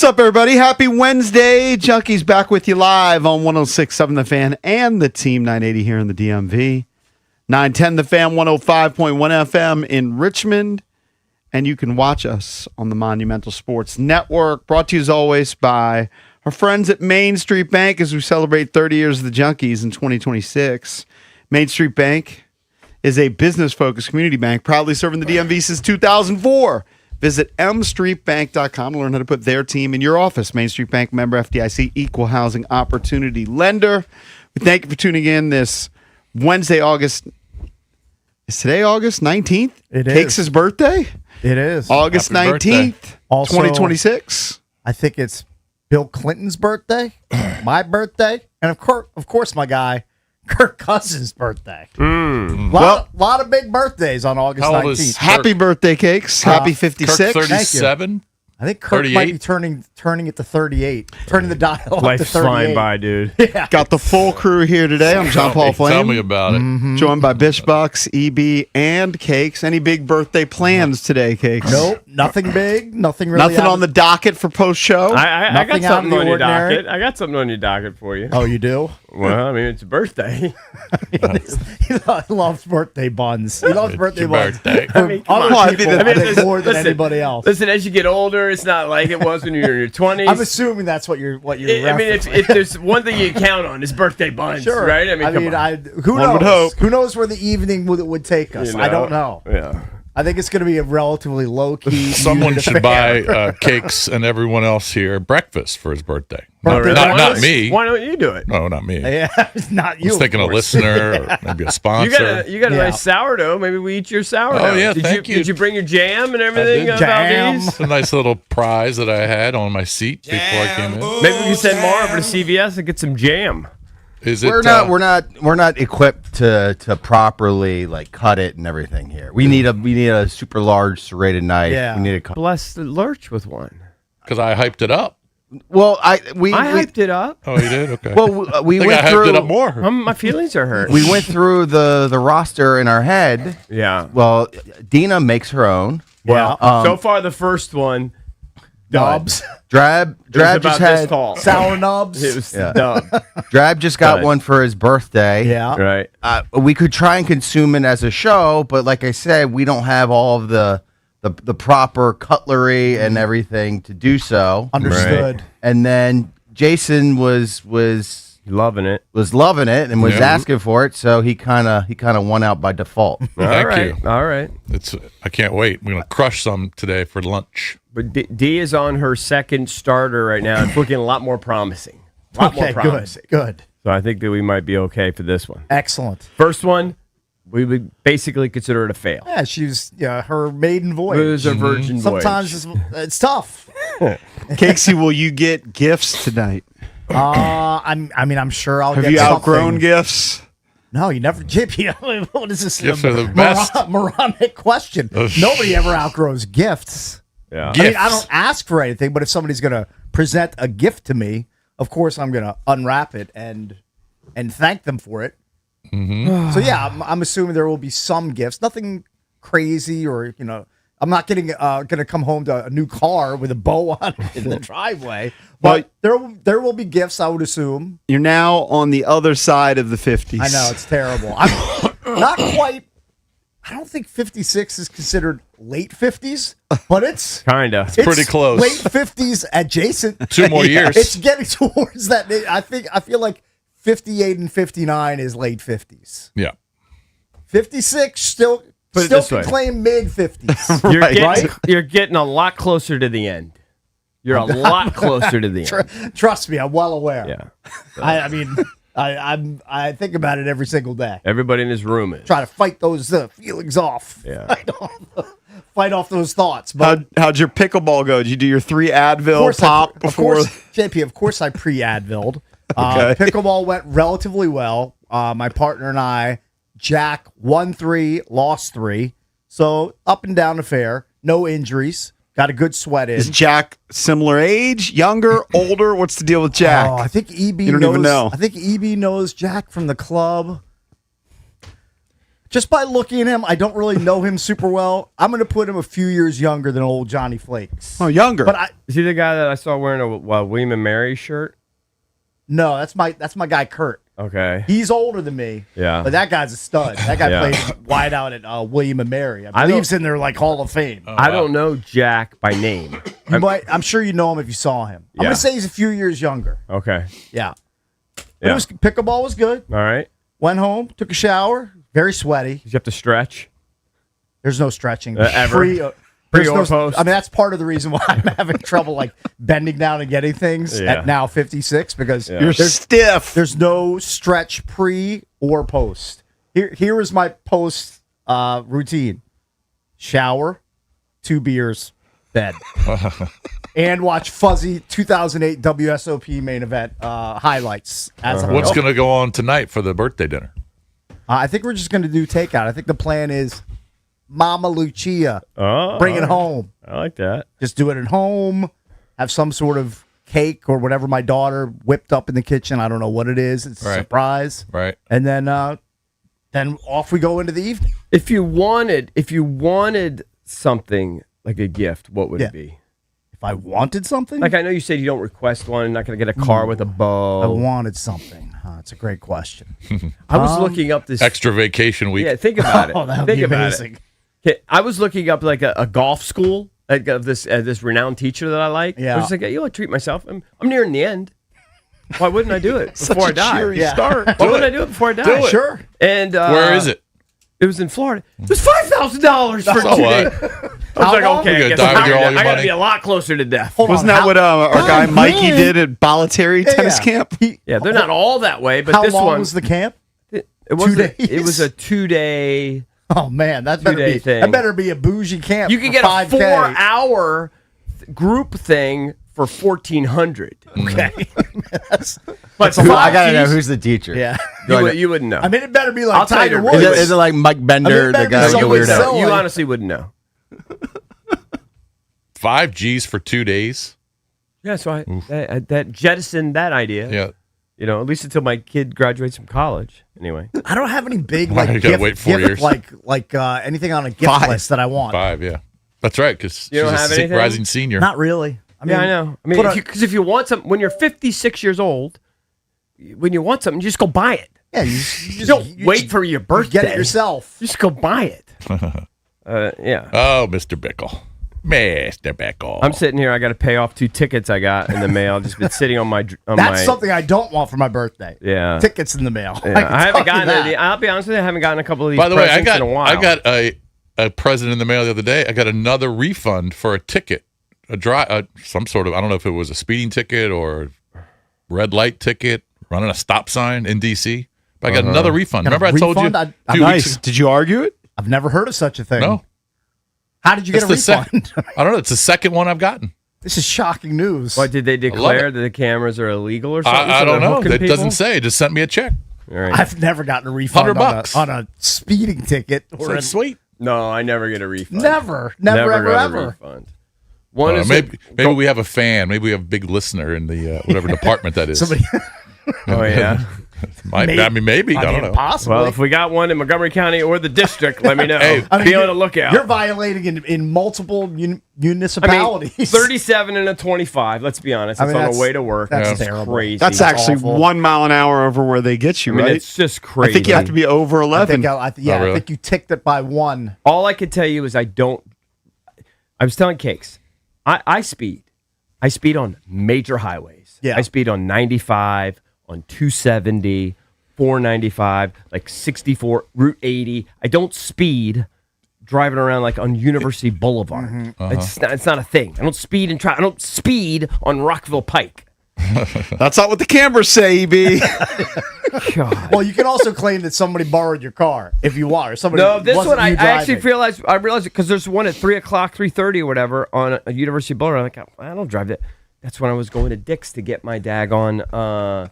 What's up, everybody? Happy Wednesday. Junkies back with you live on 106.7 The Fan and the Team 980 here in the DMV. 910 The Fan, 105.1 FM in Richmond. And you can watch us on the Monumental Sports Network. Brought to you as always by our friends at Main Street Bank as we celebrate 30 years of the Junkies in 2026. Main Street Bank is a business-focused community bank proudly serving the DMV since 2004. Visit mstreetbank.com to learn how to put their team in your office. Main Street Bank member FDIC, equal housing opportunity lender. We thank you for tuning in this Wednesday, August. Is today August 19th? It is. Cakes' birthday? It is. August Happy 19th, Also, 2026. I think it's Bill Clinton's birthday, my birthday, and of course, my guy, Kirk Cousins' birthday. Lot of big birthdays on August How old 19th. is- Happy birthday, Cakes. Happy 56. Kirk 37? I think Kirk might be 38? turning it to 38, turning the dial up to Life's 38. flying by, dude. Yeah. Got the full crew here today. I'm John Paul Flame. Tell me about it. Joined by Bish Bucks, EB, and Cakes. Any big birthday plans today, Cakes? Nope, nothing big, nothing really. Nothing on the docket for post-show? I got Nothing out in something the on your ordinary. docket. I got something on your docket for you. Oh, you do? Well, I mean, it's a birthday. He loves birthday buns. He loves It's birthday your buns. birthday. For I mean, come other on. people, I mean, I think listen- more than listen, anybody else. Listen, as you get older, it's not like it was when you were in your 20s. I'm assuming that's what you're. I mean, if there's one thing you count on, is birthday buns, Sure. right? I mean, come on. Who One knows? would hope. Who knows where the evening would take us? You I don't know. Yeah. I think it's going to be a relatively low key. Someone should buy Cakes and everyone else here breakfast for his birthday. Not, Birthday not, buns? not me. Why don't you do it? No, not me. Yeah, it's not I you. was thinking of a course. listener or maybe a sponsor. You got a Yeah. nice sourdough. Maybe we eat your sourdough. Oh, yeah, Did thank you. Did you bring your jam and everything? did. Jam. Valdez? It's a nice little prize that I had on my seat before I came in. Maybe we can send Mara over to CVS and get some jam. Is it? We're not equipped to properly like cut it and everything here. We need a super large serrated knife. Yeah. We need a cut. Bless the lurch with one. Because I hyped it up. Well, I hyped it up. Oh, you did? Okay. well we I think went I hyped through it up more. My feelings are hurt. we went through the roster in our head. Yeah. Well, Dina makes her own. Yeah. So far, the first one, Nubs, Drab it was just about this had tall. sour nubs. It was Yeah. dumb. Drab just got Right. one for his birthday. Yeah. Right. We could try and consume it as a show, but like I said, we don't have all of the proper cutlery and everything to do so. Understood. And then Jason was Loving it. loving it and was Yeah. asking for it, so he kind of won out by default. Thank you. All right. I can't wait. We're gonna crush some today for lunch. But D is on her second starter right now. It's looking a lot more promising. A lot more Okay, good. promising. Good. So I think that we might be okay for this one. Excellent. First one, we would basically consider it a fail. Yeah, she's her maiden It voyage. was a virgin voyage. Sometimes it's tough. Cakesy, will you get gifts tonight? I'm sure I'll Have get you something. outgrown gifts? No, you never. JP, what is this? Gifts are the best. Moronic question. Nobody ever outgrows gifts. Yeah. I mean, I don't ask for anything, but if somebody's going to present a gift to me, of course I'm going to unwrap it and thank them for it. So yeah, I'm assuming there will be some gifts. Nothing crazy, or I'm not getting going to come home to a new car with a bow on it in the driveway. But there will be gifts, I would assume. You're now on the other side of the 50s. I know it's terrible. I'm not quite. I don't think 56 is considered late 50s, but it's Kinda. it's pretty close. Late 50s adjacent. 2 more years. It's getting towards that. I feel like 58 and 59 is late 50s. Yeah. 56 still Put it still this can way. claim mid 50s. You're getting a lot closer to the end. You're a lot closer to the end. Trust me, I'm well aware. Yeah. I mean, I think about it every single day. Everybody in this room is. Try to fight those feelings off. Yeah. Fight off those thoughts. But How'd your pickleball go? Did you do your 3 Advil pop before? JP, of course I pre-Advilled. Okay. Pickleball went relatively well. My partner and I, Jack, won 3, lost 3. So up and down affair. No injuries. Got a good sweat in. Is Jack similar age, younger, older? What's the deal with Jack? Oh, I think EB You don't knows, even know. I think EB knows Jack from the club. Just by looking at him, I don't really know him super well. I'm going to put him a few years younger than old Johnny Flakes. Oh, younger. But Is he the guy that I saw wearing a William and Mary shirt? no, that's my guy Kurt. Okay. He's older than me. Yeah. But that guy's a stud. That guy Yeah. played wide out at William and Mary. I I believe don't- he's in their like Hall of Fame. I don't know Jack by name. I'm sure you know him if you saw him. I'm Yeah. going to say he's a few years younger. Okay. Yeah. But Yeah. pickleball was good. All right. Went home, took a shower, very sweaty. Did you have to stretch? There's no stretching. Ever? Pre Pre there's or post? I mean, that's part of the reason why I'm having trouble like bending down and getting things Yeah. at now 56 because You're there's, stiff. there's no stretch pre or post. Here is my post routine: shower, 2 beers, bed, and watch fuzzy 2008 WSOP main event highlights. As I What's go. going to go on tonight for the birthday dinner? I think we're just going to do takeout. I think the plan is Mama Lucia, Oh, bring it home. I like that. Just do it at home. Have some sort of cake or whatever my daughter whipped up in the kitchen. I don't know what it is. It's a Right. surprise. Right. And then off we go into the evening. If you wanted something like a gift, what would Yeah. it be? If I wanted something, Like I know you said you don't request one. You're not going to get a car with a I bow. wanted something. It's a great question. I was looking up this. Extra vacation week. Yeah, think about it. Oh, that would think be about amazing. it. Okay, I was looking up like a golf school of this renowned teacher that I like. Yeah. I was like, I treat myself. I'm nearing the end. Why wouldn't I do it before I die? cheery Yeah. start. Why wouldn't I do it before I die? Do it. Sure. And Where is it? It was in Florida. It was $5,000 for So 2 what? days. I was like, long? okay, You're I gonna guess die with I'm all out. your I got to money? be a lot closer to death. Hold Wasn't on, that how- what our guy Oh, Mikey man. did at Bolletary tennis Yeah. camp? Yeah, they're not all that way, but How this long one was the camp? it was 2 It days? was a 2-day. Oh man, that better Two-day be thing. that better be a bougie camp. You can for get a 5K. 4-hour group thing for $1,400. Okay. But Who, I gotta know geez, who's the teacher. Yeah. you wouldn't know. I mean, it better be like I'll tell you Tiger the Woods. Is it like Mike Bender, it better the be guy with the someone weird so- hair? you like- honestly wouldn't know. 5 G's for 2 days. Yeah, so that jettisoned that idea. Yeah. You know, at least until my kid graduates from college. Anyway, I don't have any big Why like you gotta gift, wait 4 gift years? like anything on a gift 5. list that I want. 5, yeah. That's right, because she's You don't a have sick anything? rising senior. Not really. I mean, yeah, I know. I mean, put a- because if you want something, when you're 56 years old, when you want something, you just go buy it. yeah, you You don't wait for your birthday. get it yourself. Just go buy it. Yeah. Oh, Mr. Bickle. Mr. Bickle. I'm sitting here. I got to pay off 2 tickets I got in the mail. Just been sitting on my. That's something I don't want for my birthday. Yeah. Tickets in the mail. Yeah, can I haven't tell you gotten that. any. I'll be honest with you. I haven't gotten a couple of these. By the way, I presents in a while. got a present in the mail the other day. I got another refund for a ticket, some sort of, I don't know if it was a speeding ticket or red light ticket, running a stop sign in DC. But I got another refund. Got a Remember I told you? refund? a few weeks Nice. ago? Did you argue it? I've never heard of such a thing. No. How did you get a It's the refund? I don't know. It's the second one I've gotten. This is shocking news. What did they love declare it. that the cameras are illegal or something? I so don't they're know. hooking It people? doesn't say. It just sent me a check. All right. I've never gotten a refund $100 on a speeding ticket. It's Or like, a, sweet. No, I never get a refund. never, Never ever, got a ever. refund. One is Maybe we have a fan. Maybe we have a big listener in the whatever department that is. Somebody, oh yeah. I mean, maybe. I don't know. Possibly. Well, if we got one in Montgomery County or the district, let me know. Hey, I mean, be on you're- the lookout. You're violating in multiple I mean, municipalities. 37 and a 25. Let's be honest. I It's mean, on that's- the way to work. that's It's terrible. crazy. That's actually awful. 1 mile an hour over where they get you, I mean, right? it's just crazy. I think you have to be over I 11. think, I really? think you ticked it by 1. All I can tell you is I was telling Cakes, I speed. I speed on major highways. Yeah. I speed on 95, on 270, 495, like 64, Route 80. I don't speed driving around like on University Boulevard. It's not a thing. I don't speed I don't speed on Rockville Pike. That's not what the cameras say, EB. God. Well, you can also claim that somebody borrowed your car if you want, or somebody. No, this wasn't one I you actually driving. I realized it because there's one at 3 o'clock, 3:30 or whatever on a University Boulevard. I'm like, I don't drive that. That's when I was going to Dick's to get my daggone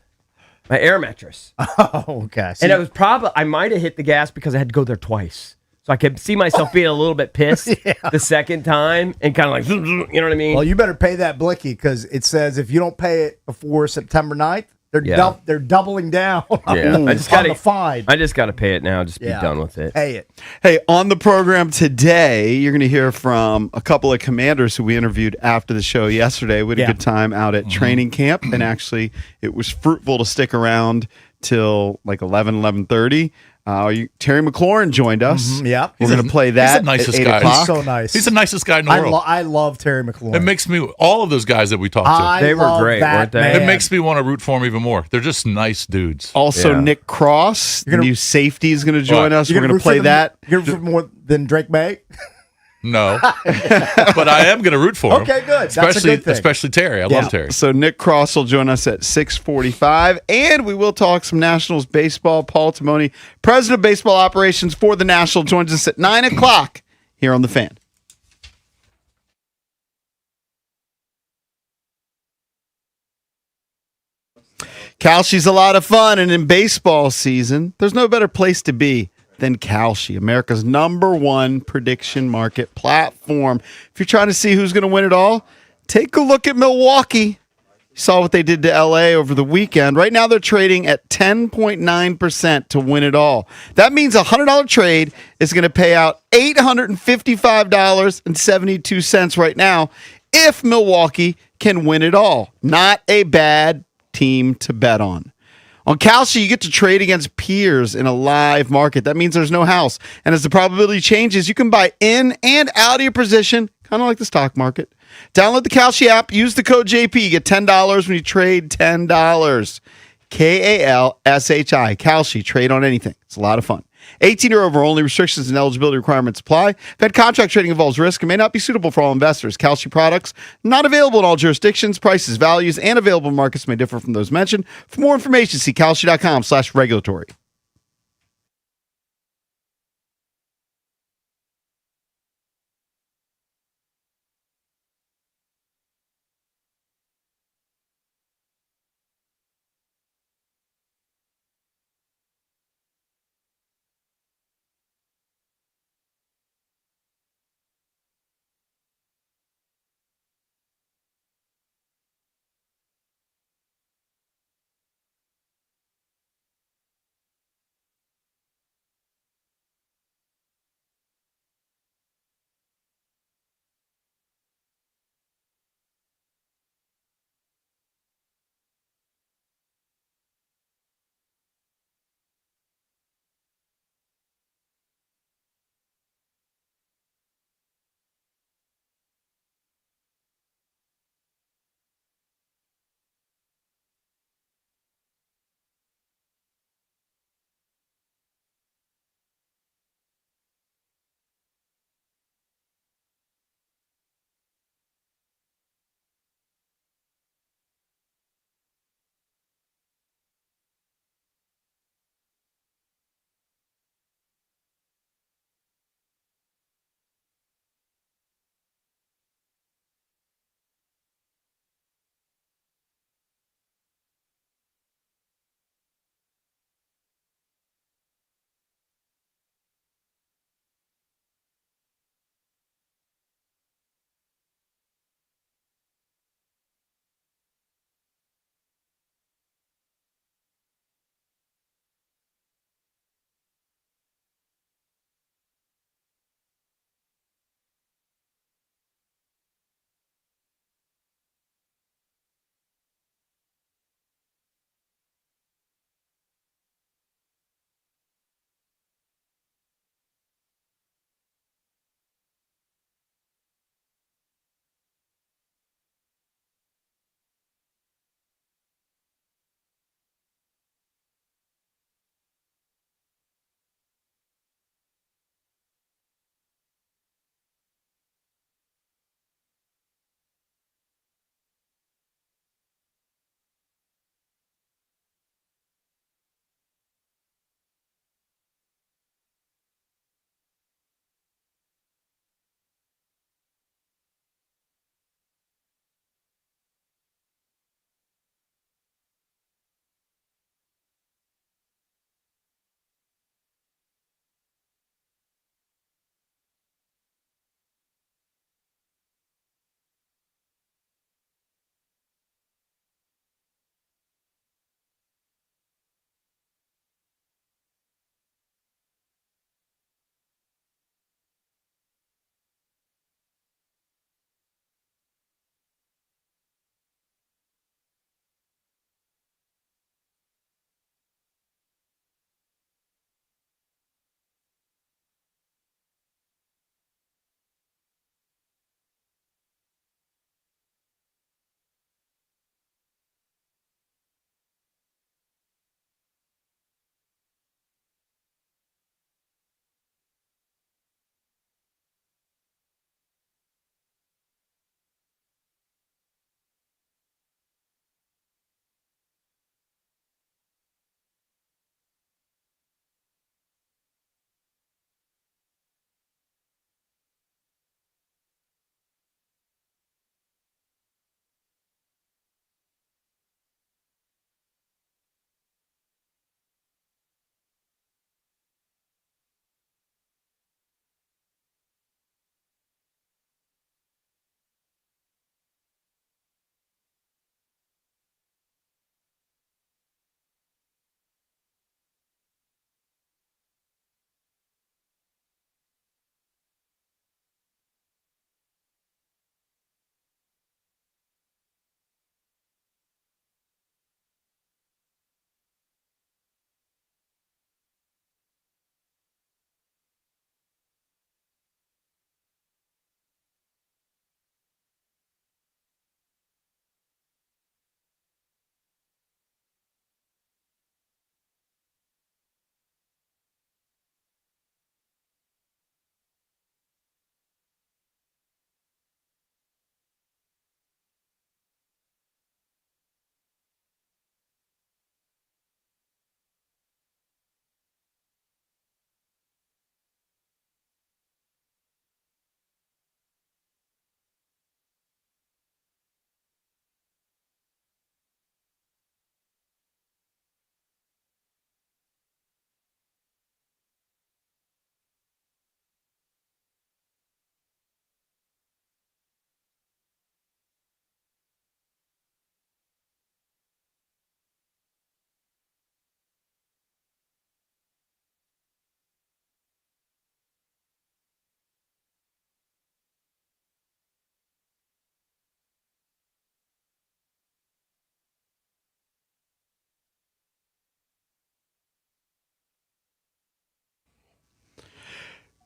my air mattress, Oh, okay. and it was probably I might have hit the gas because I had to go there twice, so I could see myself being a little bit pissed the second time and kind of like, you know what I mean? Well, you better pay that blicky because it says if you don't pay it before September 9th, Yeah. They're doubling down. Yeah. on the fine. I just got to pay it now. Just be done with it. Pay it. Hey, on the program today, you're going to hear from a couple of commanders who we interviewed after the show yesterday. We had a good time out at training camp, and actually, it was fruitful to stick around till like 11:30. Terry McLaurin joined us. Yeah. We're going to play that. He's the nicest at 8 guy. o'clock. He's so nice. He's the nicest guy in the world. I love Terry McLaurin. It makes me all of those guys that we talked to. They were love great, that weren't they? man. It makes me want to root for him even more. They're just nice dudes. Also, Yeah. Nick Cross, the You're gonna- new safety, is going to join What? us. You're We're gonna going to root for play them- that. You're gonna root for more than Drake May. No, but I am going to root for him. Okay, good. That's a Especially, good thing. especially Terry. I Yeah. love Terry. So Nick Cross will join us at 6:45, and we will talk some Nationals baseball. Paul Timoni, president of baseball operations for the National, joins us at 9 o'clock here on The Fan. Kalshi's a lot of fun, and in baseball season, there's no better place to be than Kalshi, America's #1 prediction market platform. If you're trying to see who's going to win it all, take a look at Milwaukee. You saw what they did to LA over the weekend. Right now, they're trading at 10.9% to win it all. That means a $100 trade is going to pay out $855.72 right now if Milwaukee can win it all. Not a bad team to bet on. On Kalshi, you get to trade against peers in a live market. That means there's no house. And as the probability changes, you can buy in and out of your position, kind of like the stock market. Download the Kalshi app. Use the code JP. You get $10 when you trade $10. Kalshi. Kalshi. Trade on anything. It's a lot of fun. 18 or over only. Restrictions and eligibility requirements apply. Fed contract trading involves risk and may not be suitable for all investors. Kalshi products not available in all jurisdictions. Prices, values, and available markets may differ from those mentioned. For more information, see kalshi.com/regulatory.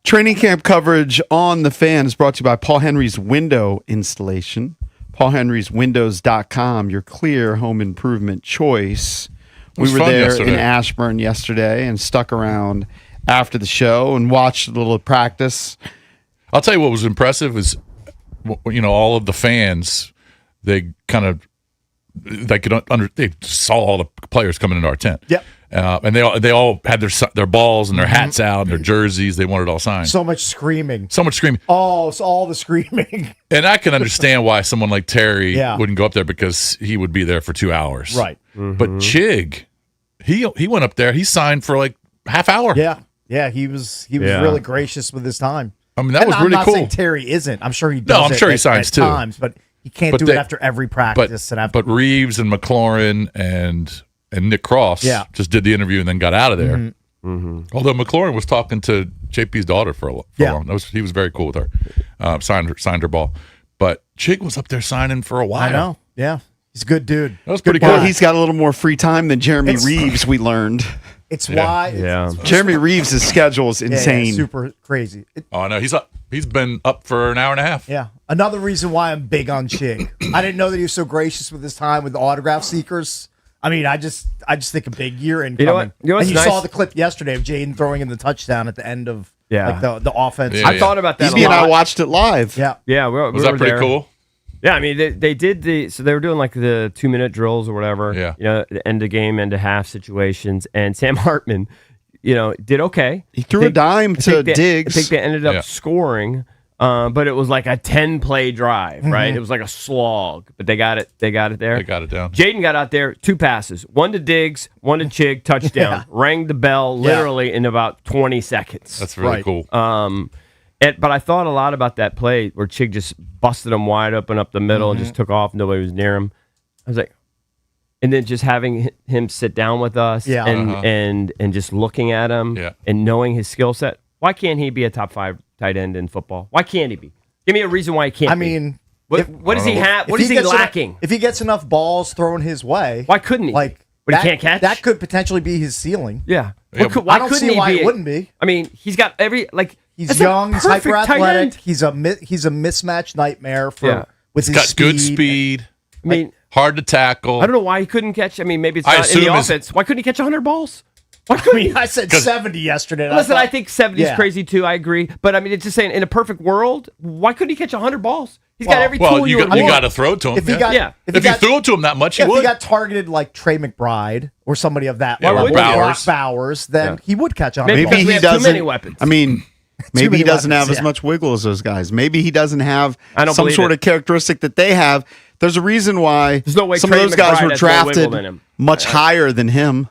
Training camp coverage on the Fan is brought to you by Paul Henry's Window Installation. PaulHenry'sWindows.com, your clear home improvement choice. We was were fun there yesterday. in Ashburn yesterday and stuck around after the show and watched a little practice. I'll tell you what was impressive is, all of the fans, they kind of they saw all the players coming into our tent. Yep. And they all had their balls and their hats out and their jerseys. They wanted all signed. So much screaming. So much screaming. Oh, it's all the screaming. And I can understand why someone like Terry Yeah. wouldn't go up there because he would be there for 2 hours. Right. But Chig, he went up there. He signed for like half hour. Yeah. Yeah, he was really gracious with his time. I mean, that was I'm really not cool. saying Terry isn't. I'm sure he does. I'm sure he signs at too. times, but he can't But do they- it after every practice. But Reeves and McLaurin and Nick Cross Yeah. just did the interview and then got out of there. Mm-hmm. Although McLaurin was talking to JP's daughter for a Yeah. long. He was very cool with her. Signed her ball. But Chig was up there signing for a while. I know. Yeah, he's a good dude. That was pretty Good cool. Well, guy. he's got a little more free time than Jeremy It's- Reeves, we learned. It's Yeah. why. Yeah. Jeremy Reeves' schedule is Yeah, insane. super crazy. Oh no, he's up. He's been up for an hour and a half. Yeah. Another reason why I'm big on Chig. I didn't know that he was so gracious with his time with the autograph seekers. I mean, I just think a big year incoming. You know what? You know what's and you nice? saw the clip yesterday of Jaden throwing in the touchdown at the end of Yeah. like the offense. Yeah, I thought about that Stevie a and I lot. watched it live. Yeah. Yeah, we Was that were pretty there. cool? Yeah, I mean they did so they were doing like the 2-minute drills or whatever. Yeah. The end of game, end of half situations, and Sam Hartman, did okay. He threw a dime to Diggs. I think they ended up Yeah. scoring, but it was like a 10-play drive, right? Mm-hmm. It was like a slog, but they got it. They got it there. They got it down. Jaden got out there, 2 passes, 1 to Diggs, 1 to Chig, touchdown. Rang the bell literally in about 20 seconds. That's really Right. cool. But I thought a lot about that play where Chig just busted him wide open up the middle and just took off. Nobody was near him. I was like, and then just having him sit down with us Yeah. and just looking at him Yeah. and knowing his skill set. Why can't he be a top 5 tight end in football? Why can't he be? Give me a reason why he can't I be. mean, What does he have? What if is he gets enough- lacking? if he gets enough balls thrown his way, Why couldn't he? Like, But he that- can't catch? That could potentially be his ceiling. Yeah. Yeah, Why I don't couldn't see he why be? it wouldn't be. I mean, he's got He's that's a young, he's perfect hyper tight athletic. end. He's a mismatch nightmare for Yeah. with He's his got good speed. I mean, Hard to tackle. I don't know why he couldn't catch. I mean, maybe it's I not in the assume his- offense. Why couldn't he catch 100 balls? Why I couldn't mean, he? I said 70 yesterday. and Listen, I thought- think 70 is Yeah. crazy too. I agree. But I mean, it's just saying, in a perfect world, why couldn't he catch 100 balls? He's got Well- every tool Well, you you would got want. to throw it to him. if he yeah. got Yeah. if you threw it to him that much, he if he would. got targeted like Trey McBride or somebody of that Yeah, or level, Bowers. Brock Bowers, then Yeah. he would catch 100. Maybe balls. because we have too many weapons. I mean, maybe many he doesn't weapons, have as yeah. much wiggle as those guys. Maybe he doesn't have I don't some believe sort it. of characteristic that they have. There's a reason why There's no way some Trey of those guys McBride were has more wiggle drafted than him. much higher than him.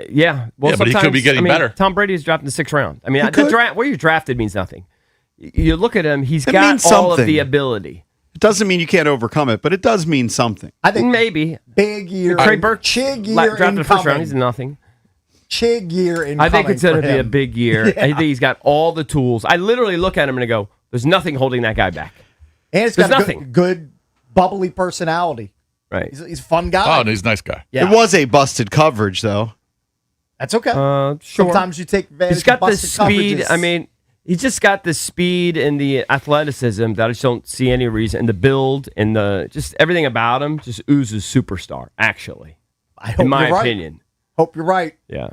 Yeah. Well, Yeah, but he could be sometimes- getting better. Tom Brady is drafted in the 6th round. I mean, He the could. draft where you're drafted means nothing. You look at him; he's It got means all of something. the ability. It doesn't mean you can't overcome it, but it does mean something. I think Maybe big year. Trey Burke Chig la- year drafted the first round. He's incoming. nothing. Chig year incoming. I think it's going to for be a him. big year. I think he's got all the tools. I literally look at him and I go, "There's nothing holding that guy back." And it's There's got a nothing. good bubbly personality. Right. He's a fun guy. Oh, and he's a nice guy. Yeah. It was a busted coverage, though. That's okay. Sure. Sometimes you take advantage He's got of the busted speed. coverages. I mean, he's just got the speed and the athleticism that I just don't see any reason. And the build and the just everything about him just oozes superstar. Actually, I hope in my you're right. opinion. Hope you're right. Yeah.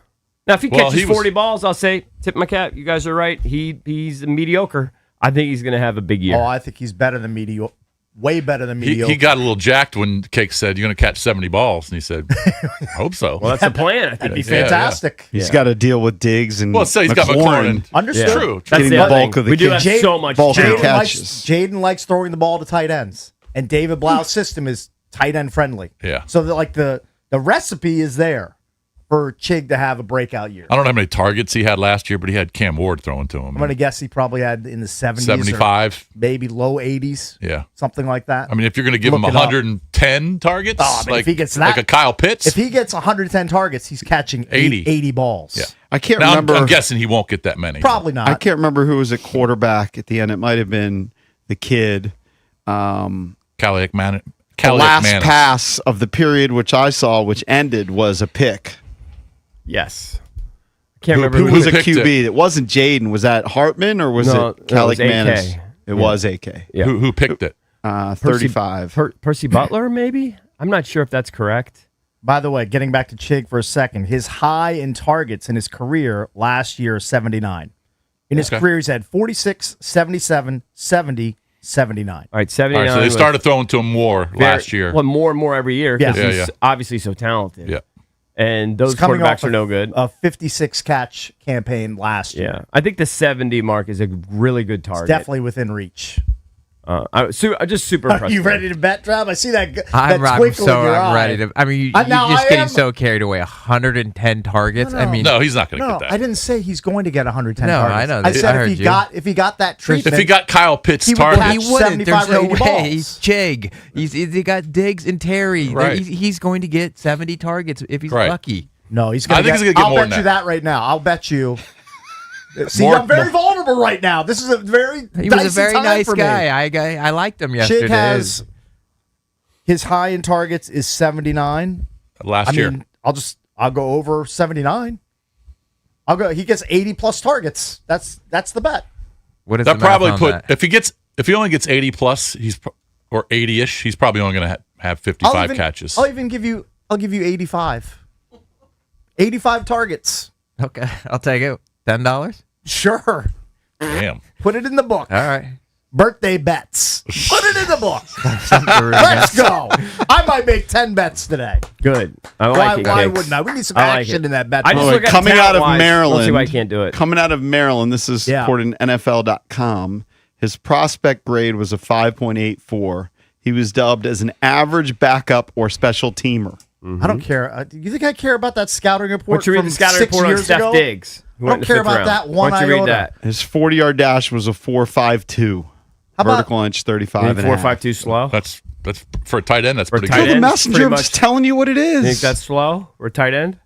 Now, if he Well, catches he was- 40 balls, I'll say tip my cap. You guys are right. He's mediocre. I think he's going to have a big year. Oh, I think he's better than mediocre. Way better than mediocre. He got a little jacked when Cake said, "You're going to catch 70 balls," and he said, "I hope so." well, that's the plan. I That'd think. be Yeah, yeah. fantastic. He's got to deal with Diggs and well, say he's got McLaurin. Understood. Yeah. True. That's Getting the the other bulk thing. of the We do kick. have so much bulk of talent. the Jaden likes, catches. Jaden likes throwing the ball to tight ends, and David Blau's system is tight end friendly. Yeah. So the recipe is there for Chig to have a breakout year. I don't know how many targets he had last year, but he had Cam Ward throwing to him. I'm gonna guess he probably had in the 70s, or 75. maybe low 80s, Yeah. something like that. I mean, if you're going to give him Look it up. 110 targets, Oh, but if he gets that- like a Kyle Pitts, if he gets 110 targets, he's catching 80. 80 balls. Yeah. I can't now, remember. I'm guessing he won't get that many. Probably not. I can't remember who was at quarterback at the end. It might have been the kid. Caliac Man. The last pass of the period which I saw, which ended, was a pick. Yes. Can't remember Who was a picked QB? it? It wasn't Jaden. Was that Hartman or was No, it it Calic was AK. Manis? It was AK. Yeah. Who picked it? 35. Percy Butler, maybe? I'm not sure if that's correct. By the way, getting back to Chig for a second, his high in targets in his career last year is 79. In his Okay. career, he's had 46, 77, 70, 79. All right, All 79. right, so they was started throwing to him more last year. Well, more and more every year because Yeah. he's Yeah. obviously so talented. Yeah. And those He's coming quarterbacks off are no good. A 56 catch campaign last year. Yeah. I think the 70 mark is a really good target. Definitely within reach. I'm just super Are impressed. you with him. ready to bet, Trav? I see that. I'm twinkle in your eye. ready to. I mean, you're Now, just I getting am- so carried away. 110 targets. I mean, No, he's not going to No, get that. I didn't say he's going to get 110 No, targets. I know I that. said I if heard you. he got that treatment, if he got Kyle Pitts he would targets, catch he wouldn't. 75 There's or no 80 way. balls. Jig. He got Diggs and Terry. Right. He's going to get 70 targets if he's Right. lucky. No, he's going I think he's gonna get I'll more bet than you that. that right now. I'll bet you. See, More- I'm very vulnerable right now. This is a very He was a dicey very time nice for me. guy. I liked him yesterday. Chig has his high in targets is 79. last I year. mean, I'll go over 79. I'll go. He gets 80 plus targets. That's the bet. What is That the math probably on put that? if he only gets 80 plus, or 80ish, he's probably only going to have 55 catches. I'll give you 85. 85 targets. Okay, I'll take it. $10. Sure. Damn. Put it in the book. All right. Birthday bets. Put it in the book. Something to Let's go. I might make 10 bets today. Good. I like Why, it. why Kicks. wouldn't I? We need some I like action it. in that bet. I just By the way, look at coming out of talent-wise, Maryland. Let's see why I can't do it. Coming out of Maryland, this is Yeah. according to NFL.com. His prospect grade was a 5.84. He was dubbed as an average backup or special teteamer. I don't care. Do you think I care about that scouting report Why don't you read from the scouting 6 report on years Steph ago? Diggs? who I went don't in the care fifth about round? that one Why don't you read iota. that? His 40-yard dash was a 4.52. How about- Vertical inch 35 and a half. 4.52 slow. That's for a tight end. That's pretty tight You're good. the end? messenger. Pretty I'm much. just telling you what it is. You think that's slow or tight end?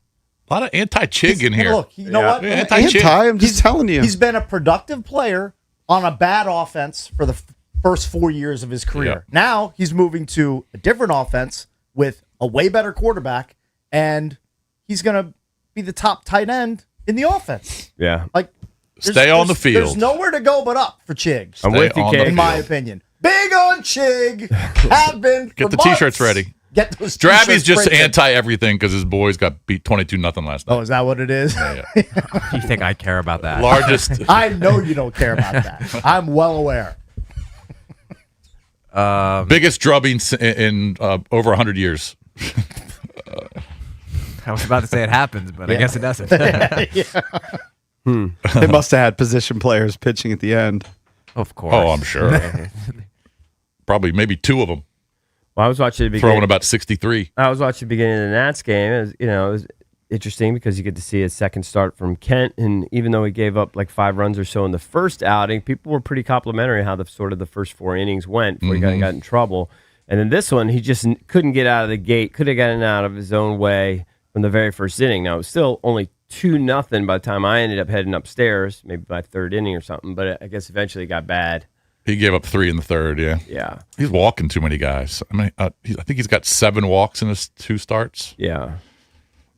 A lot of anti-Chig in Hey, here. Look, you know Yeah. what? Yeah, anti-Chig. I'm just telling you. He's been a productive player on a bad offense for the first 4 years of his career. Yeah. Now he's moving to a different offense with a way better quarterback, and he's going to be the top tight end in the offense. Yeah. Like, Stay on the there's field. nowhere to go but up for Chig, I'm Stay with you, on the Kicks. in my field. opinion. Big on Chig. Have been. Get for the t-shirts months. ready. Get those Drabby's t-shirts just printed. anti everything because his boys got beat 22-0 last night. Oh, is that what it is? You think I care about that? Largest. I know you don't care about that. I'm well aware. biggest drubbing in over 100 years. I was about to say it happens, but I guess it doesn't. They must have had position players pitching at the end. Of course. Oh, I'm sure. Probably maybe two of them Well, I was watching the throwing beginning. about 63. I was watching the beginning of the Nats game. It was interesting because you get to see a second start from Kent, and even though he gave up like 5 runs or so in the first outing, people were pretty complimentary how the first 4 innings went before he got in trouble. And then this one, he just couldn't get out of the gate, could have gotten out of his own way from the very first inning. Now, it was still only 2-0 by the time I ended up heading upstairs, maybe by third inning or something, but I guess eventually it got bad. He gave up 3 in the third. Yeah. Yeah. He's walking too many guys. I mean, I think he's got 7 walks in his 2 starts. Yeah.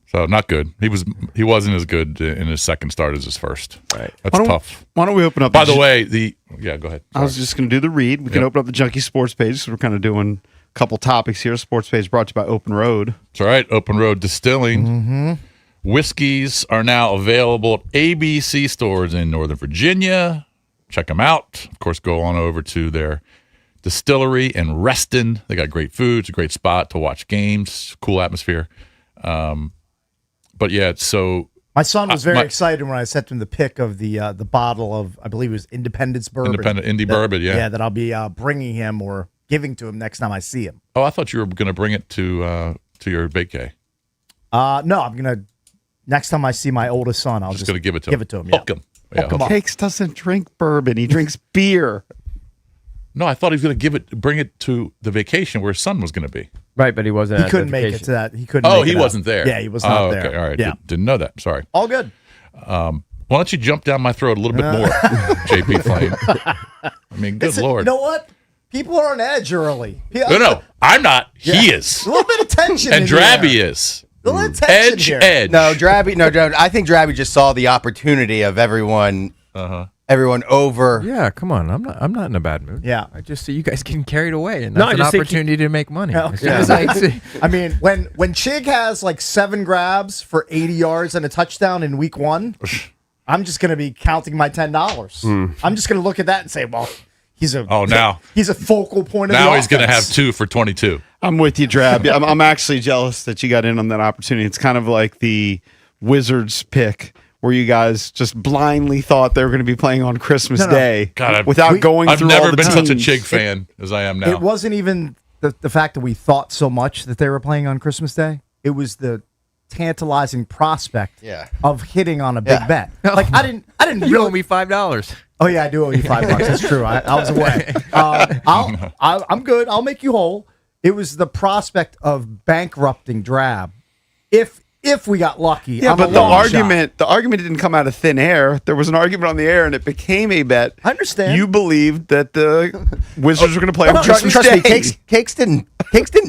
So not good. He wasn't as good in his second start as his first. Right. That's tough. Why don't we open up? By the way, go ahead. I was just going to do the read. We can Yep. open up the Junkie Sports page. So we're kind of doing a couple topics here. Sports page brought to you by Open Road. That's all right. Open Road Distilling. Whiskeys are now available at ABC stores in Northern Virginia. Check them out. Of course, go on over to their distillery in Reston. They got great food. It's a great spot to watch games. Cool atmosphere. But yeah, so My son was very my- excited when I sent him the pic of the bottle of, I believe it was Independence Bourbon. Independent Indy Bourbon, yeah. Yeah, that I'll be bringing him or giving to him next time I see him. I thought you were going to bring it to your vacay. No, I'm going to, next time I see my oldest son, I'll Just just going to give it to give him. it to him. Yeah. Hook him. Yeah, Hook him up. Cakes doesn't drink bourbon. He drinks beer. No, I thought he was going to bring it to the vacation where his son was going to be. Right, but he wasn't He at couldn't the make it vacation. to that. He couldn't Oh, make he it out. wasn't there. Yeah, he was not there. Okay, all right. Yeah. Didn't know that. Sorry. All good. Why don't you jump down my throat a little bit more, JP Flame? I mean, good Listen, Lord. You know what? People are on edge early. No, I'm not. He is. A little bit of tension. And in the Drabby air. is. A A little tension here. Edge. No, Drabby. No, I think Drabby just saw the opportunity of everyone over. Yeah, come on. I'm not in a bad mood. Yeah. I just see you guys getting carried away, and No, that's I an just think opportunity to make money. Yeah. As soon as I see- I mean, when Chig has like 7 grabs for 80 yards and a touchdown in week 1, I'm just going to be counting my $10. I'm just going to look at that and say, well, he's a he's a focal point of the Now offense. he's going to have 2 for 22. I'm with you, Drab. I'm actually jealous that you got in on that opportunity. It's kind of like the Wizards pick where you guys just blindly thought they were going to be playing on Christmas Day God, without going I've through all never the been such a teams. Chig fan as I am now. It wasn't even the fact that we thought so much that they were playing on Christmas Day. It was the tantalizing prospect of hitting on a big bet. Like I didn't you owe really. me $5. Oh yeah, I do owe you $5. That's true. I was away. I'm good. I'll make you whole. It was the prospect of bankrupting Drab. If we got lucky. Yeah, I'm but a the long argument shot. didn't come out of thin air. There was an argument on the air, and it became a bet. I understand. You believed that the Wizards were going to play on Trust Christmas me, Day. Cakes didn't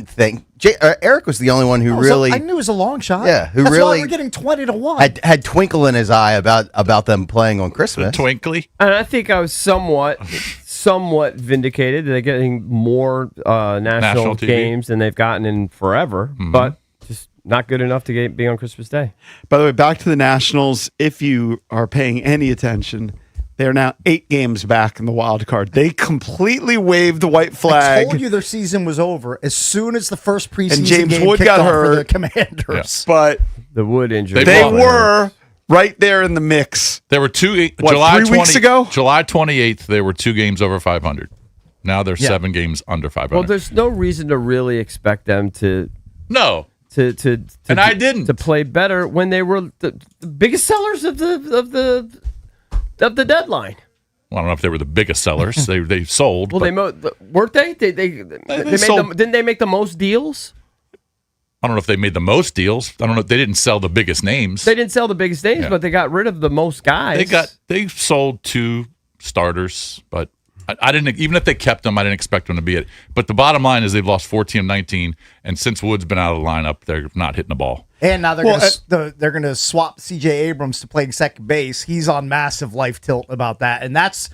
think. Eric was the only one who I really knew it was a long shot. Yeah, who That's really why we're getting 20-1. had twinkle in his eye about them playing on Christmas. Twinkly. And I think I was somewhat vindicated. They're getting more national TV. games than they've gotten in forever, but just not good enough to be on Christmas Day. By the way, back to the Nationals. If you are paying any attention, they are now 8 games back in the wild card. They completely waved the white I flag. told you their season was over as soon as the first preseason And James game Wood kicked got off for the hurt. Commanders. But The Wood injury. They they won. were right there in the mix. There were 2 What, July 3 weeks ago? July 28th, there were 2 games over 500. Now there's Yeah. 7 games under 500. Well, there's no reason to really expect them to no. And I didn't. to play better when they were the biggest sellers of the deadline. Well, I don't know if they were the biggest sellers. they sold. Well, but weren't they? They made sold- didn't they make the most deals? I don't know if they made the most deals. I don't know. They didn't sell the biggest names. They didn't sell the biggest names, Yeah. but they got rid of the most guys. They sold 2 starters, but I didn't. Even if they kept them, I didn't expect them to be it. But the bottom line is they've lost 14 of 19, and since Wood's been out of the lineup, they're not hitting the ball. And now they're Well, they're gonna swap C.J. Abrams to playing second base. He's on massive life tilt about that, and that's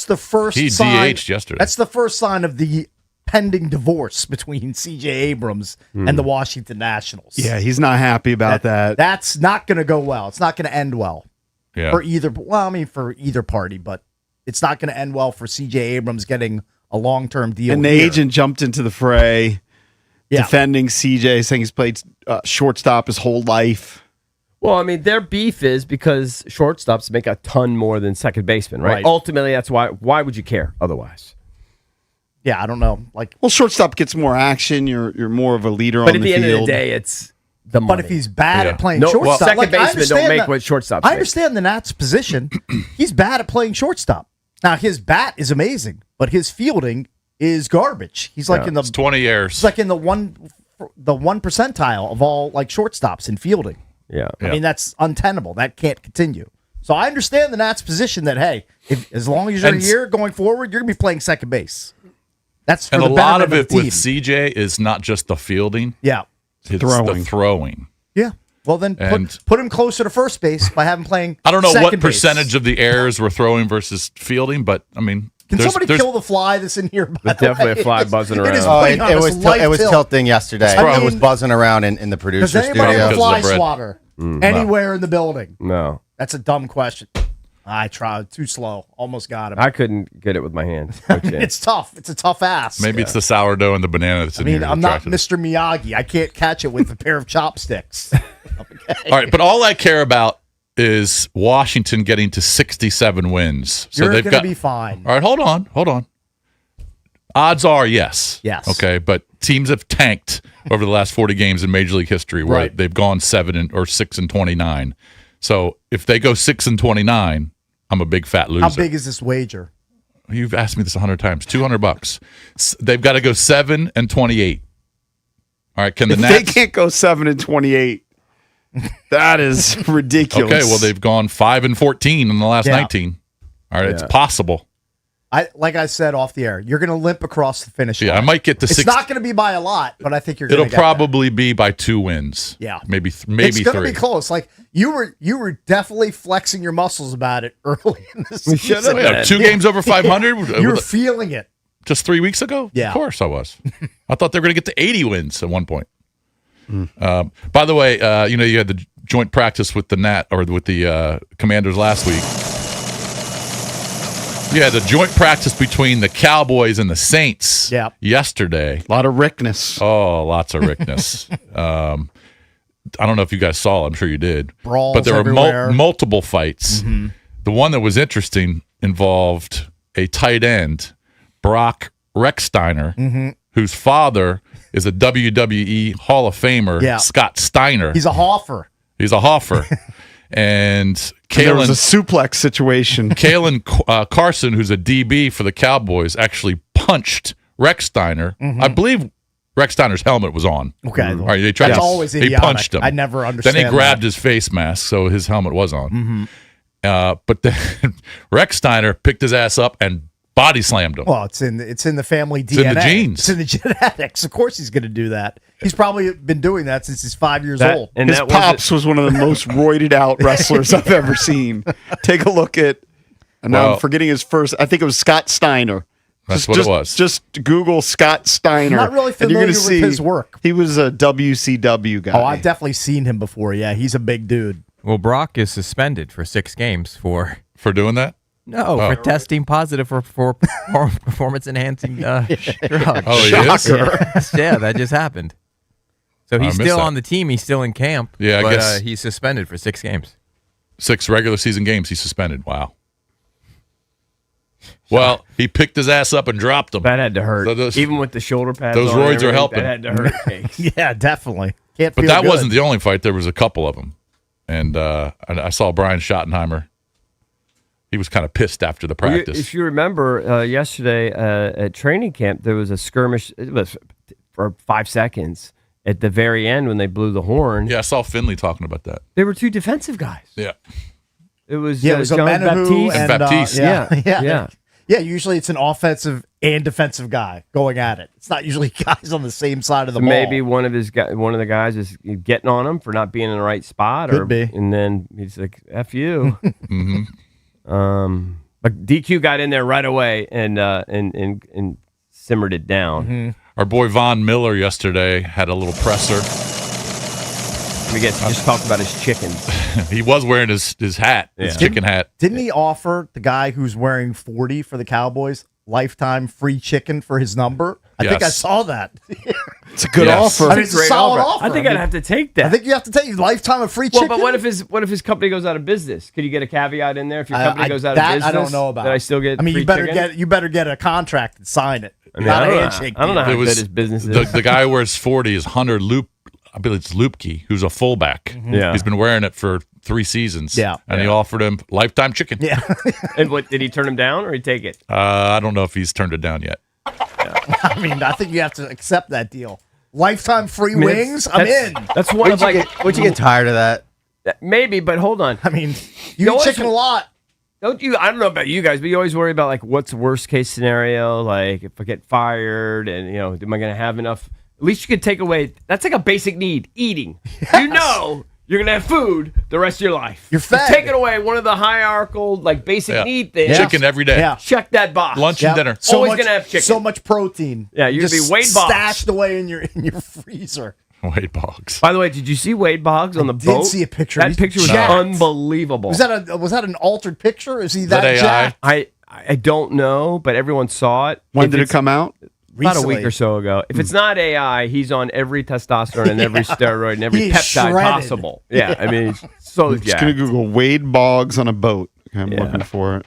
the first. He sign, DH'd yesterday. That's the first sign of the pending divorce between C.J. Abrams and the Washington Nationals. Yeah, he's not happy about that. That's not going to go well. It's not going to end well Yeah. for either. Well, I mean for either party, but it's not going to end well for C.J. Abrams getting a long-term deal. And the here. agent jumped into the fray, Yeah. defending CJ, saying he's played shortstop his whole life. Well, I mean, their beef is because shortstops make a ton more than second baseman, right? Right. Ultimately, that's why. Why would you care otherwise? Yeah, I don't know. Like, Well, shortstop gets more action. You're more of a leader But on at the end field. of the day, it's the money. but if he's bad Yeah. at playing No, well, shortstop, second like, I basemen don't understand make that- what shortstops I make. understand the Nats' position. He's bad at playing shortstop. Now his bat is amazing, but his fielding is garbage. He's like in the It's 20 errors. he's like in the one percentile of all like shortstops in fielding. yeah. I mean, that's untenable. That can't continue. So I understand the Nats' position that hey, as long as you're And- here going forward, you're gonna be playing second base. That's for and the a lot betterment of it the with team. CJ is not just the fielding, Yeah, it's Throwing. the throwing. yeah. Well, then And- put him closer to first base by having playing. I don't know what second base. percentage of the errors we're throwing versus fielding, but I mean, Can there's- somebody there's- kill the fly that's in here? By There's the definitely way? a fly It is- buzzing it is around. Oh, putting on it his was life tilt. tilting yesterday. I It was mean- buzzing around in the Does producer anybody studio. have a Because fly of the bread. swatter anywhere in the building? No, That's a dumb question. I tried. Too slow. Almost got him. I couldn't get it with my hands. No chance. It's tough. It's a tough ask. Maybe it's the sourdough and the banana that's I in mean, here. that I'm not attracted us. Mr. Miyagi. I can't catch it with a pair of chopsticks. All right, but all I care about is Washington getting to 67 wins. So You're they've going to got. be fine. All right, hold on. Odds are yes. Yes. Okay, but teams have tanked over the last 40 games in Major League history. Where Right. they've gone 6 and 29. So if they go 6 and 29, I'm a big fat loser. How big is this wager? You've asked me this 100 times. $200. They've got to go 7 and 28. All right, can the If they Nats? can't go 7 and 28, that is ridiculous. Okay, well they've gone 5 and 14 in the last Yeah. 19. All right, it's Yeah. possible. Like I said off the air, you're going to limp across the finish line. Yeah, I might get to It's 6. not going to be by a lot, but I think you're going to It'll probably be by 2 wins. Yeah. maybe It's maybe going to 3. be close. Like you were definitely flexing your muscles about it early in the season. should have Oh, yeah, 2 games over 500 You were feeling it. just 3 weeks ago. Yeah. Of course I was. I thought they were going to get to 80 wins at one point. By the way, you had the joint practice with the Nat or with the Commanders last week. Yeah, the joint practice between the Cowboys and the Saints yesterday. A lot of Rickness. Oh, lots of Rickness. I don't know if you guys saw it. I'm sure you did. Brawls but there were everywhere. multiple fights. The one that was interesting involved a tight end, Brock Rechsteiner, whose father is a WWE Hall of Famer, Scott Steiner. He's a Hoffer. He's a Hoffer. And There was a Kalen suplex situation. Carson, who's a DB for the Cowboys, actually punched Rechsteiner. I believe Rechsteiner's helmet was on. Okay. All right, they tried That's to- always he idiotic. punched him. I never understand Then he grabbed that. his face mask, so his helmet was on. But then Rechsteiner picked his ass up and body slammed him. Well, it's in the family DNA. It's in the genes. It's in the genetics. Of course, he's going to do that. He's probably been doing that since he's 5 years That- old. and His that wasn't- pops was one of the most roided out wrestlers I've ever seen. Take a look at, and now Well- I'm forgetting his first, I think it was Scott Steiner. That's what it was. Just Google Scott Steiner. Not really and you're familiar gonna with see his work. He was a WCW guy. Oh, I've definitely seen him before. Yeah, he's a big dude. Well, Brock is suspended for 6 games for doing that? for testing positive for performance enhancing drugs. Oh, he is? Yeah, that just happened. So I he's missed still that. on the team. He's still in camp. Yeah, I but, guess- he's suspended for 6 games. 6 regular season games he's suspended. Wow. Well, he picked his ass up and dropped him. That had to hurt. So those- Even with the shoulder pads. those on and roids are everything, helping. That had to hurt. Cakes. Yeah, definitely. Can't But feel that good. wasn't the only fight. There was a couple of them. And I saw Brian Schottenheimer. He was kind of pissed after the Well, practice. if you remember, yesterday at training camp, there was a skirmish. It was for 5 seconds at the very end when they blew the horn. Yeah, I saw Finley talking about that. There were 2 defensive guys. Yeah. It was, Yeah, it was John Omenihu Baptiste. and Baptiste. yeah. Yeah, usually it's an offensive and defensive guy going at it. It's not usually guys on the same side of the ball. Maybe one of the guys is getting on him for not being in the right spot, Could be. and then he's like, "F you." But DQ got in there right away and simmered it down. Our boy Von Miller yesterday had a little presser. We just talked about his chickens. He was wearing his hat, his Yeah. chicken hat. Didn't he offer the guy who's wearing 40 for the Cowboys lifetime free chicken for his number? I think I Yes. saw that. It's a good Yes. offer. I mean, it's a solid offer. I think I'd have to take that. I think you have to take lifetime of free Well, chicken. but what if his company goes out of business? Could you get a caveat in there if your company goes out of that business? I don't know about. That I still get. I mean, free you better chicken? get a contract and sign it. I mean, Not I a don't know- handshake. I don't know deal. how good his business is. The guy who wears 40 is Hunter Loop. I believe it's Lupke, who's a fullback. Yeah. He's been wearing it for 3 seasons. Yeah. And he offered him lifetime chicken. Yeah, And what did he turn him down or he take it? I don't know if he's turned it down yet. I mean, I think you have to accept that deal. Lifetime free I mean, wings. I'm in. That's one of like Would you get tired of that? maybe, but hold on. I mean, You you eat always- chicken a lot. Don't you? I don't know about you guys, but you always worry about like what's the worst case scenario? Like if I get fired, and am I going to have enough? At least you could take away. That's like a basic need: eating. You know, you're going to have food the rest of your life. You're Just fed. taking away one of the hierarchical like basic Yeah. need things. Chicken every day. Yeah. Check that box. Lunch Yep. and dinner. Always gonna have chicken. So much protein. Yeah, you're gonna Just be Wade Boggs. stashed away in your freezer. Wade Boggs. By the way, did you see Wade Boggs on the did boat? see a picture. That He's picture was jacked. unbelievable. Was that an altered picture? Is he that that AI? jacked? I don't know, but everyone saw it. When If did it it's- come out? About a Recently. week or so ago. If it's not AI, he's on every testosterone and every steroid and every He's peptide shredded. possible. Yeah, I mean, it's so Just gonna jacked. Google Wade Boggs on a boat. I'm Yeah. looking for it.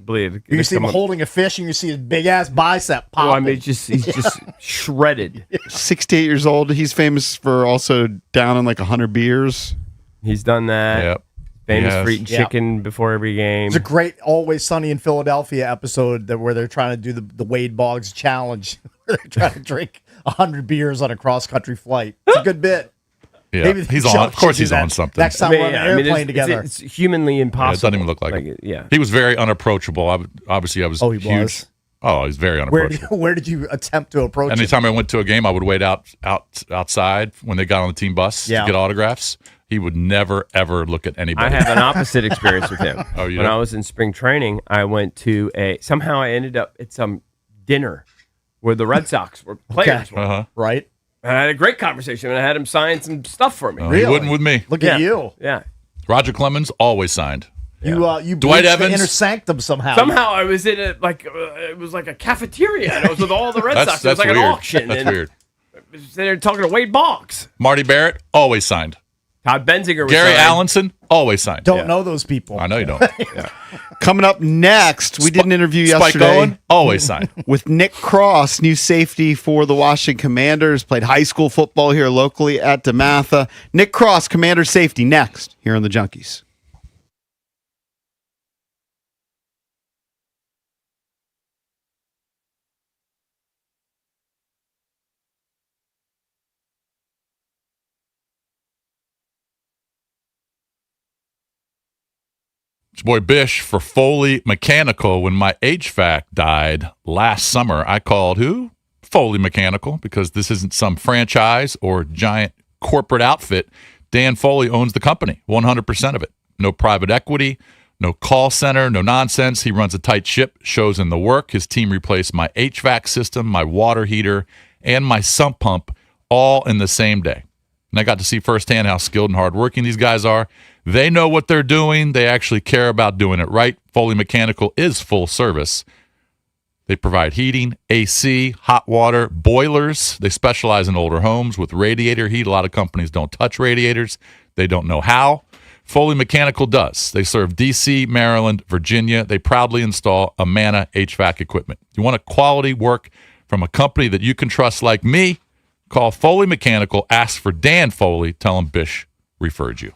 Believe it. You can see him holding a fish, and you see his big ass bicep popping. Well, I mean, he's just shredded. 68 years old. He's famous for also downing like 100 beers. He's done that. Yep. Famous Yes. for eating Yeah. chicken before every game. It's a great Always Sunny in Philadelphia episode where they're trying to do the Wade Boggs challenge. They're trying to drink 100 beers on a cross country flight. It's a good bit. Yeah, Maybe the he's on. Chuck Of course, should do he's that on something. Next time we're on the airplane together. It's humanly impossible. Yeah, it doesn't even look like it. Yeah. He was very unapproachable. Obviously, I was. Oh, he huge. was? Oh, he's very unapproachable. Where did you attempt to approach him? Anytime I went to a game, I would wait outside when they got on the team bus Yeah. to get autographs. He would never ever look at anybody. I have an opposite experience with him. Oh, you When do? I was in spring training, I went to somehow I ended up at some dinner where the Red Sox were players. were. Uh-huh. Right? And I had a great conversation, and I had him sign some stuff for me. He wouldn't with me. Look Yeah. at you. Yeah. Roger Clemens always signed. You Dwight breached the Evans? inner sanctum somehow. Somehow I was in it was like a cafeteria, and I was with all the Red Sox. It was That's like weird. an auction. That's and weird. They're talking to Wade Boggs. Marty Barrett always signed. Todd Benzinger was Gary signed. Allenson always signed. Don't know those people. I know you don't. Coming up next, we did an interview Spike yesterday Owen always signed. with Nick Cross, new safety for the Washington Commanders. Played high school football here locally at DeMatha. Nick Cross, Commander safety, next here on the Junkies. It's your boy Bish for Foley Mechanical. When my HVAC died last summer, I called who? Foley Mechanical, because this isn't some franchise or giant corporate outfit. Dan Foley owns the company, 100% of it. No private equity, no call center, no nonsense. He runs a tight ship, shows in the work. His team replaced my HVAC system, my water heater, and my sump pump all in the same day. And I got to see firsthand how skilled and hardworking these guys are. They know what they're doing. They actually care about doing it right. Foley Mechanical is full service. They provide heating, AC, hot water, boilers. They specialize in older homes with radiator heat. A lot of companies don't touch radiators. They don't know how. Foley Mechanical does. They serve D.C., Maryland, Virginia. They proudly install Amana HVAC equipment. You want a quality work from a company that you can trust like me? Call Foley Mechanical. Ask for Dan Foley. Tell him Bish referred you.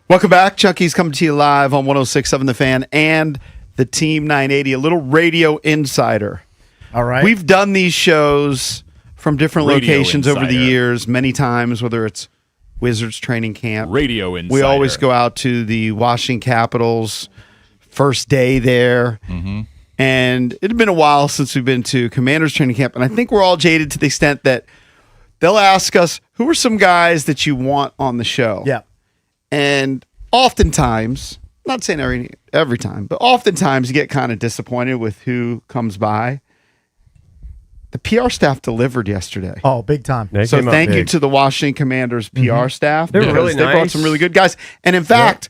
Welcome back. Chunky's coming to you live on 106.7 The Fan and the Team 980, a little radio insider. All right. We've done these shows from different Radio locations over the Insider. years, many times, whether it's Wizards training camp. Radio Insider. We always go out to the Washington Capitals first day there. Mm-hmm. And it had been a while since we've been to Commanders training camp. And I think we're all jaded to the extent that they'll ask us, who are some guys that you want on the show? Yeah. And oftentimes, not saying every time, but oftentimes you get kind of disappointed with who comes by. The PR staff delivered yesterday. Oh, big time. They So came up thank you big. to the Washington Commanders PR staff. They were because really They brought nice. some really good guys. And in fact,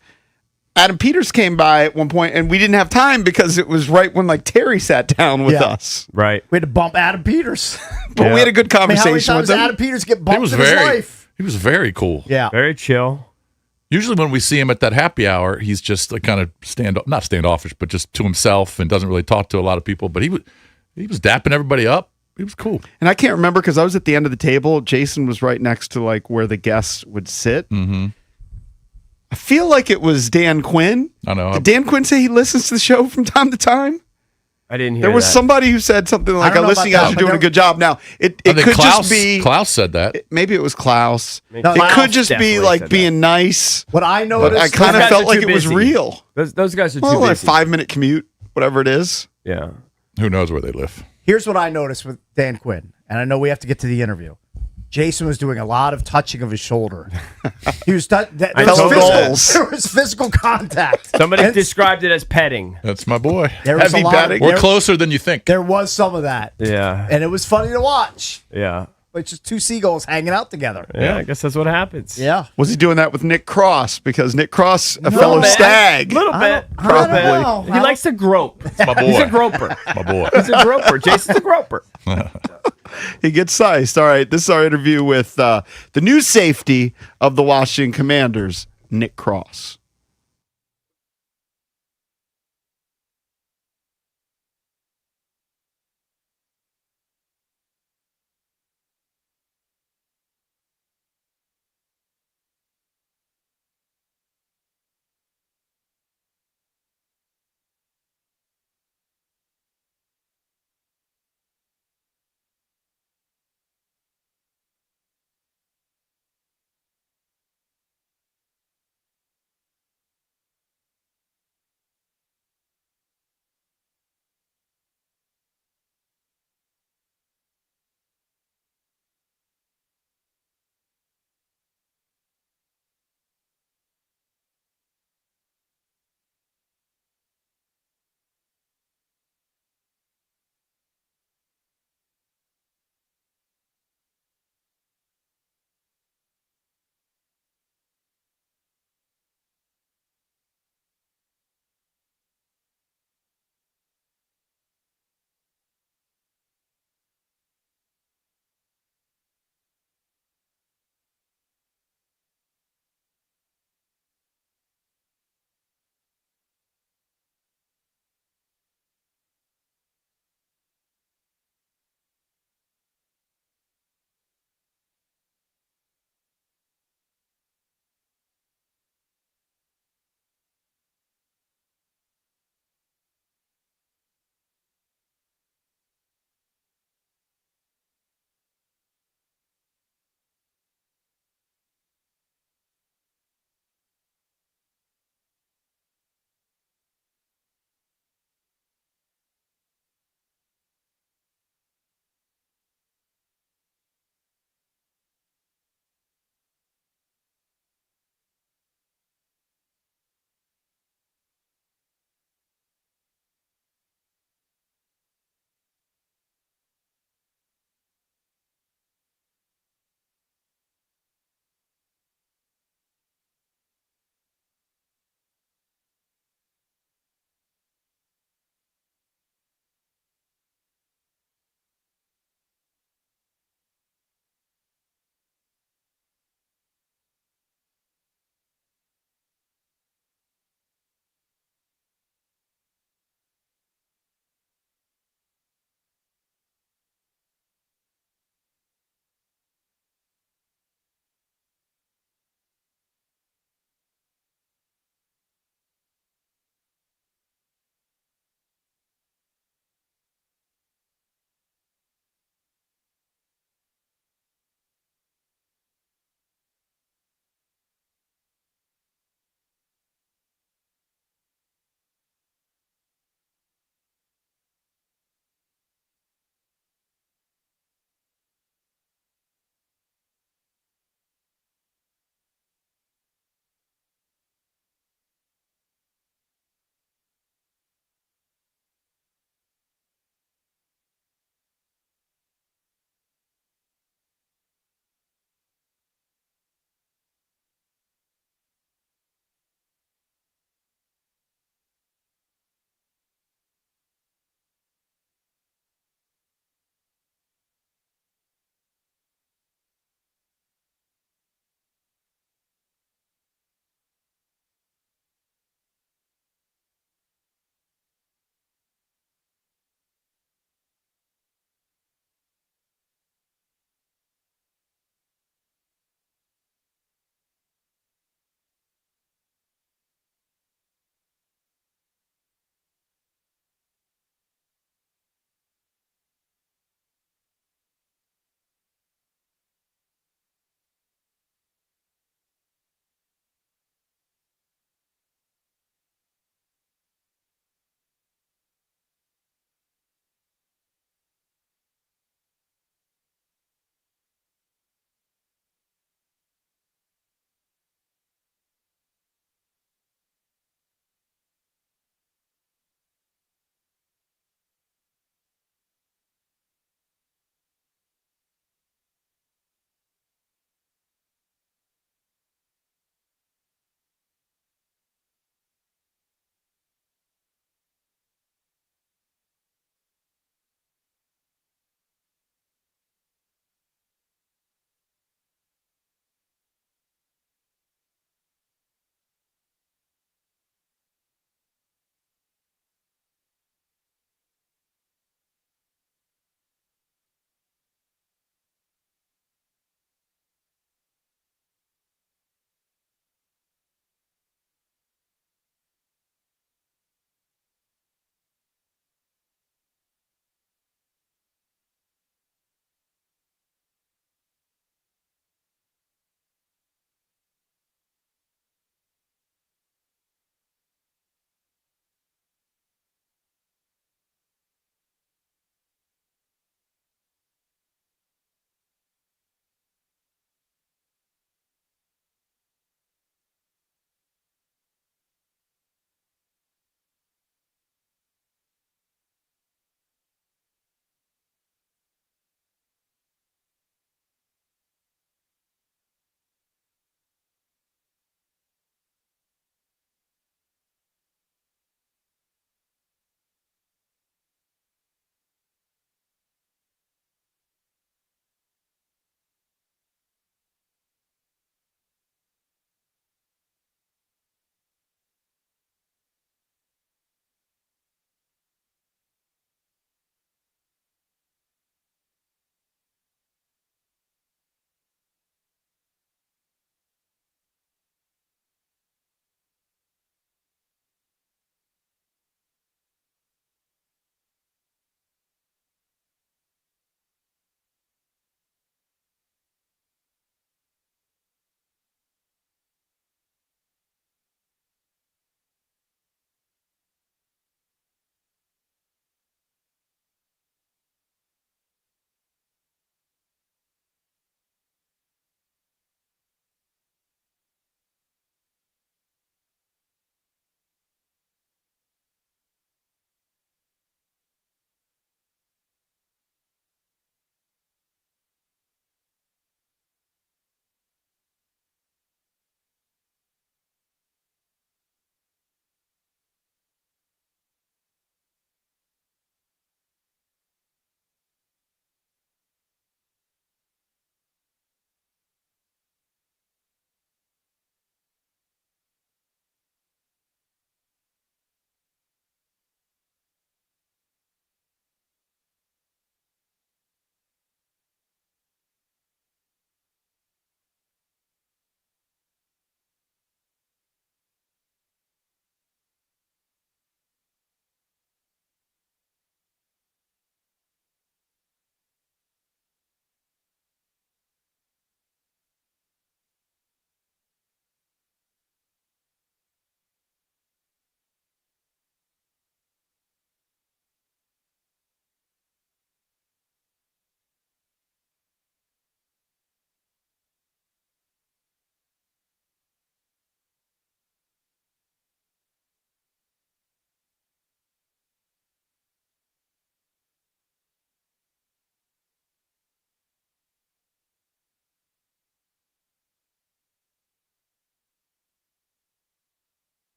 Adam Peters came by at one point, and we didn't have time because it was right when like Terry sat down with Yeah. us. Right. We had to bump Adam Peters. But Yeah. we had a good I mean, how many conversation times with did him. Adam Peters get He bumped was in his very life? he was very cool. Yeah. Very chill. Usually when we see him at that happy hour, he's just like kind of not standoffish, but just to himself and doesn't really talk to a lot of people. But he was dapping everybody up. He was cool. And I can't remember because I was at the end of the table. Jason was right next to like where the guests would sit. Mm-hmm. I feel like it was Dan Quinn. I know. Did Dan Quinn say he listens to the show from time to time? I didn't hear There was that. somebody who said something like, don't "I know listen, you about guys that, are doing but a good job." Now, it I think could Klaus, just be Klaus said that. maybe it was Klaus. No, It Klaus could just be definitely like said being nice. What I But noticed, I kind of guys felt are like too it was busy. real. Those guys are too Well, like busy. 5-minute commute, whatever it is. Yeah. Who knows where they live? here's what I noticed with Dan Quinn, and I know we have to get to the interview. Jason was doing a lot of touching of his shoulder. He was there I was told physical- goals. there was physical contact. Somebody And described it as petting. That's my boy. there was Heavy a lot batting. We're there, closer than you think. there was some of that, Yeah. and it was funny to watch. Yeah. But just two seagulls hanging out together. Yeah. I guess that's what happens. Yeah. Was he doing that with Nick Cross? Because Nick Cross, a fellow bit. stag. Little bit. I don't know. He likes to grope. my boy. He's a groper. My boy. He's a groper. Jason's a groper. He gets sized. All right, this is our interview with the new safety of the Washington Commanders, Nick Cross.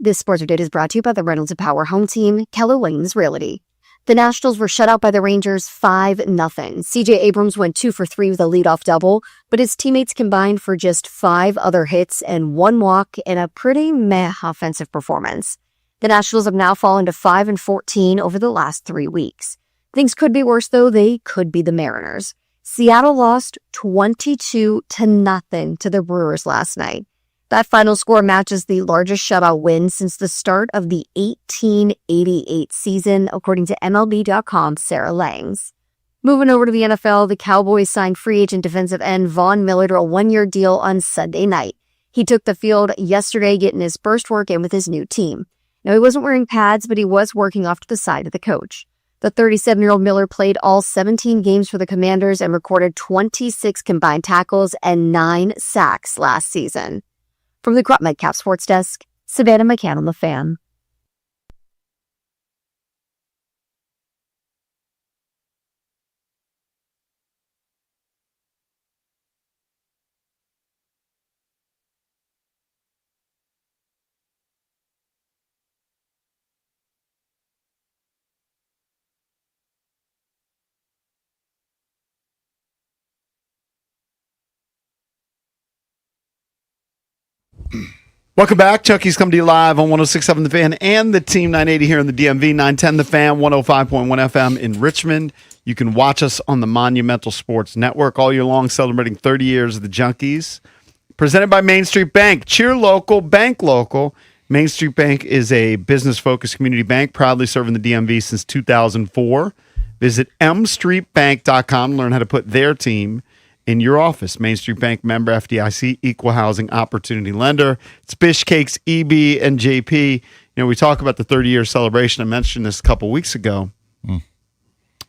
This sports update is brought to you by the Reynolds and Power Home Team, Keller Williams Realty. The Nationals were shut out by the Rangers 5-0. C.J. Abrams went 2 for 3 with a leadoff double, but his teammates combined for just 5 other hits and 1 walk in a pretty meh offensive performance. The Nationals have now fallen to 5-14 over the last 3 weeks. Things could be worse, though. They could be the Mariners. Seattle lost 22-0 to the Brewers last night. That final score matches the largest shutout win since the start of the 1888 season, according to MLB.com's Sarah Langs. Moving over to the NFL, the Cowboys signed free agent defensive end Von Miller to a 1-year deal on Sunday night. He took the field yesterday, getting his first work in with his new team. Now, he wasn't wearing pads, but he was working off to the side of the coach. The 37-year-old Miller played all 17 games for the Commanders and recorded 26 combined tackles and 9 sacks last season. From the Crop Metcalf Sports Desk, Savannah McCann on The Fan. Welcome back. Chucky's come to you live on 106.7 The Fan and the Team 980 here in the DMV, 910 The Fan, 105.1 FM in Richmond. You can watch us on the Monumental Sports Network all year long, celebrating 30 years of the Junkies. Presented by Main Street Bank. Cheer local, bank local. Main Street Bank is a business-focused community bank, proudly serving the DMV since 2004. Visit mstreetbank.com to learn how to put their team in your office. Main Street Bank member FDIC, equal housing opportunity lender. It's Bish Cakes, EB, and JP. You know, we talk about the 30-year celebration. I mentioned this a couple weeks ago.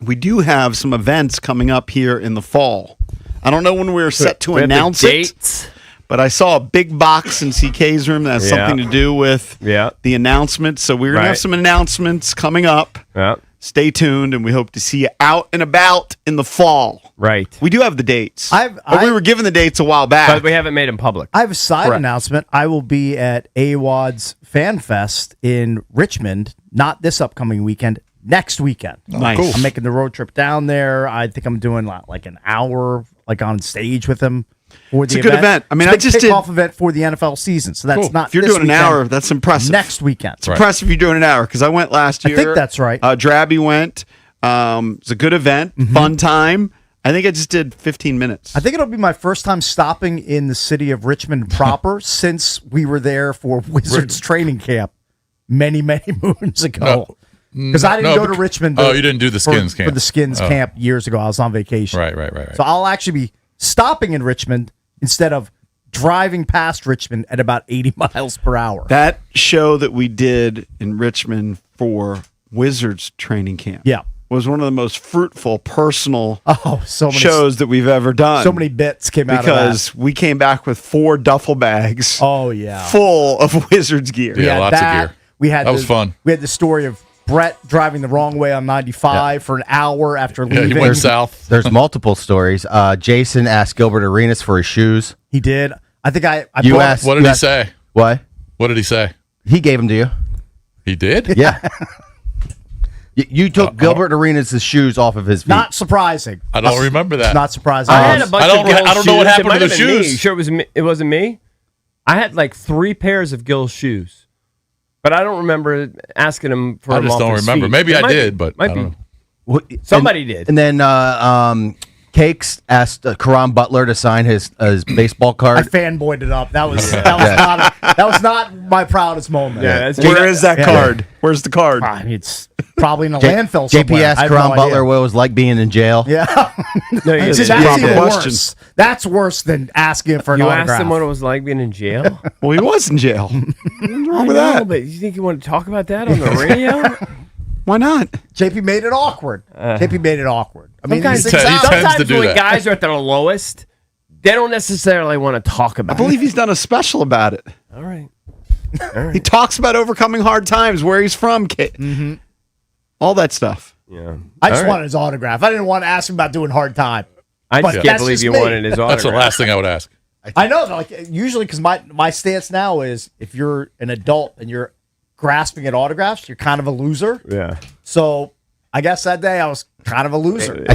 We do have some events coming up here in the fall. I don't know when we're set to announce it, but I saw a big box in CK's room that has something to do with the announcement. So we're going to have some announcements coming up. Yeah. Stay tuned, and we hope to see you out and about in the fall. Right. We do have the dates. We were given the dates a while back. But we haven't made them public. I have a side announcement. I will be at AWOD's Fan Fest in Richmond, not this upcoming weekend, next weekend. Nice. Cool. I'm making the road trip down there. I think I'm doing like an hour on stage with them. It's a good event. I mean, it's a big I just kickoff event for the NFL season, so that's not. If you're this doing an weekend, hour, that's impressive. Next weekend, it's impressive. You're doing an hour because I went last year. I think that's right. Drabby went. It's a good event, fun time. I think I just did 15 minutes. I think it'll be my first time stopping in the city of Richmond proper since we were there for Wizards training camp many moons ago. Because I didn't go to Richmond. You didn't do the Skins camp. For the Skins camp years ago. I was on vacation. Right. So I'll actually be stopping in Richmond instead of driving past Richmond at about 80 miles per hour. That show that we did in Richmond for Wizards training camp was one of the most fruitful personal shows that we've ever done. So many bits came out of that. Because we came back with 4 duffel bags full of Wizards gear. Yeah, lots of gear. That was fun. We had the story of Brett driving the wrong way on 95 for an hour after leaving. He went south. There's multiple stories. Jason asked Gilbert Arenas for his shoes. He did. I think I You asked. What did he say? What? What did he say? He gave them to you. He did? Yeah. You took Gilbert Arenas' shoes off of his feet. Not surprising. I don't remember that. Not surprising. I had a bunch I don't of Gil's I don't know what shoes. happened It to might the have been me. shoes. You sure it wasn't me? I had like 3 pairs of Gil's shoes, but I don't remember asking him for I them just off don't his remember. feet. Maybe It I might did, be. but Might I don't be. know. Somebody did. And then Cakes asked Karan Butler to sign his baseball card. I fanboyed it up. That was not my proudest moment. Yeah, that's Where is that card? Where's the card? I mean, it's probably in a landfill somewhere. JP asked I have Karan no Butler idea. what it was like being in jail. Yeah. No, you See, didn't. that's proper even question. worse. That's worse than asking for an You autograph. asked him what it was like being in jail. Well, he was in jail. What's wrong with that? But you think you want to talk about that on the radio? Why not? JP made it awkward. JP made it awkward. I mean, Sometimes, these He things tends happen. to sometimes do when that. guys are at their lowest, they don't necessarily want to talk about I believe he's done a special about it. it. All right. He talks about overcoming hard times, where he's from, all that stuff. Yeah. I just All right. wanted his autograph. I didn't want to ask him about doing hard time. I But just that's can't believe just you me. wanted his autograph. That's the last thing I would ask. I know, like usually because my stance now is if you're an adult and you're grasping at autographs, you're kind of a loser. Yeah. So I guess that day I was kind of a loser. I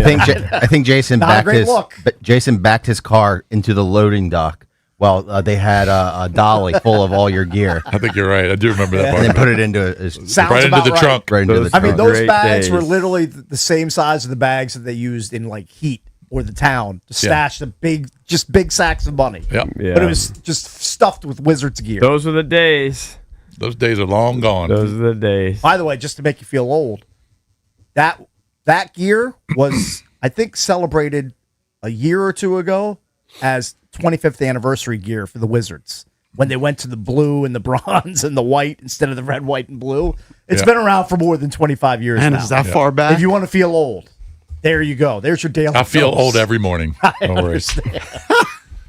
think Jason Not a great look. Jason backed his car into the loading dock while they had a dolly full of all your gear, I think you're right. I do remember that and then part. put it into his Sounds Right into about the right. trunk. right into the Those- I mean, trunk. those Great bags were days. literally the same size of the bags that they used in like Heat or the Town to stash the big sacks of money. Yep. Yeah. But it was just stuffed with Wizards gear. Those were the days. Those days are long gone. Those are the days. By the way, just to make you feel old, that gear was, I think, celebrated a year or two ago as 25th anniversary gear for the Wizards when they went to the blue and the bronze and the white instead of the red, white, and blue. It's Yeah. been around for more than 25 years Man, now. is that far back? If you want to feel old, there you go. There's your daily I feel dose. old every morning. No worries.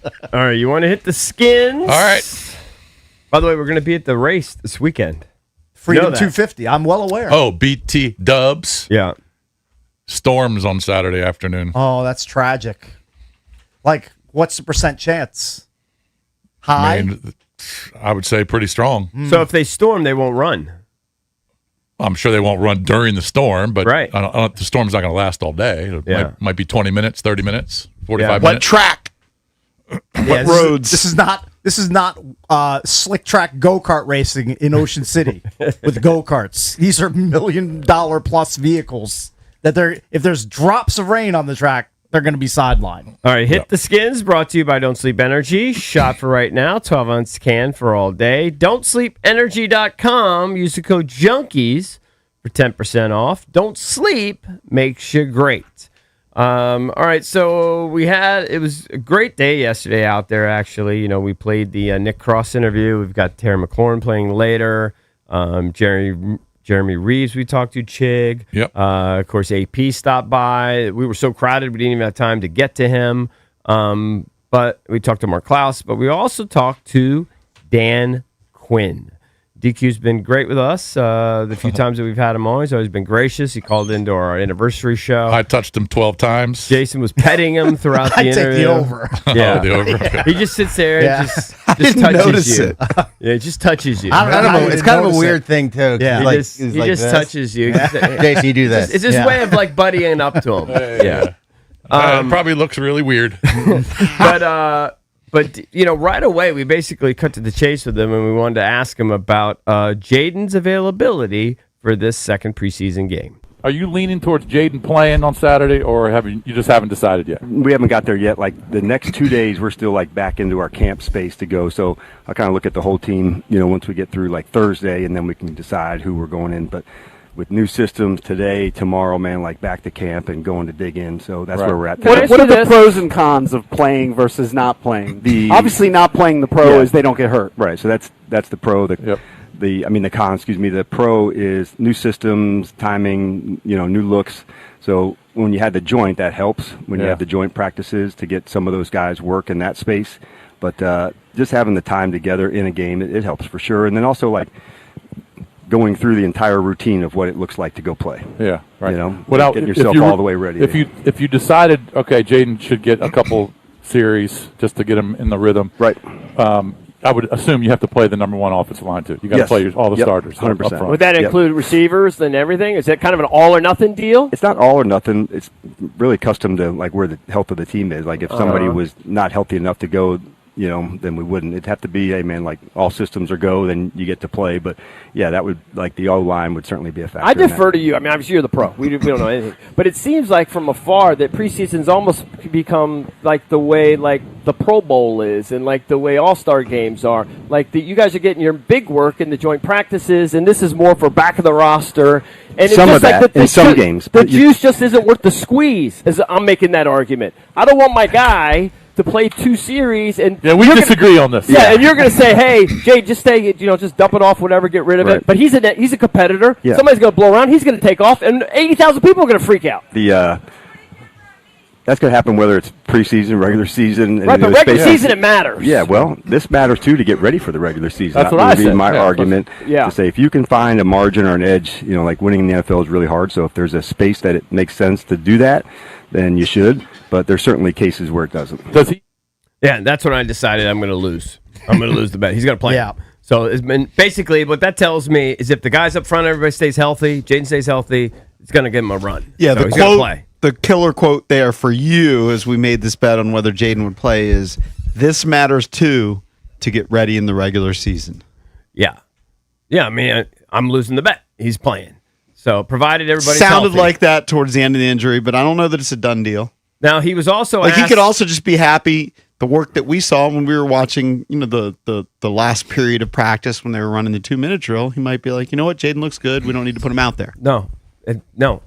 All right, you want to hit the skins? All right. By the way, we're going to be at the race this weekend. Freedom Know that. 250. I'm well aware. Oh, BT Dubs. Yeah. Storms on Saturday afternoon. Oh, that's tragic. Like, what's the % chance? High? I mean, I would say pretty strong. So if they storm, they won't run. I'm sure they won't run during the storm, but Right. I don't, the storm's not going to last all day. It Yeah. might be 20 minutes, 30 minutes, 45 What minutes. track? Yeah, roads? This is not slick track go-kart racing in Ocean City with go-karts. These are $1 million plus vehicles that if there's drops of rain on the track, they're going to be sidelined. All right, hit the skins brought to you by Don't Sleep Energy. Shot for right now, 12-ounce can for all day. Don'tSleepEnergy.com. Use the code JUNKIES for 10% off. Don't sleep makes you great. All right, so it was a great day yesterday out there, actually. You know, we played the Nick Cross interview. We've got Terry McLaurin playing later. Jeremy Reeves we talked to, Chig. Yep. Of course, AP stopped by. We were so crowded we didn't even have time to get to him. But we talked to Mark Klaus, but we also talked to Dan Quinn. DQ's been great with us. The few times that we've had him on, he's always been gracious. He called into our anniversary show. I touched him 12 times. Jason was petting him throughout the I take interview. the over. Yeah. Oh, the over. He just sits there Yeah. and just didn't touches notice you. it. Yeah, he just touches you. I don't know. It's kind of a notice weird it. thing too. 'cause Yeah. he's He like, just, he's he like just this. touches you. Jason, you do this. It's his Yeah. way of like buddying up to him. Yeah. It probably looks really weird. But you know, right away we basically cut to the chase with him, and we wanted to ask him about Jaden's availability for this second preseason game. Are you leaning towards Jaden playing on Saturday, or you just haven't decided yet? We haven't got there yet. Like the next 2 days, we're still like back into our camp space to go. So I kind of look at the whole team, you know, once we get through like Thursday, and then we can decide who we're going in. But with new systems today, tomorrow, man, like back to camp and going to dig in. So that's Right. where we're at. What, today. what are the pros and cons of playing versus not playing? Obviously, not playing the pro Yeah. is they don't get hurt. Right. So that's the pro. Yep. The con, excuse me. The pro is new systems, timing, you know, new looks. So when you had the joint, that helps when you Yeah. have the joint practices to get some of those guys work in that space. But just having the time together in a game, it helps for sure. And then also like going through the entire routine of what it looks like to go play. Yeah, right. You know, Without getting if yourself you- all the way ready. If you decided, okay, Jaden should get a couple series just to get him in the rhythm, right. I would assume you have to play the number one offensive line too. You got to Yes. play all the Yep. starters. 100%. up front. Would that Yep. include receivers and everything? Is that kind of an all or nothing deal? It's not all or nothing. It's really custom to like where the health of the team is. Like if somebody was not healthy enough to go, you know, then we wouldn't. It'd have to be, hey man, like all systems are go, then you get to play. But yeah, that would like the O line would certainly be a factor. I in that. defer to you. I mean, obviously you're the pro. We don't know anything, but it seems like from afar that preseason's almost become like the way like the Pro Bowl is, and like the way All-Star games are. Like you guys are getting your big work in the joint practices, and this is more for back of the roster. And it's Some just of like that the in some ju- games, the but you- juice just isn't worth the squeeze. As I'm making that argument, I don't want my guy to play 2 series and Yeah, we you're gonna- disagree on this. Yeah, and you're going to say, "Hey, Jay, just stay, you know, just dump it off, whatever, get rid of Right. it." But he's a competitor. Yeah. Somebody's going to blow around. He's going to take off, and 80,000 people are going to freak out. That's going to happen whether it's preseason, regular season. and Right, but there's regular space- season it matters. Yeah, well, this matters too to get ready for the regular season. That's That what I would be said. my Yeah, argument yeah. to say if you can find a margin or an edge, you know, like winning in the NFL is really hard. So if there's a space that it makes sense to do that, then you should. But there's certainly cases where it doesn't. Does he? Yeah, that's when I decided I'm going to lose. I'm going to lose the bet. He's going to play. Yeah. So it's been basically what that tells me is if the guys up front, everybody stays healthy, Jaden stays healthy, it's going to give him a run. Yeah, So the he's gonna quote, play. the killer quote there for you as we made this bet on whether Jaden would play is, "This matters too to get ready in the regular season." Yeah. Yeah, I mean, I'm losing the bet. He's playing. So provided everybody's Sounded healthy. like that towards the end of the injury, but I don't know that it's a done deal. Now, he was also Like asked, he could also just be happy. The work that we saw when we were watching, the last period of practice when they were running the 2-minute drill, he might be like, you know what, Jaden looks good. We don't need to put him out there. No, it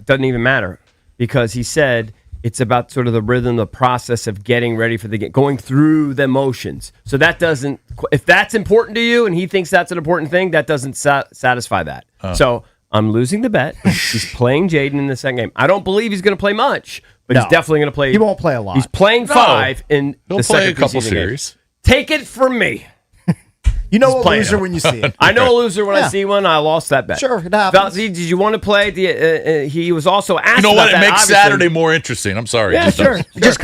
doesn't even matter because he said it's about sort of the rhythm, the process of getting ready for the game, going through the motions. So that doesn't, if that's important to you and he thinks that's an important thing, that doesn't satisfy that. So I'm losing the bet. He's playing Jaden in the second game. I don't believe he's going to play much, but he's No. definitely going to play. He won't play a lot. He's playing 5 in He'll the play second a couple preseason game. series. Take it from me. You know a playing loser him. when you see it. I know a loser when I Yeah. see one. I lost that bet. Sure, it happens. Valzi, did you want to play? He was also asked. You know about what? It that, makes obviously. Saturday more interesting. I'm sorry. Yeah, Just- sure. Just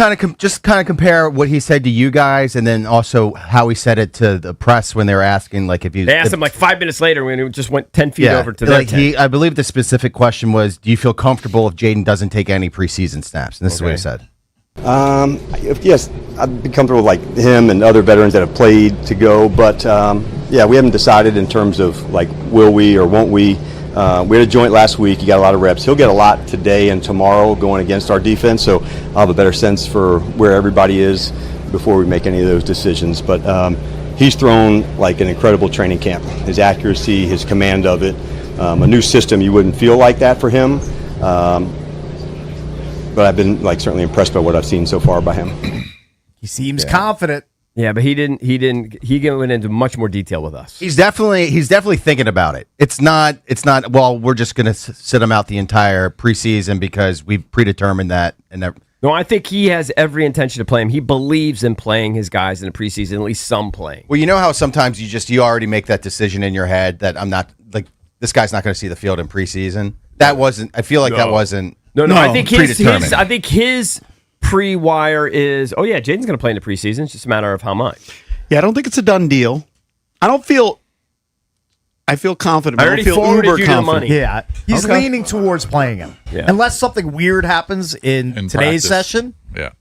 kind of compare what he said to you guys, and then also how he said it to the press when they were asking, like, if you. They asked if- him like 5 minutes later when he just went 10 feet over to their like tent. I believe the specific question was, do you feel comfortable if Jaden doesn't take any preseason snaps? And this is what he said. Yes, I'd be comfortable with like him and other veterans that have played to go, but yeah, we haven't decided in terms of like will we or won't we. We had a joint last week. He got a lot of reps. He'll get a lot today and tomorrow going against our defense, so I'll have a better sense for where everybody is before we make any of those decisions. But he's thrown like an incredible training camp. His accuracy, his command of it, a new system. You wouldn't feel like that for him. But I've been like certainly impressed by what I've seen so far by him. He seems confident. Yeah, but he didn't. He went into much more detail with us. He's definitely thinking about it. It's not. Well, we're just going to sit him out the entire preseason because we've predetermined that. And that. No, I think he has every intention to play him. He believes in playing his guys in the preseason, at least some playing. Well, you know how sometimes you already make that decision in your head that I'm not like this guy's not going to see the field in preseason. That wasn't. I feel like that wasn't. No. I think predetermined. I think his pre-wire is. Oh yeah, Jaden's going to play in the preseason. It's just a matter of how much. Yeah, I don't think it's a done deal. I feel confident. I But I already don't feel forwarded uber you the confident. money. Yeah, he's Okay. leaning towards playing him. Yeah. Unless something weird happens in In today's practice. session, Yeah.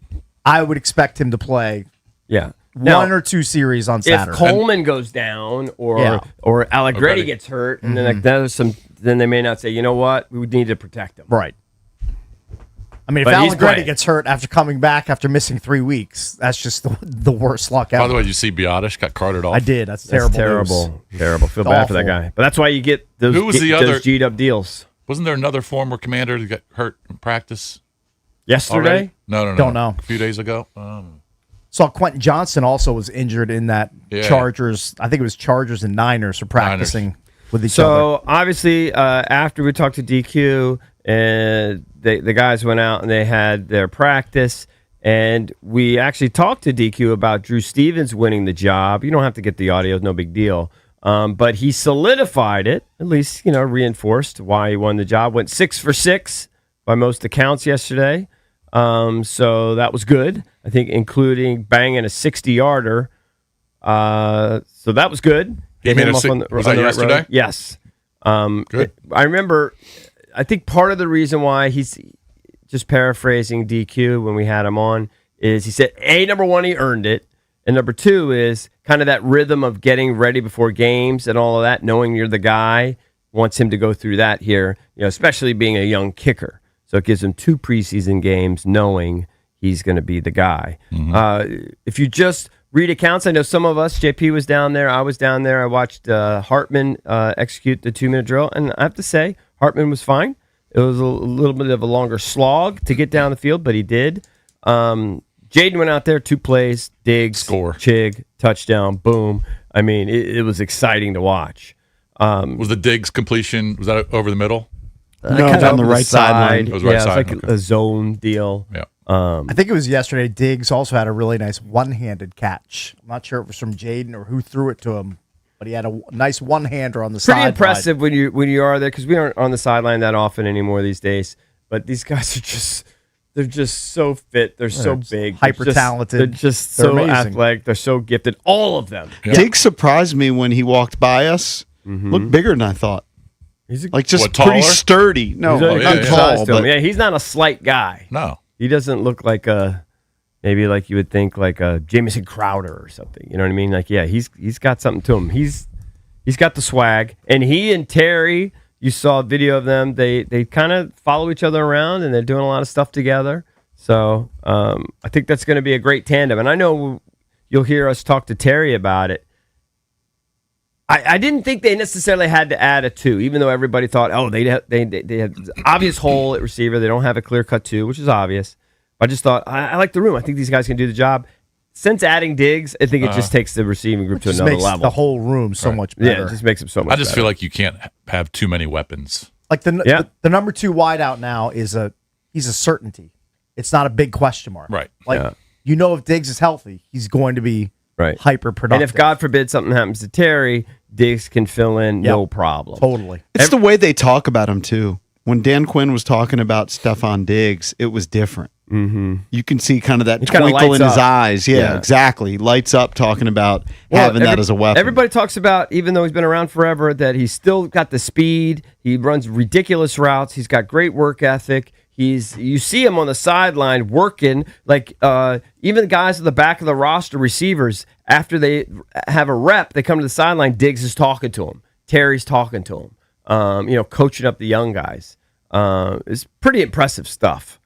I would expect him to play Yeah. one or two series on If Saturday. Coleman goes down or Yeah. Allegretti Okay. gets hurt, and then they may not say, you know what, we need to protect him. Right. I mean, if But he's Allegretti playing. gets hurt after coming back after missing 3 weeks, that's just the worst luck ever. By the way, did you see Biotish got carted off? I did. That's That's terrible. news. terrible. Feel bad for that awful. guy. But that's why you get those, Who was the other- those G'd up deals. Wasn't there another former commander that got hurt in practice Yesterday? already? No. Don't know. A few days ago. Saw Quentin Johnson also was injured in that Yeah. Chargers. I think it was Chargers and Niners are practicing with each other. So obviously, after we talked to DQ, and the guys went out and they had their practice, and we actually talked to DQ about Drew Stevens winning the job. You don't have to get the audio; no big deal. But he solidified it, at least reinforced why he won the job. Went 6 for 6 by most accounts yesterday, so that was good. I think, including banging a 60-yarder. So that was good. He Get made him a off si- on the- was on that the right road. yesterday? Yes. Good. I remember, I think part of the reason why he's just paraphrasing DQ when we had him on is he said, number one, he earned it. And number two is kind of that rhythm of getting ready before games and all of that, knowing you're the guy, wants him to go through that here, especially being a young kicker. So it gives him 2 preseason games knowing he's going to be the guy. If you just read accounts, I know some of us, JP was down there, I was down there, I watched Hartman execute the 2-minute drill, and I have to say, Hartman was fine. It was a little bit of a longer slog to get down the field, but he did. Jaden went out there, 2 plays, Diggs, Score. Chig, touchdown, boom. I mean, it was exciting to watch. Was the Diggs completion, was that over the middle? No, down the right sideline. It was right yeah, side, it was like okay. a zone deal. Yeah. I think it was yesterday. Diggs also had a really nice one-handed catch. I'm not sure if it was from Jaden or who threw it to him, but he had a nice one-hander on the side. Pretty impressive when you are there because we aren't on the sideline that often anymore these days. But these guys are they're just so fit. They're so just big. hyper They're just- talented. They're just They're so amazing. athletic. They're so gifted. All of them. Diggs surprised me when he walked by us. Looked bigger than I thought. He's a, Like just What, pretty taller? sturdy. No, he's a yeah, not good yeah. tall, size to him. but Yeah, he's not a slight guy. No. He doesn't look like maybe like you would think like a Jamison Crowder or something. You know what I mean? Like, yeah, he's got something to him. He's got the swag. And he and Terry, you saw a video of them. They kind of follow each other around, and they're doing a lot of stuff together. So I think that's going to be a great tandem. And I know you'll hear us talk to Terry about it. I didn't think they necessarily had to add a 2, even though everybody thought, oh, they have obvious hole at receiver. They don't have a clear-cut 2, which is obvious. I just thought, I like the room. I think these guys can do the job. Since adding Diggs, I think it just takes the receiving group to Just another makes level. the whole room so much better. Yeah, it just makes them so much I just better. feel like you can't have too many weapons. Like the Yeah. number 2 wideout now he's a certainty. It's not a big question mark. Right. Like Yeah. you know, if Diggs is healthy, he's going to be Right. hyper productive. And if God forbid something happens to Terry, Diggs can fill in no problem. totally. it's the way they talk about him too. When Dan Quinn was talking about Stephon Diggs, it was different. Mm-hmm. You can see kind of that kinda twinkle in lights his up. eyes. Yeah, Yeah. exactly. Lights up talking about Well, having that as a weapon. Everybody talks about, even though he's been around forever, that he's still got the speed. He runs ridiculous routes. He's got great work ethic. You see him on the sideline working, like even the guys at the back of the roster, receivers, after they have a rep, they come to the sideline. Diggs is talking to him. Terry's talking to him. Coaching up the young guys. It's pretty impressive stuff.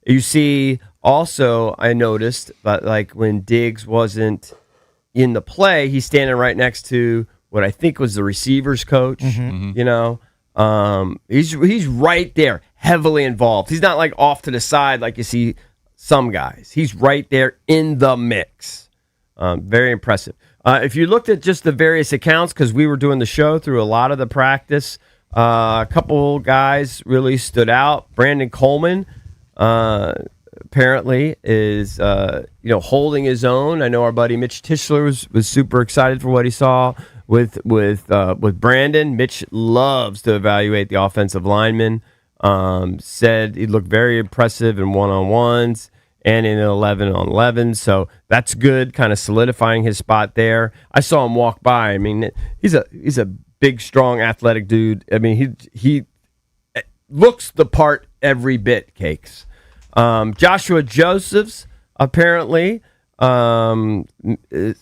You see, also, I noticed that like when Diggs wasn't in the play, he's standing right next to what I think was the receivers coach. You know, he's right there, heavily involved. He's not like off to the side like you see some guys. He's right there in the mix. Very impressive. If you looked at just the various accounts, because we were doing the show through a lot of the practice, a couple guys really stood out. Brandon Coleman apparently is holding his own. I know our buddy Mitch Tischler was super excited for what he saw with Brandon. Mitch loves to evaluate the offensive lineman. Said he looked very impressive in one-on-ones and in 11-on-11. So that's good, kind of solidifying his spot there. I saw him walk by. I mean, he's a big, strong, athletic dude. I mean, he looks the part every bit, Cakes. Joshua Josephs apparently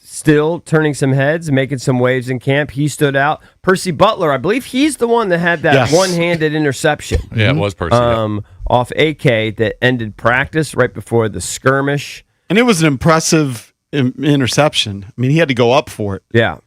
still turning some heads, making some waves in camp. He stood out. Percy Butler, I believe he's the one that had that Yes. one-handed interception. Yeah, it was Percy. yeah. Off AK that ended practice right before the skirmish. and it was an impressive interception. I mean, he had to go up for it. Yeah.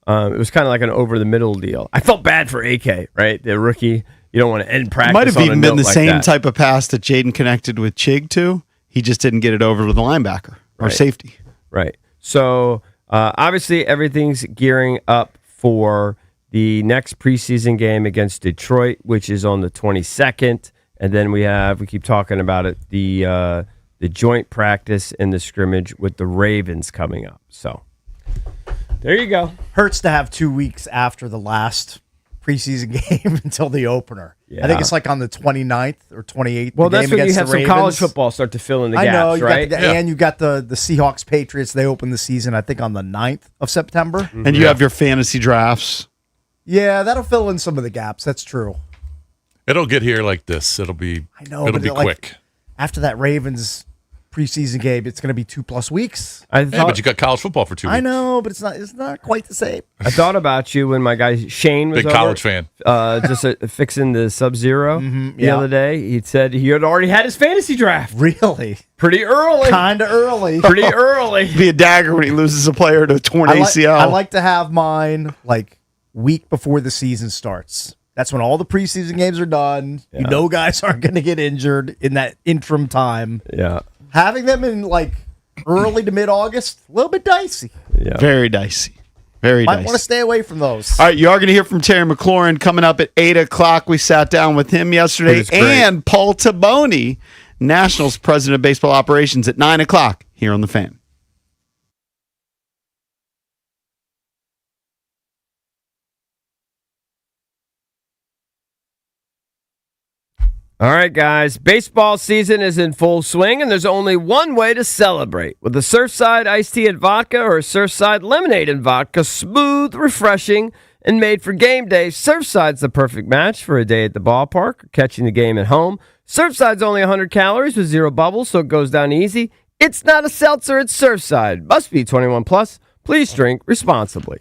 It was kind of like an over-the-middle deal. I felt bad for AK, right? The rookie. You don't want to end practice. Might have on a even been note the like same that. type of pass that Jaden connected with Chig to. He just didn't get it over to the linebacker or Right. safety. Right. So obviously everything's gearing up for the next preseason game against Detroit, which is on the 22nd, and then we keep talking about it, the joint practice and the scrimmage with the Ravens coming up. So there you go. Hurts to have 2 weeks after the last preseason game until the opener. I Yeah. think it's like on the 29th or 28th. Well, the that's game when you against have the some Ravens. college football start to fill in the I gaps, know, you right? got and you got the Seahawks Patriots. They open the season, I think, on the 9th of September. And you have your fantasy drafts. Yeah, that'll fill in some of the gaps. That's true. It'll get here like this. It'll be. I know, It'll but be like, quick. After that Ravens preseason game, it's going to be 2+ weeks. I Yeah, thought, but you got college football for 2 weeks. I know, but it's not quite the same. I thought about you when my guy Shane was Big over, college fan. just fixing the Sub-Zero the yeah. other day. He said he had already had his fantasy draft Really, pretty early. kind of early. Pretty early. Be a dagger when he loses a player to a torn I ACL. like to have mine like week before the season starts. That's when all the preseason games are done. Yeah. You know, guys aren't going to get injured in that interim time. Yeah. Having them in like early to mid-August, a little bit dicey. Yeah. Very dicey. Very Might dicey. want to stay away from those. All right, you are going to hear from Terry McLaurin coming up at 8 o'clock. We sat down with him yesterday. It is great. And Paul Taboni, Nationals President of Baseball Operations, at 9 o'clock here on The Fan. All right, guys. Baseball season is in full swing, and there's only one way to celebrate. With a Surfside iced tea and vodka or a Surfside lemonade and vodka, smooth, refreshing, and made for game day, Surfside's the perfect match for a day at the ballpark or catching the game at home. Surfside's only 100 calories with 0 bubbles, so it goes down easy. It's not a seltzer, it's Surfside. Must be 21 plus. Please drink responsibly.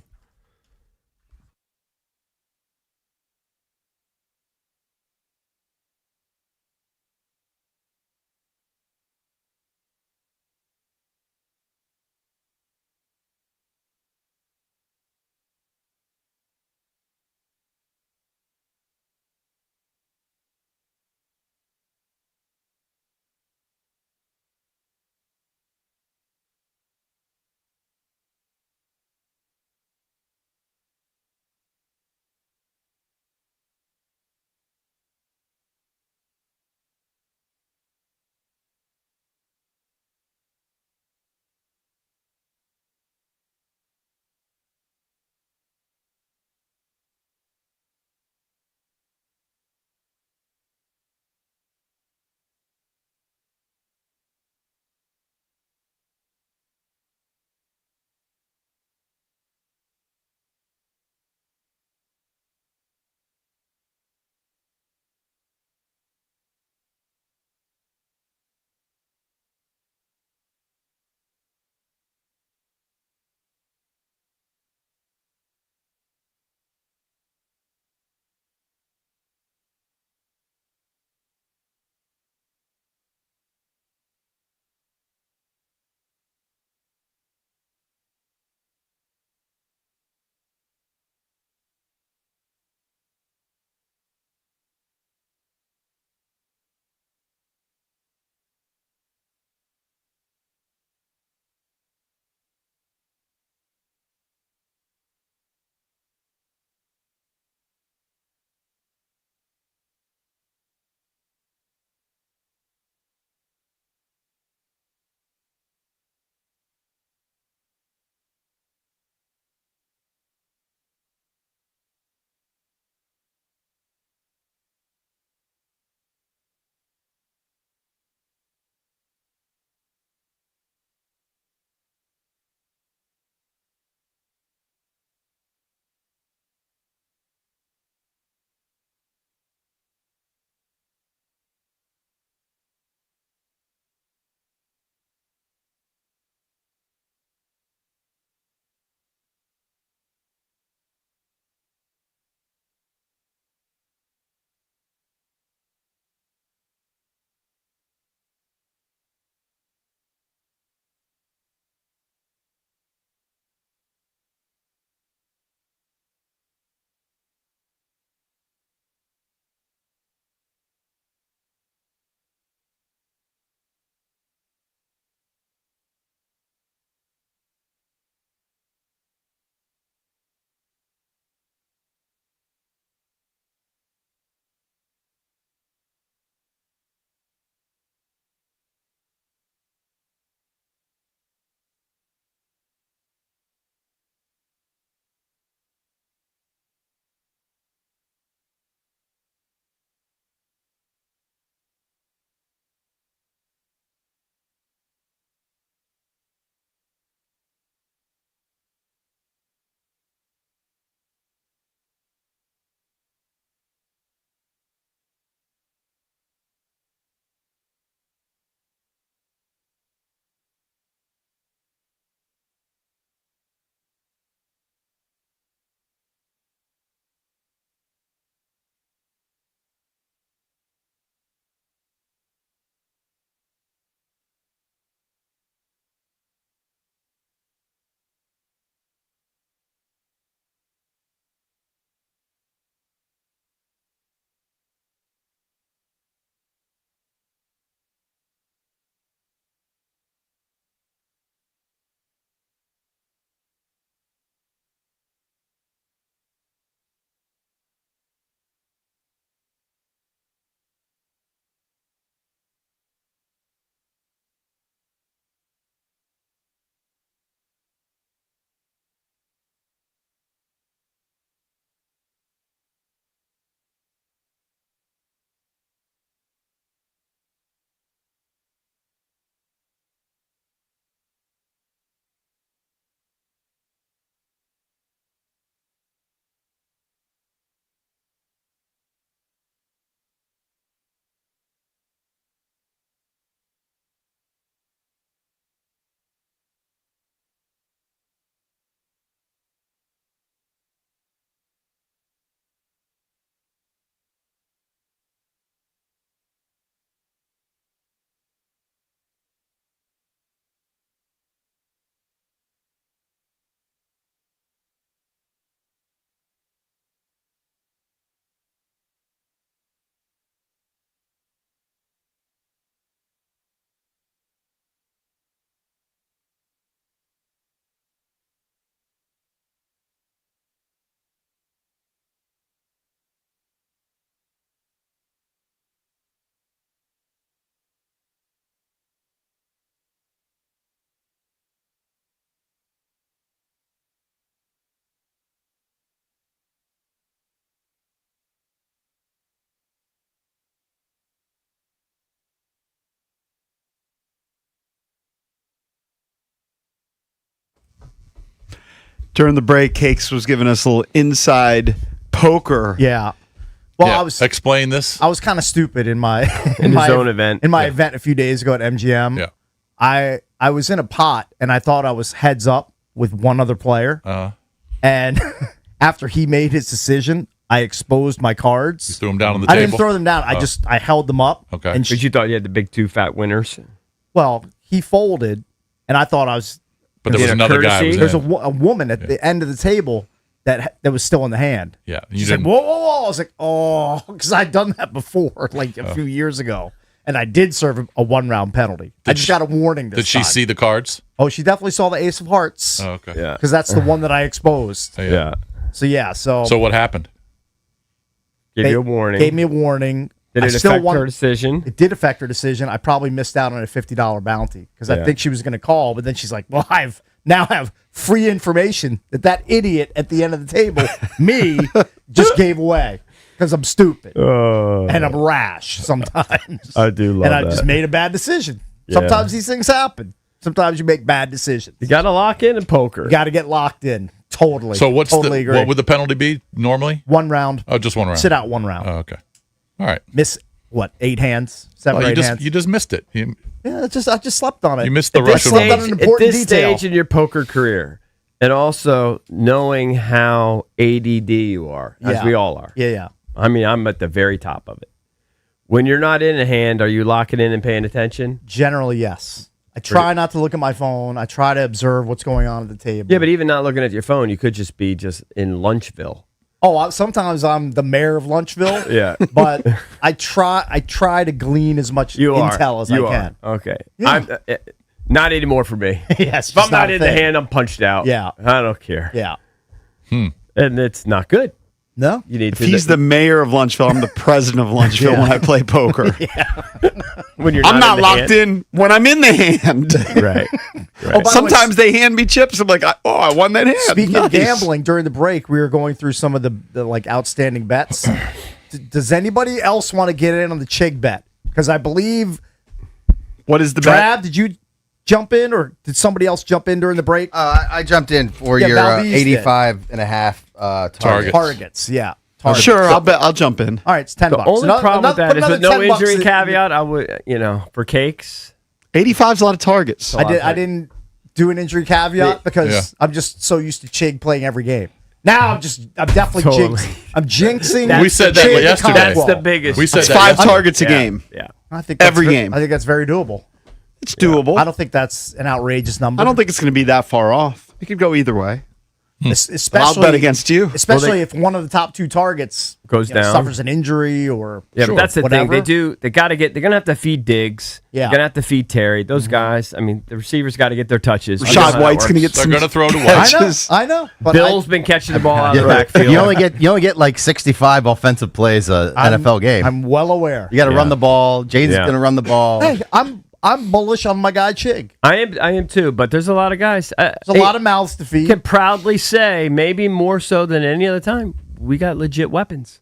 During the break, Cakes was giving us a little inside poker. Yeah. Well, Yeah, I was explain this. I was kind of stupid in my his own event. In my event a few days ago at MGM. Yeah. I was in a pot and I thought I was heads up with one other player. And after he made his decision, I exposed my cards. Threw them down on the I table. didn't throw them down. I held them up. Okay. And Because you thought you had the big two fat winners. well, he folded, and I thought I was. But there was a another guy. courtesy? Was There's in. a woman at the end of the table that was still in the hand. Yeah. You She's like, didn't. whoa, whoa, whoa. I was like, oh, because I'd done that before, like a few years ago. And I did serve a 1-round penalty. I just got a warning this Did she time. see the cards? Oh, she definitely saw the ace of hearts. Oh, okay. Yeah. Because that's the one that I exposed. Yeah. So, yeah. So So what happened? Gave they you a warning. Gave me a warning. Did I it still affect won- her decision? It did affect her decision. I probably missed out on a $50 bounty because I Yeah. think she was going to call, but then she's like, "Well, now have free information that idiot at the end of the table, me, just gave away because I'm stupid and I'm rash sometimes. I do love and I that. just made a bad decision. Yeah. Sometimes these things happen. Sometimes you make bad decisions. You got to lock in poker. You got to get locked in. Totally. So what's totally agree. what would the penalty be normally? 1 round? Oh, just 1 round. Sit out 1 round. Oh, okay. All right. Miss what? 8 hands? 7 Well, or you 8 just hands? you just missed it. You, Yeah, I just slept on it. You missed the At this Russian slept one. on an At important this detail. stage in your poker career, and also knowing how ADD you are, as Yeah. we all are. Yeah, yeah. I mean, I'm at the very top of it. When you're not in a hand, are you locking in and paying attention? Generally, yes. I try not to look at my phone. I try to observe what's going on at the table. Yeah, but even not looking at your phone, you could just be in Lunchville. Sometimes I'm the mayor of Lunchville. Yeah. But I try to glean as much intel as I can. Okay. Yeah. I'm, not anymore for me. Yes, If I'm just not a in the thing. hand, I'm punched out. Yeah. I don't care. Yeah. And it's not good. No. You need If he's the mayor of Lunchville, I'm the president of Lunchville Yeah. when I play poker. when you're I'm not not in the locked in when I'm in the hand. Right. Oh, by the way, Sometimes they hand me chips. I'm like, I won that hand. Speaking of Nice. gambling, during the break, we were going through some of the like outstanding bets. Does anybody else want to get in on the Chig bet? Because I believe What is the bet? Trav, did you jump in, or did somebody else jump in during the break? I jumped in for Yeah, your Valdez did. 85 and a half target. Targets, yeah. Targets. Sure, I'll jump in. All right, it's $10. The only problem with that put is with another no $10 injury that- caveat, I would, for cakes. 85's a lot of targets. I didn't do an injury caveat because Yeah. I'm just so used to Chig playing every game. Now I'm definitely Totally. jinxing. We said that Chig yesterday. That's Conquo. the biggest. We said It's that 5 yesterday. targets a Yeah. game. Yeah. I think that's Every game. I think that's very doable. It's doable. I don't think that's an outrageous number. I don't think it's going to be that far off. It could go either way. especially I'll bet against you. Especially if one of the top 2 targets Goes down. suffers an injury or Yeah, but that's the whatever. thing. They're going to have to feed Diggs. Yeah. They're going to have to feed Terry. Those guys, I mean, the receivers got to get their touches. I know how Rashad that White's going to works. get They're some going to throw to I White. know, I know. But Bill's been catching the ball out of the Yeah, backfield. you only get like 65 offensive plays a NFL game. I'm well aware. You got to run the ball. Jaden's Yeah. going to run the ball. Hey, I'm bullish on my guy Chig. I am too, but there's a lot of guys. There's a lot of mouths to feed. Can proudly say, maybe more so than any other time, we got legit weapons.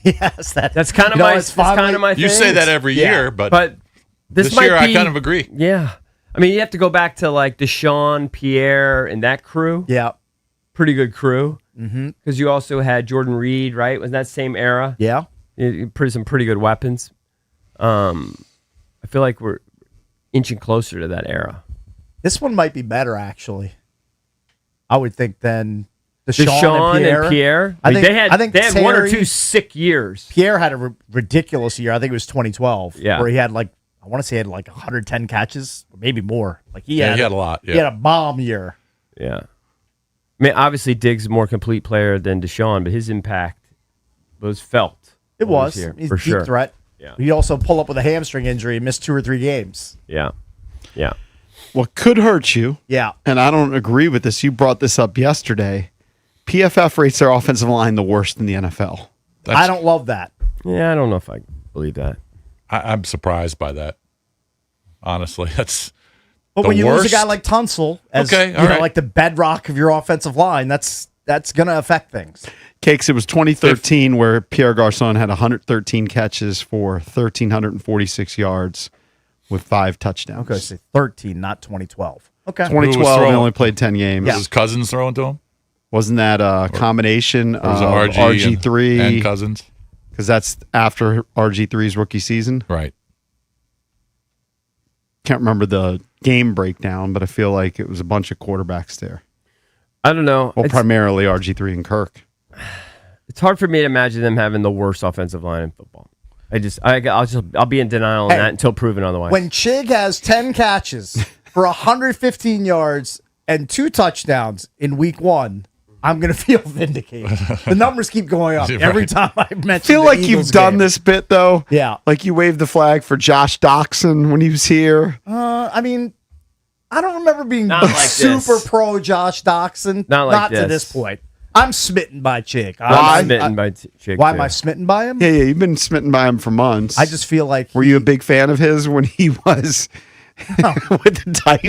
Yes, That's kind of You know, my. it's That's finally- kind of my. You thing. say that every Yeah. year, but this this might year be, I kind of agree. Yeah, I mean, you have to go back to like Deshaun, Pierre, and that crew. Yeah. Pretty good crew. Because you also had Jordan Reed, right? Was that same era? Yeah. Some pretty good weapons. I feel like we're inching closer to that era. This one might be better, actually. I would think than Deshaun and Pierre. I mean, think they had one or Terry- two sick years. Pierre had a ridiculous year. I think it was 2012. Yeah. Where he had like, I want to say he had like 110 catches, or maybe more. Like he had a lot. He had a bomb year. Yeah. I mean, obviously, Diggs is a more complete player than Deshaun, but his impact was felt. It while he was. here, He's for a deep sure. threat. Yeah. He also pull up with a hamstring injury and missed 2 or 3 games. Yeah. Yeah. What could hurt you, Yeah. and I don't agree with this, you brought this up yesterday. PFF rates their offensive line the worst in the NFL. I don't love that. Yeah, I don't know if I believe that. I'm surprised by that. Honestly, that's. But the when you worst. lose a guy like Tunsil as Okay, all right. like the bedrock of your offensive line, that's going to affect things. Cakes, it was 2013 where Pierre Garçon had 113 catches for 1,346 yards with 5 touchdowns. Okay, so 13, not 2012. Okay. 2012, he only played 10 games. Was his cousins throwing to him? Wasn't that a combination Or was of it RG RG3 and Cousins? Because that's after RG3's rookie season. Right. Can't remember the game breakdown, but I feel like it was a bunch of quarterbacks there. I don't know. Well, primarily RG3 and Kirk. It's hard for me to imagine them having the worst offensive line in football. I'll be in denial on that until proven otherwise. When Chig has 10 catches for 115 yards and 2 touchdowns in week 1, I'm going to feel vindicated. The numbers keep going up every time I mention I feel the like Eagles you've done game. this bit, though. Yeah. Like you waved the flag for Josh Doxson when he was here. I mean, I don't remember being Not like super this. pro Josh Doxson. Not like to this this. point. I'm smitten by Chig. I'm smitten by Chick. Why too. am I smitten by him? Yeah, you've been smitten by him for months. I just feel like Were you a big fan of his when he was with the Titans?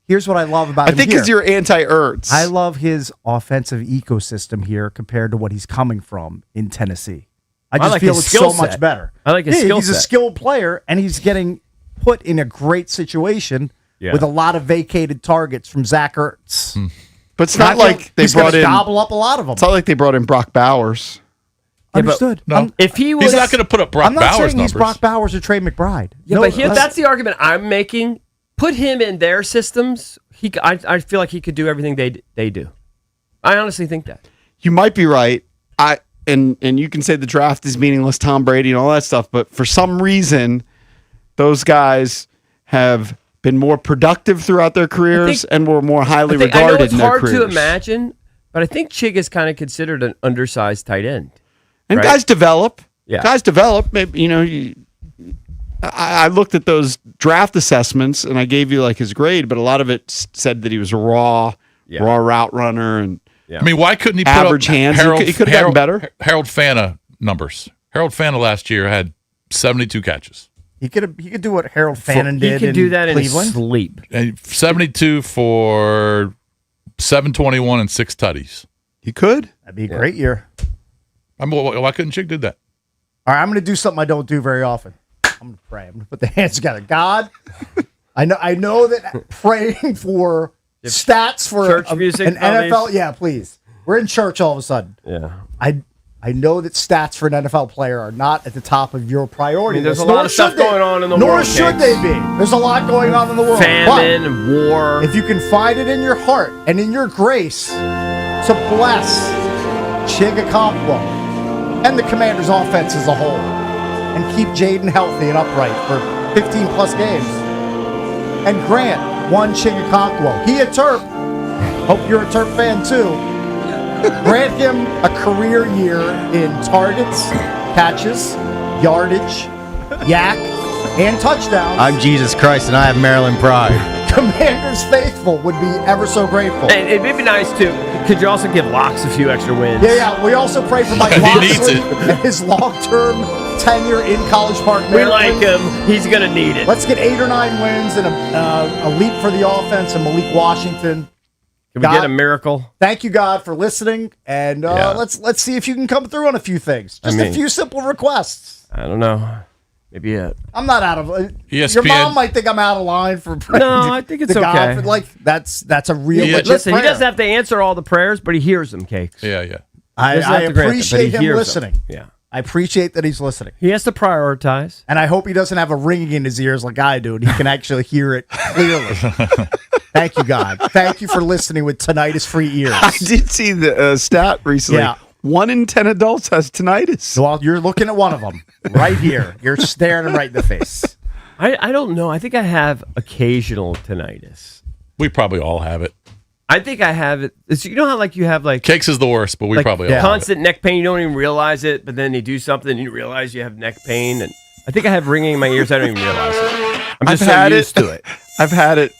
Here's what I love about I him think here. because you're anti-Ertz. I love his offensive ecosystem here compared to what he's coming from in Tennessee. I just like feel his it's so skill much set. better. I like his skill He's a set. skilled player, and he's getting put in a great situation with a lot of vacated targets from Zach Ertz. But it's not like they he's brought gonna in. gobble up a lot of them. It's not like they brought in Brock Bowers. Understood. No. If he was, He's not going to put up Brock I'm not Bowers saying numbers. he's Brock Bowers or Trey McBride. yeah, No, but that's the argument I'm making. Put him in their systems. I feel like he could do everything they do. I honestly think that. You might be right. And you can say the draft is meaningless, Tom Brady and all that stuff, but for some reason, those guys have been more productive throughout their careers and were more highly I know regarded it's in their hard careers. to imagine, but I think Chig is kind of considered an undersized tight end. And right? guys develop. Yeah. Guys develop. Maybe I looked at those draft assessments and I gave you like his grade, but a lot of it said that he was a raw route runner and I mean, why couldn't he put average up hands. Harold, He could have gotten better. Harold Fana numbers. Harold Fana last year had 72 catches. He could do what Harold Fannin He did. could do that Cleveland. in his sleep. And 72 for 721 and 6 tutties. He could. That'd be a great year. I mean, why couldn't Chick do that? All right, I'm going to do something I don't do very often. I'm going to pray. I'm going to put the hands together. God, I know that praying for stats for church music an on NFL. these? Yeah, please. We're in church all of a sudden. Yeah. I know that stats for an NFL player are not at the top of your priority. I mean, there's list, a lot nor of stuff should they. going on in the Nor world, should Cakes. they be. There's a lot going on in the world. Famine and war. But if you can find it in your heart and in your grace to bless Chigakonkwo and the Commanders' offense as a whole and keep Jaden healthy and upright for 15-plus games and grant one Chigakonkwo. He a Terp. Hope you're a Terp fan, too. Grant him a career year in targets, catches, yardage, yak, and touchdowns. I'm Jesus Christ, and I have Maryland pride. Commanders faithful would be ever so grateful. And it'd be nice too. Could you also give Locks a few extra wins? Yeah. We also pray for Mike He Locksley needs it. and his long-term tenure in College Park, We like Maryland. him. He's gonna need it. Let's get 8 or 9 wins and a leap for the offense and Malik Washington. Can we get a miracle? Thank you, God, for listening, and let's see if you can come through on a few things. Just a few simple requests. I don't know. Maybe I'm not out of. Your ESPN. mom might think I'm out of line for praying. No, to- I think it's to God okay. for, like that's a real. Yeah, legit Listen, he prayer. doesn't have to answer all the prayers, but he hears them, Cakes. Yeah. He I doesn't have to grant them, but appreciate he him hears listening. them. Yeah. I appreciate that he's listening. He has to prioritize. And I hope he doesn't have a ringing in his ears like I do, and he can actually hear it clearly. Thank you, God. Thank you for listening with tinnitus-free ears. I did see the stat recently. Yeah. 1 in 10 adults has tinnitus. Well, you're looking at one of them right here. You're staring him right in the face. I don't know. I think I have occasional tinnitus. We probably all have it. I think I have it. You know how like you have like Cakes is the worst, but we probably all have it. constant neck pain. You don't even realize it, but then you do something and you realize you have neck pain. And I think I have ringing in my ears. I don't even realize it. I'm just so used to it. I've had it,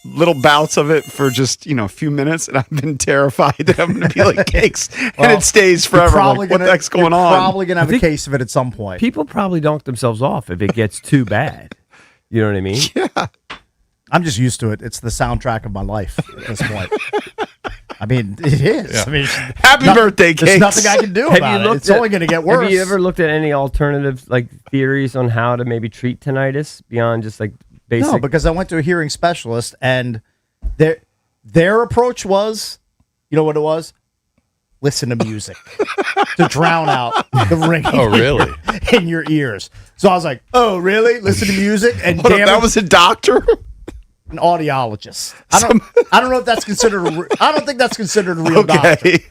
little bouts of it for just, a few minutes, and I've been terrified that I'm going to be like Cakes, and it stays forever. I'm like, what the heck's going on? Probably going to have a case of it at some point. People probably knock themselves off if it gets too bad. You know what I mean? Yeah. I'm just used to it. It's the soundtrack of my life at this point. I mean, it is. Yeah. I mean, Happy birthday, there's Cakes. nothing I can do about it. It's only going to get worse. Have you ever looked at any alternative like theories on how to maybe treat tinnitus beyond just like basic? No, because I went to a hearing specialist, and their approach was, You know what it was? Listen to music to drown out the ringing. Oh, really? In your ears. So I was like, oh, really? Listen to music? And Hold up, damn that it, was a doctor? an audiologist. I don't know if that's considered. I don't think that's considered a real doctor. Okay.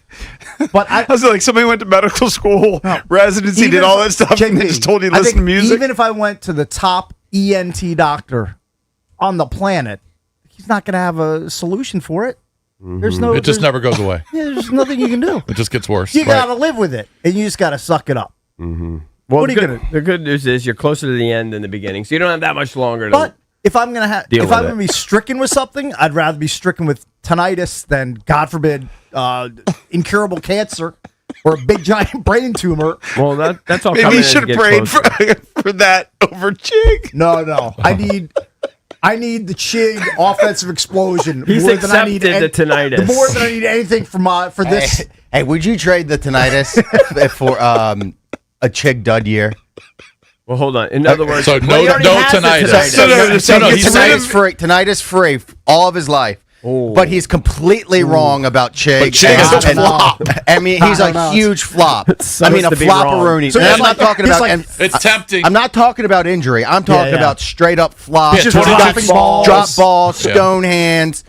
But I was like, somebody went to medical school, residency, did all that stuff, and they just told you to I listen think to music? Even if I went to the top ENT doctor on the planet, he's not going to have a solution for it. There's no. It just never goes away. Yeah, there's nothing you can do. It just gets worse. You got to live with it, and you just got to suck it up. Well, What are you gonna? the good news is you're closer to the end than the beginning, so you don't have that much longer to. But if I'm gonna have, Deal if with I'm it. gonna be stricken with something, I'd rather be stricken with tinnitus than, God forbid, incurable cancer or a big giant brain tumor. Well, that's all. Maybe coming you as should it have gets prayed closer. for that over Chig. No. I need the Chig offensive explosion. He's more than I need accepted the tinnitus. The more than I need anything for this. Hey, would you trade the tinnitus for a Chig dud year? Well, hold on. In other words, So well, no- he already no has the tinnitus. So No, he's he's tinnitus free all of his life. But he's completely wrong about Chig. But Chig is a flop. I mean, he's I don't know. a huge flop. So I mean, a to be wrong. flopperoonie. So And he's I'm not like- talking he's about. like- and It's tempting. I'm not talking about injury. I'm talking yeah. about straight up flop. Yeah, Just 22 dropping balls. Drop balls, Yeah. stone hands.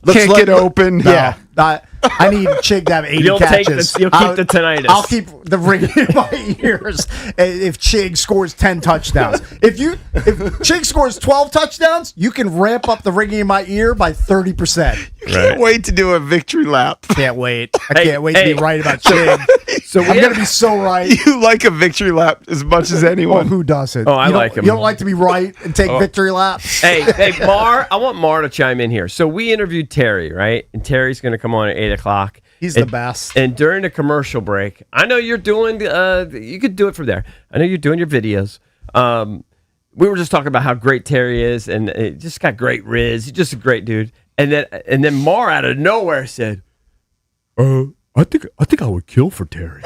Can't get open. Yeah. I need Chig to have 80 You'll take catches. you'll keep the tinnitus. I'll keep the ringing in my ears if Chig scores 10 touchdowns. If Chig scores 12 touchdowns, you can ramp up the ringing in my ear by 30%. Can't wait to do a victory lap. Can't wait. I Hey, can't wait to hey. be right about Chig. So I'm going to be so right. You like a victory lap as much as Well, anyone. who doesn't? Oh, I You don't- like him. You don't like to be right and take victory laps? hey, Mar, I want Mar to chime in here. So we interviewed Terry, right? And Terry's going to come on at 8:00. He's the best. And during the commercial break, I know you're doing. You could do it from there. I know you're doing your videos. We were just talking about how great Terry is, and it just got great riz. He's just a great dude. And then Mar out of nowhere said, I think I would kill for Terry.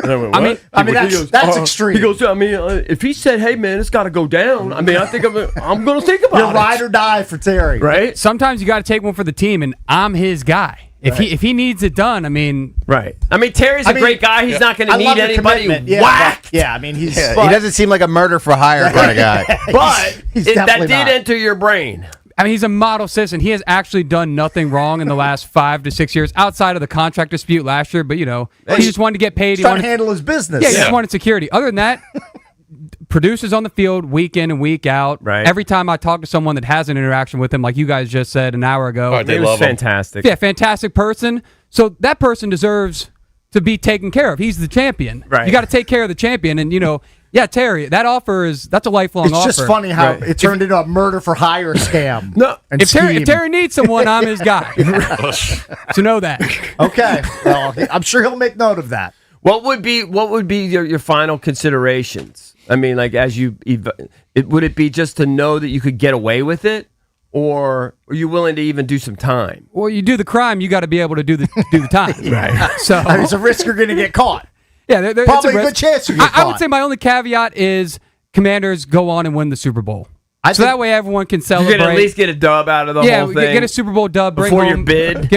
And I went, "What?" I mean, that's extreme. He goes, I mean, if he said, "Hey, man, it's got to go down," I mean, I think I'm going to think about You're it. ride or die for Terry. Right? Sometimes you got to take one for the team, and I'm his guy. If he needs it done, I mean, Right. I mean, Terry's a great guy. He's not going to I love need the anybody commitment. Yeah, whacked. Yeah, I mean, he's. He doesn't seem like a murder for hire kind of guy. But He's that definitely did not. enter your brain. I mean, he's a model citizen. He has actually done nothing wrong in the last 5 to 6 years, outside of the contract dispute last year. But he just wanted to get paid. He's He trying to wanted, handle his business. he just wanted security. Other than that, produces on the field week in and week out. Right. Every time I talk to someone that has an interaction with him, like you guys just said an hour ago, Right, they It was love him. fantastic. yeah, fantastic person. So that person deserves to be taken care of. He's the champion. Right. You got to take care of the champion. And yeah, Terry, that offer that's a lifelong It's offer. just funny how Right. it turned into a murder for hire scam. No, and If scheme. Terry needs someone, I'm his guy. So know that. Okay, well, I'm sure he'll make note of that. What would be your final considerations? I mean, like would it be just to know that you could get away with it, or are you willing to even do some time? Well, you do the crime, you got to be able to do the time. Right. So I mean, it's a risk you're going to get caught. yeah, it's Probably a risk. good chance you get I would caught. say my only caveat is Commanders go on and win the Super Bowl. I So think- that way everyone can You're celebrate. gonna at least get a dub out of the yeah, whole we thing. get a Super Bowl dub. Bring before home, your bid.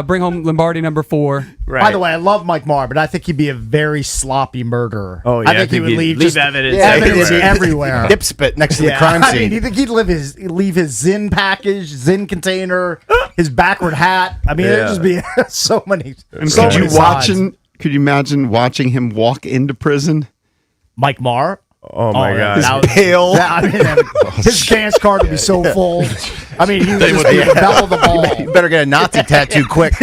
Bring home Lombardi number 4. Right. By the way, I love Mike Marr, but I think he'd be a very sloppy murderer. Oh, yeah, I think he would he'd leave leave evidence everywhere. Dip spit next to the Yeah. crime I scene. mean, you think he'd leave his Zinn package, Zinn container, his backward hat? I mean, it'd just be so many. So Could many you sides. could you imagine watching him walk into prison? Mike Marr? Oh my God. that would- Pale. I mean, his dance card would be so full. I mean, he would just would be be- the belle of the ball. You better get a Nazi tattoo quick.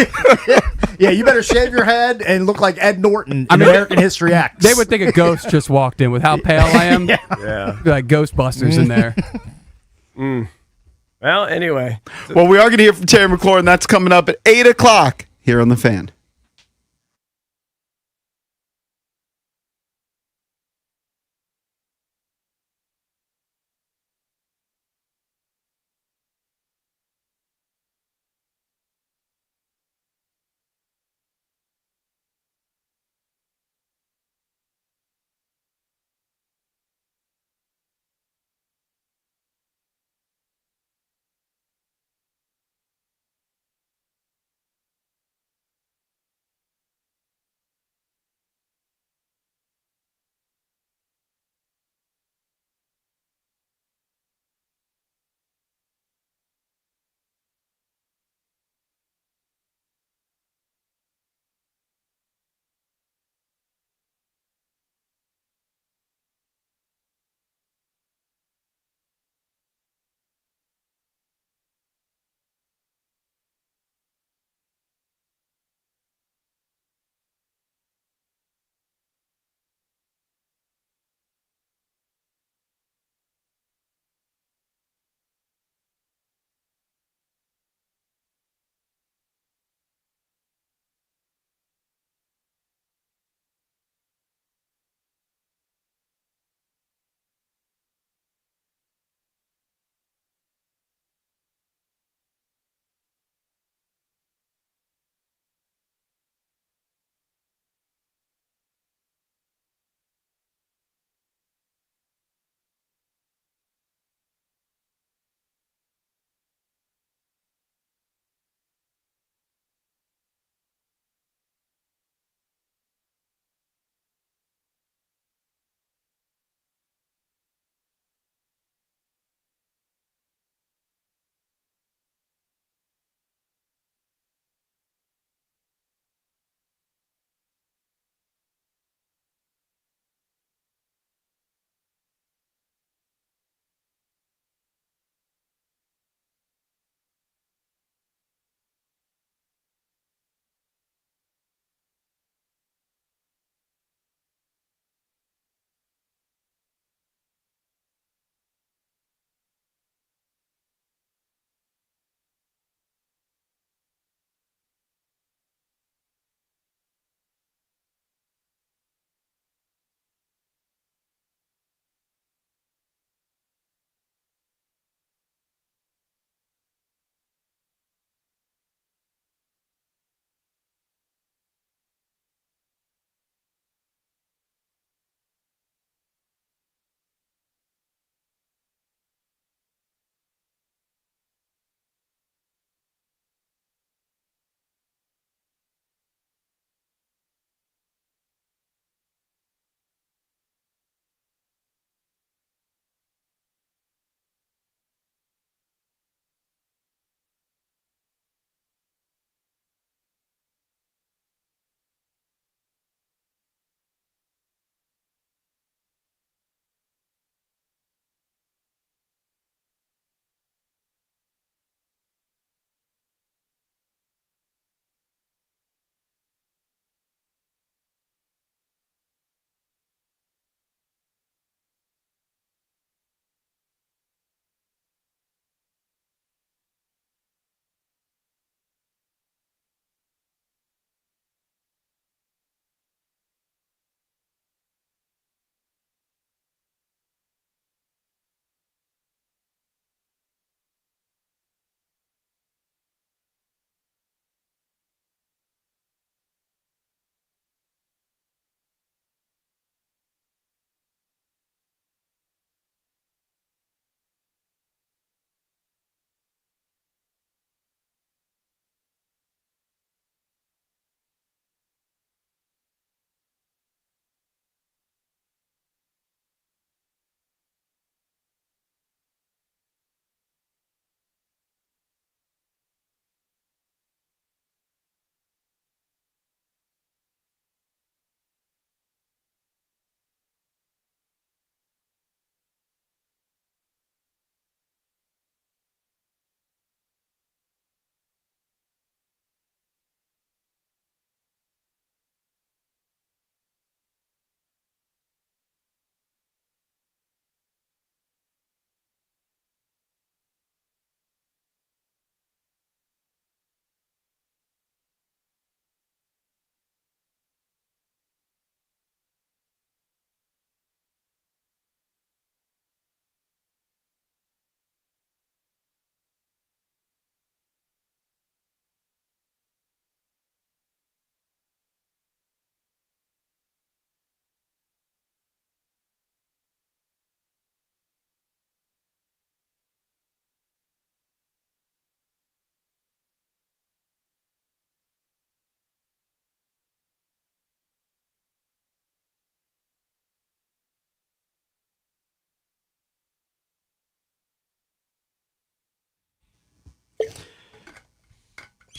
Yeah, you better shave your head and look like Ed Norton in American History X. They would think a ghost just walked in with how pale I am. Yeah. Be like Ghostbusters in there. Well, anyway. Well, we are going to hear from Terry McLaurin. That's coming up at 8:00 here on The Fan.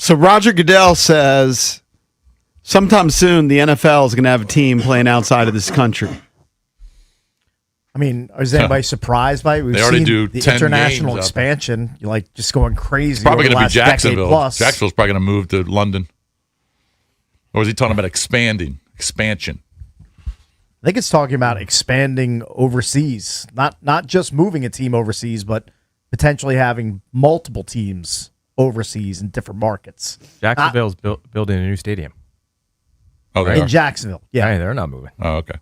So Roger Goodell says sometime soon the NFL is going to have a team playing outside of this country. I mean, is anybody surprised by it? We've They already seen do the 10 international games out expansion. You're like just going crazy. Probably going to be Jacksonville. Plus. Jacksonville's probably going to move to London. Or is he talking about expansion? I think it's talking about expanding overseas, not just moving a team overseas, but potentially having multiple teams overseas in different markets. Jacksonville's building a new stadium. Oh, they In are? Jacksonville, yeah. Hey, they're not moving. Oh, okay.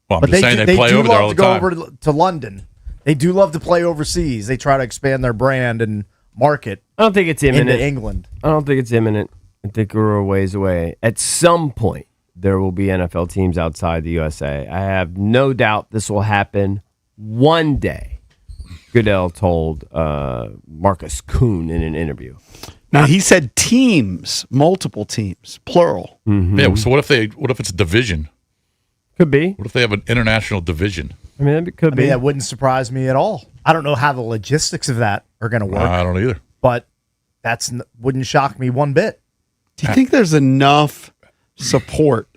Well, I'm But just saying they play do over there all love the to time. go over to London. They do love to play overseas. They try to expand their brand and market I don't think it's imminent. into England. I don't think it's imminent. I think we're a ways away. At some point, there will be NFL teams outside the USA. I have no doubt this will happen one day. Goodell told Marcus Kuhn in an interview. Now he said teams, multiple teams, plural. Yeah. So what if it's a division? Could be. What if they have an international division? I mean, it could I be. mean, that wouldn't surprise me at all. I don't know how the logistics of that are going to work, I don't either. but wouldn't shock me one bit. Do you think there's enough support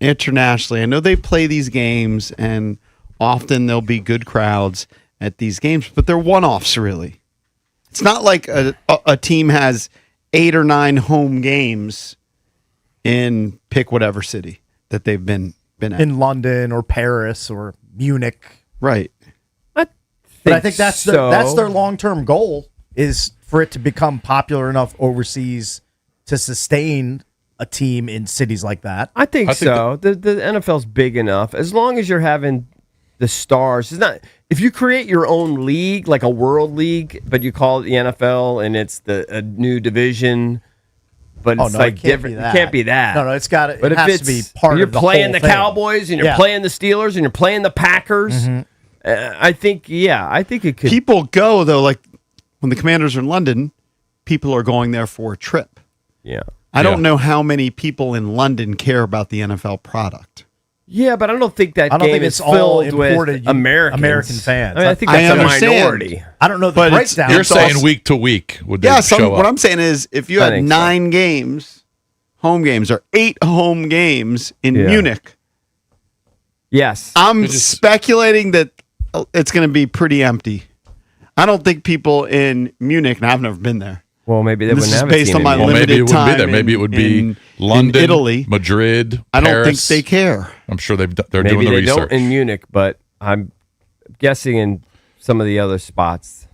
internationally? I know they play these games, and often there'll be good crowds at these games, but they're one-offs, really. It's not like a team has 8 or 9 home games in pick whatever city that they've been at. In London or Paris or Munich. Right. But I think that's their long-term goal is for it to become popular enough overseas to sustain a team in cities like that. I think so. The NFL's big enough. As long as you're having the stars. It's not if you create your own league, like a world league, but you call it the NFL and it's a new division. But it's like different. It can't be that. No, it's got to. But It if has to be part you're of the playing whole the thing. Cowboys and you're Yeah. playing the Steelers and you're playing the Packers, I think it could. People go, though, like when the Commanders are in London, people are going there for a trip. Yeah. I don't know how many people in London care about the NFL product. Yeah, but I don't think that I don't game think is it's all filled with imported American fans. I mean, I think I that's a understand. minority. I don't know the But it's- breakdown. You're It's saying also- week to week would they Yeah, show what up? I'm saying is if you I had think so. 9 games, home games, or 8 home games in Yeah. Munich, Yes. I'm speculating that it's going to be pretty empty. I don't think people in Munich, and I've never been there. Well, maybe they This wouldn't is have based a team on my in Well, Munich. maybe it limited wouldn't be time there. Maybe it would be in London, Italy. Madrid, I don't think Paris. they care. I'm sure they're Maybe doing the they research. don't in Munich, but I'm guessing in some of the other spots.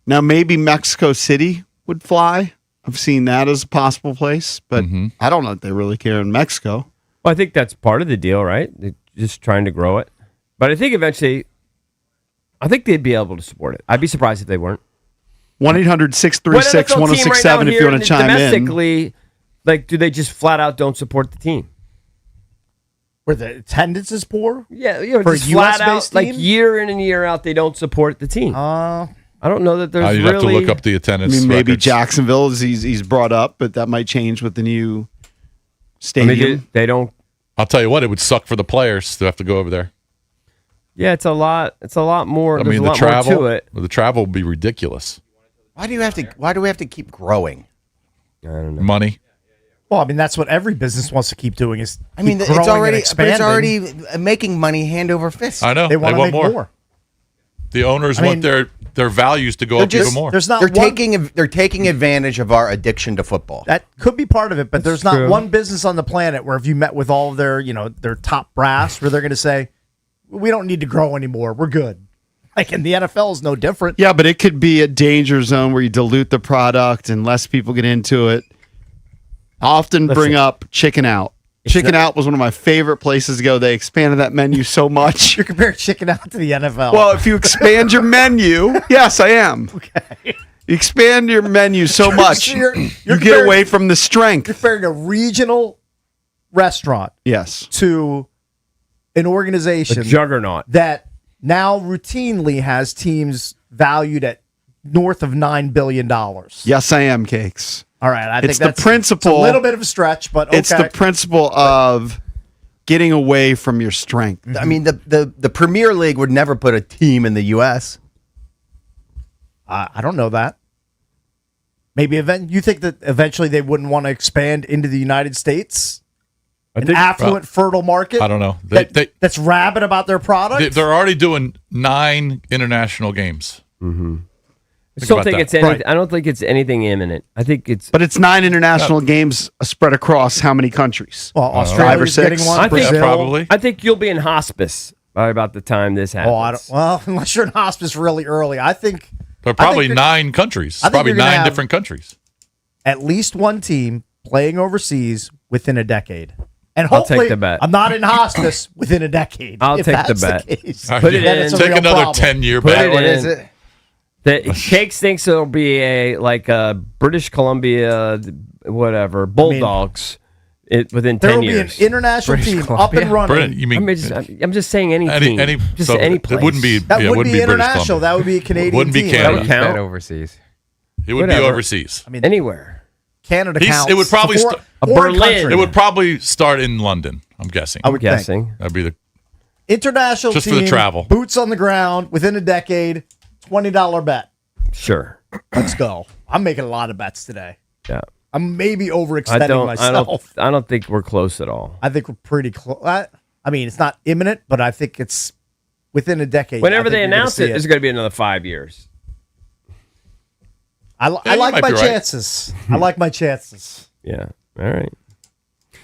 Now, maybe Mexico City would fly. I've seen that as a possible place, but I don't know if they really care in Mexico. Well, I think that's part of the deal, right? They're just trying to grow it. But I think eventually, I think they'd be able to support it. I'd be surprised if they weren't. 1-800-636-1067 if you want to chime in. Domestically, like, do they just flat out don't support the team? Where the attendance is poor. Yeah, you know, For a just flat out, US-based like team? year in and year out, they don't support the team. I don't know that there's You'd really. have to look up the I attendance. mean, maybe records. Jacksonville is he's brought up, but that might change with the new I stadium. mean, they don't. I'll tell you what, it would suck for the players to have to go over there. Yeah, it's a lot. It's a lot more. I There's mean, a the lot travel, more to it. the travel would be ridiculous. Why do we have to keep growing? I don't know. Money. Well, I mean, that's what every business wants to keep doing. Is I mean, keep it's growing and already expanding. making money hand over fist. I know. They want to make more. more. The owners I want mean, their values to go They're up even just- more. There's not They're taking advantage of our addiction to football. That could be part of it, but there's not true. one business on the planet where if you met with all of their, their top brass, where they're going to say, "We don't need to grow anymore. We're good." Like, and the NFL is no different. Yeah, but it could be a danger zone where you dilute the product and less people get into it. I often bring up Chicken Out. Chicken Out was one of my favorite places to go. They expanded that menu so much. You're comparing Chicken Out to the NFL. Well, if you expand your menu, yes, I am. Okay. You expand your menu so much, you're you get comparing- away from the you're strength. comparing a regional restaurant Yes. to an A organization juggernaut. that now routinely has teams valued at north of $9 billion. Yes, I am, Cakes. All right. I It's think the that's principle. It's a little bit of a stretch, but okay. It's the principle of getting away from your strength. I mean, the Premier League would never put a team in the U.S. I don't know that. Maybe you think that eventually they wouldn't want to expand into the United States? An affluent, fertile market? I don't know. That's rabid about their product? They're already doing 9 international games. Mm-hmm. I don't think it's anything imminent. I think it's. But it's 9 international games spread across how many countries? Well, Australia's getting one. Brazil. Probably. I think you'll be in hospice by about the time this happens. Unless you're in hospice really early, I think. There are probably 9 countries. Probably 9 different countries. At least one team playing overseas within a decade. And I'll hopefully, take the bet. I'm not in hospice within a decade. I'll if take the that's bet. Case. Put it in. Take another 10-year bet. What is it? Cakes thinks it'll be a British Columbia, whatever, Bulldogs. Within 10 years. There will be an international team up and running. Brilliant. You mean, I'm just saying any team. Any place. It wouldn't be. That yeah, wouldn't be British international. Columbia. That would be a Canadian Wouldn't be team. Canada. That would count. Overseas. It would be overseas. I mean, anywhere. Canada counts. It would probably Berlin. country. It would probably start in London. I'm guessing. I would think. That'd be the International just team, for the travel. Boots on the ground within a decade. $20 bet. Sure. Let's go. I'm making a lot of bets today. Yeah. I'm maybe overextending myself. I don't think we're close at all. I think we're pretty close. I mean, it's not imminent, but I think it's within a decade. Whenever they announce it, it's going to be another 5 years. I like my chances. I like my chances. Yeah. All right.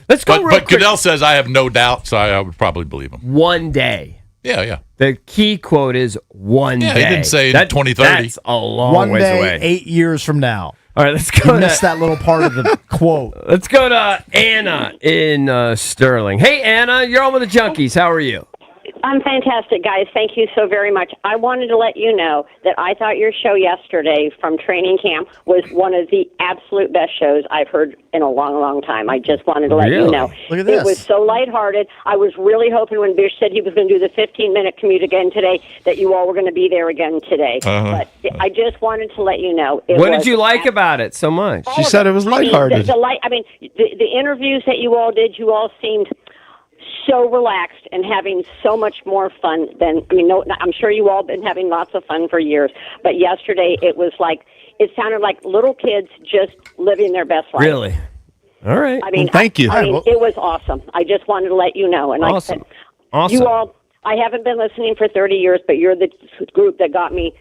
Let's go real But quick. Goodell says, I have no doubt, so I would probably believe him. One day. Yeah. The key quote is one day. He didn't say 2030. That's a long One ways day, away. 8 years from now. All right, let's go. You missed that little part of the quote. Let's go to Anna in Sterling. Hey, Anna, you're on with the Junkies. How are you? I'm fantastic, guys. Thank you so very much. I wanted to let you know that I thought your show yesterday from training camp was one of the absolute best shows I've heard in a long, long time. I just wanted to let you know. Look at this. It was so lighthearted. I was really hoping when Bish said he was going to do the 15-minute commute again today that you all were going to be there again today. But I just wanted to let you know. What did you like about it so much? She said it was lighthearted. The interviews that you all did, you all seemed so relaxed and having so much more fun than, I'm sure you all been having lots of fun for years, but yesterday it sounded like little kids just living their best life. Really? All right. Thank you. It was awesome. I just wanted to let you know. And Awesome. like I said, you all, I haven't been listening for 30 years, but you're the group that got me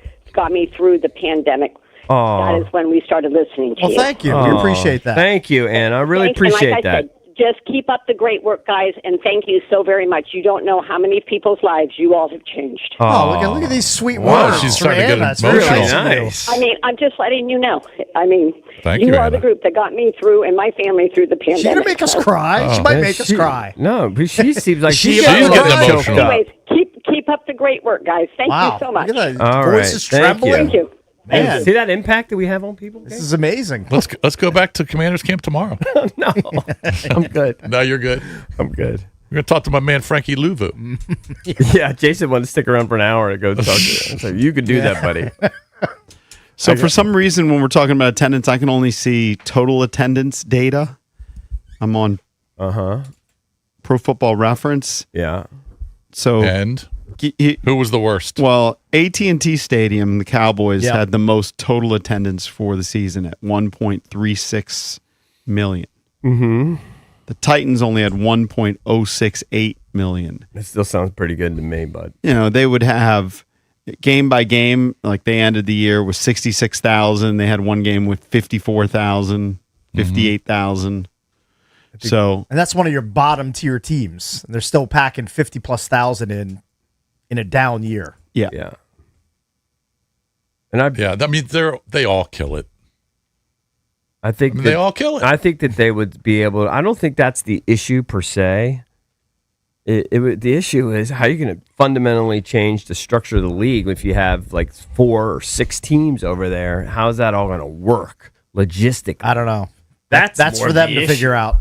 through the pandemic. That is when we started listening to you. Well, thank you. We appreciate that. Thank you, Anna. I really appreciate like that. I said, just keep up the great work, guys, and thank you so very much. You don't know how many people's lives you all have changed. Look at these sweet Wow, words. she's from starting to get Anna. It's very emotional. nice. I'm just letting you know. Thank you you, are Anna. the group that got me through and my family through the pandemic. She's going to make us cry. She might make us cry. No, but she seems like She's getting choked emotional. up. Anyways, keep up the great work, guys. Thank you so much. Look at that. All Voice right. is Thank trembling. you. Thank you. Man, See that impact that we have on people? this is amazing. Let's go back to Commander's Camp tomorrow. No, I'm good. No, you're good. I'm good. We're going to talk to my man Frankie Louvu. Yeah, Jason wanted to stick around for an hour to go talk to him. So you could do that, buddy. So for some reason, when we're talking about attendance, I can only see total attendance data. I'm on Pro Football Reference. Yeah. So And who was the worst? Well, AT&T Stadium, the Cowboys Yeah. had the most total attendance for the season at 1.36 million. Mm-hmm. The Titans only had 1.068 million. It still sounds pretty good to me, bud. They would have game by game, like they ended the year with 66,000. They had one game with 54,000, 58,000. So, And that's one of your bottom tier teams. And they're still packing 50+ thousand in a down year. yeah. Yeah. And they all kill it. I think They all kill it. I think that they would be able. I don't think that's the issue per se. The issue is how you're going to fundamentally change the structure of the league if you have like 4 or 6 teams over there. How's that all going to work logistically? I don't know. That's for them to figure out.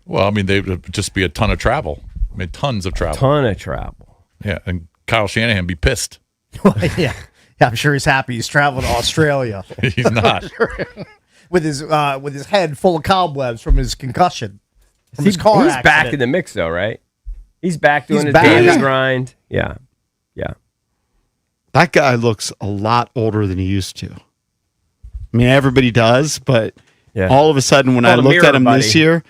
Well, they would just be a ton of travel. Tons of travel. Ton of travel. Yeah, and Kyle Shanahan be pissed. Yeah, I'm sure he's happy. He's traveling to Australia. He's not. with his head full of cobwebs from his concussion, from his car He's accident. back in the mix, though, right? He's back doing He's his back. daily Yeah. grind. Yeah. Yeah. That guy looks a lot older than he used to. I mean, everybody does, but Yeah. all of a sudden, when Called I a looked mirror, at him buddy. this year,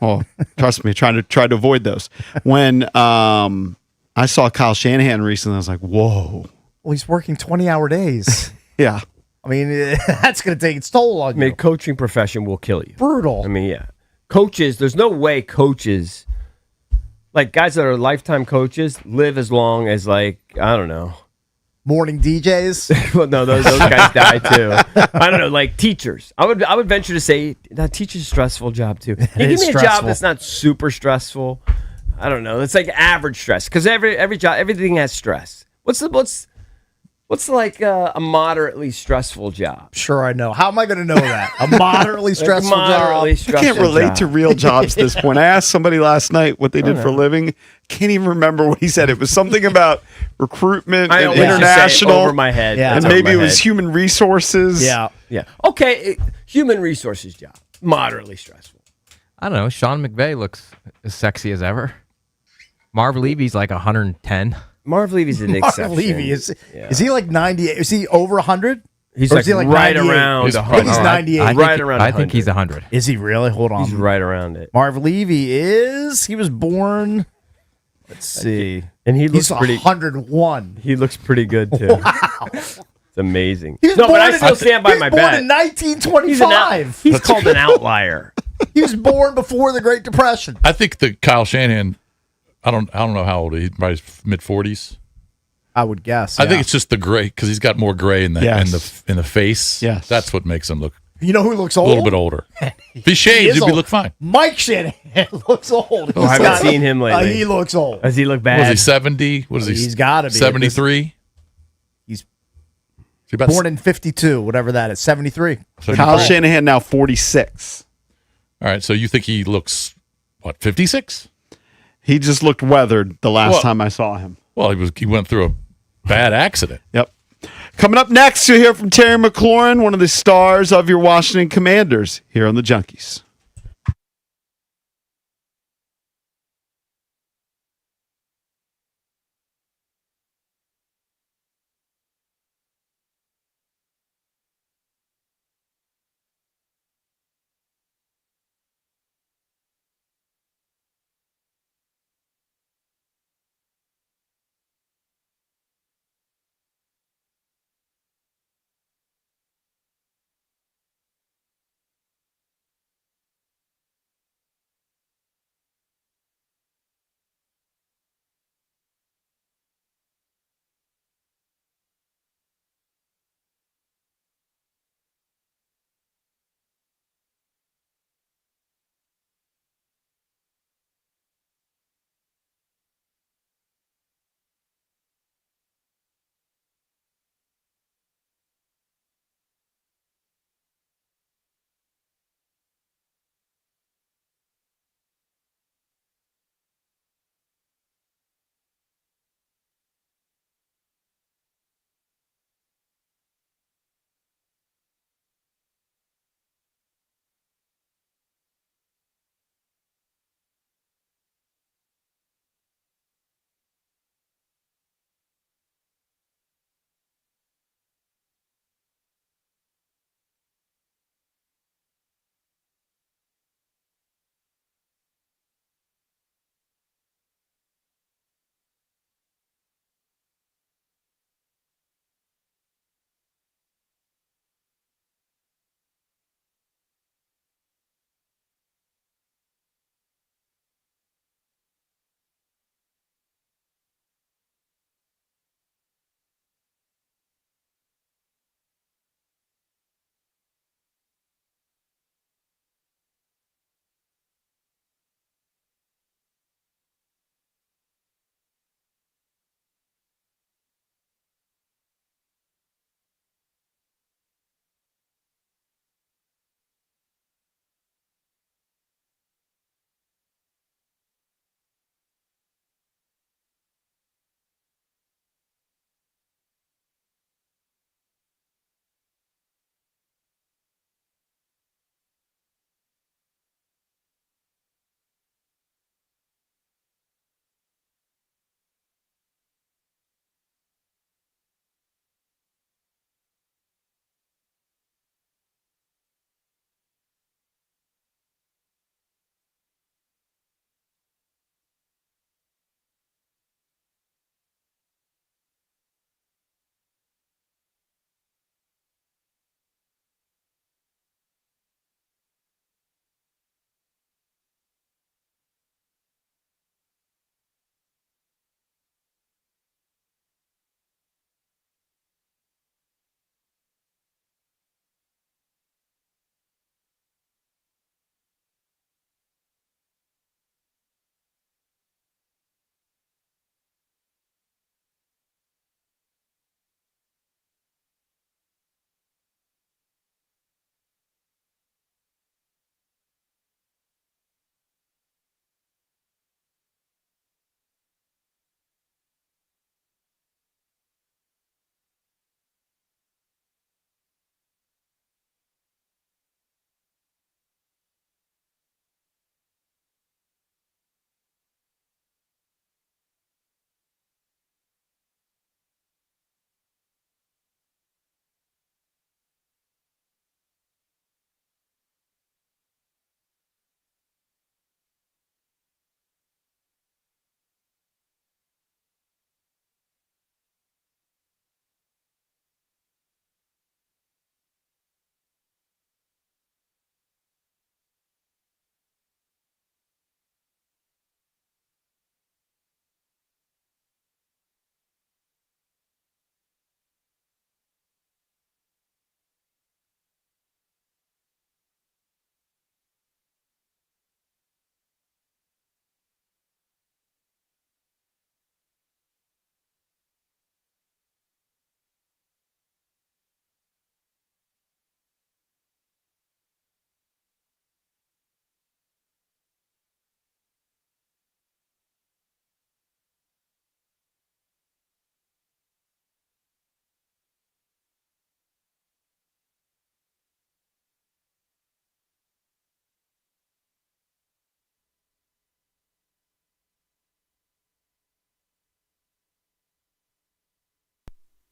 well, trust me, try to avoid those. When I saw Kyle Shanahan recently, I was like, whoa, Well, he's working 20-hour days. yeah. I mean, that's going to take its toll on I mean, you. coaching profession will kill you. Brutal. I mean, yeah. Coaches, there's no way coaches, like guys that are lifetime coaches, live as long as, like, I don't know. Morning DJs. Well, no, those guys die too. I don't know, like teachers. I would venture to say that teacher's a stressful job too. Hey, give is me a job stressful. that's not super stressful. I don't know. It's like average stress because every job, everything has stress. What's like a moderately stressful job? Sure, I know. How am I going to know that? A moderately stressful Moderately job. I can't stressful relate job. to real jobs at this point. I asked somebody last night what they did for a living. Can't even remember what he said. It was something about recruitment I and always just say it international. over my head. Yeah. And It's over maybe my it was head. human resources. Yeah. Yeah. Okay. Human resources job. Moderately stressful. I don't know. Sean McVay looks as sexy as ever. Marv Levy's like 110. Marv Levy's an Marv exception. Levy, is he like 98? Is he over 100? He's Or like, is he like right 98? around. He's 100. I think he's 98. I think, Right around I think he's 100. 100. Is he really? Hold on. He's right around it. Marv Levy he was born, let's see. And he looks He's pretty. 101. He looks pretty good too. It's amazing. He was No, but born I in- still stand by he my was born bet. in 1925. He's called an outlier. He was born before the Great Depression. I think that Kyle Shanahan, I don't know how old he is, probably mid-40s. I would guess. I think yeah. it's just the gray because he's got more gray in the Yes. in the face. Yes. That's what makes him look You know who looks a old? little bit older. If he shaves, is he'd old. look fine. Mike Shanahan looks old. Oh, I haven't seen him lately. He looks old. Does he look What was he, bad? 70? What is he? He's gotta be. 73? He's He about born in 52, whatever that is. 73. Kyle Shanahan now 46. All right, so you think he looks, what, 56? He just looked weathered the last Well- time I saw him. Well, he went through a bad accident. Yep. Coming up next, you'll hear from Terry McLaurin, one of the stars of your Washington Commanders, here on the Junkies.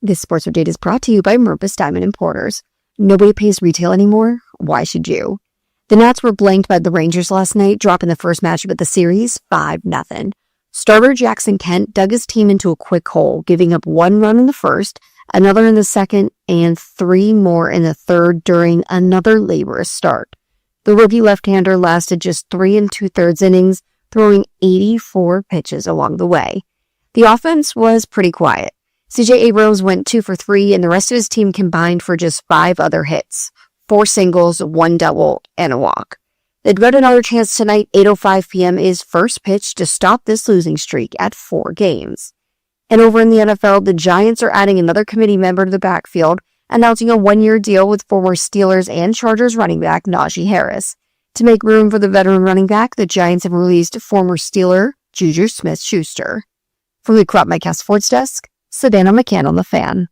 This sports update is brought to you by Merpus Diamond Importers. Nobody pays retail anymore. Why should you? The Nats were blanked by the Rangers last night, dropping the first matchup of the series 5-0. Starter Jackson Kent dug his team into a quick hole, giving up 1 run in the first, another in the second, and 3 more in the third during another laborious start. The rookie left-hander lasted just 3 2/3 innings, throwing 84 pitches along the way. The offense was pretty quiet. CJ Abrams went 2 for 3, and the rest of his team combined for just 5 other hits, 4 singles, 1 double, and a walk. They've got another chance tonight. 8:05 p.m. is first pitch to stop this losing streak at 4 games. And over in the NFL, the Giants are adding another committee member to the backfield, announcing a 1-year deal with former Steelers and Chargers running back Najee Harris. To make room for the veteran running back, the Giants have released former Steeler Juju Smith-Schuster. From the Crop Micast Sports Desk, Savannah McCann on the Fan.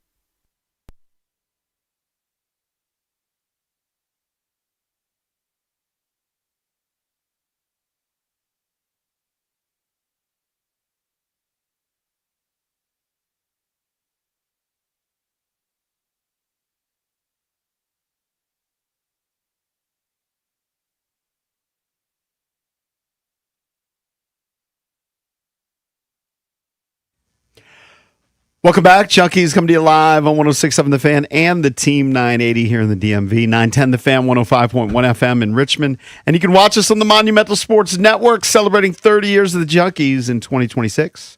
Welcome back. Junkies coming to you live on 106.7 The Fan and the Team 980 here in the DMV. 910 The Fan, 105.1 FM in Richmond. And you can watch us on the Monumental Sports Network celebrating 30 years of the Junkies in 2026.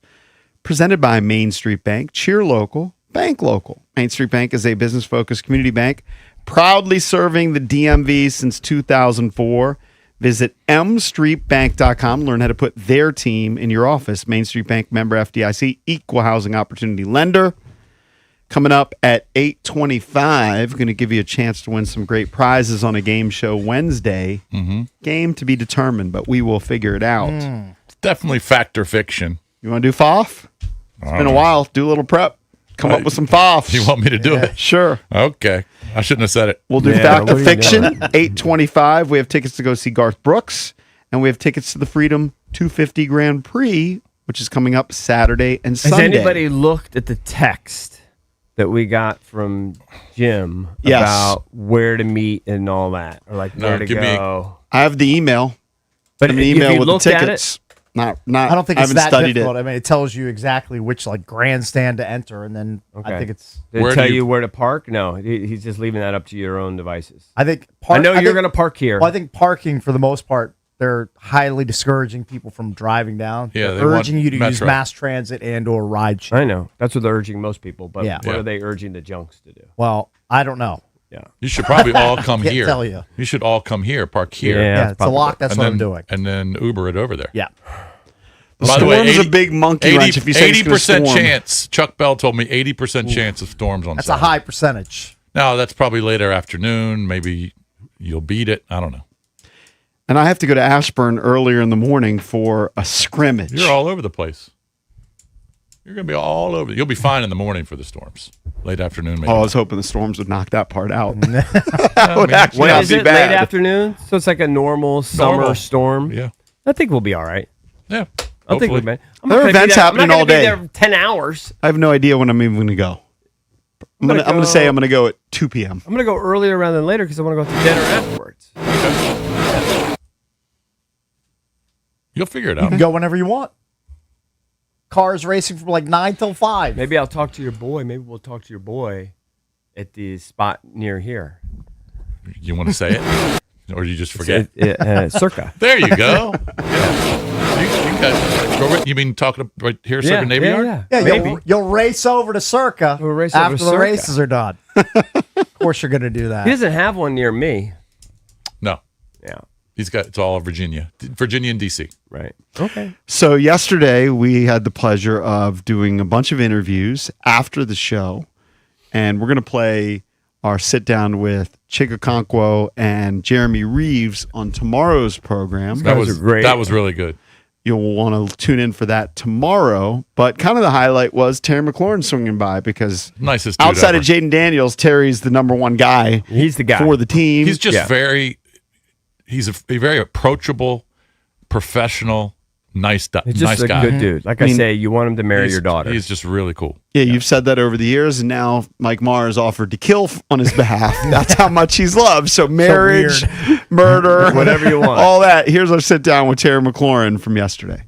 Presented by Main Street Bank. Cheer local, bank local. Main Street Bank is a business-focused community bank proudly serving the DMV since 2004. Visit mstreetbank.com. Learn how to put their team in your office. Main Street Bank, member FDIC, equal housing opportunity lender. Coming up at 8:25, going to give you a chance to win some great prizes on a game show Wednesday. Game to be determined, but we will figure it out. It's definitely fact or fiction. You want to do FOF? It's been a while. Do a little prep. Come up with some FOFs. You want me to do it? Sure. Okay. I shouldn't have said it. We'll do fact or fiction. 8:25. We have tickets to go see Garth Brooks, and we have tickets to the Freedom 250 Grand Prix, which is coming up Saturday and Sunday. Has anybody looked at the text that we got from Jim about where to meet and all that, or like where to go? I have the email. But the if email you with the looked at tickets. it, Not. I don't think I it's haven't that studied difficult. it. I mean, it tells you exactly which like grandstand to enter, and then I think it's. Did it tell you where to park? No, he's just leaving that up to your own devices. I think. I know you're going to park here. Well, I think parking for the most part, they're highly discouraging people from driving down. Yeah, they're they want urging you to use Metro. mass transit and or ride share. I know that's what they're urging most people, but Yeah. what are they urging the junks to do? Well, I don't know. Yeah, You should probably all come Can't here. tell you. You should all come here, park here. Yeah, it's a lock. That's And what then, I'm doing. And then Uber it over there. Yeah. By the way, Storm's a big monkey wrench if you say it's gonna 80% storm. chance. Chuck Bell told me 80% chance of storms on That's Saturday. a high percentage. Now, that's probably later afternoon. Maybe you'll beat it. I don't know. And I have to go to Ashburn earlier in the morning for a scrimmage. You're all over the place. You're going to be all over. You'll be fine in the morning for the storms. Late afternoon, maybe. Oh, I was hoping the storms would knock that part out. I That would mean, actually What not is be it? bad. Late afternoon, so it's like a normal summer storm. Yeah. I think we'll be all right. Yeah. I think we'll be. I'm There not are gonna be events there- happening I'm not all gonna day. Be there 10 hours. I have no idea when I'm even going to go. I'm gonna going to say I'm going to go at 2 p.m. I'm gonna go earlier rather than later because I want to go to dinner afterwards. You'll figure it You out. can go whenever you want. Cars racing from like 9 till 5. Maybe I'll talk to your boy. Maybe we'll talk to your boy at the spot near here. You want to say it? Or you just forget? Circa. There you go. You mean talking right here, Circa Navy Yard? Yeah, you'll race over to Circa race over after to the Circa. races are done. Of course, you're going to do that. He doesn't have one near me. No. Yeah. It's all Virginia and DC. Right. Okay. So yesterday we had the pleasure of doing a bunch of interviews after the show, and we're going to play our sit down with Chig Okonkwo and Jeremy Reeves on tomorrow's program. That was really good. You'll want to tune in for that tomorrow. But kind of the highlight was Terry McLaurin swinging by because Nicest dude outside ever. of Jaden Daniels, Terry's the number one guy. He's the guy for the team. He's just he's a very approachable, professional, nice He's just a guy. good dude. Like I say, you want him to marry your daughter. He's just really cool. Yeah, you've said that over the years, and now Mike Marr has offered to kill on his behalf. That's how much he's loved. So marriage, murder, Whatever you want. all that. Here's our sit down with Terry McLaurin from yesterday.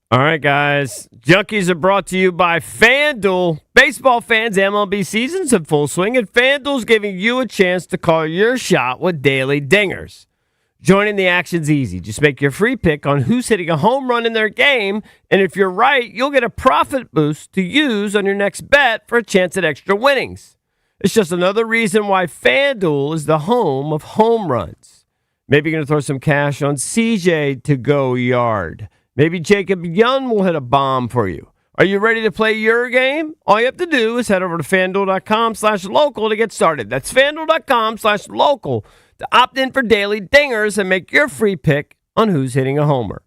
All right, guys. Junkies are brought to you by FanDuel. Baseball fans, MLB season's in full swing, and FanDuel's giving you a chance to call your shot with daily dingers. Joining the action's easy. Just make your free pick on who's hitting a home run in their game, and if you're right, you'll get a profit boost to use on your next bet for a chance at extra winnings. It's just another reason why FanDuel is the home of home runs. Maybe you're going to throw some cash on CJ to go yard. Maybe Jacob Young will hit a bomb for you. Are you ready to play your game? All you have to do is head over to FanDuel.com/local to get started. That's FanDuel.com/local to opt in for daily dingers and make your free pick on who's hitting a homer.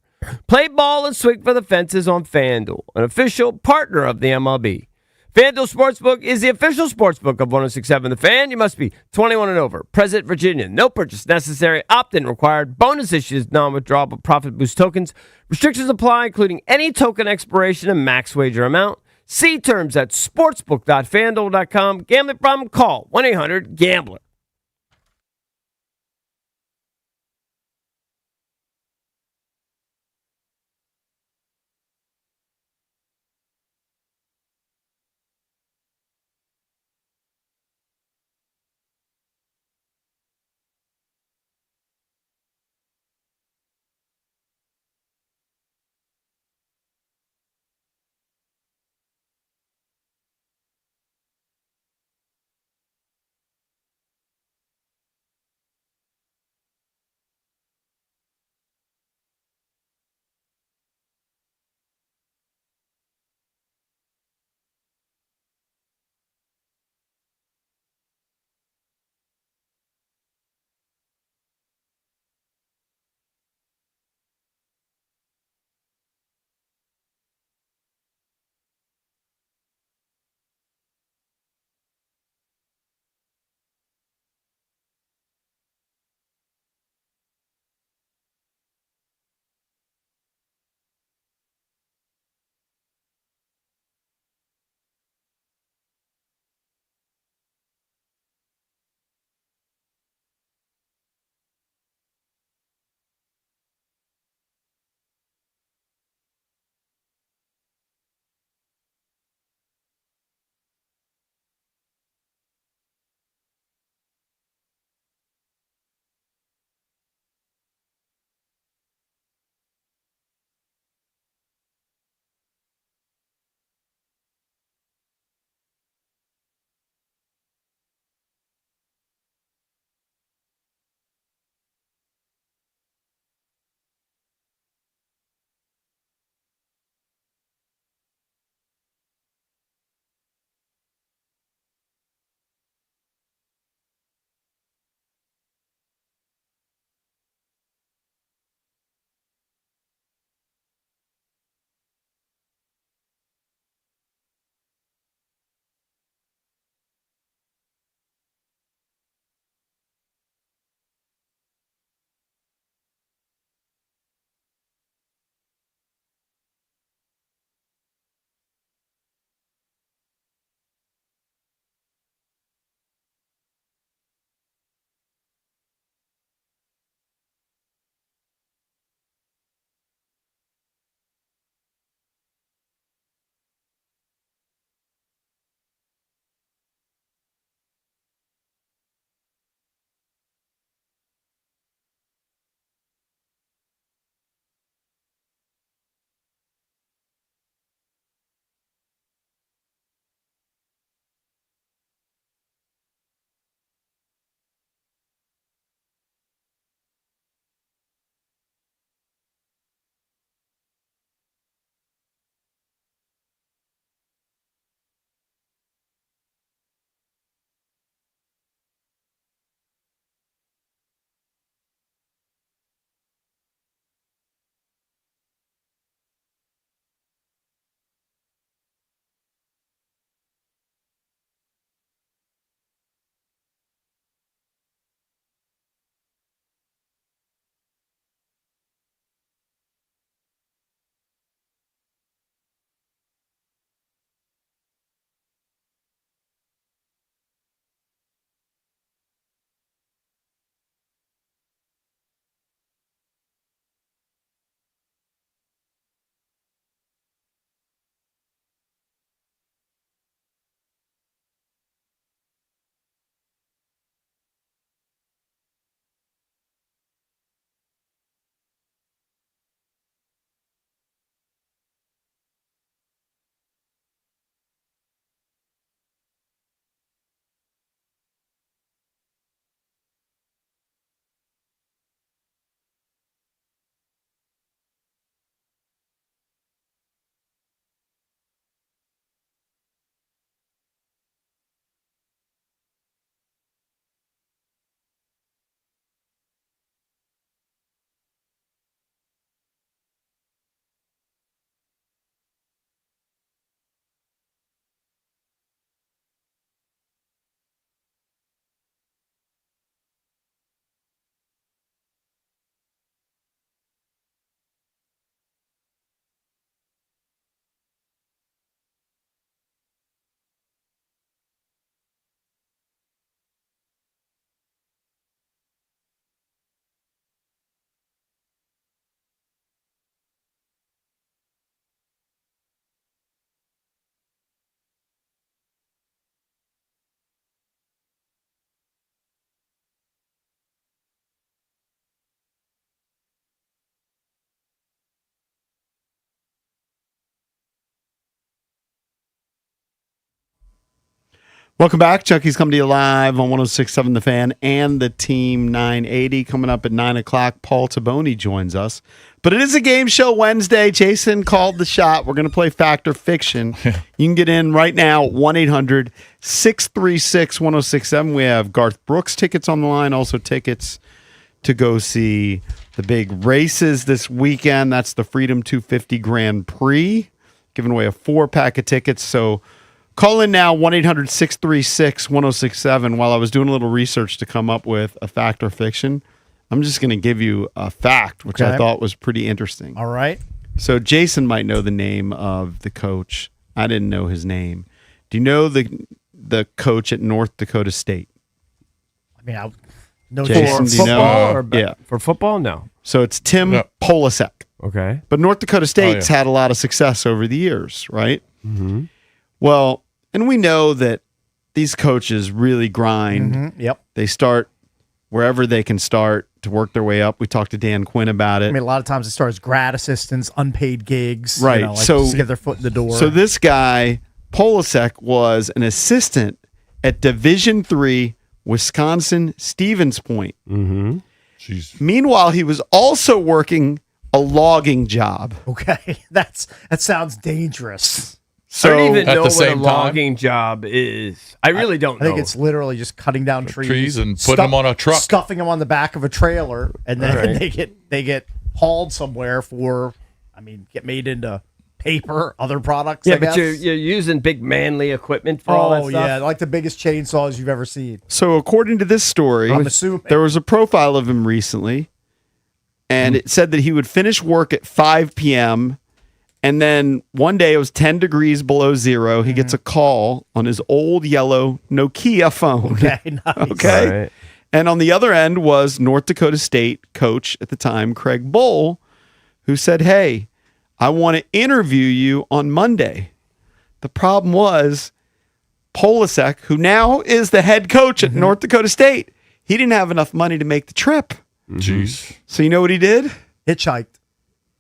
Play ball and swing for the fences on FanDuel, an official partner of the MLB. FanDuel Sportsbook is the official sportsbook of 106.7 The Fan. You must be 21 and over. Present Virginia. No purchase necessary. Opt-in required. Bonus issues, non-withdrawable profit boost tokens. Restrictions apply, including any token expiration and max wager amount. See terms at sportsbook.fanduel.com. Gambling problem? Call 1-800-GAMBLER. Welcome back. Chucky's coming to you live on 106.7 The Fan and the Team 980. Coming up at 9 o'clock, Paul Taboni joins us. But it is a game show Wednesday. Jason called the shot. We're going to play Fact or Fiction. You can get in right now, 1-800-636-1067. We have Garth Brooks tickets on the line, also tickets to go see the big races this weekend. That's the Freedom 250 Grand Prix. Giving away a 4-pack of tickets. So call in now, 1-800-636-1067. While I was doing a little research to come up with a fact or fiction, I'm just going to give you a fact, which I thought was pretty interesting. All right. So Jason might know the name of the coach. I didn't know his name. Do you know the coach at North Dakota State? I mean, no Jason, do you football or yeah. for football? No. So it's Tim Polasek. Okay. But North Dakota State's had a lot of success over the years, right? Mm-hmm. Well, and we know that these coaches really grind. Mm-hmm. Yep. They start wherever they can start to work their way up. We talked to Dan Quinn about it. I mean, a lot of times it starts grad assistants, unpaid gigs, right? So just to get their foot in the door. So this guy Polasek was an assistant at Division III Wisconsin Stevens Point. Mm-hmm. Meanwhile, he was also working a logging job. Okay, that sounds dangerous. So I don't even at know the what a same time- logging job is. I really don't I think know. it's literally just cutting down trees and putting them on a truck. stuffing them on the back of a trailer, and then Right. they get hauled somewhere for, get made into paper, other products. Yeah, I but guess. you're using big manly equipment for all that stuff. yeah, like the biggest chainsaws you've ever seen. So according to this story, I'm assuming. there was a profile of him recently, and it said that he would finish work at 5 p.m., and then one day it was 10 degrees below zero. He gets a call on his old yellow Nokia phone. Okay, nice. Okay. All right. And on the other end was North Dakota State coach at the time, Craig Bull, who said, "Hey, I want to interview you on Monday." The problem was Polasek, who now is the head coach at North Dakota State, he didn't have enough money to make the trip. Jeez. So you know what he did? Hitchhiked.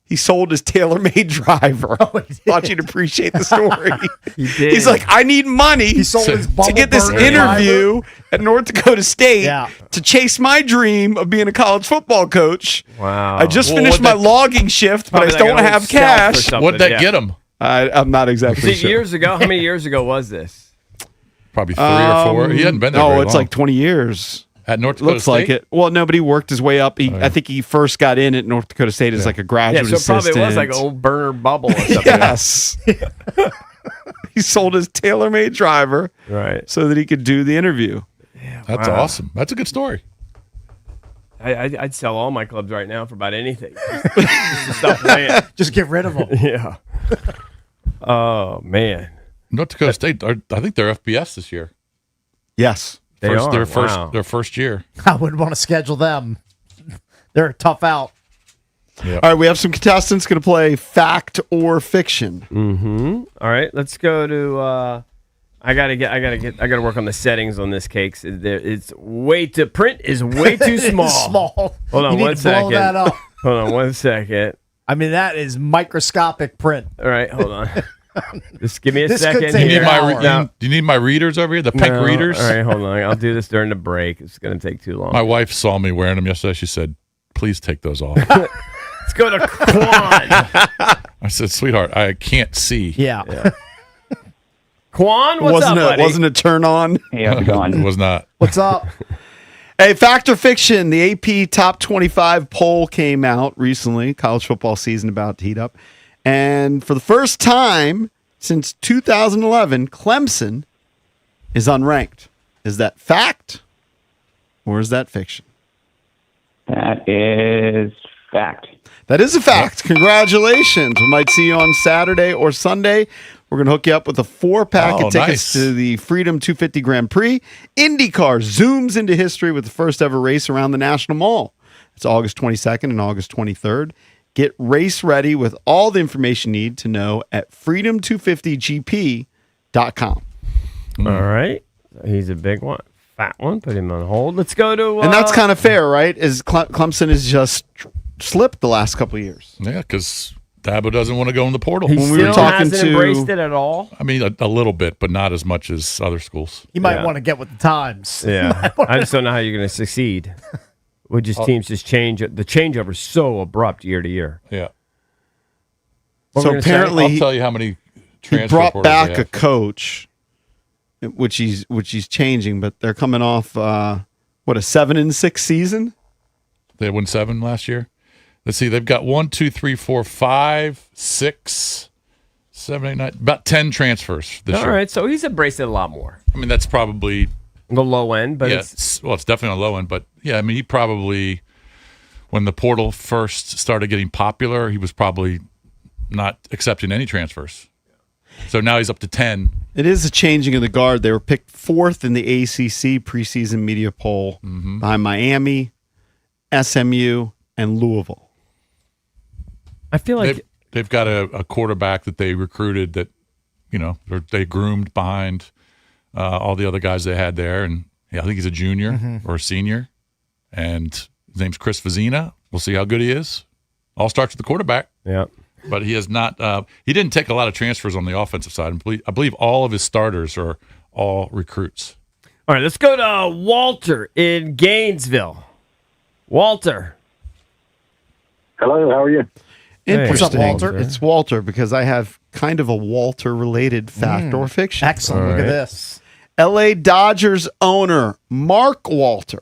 He sold his tailor-made driver. I thought you'd appreciate the story. He did. He's like, I need money He sold his to get this bubble burner interview at North Dakota State Yeah. to chase my dream of being a college football coach. Wow. I just Well, finished my what'd that- logging shift, but I Probably like don't an have old shelf or cash. something. What'd that Yeah. get him? I'm not Was exactly it sure. years ago? How many years ago was this? Probably 3 or 4. He hadn't been there No, very it's long. like 20 years. At North Dakota Looks like State? it. Well, no, but he worked his way up. I think he first got in at North Dakota State as like a Yeah, graduate so it assistant. probably was like an old burner bubble or something. Yes. He sold his tailor-made driver Right. so that he could do the interview. That's Wow. awesome. That's a good story. I'd sell all my clubs right now for about anything. Just to stop playing. Just get rid of them. Yeah. Oh man. North Dakota State, I think they're FBS this year. Yes. They are. Their Wow. first year. I wouldn't want to schedule them. They're tough out. Yep. All right, we have some contestants going to play fact or fiction. Mm-hmm. All right, let's go to. I gotta work on the settings on this cake. It's way too print is way too small. It's small. Hold on You need one to blow second. that up. Hold on 1 second. I mean, that is microscopic print. All right, hold on. Just give me a This could second. take You need an my hour. do you need my readers over here? The pink No. readers? All right, hold on. I'll do this during the break. It's gonna take too long. My wife saw me wearing them yesterday. She said, "Please take those off." Let's go to Quan. I said, "Sweetheart, I can't see." Yeah. Quan, what's wasn't up, it? buddy? Wasn't a turn on. Hey, how's it going? It was not. What's up? Hey, fact or fiction? The AP Top 25 poll came out recently. College football season about to heat up, and for the first time since 2011, Clemson is unranked. Is that fact or is that fiction? That is fact. That is a fact. Congratulations. We might see you on Saturday or Sunday. We're going to hook you up with a 4-pack Oh, of tickets nice. to the Freedom 250 Grand Prix. IndyCar zooms into history with the first ever race around the National Mall. It's August 22nd and August 23rd. Get race ready with all the information you need to know at freedom250gp.com. All right. He's a big one. Fat one. Put him on hold. Let's go to. And that's kind of fair, right? As Clemson has just slipped the last couple of years. Yeah, because Dabo doesn't want to go in the portal. He When we still were talking hasn't to- embraced it at all. I mean, a little bit, but not as much as other schools. He might Yeah. want to get with the times. Yeah, I just don't know how you're going to succeed. Would just teams just change it? The changeover is so abrupt year to year. Yeah. What So were we gonna say? apparently I'll tell you how many he transfer brought portals back they a have. coach, which he's changing, but they're coming off a 7-6 season. They won 7 last year. Let's see. They've got 1, 2, 3, 4, 5, 6, 7, 8, 9, about 10 transfers this All year. right, so he's embraced it a lot more. I mean, that's probably The low end, but yeah. it's It's definitely on the low end, but yeah, I mean, he probably when the portal first started getting popular, he was probably not accepting any transfers. So now he's up to 10. It is a changing of the guard. They were picked 4th in the ACC preseason media poll behind Miami, SMU, and Louisville. I feel like They've got a quarterback that they recruited that, they groomed behind all the other guys they had there. And yeah, I think he's a junior or a senior. And his name's Chris Vizina. We'll see how good he is. All starts with the quarterback. yeah. But he has not. He didn't take a lot of transfers on the offensive side. I believe all of his starters are all recruits. All right, let's go to Walter in Gainesville. Walter. Hello, how are you? Interesting. What's up, Walter? It's Walter because I have kind of a Walter-related fact or fiction. Excellent. Look at this. LA Dodgers owner Mark Walter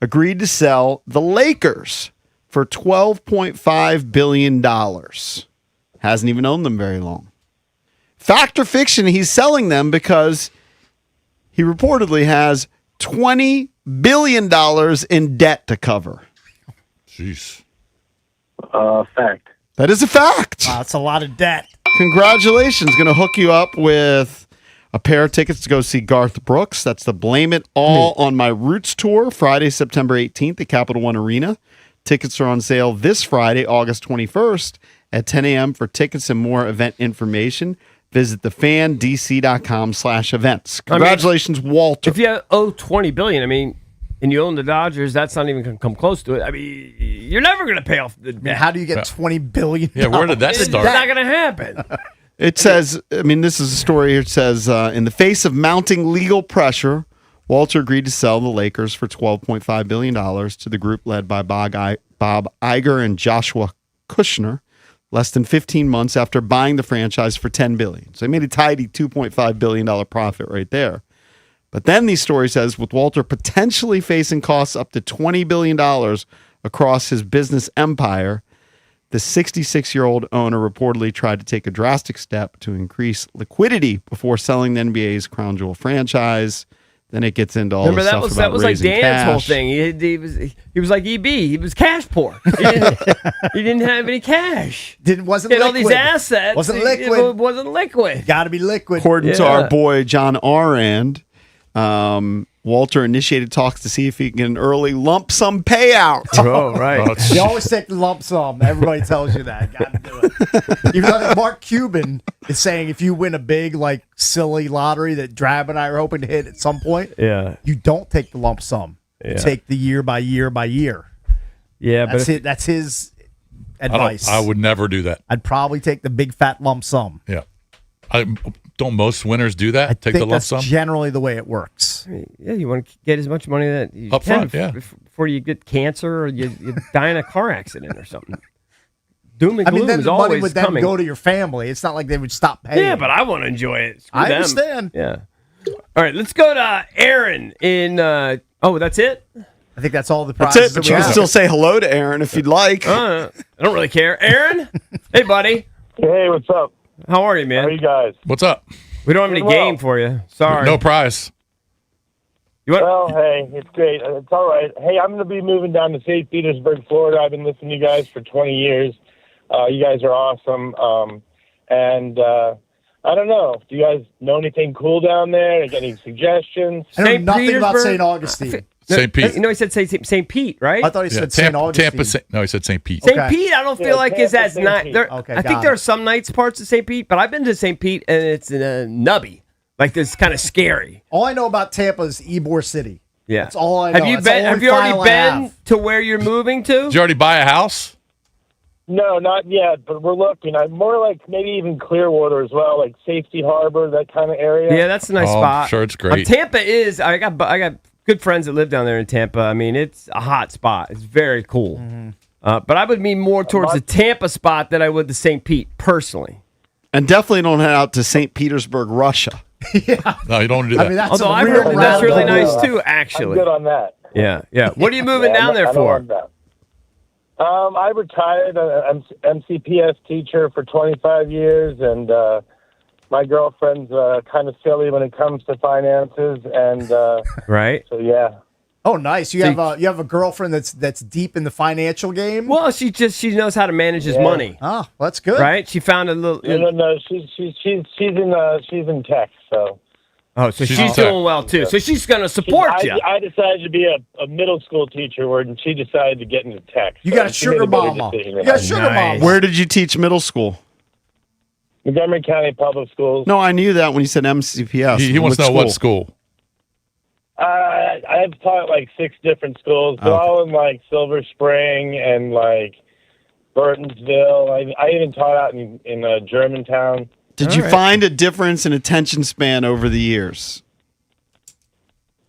agreed to sell the Lakers for $12.5 billion. Hasn't even owned them very long. Fact or fiction, he's selling them because he reportedly has $20 billion in debt to cover. Jeez. Fact. That is a fact. Wow, that's a lot of debt. Congratulations. Going to hook you up with a pair of tickets to go see Garth Brooks. That's the Blame It All on My Roots tour, Friday, September 18th at Capital One Arena. Tickets are on sale this Friday, August 21st at 10 a.m. For tickets and more event information, visit thefandc.com/events. Congratulations, Walter. If you owe $20 billion, I mean, and you own the Dodgers, that's not even going to come close to it. I mean, you're never going to pay off the debt. How do you get $20 billion? Yeah, where did that It's start? not going to happen. It says, I mean, this is a story here. It says, in the face of mounting legal pressure, Walter agreed to sell the Lakers for $12.5 billion to the group led by Bob Iger and Joshua Kushner, less than 15 months after buying the franchise for $10 billion. So he made a tidy $2.5 billion profit right there. But then the story says, with Walter potentially facing costs up to $20 billion across his business empire, the 66-year-old owner reportedly tried to take a drastic step to increase liquidity before selling the NBA's crown jewel franchise. Then it gets into all Remember the that stuff was about like raising Dan's whole cash. thing. He was like EB. He was cash poor. He didn't have any cash. Wasn't He had all liquid. these assets. Wasn't It liquid. wasn't liquid. Got to be liquid. According to our boy John Arand, Walter initiated talks to see if he can get an early lump sum payout. Oh, right. You always take the lump sum. Everybody tells you that. Got to do it. Even though Mark Cuban is saying if you win a big, like, silly lottery that Drab and I are hoping to hit at some point, Yeah. you don't take the lump sum. You Yeah. take the year by year by year. Yeah, That's but it. That's his advice. I would never do that. I'd probably take the big fat lump sum. Yeah. Don't most winners do that? Take think the lump that's sum? generally the way it works. yeah, you want to get as much money that you Up can front, yeah. before you get cancer or you die in a car accident or something. Doom and I mean, gloom then is the money always would then coming. go to your family. It's not like they would stop paying. Yeah, but I want to enjoy it. Screw I them. understand. Yeah. All right, let's go to Aaron in. Oh, that's it. I think that's all the That's prizes it, but that you we can have. still say hello to Aaron if you'd like. I don't really care. Aaron, hey buddy, Hey, what's up? how are you, man? How are you guys? What's up? We don't have any Doing well. game for you. Sorry. No prize. You want? Well, hey, it's great. It's all right. Hey, I'm going to be moving down to St. Petersburg, Florida. I've been listening to you guys for 20 years. You guys are awesome. And I don't know. Do you guys know anything cool down there? Got any suggestions? I know St. nothing about Petersburg? St. Augustine. St. Pete. You know, he said St. Pete, right? I thought he said St. Augustine. No, he said St. Pete. St. Okay. Pete, I don't feel Yeah, like is Tampa, as St. nice. Pete. Okay, I think got there it. are some nice parts of St. Pete, but I've been to St. Pete and it's nubby. Like this kind of scary. All I know about Tampa is Ybor City. Yeah. That's all I know. Have you That's the been? only Have you already file I been have. to where you're moving to? Did you already buy a house? No, not yet, but we're looking. I'm more like maybe even Clearwater as well, like Safety Harbor, that kind of area. Yeah, that's a nice Oh, spot. I'm sure it's great. Tampa is. I got good friends that live down there in Tampa. I mean, it's a hot spot. It's very cool. But I would mean more towards the Tampa spot than I would the St. Pete personally. And definitely don't head out to St. Petersburg, Russia. No, you don't do that. I mean, that's Although a I've real heard that's really rabbit nice hole. too. I'm Actually, good on that. yeah. What are you moving Yeah, down there I don't for? want that. I retired. I'm MCPS teacher for 25 years, and my girlfriend's kind of silly when it comes to finances, and Right. so yeah. Oh, nice. You have a girlfriend that's deep in the financial game. Well, she knows how to manage his money. Oh, well, that's good. Right. She found a little. No. She's in tech, so. Oh, so She's she's in tech. doing well too. So she's going to support you. I decided to be a middle school teacher, and she decided to get into tech. You so got a she made sugar better mama. decision You than got I a did. sugar Nice. mama. Where did you teach middle school? Montgomery County Public Schools. No, I knew that when you said MCPS. He wants to know what school. I've taught like 6 different schools. They're all in like Silver Spring and like Burtonsville. I even taught out in Germantown. Did All you right. find a difference in attention span over the years?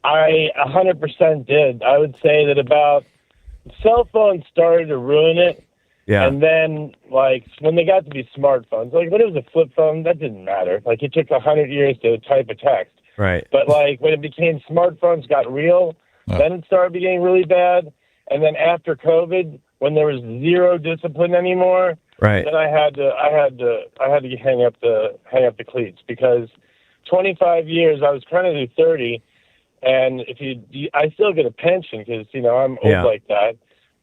I 100% did. I would say that about cell phones started to ruin it. Yeah. And then, like, when they got to be smartphones, like, when it was a flip phone, that didn't matter. Like, it took 100 years to type a text. Right. But, like, when it became smartphones got real, then it started getting really bad. And then after COVID, when there was zero discipline anymore, Right. then I had to hang up the cleats, because 25 years, I was trying to do 30, and I still get a pension because, I'm old Yeah. like that.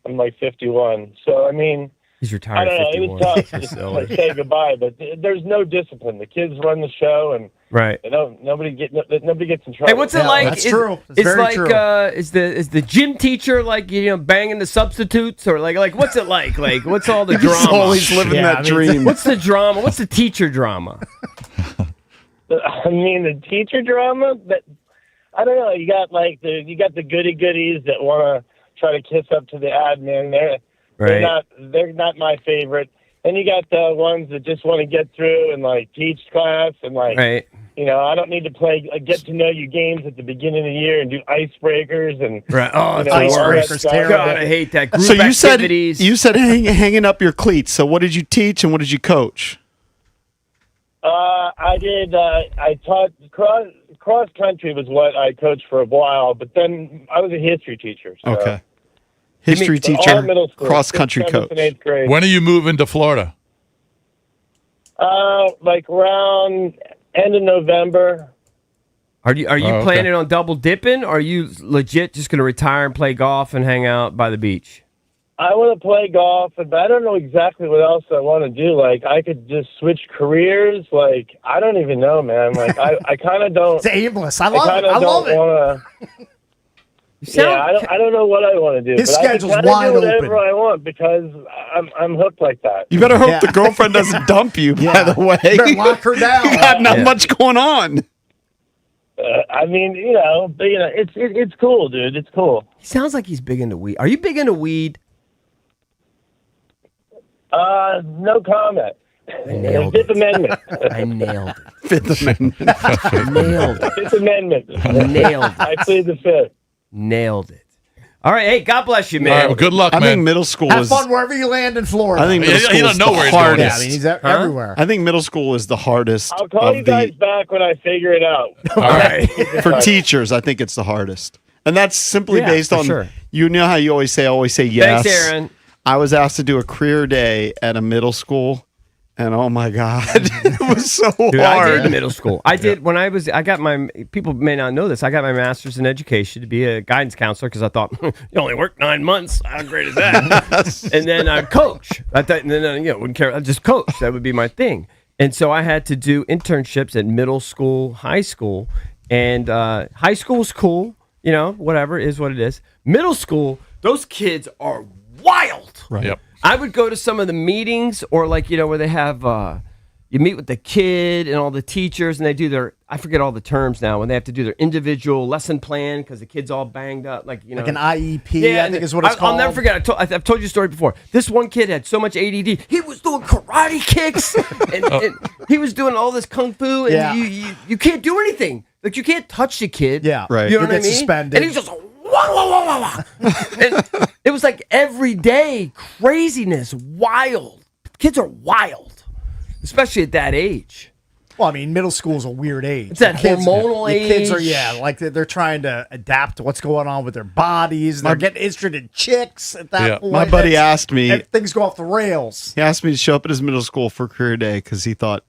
I'm like 51. So, I mean, He's I retired. don't know. It 51. was tough So to silly. say goodbye, but there's no discipline. The kids run the show, and Right. nobody gets in trouble. Hey, what's it like? that's true. That's It's very like true. is the gym teacher like banging the substitutes, or like what's it like? Like what's all the He's drama? always living Yeah, that I mean, dream. What's the drama? What's the teacher drama? I mean, the teacher drama, but I don't know. You got the goody goodies that want to try to kiss up to the admin. They're not my favorite. Then you got the ones that just want to get through and like teach class and like Right. I don't need to play get to know you games at the beginning of the year and do icebreakers and Right. Oh, it's all the that worst. stuff. God, I hate that. Group So you activities. said hanging up your cleats. So what did you teach and what did you coach? I did. I taught cross country was what I coached for a while, but then I was a history teacher. So. Okay. History But all teacher, middle school, cross country 6th, 7th, coach. and 8th grade. When are you moving to Florida? Like around end of November. Are you okay. planning on double dipping? Or are you legit just going to retire and play golf and hang out by the beach? I want to play golf, but I don't know exactly what else I want to do. Like, I could just switch careers. Like, I don't even know, man. Like, I kind of don't. It's aimless. I love it. I I love it. Wanna, I don't know what I want to do. His but schedule's I can wide do whatever open. I want because I'm hooked like that. You better hope Yeah. the girlfriend doesn't dump you, by the way. You better lock her down. You got not much going on. I mean, it's cool, dude. It's cool. He sounds like he's big into weed. Are you big into weed? No comment. nailed Fifth Amendment. I nailed it. Fifth Amendment. Nailed it. Fifth Amendment. Nailed it. I plead the fifth. Nailed it. All right. Hey, God bless you, man. All right, well, good luck, I man. think middle school Have is. fun wherever you land in Florida. I think middle He school doesn't is know the where he's going. hardest. yeah, I mean, he's everywhere. I think middle school is the hardest I'll call of you guys back when I figure it out. All right. for teachers. I think it's the hardest, and that's simply Yeah, based for on sure. you know how you always say yes. Thanks, Aaron. I was asked to do a career day at a middle school, and oh my god, it was so Dude, I hard. did middle school. I did when I got my. People may not know this. I got my master's in education to be a guidance counselor because I thought you only work 9 months. How great is that? And then I coach. I thought, and then wouldn't care. I just coach. That would be my thing. And so I had to do internships at middle school, high school, and high school's cool. Whatever is what it is. Middle school, those kids are wild. Right. Yep. I would go to some of the meetings or where they have, you meet with the kid and all the teachers, and they do their, I forget all the terms now, when they have to do their individual lesson plan because the kid's all banged up, like an IEP, I think is what it's called. I'll never forget. I've told you a story before. This one kid had so much ADD. He was doing karate kicks, and he was doing all this kung fu, and you can't do anything. Like, you can't touch the kid. Yeah, right. You know what I He'll mean? get suspended. And he's just wah, wah, wah, wah, wah. And it was like every day craziness, wild. Kids are wild, especially at that age. Well, I mean, middle school is a weird age. It's that The hormonal the kids are, age. like they're trying to adapt to what's going on with their bodies. They're getting interested in chicks at that point. My buddy asked me. And things go off the rails. He asked me to show up at his middle school for career day because he thought,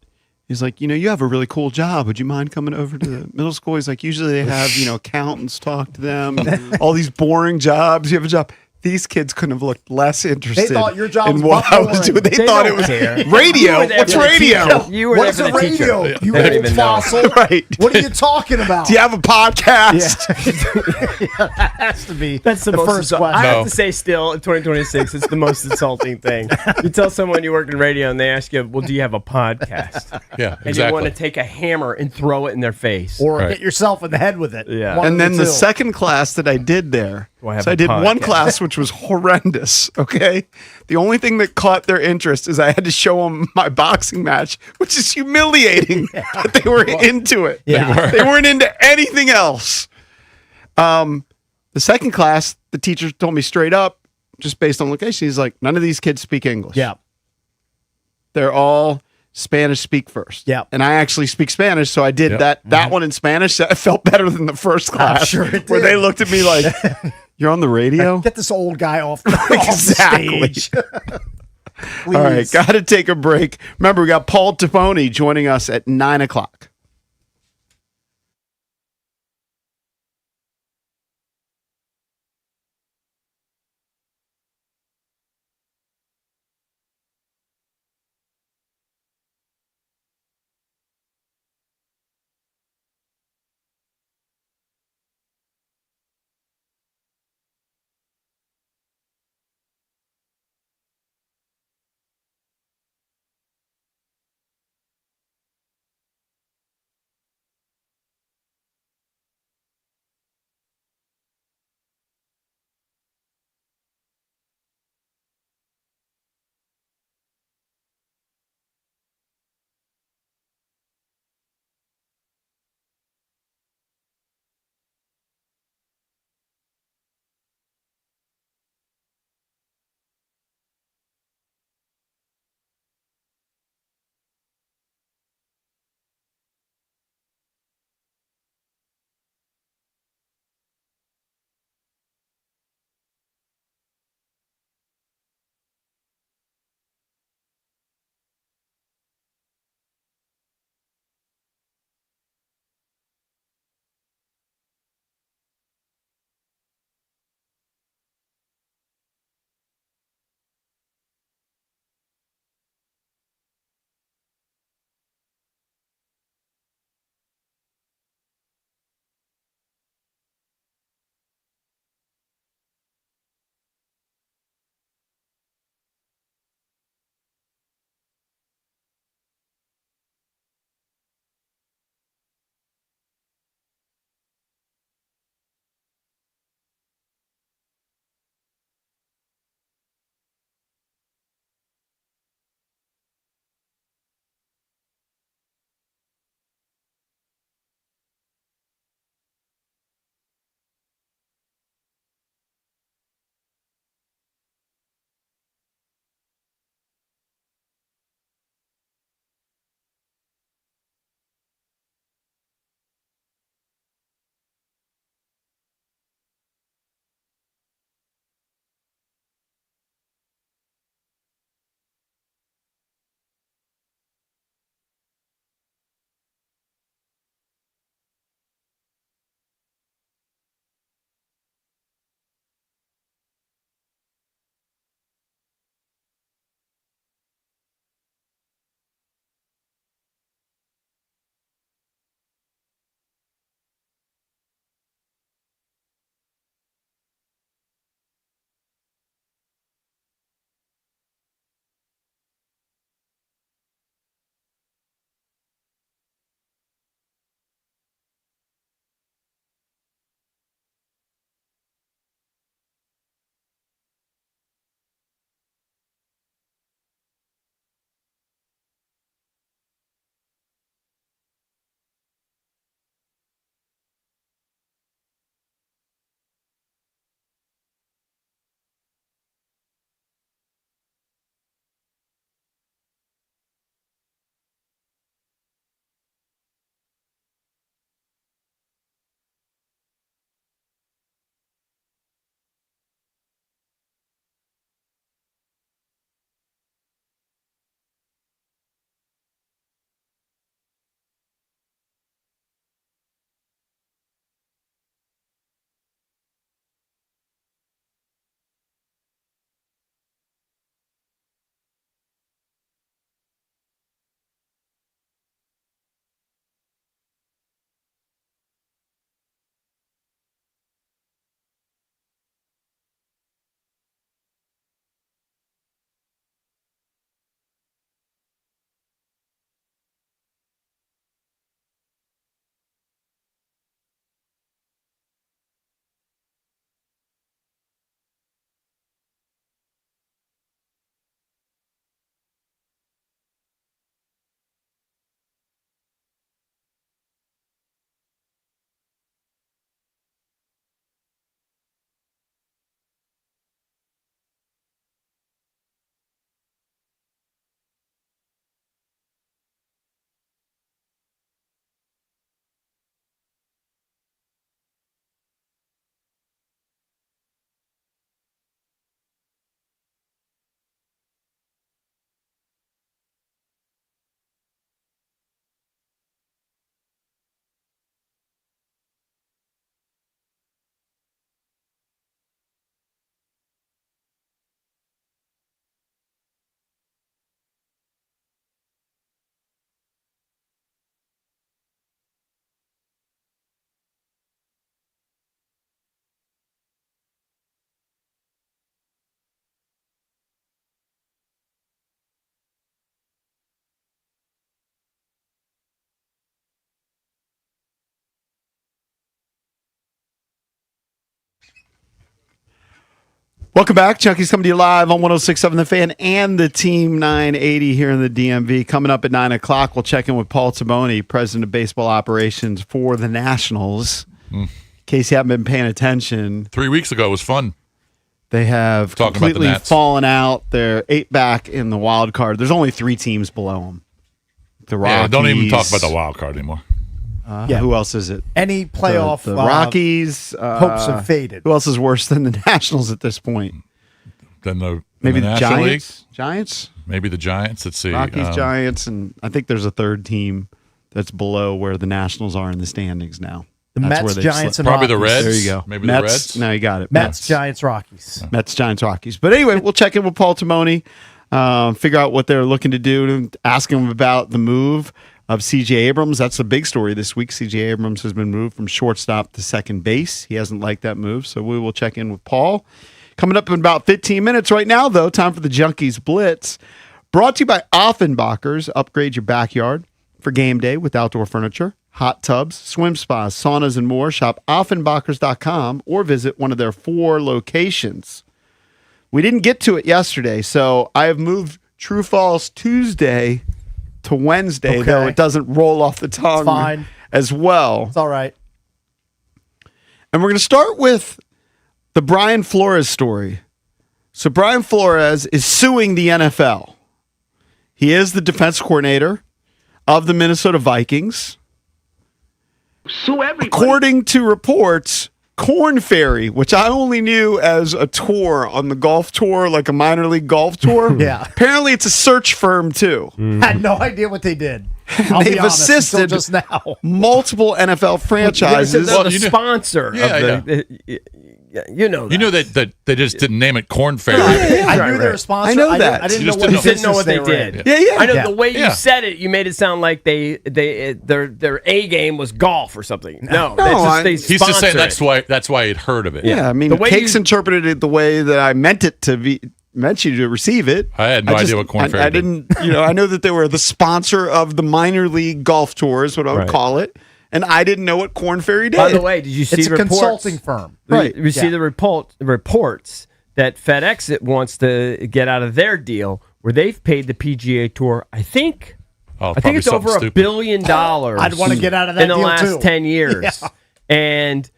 he's like, you have a really cool job. Would you mind coming over to the middle school? He's like, usually they have, accountants talk to them, all these boring jobs. You have a job. These kids couldn't have looked less interested. They thought your job in was what I was doing. They thought it was radio. What's radio? You were What's there a for the teacher. radio? You They don't old even know. fossil. Right. What are you talking about? Do you have a podcast? That has to be That's the most first insult- question. I No. have to say, still in 2026, it's the most insulting thing. You tell someone you work in radio, and they ask you, "Well, do you have a podcast?" Yeah, And you want exactly. to take a hammer and throw it in their face. Or Right. hit yourself in the head with it. Yeah. One And of then the two. second class that I did there, Do I have so I a did one podcast? class which was horrendous. Okay, the only thing that caught their interest is I had to show them my boxing match, which is humiliating. But they were into it. Yeah. They weren't into anything else. The second class, the teacher told me straight up, just based on location, he's like, none of these kids speak English. Yeah. They're all Spanish speak first. Yeah. And I actually speak Spanish, so I did Yep. that one in Spanish. That felt better than the first class. sure it where did. they looked at me like, you're on the radio? Get this old guy off Exactly. the stage. All right, got to take a break. Remember, we got Paul Toponi joining us at 9:00. Welcome back. Chunky's coming to you live on 106.7 The Fan and the Team 980 here in the DMV. Coming up at 9 o'clock, we'll check in with Paul Taboni, President of Baseball Operations for the Nationals. In case you haven't been paying attention. 3 weeks ago was fun. They have Talking about the completely Nats. fallen out. They're 8 back in the wild card. There's only 3 teams below them. The Rockies. Yeah, don't even talk about the wild card anymore. Who else is it? Any playoff The Rockies. hopes have faded. Who else is worse than the Nationals at this point? Then Maybe the the National Giants. League? Giants. Maybe the Giants. Let's see. Rockies, Giants, and I think there's a third team that's below where the Nationals are in the standings now. The That's Mets, where they've Giants, slipped. and Probably the Rockies. Reds. There you go. Maybe Mets, the Reds. No, you got it. Mets, Giants, Rockies. Mets, Giants, Rockies. But anyway, we'll check in with Paul Timoni, figure out what they're looking to do, and ask him about the move of C.J. Abrams. That's the big story this week. C.J. Abrams has been moved from shortstop to second base. He hasn't liked that move, so we will check in with Paul. Coming up in about 15 minutes right now, though, time for the Junkies Blitz. Brought to you by Offenbachers. Upgrade your backyard for game day with outdoor furniture, hot tubs, swim spas, saunas, and more. Shop Offenbachers.com or visit one of their 4 locations. We didn't get to it yesterday, so I have moved True False Tuesday to Wednesday, though Okay. it doesn't roll off the tongue fine. as well. It's all right. And we're going to start with the Brian Flores story. So Brian Flores is suing the NFL. He is the defense coordinator of the Minnesota Vikings. Sue everybody. According to reports, Corn Ferry, which I only knew as a tour on the golf tour, like a minor league golf tour. Yeah. Apparently it's a search firm too. Had no idea what they did. I'll They've be honest, until assisted just now. multiple NFL franchises. They're Well, the you know- sponsor Yeah, of the. You know that. You know that they just didn't name it Corn Ferry. I knew they were a sponsor. I know that. I didn't You know just what didn't You didn't know what they business were in. did. Yeah. I know Yeah. the way you Yeah. said it, you made it sound like their A game was golf or something. No, He's He's just saying sponsor it. that's why he'd heard of it. Yeah, I mean, The way Cakes you- interpreted it the way that I meant it to be, meant you to receive it. I had no idea what Corn Ferry I did. didn't, I know that they were the sponsor of the minor league golf tour, is what I would Right. call it. And I didn't know what Corn Ferry did. By the way, did you see It's a reports? consulting firm. Right. You see the reports that FedEx wants to get out of their deal where they've paid the PGA Tour, I think Oh, I think it's over $1 billion. I'd want to get out of that in the deal, last too. 10 years. Yeah. And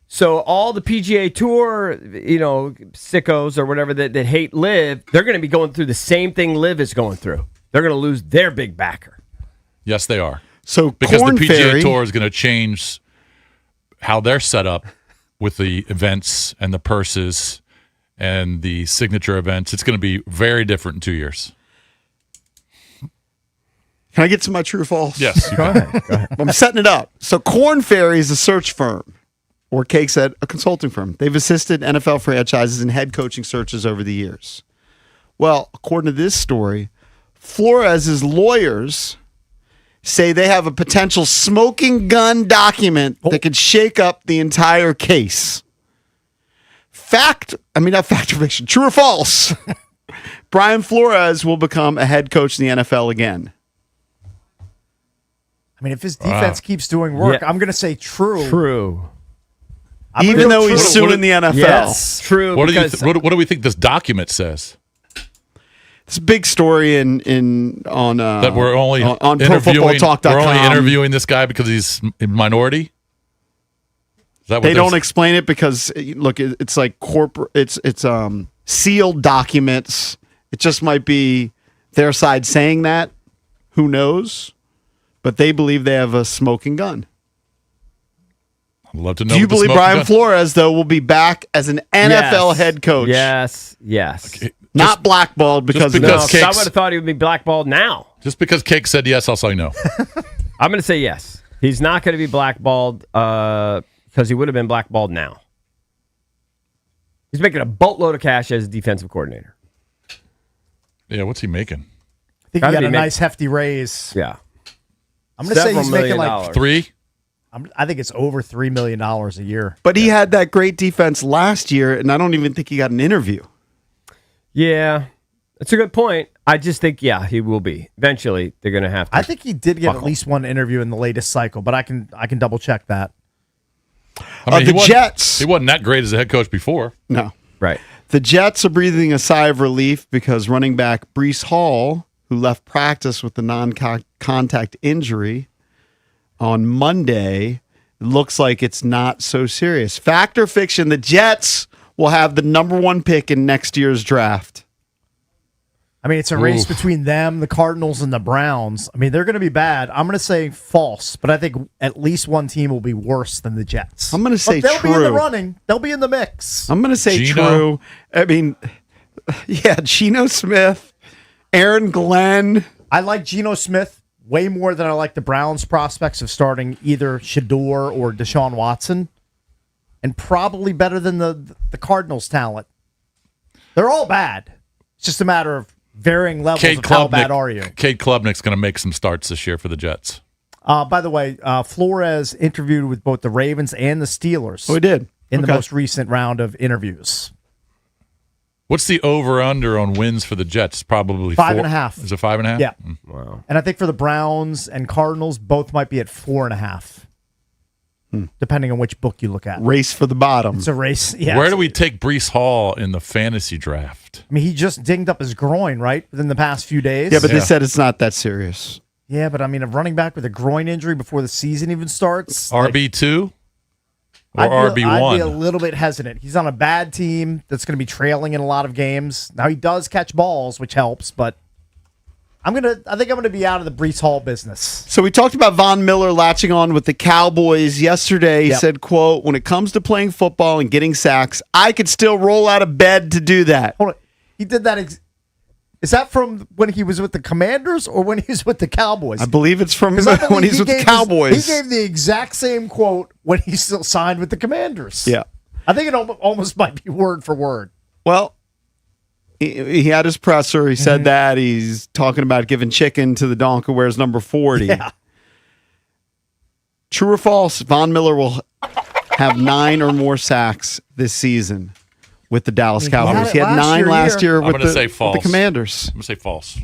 so all the PGA Tour, sickos or whatever that hate Liv, they're going to be going through the same thing Liv is going through. They're going to lose their big backer. Yes, they are. So Because Corn the PGA Ferry, Tour is going to change how they're set up with the events and the purses and the signature events. It's going to be very different in 2 years. can I get to my true or false? Yes. you can. I'm setting it up. So Corn Ferry is a search firm, or Cake said, a consulting firm. They've assisted NFL franchises in head coaching searches over the years. Well, according to this story, Flores' lawyers say they have a potential smoking gun document that could shake up the entire case. Not fact or fiction, true or false? Brian Flores will become a head coach in the NFL again. I mean, if his defense keeps doing work, Yeah. I'm going to say true. True. I'm gonna Even go though he's true. suing the NFL. Yes, true. What do because what do we think this document says? It's a big story on That we're only on interviewing. ProFootballTalk.com. We're only interviewing this guy because he's a minority. Is that what They they're- don't explain it because look, it's like corporate. It's sealed documents. It just might be their side saying that. Who knows? But they believe they have a smoking gun. I'd love to know. Do you what the believe smoking Brian gun- Flores though will be back as an NFL Yes. head coach? Yes. Not blackballed because of because this. Cakes- I would have thought he would be blackballed now. Just because Cake said yes, I'll say no. I'm going to say yes. He's not going to be blackballed because he would have been blackballed now. He's making a boatload of cash as a defensive coordinator. Yeah, what's he making? I think he Gotta got be a make- nice hefty raise. Yeah. I'm going to say Several he's making million like dollars. 3? I think it's over $3 million a year. But he had that great defense last year, and I don't even think he got an interview. Yeah. That's a good point. I just think, he will be. Eventually, they're going to have to. I think he did get at Buckle. least one interview in the latest cycle, but I can double check that. I mean, the he wasn't- Jets. He wasn't that great as a head coach before. No. Right. The Jets are breathing a sigh of relief because running back Breece Hall, who left practice with the non-contact injury on Monday, looks like it's not so serious. Fact or fiction, the Jets will have the number 1 pick in next year's draft. I mean, it's a race between them, the Cardinals, and the Browns. I mean, they're going to be bad. I'm going to say false, but I think at least one team will be worse than the Jets. I'm going to say they'll true. They'll be in the running. They'll be in the mix. I'm going to say Geno? true. I mean, yeah, Geno Smith, Aaron Glenn. I like Geno Smith way more than I like the Browns' prospects of starting either Shador or Deshaun Watson, and probably better than the Cardinals' talent. They're all bad. It's just a matter of varying levels of how bad are you. Cade Klubnik's going to make some starts this year for the Jets. By the way, Flores interviewed with both the Ravens and the Steelers. Oh, he did? In the most recent round of interviews. What's the over-under on wins for the Jets? Probably 5.5. Is it 5.5? Yeah. Wow. And I think for the Browns and Cardinals, both might be at 4.5. Depending on which book you look at. Race for the bottom. It's a race. Yeah. Where do we take Breece Hall in the fantasy draft? I mean, he just dinged up his groin, right? Within the past few days. Yeah, but they said it's not that serious. Yeah, but I mean, a running back with a groin injury before the season even starts. RB2 or I'd be a RB1? little bit hesitant. He's on a bad team that's going to be trailing in a lot of games. Now he does catch balls, which helps, but I think I'm gonna be out of the Breece Hall business. So we talked about Von Miller latching on with the Cowboys yesterday. He said, quote, when it comes to playing football and getting sacks, I could still roll out of bed to do that. Hold on. He did that. Is that from when he was with the Commanders or when he was with the Cowboys? I believe it's from 'Cause I believe when he's with the Cowboys. He gave the exact same quote when he still signed with the Commanders. Yeah. I think it almost might be word for word. Well, he had his presser. He said that. He's talking about giving chicken to the donkey who wears number 40. Yeah. True or false, Von Miller will have 9 or more sacks this season with the Dallas Cowboys. He had 9 last year I'm with going to say the false. Commanders. I'm going to say false.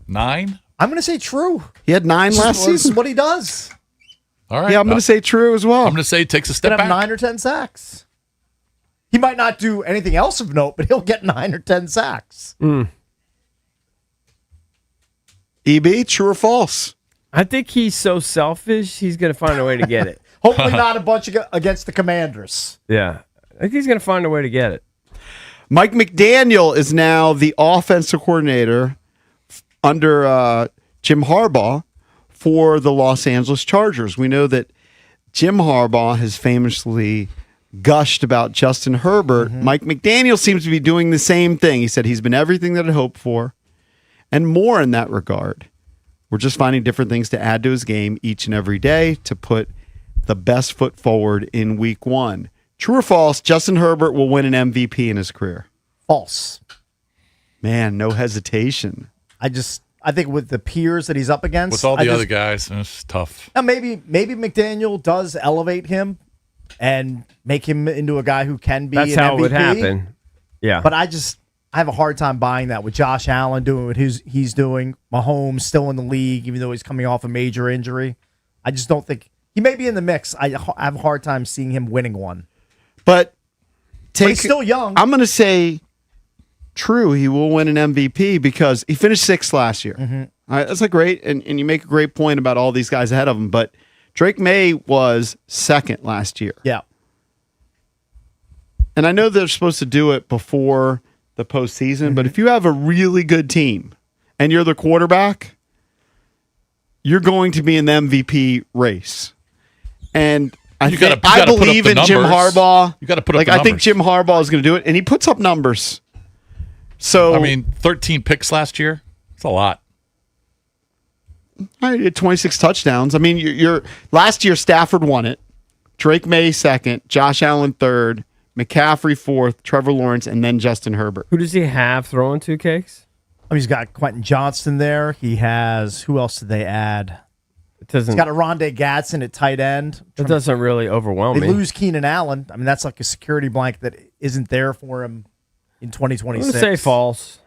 9? I'm going to say true. He had 9 last This is season. what he does. All right. Yeah, I'm going to say true as well. I'm going to say he takes a He's step going to have back. 9 or 10 sacks. He might not do anything else of note, but he'll get 9 or 10 sacks. EB, true or false? I think he's so selfish, he's going to find a way to get it. Hopefully not a bunch against the Commanders. Yeah. I think he's going to find a way to get it. Mike McDaniel is now the offensive coordinator under Jim Harbaugh for the Los Angeles Chargers. We know that Jim Harbaugh has famously gushed about Justin Herbert. Mike McDaniel seems to be doing the same thing. He said he's been everything that I hoped for and more in that regard. We're just finding different things to add to his game each and every day to put the best foot forward in week 1. True or false, Justin Herbert will win an MVP in his career? False. Man, no hesitation. I think with the peers that he's up against. With all the other guys, it's tough. Now maybe McDaniel does elevate him and make him into a guy who can be That's an how MVP. it would happen. Yeah. But I have a hard time buying that with Josh Allen doing what he's doing. Mahomes still in the league, even though he's coming off a major injury. I just don't think he may be in the mix. I have a hard time seeing him winning one. But he's still young. I'm going to say true. He will win an MVP because he finished 6th last year. All right, that's a great, and you make a great point about all these guys ahead of him. But Drake May was 2nd last year. Yeah. And I know they're supposed to do it before the postseason, but if you have a really good team and you're the quarterback, you're going to be in the MVP race. And I believe in Jim Harbaugh. You got to put up like the I numbers. think Jim Harbaugh is going to do it, and he puts up numbers. So I mean, 13 picks last year. It's a lot. I had 26 touchdowns. I mean, you're last year Stafford won it. Drake May 2nd, Josh Allen 3rd, McCaffrey 4th, Trevor Lawrence, and then Justin Herbert. Who does he have throwing 2 cakes? I mean, he's got Quentin Johnston there. He has who else did they add? It doesn't. He's got a Rondé Gadsden at tight end. It doesn't really overwhelm They me. lose Keenan Allen. I mean, that's like a security blanket that isn't there for him in 2026. I'm gonna say false.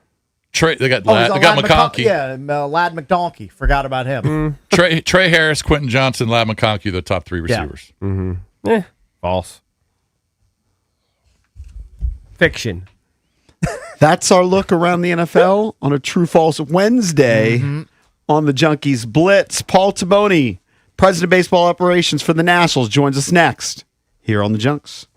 They got Oh, Lad, he's they got Lad McConkey. Yeah, Lad McDonkey. Forgot about him. Trey Harris, Quentin Johnson, Lad McConkey, the top 3 receivers. False. Fiction. That's our look around the NFL on a True False Wednesday on the Junkies Blitz. Paul Taboni, President of Baseball Operations for the Nationals, joins us next here on the Junks.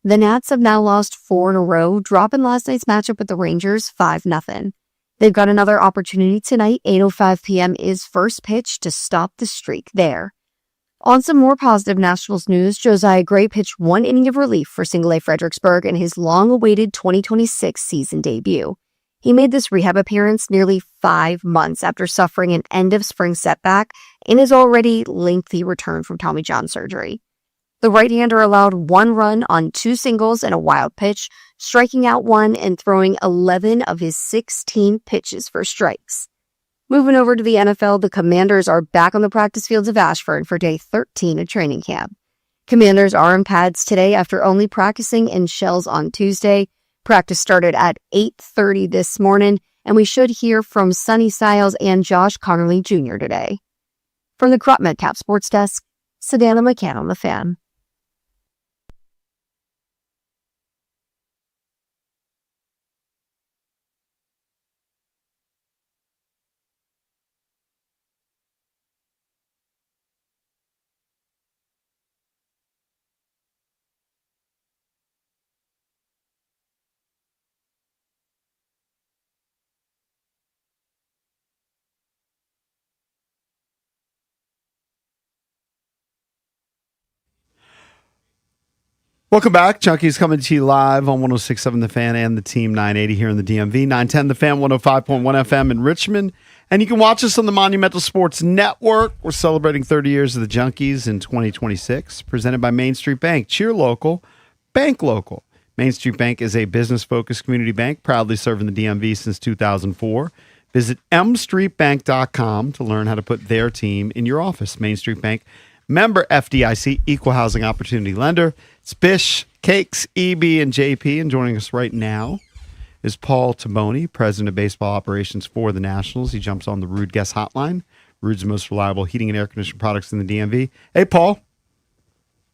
The Nats have now lost 4 in a row, dropping last night's matchup with the Rangers 5-0. They've got another opportunity tonight. 8:05 p.m. is first pitch to stop the streak there. On some more positive Nationals news, Josiah Gray pitched 1 inning of relief for Single A Fredericksburg in his long-awaited 2026 season debut. He made this rehab appearance nearly 5 months after suffering an end-of-spring setback in his already lengthy return from Tommy John surgery. The right-hander allowed 1 run on 2 singles and a wild pitch, striking out 1 and throwing 11 of his 16 pitches for strikes. Moving over to the NFL, the Commanders are back on the practice fields of Ashford for day 13 of training camp. Commanders are in pads today after only practicing in shells on Tuesday. Practice started at 8:30 this morning, and we should hear from Sonny Styles and Josh Connerly Jr. today. From the Crop Medcap Sports Desk, Sedana McCann on the Fan. Welcome back. Chunky's coming to you live on 106.7 The Fan and the Team 980 here in the DMV. 910 The Fan, 105.1 FM in Richmond. And you can watch us on the Monumental Sports Network. We're celebrating 30 years of the Junkies in 2026. Presented by Main Street Bank. Cheer local, bank local. Main Street Bank is a business-focused community bank proudly serving the DMV since 2004. Visit mstreetbank.com to learn how to put their team in your office. Main Street Bank, member FDIC, equal housing opportunity lender. It's Bish, Cakes, EB, and JP. And joining us right now is Paul Taboni, President of Baseball Operations for the Nationals. He jumps on the Rude Guest Hotline, Rude's most reliable heating and air conditioning products in the DMV. Hey, Paul.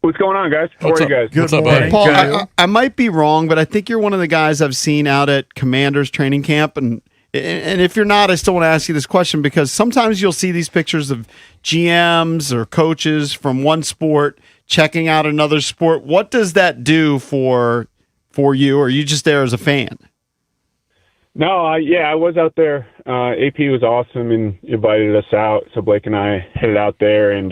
What's going on, guys? How are you guys? What's up, buddy? Paul, I might be wrong, but I think you're one of the guys I've seen out at Commanders training camp. And if you're not, I still want to ask you this question because sometimes you'll see these pictures of GMs or coaches from one sport checking out another sport. What does that do for you? Or are you just there as a fan? No, I was out there. AP was awesome and invited us out. So Blake and I headed out there, and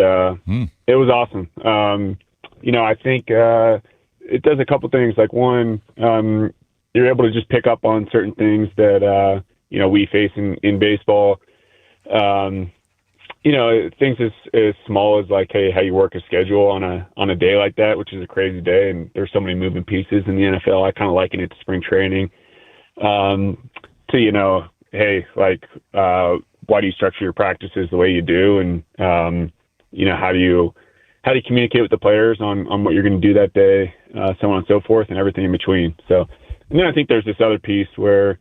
it was awesome. I think it does a couple things. Like one, you're able to just pick up on certain things that we face in baseball. Things as small as like, hey, how you work a schedule on a day like that, which is a crazy day, and there's so many moving pieces in the NFL. I kind of liken it to spring training. Hey, like, why do you structure your practices the way you do, and how do you communicate with the players on what you're going to do that day, so on and so forth, and everything in between. So, and then I think there's this other piece where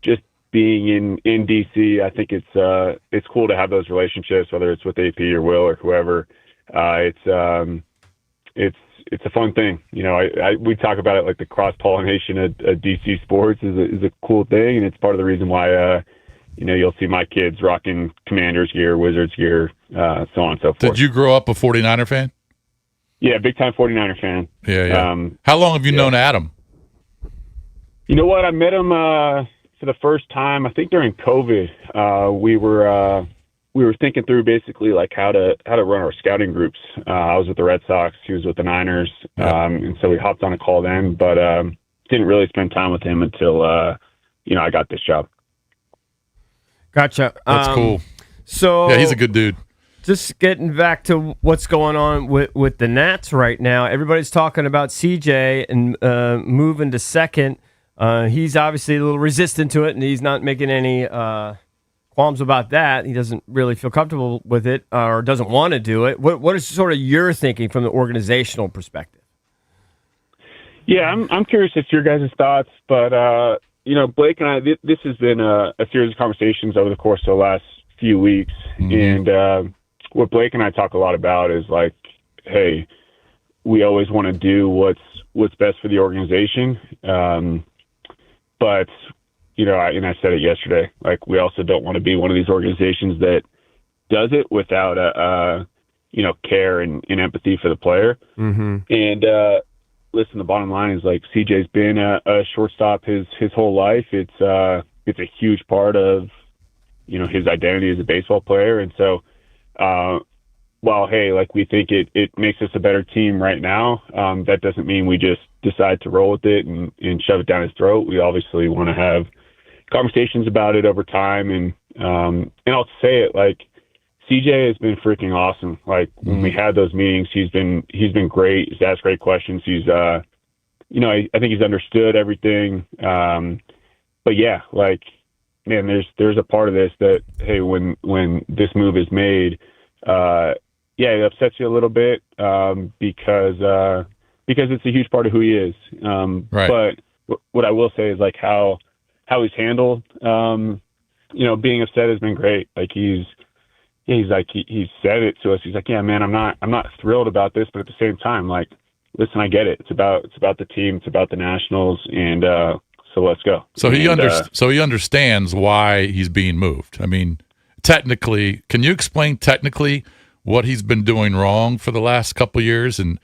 just being in DC, I think it's cool to have those relationships, whether it's with AP or Will or whoever. It's a fun thing. We talk about it like the cross pollination of DC sports is a cool thing, and it's part of the reason why you'll see my kids rocking Commanders gear, Wizards gear, so on and so forth. Did you grow up a 49er fan? Yeah, big time 49er fan. Yeah. How long have you known Adam? You know what? I met him for the first time, I think during COVID. We were thinking through basically like how to run our scouting groups. I was with the Red Sox, he was with the Niners, and so we hopped on a call then, but didn't really spend time with him until I got this job. Gotcha. That's cool. So yeah, he's a good dude. Just getting back to what's going on with the Nats right now. Everybody's talking about CJ and moving to second. He's obviously a little resistant to it, and he's not making any qualms about that. He doesn't really feel comfortable with it or doesn't want to do it. What is sort of your thinking from the organizational perspective? Yeah, I'm curious as to your guys' thoughts, but Blake and I, this has been a series of conversations over the course of the last few weeks, and what Blake and I talk a lot about is like, hey, we always want to do what's best for the organization, but I said it yesterday, like we also don't want to be one of these organizations that does it without care and empathy for the player. Mm-hmm. And listen, the bottom line is like CJ's been a shortstop his whole life. It's a huge part of, his identity as a baseball player. And so, while, hey, like we think it makes us a better team right now, that doesn't mean we just decide to roll with it and shove it down his throat. We obviously want to have conversations about it over time. And I'll say it, like, CJ has been freaking awesome. Like when we had those meetings, he's been great. He's asked great questions. He's, I think he's understood everything. But yeah, like, man, there's a part of this that, hey, when this move is made, it upsets you a little bit, because it's a huge part of who he is. Right. But what I will say is like how he's handled, being upset has been great. Like he's said it to us. He's like, yeah, man, I'm not thrilled about this, but at the same time, like, listen, I get it. It's about the team. It's about the Nationals. And, so let's go. So he understands why he's being moved. I mean, technically, can you explain technically what he's been doing wrong for the last couple of years? And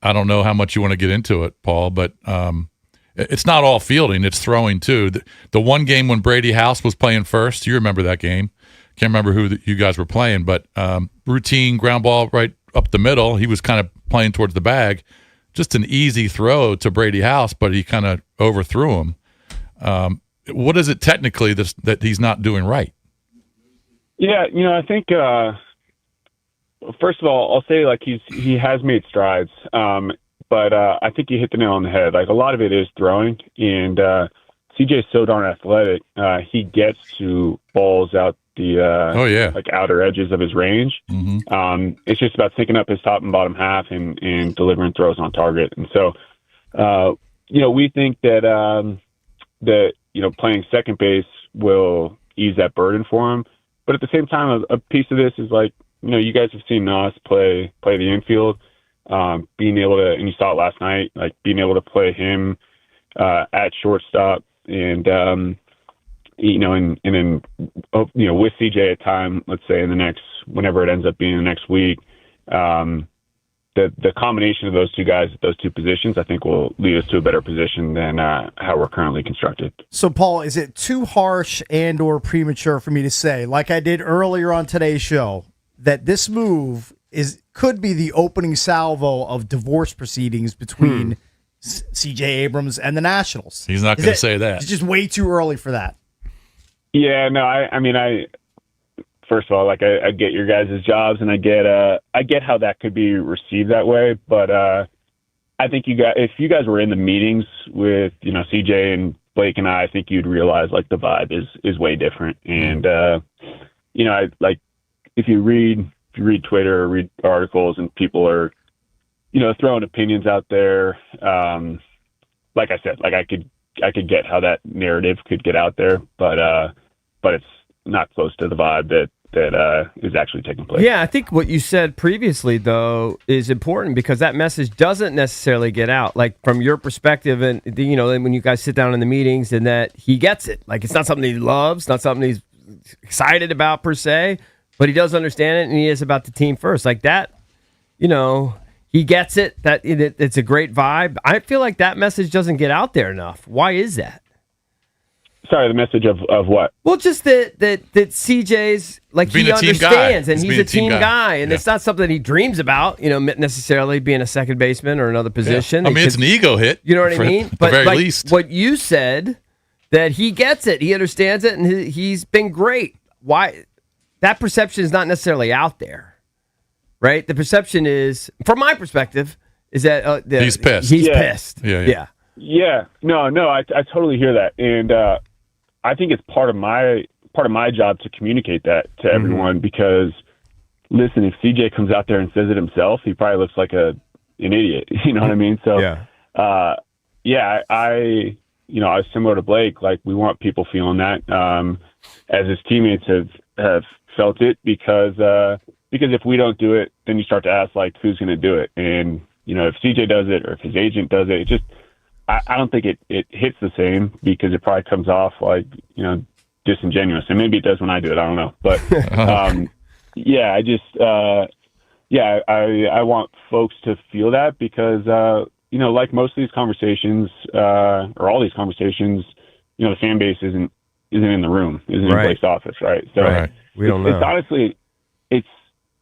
I don't know how much you want to get into it, Paul, but, it's not all fielding, it's throwing too. The one game when Brady House was playing first, you remember that game. Can't remember who you guys were playing, but routine ground ball right up the middle. He was kind of playing towards the bag. Just an easy throw to Brady House, but he kind of overthrew him. What is it technically that he's not doing right? Yeah, I think first of all, I'll say like he has made strides, but I think you hit the nail on the head. Like a lot of it is throwing, and CJ is so darn athletic. He gets to balls out the like outer edges of his range. Mm-hmm. It's just about syncing up his top and bottom half and delivering throws on target. And so, we think that playing second base will ease that burden for him. But at the same time, a piece of this is like, you guys have seen us play the infield, being able to, and you saw it last night, like being able to play him at shortstop and with CJ at time, let's say whenever it ends up being the next week, the combination of those two guys at those two positions, I think will lead us to a better position than how we're currently constructed. So, Paul, is it too harsh and or premature for me to say, like I did earlier on today's show, that this move could be the opening salvo of divorce proceedings between CJ Abrams and the Nationals? He's not going to say that. It's just way too early for that. Yeah, no, I mean, first of all, like I get your guys' jobs, and I get how that could be received that way. But I think if you guys were in the meetings with CJ and Blake and I think you'd realize like the vibe is way different. And I like if you read Twitter or read articles and people are throwing opinions out there. Like I said, like I could get how that narrative could get out there, but it's not close to the vibe that is actually taking place. Yeah, I think what you said previously, though, is important because that message doesn't necessarily get out. Like, from your perspective, and, when you guys sit down in the meetings and that he gets it. Like, it's not something he loves, not something he's excited about per se, but he does understand it, and he is about the team first. Like that, he gets it, that it's a great vibe. I feel like that message doesn't get out there enough. Why is that? Sorry, the message of what? Well, just that CJ's like being he understands and he's a team guy, and it's not something he dreams about, necessarily being a second baseman or another position. Yeah. I mean, it's an ego hit. You know what I mean? At the very least. What you said, that he gets it, he understands it, and he's been great. Why? That perception is not necessarily out there, right? The perception is, from my perspective, is that he's pissed. He's pissed. Yeah. Yeah. No, I totally hear that, and I think it's part of my job to communicate that to everyone because, listen, if CJ comes out there and says it himself, he probably looks like an idiot. You know what I mean? So, I was similar to Blake. Like, we want people feeling that, as his teammates have felt it because if we don't do it, then you start to ask like, who's going to do it? And if CJ does it or if his agent does it, it just. I don't think it hits the same because it probably comes off like, disingenuous. And maybe it does when I do it. I don't know. But, I want folks to feel that because, like most of these conversations, or all these conversations, the fan base isn't in the room, isn't in Blake's office, right? So we don't know. It's honestly,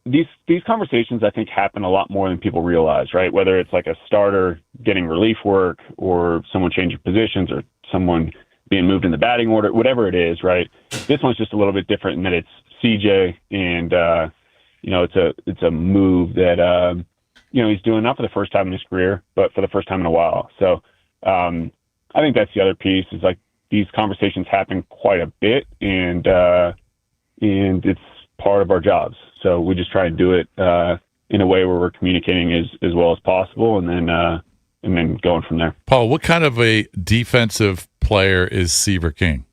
these conversations I think happen a lot more than people realize, right? Whether it's like a starter getting relief work, or someone changing positions, or someone being moved in the batting order, whatever it is, right? This one's just a little bit different in that it's CJ, and it's a move that he's doing not for the first time in his career, but for the first time in a while. So I think that's the other piece, is like these conversations happen quite a bit, and it's part of our jobs. So we just try and do it in a way where we're communicating as well as possible, and then going from there. Paul, what kind of a defensive player is Seaver King?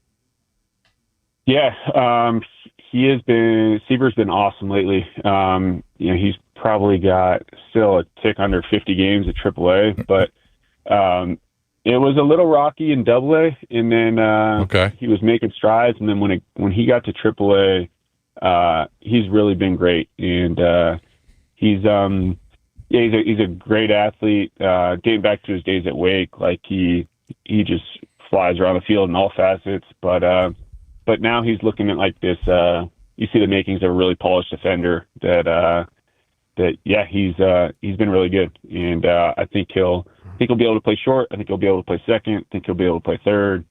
Yeah, Seaver's been awesome lately. He's probably got still a tick under 50 games at AAA, but it was a little rocky in AA, and then he was making strides, and then when he got to AAA, he's really been great, and he's a great athlete. Dating back to his days at Wake, like he just flies around the field in all facets. But now he's looking at like this. You see the makings of a really polished defender. He's been really good, and I think he'll be able to play short. I think he'll be able to play second. I think he'll be able to play third.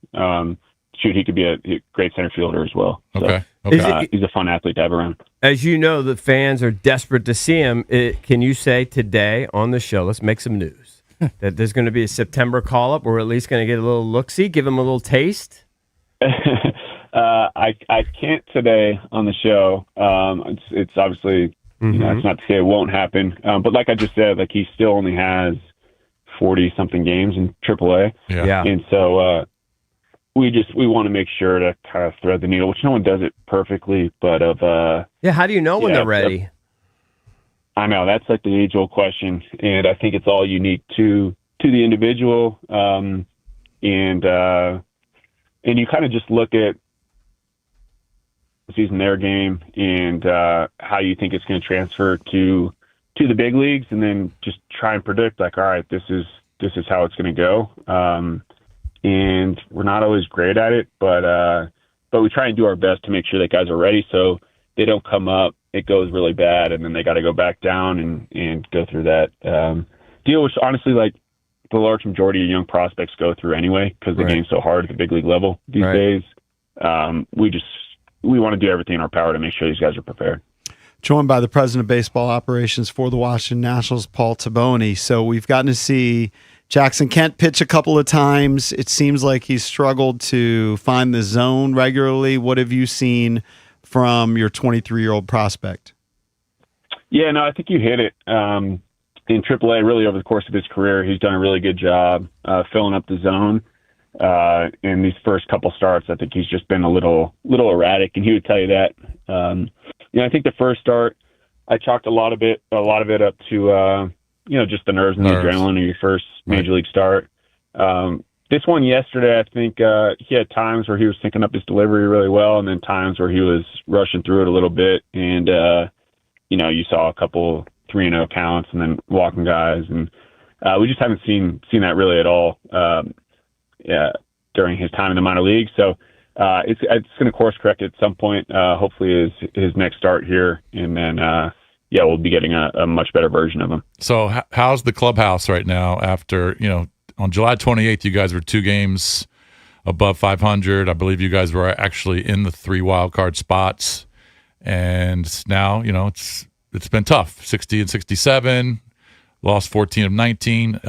He could be a great center fielder as well. So, he's a fun athlete to have around. As you know, the fans are desperate to see him. Can you say today on the show, let's make some news, that there's going to be a September call-up? We're at least going to get a little look-see, give him a little taste? I can't today on the show. It's obviously, it's not to say it won't happen. But like I just said, like he still only has 40-something games in AAA. Yeah. And so we want to make sure to kind of thread the needle, which no one does it perfectly, but how do you know when they're ready? I know, that's like the age-old question, and I think it's all unique to the individual, and you kind of just look at season their game and how you think it's going to transfer to the big leagues, and then just try and predict, like, all right, this is how it's going to go. And we're not always great at it, but we try and do our best to make sure that guys are ready, so they don't come up, it goes really bad, and then they got to go back down and go through that deal, which honestly, like, the large majority of young prospects go through anyway, because the game's so hard at the big league level these days. We want to do everything in our power to make sure these guys are prepared. Joined by the president of baseball operations for the Washington Nationals, Paul Taboni. So we've gotten to see Jackson Kent pitch a couple of times. It seems like he's struggled to find the zone regularly. What have you seen from your 23-year-old prospect? Yeah, no, I think you hit it. In AAA, really over the course of his career, he's done a really good job filling up the zone. In these first couple starts, I think he's just been a little erratic, and he would tell you that. I think the first start, I chalked a lot of it up to just the nerves and the adrenaline of your first major league start. This one yesterday, I think he had times where he was syncing up his delivery really well, and then times where he was rushing through it a little bit. And you saw a couple 3-0 counts and then walking guys, and we just haven't seen that really at all during his time in the minor league. So it's going to course correct at some point. Hopefully, his next start here, and then we'll be getting a much better version of him. So how's the clubhouse right now? After on July 28th, you guys were 2 games above 500. I believe you guys were actually in the 3 wild card spots, and now it's been tough. 60 and 67, lost 14 of 19.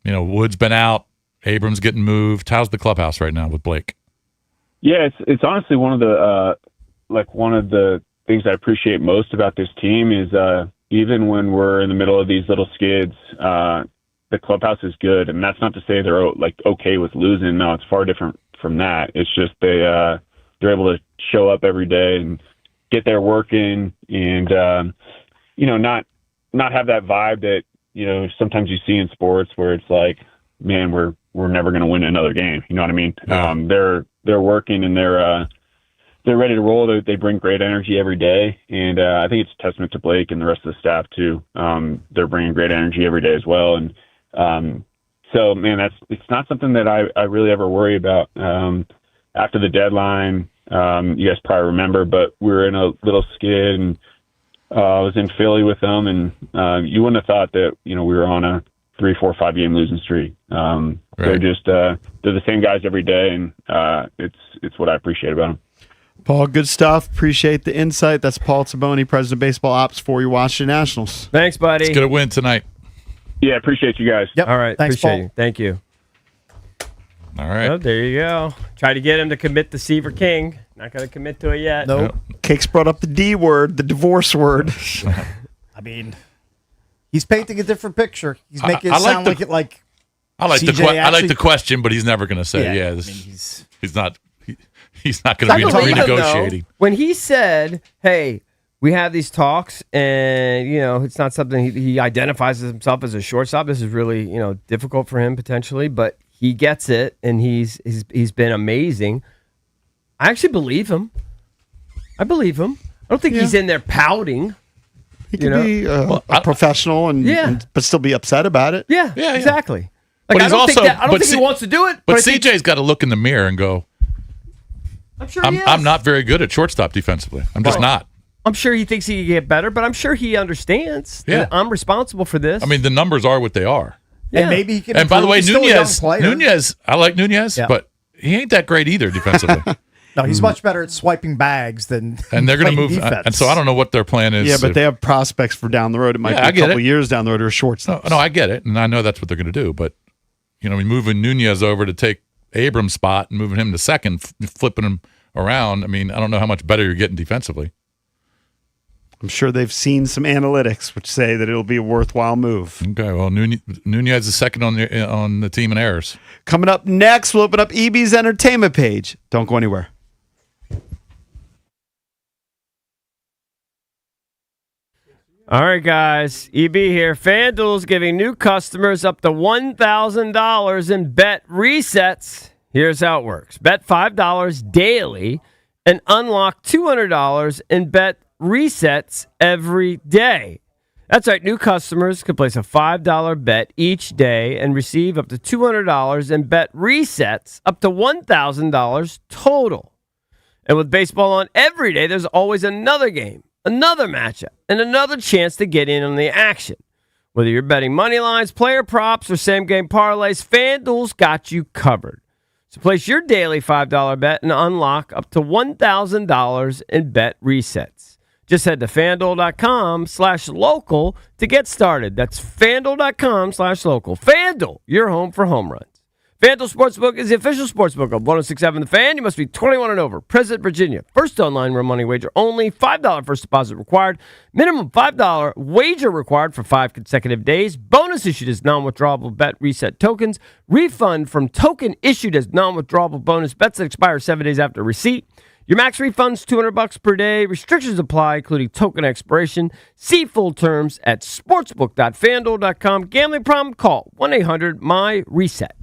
Wood's been out. Abrams getting moved. How's the clubhouse right now with Blake? Yeah, it's honestly one of the things I appreciate most about this team is even when we're in the middle of these little skids, the clubhouse is good, and that's not to say they're okay with losing. No, it's far different from that. It's just they're able to show up every day and get their work in, and not have that vibe that sometimes you see in sports where it's like, man, we're never going to win another game. You know what I mean? Yeah. They're working, and they're ready to roll. They bring great energy every day, and I think it's a testament to Blake and the rest of the staff too. They're bringing great energy every day as well, and So, man, it's not something that I really ever worry about. After the deadline, you guys probably remember, but we were in a little skid, and I was in Philly with them, and you wouldn't have thought that we were on a 3, 4, 5 game losing streak. They're just they're the same guys every day, and it's what I appreciate about them. Paul, good stuff. Appreciate the insight. That's Paul Taboni, President of Baseball Ops for your Washington Nationals. Thanks, buddy. It's going to win tonight. Yeah, appreciate you guys. Yep. All right. Thanks, Appreciate Paul. you. Thank you. All right. Oh, there you go. Try to get him to commit to Seaver King. Not going to commit to it yet. Nope. Cakes brought up the D word, the divorce word. I mean, he's painting a different picture. He's making it I like sound the- like it like. I like CJ I like actually- the question, but he's never going to say, Yeah, this, I mean, he's he's not going to be I believe him, though. renegotiating. When he said, "Hey, we have these talks, and it's not something he identifies as himself as a shortstop. This is really difficult for him potentially, but he gets it, and he's been amazing." I actually believe him. I believe him. I don't think he's in there pouting. He can be a professional but still be upset about it. Yeah, exactly. But Like, he's I don't think, also- that, I don't but think he C- wants to do it. But I think- CJ's got to look in the mirror and go, I'm sure he is. I'm not very good at shortstop defensively. I'm just not. I'm sure he thinks he can get better, but I'm sure he understands that I'm responsible for this. I mean, the numbers are what they are. And maybe he can. And by the improve. way, He's still a young Nunez, player. I like Nunez, but he ain't that great either defensively. No, he's much better at swiping bags than. And they're going to playing move. defense. And so I don't know what their plan is. Yeah, but they have prospects for down the road. It might Yeah, I be a get couple it. years down the road or shortstop. No, I get it, and I know that's what they're going to do. But moving Nunez over to take Abrams' spot and moving him to second, flipping him around. I mean, I don't know how much better you're getting defensively. I'm sure they've seen some analytics which say that it'll be a worthwhile move. Okay, well, Nunez is second on the team in errors. Coming up next, we'll open up EB's entertainment page. Don't go anywhere. All right, guys. EB here. FanDuel's giving new customers up to $1,000 in bet resets. Here's how it works. Bet $5 daily and unlock $200 in bet resets every day. That's right. New customers can place a $5 bet each day and receive up to $200 in bet resets, up to $1,000 total. And with baseball on every day, there's always another game, another matchup, and another chance to get in on the action. Whether you're betting money lines, player props, or same-game parlays, FanDuel's got you covered. So place your daily $5 bet and unlock up to $1,000 in bet resets. Just head to FanDuel.com/local to get started. That's FanDuel.com/local. FanDuel, your home for home runs. FanDuel Sportsbook is the official sportsbook of 106.7 The Fan. You must be 21 and over. Present Virginia. First online real money wager only. $5 first deposit required. Minimum $5 wager required for 5 consecutive days. Bonus issued as non-withdrawable bet reset tokens. Refund from token issued as non-withdrawable bonus bets that expire 7 days after receipt. Your max refund's $200 per day. Restrictions apply, including token expiration. See full terms at sportsbook.fanduel.com. Gambling problem? Call 1-800-MY-RESET.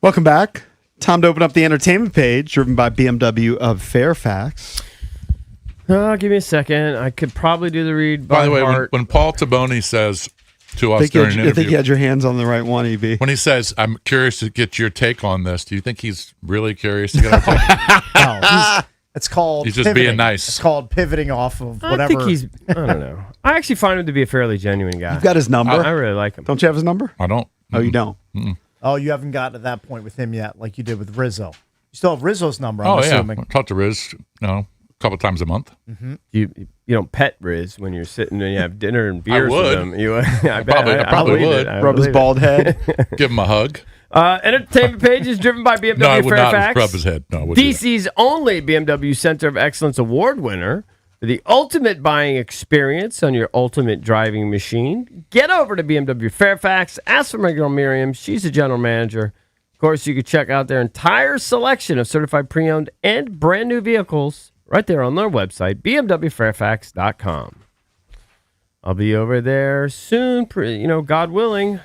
Welcome back. Time to open up the entertainment page, driven by BMW of Fairfax. Give me a second. I could probably do the read By the way, heart. when Paul Taboni says to us I during an think interview, you had your hands on the right one, EB. when he says, "I'm curious to get your take on this," do you think he's really curious to get our take? No, it's called. He's just pivoting. being nice. It's called pivoting off of whatever. I think he's. I don't know. I actually find him to be a fairly genuine guy. You've got his number. I really like him. Don't you have his number? I don't. Oh, you don't? Oh, you haven't gotten to that point with him yet, like you did with Rizzo. You still have Rizzo's number, I'm Oh assuming. yeah, I talk to Riz, a couple times a month. You don't pet Riz when you're sitting and you have dinner and beers would. with him. You, I bet, I probably believe would. it. I Rub his believe it. bald head. Give him a hug. Entertainment page is driven by BMW No, I would not Fairfax. rub his head. No, I wouldn't do that. DC's only BMW Center of Excellence Award winner for the ultimate buying experience on your ultimate driving machine. Get over to BMW Fairfax. Ask for my girl Miriam. She's the general manager. Of course, you can check out their entire selection of certified pre-owned and brand new vehicles right there on their website, bmwfairfax.com. I'll be over there soon, God willing.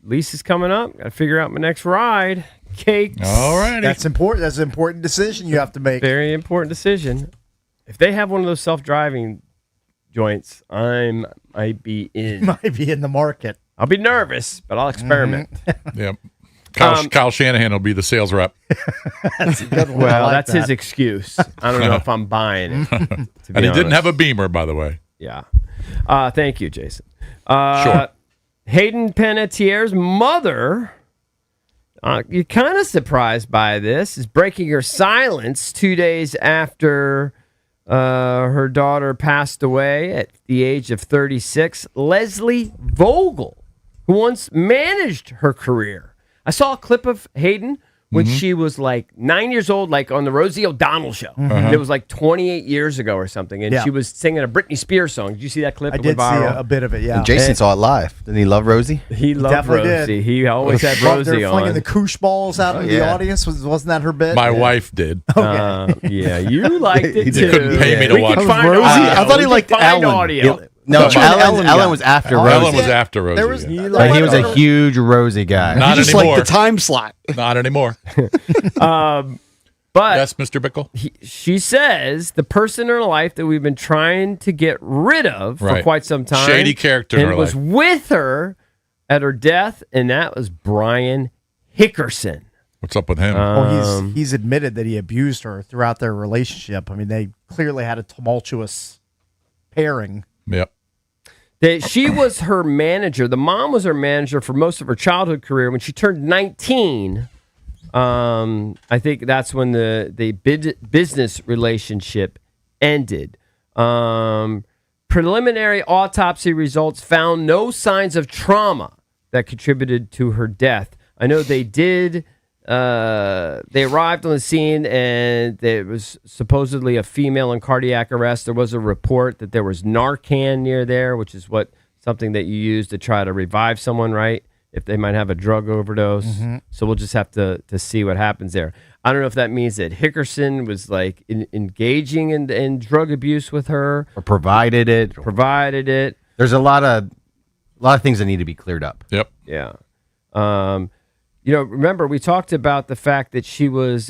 Lease is coming up. Got to figure out my next ride. Cakes. All righty. That's important. That's an important decision you have to make. Very important decision. If they have one of those self-driving joints, I might be in. Might be in the market. I'll be nervous, but I'll experiment. Yep. Kyle Shanahan will be the sales rep. That's a good one. I Well, like that's his that. excuse. I don't know if I'm buying it. to be And he didn't honest. have a Beamer, by the way. Yeah. Thank you, Jason. Sure. Hayden Panettiere's mother, you're kind of surprised by this, is breaking her silence 2 days after her daughter passed away at the age of 36. Leslie Vogel, who once managed her career. I saw a clip of Hayden when she was like 9 years old, like on the Rosie O'Donnell show. It was like 28 years ago or something, and Yeah. she was singing a Britney Spears song. Did you see that clip? I It did went see viral. a bit of it, yeah. And Jason saw it live. Didn't he love Rosie? He loved definitely Rosie. did. He always had Loved her Rosie flinging on. the koosh balls out into the yeah. audience. Wasn't that her bit? My wife did. Yeah, you liked it You too. couldn't pay me to We watch can it. find Rosie? audio. I thought he We liked can find Ellen. audio. No, That's what Ellen Ellen was after Ellen Rosie. was after Rosie. There was yeah. But he was a huge Rosie guy. Not You just anymore. like the time slot. Not anymore. But Yes, Mr. Bickle. she says the person in her life that we've been trying to get rid of for Right. quite some time. Shady character in and her was life. with her at her death, and that was Brian Hickerson. What's up with him? Well, he's admitted that he abused her throughout their relationship. I mean, they clearly had a tumultuous pairing. Yep. She was her manager. The mom was her manager for most of her childhood career. When she turned 19, I think that's when the business relationship ended. Preliminary autopsy results found no signs of trauma that contributed to her death. I know they did. They arrived on the scene, and there was supposedly a female in cardiac arrest. There was a report that there was Narcan near there, which is something that you use to try to revive someone, right? If they might have a drug overdose. So we'll just have to see what happens there. I don't know if that means that Hickerson was like engaging in drug abuse with her, Or provided it. provided it. There's a lot of things that need to be cleared up. Yep. Yeah. Remember we talked about the fact that she was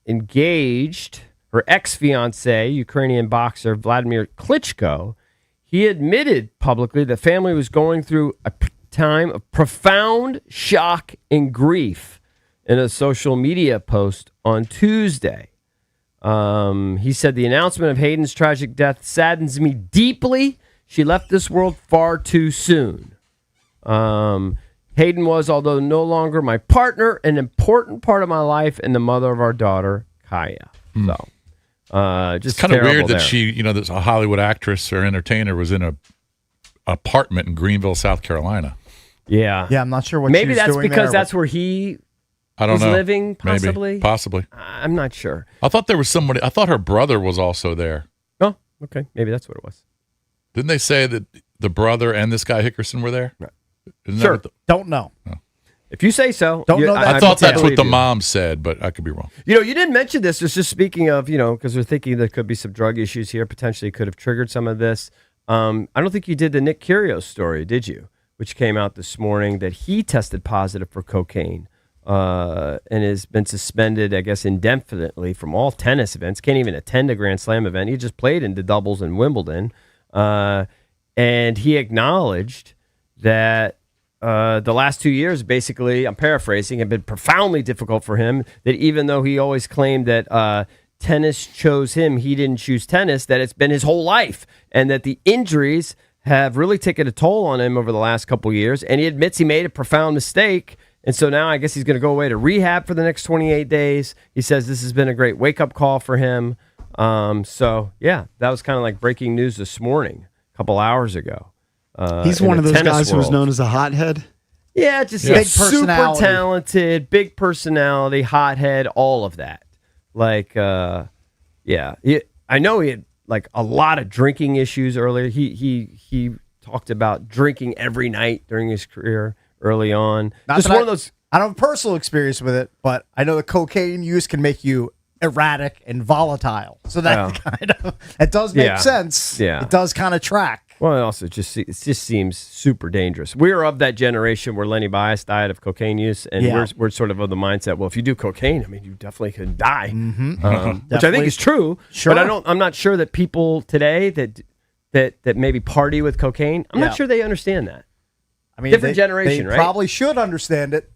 engaged, her ex-fiance, Ukrainian boxer Vladimir Klitschko. He admitted publicly the family was going through a time of profound shock and grief in a social media post on Tuesday. He said, the announcement of Hayden's tragic death saddens me deeply. She left this world far too soon. Hayden was, although no longer my partner, an important part of my life and the mother of our daughter, Kaya. So, just It's kind of terrible weird that there. she, there's a Hollywood actress or entertainer was in a apartment in Greenville, South Carolina. Yeah. Yeah, I'm not sure what Maybe she was that's doing because there. that's where he I don't was know. living, Maybe. possibly. Possibly. I'm not sure. I thought there was somebody. I thought her brother was also there. Oh, okay. Maybe that's what it was. Didn't they say that the brother and this guy Hickerson were there? Isn't that Sure. what the- Don't know. If you say so. Don't know that. I thought that's what believe the you. mom said, but I could be wrong. You didn't mention this. It's just speaking of, because we're thinking there could be some drug issues here, potentially could have triggered some of this. I don't think you did the Nick Kyrgios story, did you? Which came out this morning that he tested positive for cocaine and has been suspended, I guess, indefinitely from all tennis events. Can't even attend a Grand Slam event. He just played in the doubles in Wimbledon. And he acknowledged that the last 2 years, basically, I'm paraphrasing, have been profoundly difficult for him, that even though he always claimed that tennis chose him, he didn't choose tennis, that it's been his whole life, and that the injuries have really taken a toll on him over the last couple years, and he admits he made a profound mistake, and so now I guess he's going to go away to rehab for the next 28 days. He says this has been a great wake-up call for him. So, yeah, that was kind of like breaking news this morning, a couple hours ago. He's one of those guys who was known as a hothead. Yeah, just Big super personality. talented, big personality, hothead, all of that. Like, I know he had like a lot of drinking issues earlier. He talked about drinking every night during his career early on. Not Just that one of those. I don't have personal experience with it, but I know the cocaine use can make you erratic and volatile. So that it does make sense. Yeah. It does kind of track. Well, it also just seems super dangerous. We're of that generation where Lenny Bias died of cocaine use, and we're sort of the mindset. Well, if you do cocaine, I mean, you definitely could die, which I think is true. Sure. But I'm not sure that people today that maybe party with cocaine. I'm not sure they understand that. I mean, different generation, they right? probably should understand it.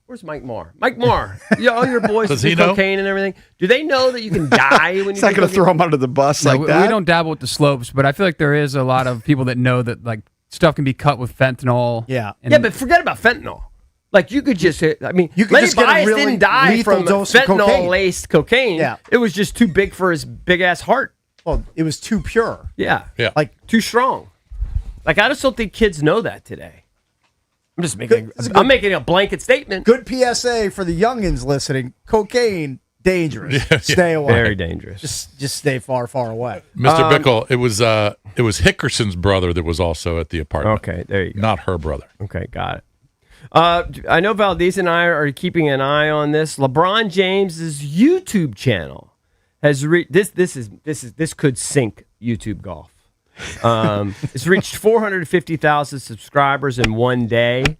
Where's Mike Marr? Mike Marr, all your boys Does do he know? cocaine and everything. Do they know that you can die when It's you not do going to cocaine? throw him under the bus No, like we that. don't dabble with the slopes, but I feel like there is a lot of people that know that like stuff can be cut with fentanyl. Yeah. And Yeah, but forget about fentanyl. Like you could just, I mean, You could Lenny just get a Bias really didn't die lethal from dose of cocaine. fentanyl-laced cocaine. Yeah. It was just too big for his big-ass heart. Well, it was too pure. Yeah. Yeah. Like, too strong. Like, I just don't think kids know that today. I'm just making, I'm making a blanket statement. Good PSA for the youngins listening. Cocaine, dangerous. Stay away. Very dangerous. Just stay far, far away. Mr. Bickle, it was Hickerson's brother that was also at the apartment. Okay, there you go. Not her brother. Okay, got it. I know Valdez and I are keeping an eye on this. LeBron James's YouTube channel has this could sink YouTube golf. It's reached 450,000 subscribers in one day.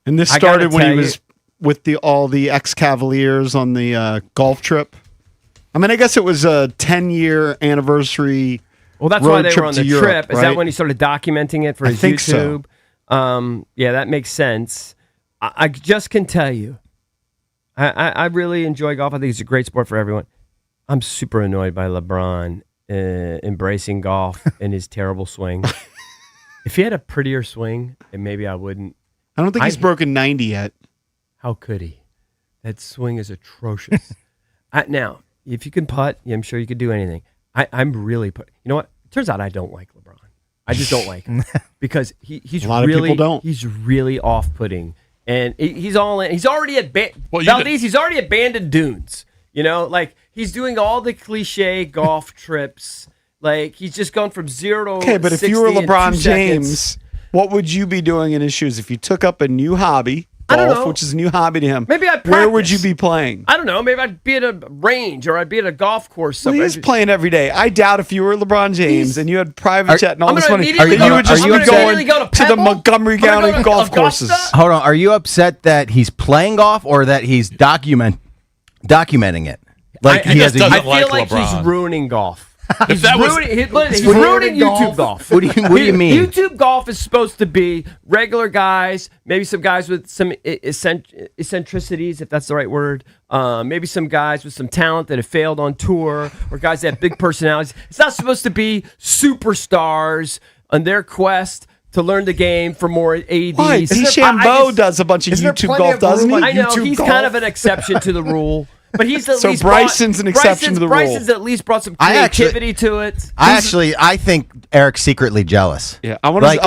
And this I gotta started when he tell was with all the ex-Cavaliers on the golf trip. I mean, I guess it was a 10-year anniversary. Well, that's road why they trip were on to the Europe, trip. Is right? that when he started documenting it for I his think so. YouTube? Yeah, that makes sense. I just can tell you, I really enjoy golf. I think it's a great sport for everyone. I'm super annoyed by LeBron embracing golf and his terrible swing. If he had a prettier swing, and maybe I wouldn't. I don't think he's broken 90 yet. How could he? That swing is atrocious. Now, if you can putt, yeah, I'm sure you could do anything. I'm really You know what? Turns out I don't like LeBron. I just don't like him because he's A lot of really people don't. he's really off-putting, and he's all in. He's already at Well, you Valdez. He's already at Bandon Dunes. You know, like he's doing all the cliche golf trips. Like he's just gone from 0 to Okay, but if 60 you were in 2 LeBron seconds. James, what would you be doing in his shoes if you took up a new hobby, I don't golf, know. which is a new hobby to him? Maybe I'd Where would you practice. be playing? I don't know. Maybe I'd be at a range or I'd be at a golf course Well, somewhere. he's playing every day. I doubt if you were LeBron James and you had private jet and all I'm this gonna money, immediately that you go- would just I'm be gonna going immediately go to to the Pebble. Montgomery I'm gonna County go to golf Augusta. courses. Hold on. Are you upset that he's playing golf or that he's documenting it? Like he just doesn't I feel like like he's LeBron. ruining golf. He's that was- ruining, he's ruining YouTube golf. What do you mean? YouTube golf is supposed to be regular guys, maybe some guys with some eccentricities, if that's the right word. Maybe some guys with some talent that have failed on tour, or guys that have big personalities. It's not supposed to be superstars on their quest to learn the game for more ADs. Why? DeChambeau does a bunch of Isn't there YouTube plenty golf, of doesn't room he? on I know YouTube he's golf? kind of an exception to the rule, but he's at So least Bryson's an exception to the rule. Bryson's at least brought some I actually- creativity to it. I think Eric's secretly jealous. Yeah, I want to.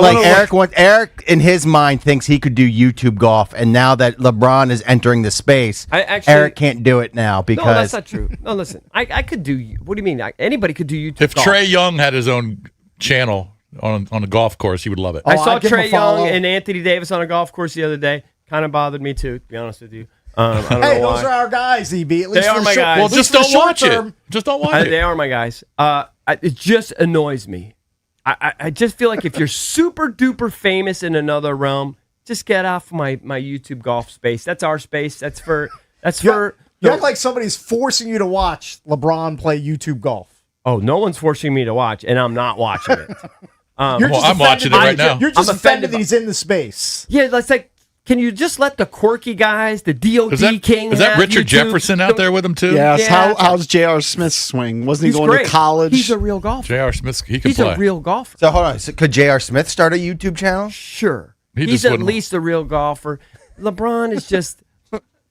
Like Eric in his mind thinks he could do YouTube golf, and now that LeBron is entering the space, I actually- Eric can't do it now No, because that's not true. No, listen, I could do. What do you mean? Anybody could do YouTube. If golf. Trey Young had his own channel on a golf course, he would love it. I saw I'd give him Trey a follow. Young and Anthony Davis on a golf course the other day. Kind of bothered me too, to be honest with you. I don't Hey, know those why. are our guys, EB. At least They for are the my short- guys. at Well, least just for the don't short watch term. it. Just don't watch it. They are my guys. It just annoys me. I just feel like if you're super duper famous in another realm, just get off my YouTube golf space. That's our space. That's for You act like somebody's forcing you to watch LeBron play YouTube golf. Oh, no one's forcing me to watch, and I'm not watching it. I'm watching it right now. You're just I'm offended offended that he's in the space. Yeah, that's like, can you just let the quirky guys, the DOD king, Is that have Richard YouTube? Jefferson out there with him too? Yes. Yeah. How's J.R. Smith's swing? Wasn't he He's going great. to college? He's a real golfer. J.R. Smith, he can He's play. a real golfer. So hold on. So could J.R. Smith start a YouTube channel? Sure. He He's just at wouldn't- least a real golfer. LeBron is just,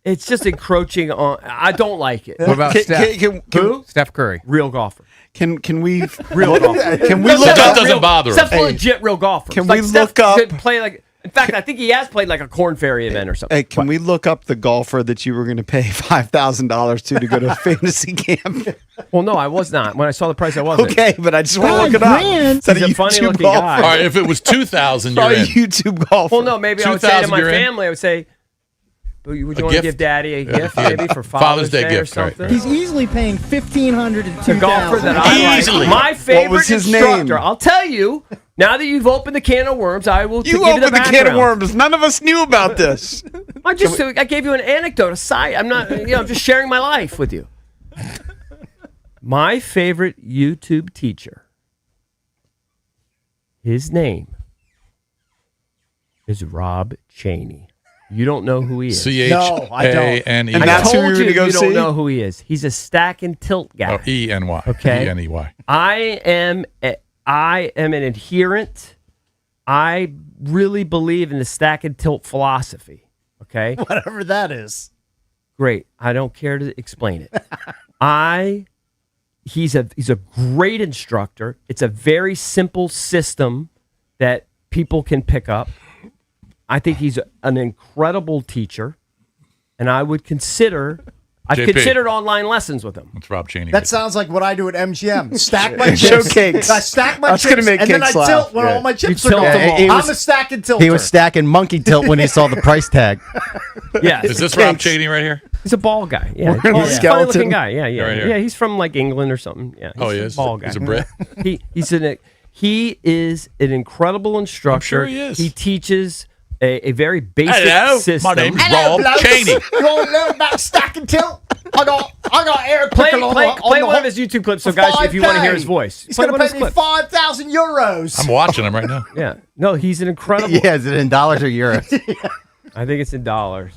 it's just encroaching on. I don't like it. What about Steph? Who? Steph Curry. Real golfer. Can we Real golfer. Can we So look that up? doesn't bother him. Steph's a Hey, legit real golfer. can It's like we Steph look up- could play like? In fact, I think he has played like a Corn Ferry event or something. Hey, can we look up the golfer that you were going to pay $5,000 to go to fantasy camp? Well, no, I was not. When I saw the price, I wasn't. Okay, but I just want to look it up. Is that He's a funny-looking guy. All right, if it was 2,000, you're Probably in. YouTube golfer. Well, no, maybe I would say to 2,000 my you're in? family, I would say, would you want to gift? give Daddy a gift Yeah. maybe for Father's Day or gift, right, something? right. He's easily paying $1,500 and The golfer that I Easily. like. My favorite was his instructor. name? I'll tell you. Now that you've opened the can of worms, I will You give you the opened the can of background. worms. None of us knew about this. I gave you an anecdote, a side. I'm not, I'm just sharing my life with you. My favorite YouTube teacher, his name is Rob Cheney. You don't know who he is. No, I don't. C-H-A-N-E-Y. And I that's who told you're you gonna go you see? don't know who he is. He's a stack and tilt guy. Oh, E-N-Y. Okay. E-N-E-Y. I am an adherent. I really believe in the stack and tilt philosophy. Okay. Whatever that is. Great. I don't care to explain it. He's a great instructor. It's a very simple system that people can pick up. I think he's an incredible teacher, and I would consider. I've JP. considered online lessons with him. It's Rob Cheney. That sounds like what I do at MGM. Stack my Show chips. cakes. I stack my That's chips, gonna make and then I cakes laugh. tilt when Yeah. all my You chips are tilt gone. them all. He I'm was- a stack and tilter. He was stacking monkey tilt when he saw the price tag. Yeah. Is this Rob Cheney right here? He's a ball guy. Yeah. Wearing a Funny looking skeleton. guy. Yeah, yeah. Right here. Yeah, he's from like England or something. Yeah. Oh, he he's is? a ball guy. He's a Brit? He is an incredible instructor. sure he is. He teaches a very basic Hello, system. my name's Rob Cheney. You want to learn about stack and tilt? I got Eric Play Pickle on play the one of his YouTube clips, so guys, if you want to hear his voice, He's play going to one of pay his me clips. 5,000 euros. I'm watching him right now. Yeah, no, he's an incredible. Yeah, is it in dollars or euros? I think it's in dollars.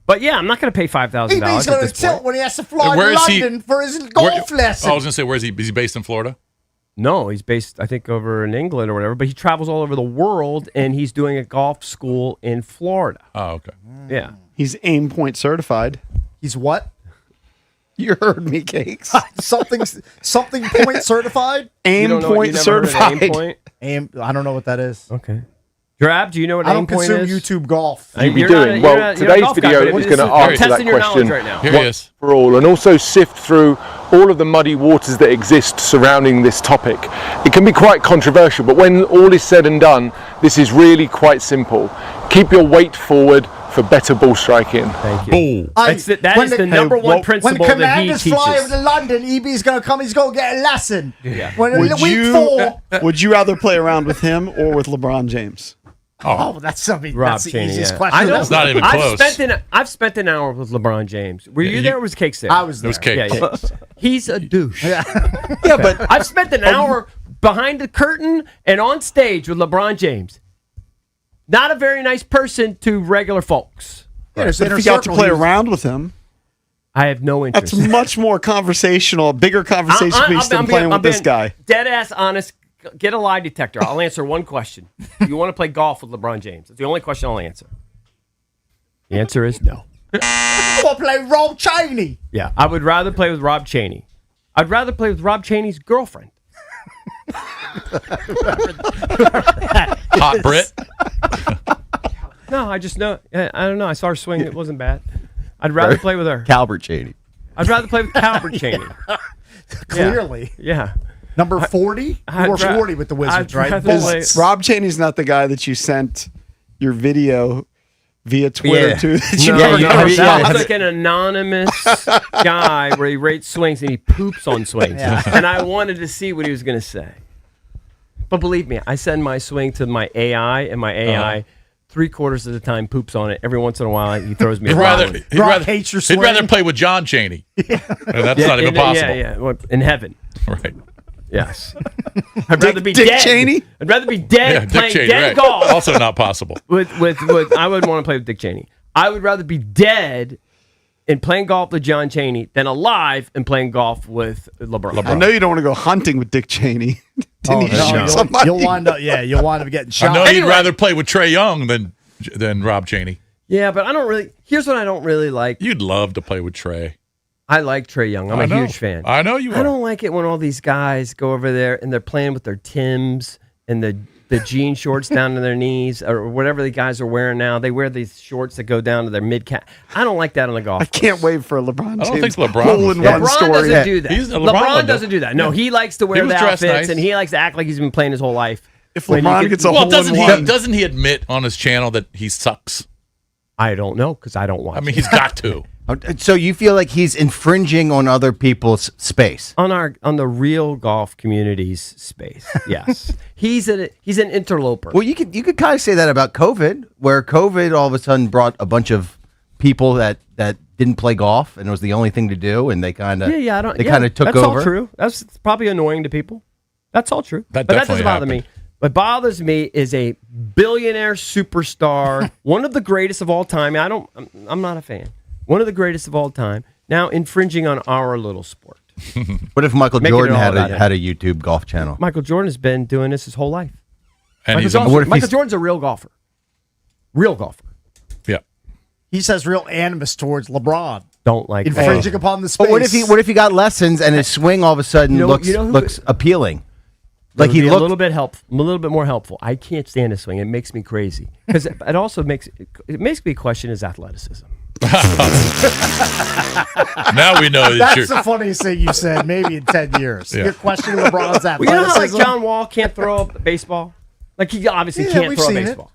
But yeah, I'm not going to pay $5,000 He's at going this to tilt point. when he has to fly Where to is he- London for his golf lesson. I was going to say, where is he? Is he based in Florida? No, he's based, I think, over in England or whatever. But he travels all over the world, and he's doing a golf school in Florida. Oh, okay. Yeah. He's aim point certified. He's what? You heard me, Cakes. something point certified? Aim You don't know- point you never heard of certified. Aim Point? I don't know what that is. Okay. Grab, do you know what I aim don't point consume is? YouTube golf. You'd be doing. Well, today's video is going to answer that testing your knowledge question right now. Here he is. for all, and also sift through all of the muddy waters that exist surrounding this topic. It can be quite controversial, but when all is said and done, this is really quite simple. Keep your weight forward for better ball striking. Thank you. Boom. That is the number one principle when that he commanders teaches. fly over to London, EB's going to come. He's going to get a lesson. Yeah. When Would week you, 4. would you rather play around with him or with LeBron James? Oh, that's something. Rob That's the Cheney, easiest yeah. question. I know. It's not even close. I've spent an hour with LeBron James. Were you there or was Cakes there? I was It there. was Cake. Yeah, yeah. He's a douche. Yeah, but I've spent an hour behind the curtain and on stage with LeBron James. Not a very nice person to regular folks. Yeah, there's if inner you got to circle, play he was- around with him, I have no interest. that's much more conversational, a bigger conversation piece than playing with this guy. Dead ass honest. Get a lie detector. I'll answer one question. You want to play golf with LeBron James? That's the only question I'll answer. The answer is no. I want to play Rob Cheney. Yeah, I would rather play with Rob Cheney. I'd rather play with Rob Cheney's girlfriend. Hot Brit. No, I just know. I don't know. I saw her swing. It wasn't bad. I'd rather play with her. Calbert Cheney. I'd rather play with Calbert Cheney. Clearly. Yeah. Number 40? You I'd were ra- 40 with the Wizards, I'd right? rather play- Is Rob Cheney's not the guy that you sent your video via Twitter Yeah. to? That you No, never no, got he's shot? like an anonymous guy where he rates swings and he poops on swings. Yeah. And I wanted to see what he was going to say. But believe me, I send my swing to my AI, and my AI 3/4 of the time poops on it. Every once in a while, he throws me a He'd bone. rather play with John Chaney. And that's not even possible. Yeah. Well, in heaven. Right. Yes. I'd rather be Dick dead. Cheney? I'd rather be dead Yeah, Dick playing Cheney, dead right. golf. Also not possible. With I wouldn't want to play with Dick Cheney. I would rather be dead and playing golf with John Cheney than alive and playing golf with LeBron. I know you don't want to go hunting with Dick Cheney. Oh, Didn't he no, shoot you'll, somebody? you'll wind up. Yeah, you'll wind up getting shot. I know he'd rather play with Trey Young than Rob Chaney. Yeah, but I don't really. Here's what I don't really like. You'd love to play with Trey. I like Trey Young. I'm I a know. huge fan. I know you I are. don't like it when all these guys go over there and they're playing with their Timbs and the jean shorts down to their knees or whatever the guys are wearing now. They wear these shorts that go down to their mid calf. I don't like that on the golf. I can't wait for a LeBron I don't James think LeBron hole was in that. one LeBron story. doesn't do that. LeBron LeBron doesn't do that. No, he likes to wear was the dressed outfits nice. and he likes to act like he's been playing his whole life. If When LeBron you gets a Well, hole doesn't in he? one, Doesn't he admit on his channel that he sucks? I don't know because I don't watch. I mean, he's got to. So you feel like he's infringing on other people's space? on the real golf community's space. Yes, he's an interloper. Well, you could kind of say that about COVID, where COVID all of a sudden brought a bunch of people that didn't play golf and it was the only thing to do, and they kind of I don't. they kind of took that's over. All true. That's probably annoying to people. That's all true. That but that definitely doesn't bother me. What bothers me is a billionaire superstar, one of the greatest of all time. I'm not a fan. One of the greatest of all time. Now infringing on our little sport. What if Michael Making it Jordan all had about a him. had a YouTube golf channel? Michael Jordan has been doing this his whole life. And Michael Jordan's a real golfer. Real golfer. Yeah. He says real animus towards LeBron, Don't like infringing upon the space. But what if he got lessons and his swing all of a sudden looks appealing? Like he a looked little bit a little bit more helpful. I can't stand his swing. It makes me crazy because it also makes me question his athleticism. Now we know that That's you're. the funniest thing you said maybe in 10 years. Yeah. You're questioning LeBron's athleticism. Well, you know how like John Wall can't throw a baseball? Like he obviously can't we've throw a seen it. baseball.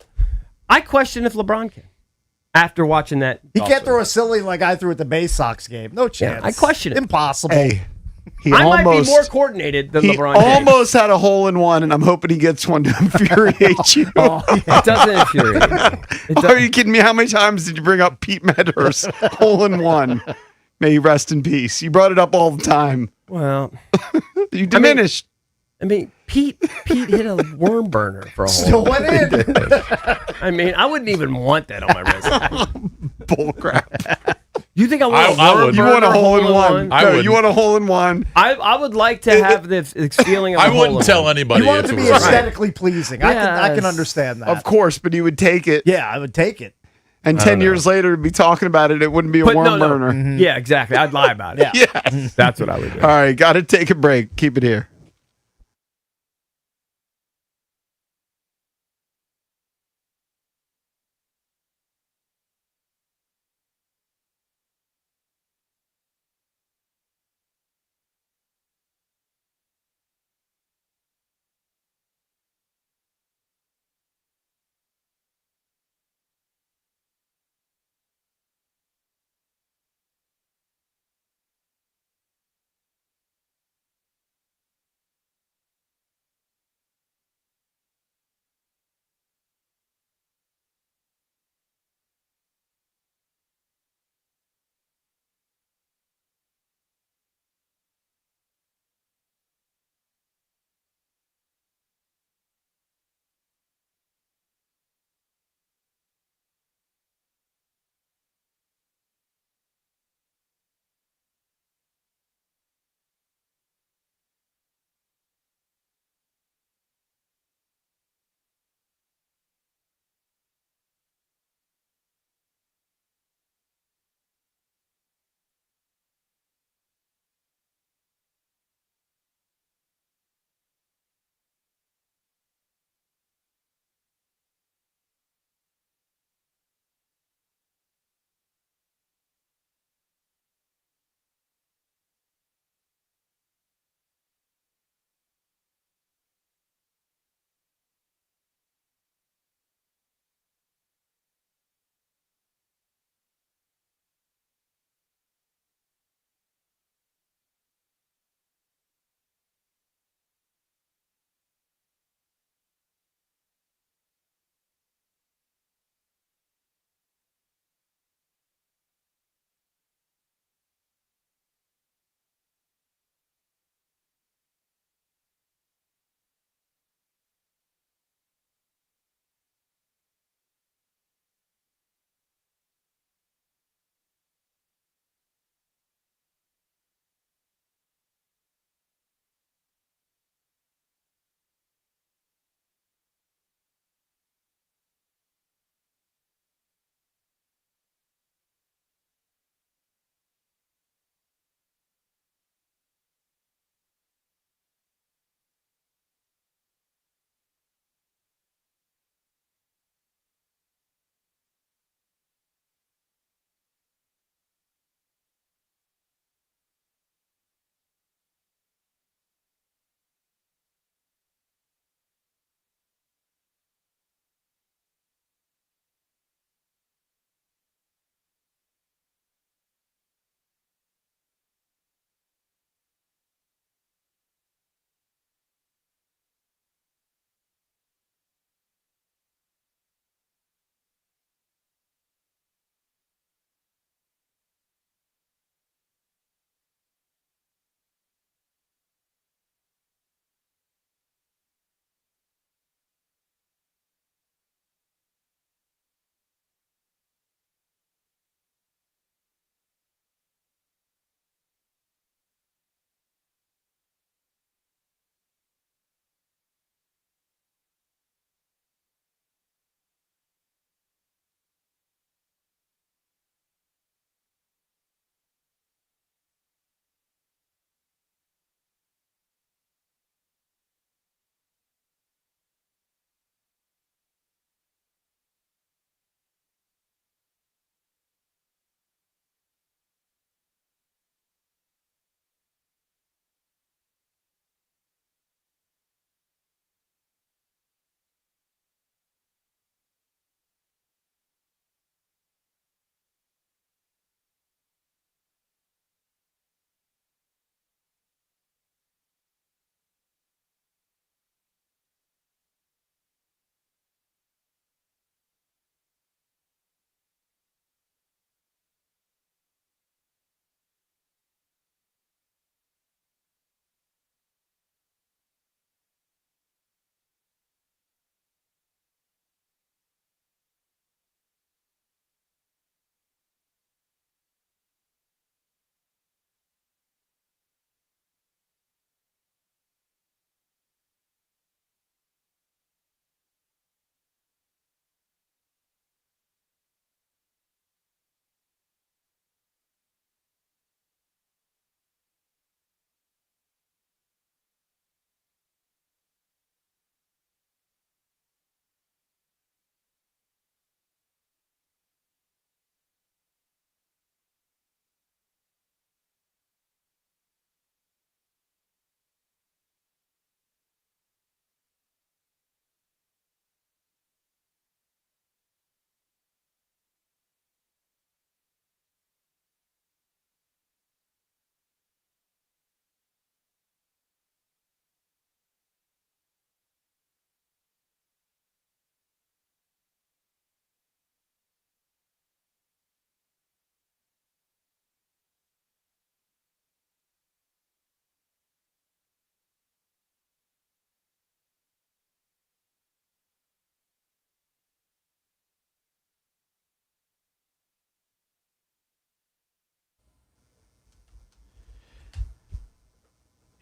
I question if LeBron can. After watching that, He golf can't swing. throw a silly like I threw at the Bay Sox game. No chance. I question it. Impossible. hey, he I might be almost more coordinated than he LeBron James. almost had a hole in one, and I'm hoping he gets one to infuriate you. It doesn't infuriate me. Are you kidding me? How many times did you bring up Pete Medhurst hole in one? May he rest in peace. You brought it up all the time. Well, You diminished. I mean, Pete hit a worm burner for a hole. Still went in. I mean, I wouldn't even want that on my resume. Bull crap. You think I want I a worm would. You burner want a hole in one? I No, wouldn't. you want a hole in one? I would like to have this feeling of a I hole wouldn't in tell one. anybody You want it if to it be was aesthetically pleasing. I can Yes. understand that. Of course, but he would take it. Yeah, I would take it. And 10 years later, to be talking about it, it wouldn't be a But worm no. burner. Yeah, exactly. I'd lie about it. Yeah. Yes. That's what I would do. All right, got to take a break. Keep it here.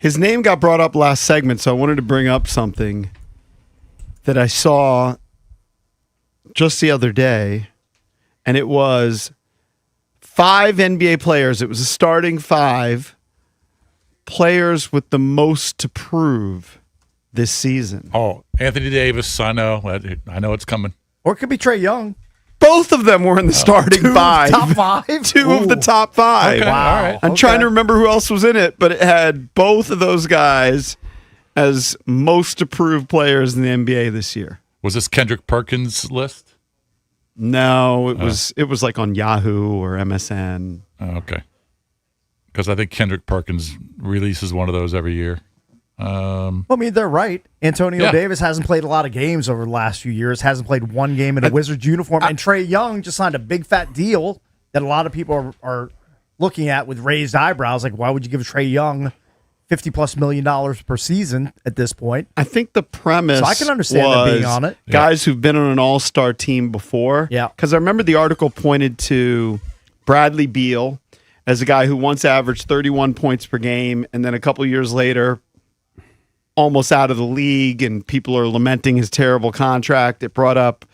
His name got brought up last segment, so I wanted to bring up something that I saw just the other day, and it was 5 NBA players. It was a starting 5 players with the most to prove this season. Oh, Anthony Davis. I know it's coming. Or it could be Trae Young. Both of them were in the starting 5. Top 5? Two of the top 5. Okay, all right. I'm trying to remember who else was in it, but it had both of those guys as most approved players in the NBA this year. Was this Kendrick Perkins' list? No, it was like on Yahoo or MSN. Oh, okay. Because I think Kendrick Perkins releases one of those every year. Well, I mean, they're right. Antonio Davis hasn't played a lot of games over the last few years, hasn't played one game in a Wizards uniform, and Trae Young just signed a big fat deal that a lot of people are looking at with raised eyebrows. Like, why would you give Trae Young $50+ million per season at this point? I think the premise So I can understand them being on it. Guys who've been on an all-star team before. Yeah. Because I remember the article pointed to Bradley Beal as a guy who once averaged 31 points per game, and then a couple years later almost out of the league, and people are lamenting his terrible contract. It brought up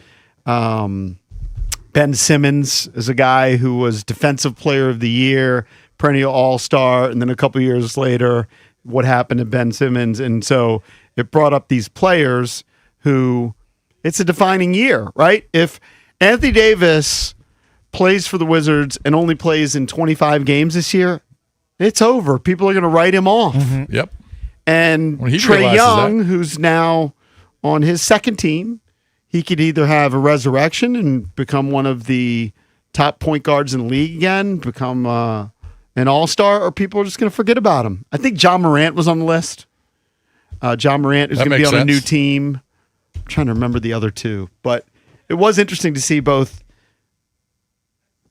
Ben Simmons as a guy who was Defensive Player of the Year, perennial All-Star, and then a couple years later, what happened to Ben Simmons. And so it brought up these players who it's a defining year, right? If Anthony Davis plays for the Wizards and only plays in 25 games this year, it's over. People are going to write him off. Yep. And Well, he Trae realizes Young, that. who's now on his second team, he could either have a resurrection and become one of the top point guards in the league again, become an all-star, or people are just going to forget about him. I think John Morant was on the list. John Morant is That going to be on makes a new sense. team. I'm trying to remember the other two. But it was interesting to see both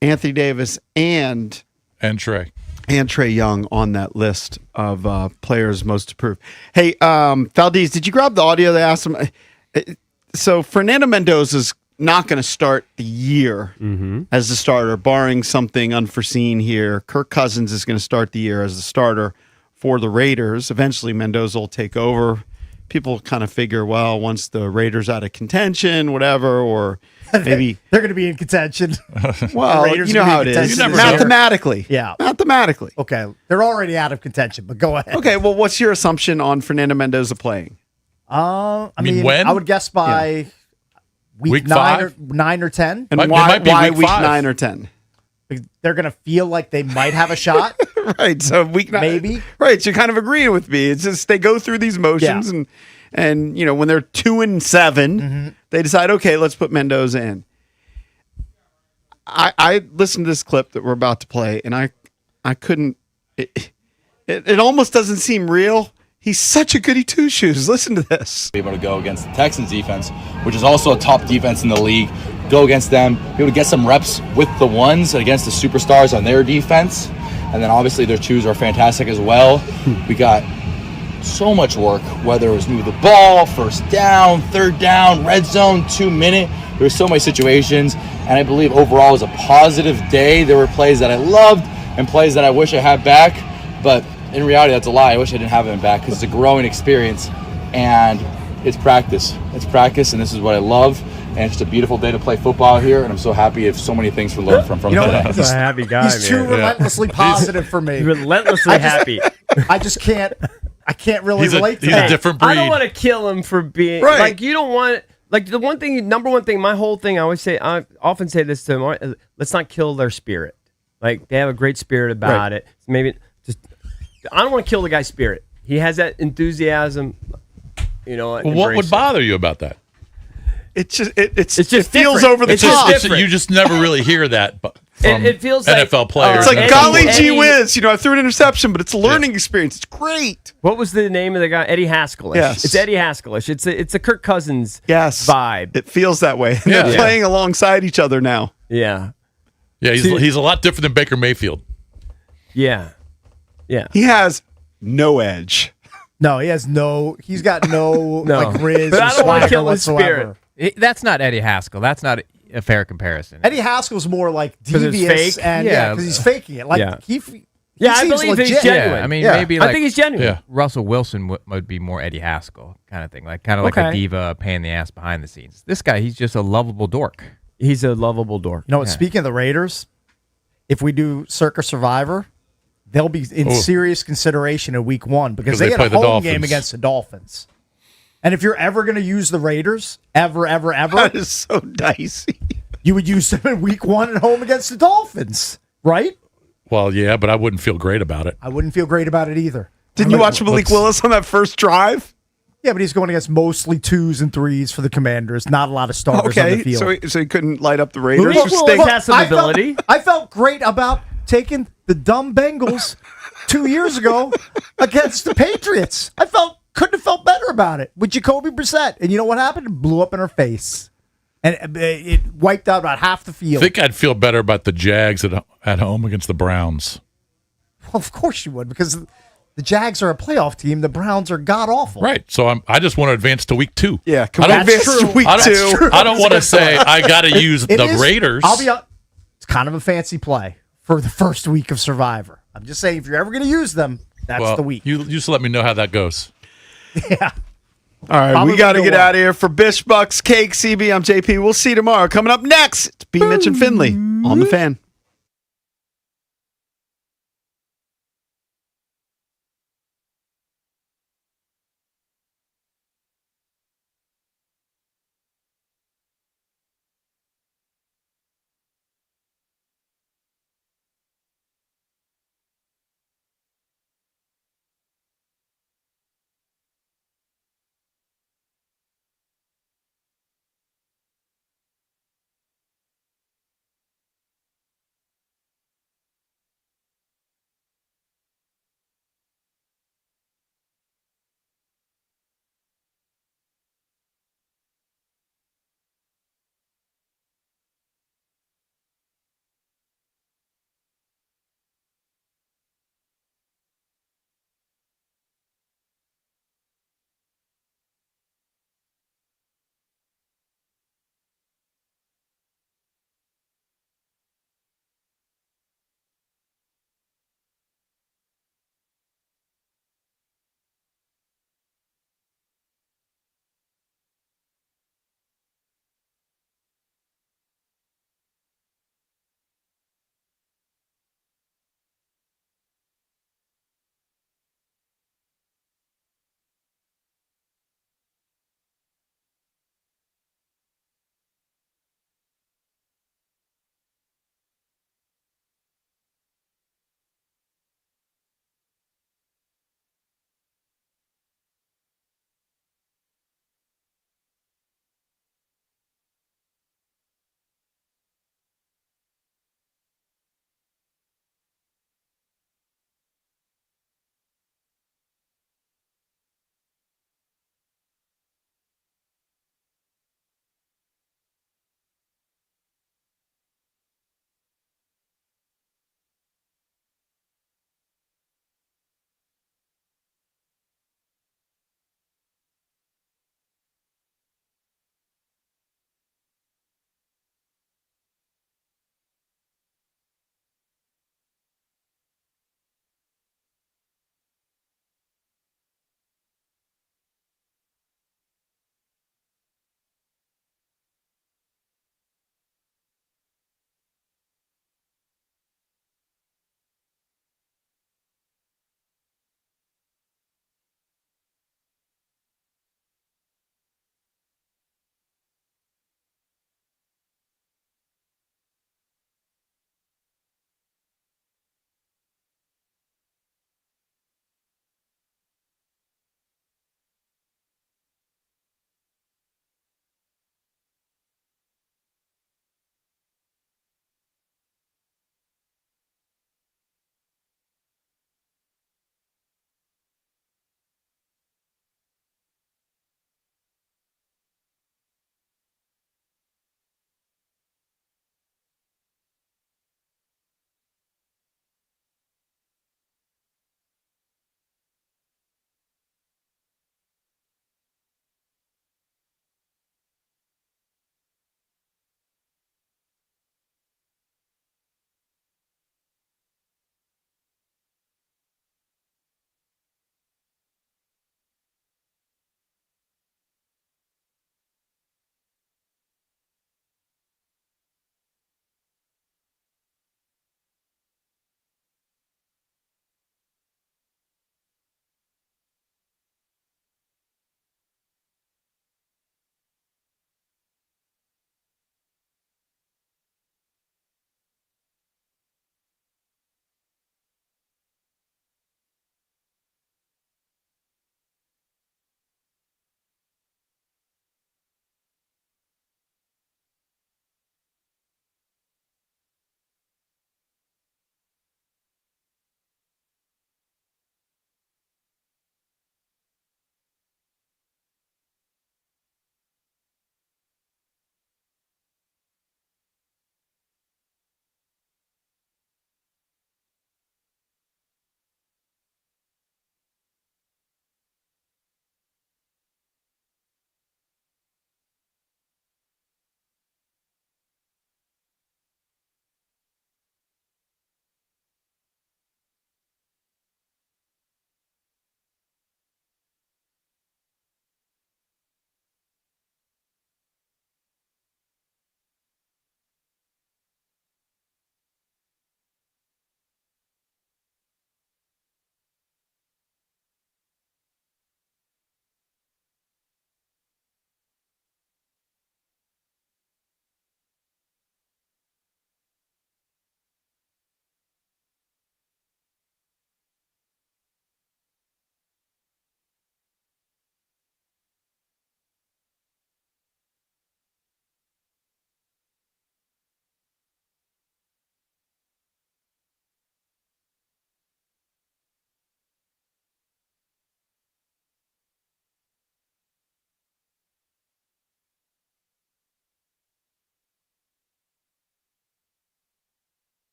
Anthony Davis and Trae Young on that list of players most approved. Hey, Valdez, did you grab the audio? They asked him. So Fernando Mendoza's not going to start the year as the starter, barring something unforeseen here. Kirk Cousins is going to start the year as the starter for the Raiders. Eventually, Mendoza will take over. People kind of figure, well, once the Raiders out of contention, whatever, or maybe they're going to be in contention. Well, Raiders you know are gonna how be it in is. contention. Mathematically. Yeah. Mathematically. Okay. They're already out of contention, but go ahead. Okay, well, what's your assumption on Fernando Mendoza playing? I mean, mean, when? I would guess by week 9 or 10. And why week 9 or 10? They're going to feel like they might have a shot. Right. So week 9. Maybe. Right. So you're kind of agreeing with me. It's just they go through these motions and you know, when they're 2-7, they decide, okay, let's put Mendoza in. I listened to this clip that we're about to play, and I couldn't. It almost doesn't seem real. He's such a goody two shoes. Listen to this. Be able to go against the Texans defense, which is also a top defense in the league. Go against them, be able to get some reps with the ones against the superstars on their defense, and then obviously their twos are fantastic as well. We got so much work, whether it was move the ball, first down, third down, red zone, 2-minute. There were so many situations, and I believe overall it was a positive day. There were plays that I loved and plays that I wish I had back, but in reality, that's a lie. I wish I didn't have him back because it's a growing experience, and it's practice. It's practice, and this is what I love, and it's just a beautiful day to play football here, and I'm so happy if so many things to learn from You know, today. he's a happy guy, He's too relentlessly positive for me. Relentlessly happy. I just can't. I can't really relate to he's that. a different I breed. don't want to kill him for being Right. like you don't want like the one thing, number one thing, my whole thing. I often say this to them: let's not kill their spirit. Like they have a great spirit about Right. it. Maybe just I don't want to kill the guy's spirit. He has that enthusiasm. You know, Well, what embrace would it. bother you about that? It's just It's just it feels different. over the It's just top. different. You just never really hear that from It feels like- NFL players. It's like and golly everyone. gee whiz. You know, I threw an interception, but it's a learning experience. It's great. What was the name of the guy? Eddie Haskell. Yes. It's Eddie Haskell-ish. It's a Kirk Cousins Yes. vibe. It feels that way. Yeah. They're playing alongside each other now. Yeah. Yeah, he's a lot different than Baker Mayfield. Yeah. Yeah. He has no edge. No, he has no. He's got no, No. like riz But or I don't wanna swagger kill his whatsoever. spirit. That's not Eddie Haskell. That's not a fair comparison. Eddie Haskell's more like 'Cause it's devious fake? and Yeah. because he's faking it. Like Yeah. Yeah, I seems believe he's legit. genuine. Yeah, I mean, Yeah. maybe I like think he's genuine. Yeah. Russell Wilson would be more Eddie Haskell kind of thing, like kind of like a Okay. diva, pain in the ass behind the scenes. This guy, he's just a lovable dork. He's a lovable dork. You know what? Speaking of the Raiders, if we do Circa Survivor, they'll be in Oh. serious consideration in week 1 because 'Cause they they get play a the home Dolphins. game against the Dolphins. And if you're ever going to use the Raiders, ever, That is so dicey. you would use them in week 1 at home against the Dolphins, right? Well, yeah, but I wouldn't feel great about it. I wouldn't feel great about it either. Didn't you watch Malik Willis on that first drive? Yeah, but he's going against mostly 2s and 3s for the Commanders. Not a lot of starters on the Okay, field. so he couldn't light up the Raiders. Malik Willis has some ability. I felt great about taking the dumb Bengals 2 years ago against the Patriots. Couldn't have felt better about it with Jacoby Brissett. And you know what happened? It blew up in her face. And it wiped out about half the I field. think I'd feel better about the Jags at home against the Browns. Well, of course you would, because the Jags are a playoff team. The Browns are god-awful. Right. So I just want to advance to week 2. Yeah, I don't, advance to week I don't, 2? I don't want to say I got to use It the is- Raiders. It's kind of a fancy play for the first week of Survivor. I'm just saying, if you're ever going to use them, that's Well, the week. You just let me know how that goes. Yeah. All right, Probably we got to go get well. out of here. For Bish Bucks, Cake, CB, I'm JP. We'll see you tomorrow. Coming up next, it's B. Mitch and Finley on the Fan.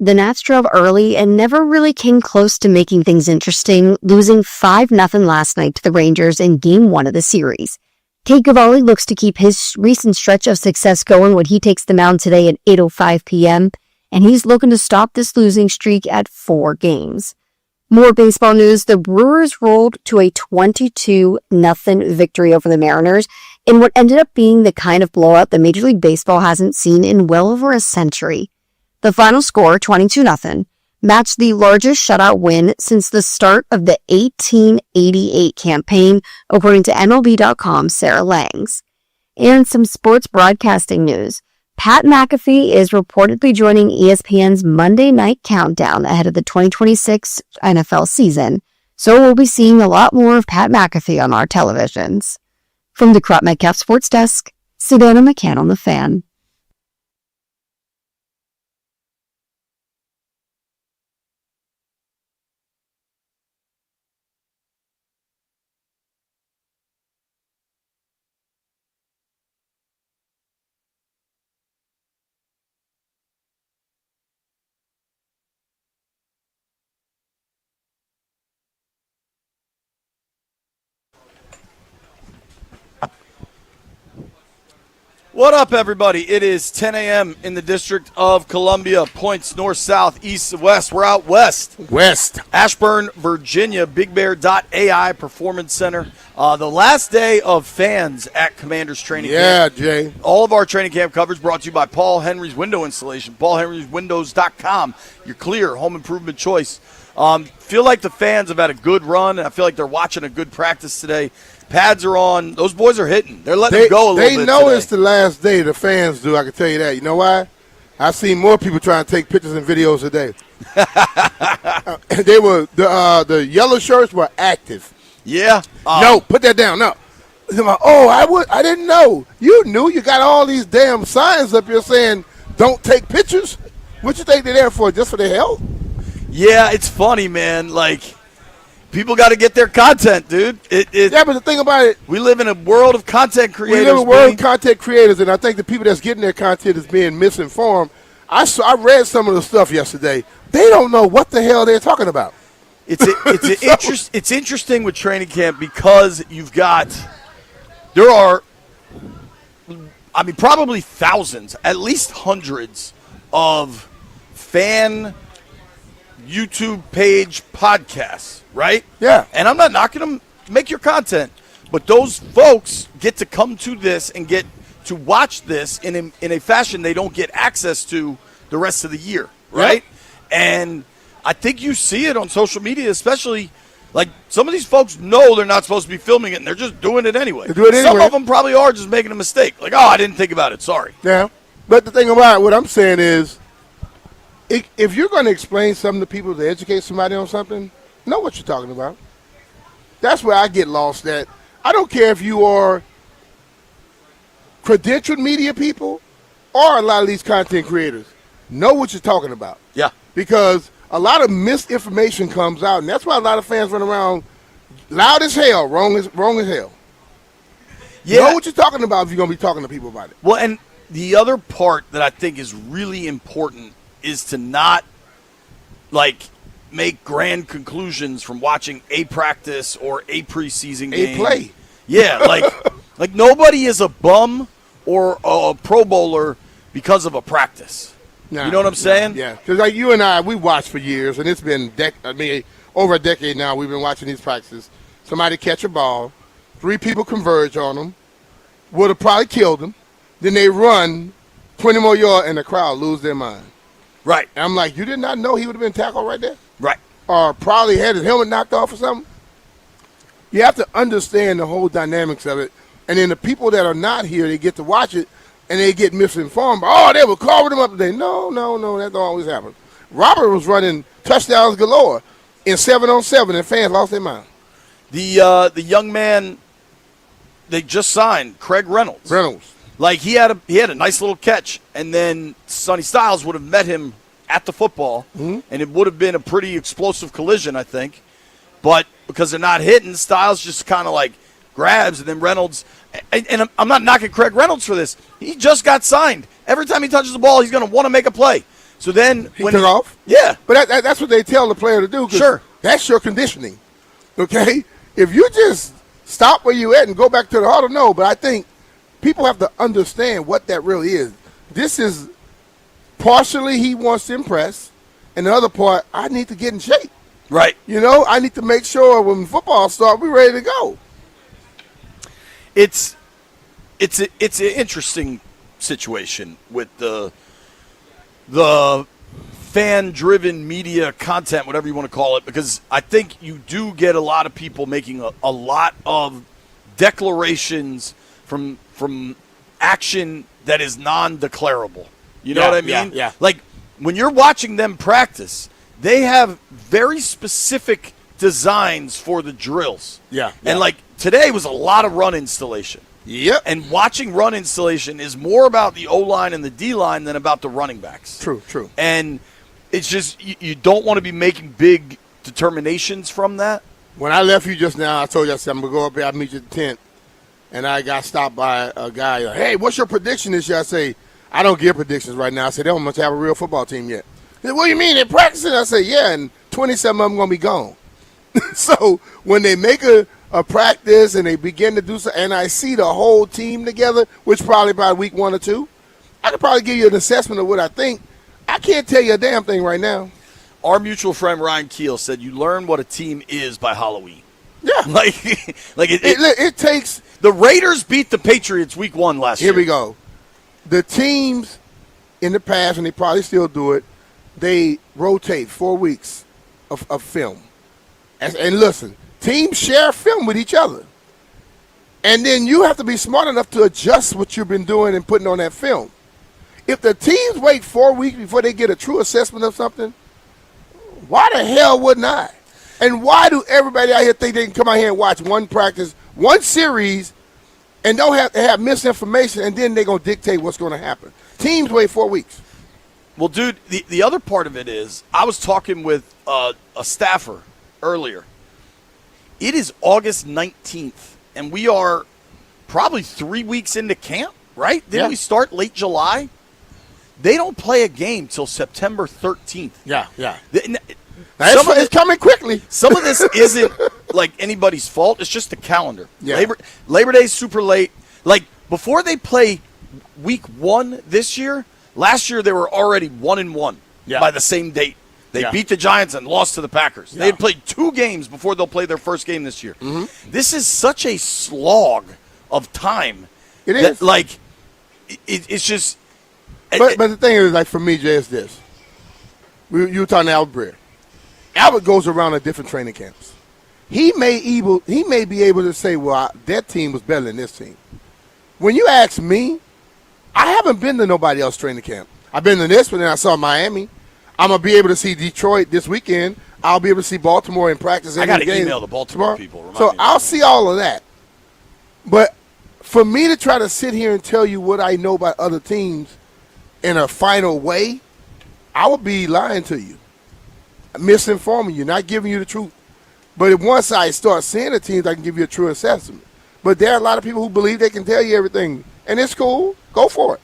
The Nats drove early and never really came close to making things interesting, losing 5-0 last night to the Rangers in Game 1 of the series. Kate Cavalli looks to keep his recent stretch of success going when he takes the mound today at 8:05 p.m., and he's looking to stop this losing streak at 4 games. More baseball news. The Brewers rolled to a 22-0 victory over the Mariners in what ended up being the kind of blowout that Major League Baseball hasn't seen in well over a century. The final score, 22-0, matched the largest shutout win since the start of the 1888 campaign, according to MLB.com's Sarah Langs. And some sports broadcasting news. Pat McAfee is reportedly joining ESPN's Monday Night Countdown ahead of the 2026 NFL season, so we'll be seeing a lot more of Pat McAfee on our televisions. From the Crop Metcalf Sports Desk, Savannah McCann on The Fan. What up, everybody? It is 10 a.m. in the District of Columbia. Points north, south, east, west. We're out west. Ashburn, Virginia, BigBear.ai Performance Center. The last day of fans at Commanders Training Camp. Yeah, Jay. All of our training camp coverage brought to you by Paul Henry's Window Installation. PaulHenry'sWindows.com, your clear home improvement choice. Feel like the fans have had a good run, and I feel like they're watching a good practice today. Pads are on. Those boys are hitting. They're letting them go a little bit They know today. it's the last day. The fans do. I can tell you that. You know why? I've seen more people trying to take pictures and videos today. They were the yellow shirts were active. Yeah. No, put that down. No. They're like, I didn't know. You knew. You got all these damn signs up here saying don't take pictures. What you think they're there for? Just for their health? Yeah, it's funny, man. Like, people got to get their content, dude. Yeah, but the thing about it, we live in a world of content creators. We live in a world buddy. of content creators, and I think the people that's getting their content is being misinformed. I read some of the stuff yesterday. They don't know what the hell they're talking about. It's interesting with training camp because there are, probably thousands, at least hundreds of fan YouTube page podcasts, right? Yeah. And I'm not knocking them. Make your content. But those folks get to come to this and get to watch this in a fashion they don't get access to the rest of the year, right? And I think you see it on social media, especially like some of these folks know they're not supposed to be filming it, and they're just doing it anyway. They do it Some anyway. of them probably are just making a mistake. Like, I didn't think about it. Sorry. Yeah. But the thing about what I'm saying is, if you're going to explain something to people to educate somebody on something, know what you're talking about. That's where I get lost at. I don't care if you are credentialed media people or a lot of these content creators. Know what you're talking about. Yeah. Because a lot of misinformation comes out, and that's why a lot of fans run around loud as hell, wrong as hell. Yeah. Know what you're talking about if you're going to be talking to people about it. Well, and the other part that I think is really important is to not, make grand conclusions from watching a practice or a preseason game. A play. Yeah, like nobody is a bum or a Pro Bowler because of a practice. Nah, you know what I'm saying? Yeah, because like you and I, we watched for years, and it's been over a decade now. We've been watching these practices. Somebody catch a ball, 3 people converge on them, would have probably killed them. Then they run 20 more yards, and the crowd lose their mind. Right. And I'm like, you did not know he would have been tackled right there? Right. Or probably had his helmet knocked off or something? You have to understand the whole dynamics of it. And then the people that are not here, they get to watch it, and they get misinformed. Oh, they were carving them up today. No, that don't always happen. Robert was running touchdowns galore in 7-on-7, and fans lost their mind. The young man they just signed, Craig Reynolds. Like he had a nice little catch, and then Sonny Styles would have met him at the football, and it would have been a pretty explosive collision, I think. But because they're not hitting, Styles just kind of like grabs, and then Reynolds. And I'm not knocking Craig Reynolds for this. He just got signed. Every time he touches the ball, he's going to want to make a play. So then He took off? Yeah. But that's what they tell the player to do. 'cause Sure. That's your conditioning. Okay? If you just stop where you at and go back to the huddle, no. But I think people have to understand what that really is. This is partially he wants to impress, and the other part, I need to get in shape. Right. You know, I need to make sure when football starts, we're ready to go. It's an interesting situation with the fan-driven media content, whatever you want to call it, because I think you do get a lot of people making a lot of declarations from action that is non-declarable. You know Yeah, what I mean? yeah. Like, when you're watching them practice, they have very specific designs for the drills. Yeah. And, like, today was a lot of run installation. Yep. And watching run installation is more about the O-line and the D-line than about the running backs. True. And it's just you don't want to be making big determinations from that. When I left you just now, I told you, I said, I'm going to go up there, I'll meet you at the tent. And I got stopped by a guy, like, hey, what's your prediction this year? I say, I don't give predictions right now. I said, they don't much have a real football team yet. He said, what do you mean, they're practicing? I said, yeah, and 27 of them going to be gone. So when they make a practice and they begin to do so, and I see the whole team together, which probably by week 1 or 2, I could probably give you an assessment of what I think. I can't tell you a damn thing right now. Our mutual friend Ryan Keel said you learn what a team is by Halloween. Yeah. It takes – the Raiders beat the Patriots week 1 last year. Here we go. The teams in the past, and they probably still do it, they rotate 4 weeks of film. And listen, teams share film with each other. And then you have to be smart enough to adjust what you've been doing and putting on that film. If the teams wait 4 weeks before they get a true assessment of something, why the hell wouldn't I? And why do everybody out here think they can come out here and watch one practice, one series, and don't have misinformation, and then they're going to dictate what's going to happen? Teams wait 4 weeks. Well, dude, the other part of it is I was talking with a staffer earlier. It is August 19th, and we are probably 3 weeks into camp, right? Didn't we start late July? They don't play a game till September 13th. Yeah. It's coming quickly. Some of this isn't like anybody's fault. It's just the calendar. Yeah. Labor Day's super late. Like, before they play week 1 this year, last year they were already 1-1 by the same date. They beat the Giants and lost to the Packers. They had played 2 games before they'll play their first game this year. Mm-hmm. This is such a slog of time. It is. That, like, it's just. But the thing is, like, for me, Jay, is this. You were talking to Albert Breer. Albert goes around to different training camps. He may be able to say, well, that team was better than this team. When you ask me, I haven't been to nobody else training camp. I've been to this one, and I saw Miami. I'm going to be able to see Detroit this weekend. I'll be able to see Baltimore in practice. I got to email the Baltimore tomorrow. people. So I'll see all of that. But for me to try to sit here and tell you what I know about other teams in a final way, I would be lying to you, misinforming you, not giving you the truth. But if once I start seeing the teams, I can give you a true assessment. But there are a lot of people who believe they can tell you everything, and it's cool. Go for it.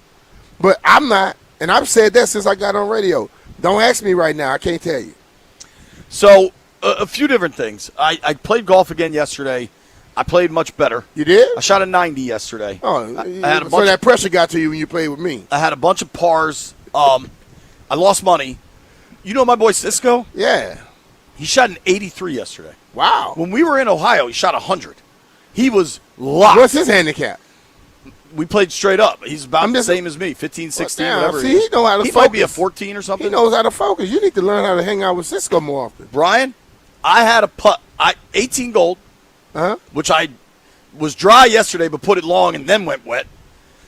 But I'm not, and I've said that since I got on radio. Don't ask me right now. I can't tell you. So, a few different things. I played golf again yesterday. I played much better. You did? I shot a 90 yesterday. Oh, I had a so that pressure got to you when you played with me. I had a bunch of pars. I lost money. You know my boy Cisco? Yeah. He shot an 83 yesterday. Wow. When we were in Ohio, he shot 100. He was locked. What's his handicap? We played straight up. He's about the same as me, 15, 16, whatever. See, he knows how to he focus. might be a 14 or something. He knows how to focus. You need to learn how to hang out with Cisco more often. Brian, I had a putt. 18 gold, which I was dry yesterday but put it long and then went wet.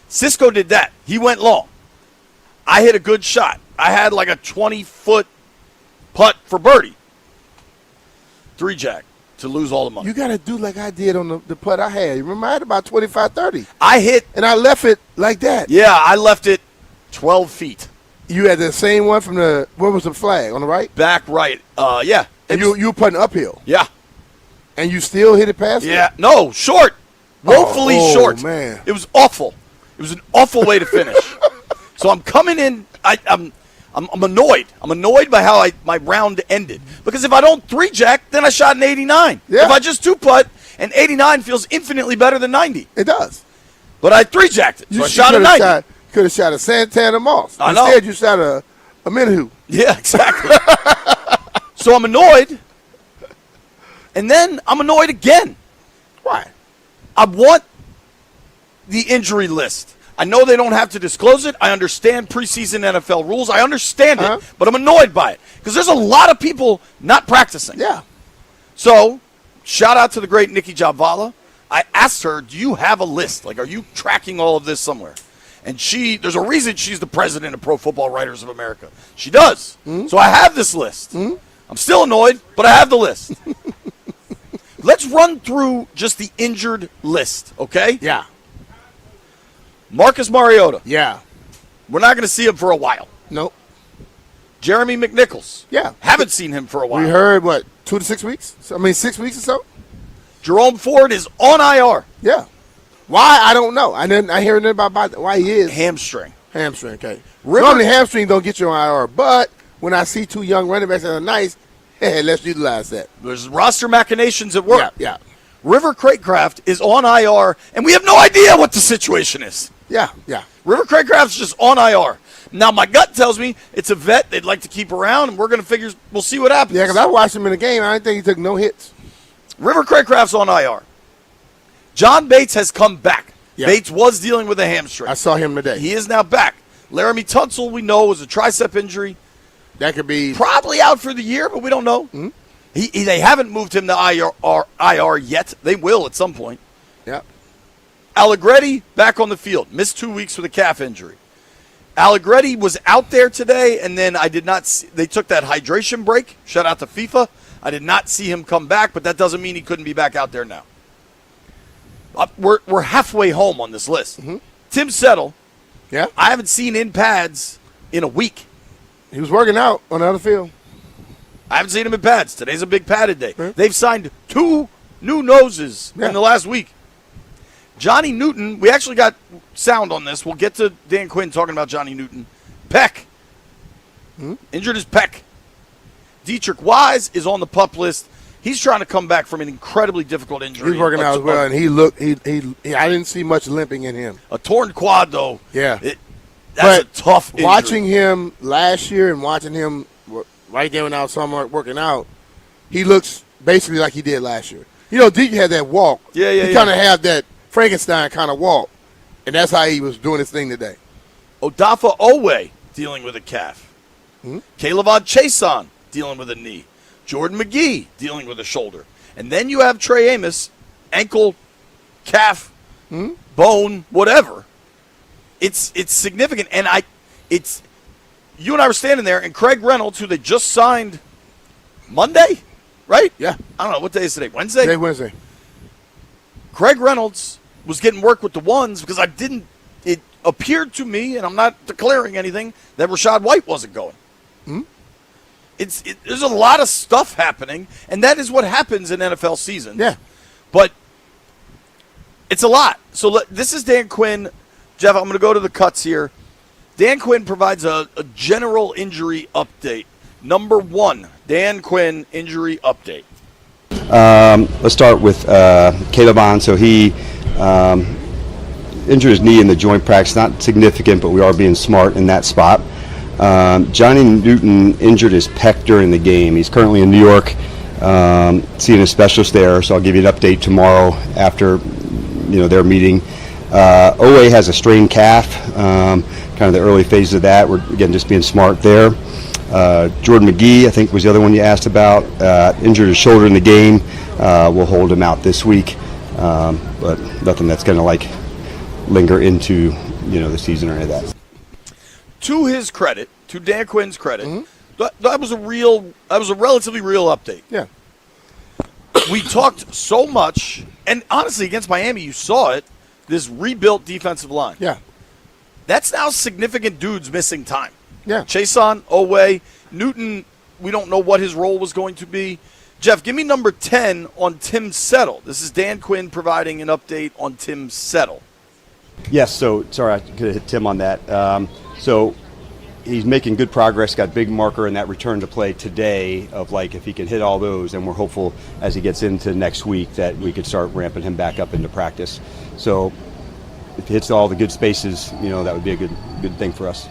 Cisco did that. He went long. I hit a good shot. I had like a 20-foot putt for birdie. 3-jack to lose all the money. You got to do like I did on the putt I had. Remember, I had about 25, 30. I hit. And I left it like that. Yeah, I left it 12 feet. You had the same one from the, what was the flag, on the right? Back right. Yeah. And you were putting uphill. Yeah. And you still hit it past it? Yeah. No, short. Woefully short. Man. It was awful. It was an awful way to finish. So I'm coming in. I'm annoyed. I'm annoyed by how my round ended. Because if I don't 3-jack, then I shot an 89. Yeah. If I just 2-putt, an 89 feels infinitely better than 90. It does. But I 3-jacked it, so I shot a 90. Could have shot a Santana Moss. I know. Instead, you shot a Minhu. Yeah, exactly. So I'm annoyed. And then I'm annoyed again. Why? I want the injury list. I know they don't have to disclose it. I understand preseason NFL rules. I understand it, but I'm annoyed by it because there's a lot of people not practicing. Yeah. So, shout out to the great Nikki Jabvala. I asked her, do you have a list? Like, are you tracking all of this somewhere? And there's a reason she's the president of Pro Football Writers of America. She does. So I have this list. I'm still annoyed, but I have the list. Let's run through just the injured list, okay? Yeah. Marcus Mariota. Yeah. We're not going to see him for a while. Nope. Jeremy McNichols. Yeah. Haven't seen him for a while. We heard, 2 to 6 weeks? 6 weeks or so? Jerome Ford is on IR. Yeah. Why? I don't know. I hear nothing about why he is. Hamstring. Okay. Normally hamstring don't get you on IR, but when I see 2 young running backs that are nice, hey, let's utilize that. There's roster machinations at work. Yeah. River Craycraft is on IR, and we have no idea what the situation is. Yeah. River Craycraft's just on IR. Now, my gut tells me it's a vet they'd like to keep around, and we'll see what happens. Yeah, because I watched him in the game. I didn't think he took no hits. River Craycraft's on IR. John Bates has come back. Yeah. Bates was dealing with a hamstring. I saw him today. He is now back. Laramie Tunsil, we know, was a tricep injury. That could be probably out for the year, but we don't know. Mm-hmm. They haven't moved him to IR yet. They will at some point. Yep. Allegretti back on the field. Missed 2 weeks with a calf injury. Allegretti was out there today, and then I did not see. They took that hydration break. Shout out to FIFA. I did not see him come back, but that doesn't mean he couldn't be back out there now. We're halfway home on this list. Mm-hmm. Tim Settle. Yeah. I haven't seen in pads in a week. He was working out on the other field. I haven't seen him in pads. Today's a big padded day. They've signed 2 new noses in the last week. Johnny Newton, we actually got sound on this. We'll get to Dan Quinn talking about Johnny Newton. Peck. Injured his pec. Dietrich Wise is on the PUP list. He's trying to come back from an incredibly difficult injury. He's working out as well, and I didn't see much limping in him. A torn quad, though. Yeah. That's a tough injury. Watching him last year and watching him right there when I was working out, he looks basically like he did last year. Dietrich had that walk. He kind of had that Frankenstein kind of walk, and that's how he was doing his thing today. Odafe Owe dealing with a calf. Caleb Chason dealing with a knee. Jordan McGee dealing with a shoulder. And then you have Trey Amos, ankle, calf, bone, whatever. It's significant. And you and I were standing there, and Craig Reynolds, who they just signed Monday, right? Yeah. I don't know. What day is today? Wednesday? Today, Wednesday. Craig Reynolds was getting work with the ones because it appeared to me, and I'm not declaring anything, that Rachaad White wasn't going. There's a lot of stuff happening, and that is what happens in NFL seasons. Yeah. But it's a lot. So this is Dan Quinn. Jeff, I'm going to go to the cuts here. Dan Quinn provides a general injury update. Number 1, Dan Quinn injury update. Let's start with Caleb on. So he injured his knee in the joint practice. Not significant, but we are being smart in that spot. Johnny Newton injured his pec during the game. He's currently in New York seeing a specialist there, so I'll give you an update tomorrow after their meeting. Owe has a strained calf, kind of the early phases of that. We're, again, just being smart there. Jordan McGee, I think, was the other one you asked about. Injured his shoulder in the game. We'll hold him out this week, but nothing that's going to linger into the season or any of that. To his credit, to Dan Quinn's credit, that was a relatively real update. Yeah. We talked so much, and honestly, against Miami, you saw it. This rebuilt defensive line. Yeah. That's now significant dudes missing time. Yeah. Chason, Owe, Newton, we don't know what his role was going to be. Jeff, give me number 10 on Tim Settle. This is Dan Quinn providing an update on Tim Settle. Yes, so sorry I could have hit Tim on that. So he's making good progress, got big marker in that return to play today of like if he can hit all those, and we're hopeful as he gets into next week that we could start ramping him back up into practice. So if he hits all the good spaces, that would be a good thing for us.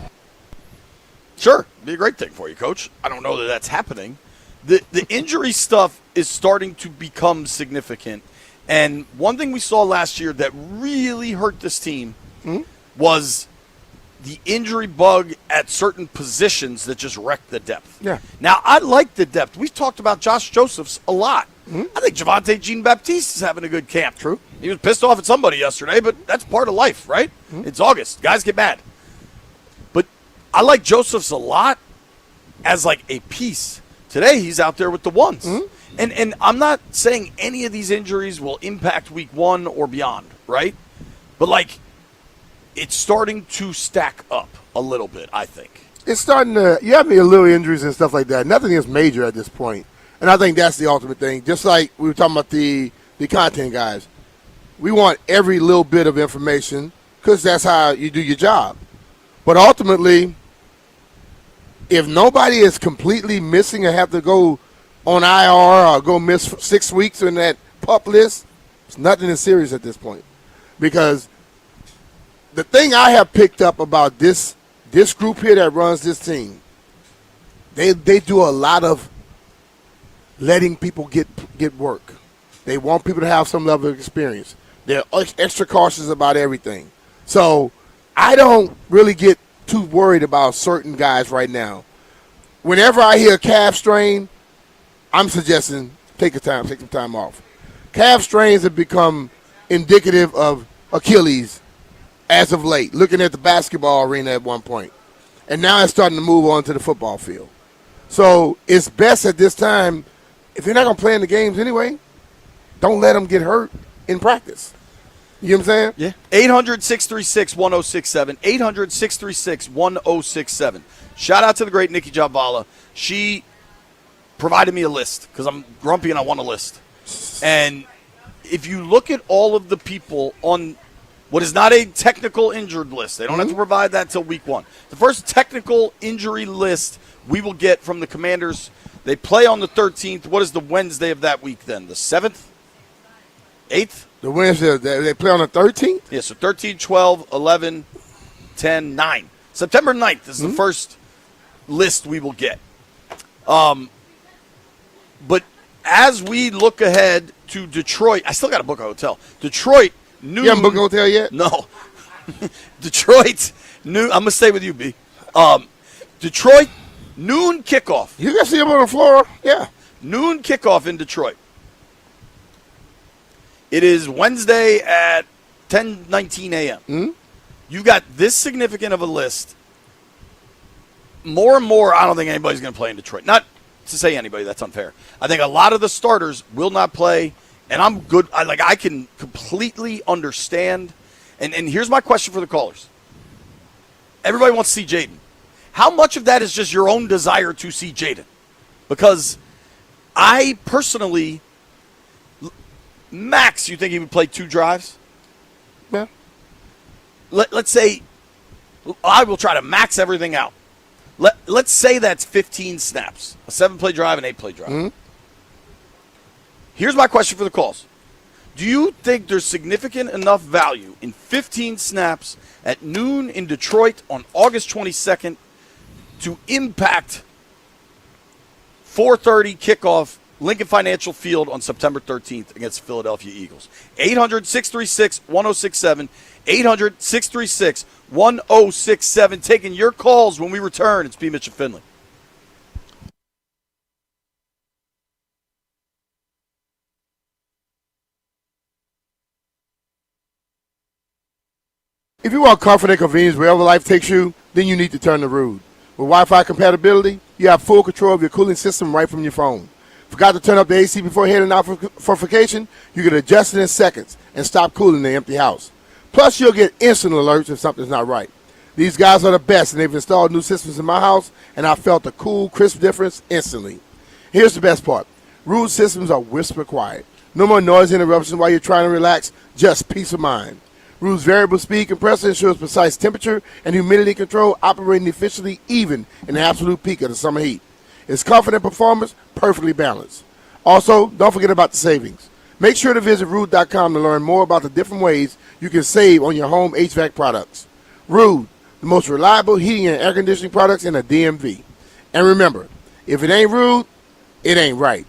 Sure, be a great thing for you, Coach. I don't know that that's happening. The injury stuff is starting to become significant. And one thing we saw last year that really hurt this team was the injury bug at certain positions that just wrecked the depth. Yeah. Now, I like the depth. We've talked about Josh Josephs a lot. I think Javonte Jean-Baptiste is having a good camp. True. He was pissed off at somebody yesterday, but that's part of life, right? It's August. Guys get mad. But I like Josephs a lot as like a piece. Today, he's out there with the ones. And I'm not saying any of these injuries will impact week 1 or beyond, right? But, like, it's starting to stack up a little bit, I think. It's starting to – you have a little injuries and stuff like that. Nothing is major at this point. And I think that's the ultimate thing. Just like we were talking about the content guys. We want every little bit of information because that's how you do your job. But ultimately, if nobody is completely missing and have to go on IR or go miss 6 weeks in that PUP list, it's nothing is serious at this point. Because the thing I have picked up about this group here that runs this team, they do a lot of letting people get work. They want people to have some level of experience. They're extra cautious about everything. So I don't really get too worried about certain guys right now. Whenever I hear calf strain, I'm suggesting take some time off. Calf strains have become indicative of Achilles as of late, looking at the basketball arena at one point. And now it's starting to move on to the football field. So it's best at this time, if you're not going to play in the games anyway, don't let them get hurt in practice. You know what I'm saying? Yeah. 800-636-1067. 800-636-1067. Shout out to the great Nikki Javala. She provided me a list because I'm grumpy and I want a list. And if you look at all of the people on what is not a technical injured list, they don't have to provide that till week 1. The first technical injury list we will get from the Commanders, they play on the 13th. What is the Wednesday of that week then? The 7th? 8th? The Wednesday, they play on the 13th? Yeah, so 13, 12, 11, 10, 9. September 9th is the first list we will get. But as we look ahead to Detroit, I still got to book a hotel. Detroit, noon. You haven't booked a hotel yet? No. Detroit, noon. I'm going to stay with you, B. Detroit, noon kickoff. You can see them on the floor. Yeah. Noon kickoff in Detroit. It is Wednesday at 10:19 a.m. You got this significant of a list. More and more, I don't think anybody's going to play in Detroit. Not to say anybody, that's unfair. I think a lot of the starters will not play, and I'm good. I can completely understand. And here's my question for the callers. Everybody wants to see Jaden. How much of that is just your own desire to see Jaden? Because I personally, max, you think he would play 2 drives? Yeah. Let's say I will try to max everything out. Let's say that's 15 snaps, a 7-play drive, an 8-play drive. Here's my question for the calls. Do you think there's significant enough value in 15 snaps at noon in Detroit on August 22nd to impact 4:30 kickoff Lincoln Financial Field on September 13th against the Philadelphia Eagles? 800-636-1067. 800-636-1067. Taking your calls when we return. It's B. Mitch and Finley. If you want comfort and convenience wherever life takes you, then you need to turn to Rude. With Wi-Fi compatibility, you have full control of your cooling system right from your phone. Forgot to turn up the AC before heading out for vacation? You can adjust it in seconds and stop cooling the empty house. Plus, you'll get instant alerts if something's not right. These guys are the best, and they've installed new systems in my house, and I felt a cool, crisp difference instantly. Here's the best part. Rude systems are whisper quiet. No more noise interruptions while you're trying to relax, just peace of mind. Ruud's variable speed compressor ensures precise temperature and humidity control, operating efficiently even in the absolute peak of the summer heat. Its confident performance, perfectly balanced. Also, don't forget about the savings. Make sure to visit Ruud.com to learn more about the different ways you can save on your home HVAC products. Ruud, the most reliable heating and air conditioning products in the DMV. And remember, if it ain't Ruud, it ain't right.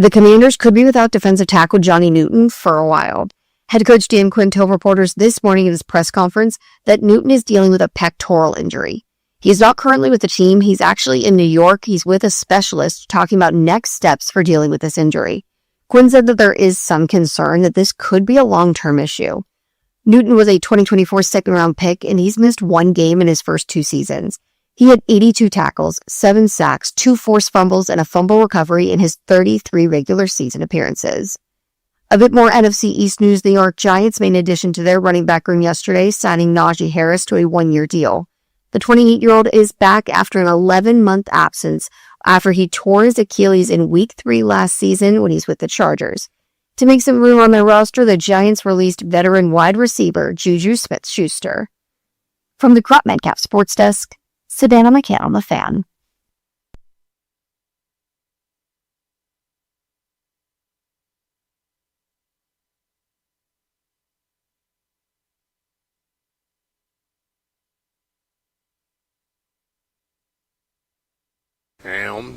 The Commanders could be without defensive tackle Johnny Newton for a while. Head coach Dan Quinn told reporters this morning at his press conference that Newton is dealing with a pectoral injury. He is not currently with the team. He's actually in New York. He's with a specialist talking about next steps for dealing with this injury. Quinn said that there is some concern that this could be a long-term issue. Newton was a 2024 second-round pick, and he's missed one game in his first 2 seasons. He had 82 tackles, 7 sacks, 2 forced fumbles, and a fumble recovery in his 33 regular season appearances. A bit more NFC East news. The New York Giants made an addition to their running back room yesterday, signing Najee Harris to a 1-year deal. The 28-year-old is back after an 11-month absence after he tore his Achilles in Week 3 last season when he's with the Chargers. To make some room on their roster, the Giants released veteran wide receiver Juju Smith-Schuster. From the Crop Metcalf Sports Desk, Savannah McCann on the Fan. Damn.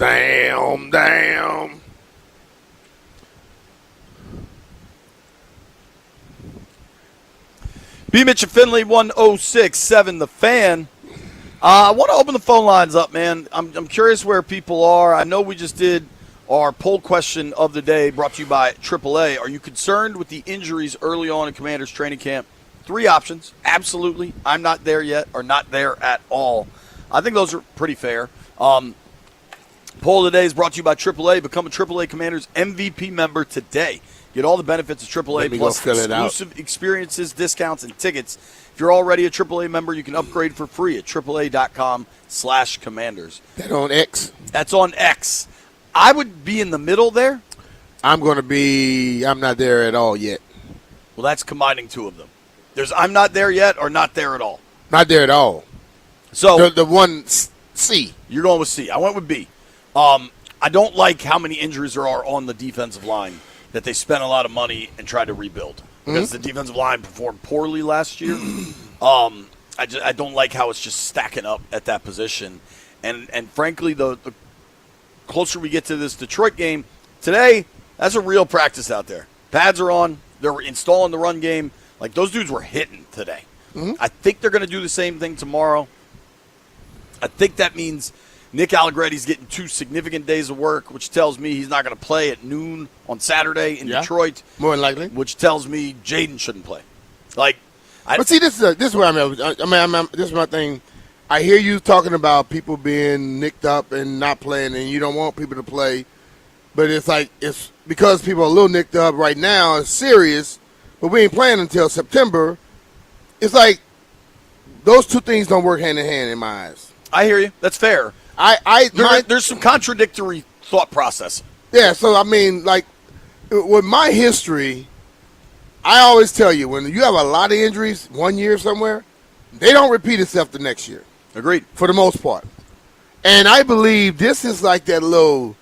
B. Mitch and Finley, 106.7 The Fan. I want to open the phone lines up, man. I'm curious where people are. I know we just did our poll question of the day brought to you by AAA. Are you concerned with the injuries early on in Commanders training camp? 3 options. Absolutely. I'm not there yet or not there at all. I think those are pretty fair. Poll of the day is brought to you by AAA. Become a AAA Commanders MVP member today. Get all the benefits of AAA plus exclusive experiences, discounts, and tickets. If you're already a AAA member, you can upgrade for free at AAA.com/Commanders. That on X? That's on X. I would be in the middle there. I'm not there at all yet. Well, that's combining 2 of them. There's I'm not there yet or not there at all. Not there at all. So the one C. You're going with C. I went with B. I don't like how many injuries there are on the defensive line that they spent a lot of money and tried to rebuild because the defensive line performed poorly last year. I don't like how it's just stacking up at that position. And frankly, the closer we get to this Detroit game, today, that's a real practice out there. Pads are on. They're installing the run game. Like, those dudes were hitting today. I think they're going to do the same thing tomorrow. I think that means Nick Allegretti's getting 2 significant days of work, which tells me he's not going to play at noon on Saturday in Detroit. More than likely. Which tells me Jaden shouldn't play. But see, this is where I'm at. This is my thing. I hear you talking about people being nicked up and not playing, and you don't want people to play. But it's like it's because people are a little nicked up right now. It's serious, but we ain't playing until September. It's like those 2 things don't work hand in hand in my eyes. I hear you. That's fair. There's some contradictory thought process. Yeah, so I mean, like, with my history, I always tell you, when you have a lot of injuries 1 year somewhere, they don't repeat itself the next year. Agreed. For the most part. And I believe this is like that little,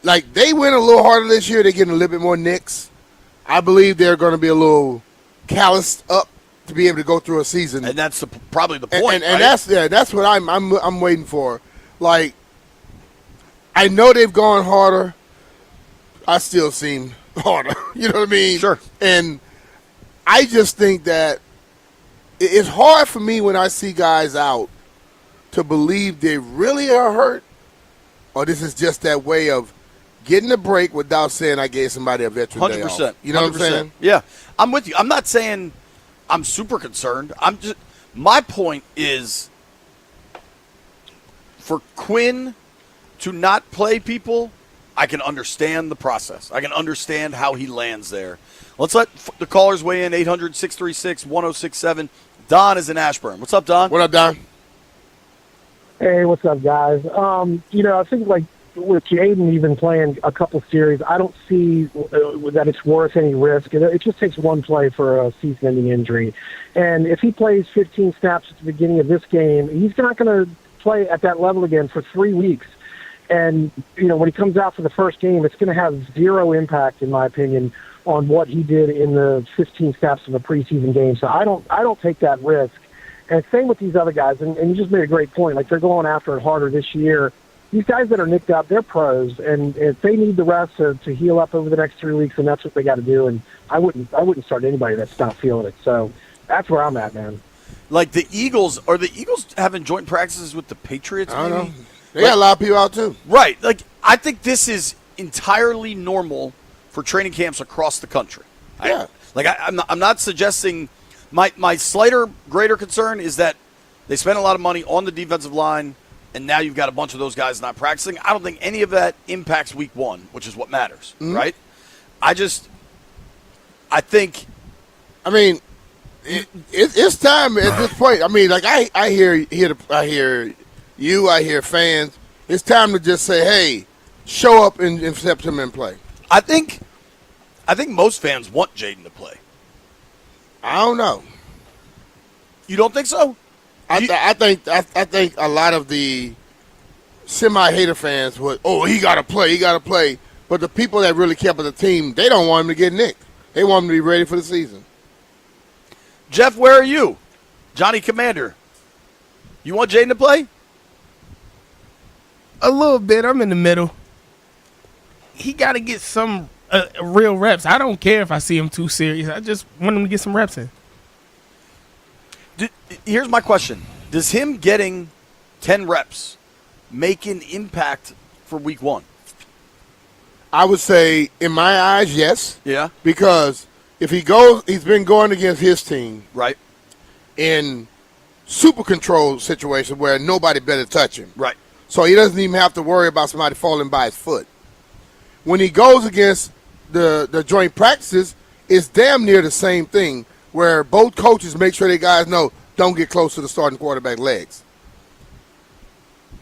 like, they went a little harder this year. They're getting a little bit more nicks. I believe they're going to be a little calloused up to be able to go through a season, and that's probably the point. And that's what I'm waiting for. Like, I know they've gone harder. I still seem harder. You know what I mean? Sure. And I just think that it's hard for me when I see guys out to believe they really are hurt, or this is just that way of getting a break without saying I gave somebody a veteran day off. 100%. You know what I'm saying? Yeah, I'm with you. I'm not saying I'm super concerned. My point is for Quinn to not play people, I can understand the process. I can understand how he lands there. Let's let the callers weigh in. 800-636-1067. Don is in Ashburn. What's up, Don? What up, Don? Hey, what's up, guys? I think like with Jaden even playing a couple series, I don't see that it's worth any risk. It just takes one play for a season-ending injury. And if he plays 15 snaps at the beginning of this game, he's not going to play at that level again for 3 weeks. And, when he comes out for the first game, it's going to have zero impact, in my opinion, on what he did in the 15 snaps of a preseason game. So I don't take that risk. And same with these other guys. And you just made a great point. Like, they're going after it harder this year. these guys that are nicked up, they're pros, and if they need the rest to heal up over the next 3 weeks, then that's what they got to do. And I wouldn't start anybody that's not feeling it. So that's where I'm at, man. Like the Eagles, are the Eagles having joint practices with the Patriots? I don't maybe? know. They got a lot of people out too. Right. Like I think this is entirely normal for training camps across the country. Yeah. I'm not suggesting. My slighter, greater concern is that they spent a lot of money on the defensive line, and now you've got a bunch of those guys not practicing. I don't think any of that impacts week one, which is what matters, right? I think. I mean, it's time at this point. I mean, like I hear you, I hear fans. It's time to just say, hey, show up in September and play. I think most fans want Jaden to play. I don't know. You don't think so? I think a lot of the semi-hater fans would, he got to play. But the people that really care about the team, they don't want him to get nicked. They want him to be ready for the season. Jeff, where are you? Johnny Commander. You want Jaden to play? A little bit. I'm in the middle. He got to get some real reps. I don't care if I see him too serious. I just want him to get some reps in. Here's my question. Does him getting 10 reps make an impact for week one? I would say, in my eyes, yes. Yeah. Because if he goes, he's been going against his team. Right. In super control situations where nobody better touch him. Right. So he doesn't even have to worry about somebody falling by his foot. When he goes against the joint practices, it's damn near the same thing where both coaches make sure their guys know don't get close to the starting quarterback legs.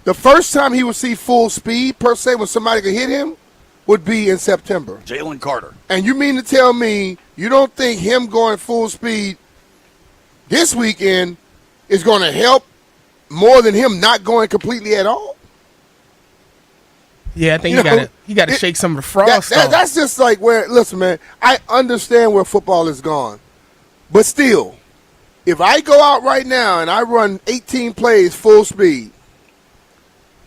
The first time he would see full speed, per se, when somebody could hit him, would be in September. Jalen Carter. And you mean to tell me you don't think him going full speed this weekend is going to help more than him not going completely at all? Yeah, I think you got to shake some of the frost off. That's just like where, listen, man, I understand where football is gone. But still, if I go out right now and I run 18 plays full speed,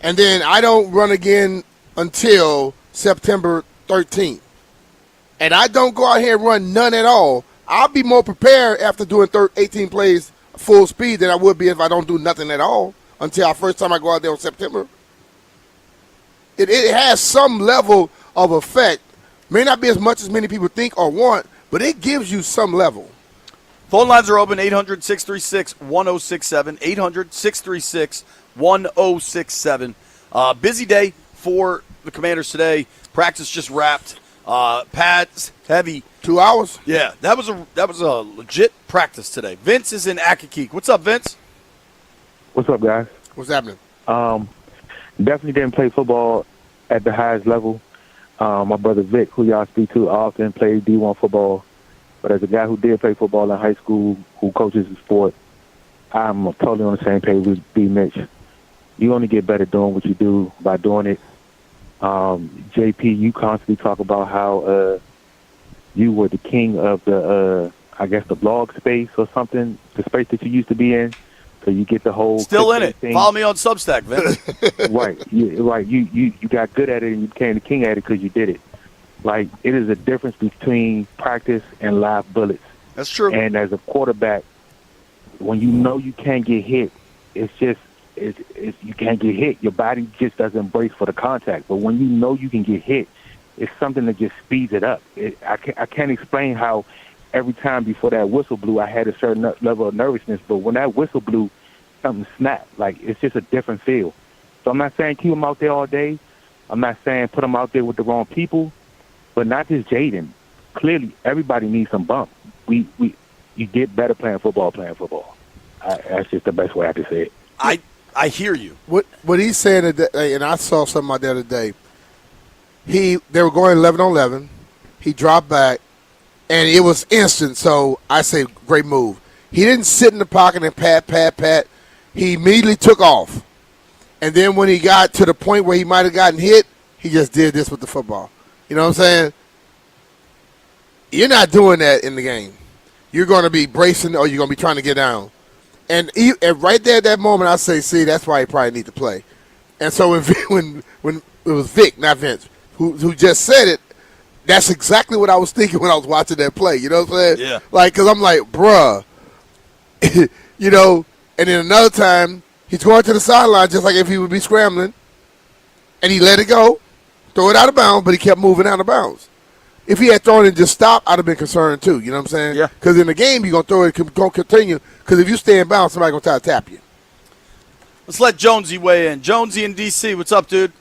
and then I don't run again until September 13th, and I don't go out here and run none at all, I'll be more prepared after doing 18 plays full speed than I would be if I don't do nothing at all until our first time I go out there in September. It has some level of effect. May not be as much as many people think or want, but it gives you some level. Phone lines are open, 800-636-1067, 800-636-1067. Busy day for the Commanders today. Practice just wrapped. Pads heavy. 2 hours? Yeah, that was a legit practice today. Vince is in Accokeek. What's up, Vince? What's up, guys? What's happening? Definitely didn't play football at the highest level. My brother Vic, who y'all speak to, often played D1 football. But as a guy who did play football in high school, who coaches the sport, I'm totally on the same page with B. Mitch. You only get better doing what you do by doing it. JP, you constantly talk about how you were the king of the, I guess, the blog space or something, the space that you used to be in. So you get the whole still in it. thing. Follow me on Substack, Vince. Right, you got good at it and you became the king at it because you did it. Like, it is a difference between practice and live bullets. That's true. And as a quarterback, when you know you can't get hit, it's you can't get hit. Your body just doesn't brace for the contact. But when you know you can get hit, it's something that just speeds it up. I can't explain how every time before that whistle blew, I had a certain level of nervousness. But when that whistle blew, something snapped. Like, it's just a different feel. So I'm not saying keep them out there all day. I'm not saying put them out there with the wrong people. But not just Jaden. Clearly, everybody needs some bump. You get better playing football. That's just the best way I can say it. I hear you. What he's saying today, and I saw something out the other day. They were going 11-on-11. He dropped back, and it was instant. So I say, great move. He didn't sit in the pocket and pat. He immediately took off, and then when he got to the point where he might have gotten hit, he just did this with the football. You know what I'm saying? You're not doing that in the game. You're going to be bracing or you're going to be trying to get down. And right there at that moment, I say, see, that's why he probably need to play. And so when it was Vic, not Vince, who just said it, that's exactly what I was thinking when I was watching that play. You know what I'm saying? Yeah. Like, because I'm like, bruh, you know. And then another time, he's going to the sideline just like if he would be scrambling, and he let it go, throw it out of bounds, but he kept moving out of bounds. If he had thrown it and just stopped, I'd have been concerned too. You know what I'm saying? Yeah. Because in the game, you're going to throw it, going to continue. Because if you stay in bounds, somebody's going to try to tap you. Let's let Jonesy weigh in. Jonesy in D.C., what's up, dude?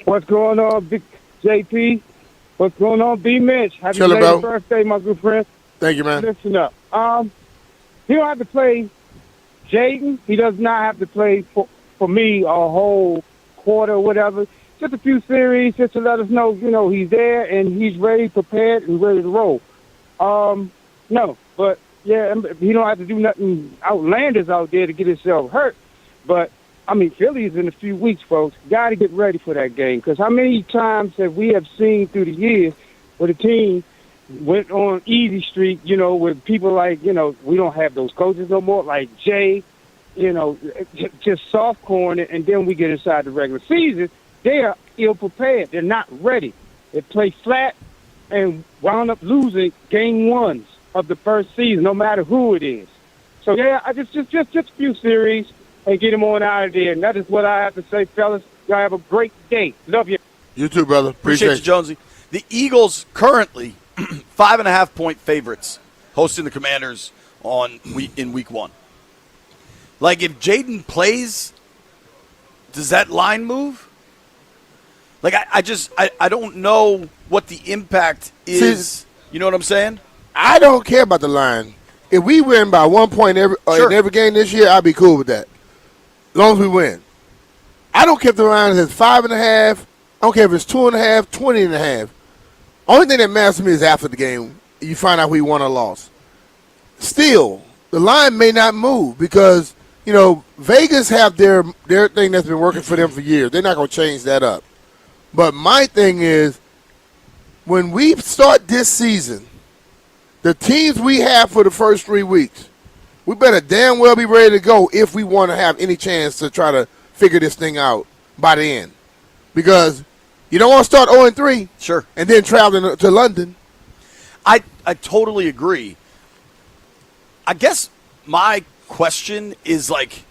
What's going on, Big JP? What's going on, B. Mitch? Happy Chillin', belated bro. birthday, my good friend. Thank you, man. Listen up. He don't have to play Jaden. He does not have to play for me a whole quarter or whatever. Just a few series, just to let us know, you know, he's there and he's ready, prepared, and ready to roll. No, but yeah, he don't have to do nothing outlandish out there to get himself hurt. But I mean, Philly's in a few weeks, folks. Got to get ready for that game, because how many times have we have seen through the years where the team went on easy streak, you know, with people like, you know, we don't have those coaches no more, like Jay, you know, just soft corn it, and then we get inside the regular season. They are ill-prepared. They're not ready. They play flat and wound up losing game ones of the first season, no matter who it is. So, yeah, I just a few series and get them on out of there. And that is what I have to say, fellas. Y'all have a great day. Love you. You too, brother. Appreciate you, Jonesy. The Eagles currently 5.5-point favorites hosting the Commanders in week 1. Like, if Jaden plays, does that line move? Like, I don't know what the impact is. See, you know what I'm saying? I don't care about the line. If we win by 1 point in every game this year, I'd be cool with that. As long as we win. I don't care if the line is 5.5. I don't care if it's 2.5, 20.5. Only thing that matters to me is after the game, you find out who you won or lost. Still, the line may not move because, you know, Vegas have their thing that's been working for them for years. They're not going to change that up. But my thing is, when we start this season, the teams we have for the first 3 weeks, we better damn well be ready to go if we want to have any chance to try to figure this thing out by the end. Because you don't want to start 0-3. Sure. And then traveling to London. I totally agree. I guess my question is like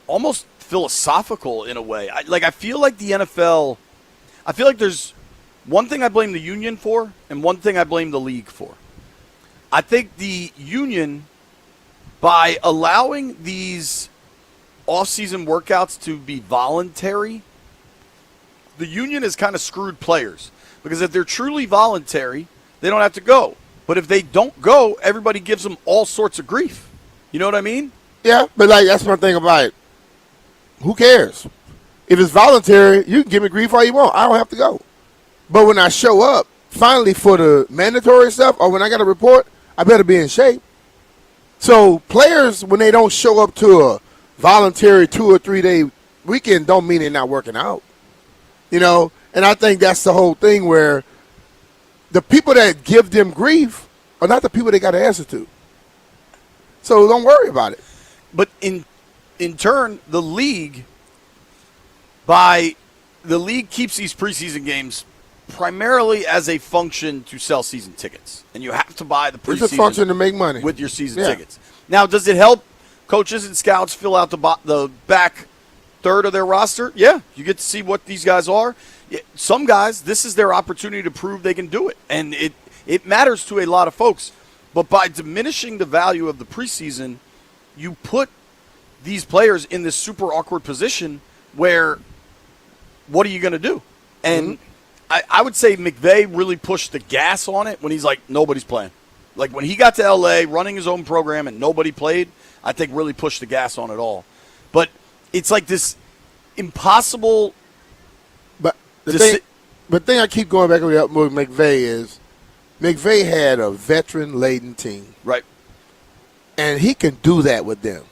almost philosophical in a way. I feel like the NFL, I feel like there's one thing I blame the union for and one thing I blame the league for. I think the union, by allowing these off-season workouts to be voluntary, the union has kind of screwed players. Because if they're truly voluntary, they don't have to go. But if they don't go, everybody gives them all sorts of grief. You know what I mean? Yeah, but like that's one thing about it. Who cares? If it's voluntary, you can give me grief all you want. I don't have to go. But when I show up, finally for the mandatory stuff, or when I got a report, I better be in shape. So players, when they don't show up to a voluntary 2 or 3 day weekend, don't mean they're not working out. You know, and I think that's the whole thing where the people that give them grief are not the people they got to answer to. So don't worry about it. But in turn, the league keeps these preseason games primarily as a function to sell season tickets. And you have to buy the preseason. It's a function to make money with your season tickets. Now, does it help coaches and scouts fill out the back third of their roster? Yeah, you get to see what these guys are. Some guys, this is their opportunity to prove they can do it. And it matters to a lot of folks. But by diminishing the value of the preseason, you put these players in this super awkward position where what are you going to do? And I would say McVay really pushed the gas on it when he's like, nobody's playing. Like when he got to L.A. running his own program and nobody played, I think really pushed the gas on it all. But it's like this impossible. But the thing I keep going back with McVay is McVay had a veteran-laden team. Right. And he can do that with them.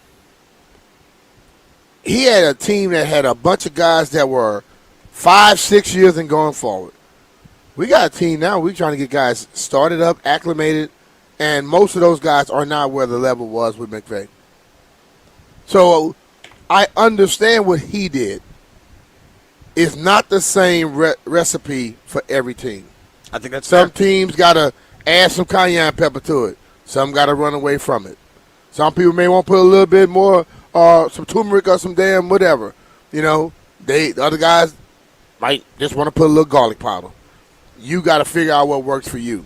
He had a team that had a bunch of guys that were 5-6 years and going forward. We got a team now, we're trying to get guys started up, acclimated, and most of those guys are not where the level was with McVay. So I understand what he did. It's not the same recipe for every team. I think that's some fair. teams got to add some cayenne pepper to it. Some got to run away from it. Some people may want to put a little bit more, some turmeric or some damn whatever. You know, the other guys might just want to put a little garlic powder. You got to figure out what works for you.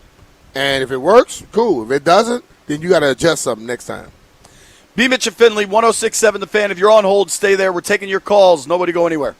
And if it works, cool. If it doesn't, then you got to adjust something next time. B. Mitch and Finley, 106.7 The Fan. If you're on hold, stay there. We're taking your calls. Nobody go anywhere.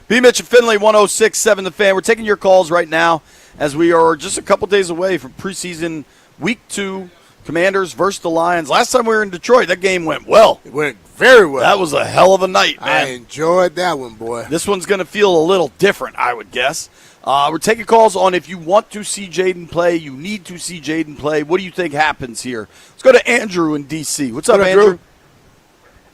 B. Mitch and Finley, 106.7 The Fan. We're taking your calls right now as we are just a couple days away from preseason week 2, Commanders versus the Lions. Last time we were in Detroit, that game went well. It went very well. That was a hell of a night, man. I enjoyed that one, boy. This one's going to feel a little different, I would guess. We're taking calls on if you want to see Jaden play, you need to see Jaden play. What do you think happens here? Let's go to Andrew in D.C. What's up, Andrew?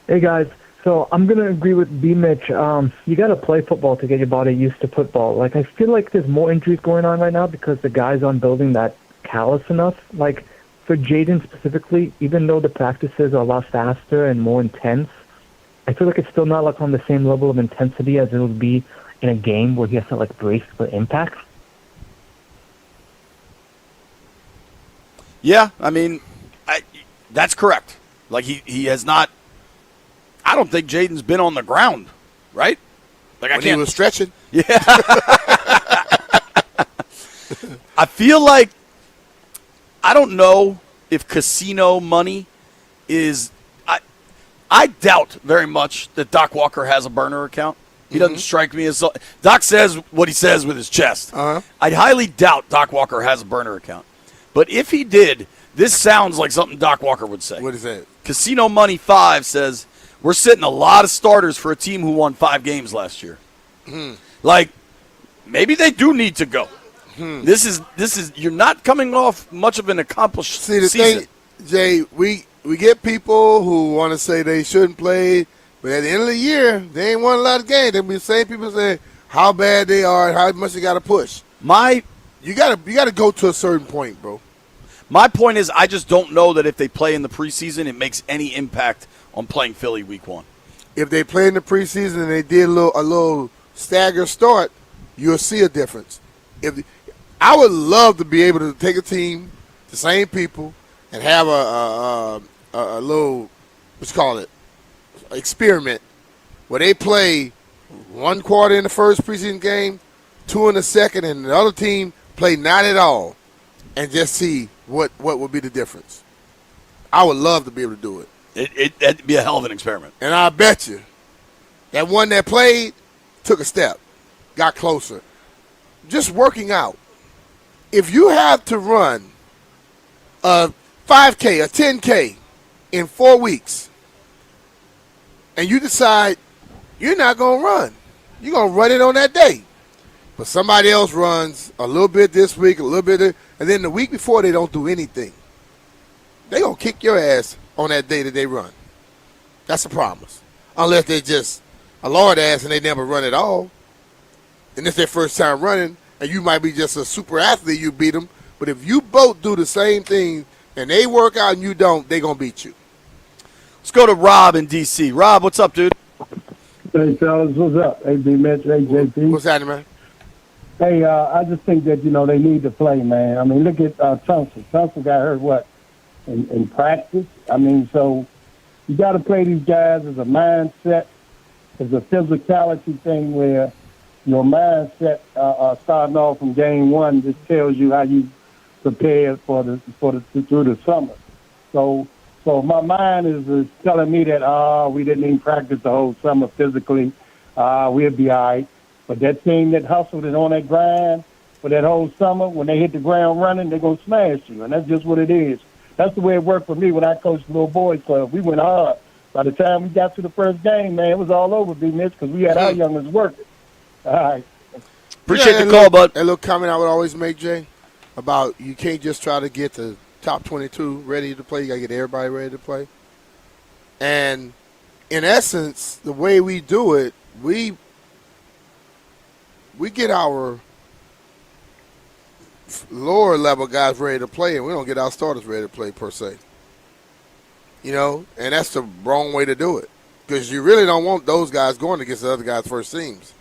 Hey, guys. So I'm going to agree with B. Mitch. You got to play football to get your body used to football. Like, I feel like there's more injuries going on right now because the guys aren't building that callous enough. Like, for Jaden specifically, even though the practices are a lot faster and more intense, I feel like it's still not like on the same level of intensity as it would be in a game where he has to like brace for impact. Yeah, I mean, that's correct. Like he has not. I don't think Jaden's been on the ground, right? Like When he was stretching. Yeah. I feel like I don't know if casino money is. I doubt very much that Doc Walker has a burner account. He doesn't strike me as Doc says what he says with his chest. I highly doubt Doc Walker has a burner account. But if he did, this sounds like something Doc Walker would say. What is that? Casino Money 5 says we're sitting a lot of starters for a team who won 5 games last year. Like maybe they do need to go. This is you're not coming off much of an accomplished season. Thing, Jay, we get people who want to say they shouldn't play. But at the end of the year, they ain't won a lot of games. They'll be the same people saying how bad they are and how much they got to push. You gotta go to a certain point, bro. My point is, I just don't know that if they play in the preseason, it makes any impact on playing Philly week 1. If they play in the preseason and they did a little stagger start, you'll see a difference. I would love to be able to take a team, the same people, and have a little experiment where they play 1 quarter in the first preseason game, 2 in the second, and the other team play not at all, and just see what would be the difference. I would love to be able to do it. It'd be a hell of an experiment. And I bet you that one that played took a step, got closer. Just working out. If you have to run a 5K, a 10K in 4 weeks, and you decide you're not going to run. You're going to run it on that day. But somebody else runs a little bit this week, a little bit, and then the week before they don't do anything. They're going to kick your ass on that day that they run. That's a promise. Unless they just a lord ass and they never run at all. And it's their first time running, and you might be just a super athlete, you beat them. But if you both do the same thing and they work out and you don't, they're going to beat you. Let's go to Rob in D.C. Rob, what's up, dude? Hey, fellas, what's up? Hey, B. Mitch, hey, JP. What's happening, man? Hey, I just think that, they need to play, man. I mean, look at Tunsil. Tunsil got hurt, what, in practice? I mean, so you got to play these guys as a mindset, as a physicality thing where your mindset starting off from game 1 just tells you how you prepare through the summer. So my mind is telling me that, we didn't even practice the whole summer physically. We'll be all right. But that team that hustled and on that grind for that whole summer, when they hit the ground running, they're going to smash you. And that's just what it is. That's the way it worked for me when I coached the little boys club. We went hard. By the time we got to the first game, man, it was all over, B. Mitch, because we had our youngers working. All right. Appreciate the call, bud. That little comment I would always make, Jay, about you can't just try to get the top 22 ready to play. You got to get everybody ready to play. And in essence, the way we do it, we get our lower level guys ready to play, and we don't get our starters ready to play per se. And that's the wrong way to do it, because you really don't want those guys going against the other guys' first teams.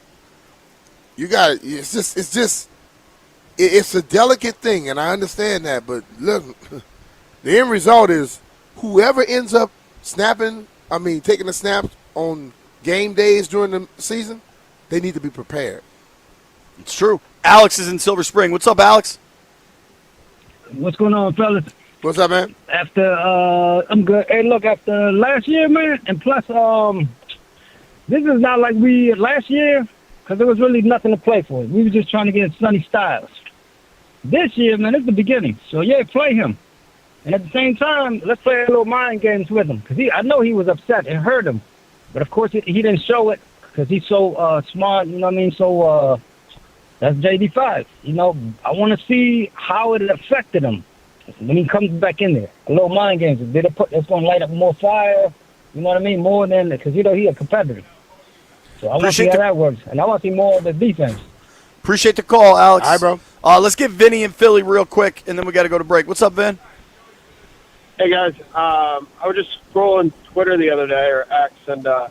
It's a delicate thing, and I understand that, but look, the end result is whoever ends up taking the snaps on game days during the season, they need to be prepared. It's true. Alex is in Silver Spring. What's up, Alex? What's going on, fellas? What's up, man? I'm good. Hey, look, after last year, man, and plus, this is not like last year. because there was really nothing to play for. We were just trying to get Sonny Styles. This year, man, it's the beginning. So, yeah, play him. And at the same time, let's play a little mind games with him. Because I know he was upset. It hurt him. But, of course, he didn't show it because he's so smart, you know what I mean? So, that's JD5. You know, I want to see how it affected him when he comes back in there. A little mind games. It's going to light up more fire, you know what I mean? More than, because, you know, he's a competitor. So I want to see how that works. And I want to see more of the defense. Appreciate the call, Alex. All right, bro. Let's get Vinny in Philly real quick, and then we got to go to break. What's up, Vin? Hey guys, I was just scrolling Twitter the other day, or X, and I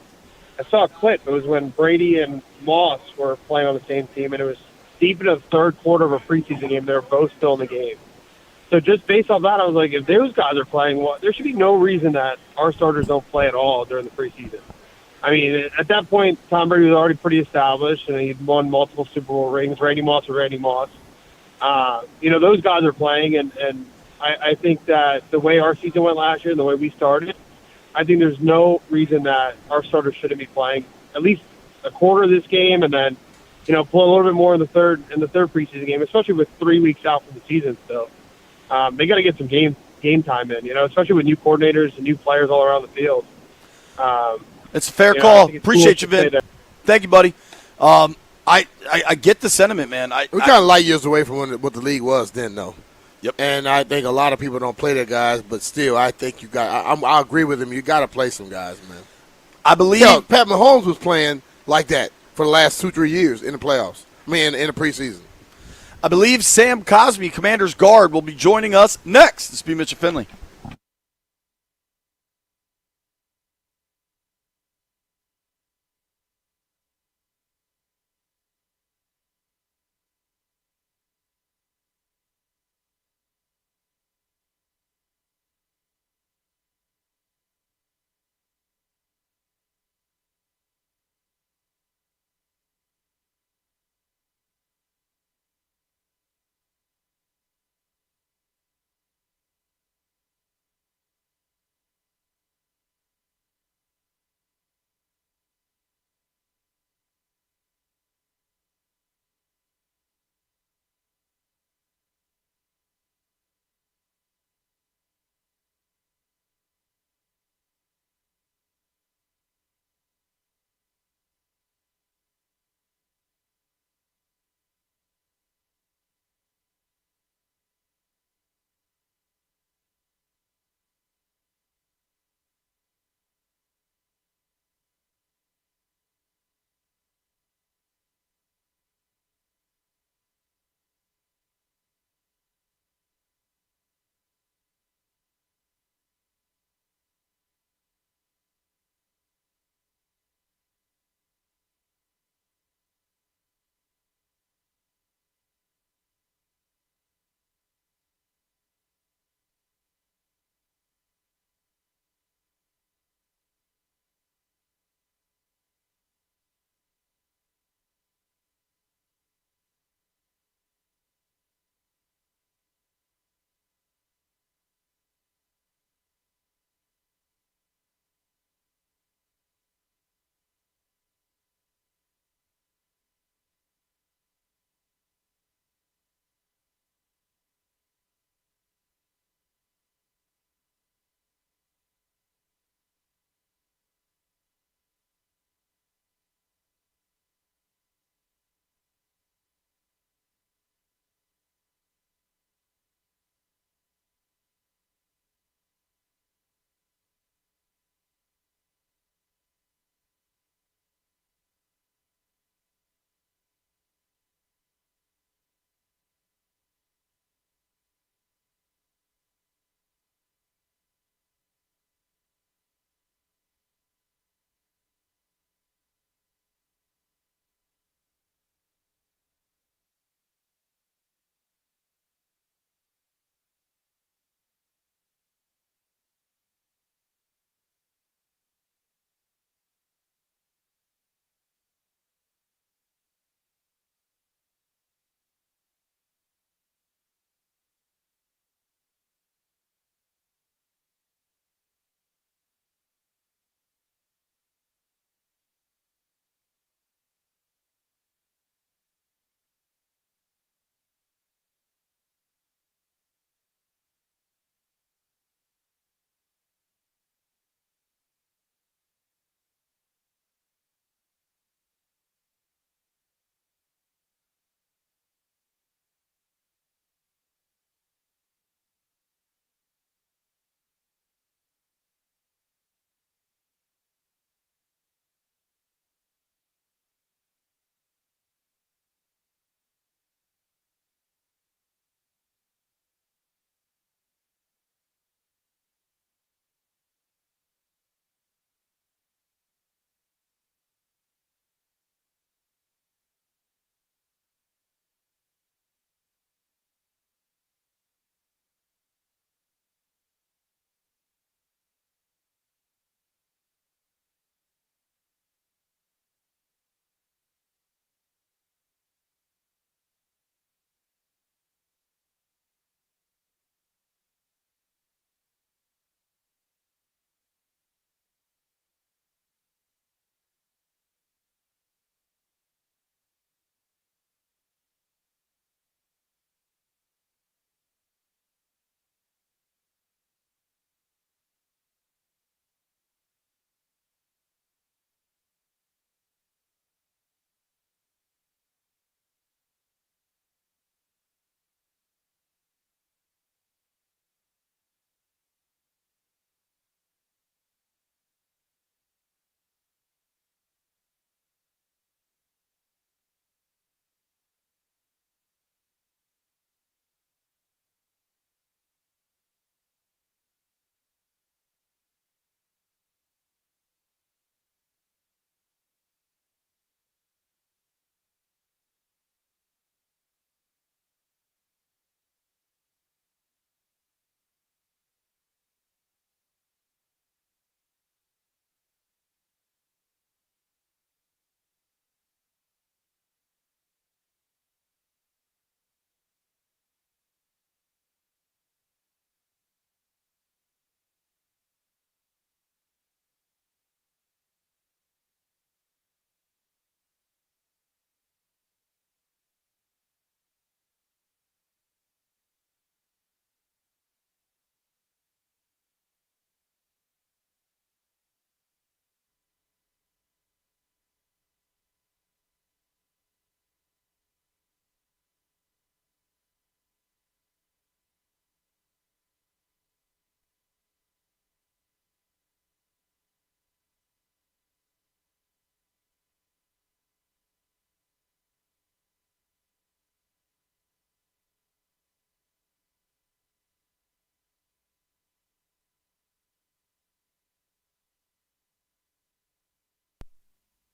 saw a clip. It was when Brady and Moss were playing on the same team, and it was deep into the third quarter of a preseason game. They were both still in the game. So just based off that, I was like, if those guys are playing, well, there should be no reason that our starters don't play at all during the preseason. I mean, at that point, Tom Brady was already pretty established, and he'd won multiple Super Bowl rings. Randy Moss or Randy Moss. You know, those guys are playing, and I think that the way our season went last year and the way we started, I think there's no reason that our starters shouldn't be playing at least a quarter of this game, and then, you know, play a little bit more in the third preseason game, especially with 3 weeks out from the season still. They got to get some game time in, you know, especially with new coordinators and new players all around the field. It's a fair call. Appreciate you, Vin. Thank you, buddy. I get the sentiment, man. We're kind of light years away from what the league was then, though. Yep. And I think a lot of people don't play their guys, but still, I think you got. I agree with him. You got to play some guys, man. I believe Pat Mahomes was playing like that for the last 2-3 years in the playoffs. I mean, in the preseason. I believe Sam Cosmi, Commander's guard, will be joining us next. This is B. Mitchell Finley.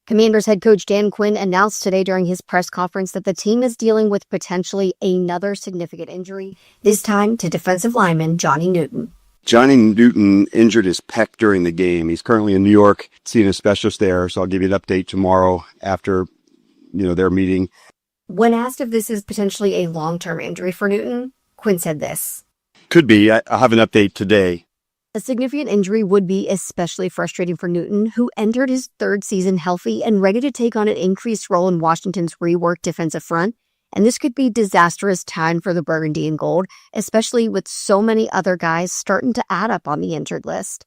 Commanders head coach Dan Quinn announced today during his press conference that the team is dealing with potentially another significant injury, this time to defensive lineman Johnny Newton. Johnny Newton injured his pec during the game. He's currently in New York seeing a specialist there, so I'll give you an update tomorrow after, their meeting. When asked if this is potentially a long-term injury for Newton, Quinn said this. Could be. I'll have an update today. A significant injury would be especially frustrating for Newton, who entered his third season healthy and ready to take on an increased role in Washington's reworked defensive front. And this could be disastrous time for the Burgundy and Gold, especially with so many other guys starting to add up on the injured list.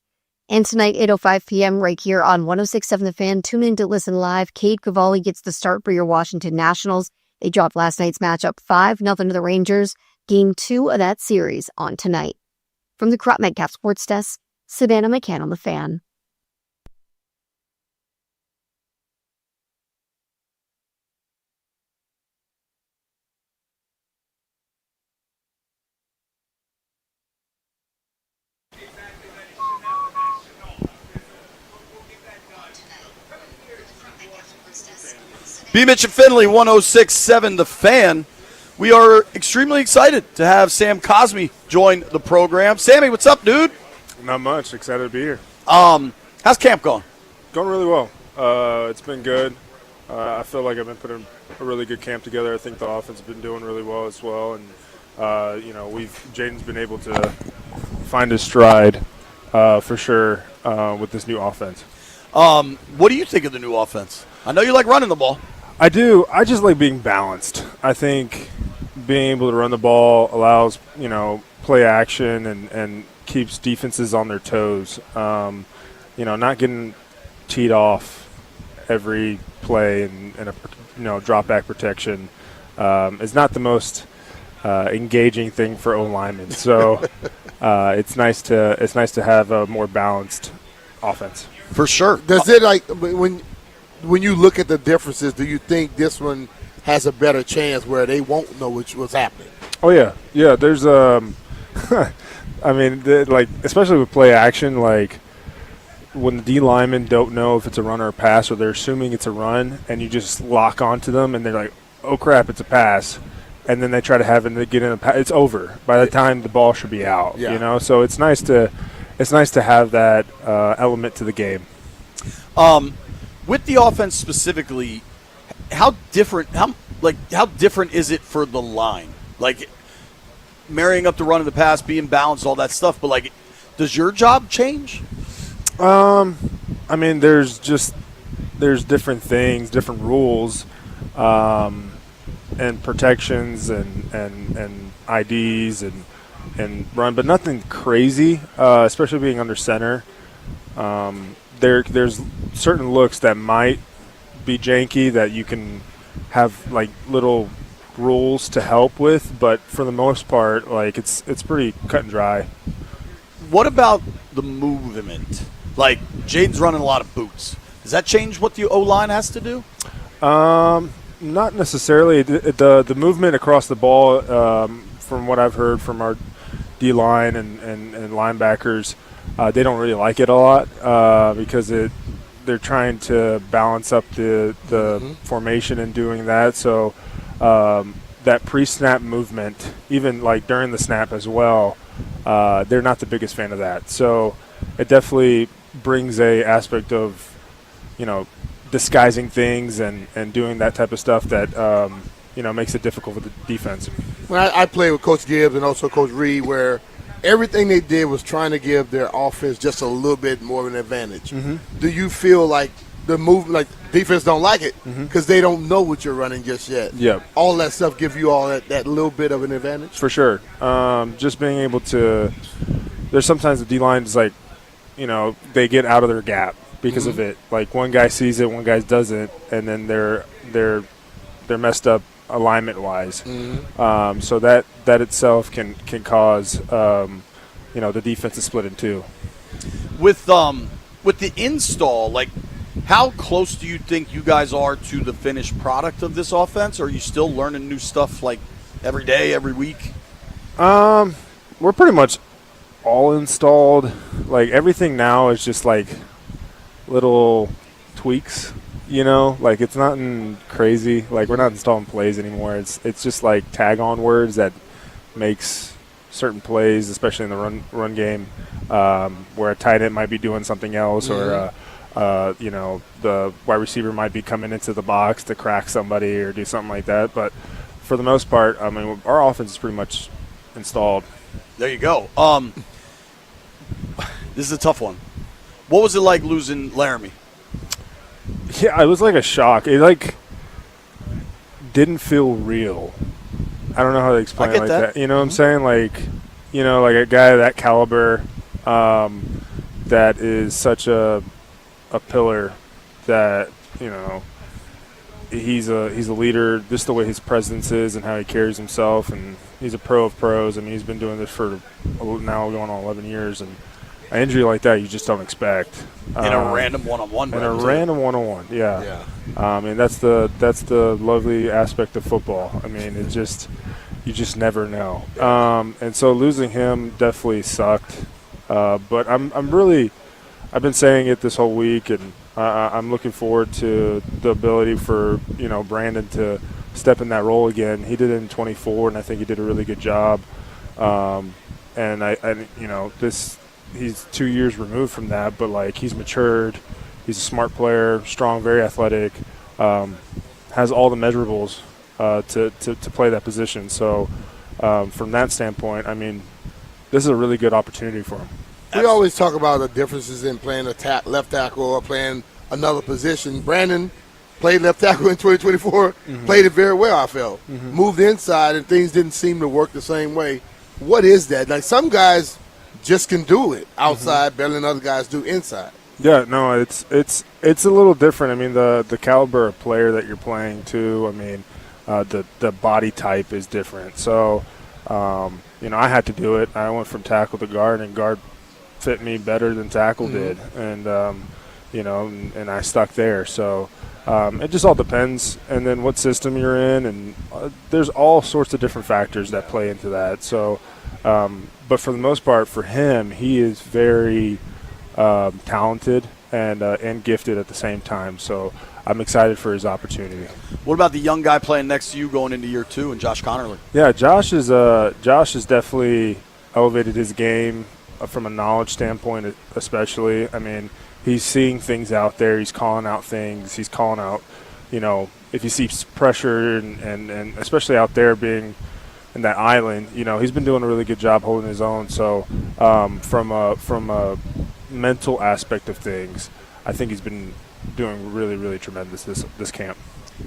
And tonight, 8:05 p.m. right here on 106.7 The Fan, tune in to listen live. Cade Cavalli gets the start for your Washington Nationals. They dropped last night's matchup 5-0 to the Rangers. Game 2 of that series on tonight. From the Crop Metcalf Sports Desk, Savannah McCann on The Fan. B. Mitch and Finley, 106.7 The Fan. We are extremely excited to have Sam Cosmi join the program. Sammy, what's up, dude? Not much. Excited to be here. How's camp going? Going really well. It's been good. I feel like I've been putting a really good camp together. I think the offense has been doing really well as well, and Jaden's been able to find his stride for sure with this new offense. What do you think of the new offense? I know you like running the ball. I do. I just like being balanced. I think being able to run the ball allows, play action and keeps defenses on their toes. Not getting teed off every play and a drop back protection is not the most engaging thing for O-linemen. So it's nice to have a more balanced offense. For sure. Does it when you look at the differences, do you think this one has a better chance where they won't know what's happening? Oh yeah. There's especially with play action, like when the D linemen don't know if it's a run or a pass, or they're assuming it's a run, and you just lock onto them, and they're like, "Oh crap, it's a pass," and then they try to have it to get in a pass. It's over by the time the ball should be out. Yeah. So it's nice to have that element to the game. With the offense specifically, how different is it for the line? Like marrying up the run and the pass, being balanced, all that stuff. But does your job change? There's different things, different rules, and protections and IDs and run, but nothing crazy. Especially being under center. There's certain looks that might be janky that you can have little rules to help with, but for the most part, it's pretty cut and dry. What about the movement? Jaden's running a lot of boots. Does that change what the O-line has to do? Not necessarily. The movement across the ball, from what I've heard from our D-line and linebackers, they don't really like it a lot because they're trying to balance up the formation and doing that. So that pre-snap movement, even during the snap as well, they're not the biggest fan of that. So it definitely brings a aspect of, disguising things and doing that type of stuff that, makes it difficult for the defense. When I played with Coach Gibbs and also Coach Reed, where everything they did was trying to give their offense just a little bit more of an advantage. Mm-hmm. Do you feel like the movement, defense don't like it because they don't know what you're running just yet? Yeah. All that stuff give you all that little bit of an advantage? For sure. Just being able to – there's sometimes the D-line is they get out of their gap because of it. One guy sees it, one guy doesn't, and then they're messed up alignment-wise. So that itself can cause the defense to split in two. With the install, how close do you think you guys are to the finished product of this offense? Or are you still learning new stuff every day, every week? We're pretty much all installed. Everything now is just little tweaks You know, like it's nothing crazy. Like we're not installing plays anymore. It's just like tag on words that makes certain plays, especially in the run game, where a tight end might be doing something else, or you know, the wide receiver might be coming into the box to crack somebody or do something like that. But for the most part, I mean, our offense is pretty much installed. There you go. This is a tough one. What was it like losing Laramie? Yeah, it was like a shock. It like didn't feel real. I don't know how to explain it like that. You know what I'm saying? Like, you know, like a guy of that caliber, that is such a pillar that, you know, he's a leader, just the way his presence is and how he carries himself, and he's a pro of pros. I mean, he's been doing this for now going on 11 years, and an injury like that you just don't expect. In a random one-on-one. Random one-on-one, yeah. And that's the lovely aspect of football. I mean, it just you just never know. And so losing him definitely sucked. But I've been saying it this whole week, and I'm looking forward to the ability for, you know, Brandon to step in that role again. He did it in 24, and I think he did a really good job. And I you know, he's 2 years removed from that, but like he's matured. He's a smart player, strong, very athletic, has all the measurables to play that position. So from that standpoint, I mean, this is a really good opportunity for him. We always talk about the differences in playing left tackle or playing another position. Brandon played left tackle in 2024, played it very well, I felt. Moved inside, and things didn't seem to work the same way. What is that? Like, some guys just can do it outside better than other guys do inside. Yeah, no, it's a little different. I mean, the caliber of player that you're playing too. I mean, the body type is different. So, you know, I had to do it. I went from tackle to guard, and guard fit me better than tackle did, and you know, and I stuck there. So it just all depends, and then what system you're in, and there's all sorts of different factors that play into that. So, but for the most part, for him, he is very talented and gifted at the same time. So I'm excited for his opportunity. What about the young guy playing next to you going into year 2, and Josh Connerly? Yeah, Josh has definitely elevated his game from a knowledge standpoint, especially. I mean, he's seeing things out there. He's calling out things. He's calling out, you know, if he sees pressure and especially out there being in that island, you know, he's been doing a really good job holding his own. So from a mental aspect of things, I think he's been doing really, really tremendous this camp.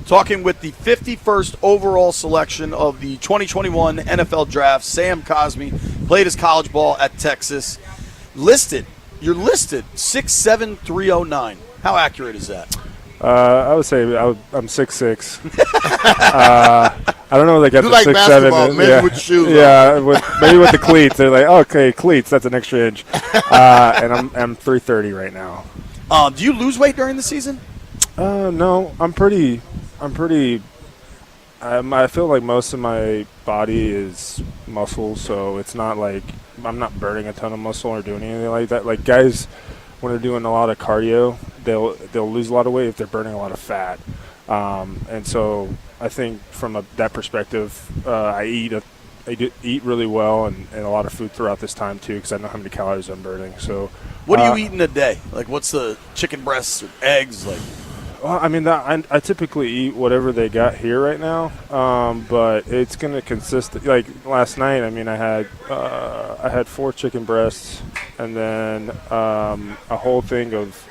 Talking with the 51st overall selection of the 2021 NFL Draft, Sam Cosmi, played his college ball at Texas. You're listed 6'7", 309. How accurate is that? I would say I'm 6'6". I don't know if they got you the like 6'7". Basketball, maybe Yeah, with the shoes yeah, maybe with the cleats. They're like, okay, cleats, that's an extra inch. And I'm 330 right now. Do you lose weight during the season? No, I feel like most of my body is muscle, so it's not like I'm not burning a ton of muscle or doing anything like that. Like guys, when they're doing a lot of cardio, they'll lose a lot of weight if they're burning a lot of fat. And so I think from that perspective, I eat really well and a lot of food throughout this time too, because I know how many calories I'm burning. So what do you eat in a day? Like, what's the chicken breasts or eggs like? Well, I mean, I typically eat whatever they got here right now, but it's going to consist. Like last night, I mean, I had 4 chicken breasts, and then a whole thing of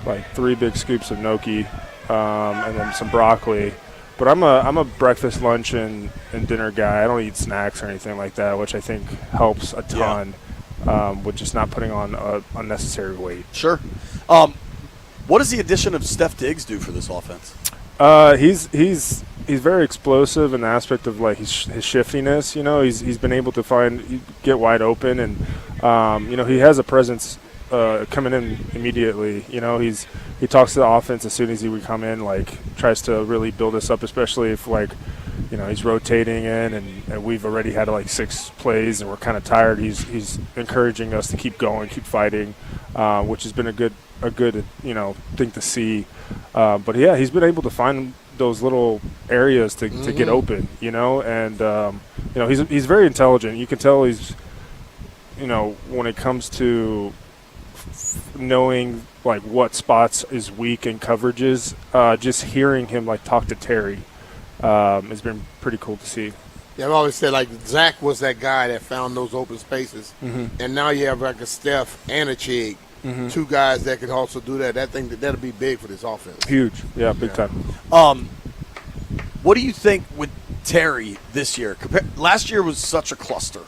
like 3 big scoops of gnocchi, and then some broccoli. But I'm a breakfast, lunch, and dinner guy. I don't eat snacks or anything like that, which I think helps a ton with just not putting on unnecessary weight. Sure. What does the addition of Steph Diggs do for this offense? He's very explosive in the aspect of like his shiftiness. You know, he's been able to get wide open, and you know, he has a presence coming in immediately. You know, he talks to the offense as soon as he would come in, like tries to really build us up, especially if like, you know, he's rotating in and we've already had like 6 plays and we're kind of tired. He's encouraging us to keep going, keep fighting, which has been a good, you know, thing to see. But yeah, he's been able to find those little areas to get open, and he's very intelligent. You can tell he's, when it comes to knowing like what spots is weak in coverages, just hearing him like talk to Terry has been pretty cool to see. Yeah, I've always said like Zach was that guy that found those open spaces, and now you have like a Steph and a Chig, two guys that can also do that. That'll be big for this offense. Huge, yeah, big time. What do you think with Terry this year? Last year was such a cluster,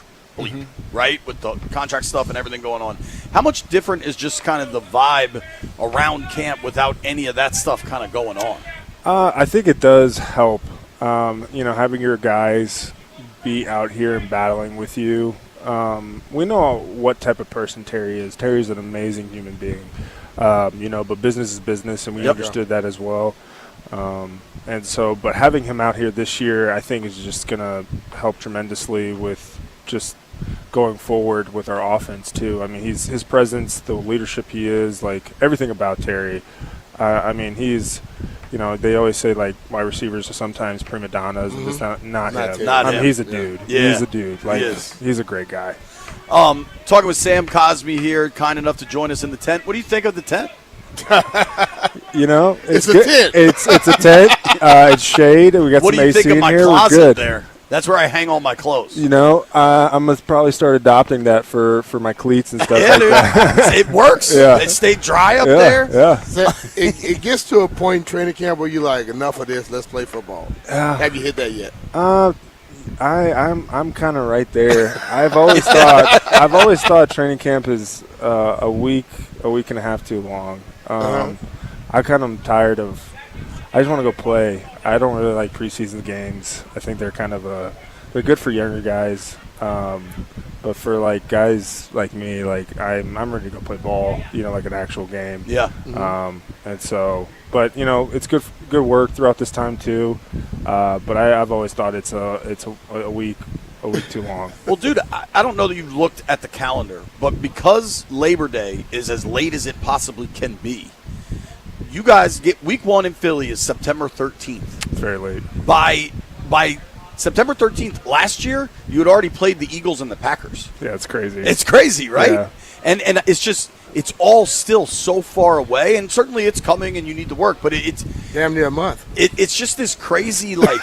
right, with the contract stuff and everything going on. How much different is just kind of the vibe around camp without any of that stuff kind of going on? I think it does help. Having your guys be out here and battling with you. We know what type of person Terry is. Terry's an amazing human being, but business is business, and we understood that as well. But having him out here this year, I think is just going to help tremendously with just going forward with our offense too. I mean, his presence, the leadership he is, like everything about Terry. He's, they always say like wide receivers are sometimes prima donnas, and it's not him. Not him. He's a dude. Yeah. He's a dude. Like he's a great guy. Talking with Sam Cosmi here, kind enough to join us in the tent. What do you think of the tent? It's a good. tent. It's a tent. It's shade. We got What some do you AC think of in my here. We're closet good. there? That's where I hang all my clothes. I'm gonna probably start adopting that for my cleats and stuff Yeah, like dude. that. It works. Yeah. They stay dry up there. Yeah. So it gets to a point in training camp where you're like, enough of this. Let's play football. Have you hit that yet? I'm kind of right there. I've always thought training camp is a week and a half too long. I kind of am tired of. I just want to go play. I don't really like preseason games. I think they're kind of they're good for younger guys, but for like guys like me, like I'm ready to go play ball. Like an actual game. Yeah. But it's good work throughout this time too. But I've always thought it's a week too long. Well, dude, I don't know that you've looked at the calendar, but because Labor Day is as late as it possibly can be, you guys get week 1 in Philly is September 13th. It's very late. By September 13th last year, you had already played the Eagles and the Packers. Yeah, it's crazy. It's crazy, right? Yeah. And it's all still so far away, and certainly it's coming and you need to work, but it's damn near a month. It's just this crazy, like,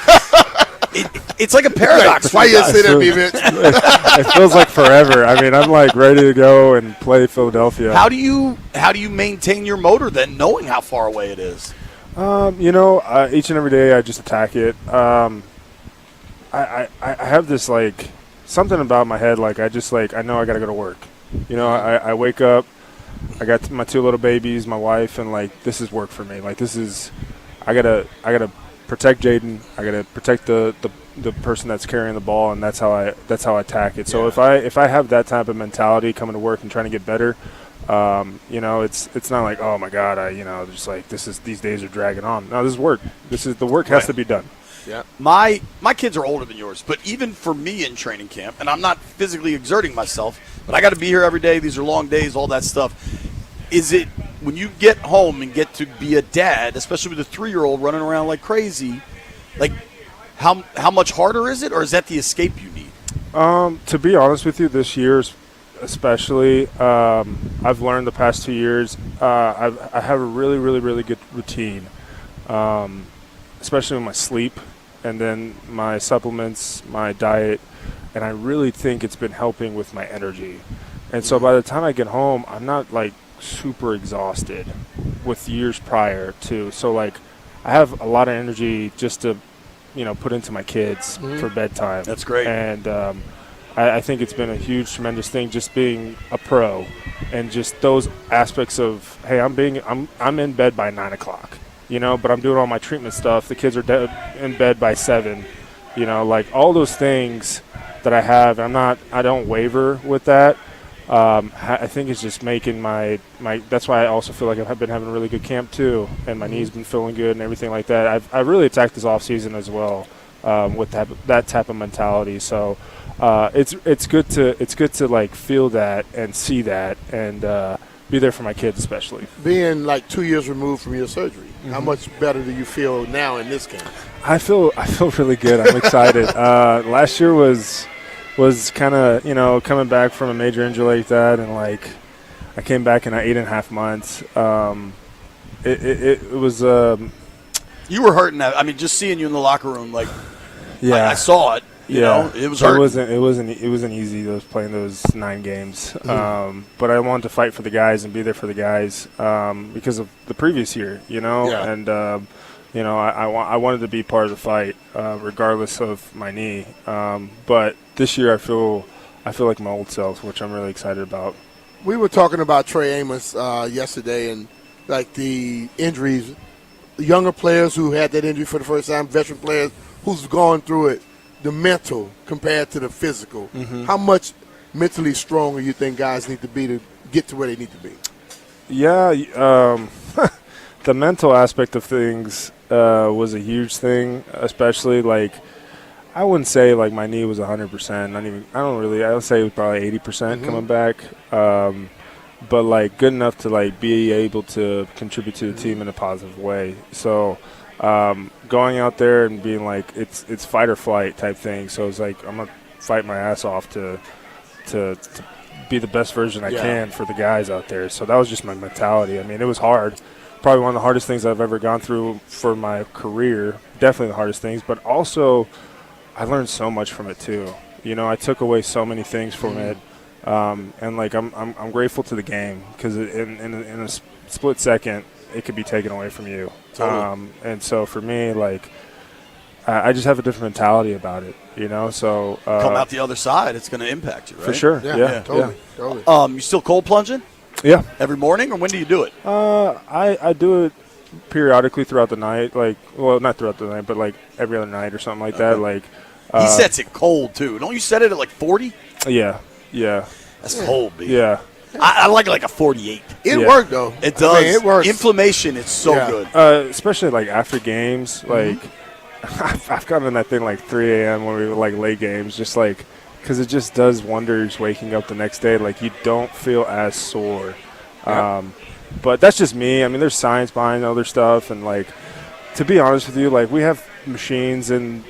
it's like a paradox. Why you say that, B-Mitch? It feels like forever. I mean, I'm like ready to go and play Philadelphia. How do you maintain your motor then, knowing how far away it is? Each and every day I just attack it. I have this like something about my head. Like I know I got to go to work. I wake up. I got my 2 little babies, my wife, and like this is work for me. Like this is, I gotta protect Jaden. I gotta protect the person that's carrying the ball, and that's how I attack it. So if I have that type of mentality coming to work and trying to get better, it's not like, oh my God, just like these days are dragging on. No, this is work. The work has to be done. Yeah. My kids are older than yours, but even for me in training camp, and I'm not physically exerting myself, but I got to be here every day. These are long days, all that stuff. Is it when you get home and get to be a dad, especially with a 3-year-old running around like crazy, like how much harder is it, or is that the escape you need? To be honest with you, this year's especially, I've learned the past 2 years, I have a really, really, really good routine, especially with my sleep and then my supplements, my diet, and I really think it's been helping with my energy. And so by the time I get home, I'm not like super exhausted with years prior to. So like I have a lot of energy just to, put into my kids for bedtime. That's great. And I think it's been a huge, tremendous thing just being a pro and just those aspects of, hey, I'm in bed by 9 o'clock, but I'm doing all my treatment stuff. The kids are in bed by 7, like all those things that I have. I don't waver with that. I think it's just making my that's why I also feel like I've been having a really good camp too, and my knee's been feeling good and everything like that. I've really attacked this off season as well with that type of mentality. So it's good to like feel that and see that, and be there for my kids, especially. Being like 2 years removed from your surgery, how Mhm. much better do you feel now in this game? I feel really good. I'm excited. Last year was kind of, coming back from a major injury like that, and like I came back in 8.5 months. It was. You were hurting that. I mean, just seeing you in the locker room, like, Yeah, I saw it. You know, it was hurting. It wasn't easy. Those playing those 9 games, but I wanted to fight for the guys and be there for the guys because of the previous year, and I wanted to be part of the fight regardless of my knee. But this year I feel like my old self, which I'm really excited about. We were talking about Trey Amos yesterday, and like the injuries, younger players who had that injury for the first time, veteran players who's gone through it, the mental compared to the physical. Mhm. How much mentally stronger you think guys need to be to get to where they need to be? Yeah, the mental aspect of things was a huge thing, especially like I wouldn't say like my knee was 100%. I would say it was probably 80% coming back. But like good enough to like be able to contribute to the team in a positive way. So going out there and being like it's fight or flight type thing. So it's like I'm gonna fight my ass off to be the best version I can for the guys out there. So that was just my mentality. I mean, it was hard. Probably one of the hardest things I've ever gone through for my career. Definitely the hardest things, but also I learned so much from it too. I took away so many things from it. And like I'm grateful to the game because in a split second it could be taken away from you. Totally. And so for me, like I just have a different mentality about it. So Come out the other side, it's going to impact you, right? for sure. Yeah, totally. You still cold plunging? Yeah. Every morning, or when do you do it? I do it periodically throughout the night. Like, well, not throughout the night, but like every other night or something like that. Like He sets it cold too. Don't you set it at like 40? Yeah. That's cold, B. Yeah. I like it like a 48. It worked though. It does. I mean, it works. Inflammation, it's so good. Especially like after games, like I've gotten in that thing like 3 a.m. when we were like late games, just like because it just does wonders waking up the next day. Like you don't feel as sore. But that's just me. I mean, there's science behind other stuff, and like to be honest with you, like we have machines in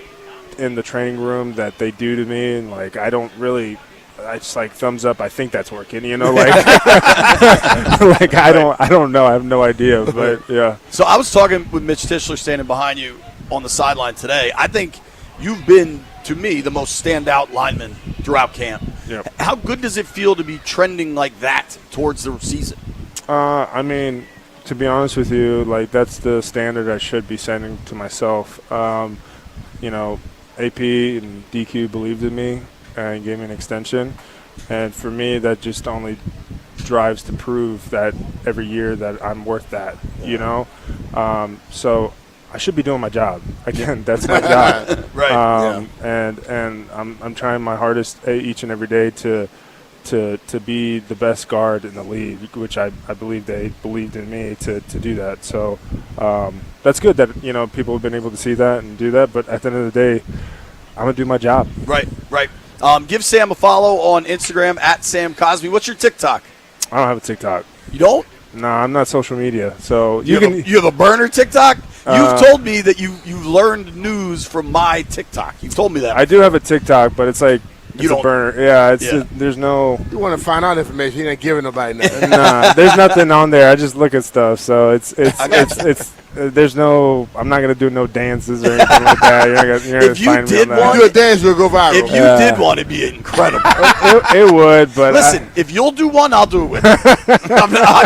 the training room that they do to me, and like I don't really. I just like thumbs up. I think that's working, like, like I don't know. I have no idea, but yeah. So I was talking with Mitch Tischler standing behind you on the sideline today. I think you've been, to me, the most standout lineman throughout camp. Yep. How good does it feel to be trending like that towards the season? I mean, to be honest with you, like that's the standard I should be setting to myself. AP and DQ believed in me and gave me an extension, and for me that just only drives to prove that every year that I'm worth that, so I should be doing my job again. That's my job. Right. And I'm trying my hardest each and every day to be the best guard in the league, which I believe they believed in me to do that. So that's good that people have been able to see that and do that, but at the end of the day I'm gonna do my job. Right. Give Sam a follow on Instagram at Sam Cosby. What's your TikTok? I don't have a TikTok. You don't? No, I'm not social media. So You have a burner TikTok? You've told me that you learned news from my TikTok. You've told me that. I do have a TikTok, but it's like it's a burner. Yeah, there's no. You want to find out information? You ain't giving nobody nothing. Nah, there's nothing on there. I just look at stuff. So it's there's no. I'm not gonna do no dances or anything like that. You're If you find me did on that. one, You do a dance, you'll go viral. If you did one, it'd be incredible. it would, but Listen, if you'll do one, I'll do it with you.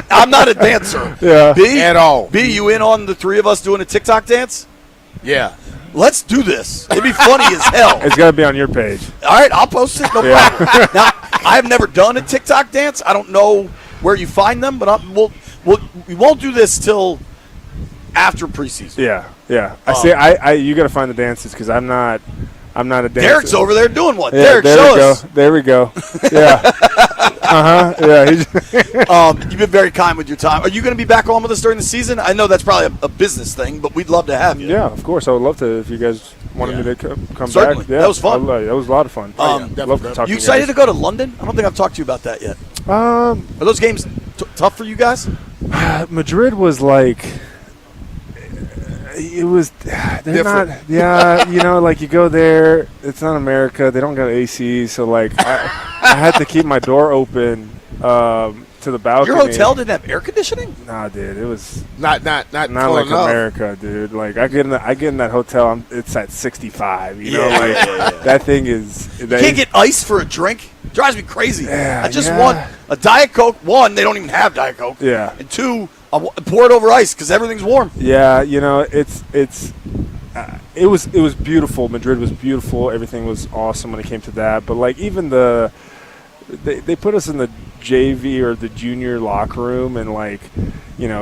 I'm not a dancer. Yeah. B, At all. B, you in on the three of us doing a TikTok dance? Yeah. Let's do this. It'd be funny as hell. It's gotta be on your page. All right, I'll post it. No problem. Now, I've never done a TikTok dance. I don't know where you find them, but we won't do this till after preseason. Yeah. I see. You gotta find the dances because I'm not a dancer. Derek's over there doing one. Yeah, Derek, show us. There we go. Yeah. Yeah. You've been very kind with your time. Are you going to be back on with us during the season? I know that's probably a business thing, but we'd love to have you. Yeah, of course. I would love to if you guys wanted me to come Certainly. back. Yeah, That was fun. That was a lot of fun. Love to talk You to you excited guys. to go to London? I don't think I've talked to you about that yet. Are those games tough for you guys? Madrid was like, it was. They're Different. not. Yeah, like you go there. It's not America. They don't got AC, so like I had to keep my door open to the balcony. Your hotel didn't have air conditioning? Nah, dude, it was Not not cold like enough. America, dude. Like I get in that hotel. It's at 65. Yeah. That thing is. You can't get ice for a drink? Drives me crazy. Yeah, I just yeah. want a Diet Coke. One, they don't even have Diet Coke. Yeah. And two, pour it over ice because everything's warm. Yeah, it was beautiful. Madrid was beautiful. Everything was awesome when it came to that. But like even they put us in the JV or the junior locker room, and like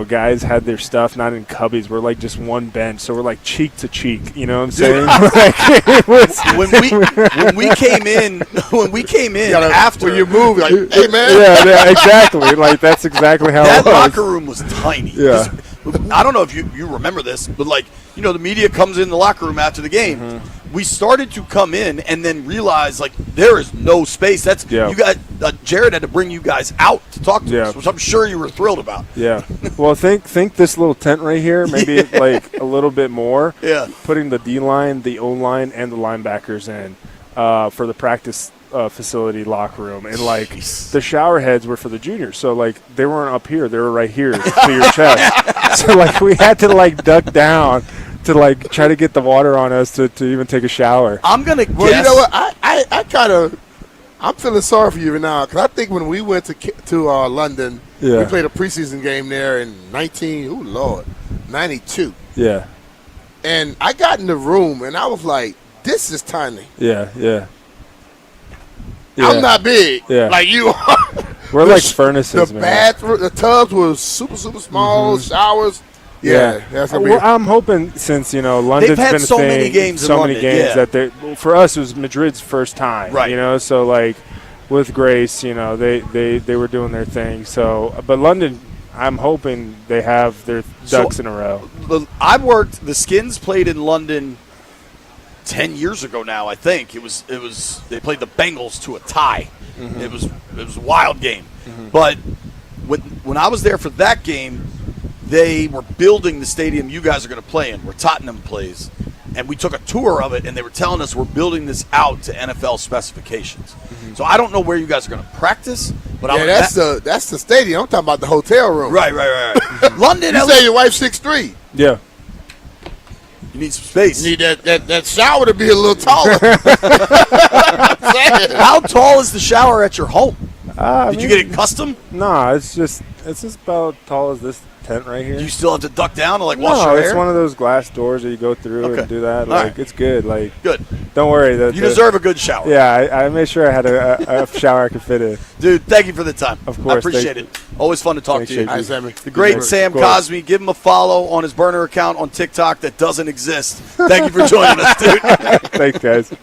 guys had their stuff not in cubbies. We're like just one bench, so we're like cheek to cheek. You know what I'm saying? Like, it was when we came in after when you move, like, hey man. yeah, exactly. Like that's exactly how that it was. locker room was tiny. Yeah. I don't know if you remember this, but like the media comes in the locker room after the game. Mm-hmm. We started to come in and then realize like there is no space. You got Jared had to bring you guys out to talk to us, which I'm sure you were thrilled about. Yeah. Well, think this little tent right here, maybe like a little bit more. Yeah. Putting the D line, the O line, and the linebackers in for the practice facility locker room, and like the shower heads were for the juniors, so like they weren't up here; they were right here to your chest. So like we had to like duck down to like try to get the water on us to even take a shower. I'm gonna guess. Well, you know what? I kind of I'm feeling sorry for you now because I think when we went to London, we played a preseason game there in 92. Yeah. And I got in the room and I was like, "This is tiny." Yeah. I'm not big, like you are. We're like furnaces, the man. bathroom, the tubs were super small. Showers. Yeah, that's gonna be. Well, I'm hoping since London's They've had been a so thing, many games in so many London, games yeah. that for us it was Madrid's first time, right? So like with Grace, they were doing their thing. So, but London, I'm hoping they have their ducks in a row. The Skins played in London 10 years ago now. I think it was they played the Bengals to a tie. Mm-hmm. It was a wild game. But when I was there for that game, they were building the stadium you guys are going to play in, where Tottenham plays, and we took a tour of it, and they were telling us we're building this out to NFL specifications. So I don't know where you guys are going to practice, but that's the stadium. I'm talking about the hotel room. Right. London. You say your wife's 6'3". Yeah. You need some space. You need that shower to be a little taller. How tall is the shower at your home? Did you get it custom? Nah, it's just about as tall as this tent right here. Do you still have to duck down to wash No, your hair? it's one of those glass doors that you go through and do that. All Like right. it's good. Like good. Don't worry. You deserve a good shower. Yeah, I made sure I had a shower I could fit in. Dude, thank you for the time. Of course, I appreciate it. Always fun to talk to you. All right, Sammy. The great Of Sam course. Cosme. Give him a follow on his burner account on TikTok that doesn't exist. Thank you for joining us, dude. Thanks, guys.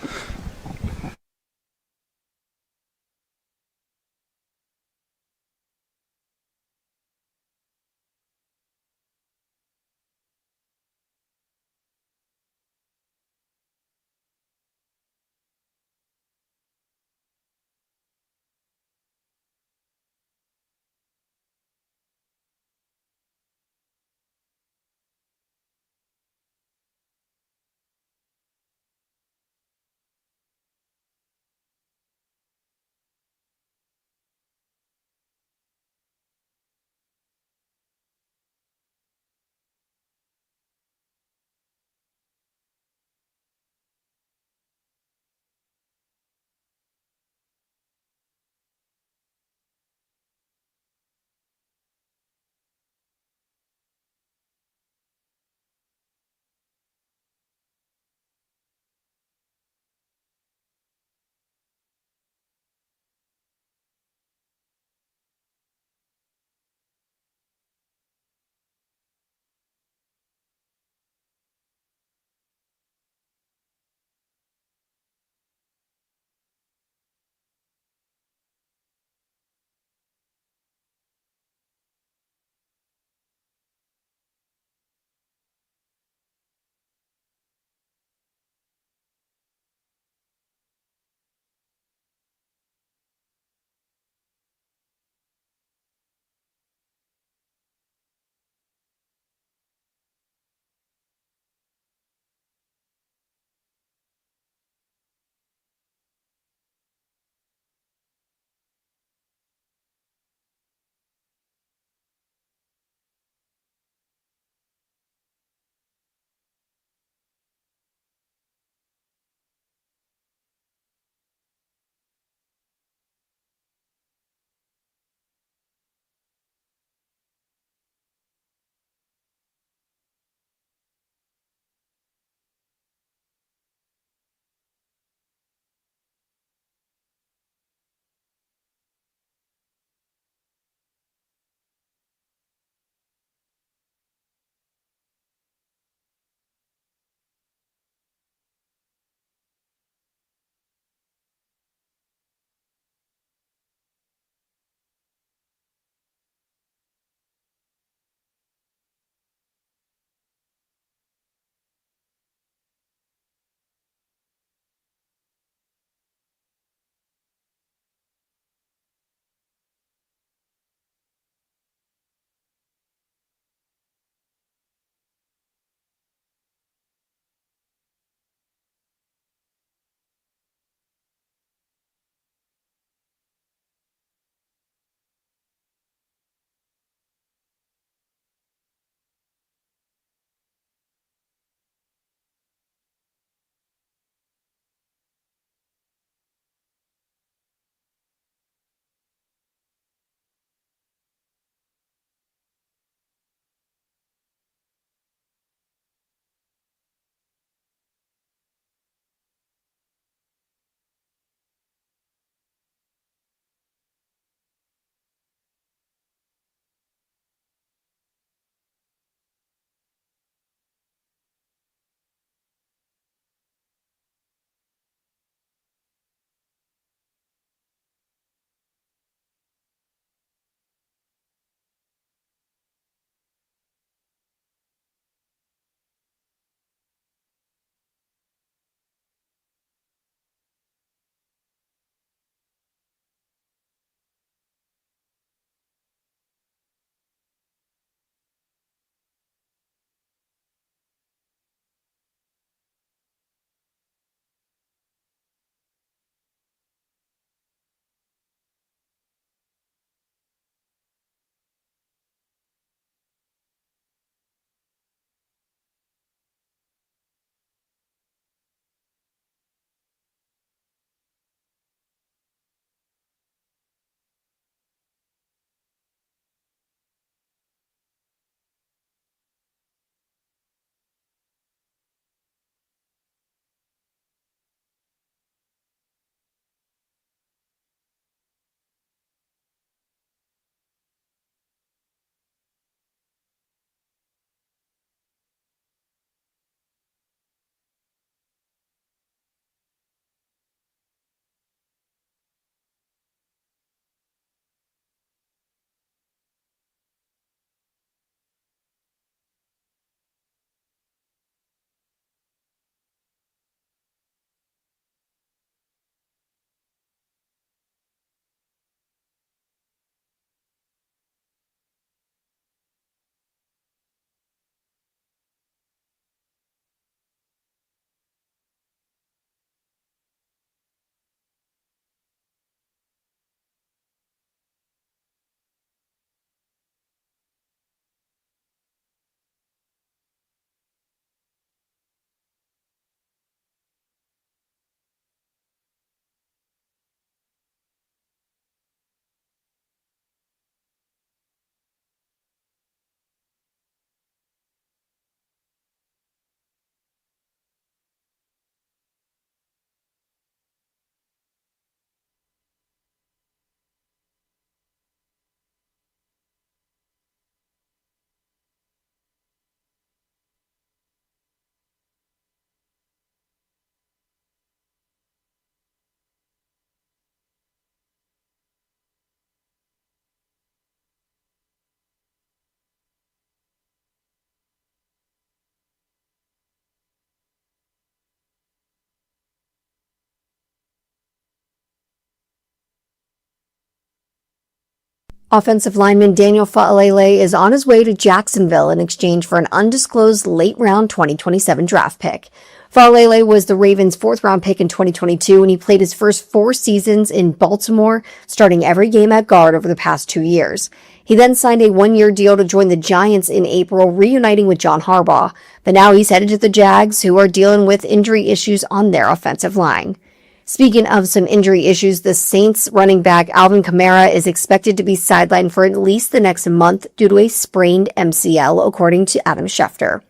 Offensive lineman Daniel Fa'alele is on his way to Jacksonville in exchange for an undisclosed late-round 2027 draft pick. Fa'alele was the Ravens' fourth-round pick in 2022, and he played his first 4 seasons in Baltimore, starting every game at guard over the past 2 years. He then signed a 1-year deal to join the Giants in April, reuniting with John Harbaugh. But now he's headed to the Jags, who are dealing with injury issues on their offensive line. Speaking of some injury issues, the Saints running back Alvin Kamara is expected to be sidelined for at least the next month due to a sprained MCL, according to Adam Schefter.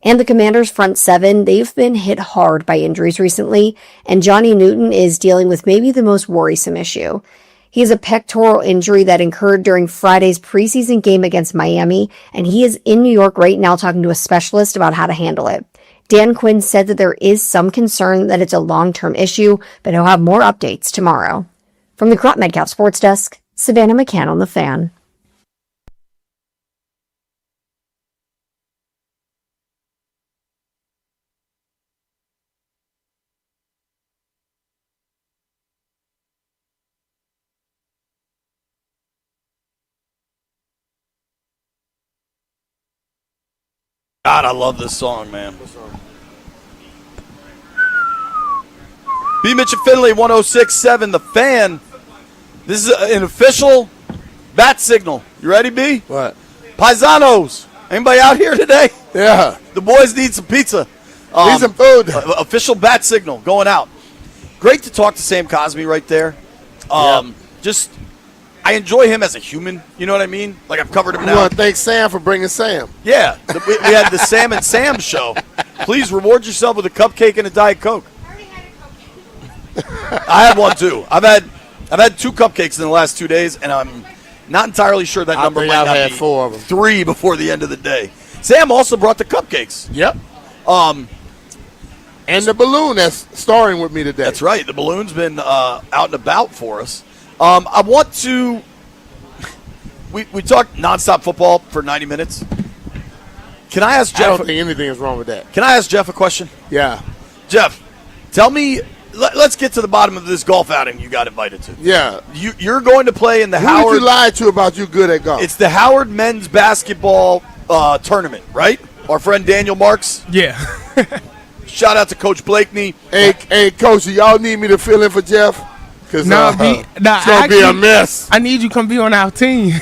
And the Commanders' front seven, they've been hit hard by injuries recently, and Johnny Newton is dealing with maybe the most worrisome issue. He has a pectoral injury that occurred during Friday's preseason game against Miami, and he is in New York right now talking to a specialist about how to handle it. Dan Quinn said that there is some concern that it's a long-term issue, but he'll have more updates tomorrow. From the Crop Metcalf Sports Desk, Savannah McCann on The Fan. God, I love this song, man. B. Mitch and Finley, 106.7, The Fan. This is an official bat signal. You ready, B? What? Paisanos. Anybody out here today? Yeah. The boys need some pizza. Need some food. Official bat signal going out. Great to talk to Sam Cosmi right there. Just, I enjoy him as a human. You know what I mean? Like, I've covered him We now. want to thank Sam for bringing Sam. Yeah, we had the Sam and Sam show. Please reward yourself with a cupcake and a Diet Coke. I had one too. I've had 2 cupcakes in the last 2 days, and I'm not entirely sure that number might I've not had be 4 of them. 3 before the end of the day. Sam also brought the cupcakes. Yep. And the balloon that's starring with me today. That's right. The balloon's been out and about for us. I want to. We talked nonstop football for 90 minutes. Can I ask Jeff? I don't think anything is wrong with that. Can I ask Jeff a question? Yeah. Jeff, tell me. Let's get to the bottom of this golf outing you got invited to. Yeah. You're going to play in the Who Howard. did you lie to about you good at golf? It's the Howard men's basketball tournament, right? Our friend Daniel Marks. Yeah. Shout out to Coach Blakeney. Hey, Coach, do y'all need me to fill in for Jeff? Because Nah, it's going to be a mess. I need you to come be on our team.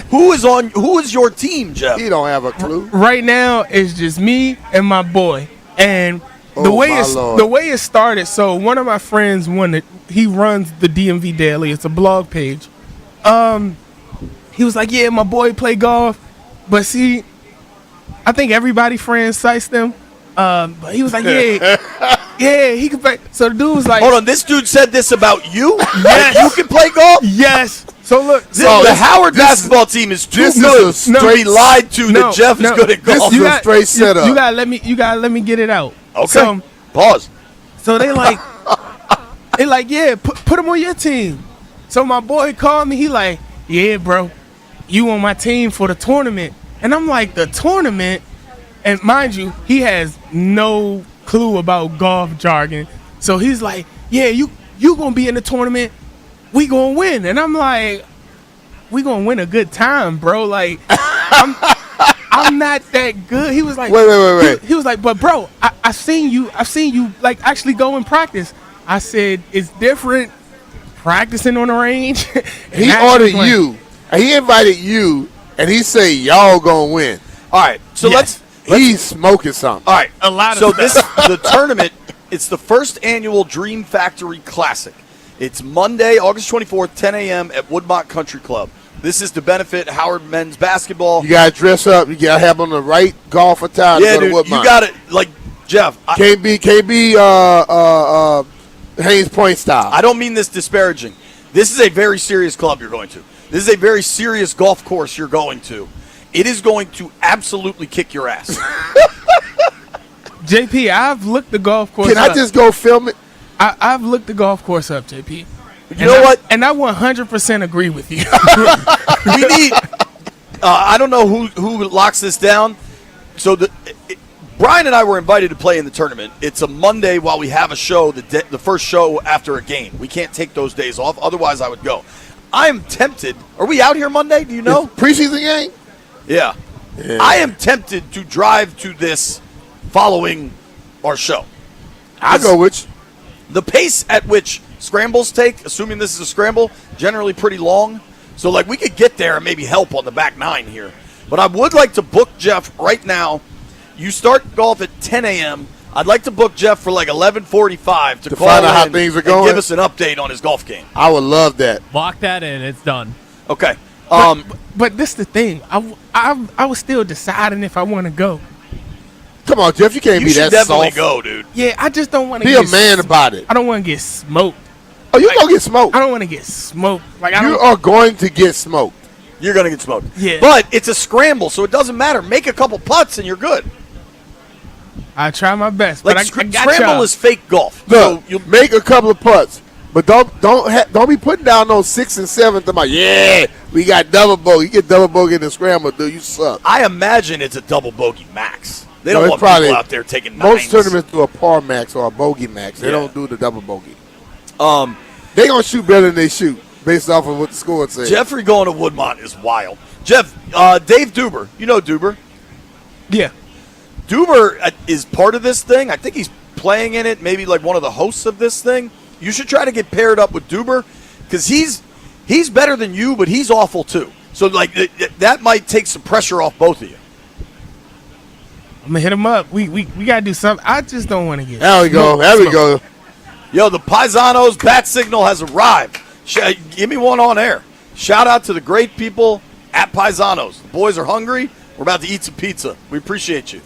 Who is your team, Jeff? He don't have a clue. Right now, it's just me and my boy. And the way it started, so one of my friends he runs the DMV Daily. It's a blog page. He was like, yeah, my boy play golf. But see, I think everybody friends cites them. But he was like, yeah, he can play. So the dude was like, hold on, this dude said this about you? Yes. You can play golf? Yes. So look, the Howard basketball team is too good to be lied to that Jeff is good at golf. This is a straight setup. You gotta let me get it out. Okay. So, pause. So they like, yeah, put him on your team. So my boy called me. He like, yeah, bro, you on my team for the tournament. And I'm like, the tournament? And mind you, he has no clue about golf jargon. So he's like, yeah, you gonna be in the tournament. We gonna win. And I'm like, we gonna win a good time, bro. Like, I'm not that good. He was like, wait. He was like, but bro, I seen you like actually go and practice. I said, it's different practicing on the range. He ordered you, and he invited you, and he say y'all gonna win. All right, so let's he's smoking something. All right, a lot. So the tournament. It's the first annual Dream Factory Classic. It's Monday, August 24th, 10 a.m. at Woodmont Country Club. This is to benefit Howard men's basketball. You gotta dress up. You gotta have on the right golf attire. Yeah, to go dude, to Woodmont. you got it. Like Jeff, can't be Haynes Point style. I don't mean this disparaging. This is a very serious club you're going to. This is a very serious golf course you're going to. It is going to absolutely kick your ass. JP, I've looked the golf course Can up. I just go film it? I've looked the golf course up, JP. You know what? And I 100% agree with you. We need. I don't know who locks this down. So Brian and I were invited to play in the tournament. It's a Monday while we have a show, the first show after a game. We can't take those days off. Otherwise, I would go. I am tempted. Are we out here Monday? Do you know? Preseason game? Yeah. I am tempted to drive to this following our show. I'll go with you. The pace at which scrambles take, assuming this is a scramble, generally pretty long. So, like, we could get there and maybe help on the back nine here. But I would like to book Jeff right now. You start golf at 10 a.m. I'd like to book Jeff for like 11:45 to call find out how in things are and going? give us an update on his golf game. I would love that. Lock that in. It's done. Okay. But this the thing. I was still deciding if I want to go. Come on, Jeff. You can't You be should that definitely soft. go, dude. Yeah, I just don't want to Be a man about it. I don't want to get smoked. Oh, you gonna get smoked. I don't want to get smoked. Like I You don't. are going to get smoked. You're going to get smoked. Yeah. But it's a scramble, so it doesn't matter. Make a couple putts and you're good. I try my best. Like, but I got scramble y'all. is fake golf. Look, you make a couple of putts, but don't be putting down those 6th and 7th. I'm like, yeah, we got double bogey. You get double bogey in the scramble, dude. You suck. I imagine it's a double bogey max. They No, don't it's want probably- people out there taking Most nines. tournaments do a par max or a bogey max. They Yeah. don't do the double bogey. Um, They gonna shoot better than they shoot based off of what the score says. Jeffrey going to Woodmont is wild. Jeff, Dave Duber. You know Duber. Yeah. Duber is part of this thing. I think he's playing in it, maybe like one of the hosts of this thing. You should try to get paired up with Duber because he's better than you, but he's awful too. So like that might take some pressure off both of you. I'm gonna hit him up. We gotta do something. I just don't want to get. There we go. smoked. There we go. Yo, the Paisanos bat signal has arrived. Give me one on air. Shout out to the great people at Paisanos. The boys are hungry. We're about to eat some pizza. We appreciate you.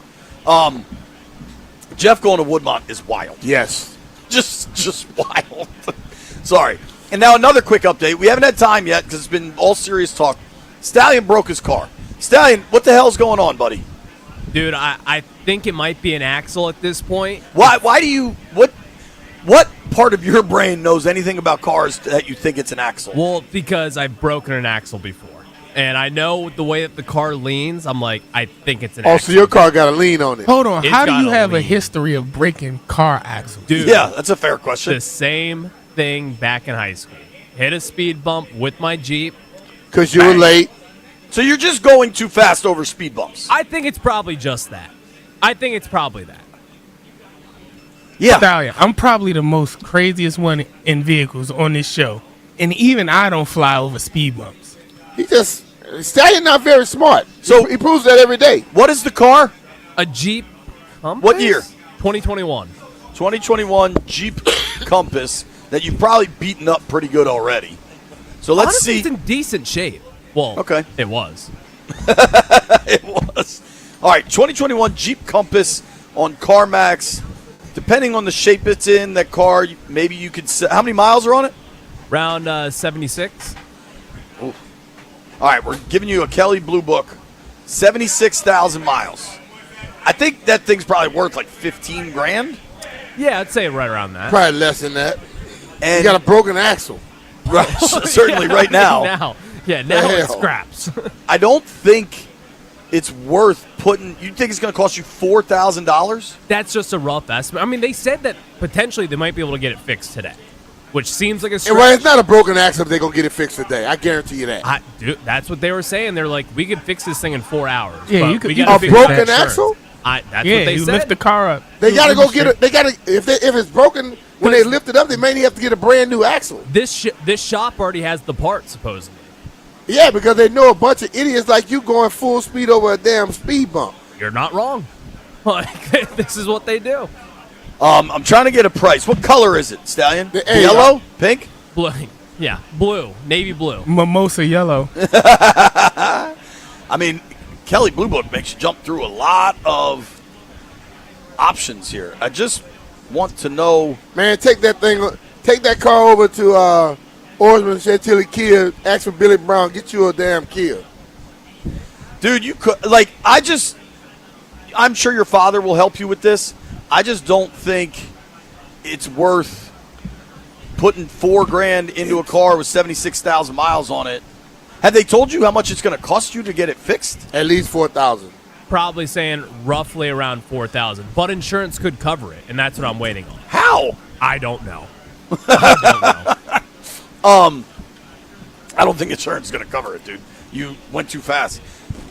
Jeff going to Woodmont is wild. Yes. Just wild. Sorry. And now another quick update. We haven't had time yet because it's been all serious talk. Stallion broke his car. Stallion, what the hell's going on, buddy? Dude, I think it might be an axle at this point. Why do you what part of your brain knows anything about cars that you think it's an axle? Well, because I've broken an axle before. And I know the way that the car leans, I'm like, I think it's an Oh, axle. so your car got a lean on it. Hold on. It's How do got you a have a lean. history of breaking car axles? Dude, Yeah, that's a fair question. the same thing back in high school. Hit a speed bump with my Jeep. Because you were late. So you're just going too fast over speed bumps. I think it's probably just that. I think it's probably that. Yeah. Stallion, I'm probably the most craziest one in vehicles on this show, and even I don't fly over speed bumps. Stallion not very smart. So he proves that every day. What is the car? A Jeep Compass? What year? 2021. 2021 Jeep Compass that you've probably beaten up pretty good already. So let's Honestly, see. it's in decent shape. Well, Okay. it was. It was. All right, 2021 Jeep Compass on CarMax. Depending on the shape it's in, that car, maybe you could. How many miles are on it? Round 76. All right, we're giving you a Kelly Blue Book, 76,000 miles. I think that thing's probably worth like 15 grand. Yeah, I'd say right around that. Probably less than that. And You got a broken axle. right, certainly right now. Now it's Hell. scraps. I don't think it's worth putting. You think it's going to cost you $4,000? That's just a rough estimate. I mean, they said that potentially they might be able to get it fixed today, which seems like a stretch. Well, it's not a broken axle if they're going to get it fixed today. I guarantee you that. Dude, that's what they were saying. They're like, we could fix this thing in 4 hours. Yeah, but you could- we you gotta could fix fix the broken insurance. axle? That's Yeah, what they you said. lift the car up. They got to go get it. They got to if it's broken when they lift it up. They may have to get a brand new axle. This shop already has the part supposedly. Yeah, because they know a bunch of idiots like you going full speed over a damn speed bump. You're not wrong. Like this is what they do. I'm trying to get a price. What color is it, Stallion? Hey, Yellow? Pink? Blue, yeah, blue, navy blue. Mimosa yellow. I mean, Kelly Blue Book makes you jump through a lot of options here. I just want to know. Man, take that car over to Orsman Chantilly Kia. Ask for Billy Brown. Get you a damn Kia. Dude, you could I'm sure your father will help you with this. I just don't think it's worth putting $4,000 into a car with 76,000 miles on it. Have they told you how much it's going to cost you to get it fixed? At least $4,000. Probably saying roughly around 4,000, but insurance could cover it, and that's what I'm waiting on. How? I don't know. I don't think insurance is going to cover it, dude. You went too fast.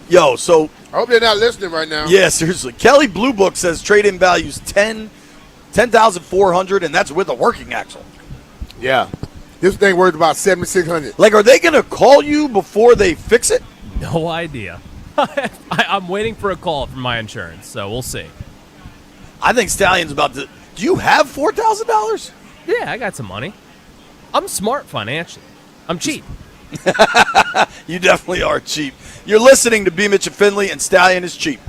Yo, so I hope they're not listening right now. yeah, seriously. Kelly Blue Book says trade-in value's 10,400, and that's with a working axle. Yeah. This thing worth about 7,600. Like, are they going to call you before they fix it? No idea. I'm waiting for a call from my insurance, so we'll see. I think Stallion's about to. Do you have $4,000? Yeah, I got some money. I'm smart financially. I'm cheap. You definitely are cheap. You're listening to B. Mitch and Finley, and Stallion is cheap.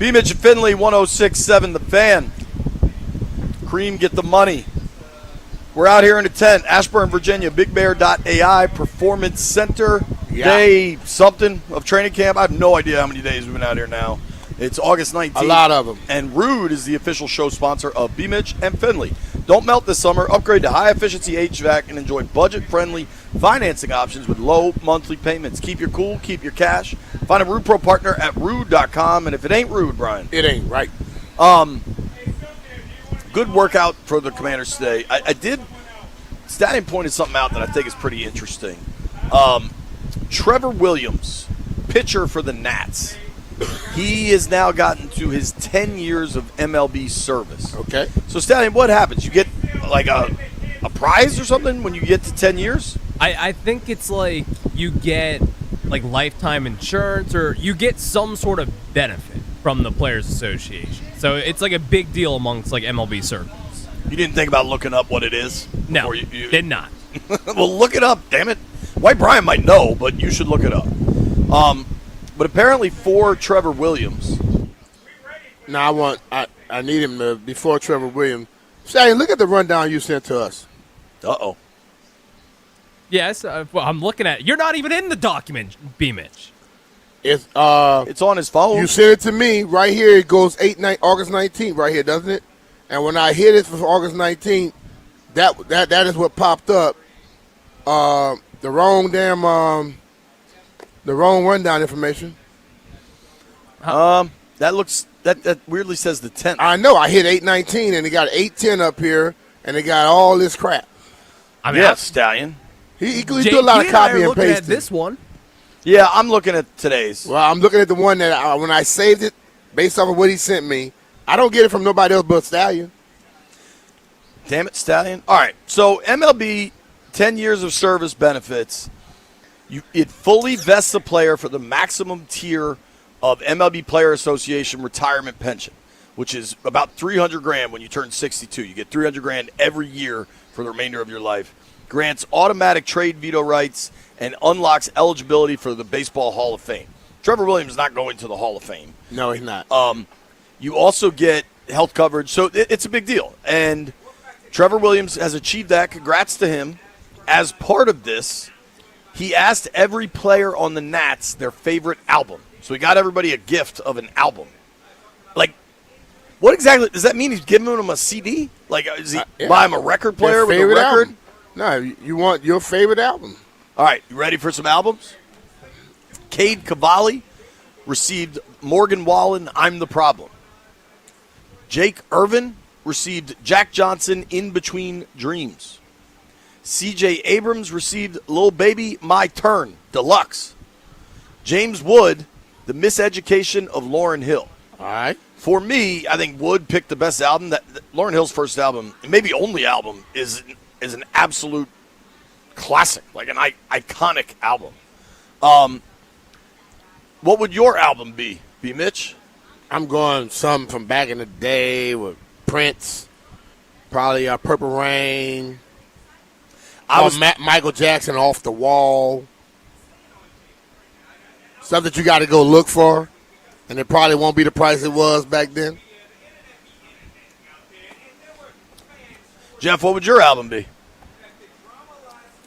B. Mitch and Finley, 106.7 The Fan. Cream, get the money. We're out here in a tent, Ashburn, Virginia, BigBear.ai Performance Center. Yeah. Day something of training camp. I have no idea how many days we've been out here now. It's August 19th. A lot of them. And Rude is the official show sponsor of B. Mitch and Finley. Don't melt this summer. Upgrade to high-efficiency HVAC and enjoy budget-friendly financing options with low monthly payments. Keep your cool. Keep your cash. Find a Rude Pro partner at Rude.com. And if it ain't Rude, Brian. It ain't right. Good workout for the Commanders today. Stallion pointed something out that I think is pretty interesting. Trevor Williams, pitcher for the Nats. He has now gotten to his 10 years of MLB service. Okay. So, Stallion, what happens? You get like a prize or something when you get to 10 years? I think it's like you get like lifetime insurance, or you get some sort of benefit from the Players Association. So it's like a big deal amongst like MLB circles. You didn't think about looking up what it is? No, you did not. Well, look it up, damn it. White Brian might know, but you should look it up. But apparently for Trevor Williams. Now I need him to, before Trevor Williams. Stallion, look at the rundown you sent to us. Uh-oh. Yes, well, I'm looking at it. You're not even in the document, B. Mitch. It's on his phone. You sent it to me right here. It goes August 19th right here, doesn't it? And when I hit it for August 19th, that is what popped up. The wrong rundown information. That weirdly says the 10th. I know. I hit 819 and it got 810 up here, and it got all this crap. I mean, yes, Stallion. He do a lot of copy and pasting. At this one. Yeah, I'm looking at today's. Well, I'm looking at the one that when I saved it, based off of what he sent me, I don't get it from nobody else but Stallion. Damn it, Stallion. All right, so MLB 10 years of service benefits. It fully vests the player for the maximum tier of MLB Player Association retirement pension, which is about $300,000 when you turn 62. You get $300,000 every year for the remainder of your life. Grants automatic trade veto rights and unlocks eligibility for the Baseball Hall of Fame. Trevor Williams is not going to the Hall of Fame. No, he's not. You also get health coverage, so it's a big deal. And Trevor Williams has achieved that. Congrats to him. As part of this, he asked every player on the Nats their favorite album. So he got everybody a gift of an album. Like, what exactly does that mean? He's giving them a CD? Like, is he buy him a record player with a record? Album. No, you want your favorite album. All right, you ready for some albums? Cade Cavalli received Morgan Wallen, I'm the Problem. Jake Irvin received Jack Johnson, In Between Dreams. C.J. Abrams received Lil Baby, My Turn, Deluxe. James Wood, The Miseducation of Lauryn Hill. All right. For me, I think Wood picked the best album. That Lauryn Hill's first album, and maybe only album, is an absolute classic, like an iconic album. What would your album be, Mitch? I'm going something from back in the day with Prince, probably Purple Rain. Michael Jackson, Off the Wall. Stuff that you got to go look for, and it probably won't be the price it was back then. Jeff, what would your album be?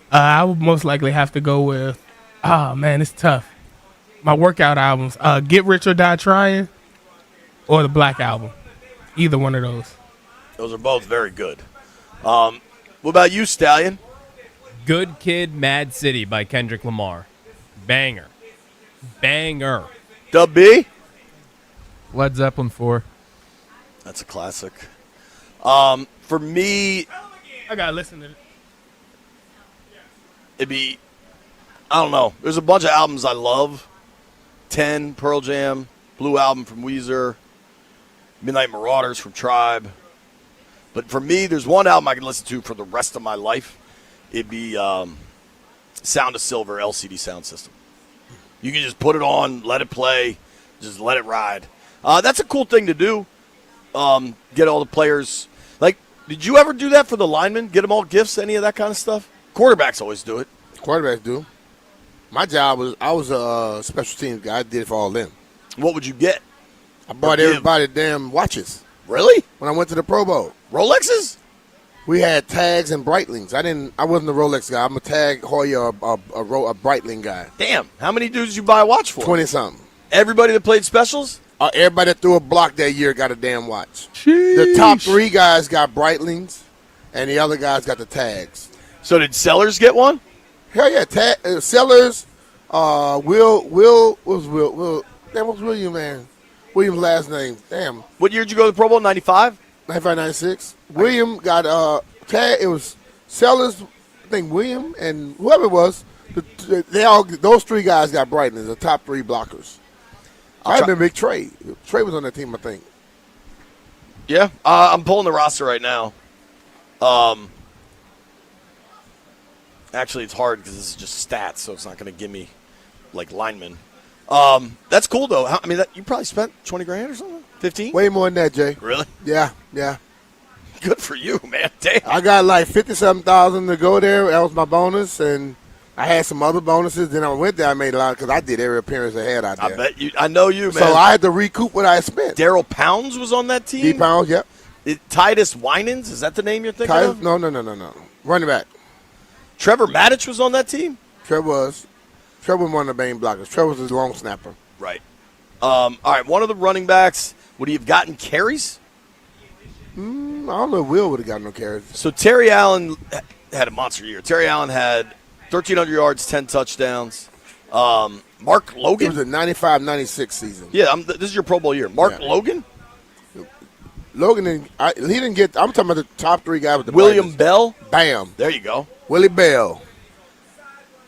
I would most likely have to go with, oh, man, it's tough. My workout albums, Get Rich or Die Trying or the Black Album. Either one of those. Those are both very good. What about you, Stallion? Good Kid, Mad City by Kendrick Lamar. Banger. Dub B? Led Zeppelin 4. That's a classic. For me, I got to listen to it. It'd be, I don't know. There's a bunch of albums I love. 10, Pearl Jam, Blue Album from Weezer, Midnight Marauders from Tribe. But for me, there's one album I can listen to for the rest of my life. It'd be Sound of Silver LCD Sound System. You can just put it on, let it play, just let it ride. That's a cool thing to do. Get all the players. Like, did you ever do that for the linemen? Get them all gifts, any of that kind of stuff? Quarterbacks always do it. Quarterbacks do. My job was, I was a special teams guy. I did it for all them. What would you get? I bought everybody damn watches. Really? When I went to the Pro Bowl. Rolexes? We had tags and Breitlings. I wasn't a Rolex guy. I'm a Tag Heuer, a Breitling guy. Damn. How many dudes you buy a watch for? 20-something. Everybody that played specials? Everybody that threw a block that year got a damn watch. The top 3 guys got Breitlings, and the other guys got the tags. So did Sellers get one? Hell yeah. Sellers, Will, damn, what's William, man? William's last name. Damn. What year did you go to the Pro Bowl? 95? 95, 96. William got tag. It was Sellers, I think William, and whoever it was. Those 3 guys got Breitlings, the top 3 blockers. I had been Big Trey. Trey was on that team, I think. Yeah, I'm pulling the roster right now. Actually, it's hard because this is just stats, so it's not going to give me like linemen. That's cool though. I mean, you probably spent $20,000 or something. 15? Way more than that, Jay. Really? Yeah. Good for you, man. Damn. I got like $57,000 to go there. That was my bonus, and I had some other bonuses. Then I went there. I made a lot because I did every appearance I had out there. I bet you. I know you, man. So I had to recoup what I spent. Daryl Pounds was on that team. D Pounds, yep. Titus Winans, is that the name you're thinking of? No. Running back. Trevor Maddich was on that team. Trevor was one of the main blockers. Trevor was his long snapper. Right. All right. One of the running backs. Would he have gotten carries? I don't know if Will would have gotten no carries. So Terry Allen had a monster year. Terry Allen had 1,300 yards, 10 touchdowns. Mark Logan? It was a 95-96 season. Yeah, this is your Pro Bowl year. Mark Logan? Logan, he didn't get – I'm talking about the top 3 guys with the William Bell? Bam. There you go. Willie Bell.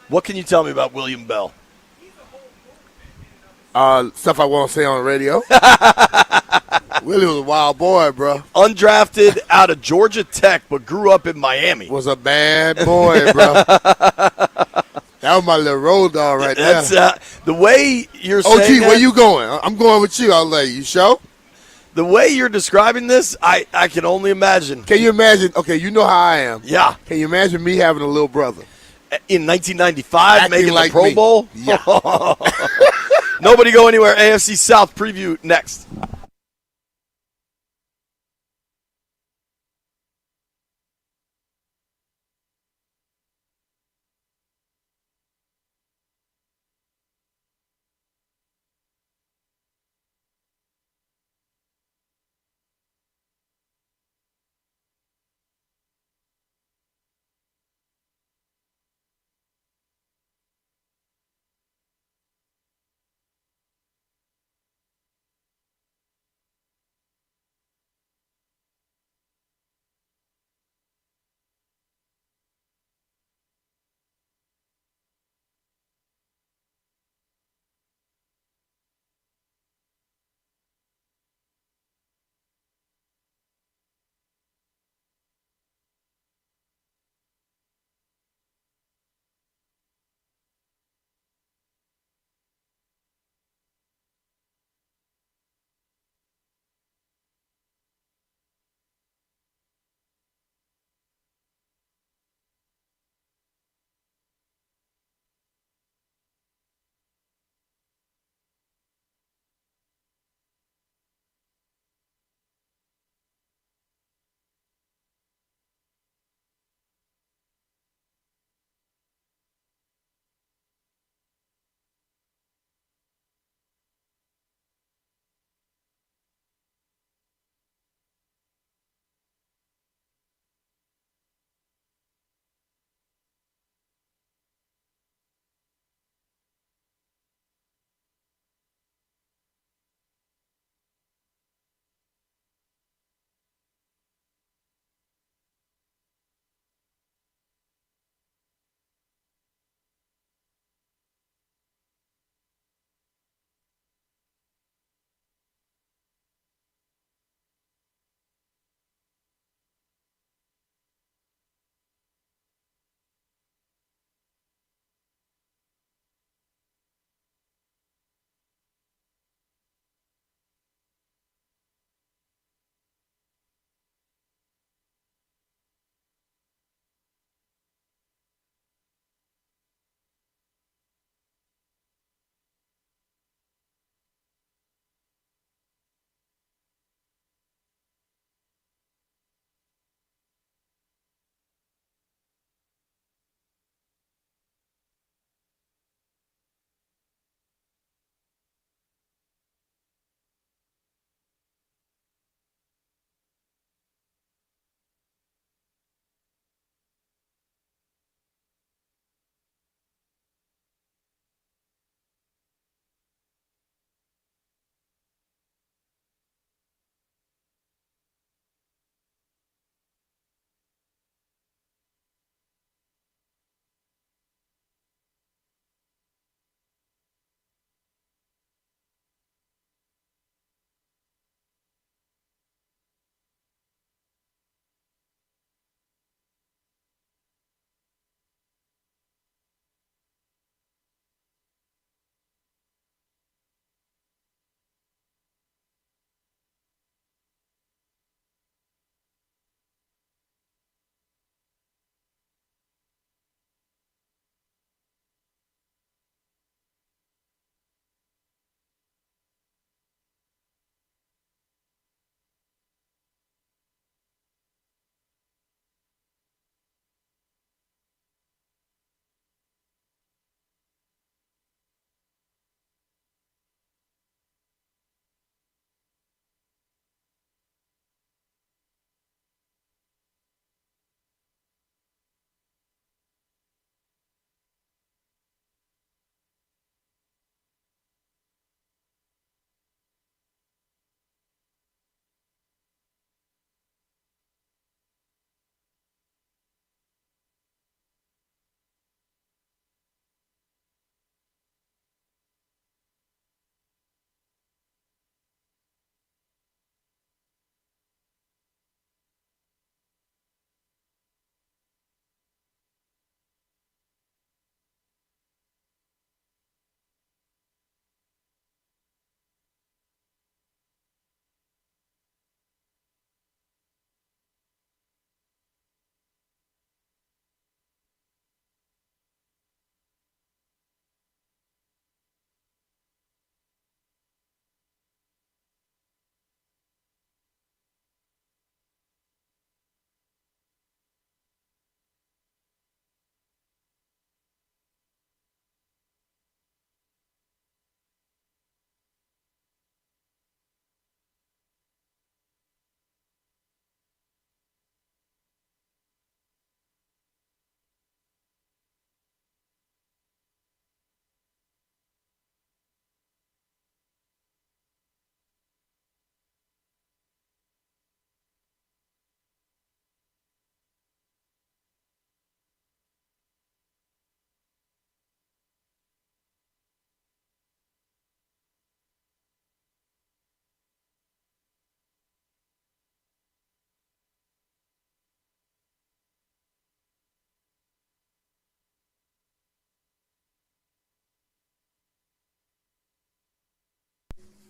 What can you tell me about William Bell? Stuff I won't say on the radio. Willie was a wild boy, bro. Undrafted out of Georgia Tech, but grew up in Miami. Was a bad boy, bro. That was my little road dog right there. That's the way you're saying OG, where that, you going? I'm going with you. I'll let you show. The way you're describing this, I can only imagine. Can you imagine? Okay, you know how I am. Yeah. Can you imagine me having a little brother? In 1995, Acting making like the Pro me. Bowl? Yeah. Nobody go anywhere. AFC South preview next.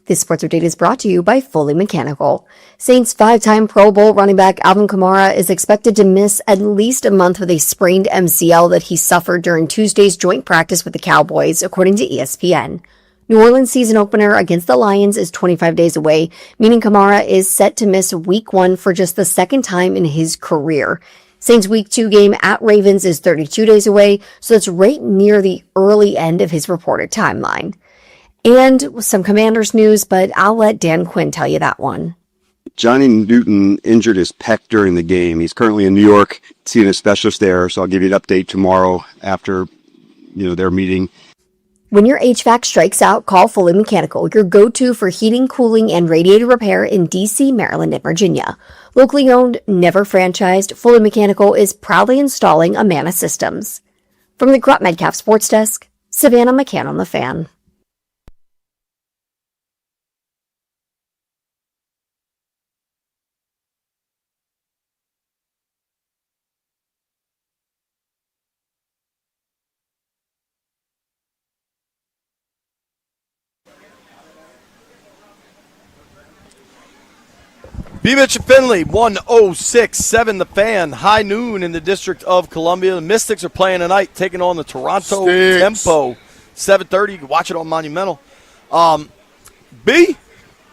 This sports update is brought to you by Fully Mechanical. Saints 5-time Pro Bowl running back Alvin Kamara is expected to miss at least a month with a sprained MCL that he suffered during Tuesday's joint practice with the Cowboys, according to ESPN. New Orleans season opener against the Lions is 25 days away, meaning Kamara is set to miss Week 1 for just the second time in his career. Saints Week 2 game at Ravens is 32 days away, so that's right near the early end of his reported timeline. And some Commanders news, but I'll let Dan Quinn tell you that one. Johnny Newton injured his pec during the game. He's currently in New York seeing a specialist there, so I'll give you an update tomorrow after their meeting. When your HVAC strikes out, call Fully Mechanical, your go-to for heating, cooling, and radiator repair in D.C., Maryland, and Virginia. Locally owned, never franchised, Fully Mechanical is proudly installing Amana systems. From the Grunt Medcalf Sports Desk, Savannah McCann on the Fan. B. Mitch and Finley, 106.7 The Fan. High noon in the District of Columbia. The Mystics are playing tonight, taking on the Toronto Tempo. 7:30. You can watch it on Monumental. B,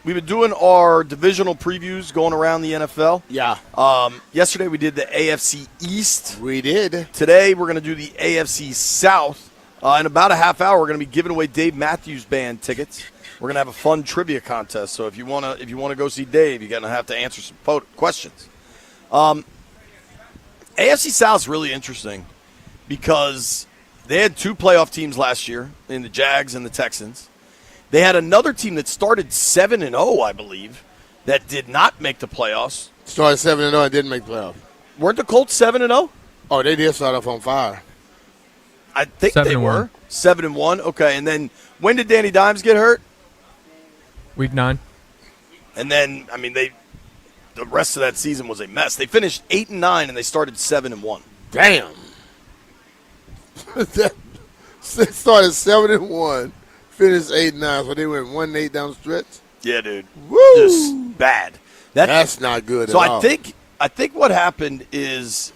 we've been doing our divisional previews going around the NFL. Yeah. Yesterday we did the AFC East. We did. Today we're going to do the AFC South. In about a half hour, we're going to be giving away Dave Matthews Band tickets. We're gonna have a fun trivia contest. So if you wanna go see Dave, you're gonna have to answer some questions. AFC South is really interesting because they had two playoff teams last year in the Jags and the Texans. They had another team that started 7-0, I believe, that did not make the playoffs. Started 7-0 and didn't make the playoffs. Weren't the Colts 7-0? Oh, they did start off on fire. I think they were 7-1. Okay, and then when did Danny Dimes get hurt? Week 9. And then, the rest of that season was a mess. They finished 8-9 and they started 7-1. Damn. They started 7-1, finished 8-9, so they went 1-8 down the stretch. Yeah, dude. Woo! Just bad. That's not good so at all. I think what happened is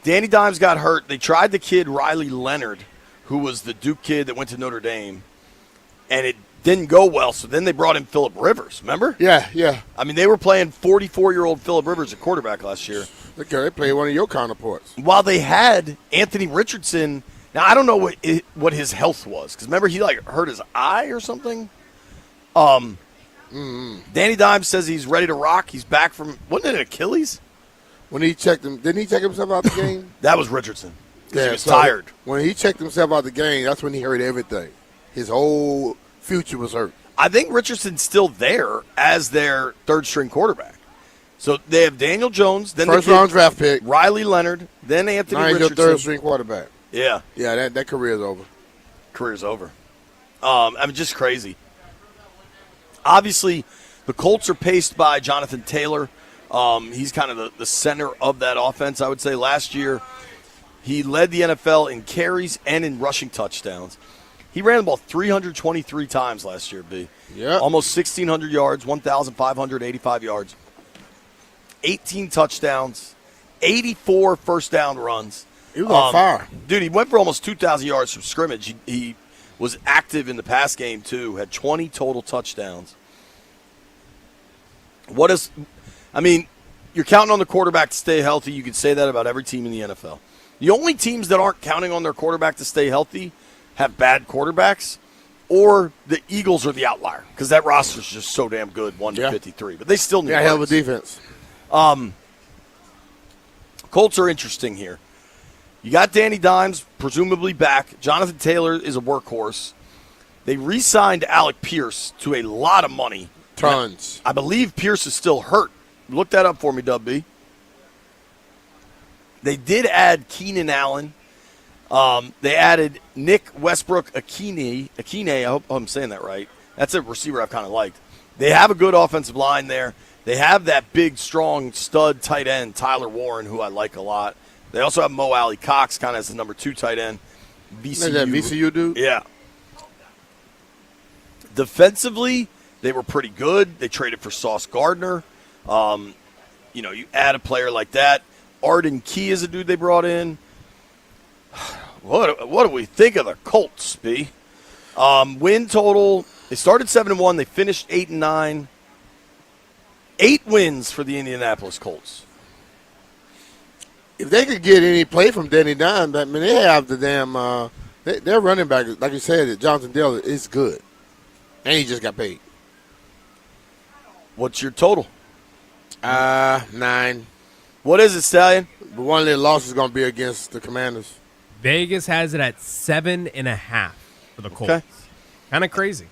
Danny Dimes got hurt. They tried the kid Riley Leonard, who was the Duke kid that went to Notre Dame, and it didn't go well, so then they brought in Phillip Rivers, remember? Yeah. They were playing 44-year-old Phillip Rivers at quarterback last year. Okay, they played one of your counterparts. While they had Anthony Richardson. Now, I don't know what his health was, because remember he hurt his eye or something? Danny Dimes says he's ready to rock. He's back from, wasn't it Achilles? When he checked him, didn't he check himself out the game? That was Richardson, because he was so tired. When he checked himself out the game, that's when he hurt everything. His whole future was hurt. I think Richardson's still there as their third-string quarterback. So they have Daniel Jones, then first-round draft pick, Riley Leonard, then Anthony now he's Richardson. your third-string quarterback. Yeah. Yeah, that career's over. Career's over. Just crazy. Obviously, the Colts are paced by Jonathan Taylor. He's kind of the center of that offense, I would say. Last year, he led the NFL in carries and in rushing touchdowns. He ran the ball 323 times last year, B. Yeah. Almost 1,600 yards, 1,585 yards, 18 touchdowns, 84 first down runs. He was on fire. Dude, he went for almost 2,000 yards from scrimmage. He was active in the pass game, too. Had 20 total touchdowns. You're counting on the quarterback to stay healthy. You could say that about every team in the NFL. The only teams that aren't counting on their quarterback to stay healthy have bad quarterbacks, or the Eagles are the outlier because that roster is just so damn good, 1-53. But they still need hell of a defense. Colts are interesting here. You got Danny Dimes presumably back. Jonathan Taylor is a workhorse. They re-signed Alec Pierce to a lot of money. Tons. I believe Pierce is still hurt. Look that up for me, Dub B. They did add Keenan Allen. They added Nick Westbrook Akine. I hope I'm saying that right. That's a receiver I've kind of liked. They have a good offensive line there. They have that big, strong stud tight end, Tyler Warren, who I like a lot. They also have Mo Alley Cox kind of as the number 2 tight end. VCU. That VCU dude? Yeah. Defensively, they were pretty good. They traded for Sauce Gardner. You add a player like that. Arden Key is a dude they brought in. What do we think of the Colts, B? Win total, they started 7-1. They finished 8-9. 8 wins for the Indianapolis Colts. If they could get any play from Danny Dimes, I mean, they have the damn their running back, like you said, Jonathan Dale is good. And he just got paid. What's your total? 9. What is it, Stallion? But one of their losses is going to be against the Commanders. Vegas has it at 7.5 for the Colts. Okay. Kind of crazy.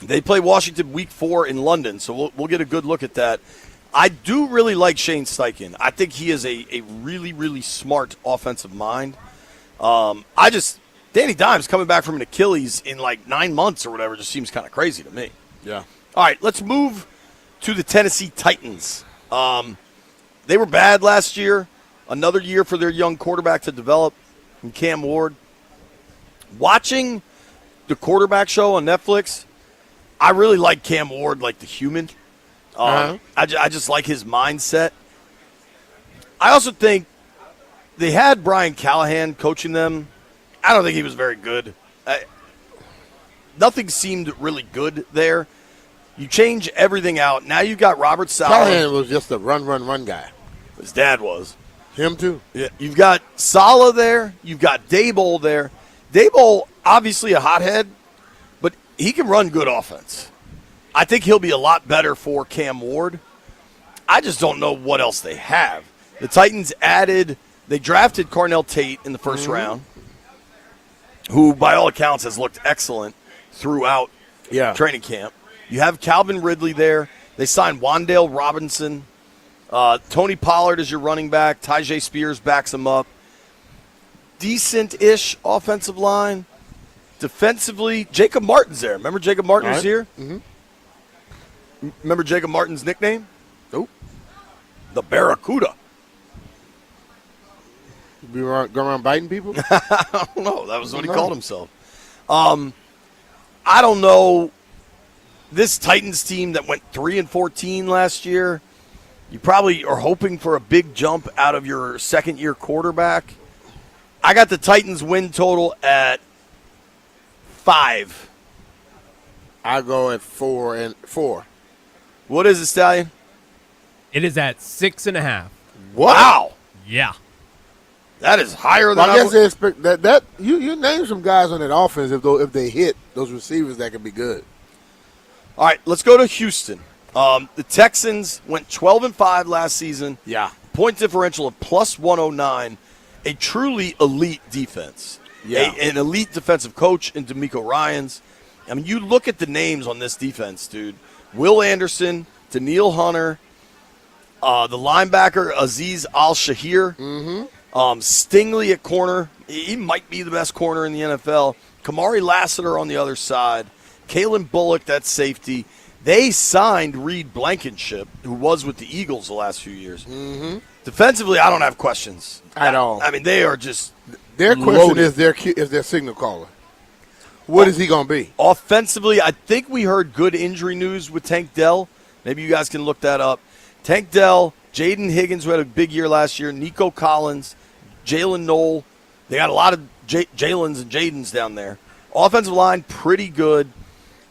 They play Washington week 4 in London, so we'll get a good look at that. I do really like Shane Steichen. I think he is a really, really smart offensive mind. Danny Dimes coming back from an Achilles in like 9 months or whatever just seems kind of crazy to me. Yeah. All right, let's move to the Tennessee Titans. They were bad last year. Another year for their young quarterback to develop in Cam Ward. Watching the quarterback show on Netflix, I really like Cam Ward, like the human. I just like his mindset. I also think they had Brian Callahan coaching them. I don't think he was very good. Nothing seemed really good there. You change everything out. Now you've got Robert Saleh. Callahan was just a run guy. His dad was. Him too. Yeah, you've got Saleh there. You've got Daboll there. Daboll, obviously a hothead, but he can run good offense. I think he'll be a lot better for Cam Ward. I just don't know what else they have. The Titans they drafted Carnell Tate in the first round, who by all accounts has looked excellent throughout training camp. You have Calvin Ridley there. They signed Wan'Dale Robinson. Tony Pollard is your running back. Tyjae Spears backs him up. Decent-ish offensive line. Defensively, Jacob Martin's there. Remember Jacob Martin was here? Mm-hmm. Remember Jacob Martin's nickname? Nope. The Barracuda. Be going around biting people? I don't know. That was what he called himself. I don't know. This Titans team that went 3-14 last year, you probably are hoping for a big jump out of your second-year quarterback. I got the Titans win total at 5. I go at 4. What is it, Stallion? It is at 6.5. Wow. Yeah. That is higher than I guess they expect that you name some guys on that offense if they hit those receivers that could be good. All right, let's go to Houston. The Texans went 12-5 last season. Yeah. Point differential of plus 109. A truly elite defense. Yeah. An elite defensive coach in DeMeco Ryans. I mean, you look at the names on this defense, dude. Will Anderson, Daniil Hunter, the linebacker Azeez Al-Shahir, Stingley at corner. He might be the best corner in the NFL. Kamari Lassiter on the other side. Kalen Bullock, that's safety. They signed Reed Blankenship, who was with the Eagles the last few years. Mm-hmm. Defensively, I don't have questions at all. I mean, they are just their question loaded. is their signal caller. What is he going to be? Offensively, I think we heard good injury news with Tank Dell. Maybe you guys can look that up. Tank Dell, Jaden Higgins, who had a big year last year, Nico Collins, Jalen Knoll. They got a lot of Jalen's and Jadens down there. Offensive line, pretty good.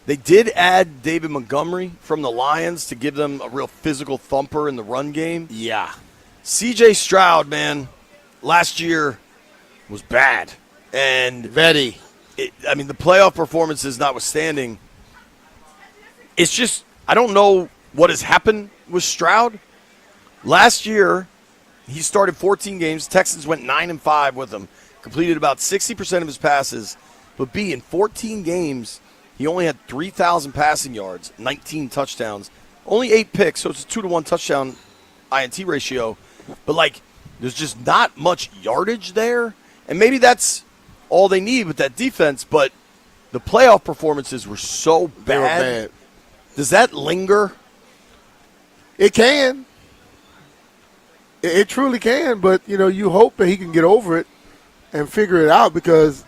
They did add David Montgomery from the Lions to give them a real physical thumper in the run game. Yeah. C.J. Stroud, man, last year was bad. And Vetty. I mean, the playoff performances notwithstanding, it's just, I don't know what has happened with Stroud. Last year, he started 14 games. Texans went 9-5 with him, completed about 60% of his passes. But in 14 games, he only had 3,000 passing yards, 19 touchdowns, only 8 picks, so it's a 2-to-1 touchdown INT ratio. But, there's just not much yardage there. And maybe that's all they need with that defense, but the playoff performances were so bad. They were bad. Does that linger? It can. It truly can, but, you hope that he can get over it and figure it out because,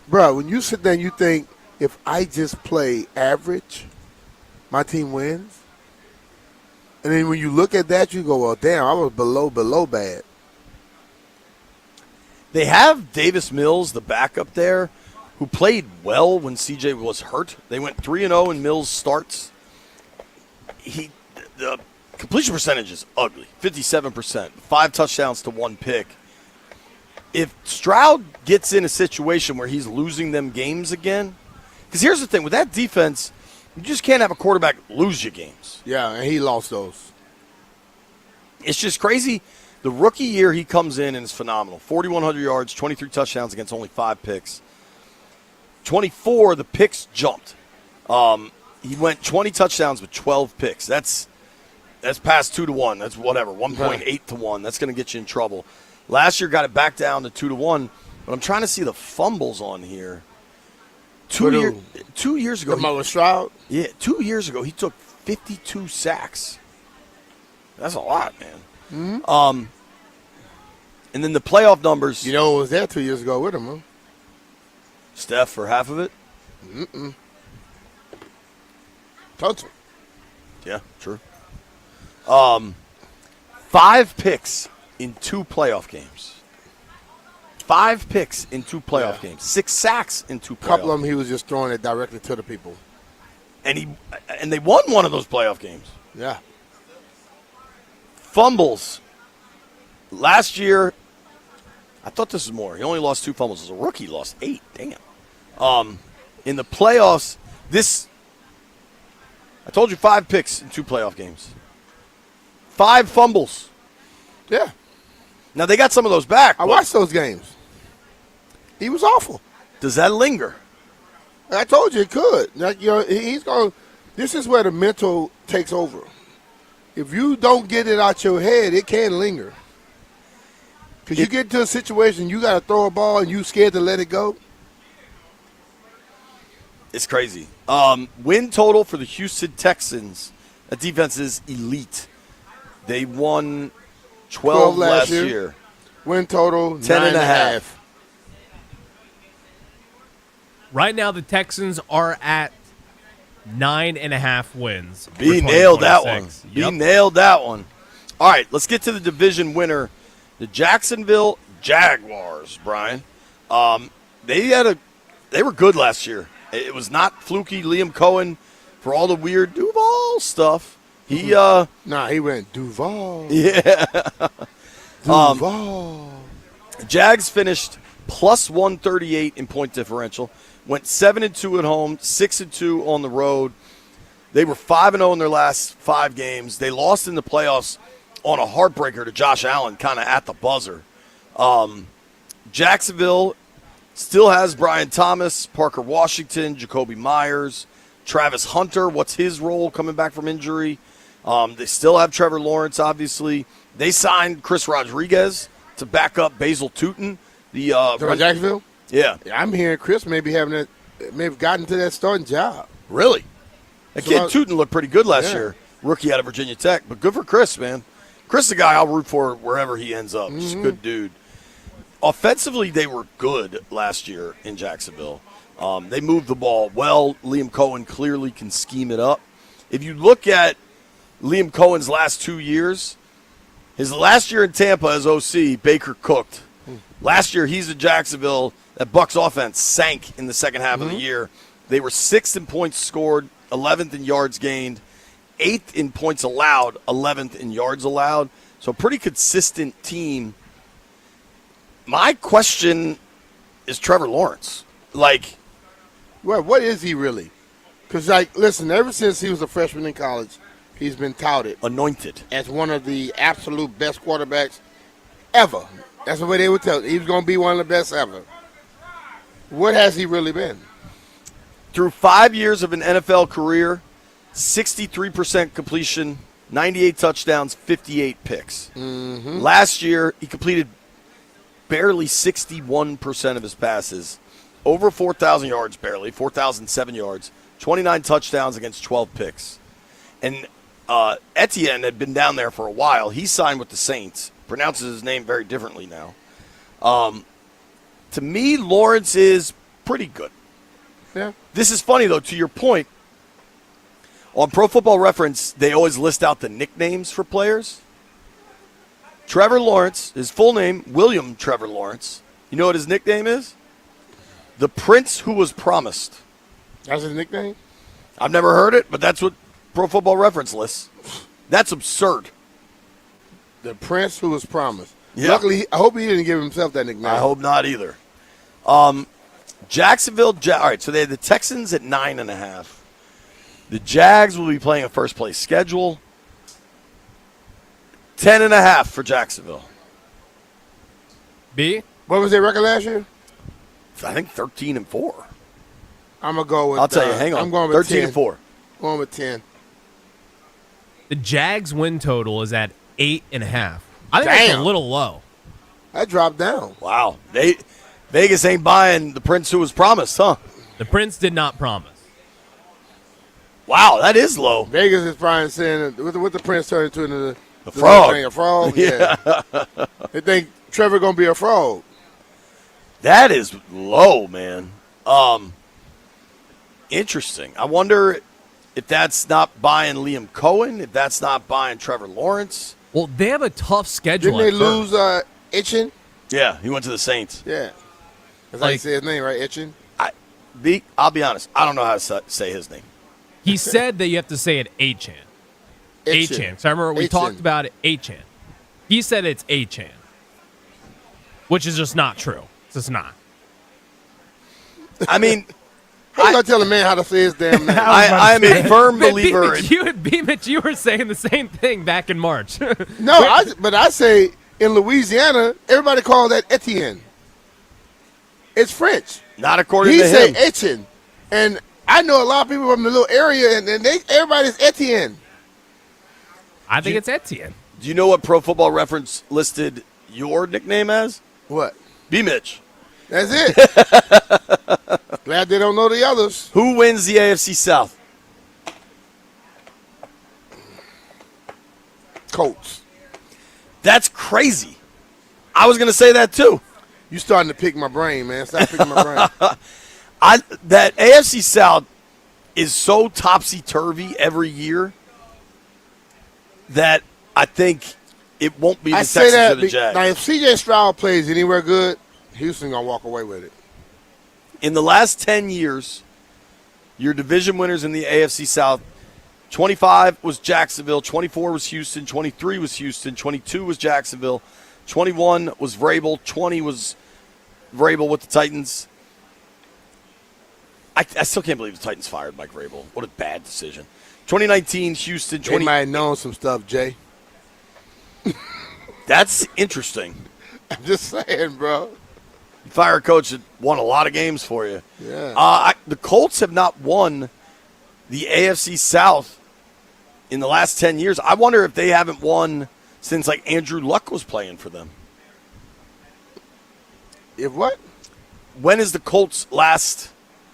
bro, when you sit there and you think, if I just play average, my team wins. And then when you look at that, you go, well, damn, I was below bad. They have Davis Mills, the backup there, who played well when CJ was hurt. They went 3-0 in Mills' starts. The completion percentage is ugly, 57%, 5 touchdowns to 1 pick. If Stroud gets in a situation where he's losing them games again, because here's the thing, with that defense, you just can't have a quarterback lose you games. Yeah, and he lost those. It's just crazy. The rookie year he comes in and is phenomenal. 4,100 yards, 23 touchdowns against only 5 picks. 24, the picks jumped. He went 20 touchdowns with 12 picks. That's past 2-1. That's whatever, 1.8 to 1. That's going to get you in trouble. Last year got it back down to 2-1, but I'm trying to see the fumbles on here. 2 years ago. Stroud? Yeah, 2 years ago he took 52 sacks. That's a lot, man. Mm-hmm. And then the playoff numbers. You know who was there 2 years ago with him, huh? Steph for half of it? Mm-mm. Total. Yeah, true. 5 picks in 2 playoff games. 5 picks in 2 playoff games. 6 sacks in 2 playoff games. A couple of them he was just throwing it directly to the people. And they won one of those playoff games. Yeah. Fumbles. Last year, I thought this was more. He only lost 2 fumbles. As a rookie, he lost 8. Damn. In the playoffs, I told you 5 picks in 2 playoff games. 5 fumbles. Yeah. Now, they got some of those back. I watched those games. He was awful. Does that linger? I told you it could. Now, he's going. This is where the mental takes over. If you don't get it out your head, it can linger. Because you get to a situation, you got to throw a ball and you scared to let it go. It's crazy. Win total for the Houston Texans. That defense is elite. They won 12 last year. Win total 10.5. Right now, the Texans are at 9.5 wins. B nailed that one. B nailed that one. All right, let's get to the division winner, the Jacksonville Jaguars. Brian, they were good last year. It was not fluky. Liam Cohen, for all the weird Duval stuff, he he went Duval. Yeah, Duval. Jags finished plus 138 in point differential. Went 7-2 at home, 6-2 on the road. They were 5-0 in their last 5 games. They lost in the playoffs on a heartbreaker to Josh Allen, kind of at the buzzer. Jacksonville still has Brian Thomas, Parker Washington, Jacoby Myers, Travis Hunter. What's his role coming back from injury? They still have Trevor Lawrence, obviously. They signed Chris Rodriguez to back up Basil Tootin. Jacksonville? Yeah. I'm hearing Chris may have gotten to that starting job. Really? That kid Tootin looked pretty good last year. Rookie out of Virginia Tech. But good for Chris, man. Chris is a guy I'll root for wherever he ends up. Just a good dude. Offensively, they were good last year in Jacksonville. They moved the ball well. Liam Cohen clearly can scheme it up. If you look at Liam Cohen's last 2 years, his last year in Tampa as OC, Baker cooked. Last year, he's in Jacksonville. That Bucs offense sank in the second half of the year. They were 6th in points scored, 11th in yards gained, 8th in points allowed, 11th in yards allowed. So a pretty consistent team. My question is Trevor Lawrence. Well, what is he really? Because, listen, ever since he was a freshman in college, he's been touted. Anointed. As one of the absolute best quarterbacks ever. That's the way they would tell it. He was going to be one of the best ever. What has he really been? Through 5 years of an NFL career, 63% completion, 98 touchdowns, 58 picks. Mm-hmm. Last year, he completed barely 61% of his passes. Over 4,000 yards, barely, 4,007 yards, 29 touchdowns against 12 picks. And Etienne had been down there for a while. He signed with the Saints. Pronounces his name very differently now. To me, Lawrence is pretty good. Yeah. This is funny, though, to your point. On Pro Football Reference, they always list out the nicknames for players. Trevor Lawrence, his full name, William Trevor Lawrence. You know what his nickname is? The Prince Who Was Promised. That's his nickname? I've never heard it, but that's what Pro Football Reference lists. That's absurd. The Prince Who Was Promised. Yeah. Luckily, I hope he didn't give himself that nickname. I hope not either. Jacksonville, all right, so they had the Texans at 9.5. The Jags will be playing a first-place schedule. 10.5 for Jacksonville. B? What was their record last year? I think 13-4. I'm going to go with I'll tell you, hang on. I'm going with 13-4. Going with 10. The Jags win total is at 8.5. I think that's a little low. That dropped down. Wow. Vegas ain't buying the Prince Who Was Promised, huh? The Prince did not promise. Wow, that is low. Vegas is probably saying what the Prince turned into a frog. A frog? Yeah. They think Trevor going to be a frog. That is low, man. Interesting. I wonder if that's not buying Liam Cohen, if that's not buying Trevor Lawrence. Well, they have a tough schedule. Didn't they lose Itchen? Yeah, he went to the Saints. Yeah. That's how you say his name, right? Itchen? I'll be honest. I don't know how to say his name. He said that you have to say it Achan. Achan. So I remember we talked about it, Achan. He said it's Achan, which is just not true. It's just not. I mean, I'm not telling a man how to say his damn name. I am a firm believer. B-Mitch, you were saying the same thing back in March. No, but I say in Louisiana, everybody calls that Etienne. It's French. Not according he to say him. Etienne. And I know a lot of people from the little area, and everybody's Etienne. I think it's Etienne. Do you know what Pro Football Reference listed your nickname as? What? B-Mitch. That's it. Glad they don't know the others. Who wins the AFC South? Colts. That's crazy. I was going to say that too. You starting to pick my brain, man. Stop picking my brain. That AFC South is so topsy-turvy every year that I think it won't be the Texans or the Jags. Now, if C.J. Stroud plays anywhere good, Houston going to walk away with it. In the last 10 years, your division winners in the AFC South, 25 was Jacksonville, 24 was Houston, 23 was Houston, 22 was Jacksonville, 21 was Vrabel, 20 was Vrabel with the Titans. I still can't believe the Titans fired Mike Vrabel. What a bad decision. 2019, Houston. They might have known some stuff, Jay. That's interesting. I'm just saying, bro. You fire a coach that won a lot of games for you. Yeah. The Colts have not won the AFC South in the last 10 years. I wonder if they haven't won since, like, Andrew Luck was playing for them. If what? When is the Colts' last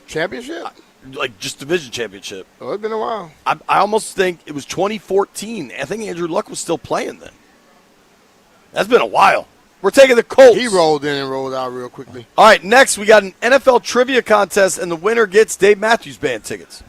championship? Like, just division championship. Oh, it's been a while. I almost think it was 2014. I think Andrew Luck was still playing then. That's been a while. We're taking the Colts. He rolled in and rolled out real quickly. All right, next we got an NFL trivia contest, and the winner gets Dave Matthews Band tickets.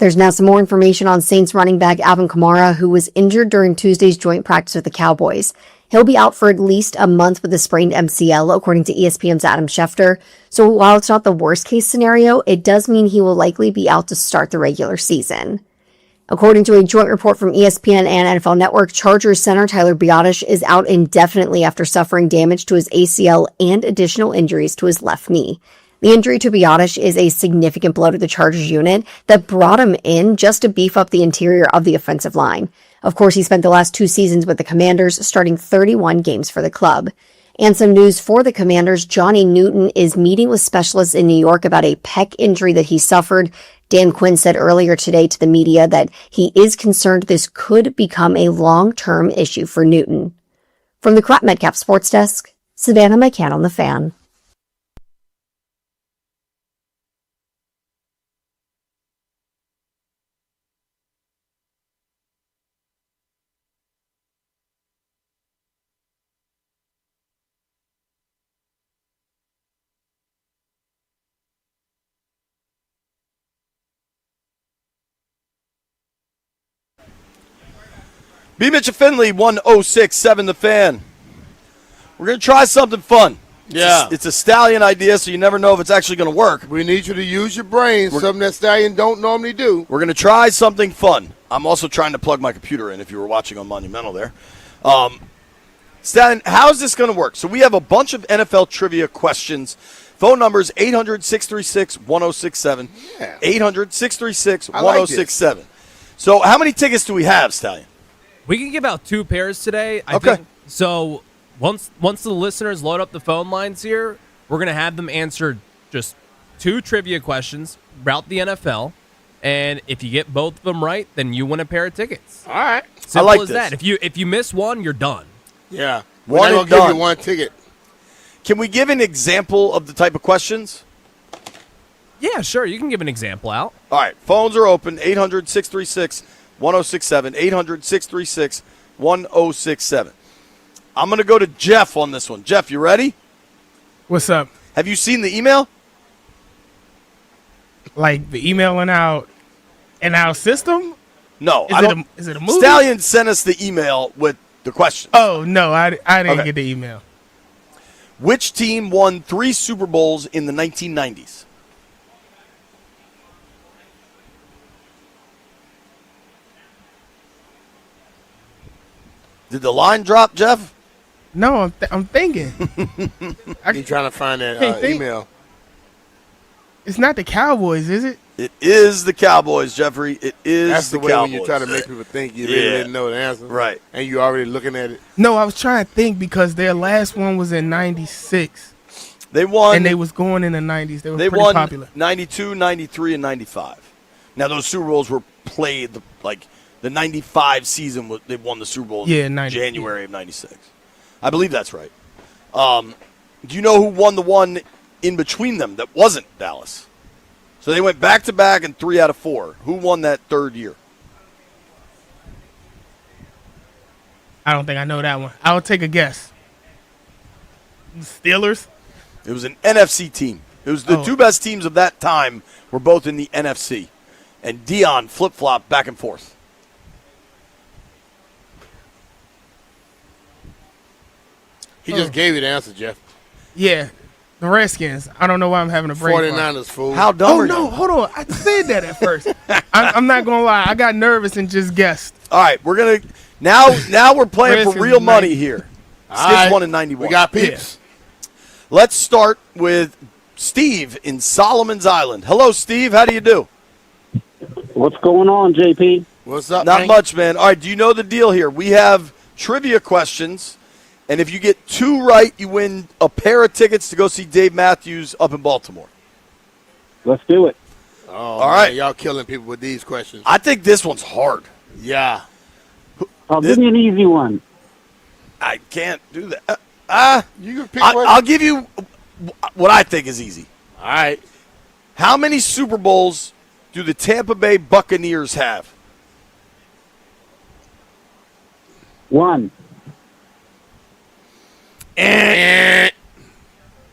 There's now some more information on Saints running back Alvin Kamara, who was injured during Tuesday's joint practice with the Cowboys. He'll be out for at least a month with a sprained MCL, according to ESPN's Adam Schefter. So while it's not the worst case scenario, it does mean he will likely be out to start the regular season. According to a joint report from ESPN and NFL Network, Chargers center Tyler Biadasz is out indefinitely after suffering damage to his ACL and additional injuries to his left knee. The injury to Biadasz is a significant blow to the Chargers unit that brought him in just to beef up the interior of the offensive line. Of course, he spent the last 2 seasons with the Commanders, starting 31 games for the club. And some news for the Commanders, Johnny Newton is meeting with specialists in New York about a pec injury that he suffered. Dan Quinn said earlier today to the media that he is concerned this could become a long-term issue for Newton. From the Crop Metcalf Sports Desk, Savannah McCann on the Fan. B. Mitch and Finley, 1067 The Fan. We're going to try something fun. Yeah. It's a Stallion idea, so you never know if it's actually going to work. We need you to use your brain, something that Stallion don't normally do. We're going to try something fun. I'm also trying to plug my computer in if you were watching on Monumental there. Stallion, how is this going to work? So we have a bunch of NFL trivia questions. Phone number is 800-636-1067. Yeah. 800-636-1067. So how many tickets do we have, Stallion? We can give out 2 pairs today. I Okay. think, so once the listeners load up the phone lines here, we're going to have them answer just 2 trivia questions about the NFL. And if you get both of them right, then you win a pair of tickets. All right. Simple I like as this. that. If you miss one, you're done. Yeah. One We're and not going to give done. you one ticket. Can we give an example of the type of questions? Yeah, sure. You can give an example out. All right. Phones are open. 800-636-1067. 800-636-1067. I'm going to go to Jeff on this one. Jeff, you ready? What's up? Have you seen the email? Like the email in our system? No. Is it a movie? Stallion sent us the email with the question. Oh no, I didn't Okay. get the email. Which team won 3 Super Bowls in the 1990s? Did the line drop, Jeff? No, I'm thinking. You trying to find that Can't think. email. It's not the Cowboys, is it? It is the Cowboys, Jeffrey. It is That's the the way Cowboys. when you try to make people think you really Yeah. didn't know the answer. Right. And you already looking at it. No, I was trying to think because their last one was in '96. They won. And they was going in the '90s. They were They pretty won popular. 92, 93, and 95. Now, those Super Bowls were played, the 95 season, they won the Super Bowl Yeah, in 90, January of 96. I believe that's right. Do you know who won the one in between them that wasn't Dallas? So they went back-to-back and 3 out of 4. Who won that third year? I don't think I know that one. I'll take a guess. The Steelers? It was an NFC team. It was the 2 best teams of that time were both in the NFC. And Dion flip-flopped back and forth. He just gave you the answer, Jeff. Yeah, the Redskins. I don't know why I'm having a brain fart. 49ers, fool. How dumb Oh are no, you? hold on. I said that at first. I'm not gonna lie. I got nervous and just guessed. All right, we're gonna now we're playing for Redskins real is money 90. here. All Skins right. won in 91. We got peeps. Let's start with Steve in Solomon's Island. Hello, Steve. How do you do? What's going on, JP? What's up, Not man? much, man. All right, do you know the deal here? We have trivia questions, and if you get 2 right, you win a pair of tickets to go see Dave Matthews up in Baltimore. Let's do it. Oh, All right. man, y'all killing people with these questions. I think this one's hard. Yeah. Give me an easy one. I can't do that. You can pick one. I'll give you what I think is easy. All right. How many Super Bowls do the Tampa Bay Buccaneers have? 1.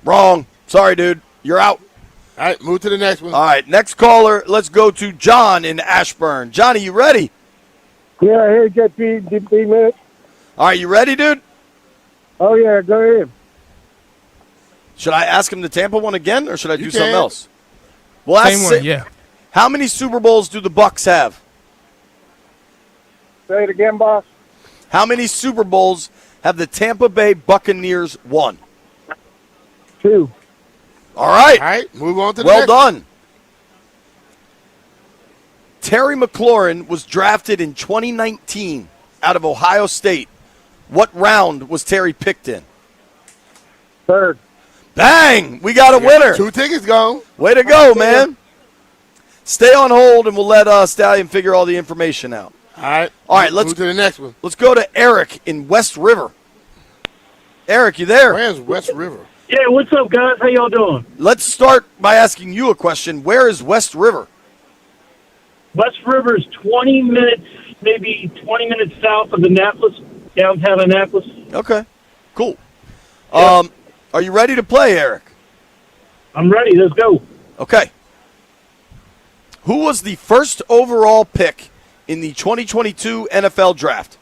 Wrong. Sorry, dude. You're out. All right, move to the next one. All right, next caller. Let's go to John in Ashburn. Johnny, you ready? Yeah, hey, JP, man. All right, you ready, dude? Oh, yeah, go ahead. Should I ask him the Tampa one again, or should I do You something can. else? Well, Same one, yeah. How many Super Bowls do the Bucks have? Say it again, boss. How many Super Bowls have the Tampa Bay Buccaneers won? 2. All right. All right, move on to the Well next done. Terry McLaurin was drafted in 2019 out of Ohio State. What round was Terry picked in? 3rd. Bang! We got a winner. 2 tickets gone. Way to go, man. Stay on hold, and we'll let Stallion figure all the information out. All right. All right, let's move to the next one. Let's go to Eric in West River. Eric, you there? Where's West River? Yeah, what's up, guys? How y'all doing? Let's start by asking you a question. Where is West River? West River is 20 minutes, maybe 20 minutes south of Annapolis, downtown Annapolis. Okay, cool. Are you ready to play, Eric? I'm ready. Let's go. Okay. Who was the first overall pick in the 2022 NFL Draft?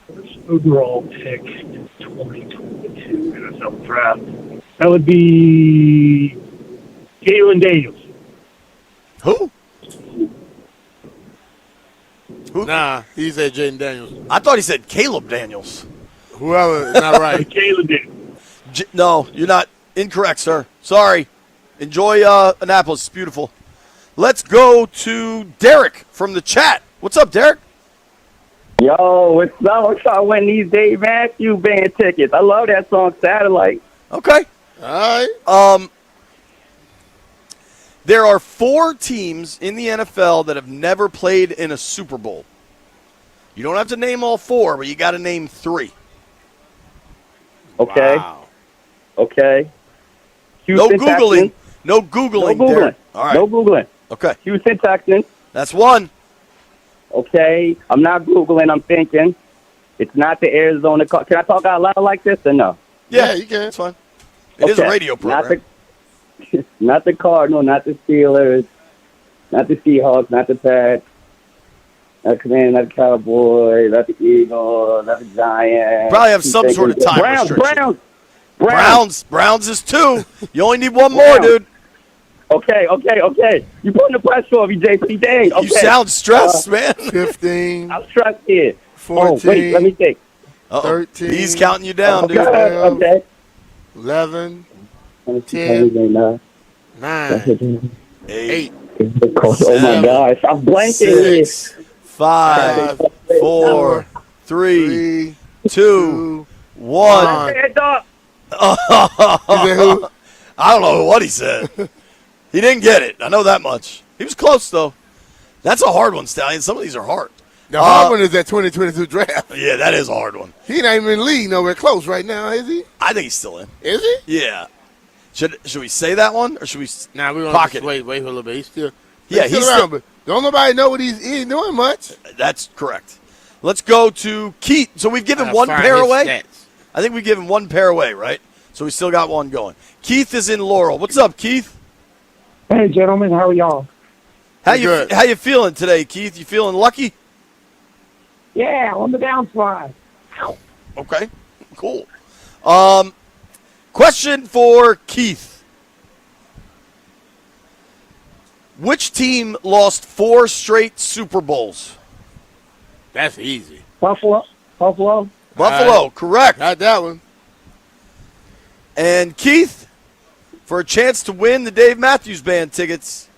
First overall pick in 2022 NFL Draft. That would be Jalen Daniels. Who? Nah, he said Jaden Daniels. I thought he said Caleb Daniels. Whoever is not right. Jalen Daniels. No, you're not incorrect, sir. Sorry. Enjoy Annapolis. It's beautiful. Let's go to Derek from the chat. What's up, Derek? Yo, what's up? I'm trying to win these Dave Matthews Band tickets. I love that song, Satellite. Okay. All right. There are 4 teams in the NFL that have never played in a Super Bowl. You don't have to name all 4, but you got to name 3. Okay. Wow. Okay. No Houston Googling. Texans. No Googling, No Googling. Derek. All right. No Googling. Okay. Houston Texans. That's 1. Okay. I'm not Googling. I'm thinking. It's not the Arizona. Can I talk out loud like this or no? Yeah, you can. It's fine. It is a radio program. Not the Cardinals, not the Steelers, not the Seahawks, not the Pats, not the Commanders, not the Cowboys, not the Eagles, not the Giants. Probably have some sort of time restriction. Browns is 2. You only need 1 more, dude. Okay. You putting the pressure on me, JP. Dang. Okay. You sound stressed, man. 15. I'm stressed here. 14. Oh, wait, let me think. 13. He's counting you down, dude. Okay. 11. 10. 9. 8. Oh my gosh, I'm blanking. 6, 5, 4, 3, 2, 1. I don't know what he said. He didn't get it. I know that much. He was close, though. That's a hard one, Stallion. Some of these are hard. The hard one is that 2022 draft. Yeah, that is a hard one. He not even in the league nowhere close right now, is he? I think he's still in. Is he? Yeah. Should we say that one, or should we Nah, we're pocket gonna it? wait for a little bit. He's still Yeah, he's still around, but don't nobody know what he ain't doing much. That's correct. Let's go to Keith. So we've given one find pair his away? stats. I think we've given 1 pair away, right? So we still got 1 going. Keith is in Laurel. What's up, Keith? Hey, gentlemen, how are y'all? How you feeling today, Keith? You feeling lucky? Yeah, on the downslide. Okay, cool. Question for Keith. Which team lost 4 straight Super Bowls? That's easy. Buffalo. Buffalo, correct. Got that one. And Keith, for a chance to win the Dave Matthews Band tickets,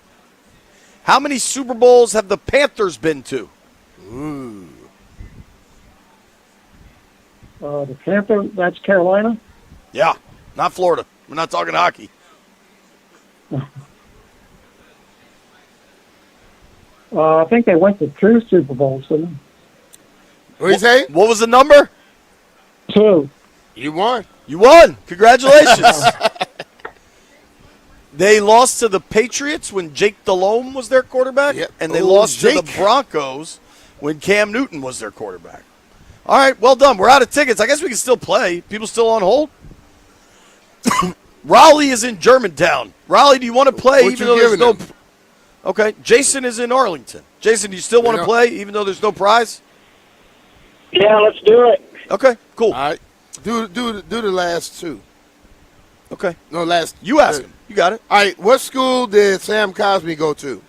how many Super Bowls have the Panthers been to? Ooh. The Panther, that's Carolina. Yeah, not Florida. We're not talking hockey. I think they went to 2 Super Bowls, didn't they? What do you say? What was the number? 2. You won. You won. Congratulations. They lost to the Patriots when Jake Delhomme was their quarterback, and they lost to the Broncos when Cam Newton was their quarterback. All right, well done. We're out of tickets. I guess we can still play. People still on hold? Raleigh is in Germantown. Raleigh, do you want to play What even you though there's no? giving them? Okay, Jason is in Arlington. Jason, do you still want to play even though there's no prize? Yeah, let's do it. Okay, cool. All right. Do the last two. Okay. No, last. You ask him. You got it. All right. What school did Sam Cosmi go to?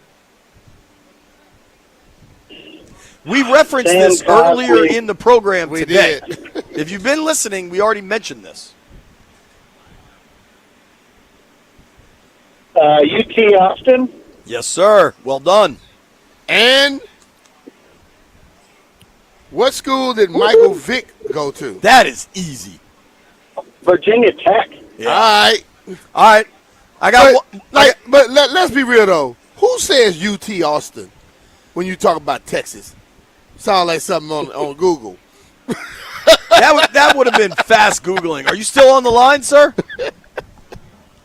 We referenced Sam this Cosmi. earlier in the program We today. did. If you've been listening, we already mentioned this. UT Austin. Yes, sir. Well done. And what school did Michael Vick go to? That is easy. Virginia Tech. Yeah. All right. I got but let's be real though. Who says UT Austin when you talk about Texas? Sound like something on Google. That would have been fast Googling. Are you still on the line, sir?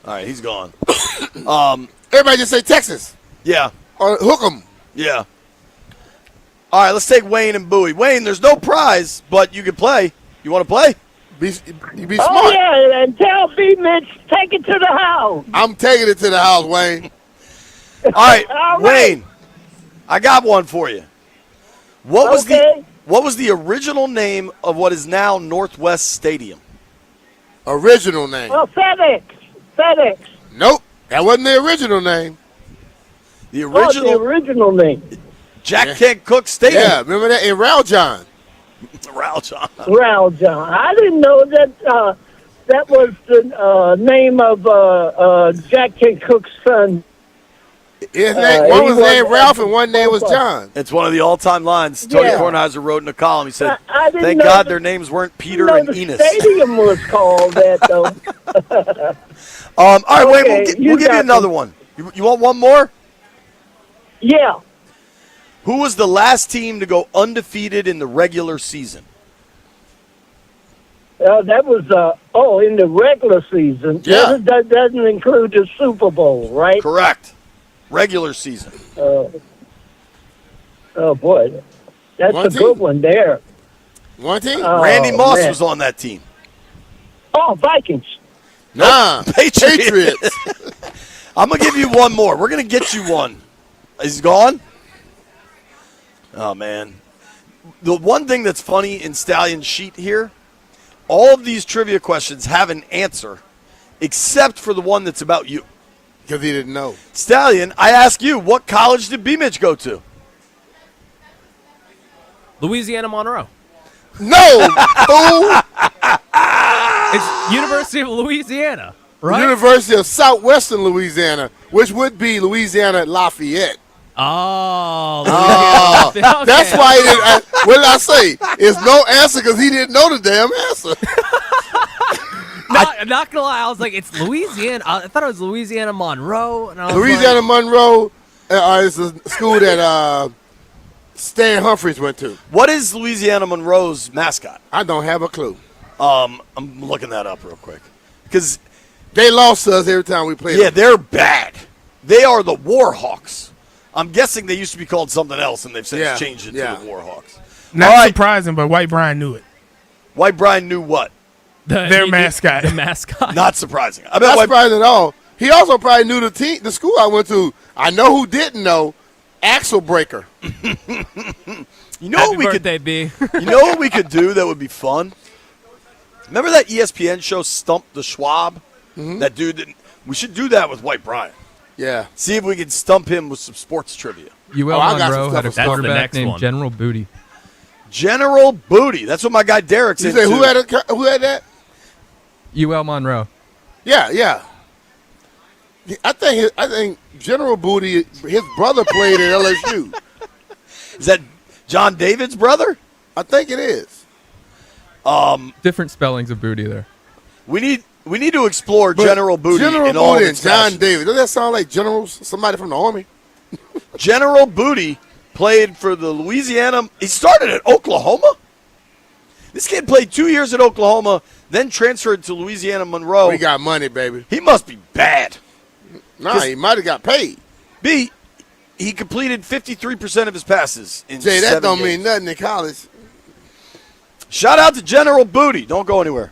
All right, he's gone. Everybody just say Texas. Yeah. Or hook 'em. Yeah. All right, let's take Wayne and Bowie. Wayne, there's no prize, but you can play. You want to play? Be Oh smart. yeah, and tell B Mitch take it to the house. I'm taking it to the house, Wayne. All right, All right. Wayne, I got one for you. What was the original name of what is now Northwest Stadium? Original name. Well, FedEx. Nope. That wasn't the original name. The original. The original name. Jack Kent Cook Stadium. Yeah, remember that in Raljon. Raljon. Raljon. I didn't know that that was the name of Jack Kent Cook's son. His name, one was named Ralph and one name was John. It's one of the all-time lines Tony Yeah. Kornheiser wrote in a column. He said, I didn't thank know God that- their names weren't Peter No, and the Enos. stadium was called that though. All right, Wayne, Okay, we'll give you you got another me. one. You want one more? Yeah. Who was the last team to go undefeated in the regular season? That was in the regular season. Yeah. That doesn't include the Super Bowl, right? Correct. Regular season. Oh boy, that's One a team. good one there. One team? Randy Moss man. was on that team. Oh, Vikings. Nah, Patriots. I'm going to give you one more. We're going to get you one. Is he gone? Oh, man. The one thing that's funny in Stallion's sheet here, all of these trivia questions have an answer except for the one that's about you. Because he didn't know. Stallion, I ask you, what college did B-Mitch go to? Louisiana Monroe. No! Fool! It's University of Louisiana, right? University of Southwestern Louisiana, which would be Louisiana Lafayette. Oh, Oh, Louisiana. Okay. that's why he didn't. What did I say? It's no answer because he didn't know the damn answer. Not gonna lie, I was like, it's Louisiana. I thought it was Louisiana Monroe. And I was Louisiana like, Monroe is a school that Stan Humphries went to. What is Louisiana Monroe's mascot? I don't have a clue. I'm looking that up real quick. Because they lost us every time we played. Yeah, they're bad. They are the Warhawks. I'm guessing they used to be called something else, and they've since changed it to the Warhawks. Not surprising, but White Brian knew it. White Brian knew what? Their mascot. The mascot. Not surprising. I bet Not White surprising at all. He also probably knew the school I went to. I know who didn't know. Axle Breaker. You know Happy what we birthday, could B. You know what we could do that would be fun? Remember that ESPN show Stump the Schwab? That dude didn't. We should do that with White Brian. Yeah. See if we can stump him with some sports trivia. UL I got Monroe some had a stuff for quarterback next named one. General Booty. General Booty. That's what my guy Derek's You into. say who had that? UL Monroe. Yeah. I think General Booty, his brother played at LSU. Is that John David's brother? I think it is. Different spellings of booty there. We need to explore But General Booty General in all Booty of and its John fashions. David. Doesn't that sound like generals? Somebody from the Army? General Booty played for the Louisiana. He started at Oklahoma. This kid played 2 years at Oklahoma, then transferred to Louisiana Monroe. We got money, baby. He must be bad. Nah, he might have got paid. B, he completed 53% of his passes in Jay, that 7 don't games. mean nothing in college. Shout out to General Booty. Don't go anywhere.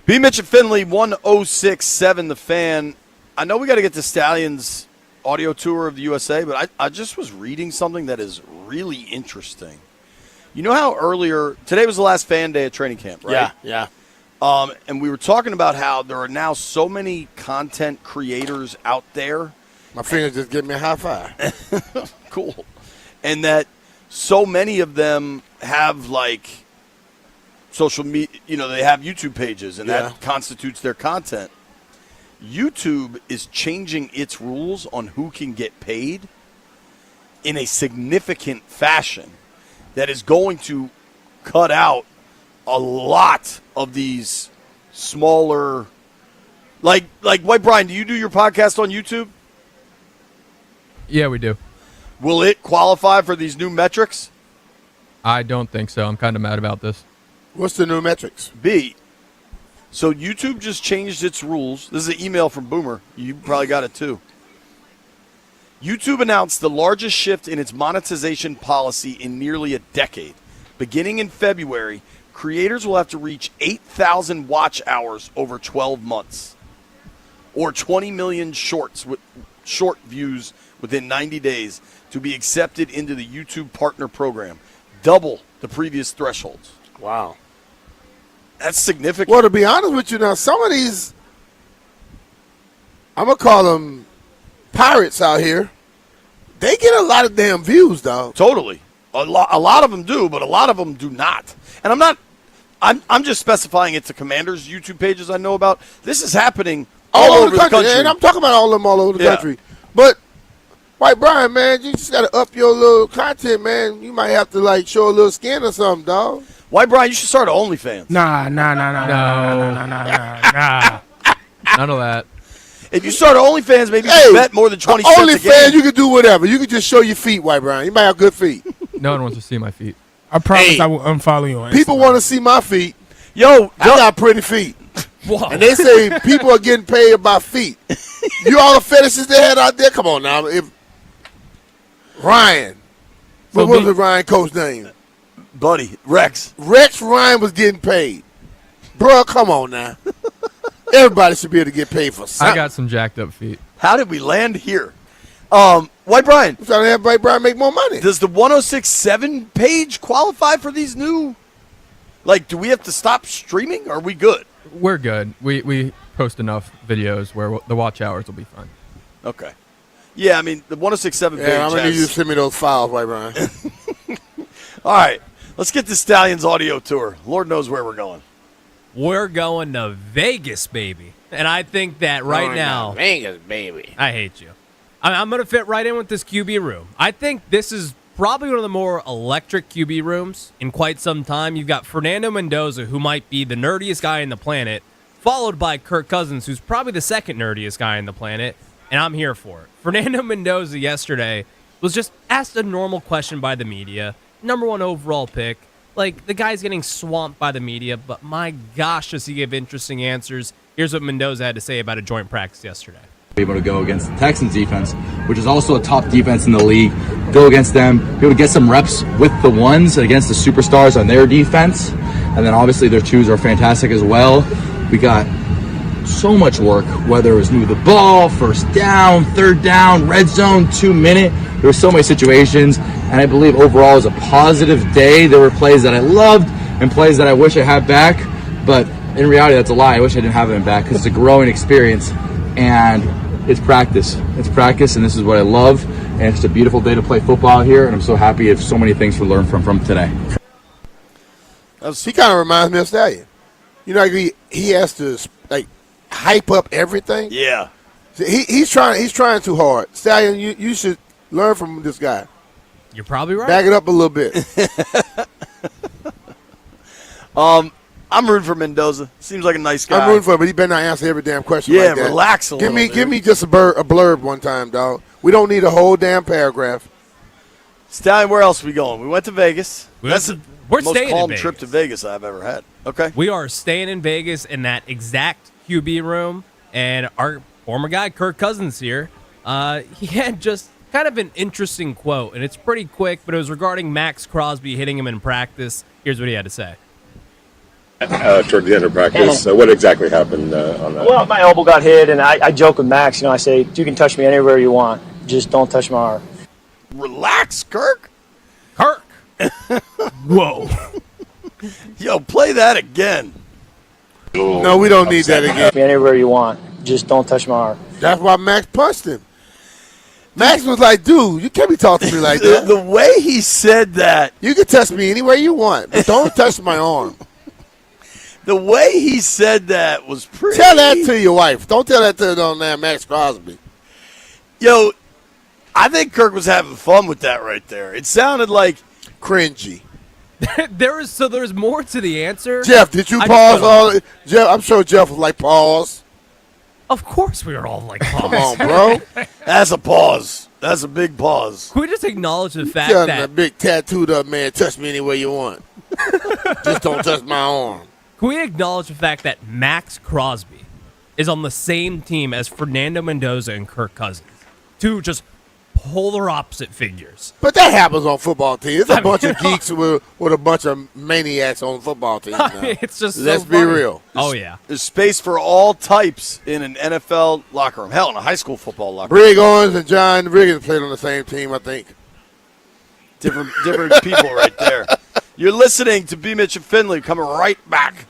B. Mitch and Finley, 1067 The Fan. I know we got to get to Stallions' audio tour of the USA, but I just was reading something that is really interesting. You know how earlier, today was the last fan day at training camp, right? Yeah. And we were talking about how there are now so many content creators out there. My fingers just give me a high five. Cool. And that so many of them have like social media, they have YouTube pages, and that constitutes their content. YouTube is changing its rules on who can get paid in a significant fashion that is going to cut out a lot of these smaller, like White Brian, do you do your podcast on YouTube? Yeah, we do. Will it qualify for these new metrics? I don't think so. I'm kind of mad about this. What's the new metrics? B. So YouTube just changed its rules. This is an email from Boomer. You probably got it too. YouTube announced the largest shift in its monetization policy in nearly a decade. Beginning in February, creators will have to reach 8,000 watch hours over 12 months, or 20 million short views within 90 days to be accepted into the YouTube Partner Program, double the previous thresholds. Wow. That's significant. Well, to be honest with you now, some of these, I'm going to call them pirates out here, they get a lot of damn views, though. Totally. A lot of them do, but a lot of them do not. And I'm just specifying it to Commanders' YouTube pages I know about. This is happening all over the country. And I'm talking about all of them all over the country. But, White Brian, man, you just got to up your little content, man. You might have to, show a little skin or something, dog. White Brian, you should start an OnlyFans. Nah. None of that. If you start an OnlyFans, maybe you can bet more than 20 cents a game. OnlyFans, you can do whatever. You can just show your feet, White Brian. You might have good feet. No one wants to see my feet. I promise I will unfollow you on Instagram. People want to see my feet. Yo, I got pretty feet. Whoa. And they say people are getting paid by feet. You all the fetishes they had out there? Come on now. If Ryan. What was the Ryan coach name? Buddy, Rex. Rex Ryan was getting paid. Bruh, come on now. Everybody should be able to get paid for something. I got some jacked up feet. How did we land here? White Brian. I'm trying to have White Brian make more money. Does the 1067 page qualify for these new? Do we have to stop streaming? Or are we good? We're good. We post enough videos where the watch hours will be fine. Okay. Yeah, I mean, the 1067 page I'm going to need you to send me those files, White Brian. All right. Let's get the Stallions audio tour. Lord knows where we're going. We're going to Vegas, baby. And I think that right now... Vegas, baby. I hate you. I'm going to fit right in with this QB room. I think this is probably one of the more electric QB rooms in quite some time. You've got Fernando Mendoza, who might be the nerdiest guy on the planet, followed by Kirk Cousins, who's probably the second nerdiest guy on the planet, and I'm here for it. Fernando Mendoza yesterday was just asked a normal question by the media. Number 1 overall pick. The guy's getting swamped by the media, but my gosh, does he give interesting answers. Here's what Mendoza had to say about a joint practice yesterday. Be able to go against the Texans defense, which is also a top defense in the league, go against them, be able to get some reps with the ones against the superstars on their defense, and then obviously their twos are fantastic as well. We got so much work, whether it was move the ball, first down, third down, red zone, 2 minute. There were so many situations, and I believe overall it was a positive day. There were plays that I loved and plays that I wish I had back, but in reality that's a lie. I wish I didn't have them back because it's a growing experience, and it's practice. It's practice, and this is what I love, and it's a beautiful day to play football here, and I'm so happy of so many things to learn from today. He kind of reminds me of Stallion. He has to hype up everything. Yeah. He's trying too hard. Stallion, you should learn from this guy. You're probably right. Back it up a little bit. I'm rooting for Mendoza. Seems like a nice guy. I'm rooting for him, but he better not answer every damn question Yeah, like that. relax a little. Give me just a blurb one time, dog. We don't need a whole damn paragraph. Stallion, where else are we going? We went to Vegas. That's the We're most staying in calm Vegas. trip to Vegas I've ever had. Okay. We are staying in Vegas in that exact QB room, and our former guy, Kirk Cousins here, he had just kind of an interesting quote, and it's pretty quick, but it was regarding Max Crosby hitting him in practice. Here's what he had to say. Toward the end of practice. So what exactly happened on that? Well, my elbow got hit, and I joke with Max. I say, you can touch me anywhere you want. Just don't touch my arm. Relax, Kirk. Kirk. Whoa. Yo, play that again. No, we don't need that again. Touch me anywhere you want. Just don't touch my arm. That's why Max punched him. Max was like, dude, you can't be talking to me like that. The way he said that. You can touch me anywhere you want, but don't touch my arm. The way he said that was pretty. Tell that to your wife. Don't tell that to Max Crosby. Yo, I think Kirk was having fun with that right there. It sounded like cringy. There's more to the answer. Jeff, did you pause? Jeff, I'm sure Jeff was like, pause. Of course we were all like, pause. Come on, bro. That's a pause. That's a big pause. Can we just acknowledge the fact Telling that a big tattooed up man, touch me anywhere you want. Just don't touch my arm. Can we acknowledge the fact that Max Crosby is on the same team as Fernando Mendoza and Kirk Cousins? Two just polar opposite figures. But that happens on football teams. It's a bunch of geeks with a bunch of maniacs on football teams now. It's just Let's so be funny. real. Oh, yeah. There's space for all types in an NFL locker room. Hell, in a high school football locker room. Brig Owens and John Riggins played on the same team, I think. Different people right there. You're listening to B. Mitch and Finley. Coming right back.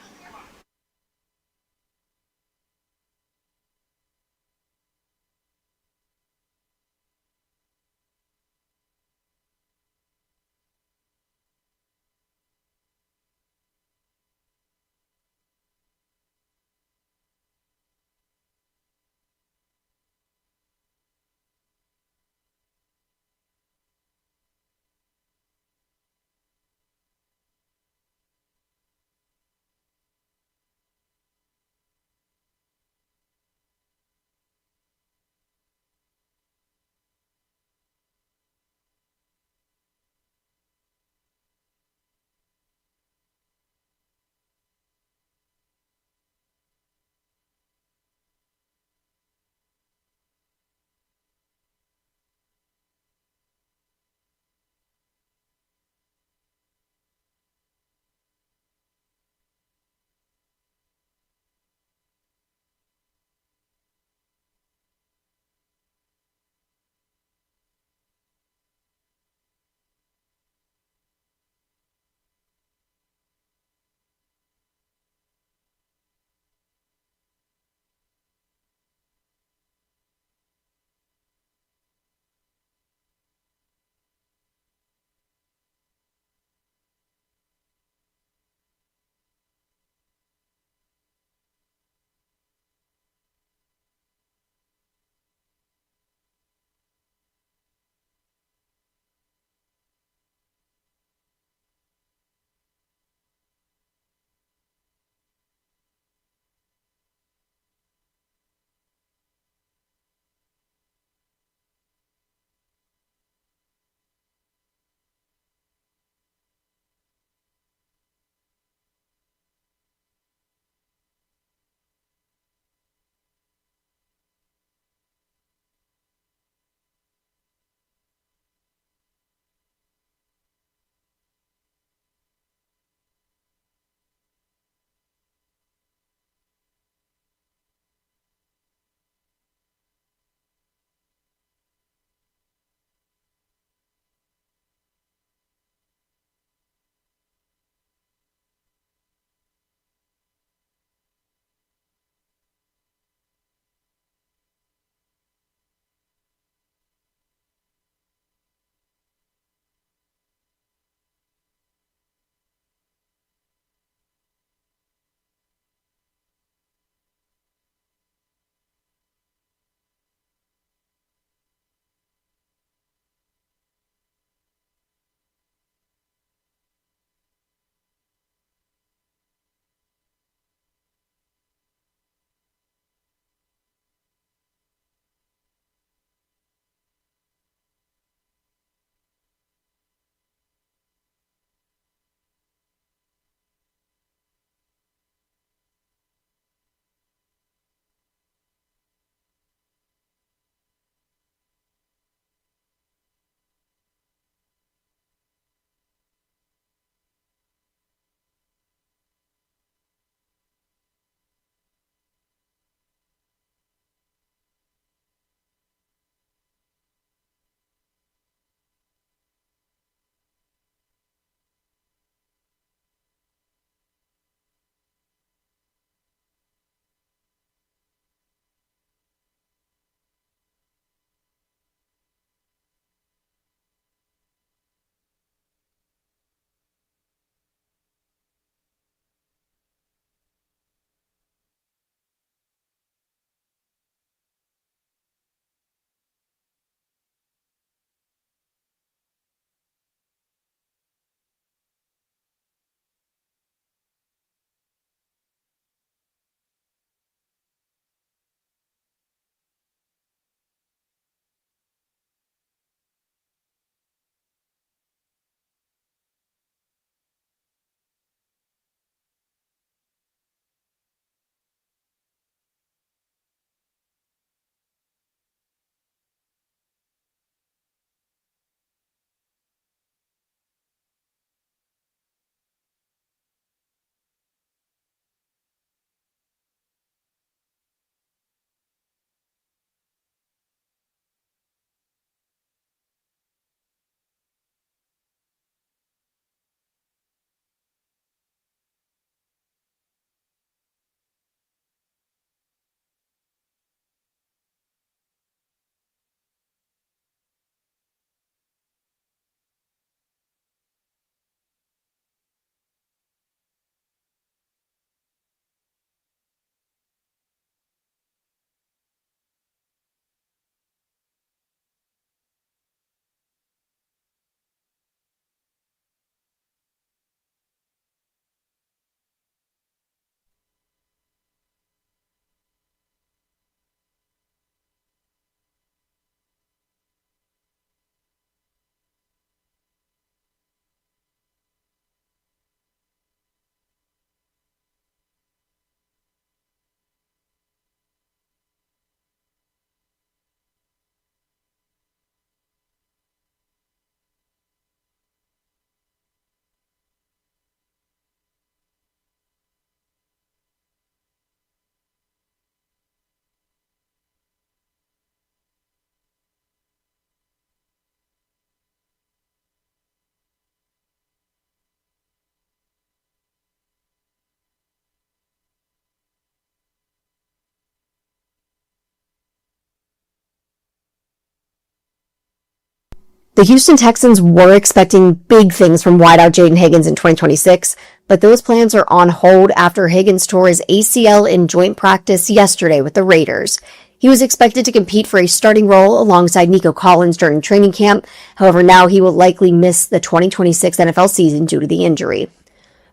The Houston Texans were expecting big things from wideout Jaden Higgins in 2026, but those plans are on hold after Higgins tore his ACL in joint practice yesterday with the Raiders. He was expected to compete for a starting role alongside Nico Collins during training camp. However, now he will likely miss the 2026 NFL season due to the injury.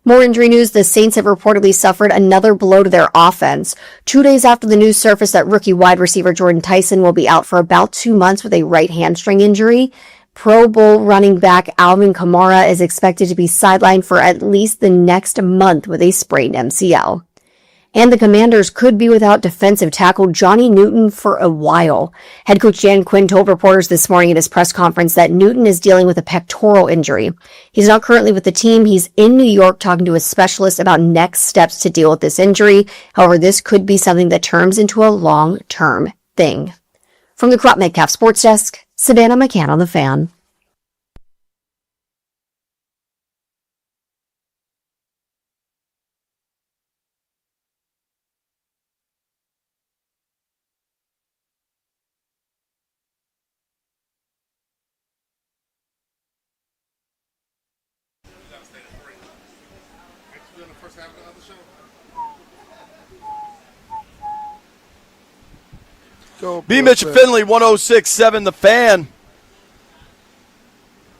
More injury news, the Saints have reportedly suffered another blow to their offense. 2 days after the news surfaced that rookie wide receiver Jordan Tyson will be out for about 2 months with a right hamstring injury, Pro Bowl running back Alvin Kamara is expected to be sidelined for at least the next month with a sprained MCL. And the Commanders could be without defensive tackle Johnny Newton for a while. Head coach Dan Quinn told reporters this morning at his press conference that Newton is dealing with a pectoral injury. He's not currently with the team. He's in New York talking to a specialist about next steps to deal with this injury. However, this could be something that turns into a long-term thing. From the Crop Metcalf Sports Desk, Savannah McCann on The Fan. B. Mitch and Finley, 106.7 The Fan.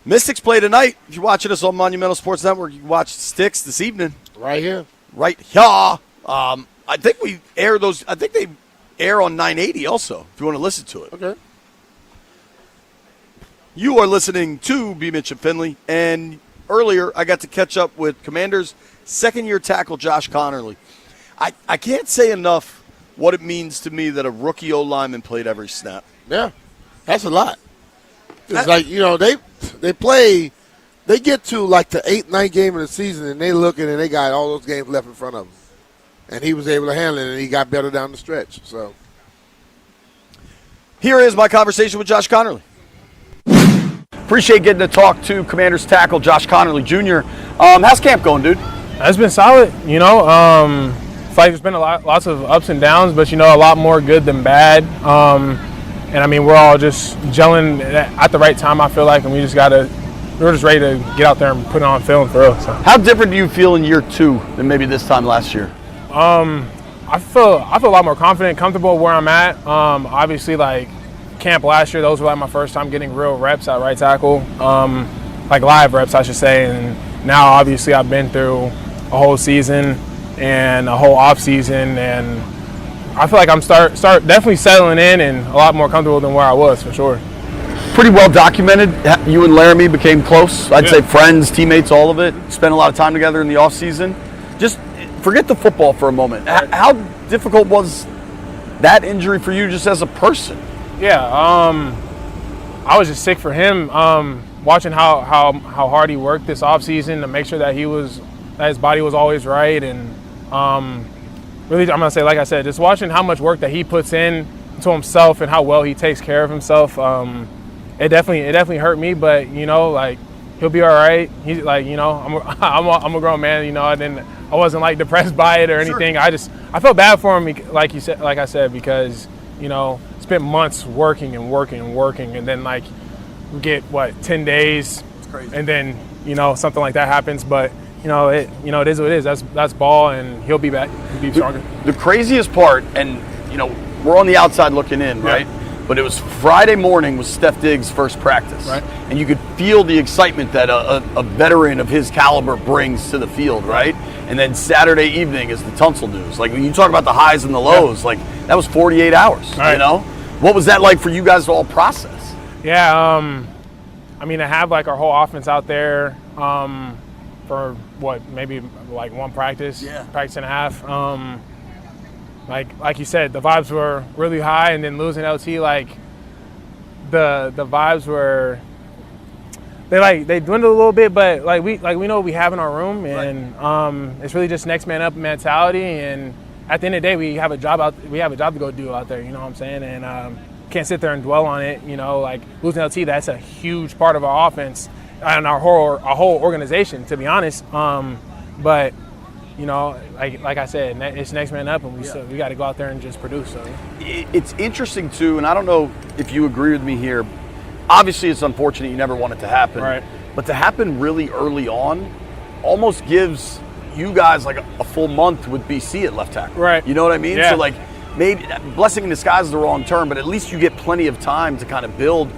Mystics play tonight. If you're watching us on Monumental Sports Network, you can watch Sticks this evening. Right here. Right here. I think we air those. I think they air on 980 also, if you want to listen to it. Okay. You are listening to B. Mitch and Finley, and earlier I got to catch up with Commanders' second-year tackle Josh Connerly. I can't say enough what it means to me that a rookie O-lineman played every snap. Yeah, that's a lot. It's like, they get to like the 8th, 9th game of the season, and they looking and they got all those games left in front of them. And he was able to handle it, and he got better down the stretch. So here is my conversation with Josh Connerly. Appreciate getting to talk to Commanders tackle Josh Connerly Jr. How's camp going, dude? It's been solid, Like there's been lots of ups and downs, but a lot more good than bad. And I mean, we're all just gelling at the right time, I feel like, and we're just ready to get out there and put it on film for real. So. How different do you feel in year 2 than maybe this time last year? I feel a lot more confident, comfortable where I'm at. Obviously, like camp last year, those were like my first time getting real reps at right tackle, like live reps, I should say. And now, obviously, I've been through a whole season and a whole off season, and I feel like I'm start definitely settling in and a lot more comfortable than where I was, for sure. Pretty well documented. You and Laramie became close. I'd say friends, teammates, all of it. Spent a lot of time together in the off season. Just forget the football for a moment. How difficult was that injury for you, just as a person? Yeah, I was just sick for him. Watching how hard he worked this off season to make sure that his body was always right, and really, I'm gonna say, like I said, just watching how much work that he puts in to himself and how well he takes care of himself. It definitely hurt me, but like he'll be all right. He's like, I'm a grown man. I wasn't like depressed by it or anything. Sure. I felt bad for him, like I said, because spent months working, and then like we get 10 days, and then something like that happens, but. It is what it is. That's ball, and he'll be back. He'll be stronger. The craziest part, and we're on the outside looking in, right? But it was Friday morning was Steph Diggs' first practice, right? And you could feel the excitement that a veteran of his caliber brings to the field, right? And then Saturday evening is the Tunsil news. Like when you talk about the highs and the lows, like that was 48 hours. Right. What was that like for you guys to all process? Yeah, I mean, to have like our whole offense out there. For maybe like one practice, practice and a half. Like you said, the vibes were really high, and then losing LT, like the vibes were they dwindled a little bit, but we know what we have in our room, and it's really just next man up mentality. And at the end of the day, we have a job to go do out there. You know what I'm saying? And can't sit there and dwell on it. Like losing LT, that's a huge part of our offense. And our whole organization, to be honest, but like I said, it's next man up, and we got to go out there and just produce. So it's interesting too, and I don't know if you agree with me here. obviously it's unfortunate. You never want it to happen. Right. But to happen really early on almost gives you guys like a full month with BC at left tackle. Right. You know what I mean? Yeah. So like maybe blessing in disguise is the wrong term, but at least you get plenty of time to kind of build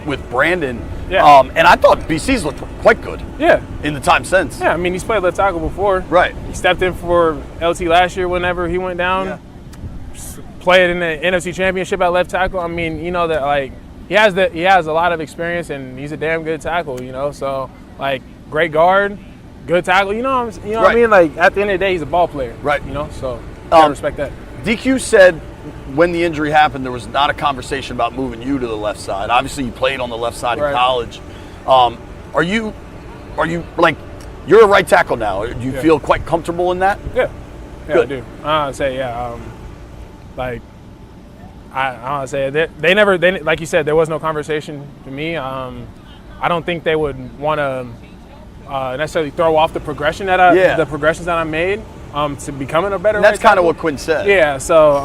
with Brandon. Yeah. And I thought BC's looked quite good. Yeah. In the time since. Yeah, I mean, he's played left tackle before. Right. He stepped in for LT last year whenever he went down. Yeah. Played in the NFC Championship at left tackle. I mean, you know that like he has a lot of experience and he's a damn good tackle. You know, so like great guard, good tackle. You know what I mean? Like at the end of the day, he's a ball player. Right. You know, so I respect that. DQ said when the injury happened, there was not a conversation about moving you to the left side. Obviously, you played on the left side in college. Are you like you're a right tackle now? Do you feel quite comfortable in that? Yeah. Yeah, Good. I do. I say like I say they never like you said, there was no conversation to me. I don't think they would want to necessarily throw off the progression that the progressions that I made to becoming a better. And that's right kind of tackle. what Quinn said. Yeah. So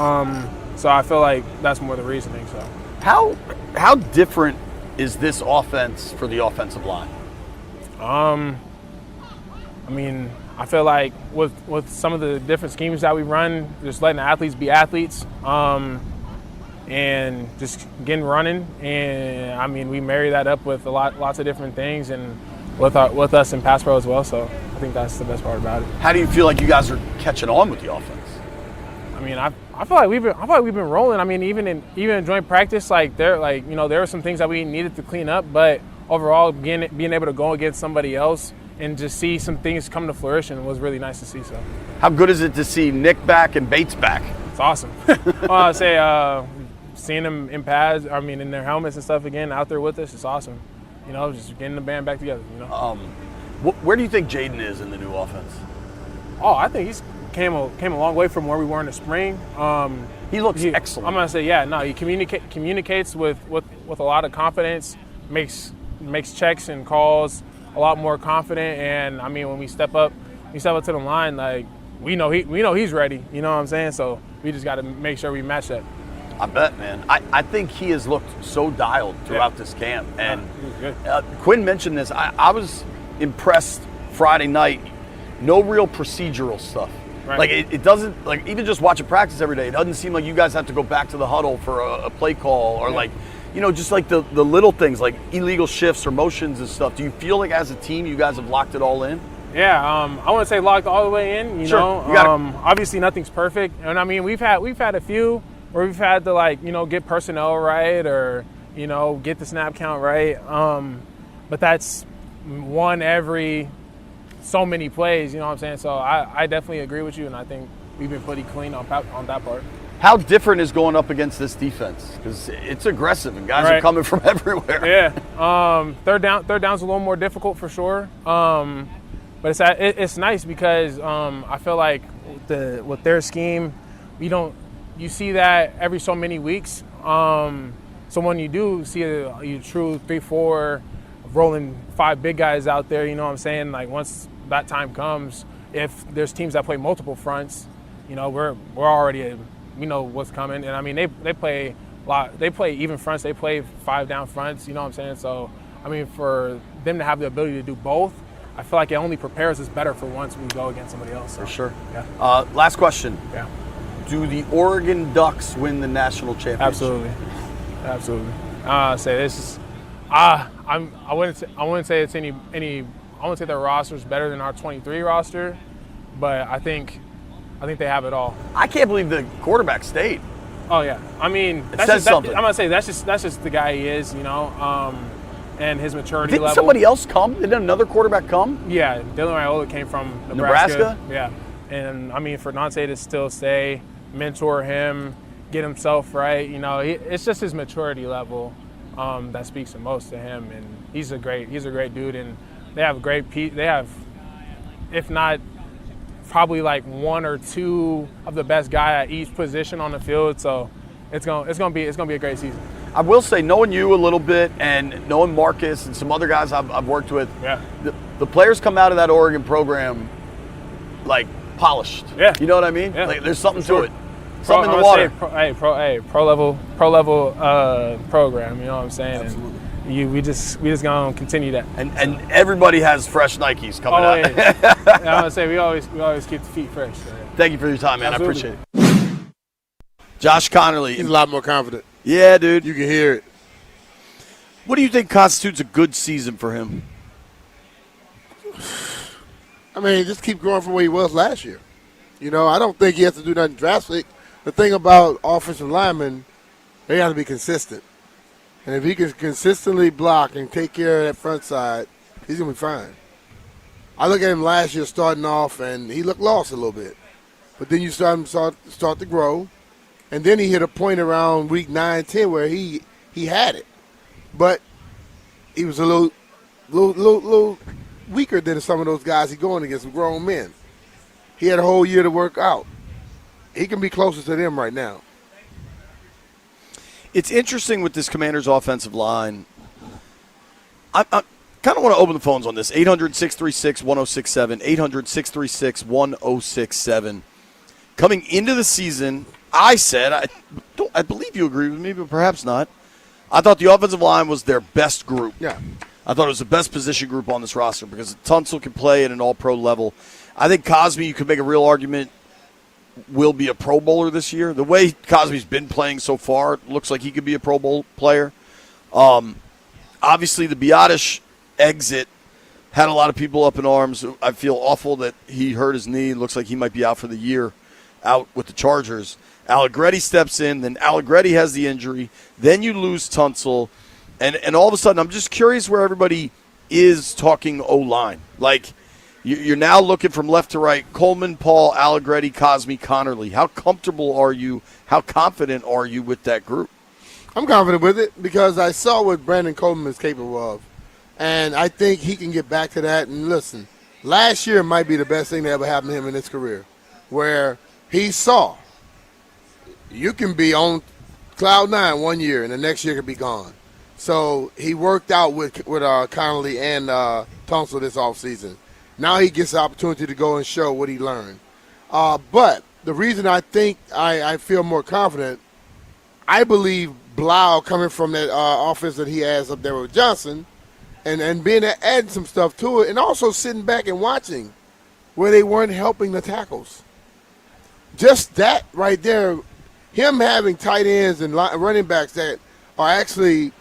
I feel like that's more the reasoning. So how different is this offense for the offensive line? I mean, I feel like with some of the different schemes that we run, just letting the athletes be athletes, and just getting running. And I mean, we marry that up with lots of different things, and with us in pass pro as well. So I think that's the best part about it. How do you feel like you guys are catching on with the offense? I mean, I feel like we've been rolling. I mean, even in joint practice, like there were some things that we needed to clean up, but overall, being able to go against somebody else and just see some things come to fruition was really nice to see. So, how good is it to see Nick back and Bates back? It's awesome. Well, I'd say seeing them in pads, I mean, in their helmets and stuff again out there with us, it's awesome. You know, just getting the band back together. You know. Where do you think Jaden is in the new offense? Oh, I think he's came a long way from where we were in the spring. He looks excellent. I'm gonna say, he communicates with a lot of confidence, makes checks and calls a lot more confident. And I mean, when we step up to the line, like we know he's ready. You know what I'm saying? So we just got to make sure we match that. I bet, man. I think he has looked so dialed throughout this camp. And good. Quinn mentioned this. I was impressed Friday night. No real procedural stuff. Right. Like it doesn't, like even just watching practice every day, it doesn't seem like you guys have to go back to the huddle for a play call or like, you know, just like the little things like illegal shifts or motions and stuff. Do you feel like as a team you guys have locked it all in? Yeah, I wouldn't say locked all the way in. You know, obviously nothing's perfect, and I mean we've had a few where we've had to like get personnel right or get the snap count right. But that's one every so many plays. You know what I'm saying? So I definitely agree with you, and I think we've been pretty clean on that part. How different is going up against this defense? Because it's aggressive and guys are coming from everywhere. Yeah, third down's a little more difficult for sure. But it's nice because I feel like with their scheme, you see that every so many weeks. So when you do see a true 3-4 rolling 5 big guys out there, you know what I'm saying? Like once that time comes, if there's teams that play multiple fronts, we're already we know what's coming. And I mean they play a lot. They play even fronts. They play 5 down fronts. You know what I'm saying? So I mean for them to have the ability to do both, I feel like it only prepares us better for once we go against somebody else. So. For sure. Yeah. Last question. Yeah. Do the Oregon Ducks win the national championship? Absolutely. Say this is. I wouldn't say it's any. I wouldn't say their roster is better than our 23 roster, but I think they have it all. I can't believe the quarterback stayed. Oh yeah. I mean, it says something. I'm gonna say that's just the guy he is. And his maturity level. Didn't somebody else come? Didn't another quarterback come? Yeah, Dylan Raiola came from Nebraska. Nebraska? Yeah. And, I mean, for Nante to still stay, mentor him, get himself right, it's just his maturity level that speaks the most to him. And he's a great dude. And they have, if not probably like 1 or 2 of the best guy at each position on the field. So it's gonna be a great season. I will say, knowing you a little bit and knowing Marcus and some other guys I've worked with, the players come out of that Oregon program like polished. Yeah, you know what I mean? Yeah. Like there's something to it, something in the water. Pro level program. You know what I'm saying? Absolutely. we just gonna continue that. And everybody has fresh Nikes coming out. Yeah. I want to say we always keep the feet fresh. So, yeah. Thank you for your time, man. Absolutely. I appreciate it. Josh Connerly. He's a lot more confident. Yeah, dude. You can hear it. What do you think constitutes a good season for him? I mean, just keep growing from where he was last year. You know, I don't think he has to do nothing drastic. The thing about offensive linemen, they got to be consistent. And if he can consistently block and take care of that front side, he's going to be fine. I look at him last year starting off, and he looked lost a little bit. But then you start to grow. And then he hit a point around week 9, 10 where he had it. But he was a little weaker than some of those guys he's going against, some grown men. He had a whole year to work out. He can be closer to them right now. It's interesting with this Commanders offensive line. I kind of want to open the phones on this. 800-636-1067, 800-636-1067. Coming into the season, I said, I believe you agree with me, but perhaps not. I thought the offensive line was their best group. Yeah. I thought it was the best position group on this roster because Tunsil can play at an all-pro level. I think Cosmi, you could make a real argument, will be a Pro Bowler this year. The way Cosmi's been playing so far, it looks like he could be a Pro Bowl player. Obviously, the Biadasz exit had a lot of people up in arms. I feel awful that he hurt his knee. It looks like he might be out for the year, out with the Chargers. Allegretti steps in, then Allegretti has the injury. Then you lose Tunsil. And all of a sudden, I'm just curious where everybody is talking O-line. Like, you're now looking from left to right, Coleman, Paul, Allegretti, Cosmi, Connerly. How comfortable are you? How confident are you with that group? I'm confident with it because I saw what Brandon Coleman is capable of. And I think he can get back to that. And listen, last year might be the best thing that ever happened to him in his career, where he saw you can be on cloud 9 one year and the next year could be gone. So he worked out with Connerly and Tunsil this offseason. Now he gets the opportunity to go and show what he learned. But the reason I think I feel more confident, I believe Blau coming from that offense that he has up there with Johnson and being adding some stuff to it and also sitting back and watching where they weren't helping the tackles. Just that right there, him having tight ends and running backs that are actually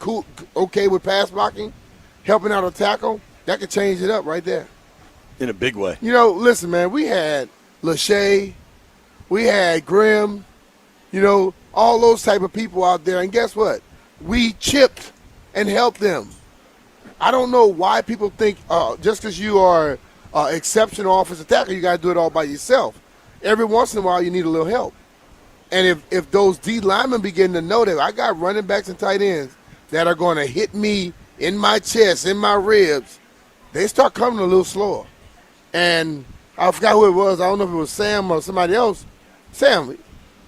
okay with pass blocking, helping out a tackle, that could change it up right there. In a big way. You know, listen, man, we had Lachey, we had Grimm, you know, all those type of people out there. And guess what? We chipped and helped them. I don't know why people think just because you are exceptional offensive tackle, you got to do it all by yourself. Every once in a while, you need a little help. And if those D linemen begin to know that I got running backs and tight ends that are going to hit me in my chest, in my ribs, they start coming a little slower. And I forgot who it was. I don't know if it was Sam or somebody else. Sam,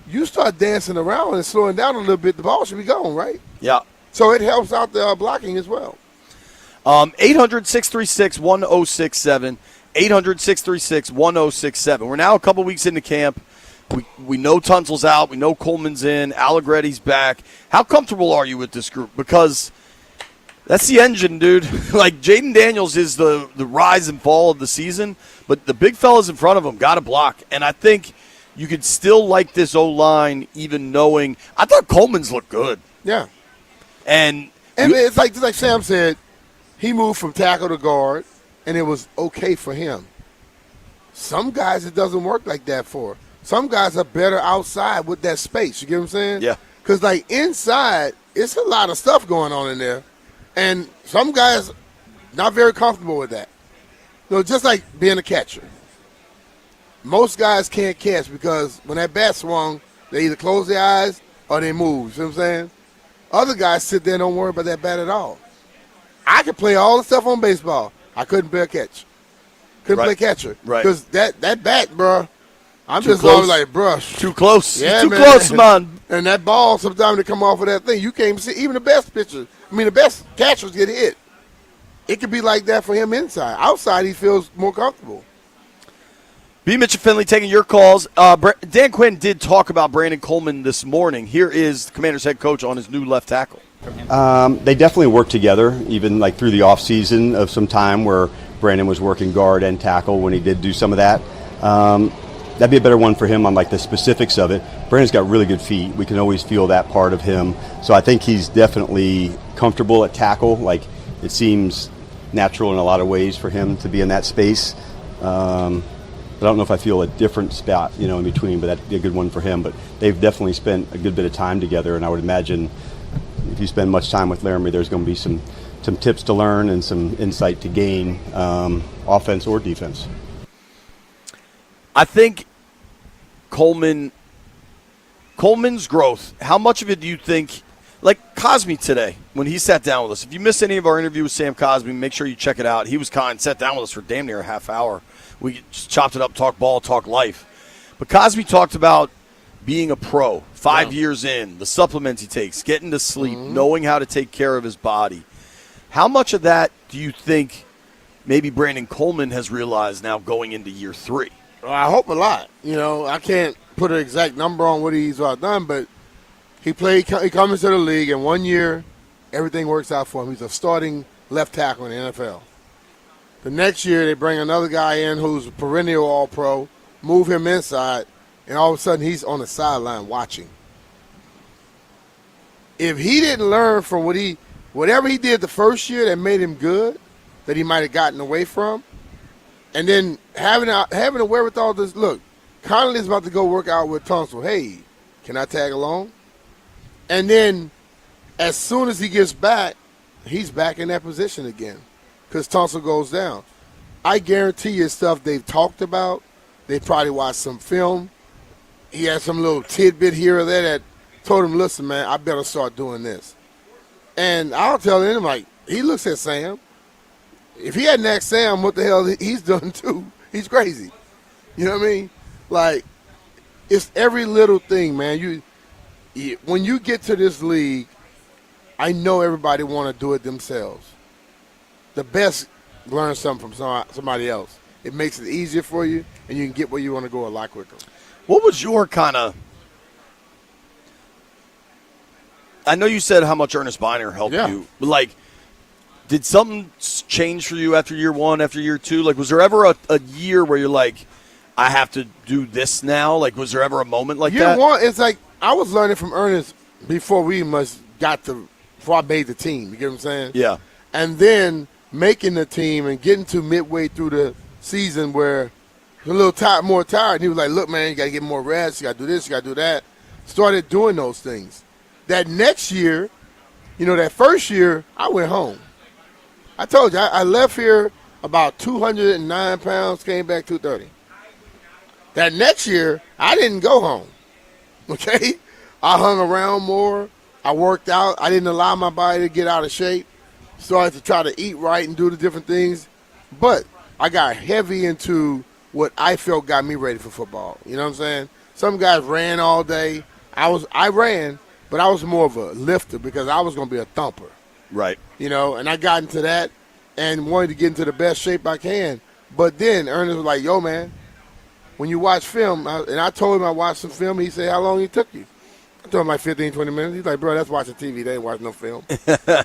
you start dancing around and slowing down a little bit, the ball should be gone, right? Yeah. So it helps out the blocking as well. 800-636-1067, 800-636-1067. We're now a couple weeks into camp. We know Tunsil's out. We know Coleman's in. Allegretti's back. How comfortable are you with this group? Because that's the engine, dude. Like, Jaden Daniels is the rise and fall of the season, but the big fellas in front of him got to block. And I think you could still like this O-line even knowing – I thought Coleman's looked good. Yeah. And it's like Sam said, he moved from tackle to guard, and it was okay for him. Some guys it doesn't work like that for. Some guys are better outside with that space. You get what I'm saying? Yeah. Because, like, inside, it's a lot of stuff going on in there. And some guys not very comfortable with that. You know, just like being a catcher. Most guys can't catch because when that bat swung, they either close their eyes or they move. You see what I'm saying? Other guys sit there and don't worry about that bat at all. I could play all the stuff on baseball. I couldn't play a catch. Couldn't play catcher. Right. Because that bat, bro, I'm Too just close. always like, bro. Too close. Yeah, Too man. close, man. And that ball, sometimes to come off of that thing, you can't even see. Even the best pitchers, the best catchers get hit. It could be like that for him inside. Outside, he feels more comfortable. B. Mitch and Finley taking your calls. Dan Quinn did talk about Brandon Coleman this morning. Here is the Commanders head coach on his new left tackle. They definitely work together, even like through the off season of some time where Brandon was working guard and tackle when he did do some of that. That'd be a better one for him on like the specifics of it. Brandon's got really good feet. We can always feel that part of him. So I think he's definitely comfortable at tackle. Like it seems natural in a lot of ways for him to be in that space. But I don't know if I feel a different spot, in between, but that'd be a good one for him. But they've definitely spent a good bit of time together, and I would imagine if you spend much time with Laramie, there's going to be some tips to learn and some insight to gain, offense or defense. I think Coleman's growth, how much of it do you think, like Cosme today, when he sat down with us, if you missed any of our interview with Sam Cosme, make sure you check it out. He was kind, sat down with us for damn near a half hour. We just chopped it up, talk ball, talk life. But Cosme talked about being a pro, 5 years in, the supplements he takes, getting to sleep, knowing how to take care of his body. How much of that do you think maybe Brandon Coleman has realized now going into year 3? Well, I hope a lot. I can't put an exact number on what he's done, but he comes into the league, and 1 year, everything works out for him. He's a starting left tackle in the NFL. The next year, they bring another guy in who's a perennial All-Pro, move him inside, and all of a sudden, he's on the sideline watching. If he didn't learn from whatever he did the first year that made him good, that he might have gotten away from, and then having a wherewithal to look, Connolly's about to go work out with Tunsil. Hey, can I tag along? And then as soon as he gets back, he's back in that position again because Tunsil goes down. I guarantee you stuff they've talked about, they probably watched some film. He had some little tidbit here or there that told him, listen, man, I better start doing this. And I'll tell him, like, he looks at Sam. If he hadn't asked Sam what the hell he's done too, he's crazy. You know what I mean? Like, it's every little thing, man. When you get to this league, I know everybody want to do it themselves. The best learn something from somebody else. It makes it easier for you, and you can get where you want to go a lot quicker. What was your kind of – I know you said how much Ernest Biner helped you, but, like, did something change for you after year 1, after year 2? Like, was there ever a year where you're like, I have to do this now? Like, was there ever a moment like that? Year 1, it's like I was learning from Ernest before I made the team. You get what I'm saying? Yeah. And then making the team and getting to midway through the season where a little more tired. And he was like, look, man, you got to get more rest. You got to do this. You got to do that. Started doing those things. That next year, that first year, I went home. I told you, I left here about 209 pounds, came back 230. That next year, I didn't go home, okay? I hung around more. I worked out. I didn't allow my body to get out of shape. Started to try to eat right and do the different things. But I got heavy into what I felt got me ready for football. You know what I'm saying? Some guys ran all day. I ran, but I was more of a lifter because I was going to be a thumper. Right. And I got into that and wanted to get into the best shape I can. But then Ernest was like, yo, man, when you watch film, and I told him I watched some film, he said, how long it took you? I told him like 15, 20 minutes. He's like, bro, that's watching TV. They ain't watching no film.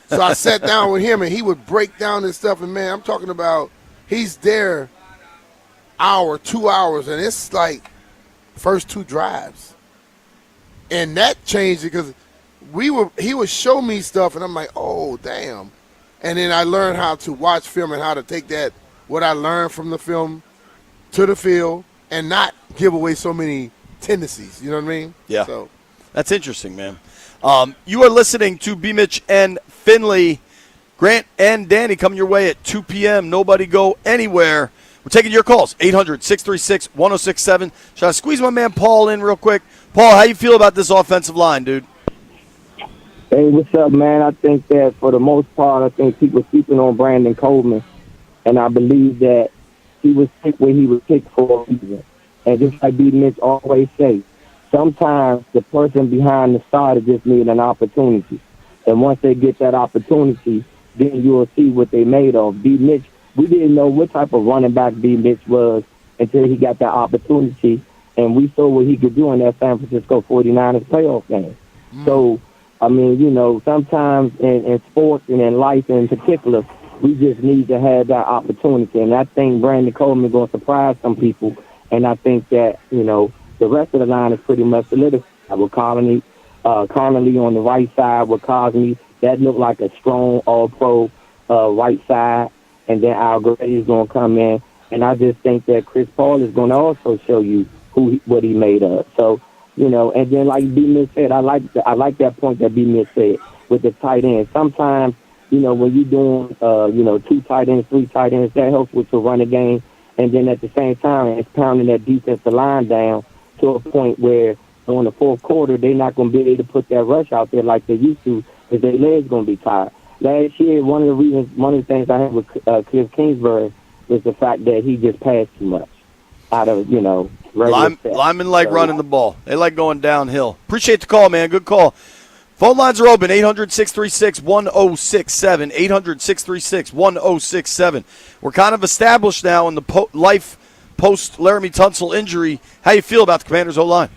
So I sat down with him, and he would break down this stuff. And, man, I'm talking about he's there hour, 2 hours, and it's like first 2 drives. And that changed it because he would show me stuff, and I'm like, oh, damn. And then I learned how to watch film and how to take what I learned from the film to the field and not give away so many tendencies. You know what I mean? Yeah. So that's interesting, man. You are listening to B. Mitch and Finley. Grant and Danny coming your way at 2 p.m. Nobody go anywhere. We're taking your calls, 800-636-1067. Should I squeeze my man Paul in real quick? Paul, how you feel about this offensive line, dude? Hey, what's up, man? I think that for the most part, I think people sleeping on Brandon Coleman, and I believe that he was picked where he was picked for a reason. And just like B. Mitch always say, sometimes the person behind the starter just need an opportunity. And once they get that opportunity, then you'll see what they made of. B. Mitch, we didn't know what type of running back B. Mitch was until he got that opportunity, and we saw what he could do in that San Francisco 49ers playoff game. So I mean, you know, sometimes in sports and in life in particular, we just need to have that opportunity. And I think Brandon Coleman going to surprise some people. And I think that, you know, the rest of the line is pretty much solidified with Connolly on the right side with Cosme. That looked like a strong all-pro right side. And then Al Gray is going to come in. And I just think that Chris Paul is going to also show you what he made of. So, you know, and then like B-Miss said, I like that point that B-Miss said with the tight end. Sometimes, you know, when you're doing, you know, 2 tight ends, 3 tight ends, that helps with your running game. And then at the same time, it's pounding that defensive line down to a point where on the fourth quarter, they're not going to be able to put that rush out there like they used to because their legs going to be tired. Last year, one of the things I had with Cliff Kingsbury was the fact that he just passed too much out of, you know, Linemen like running the ball. They like going downhill. Appreciate the call, man. Good call. Phone lines are open, 800-636-1067, 800-636-1067. We're kind of established now in the life post-Laramie Tunsil injury. How you feel about the Commanders' O-line?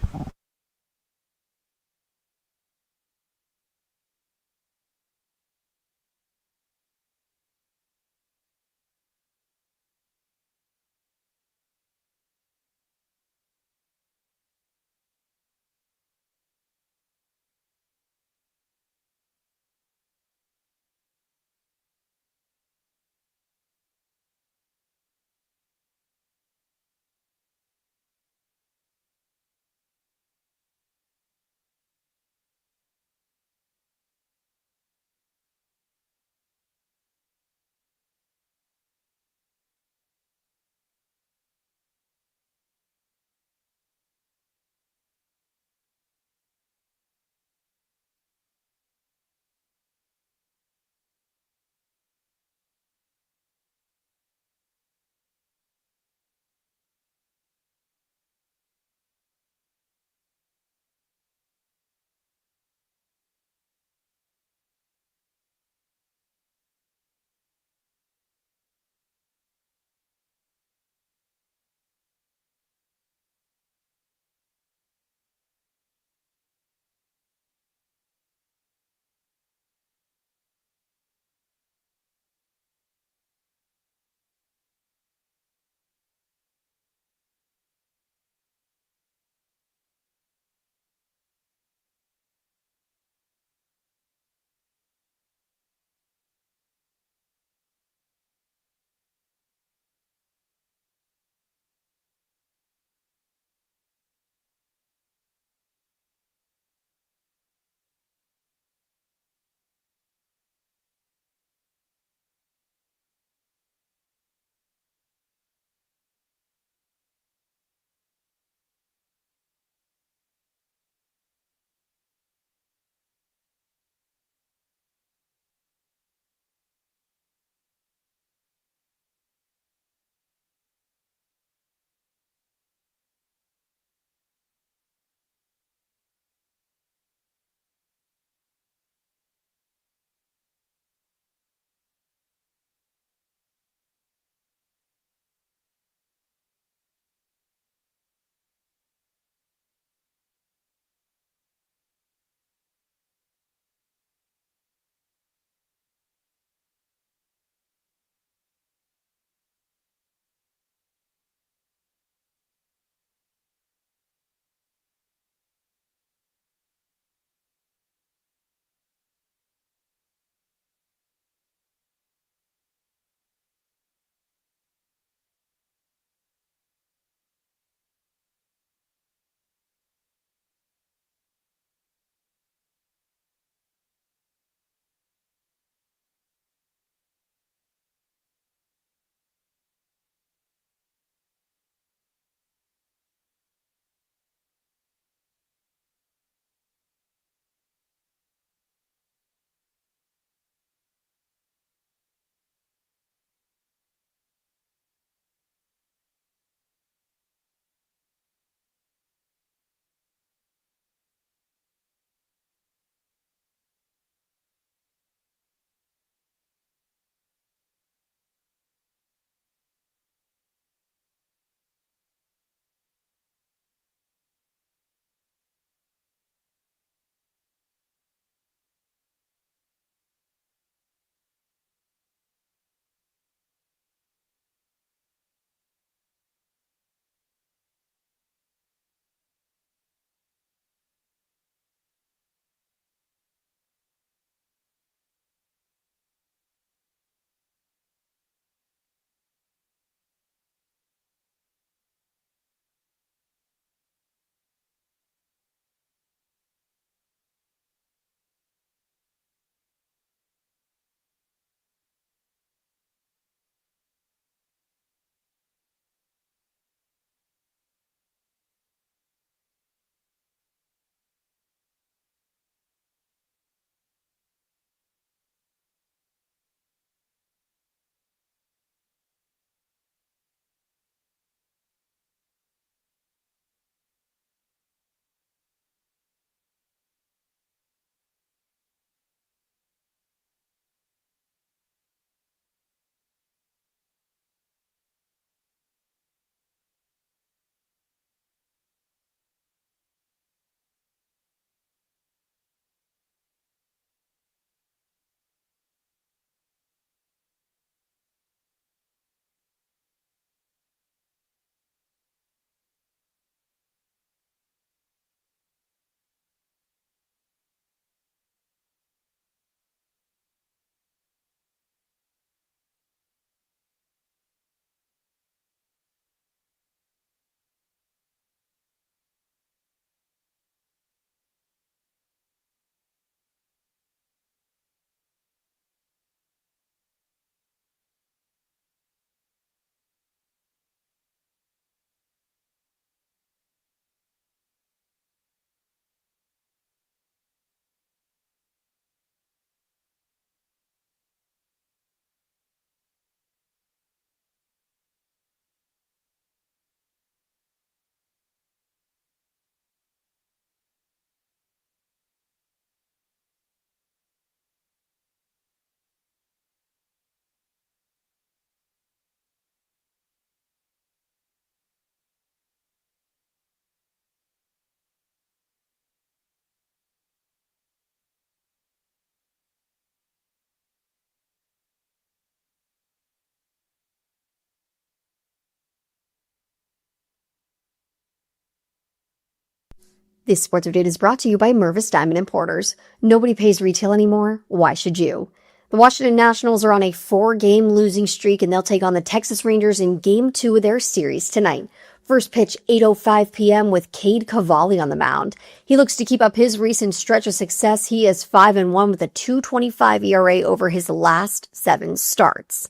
This sports update is brought to you by Mervis Diamond Importers. Nobody pays retail anymore. Why should you? The Washington Nationals are on a 4-game losing streak, and they'll take on the Texas Rangers in Game 2 of their series tonight. First pitch, 8:05 p.m. with Cade Cavalli on the mound. He looks to keep up his recent stretch of success. He is 5-1 with a 2.25 ERA over his last 7 starts.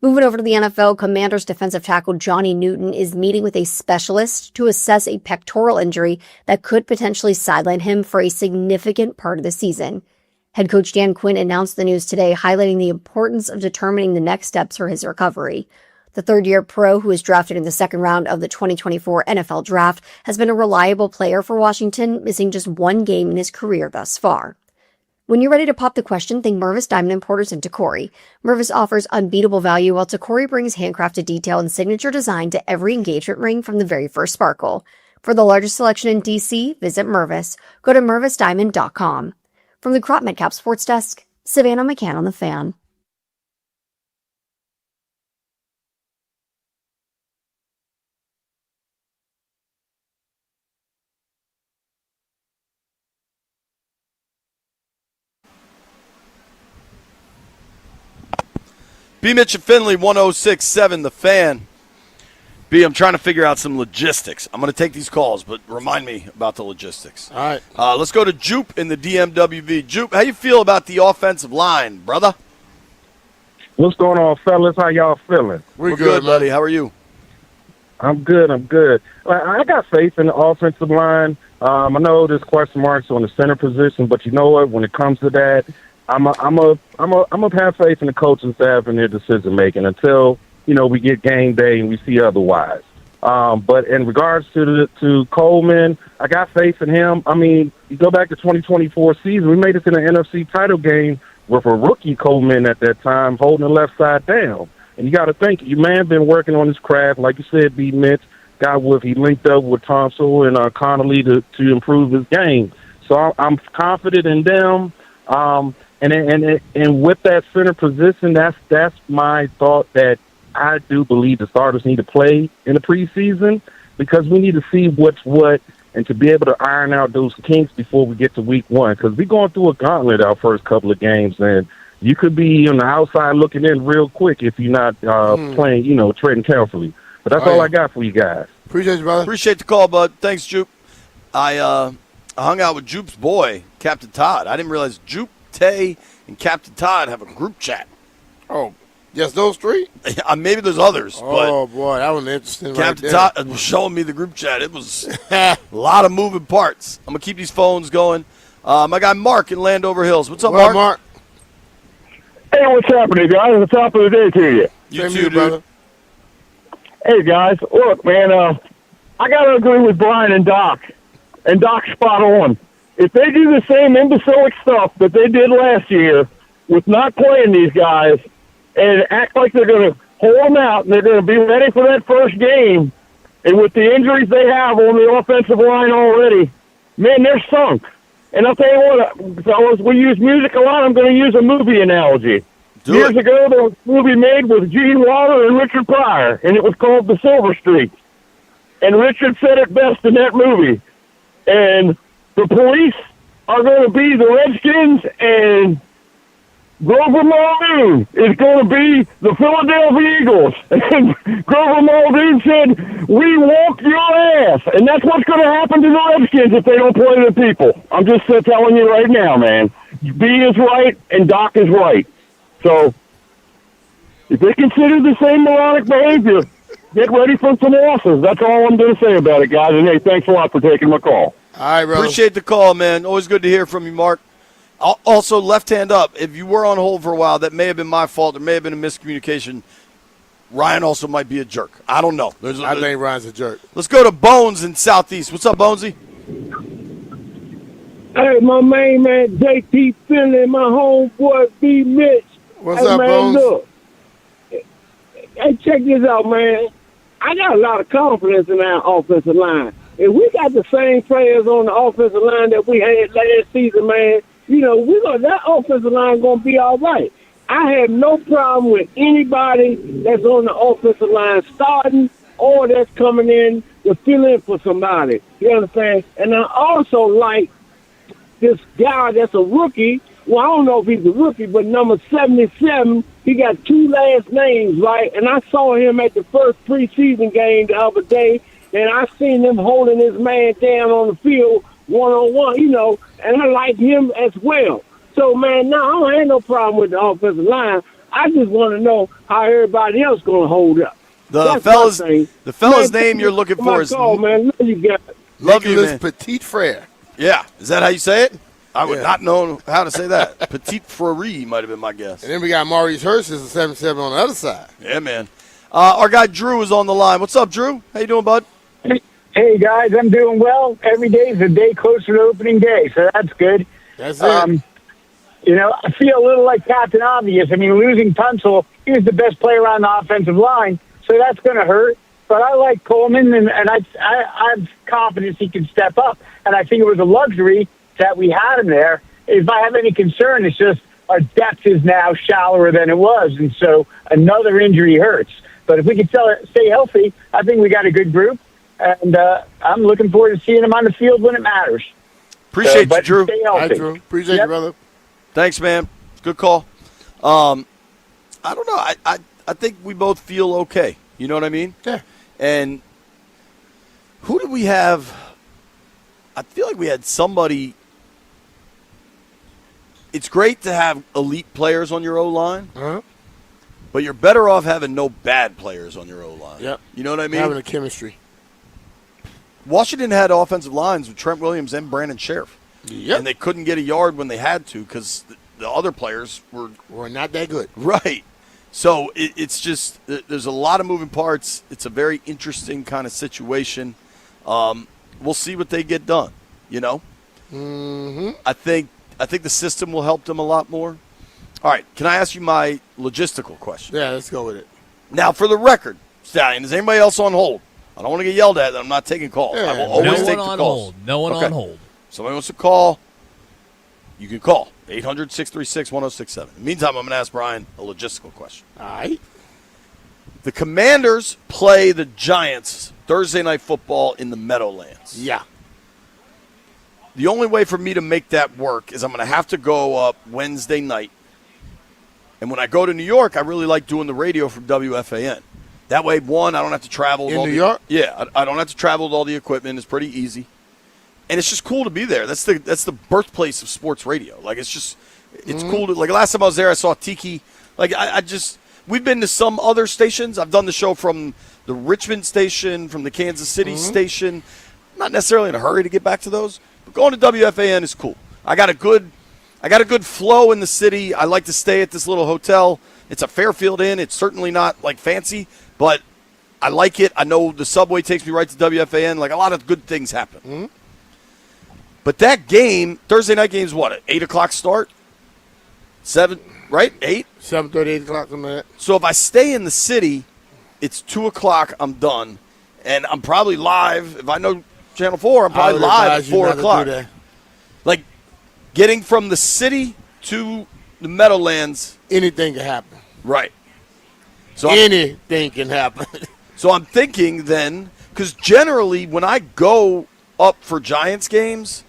Moving over to the NFL, Commanders defensive tackle Johnny Newton is meeting with a specialist to assess a pectoral injury that could potentially sideline him for a significant part of the season. Head coach Dan Quinn announced the news today, highlighting the importance of determining the next steps for his recovery. The third-year pro, who was drafted in the second round of the 2024 NFL Draft, has been a reliable player for Washington, missing just 1 game in his career thus far. When you're ready to pop the question, think Mervis Diamond Importers and Tacori. Mervis offers unbeatable value, while Tacori brings handcrafted detail and signature design to every engagement ring from the very first sparkle. For the largest selection in DC, visit Mervis. Go to mervisdiamond.com. From the Crop Medcap Sports Desk, Savannah McCann on the Fan. B. Mitch and Finley, 106.7 The Fan. B, I'm trying to figure out some logistics. I'm going to take these calls, but remind me about the logistics. All right. Let's go to Jupe in the DMWV. Jupe, how you feel about the offensive line, brother? What's going on, fellas? How y'all feeling? We're good, buddy. How are you? I'm good. I got faith in the offensive line. I know there's question marks on the center position, but you know what? When it comes to that, I'm a have faith in the coaching staff and their decision making until we get game day and we see otherwise. But in regards to Coleman, I got faith in him. I mean, you go back to 2024 season, we made it to the NFC title game with a rookie Coleman at that time holding the left side down. And you got to think, your man been working on his craft, like you said, B. Mitch. He linked up with Thompson and Connolly to improve his game. So I'm confident in them. And with that center position, that's my thought, that I do believe the starters need to play in the preseason, because we need to see what's what and to be able to iron out those kinks before we get to week 1. Because we're going through a gauntlet our first couple of games, and you could be on the outside looking in real quick if you're not playing, treading carefully. But that's all I got for you guys. Appreciate you, brother. Appreciate the call, bud. Thanks, Jupe. I hung out with Jupe's boy, Captain Todd. I didn't realize Jupe, Tay, and Captain Todd have a group chat. Oh, just those 3? Maybe there's others. Oh, boy, that was interesting. Captain right Todd was showing me the group chat. It was a lot of moving parts. I'm going to keep these phones going. My guy Mark in Landover Hills. What's up, Mark? Hey, what's happening, guys? At the top of the day to you. You too, dude. Brother. Hey, guys. Look, man, I got to agree with Brian and Doc. And Doc's spot on. If they do the same imbecilic stuff that they did last year with not playing these guys and act like they're going to hold them out and they're going to be ready for that first game, and with the injuries they have on the offensive line already, man, they're sunk. And I'll tell you what, fellas, we use music a lot. I'm going to use a movie analogy. Years ago, there was a movie made with Gene Wilder and Richard Pryor, and it was called The Silver Streak. And Richard said it best in that movie. And the police are going to be the Redskins, and Grover Muldoon is going to be the Philadelphia Eagles. And Grover Muldoon said, "We walk your ass." And that's what's going to happen to the Redskins if they don't play the people. I'm just telling you right now, man. B is right, and Doc is right. So if they consider the same moronic behavior, get ready for some losses. That's all I'm going to say about it, guys. And, hey, thanks a lot for taking my call. All right, brother. Appreciate the call, man. Always good to hear from you, Mark. Also, left hand up. If you were on hold for a while, that may have been my fault. There may have been a miscommunication. Ryan also might be a jerk. I don't know. I think Ryan's a jerk. Let's go to Bones in Southeast. What's up, Bonesy? Hey, my main man, JP Finley, my homeboy, B. Mitch. What's up, Bones? Look, hey, check this out, man. I got a lot of confidence in our offensive line. If we got the same players on the offensive line that we had last season, man, that offensive line going to be all right. I have no problem with anybody that's on the offensive line starting or that's coming in to fill in for somebody. You understand? And I also like this guy that's a rookie. Well, I don't know if he's a rookie, but number 77, he got 2 last names, right? And I saw him at the first preseason game the other day, and I seen him holding his man down on the field one-on-one, and I like him as well. So, man, no, I don't have no problem with the offensive line. I just want to know how everybody else going to hold up. The fella's name you're looking for is man. Love you guys. Love you, man. Petit Frere. Yeah, is that how you say it? I would not know how to say that. Petit Frere might have been my guess. And then we got Maurice Hurst as a 77 on the other side. Yeah, man. Our guy Drew is on the line. What's up, Drew? How you doing, bud? Hey, guys, I'm doing well. Every day is a day closer to opening day, so that's good. That's it. I feel a little like Captain Obvious. I mean, losing Tunsil, he was the best player on the offensive line, so that's going to hurt. But I like Coleman, and I have confidence he can step up. And I think it was a luxury that we had him there. If I have any concern, it's just our depth is now shallower than it was, and so another injury hurts. But if we can stay healthy, I think we got a good group, and I'm looking forward to seeing him on the field when it matters. Appreciate you, Drew. Stay healthy. Hi, Drew. Appreciate you, brother. Thanks, man. Good call. I don't know. I think we both feel okay. You know what I mean? Yeah. And who did we have? I feel like we had somebody. It's great to have elite players on your O-line, but you're better off having no bad players on your O-line. Yep. You know what I mean? Having a chemistry. Washington had offensive lines with Trent Williams and Brandon Sheriff. Yep. And they couldn't get a yard when they had to because the other players were not that good. Right. So it's just there's a lot of moving parts. It's a very interesting kind of situation. We'll see what they get done, Mm-hmm. I think the system will help them a lot more. All right, can I ask you my logistical question? Yeah, let's go with it. Now, for the record, Stallion, is anybody else on hold? I don't want to get yelled at that I'm not taking calls. Yeah, I will always take the calls. Hold. No one on hold. Somebody wants to call, you can call 800-636-1067. In the meantime, I'm going to ask Brian a logistical question. All right. The Commanders play the Giants Thursday Night Football in the Meadowlands. Yeah. The only way for me to make that work is I'm going to have to go up Wednesday night. And when I go to New York, I really like doing the radio from WFAN. That way, one, I don't have to travel. In New York? Yeah, I don't have to travel with all the equipment. It's pretty easy. And it's just cool to be there. That's the birthplace of sports radio. Like, it's cool to, like, last time I was there, I saw Tiki. Like, we've been to some other stations. I've done the show from the Richmond station, from the Kansas City station. I'm not necessarily in a hurry to get back to those, but going to WFAN is cool. I got a good flow in the city. I like to stay at this little hotel. It's a Fairfield Inn. It's certainly not, like, fancy, but I like it. I know the subway takes me right to WFAN. Like, a lot of good things happen. Mm-hmm. But that game, Thursday night game is what, an 8 o'clock start? 7, right? 8? 7:30, 8 o'clock, something like that. So if I stay in the city, it's 2 o'clock, I'm done. And I'm probably live. If I know Channel 4, I'm probably live at 4 o'clock. Like, getting from the city to the Meadowlands. Anything can happen. Right. So anything can happen. So I'm thinking then, because generally when I go up for Giants games,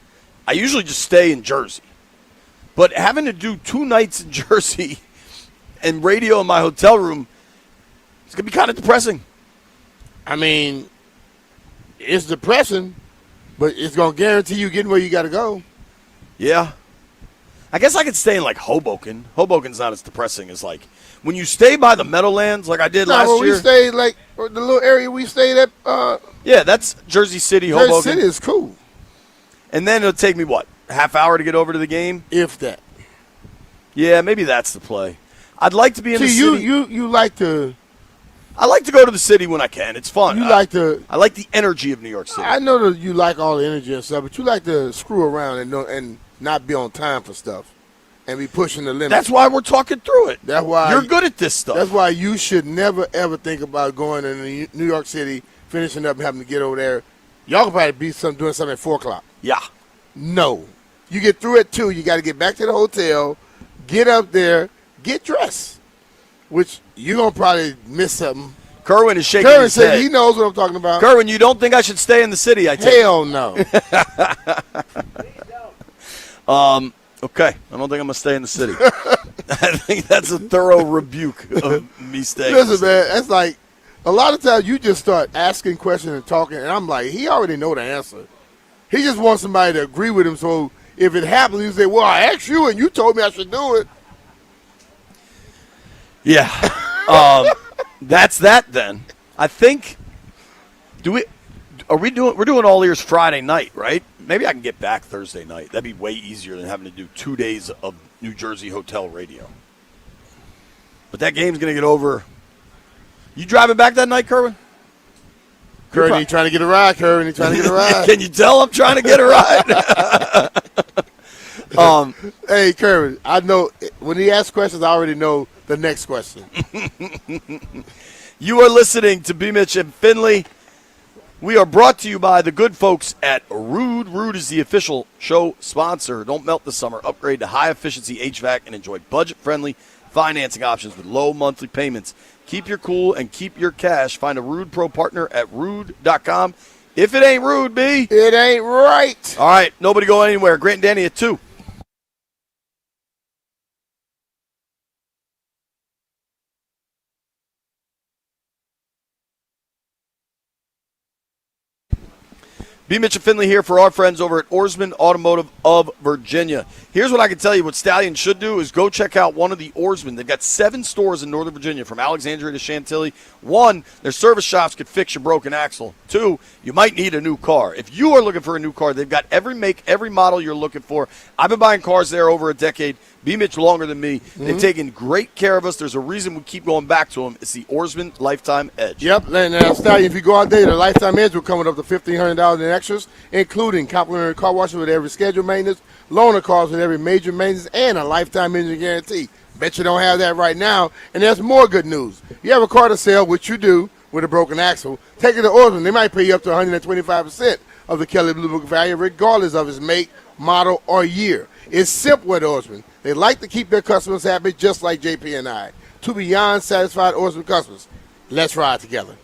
I usually just stay in Jersey. But having to do 2 nights in Jersey and radio in my hotel room, it's going to be kind of depressing. I mean, it's depressing, but it's going to guarantee you getting where you got to go. Yeah. I guess I could stay in, like, Hoboken. Hoboken's not as depressing as, like, when you stay by the Meadowlands, like I did last year. We stayed, like, the little area we stayed at. Yeah, that's Jersey City, Hoboken. Jersey City is cool. And then it'll take me, what, a half hour to get over to the game? If that. Yeah, maybe that's the play. I'd like to be in the city. You like to. I like to go to the city when I can. It's fun. You like to. I like the energy of New York City. I know that you like all the energy and stuff, but you like to screw around and not be on time for stuff. And be pushing the limit. That's why we're talking through it. That's why you're good at this stuff. That's why you should never ever think about going to New York City, finishing up and having to get over there. Y'all could probably be doing something at 4 o'clock. Yeah. No. You get through at 2. You got to get back to the hotel, get up there, get dressed, which you're gonna probably miss something. Kerwin is shaking Kerwin his said head. he knows what I'm talking about. Kerwin, you don't think I should stay in the city? I take Hell no. Okay, I don't think I'm going to stay in the city. I think that's a thorough rebuke of me staying. Listen, man, that's like a lot of times you just start asking questions and talking, and I'm like, he already know the answer. He just wants somebody to agree with him, so if it happens, you say, well, I asked you, and you told me I should do it. Yeah. That's that then. I think we're doing all ears Friday night, right? Maybe I can get back Thursday night. That'd be way easier than having to do 2 days of New Jersey hotel radio. But that game's going to get over. You driving back that night, Kerwin? Kerwin, he trying to get a ride, Kerwin. He trying to get a ride. Can you tell I'm trying to get a ride? Hey, Kerwin, I know when he asks questions, I already know the next question. You are listening to B. Mitch and Finley. We are brought to you by the good folks at Rude. Rude is the official show sponsor. Don't melt this summer. Upgrade to high-efficiency HVAC and enjoy budget-friendly financing options with low monthly payments. Keep your cool and keep your cash. Find a Rude Pro partner at rude.com. If it ain't rude, B. It ain't right. All right, nobody go anywhere. Grant and Danny at 2. B. Mitch and Finley here for our friends over at Oarsman Automotive of Virginia. Here's what I can tell you what Stallions should do is go check out one of the Oarsman. They've got 7 stores in Northern Virginia, from Alexandria to Chantilly. 1, their service shops could fix your broken axle. 2, you might need a new car. If you are looking for a new car, they've got every make, every model you're looking for. I've been buying cars there over a decade. B. Mitch longer than me. They've taken great care of us. There's a reason we keep going back to them. It's the Oarsman Lifetime Edge. Yep, now, Stallion, if you go out there, the Lifetime Edge will come with up to $1,500 in extras, including complimentary car washes with every scheduled maintenance, loaner cars with every major maintenance, and a lifetime engine guarantee. Bet you don't have that right now, and there's more good news. You have a car to sell, which you do, with a broken axle, take it to Oarsman. They might pay you up to 125% of the Kelley Blue Book value, regardless of its make, model, or year. It's simple at Oarsman. They like to keep their customers happy, just like JP and I. 2 beyond satisfied Oarsman customers. Let's ride together.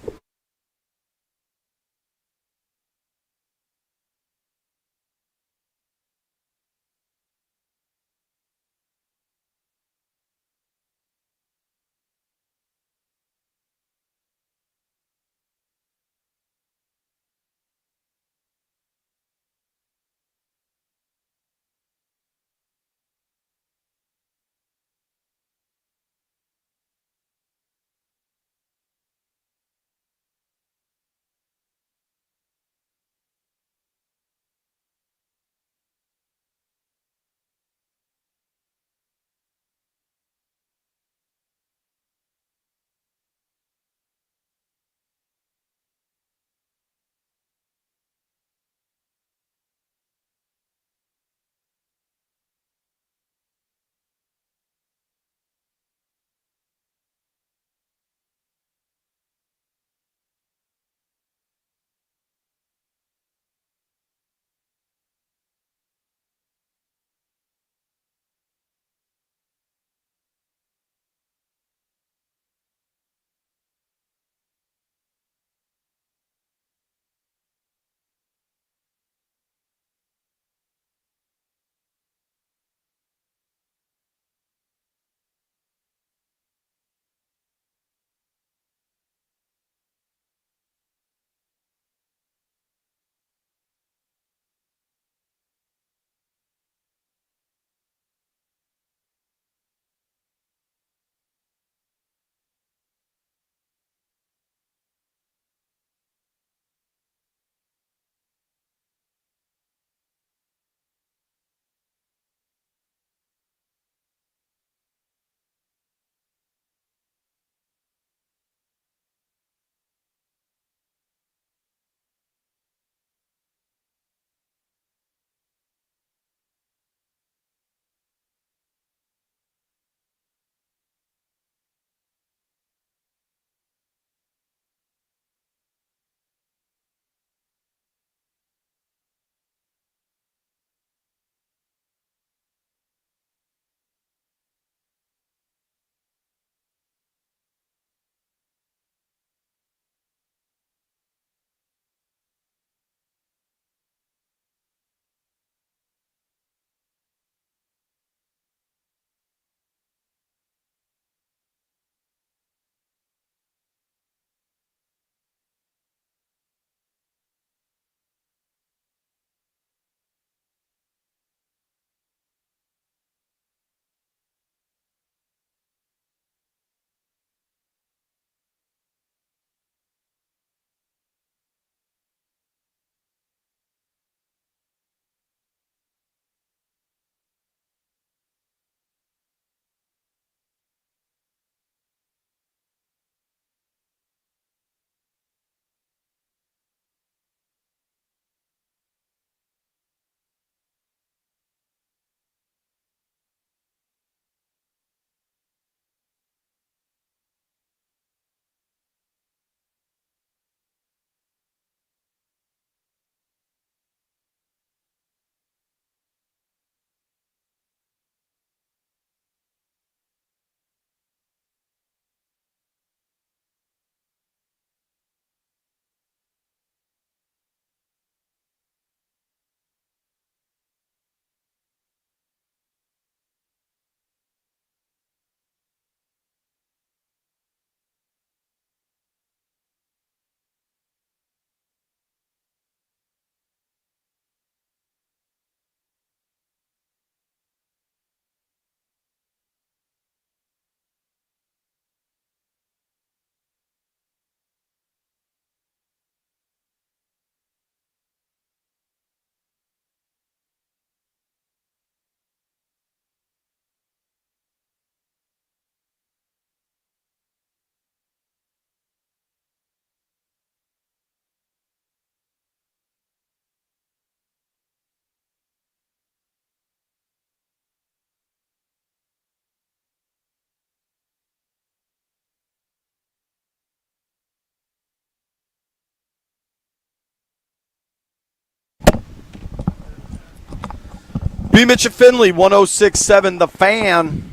B. Mitch and Finley, 106.7 The Fan.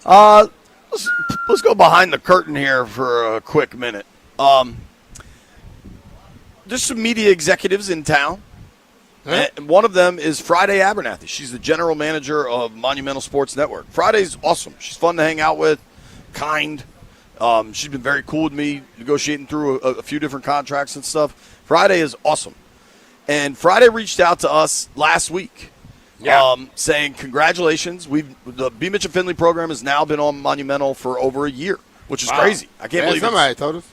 Let's go behind the curtain here for a quick minute. There's some media executives in town. And one of them is Friday Abernathy. She's the general manager of Monumental Sports Network. Friday's awesome. She's fun to hang out with, kind. She's been very cool with me, negotiating through a few different contracts and stuff. Friday is awesome. And Friday reached out to us last week saying, congratulations. The B. Mitch and Finley program has now been on Monumental for over a year, which is crazy. I can't believe it. Somebody told us.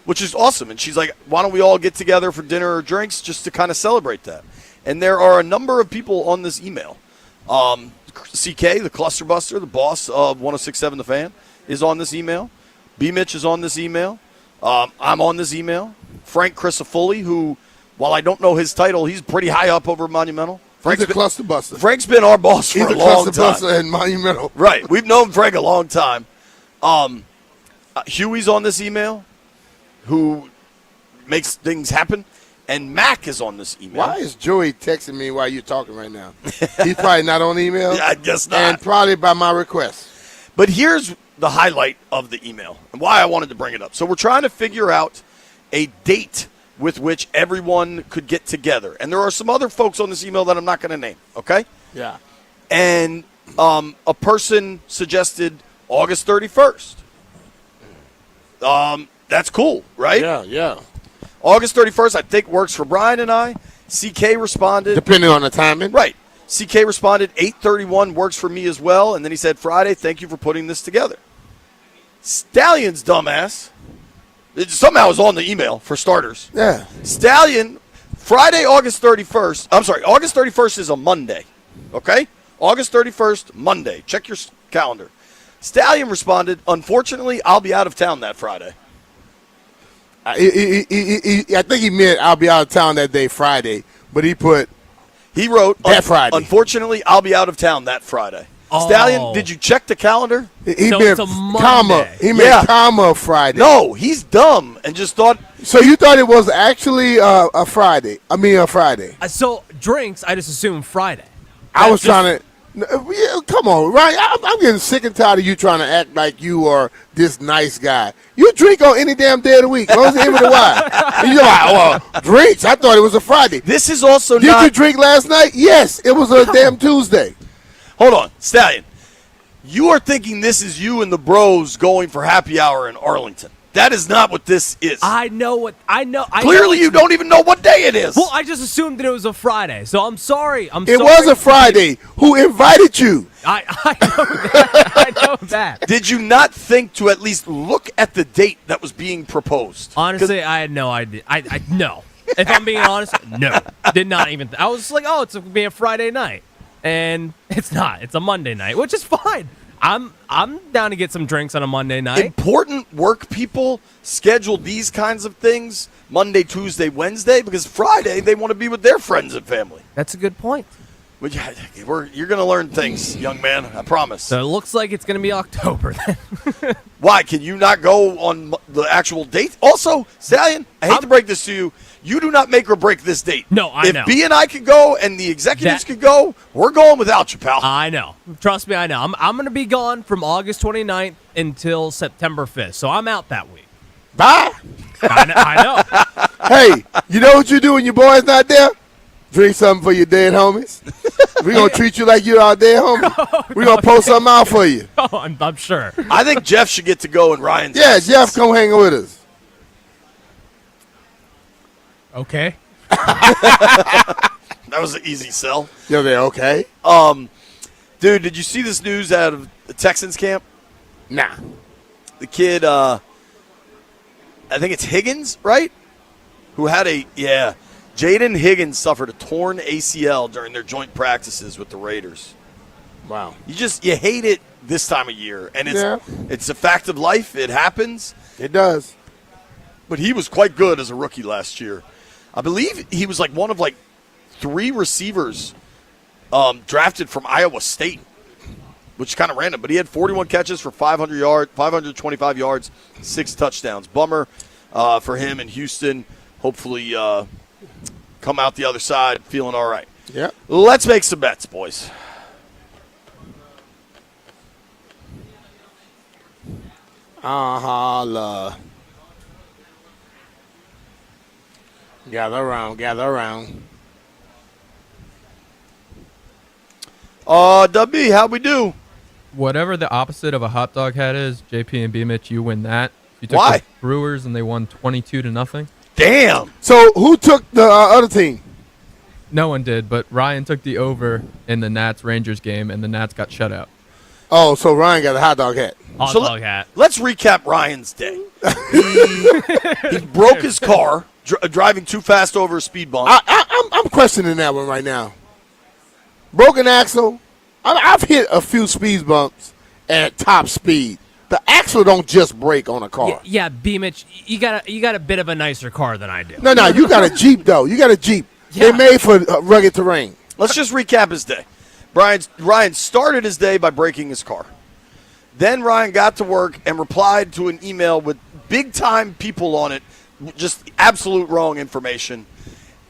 Which is awesome. And she's like, why don't we all get together for dinner or drinks just to kind of celebrate that? And there are a number of people on this email. CK, the Cluster Buster, the boss of 106.7 The Fan, is on this email. B. Mitch is on this email. I'm on this email. Frank Crisafulli, who, while I don't know his title, he's pretty high up over Monumental. He's a Cluster Buster. Frank's been our boss for a long time. He's a Cluster Buster and Monumental. Right. We've known Frank a long time. Huey's on this email, who makes things happen, and Mac is on this email. Why is Joey texting me while you're talking right now? He's probably not on email. Yeah, I guess not. And probably by my request. But here's the highlight of the email and why I wanted to bring it up. So we're trying to figure out a date with which everyone could get together. And there are some other folks on this email that I'm not going to name, okay? Yeah. And a person suggested August 31st. That's cool, right? Yeah. August 31st, I think, works for Brian and I. CK responded. Depending on the timing. Right. CK responded, 8:31 works for me as well. And then he said, Friday, thank you for putting this together. Stallion's dumbass. It somehow was on the email, for starters. Yeah. Stallion, Friday, August 31st. I'm sorry, August 31st is a Monday. Okay? August 31st, Monday. Check your calendar. Stallion responded, unfortunately, I'll be out of town that Friday. I think he meant I'll be out of town that day, Friday. But he wrote, that Friday. Unfortunately, I'll be out of town that Friday. Oh. Stallion, did you check the calendar? He So meant it's a comma. Monday. He meant comma Friday. No, he's dumb and just thought. So you thought it was actually a Friday? I mean a Friday. So drinks, I just assumed Friday. I was trying to. Yeah, come on, Ryan. I'm getting sick and tired of you trying to act like you are this nice guy. You drink on any damn day of the week. As long as the end of the wine. And you're like, well, drinks. I thought it was a Friday. This is also Did you drink last night? Yes, it was a damn Tuesday. Hold on, Stallion. You are thinking this is you and the bros going for happy hour in Arlington. That is not what this is. I know. Clearly, you don't even know what day it is. Well, I just assumed that it was a Friday, so I'm sorry. It was a Friday. Who invited you? I know that. I know that. Did you not think to at least look at the date that was being proposed? Honestly, I had no idea. I no. If I'm being honest, no. Did not even. I was like, oh, it's going to be a Friday night, and it's not. It's a Monday night, which is fine. I'm down to get some drinks on a Monday night. Important work people schedule these kinds of things Monday, Tuesday, Wednesday, because Friday they want to be with their friends and family. That's a good point. You're going to learn things, young man. I promise. So it looks like it's going to be October then. Why? Can you not go on the actual date? Also, Stallion, I hate to break this to you. You do not make or break this date. No, I know. If B and I could go and the executives could go, we're going without you, pal. I know. Trust me, I know. I'm going to be gone from August 29th until September 5th, so I'm out that week. Bye. I know. Hey, you know what you do when your boy's not there? Drink something for your dead homies. We're going to treat you like you're our dead homie. We're going to post something out for you. Oh, I'm sure. I think Jeff should get to go and Ryan's. Yeah, Jeff, come hang with us. Okay. That was an easy sell. Yeah, they're okay. Dude, did you see this news out of the Texans camp? Nah. The kid, I think it's Higgins, right? Who had Jaden Higgins suffered a torn ACL during their joint practices with the Raiders. Wow. You hate it this time of year, and it's a fact of life. It happens. It does. But he was quite good as a rookie last year. I believe he was like one of 3 receivers drafted from Iowa State, which is kind of random. But he had 41 catches for 525 yards, 6 touchdowns. Bummer for him in Houston. Hopefully come out the other side feeling all right. Yep. Let's make some bets, boys. Holla. Gather around, gather around. WB, how we do? Whatever the opposite of a hot dog hat is, JP and B Mitch, you win that. You took Why? the Brewers and they won 22-0. Damn. So who took the other team? No one did, but Ryan took the over in the Nats Rangers game, and the Nats got shut out. Oh, so Ryan got a hot dog hat. Hot dog hat. Let's recap Ryan's day. He broke his car driving too fast over a speed bump. I'm questioning that one right now. Broken axle. I've hit a few speed bumps at top speed. The axle don't just break on a car. Yeah, B Mitch, you got a bit of a nicer car than I do. No, you got a Jeep though. You got a Jeep. They're made for rugged terrain. Let's just recap his day. Ryan started his day by breaking his car. Then Ryan got to work and replied to an email with big-time people on it, just absolute wrong information.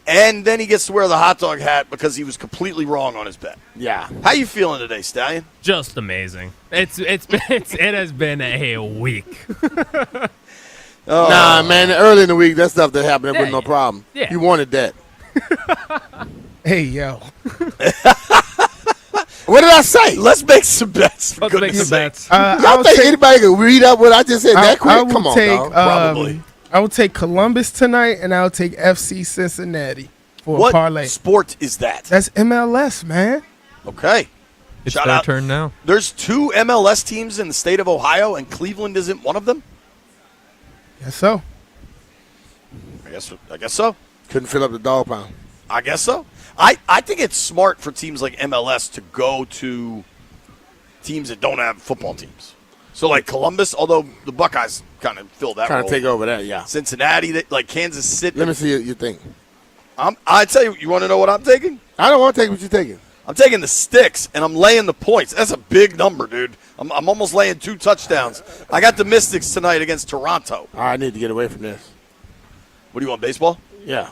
And then he gets to wear the hot dog hat because he was completely wrong on his bet. Yeah. How you feeling today, Stallion? Just amazing. It has been a week. Nah, man. Early in the week, that stuff that happened with no problem. Yeah. You wanted that. Hey, yo. What did I say? Let's make some bets. Let's make some bets. Y'all think anybody can read up what I just said that quick? I will Come on, take, dog. Probably. I will take Columbus tonight, and I'll take FC Cincinnati for What a parlay. sport is that? That's MLS, man. Okay. It's Shout their out. turn now. There's 2 MLS teams in the state of Ohio, and Cleveland isn't one of them? Yes, so. I guess so. Couldn't fill up the dog pound. I guess so. I think it's smart for teams like MLS to go to teams that don't have football teams. So like Columbus, although the Buckeyes kind of fill that Trying role. to take over that, yeah. Cincinnati, like Kansas City. Let me see your thing. I tell you, you want to know what I'm taking? I don't want to take what you're taking. I'm taking the sticks, and I'm laying the points. That's a big number, dude. I'm almost laying 2 touchdowns. I got the Mystics tonight against Toronto. I need to get away from this. What do you want, baseball? Yeah.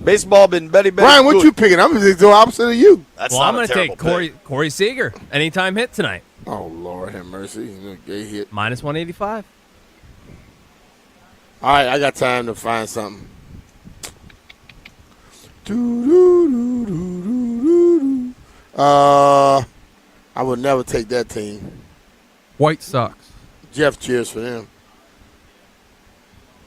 Baseball been very, very Ryan, what good. you picking? I'm the opposite of you. That's Well, not I'm a going to terrible take pick. Corey Seager. Anytime hit tonight. Oh, Lord have mercy. Gay hit. Minus 185. All right, I got time to find something. I would never take that team. White Sox. Jeff cheers for them.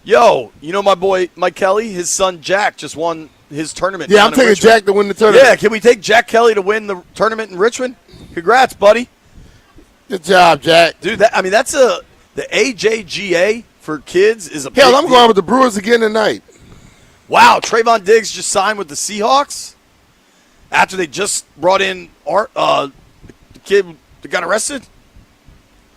Yo, you know my boy Mike Kelly? His son Jack just won his tournament. Yeah, down I'm in taking Richmond. Jack to win the tournament. Yeah, can we take Jack Kelly to win the tournament in Richmond? Congrats, buddy. Good job, Jack. Dude, that's the AJGA for kids is a big Hell, I'm deal. going with the Brewers again tonight. Wow, Trayvon Diggs just signed with the Seahawks after they just brought in the kid that got arrested.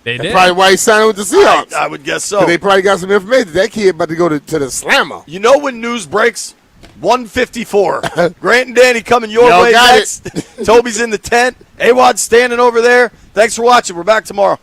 They That's did. probably why he's signing with the Seahawks. I would guess so. 'Cause they probably got some information. That kid about to go to the Slammer. You know when news breaks? 154. Grant and Danny coming your Y'all way got next. Toby's in the tent. Awad's standing over there. Thanks for watching. We're back tomorrow.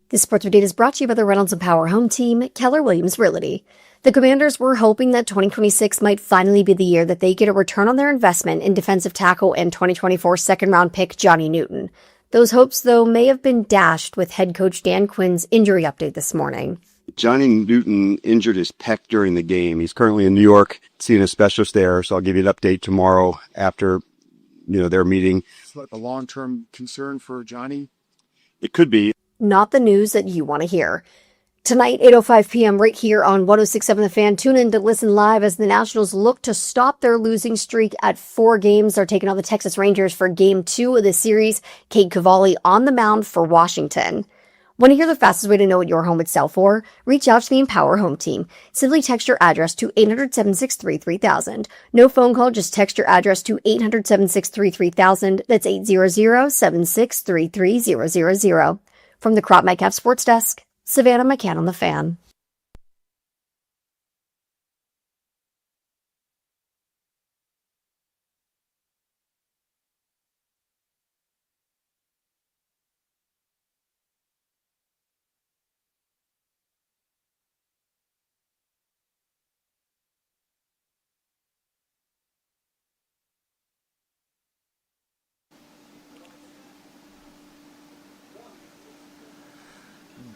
This sports update is brought to you by the Reynolds and Power Home Team, Keller Williams Realty. The Commanders were hoping that 2026 might finally be the year that they get a return on their investment in defensive tackle and 2024 second-round pick Johnny Newton. Those hopes, though, may have been dashed with head coach Dan Quinn's injury update this morning. Johnny Newton injured his pec during the game. He's currently in New York seeing a specialist there, so I'll give you an update tomorrow after, their meeting. It's like a long-term concern for Johnny? It could be. Not the news that you want to hear. Tonight, 8:05 p.m. right here on 106.7 The Fan. Tune in to listen live as the Nationals look to stop their losing streak at 4 games. They're taking on the Texas Rangers for Game 2 of the series. Cade Cavalli on the mound for Washington. Want to hear the fastest way to know what your home would sell for? Reach out to the Empower Home Team. Simply text your address to 800-763-3000. No phone call, just text your address to 800-763-3000. That's 800-763-3000. From the Crop Metcalf Sports Desk, Savannah McCann on The Fan.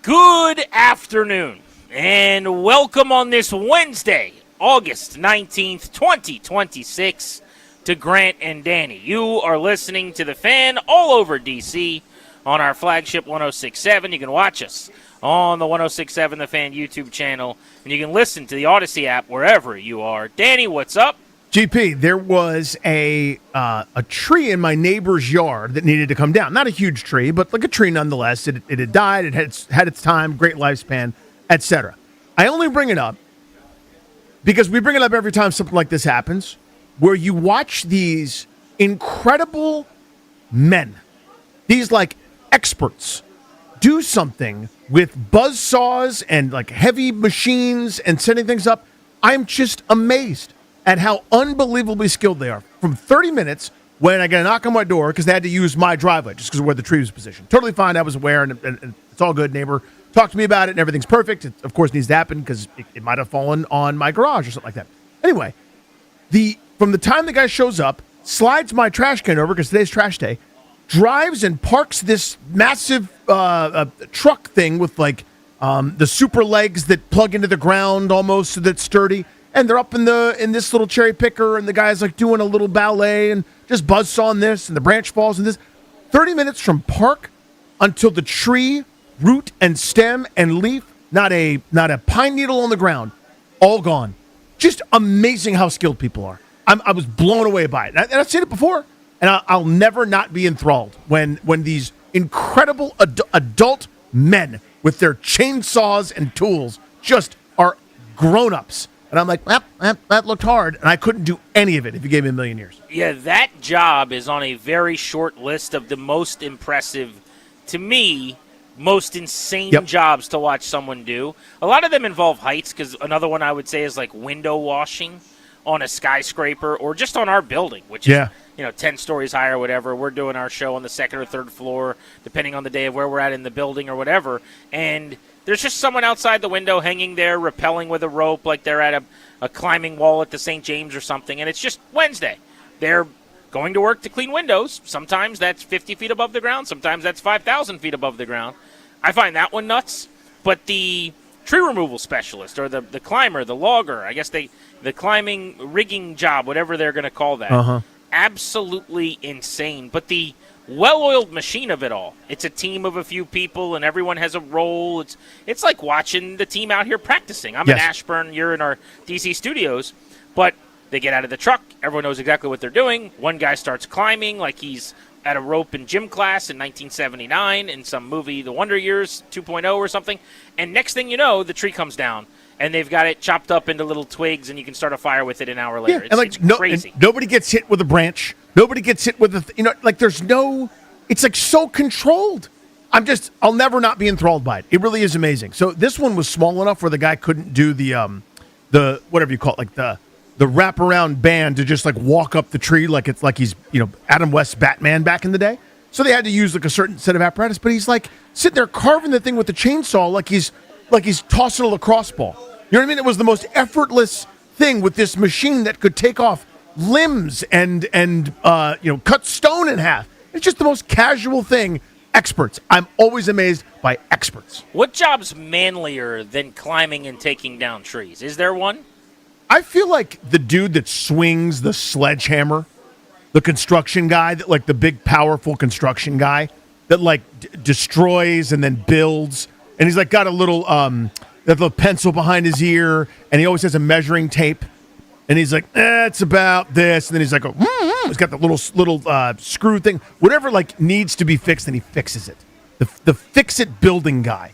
Good afternoon, and welcome on this Wednesday, August 19th, 2026, to Grant and Danny. You are listening to The Fan all over D.C. on our flagship 106.7. You can watch us on the 106.7 The Fan YouTube channel, and you can listen to the Odyssey app wherever you are. Danny, what's up? GP, there was a tree in my neighbor's yard that needed to come down. Not a huge tree, but like a tree nonetheless. It had died. It had its time, great lifespan, etc. I only bring it up because we bring it up every time something like this happens, where you watch these incredible men, these like experts, do something with buzzsaws and like heavy machines and setting things up. I'm just amazed at how unbelievably skilled they are. From 30 minutes, when I got a knock on my door because they had to use my driveway just because of where the tree was positioned. Totally fine. I was aware, and it's all good. Neighbor talked to me about it, and everything's perfect. It, of course, needs to happen because it might have fallen on my garage or something like that. Anyway, from the time the guy shows up, slides my trash can over because today's trash day, drives and parks this massive truck thing with like the super legs that plug into the ground almost so that it's sturdy. And they're up in this little cherry picker, and the guy's like doing a little ballet and just buzzsawing this, and the branch falls and this. 30 minutes from park until the tree, root and stem and leaf, not a pine needle on the ground, all gone. Just amazing how skilled people are. I was blown away by it, and I've seen it before, and I'll never not be enthralled when these incredible adult men with their chainsaws and tools just are grown-ups. And I'm like, that looked hard, and I couldn't do any of it if you gave me a million years. Yeah, that job is on a very short list of the most impressive, to me, most insane jobs to watch someone do. A lot of them involve heights, because another one I would say is like window washing on a skyscraper or just on our building, which is 10 stories high or whatever. We're doing our show on the second or third floor, depending on the day of where we're at in the building or whatever, and there's just someone outside the window hanging there, rappelling with a rope like they're at a climbing wall at the St. James or something, and it's just Wednesday. They're going to work to clean windows. Sometimes that's 50 feet above the ground. Sometimes that's 5,000 feet above the ground. I find that one nuts. But the tree removal specialist or the climber, the logger, I guess the climbing rigging job, whatever they're going to call that, absolutely insane. But the well-oiled machine of it all. It's a team of a few people, and everyone has a role. It's like watching the team out here practicing. I'm in Ashburn. You're in our D.C. studios. But they get out of the truck. Everyone knows exactly what they're doing. One guy starts climbing like he's at a rope in gym class in 1979 in some movie, The Wonder Years 2.0 or something. And next thing you know, the tree comes down, and they've got it chopped up into little twigs, and you can start a fire with it an hour later. It's crazy. Nobody gets hit with a branch. Nobody gets hit with there's no, it's like so controlled. I'll never not be enthralled by it. It really is amazing. So this one was small enough where the guy couldn't do the whatever you call it, like the wraparound band to just like walk up the tree like it's like he's, Adam West's Batman back in the day. So they had to use like a certain set of apparatus, but he's like sitting there carving the thing with the chainsaw like he's tossing a lacrosse ball. You know what I mean? It was the most effortless thing with this machine that could take off limbs and cut stone in half. It's just the most casual thing. Experts. I'm always amazed by experts. What job's manlier than climbing and taking down trees? Is there one? I feel like the dude that swings the sledgehammer, the construction guy, that like the big, powerful construction guy that like destroys and then builds, and he's like got a little that little pencil behind his ear, and he always has a measuring tape, and he's like, it's about this, and then he's like, he's got the little screw thing, whatever like needs to be fixed, and he fixes it. The fix-it building guy.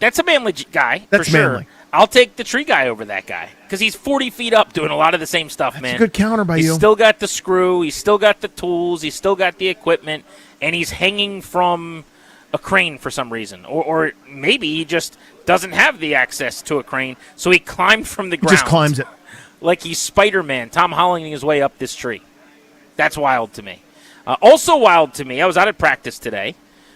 That's a manly guy. That's for sure. manly. I'll take the tree guy over that guy because he's 40 feet up doing a lot of the same stuff, man. That's a good counter by you. He's still got the screw. He's still got the tools. He's still got the equipment, and he's hanging from a crane for some reason. Or maybe he just doesn't have the access to a crane, so he climbed from the ground. Just climbs it. Like he's Spider-Man, Tom Hollanding his way up this tree. That's wild to me. Also wild to me, I was out at practice today.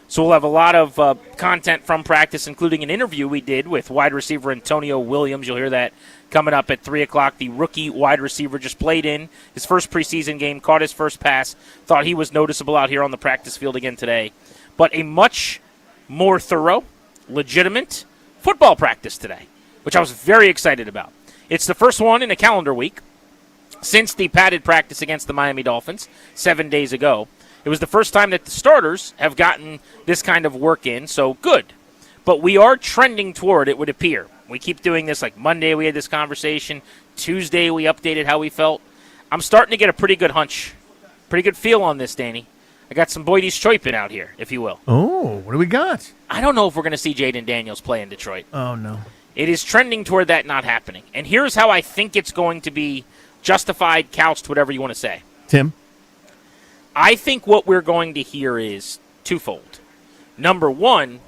So we'll have a lot of content from practice, including an interview we did with wide receiver Antonio Williams. You'll hear that coming up at 3 o'clock. The rookie wide receiver just played in his first preseason game, caught his first pass, thought he was noticeable out here on the practice field again today. But a much more thorough, legitimate football practice today, which I was very excited about. It's the first one in a calendar week since the padded practice against the Miami Dolphins 7 days ago. It was the first time that the starters have gotten this kind of work in, so good. But we are trending toward, it would appear. We keep doing this, like Monday we had this conversation. Tuesday we updated how we felt. I'm starting to get a pretty good hunch, pretty good feel on this, Danny. I got some Boydie's Choipin out here, if you will. Oh, what do we got? I don't know if we're going to see Jaden Daniels play in Detroit. Oh, no. It is trending toward that not happening. And here's how I think it's going to be justified, couched, whatever you want to say. Tim? I think what we're going to hear is twofold. Number one,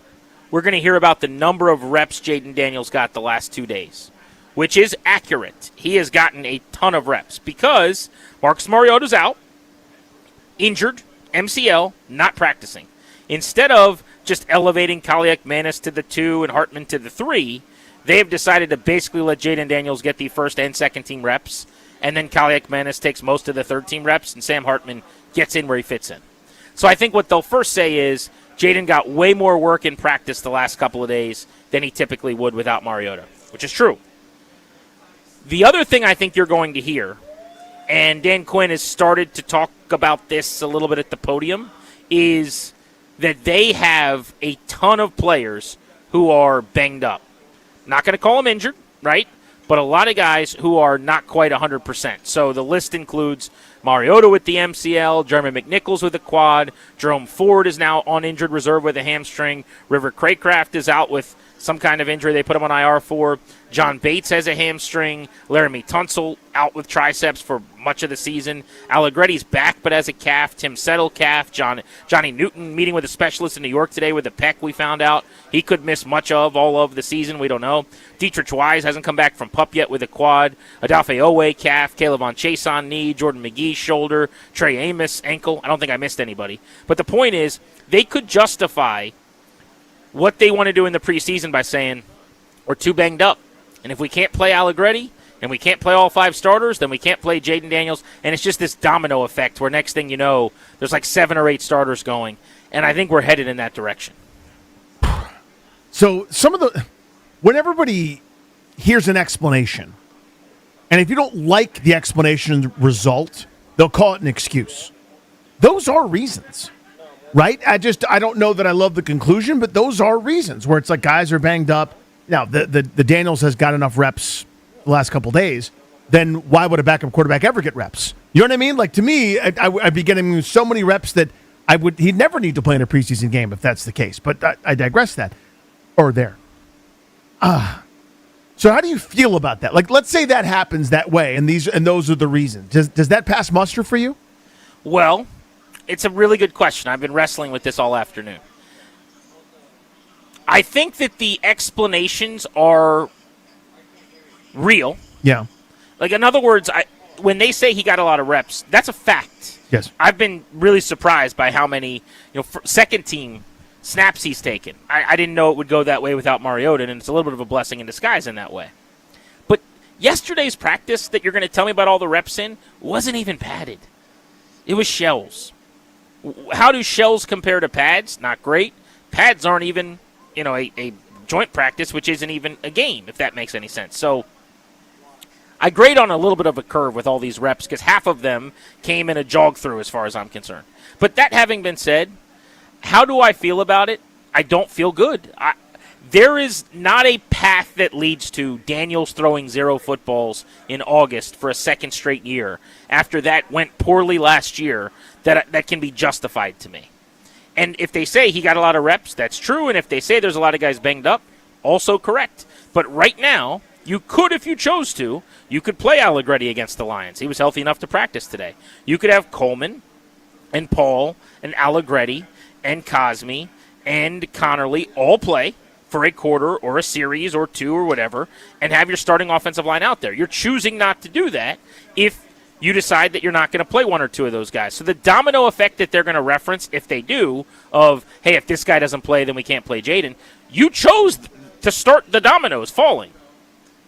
we're going to hear about the number of reps Jaden Daniels got the last 2 days, which is accurate. He has gotten a ton of reps because Marcus Mariota's out, injured, MCL, not practicing. Instead of just elevating Kaliak-Manis to the 2 and Hartman to the 3, they have decided to basically let Jaden Daniels get the first and second team reps, and then Kaliak-Manis takes most of the third team reps, and Sam Hartman gets in where he fits in. So I think what they'll first say is Jaden got way more work in practice the last couple of days than he typically would without Mariota, which is true. The other thing I think you're going to hear, and Dan Quinn has started to talk about this a little bit at the podium, is that they have a ton of players who are banged up. Not going to call them injured, right? But a lot of guys who are not quite 100%. So the list includes Mariota with the MCL, Jeremy McNichols with a quad, Jerome Ford is now on injured reserve with a hamstring, River Craycraft is out with some kind of injury they put him on IR for, John Bates has a hamstring, Laramie Tunsil out with triceps for much of the season, Allegretti's back but has a calf, Tim Settle calf, Johnny Newton meeting with a specialist in New York today with a pec we found out. He could miss much of all of the season, we don't know. Dietrich Wise hasn't come back from PUP yet with a quad, Adafe Owe calf, Caleb on Chason knee, Jordan McGee shoulder, Trey Amos ankle. I don't think I missed anybody. But the point is, they could justify what they want to do in the preseason by saying, we're too banged up. And if we can't play Allegretti and we can't play all 5 starters, then we can't play Jaden Daniels. And it's just this domino effect where next thing you know, there's like 7 or 8 starters going. And I think we're headed in that direction. So when everybody hears an explanation, and if you don't like the explanation result, they'll call it an excuse. Those are reasons, right? I don't know that I love the conclusion, but those are reasons where it's like guys are banged up. Now, the Daniels has got enough reps the last couple days, then why would a backup quarterback ever get reps? You know what I mean? Like, to me, I'd be getting so many reps that he'd never need to play in a preseason game if that's the case. But I digress that. Or there. So how do you feel about that? Like, let's say that happens that way, and those are the reasons. Does that pass muster for you? Well, it's a really good question. I've been wrestling with this all afternoon. I think that the explanations are real. Yeah. Like, in other words, when they say he got a lot of reps, that's a fact. Yes. I've been really surprised by how many second team snaps he's taken. I didn't know it would go that way without Mariota, and it's a little bit of a blessing in disguise in that way. But yesterday's practice that you're going to tell me about all the reps in wasn't even padded. It was shells. How do shells compare to pads? Not great. Pads aren't even, a joint practice, which isn't even a game, if that makes any sense. So I grade on a little bit of a curve with all these reps because half of them came in a jog through as far as I'm concerned. But that having been said, how do I feel about it? I don't feel good. There is not a path that leads to Daniels throwing 0 footballs in August for a second straight year after that went poorly last year that can be justified to me. And if they say he got a lot of reps, that's true. And if they say there's a lot of guys banged up, also correct. But right now, you could, if you chose to, you could play Allegretti against the Lions. He was healthy enough to practice today. You could have Coleman and Paul and Allegretti and Cosme and Connerly all play for a quarter or a series or two or whatever and have your starting offensive line out there. You're choosing not to do that if you decide that you're not going to play one or two of those guys. So the domino effect that they're going to reference, if they do, of, hey, if this guy doesn't play, then we can't play Jaden, you chose to start the dominoes falling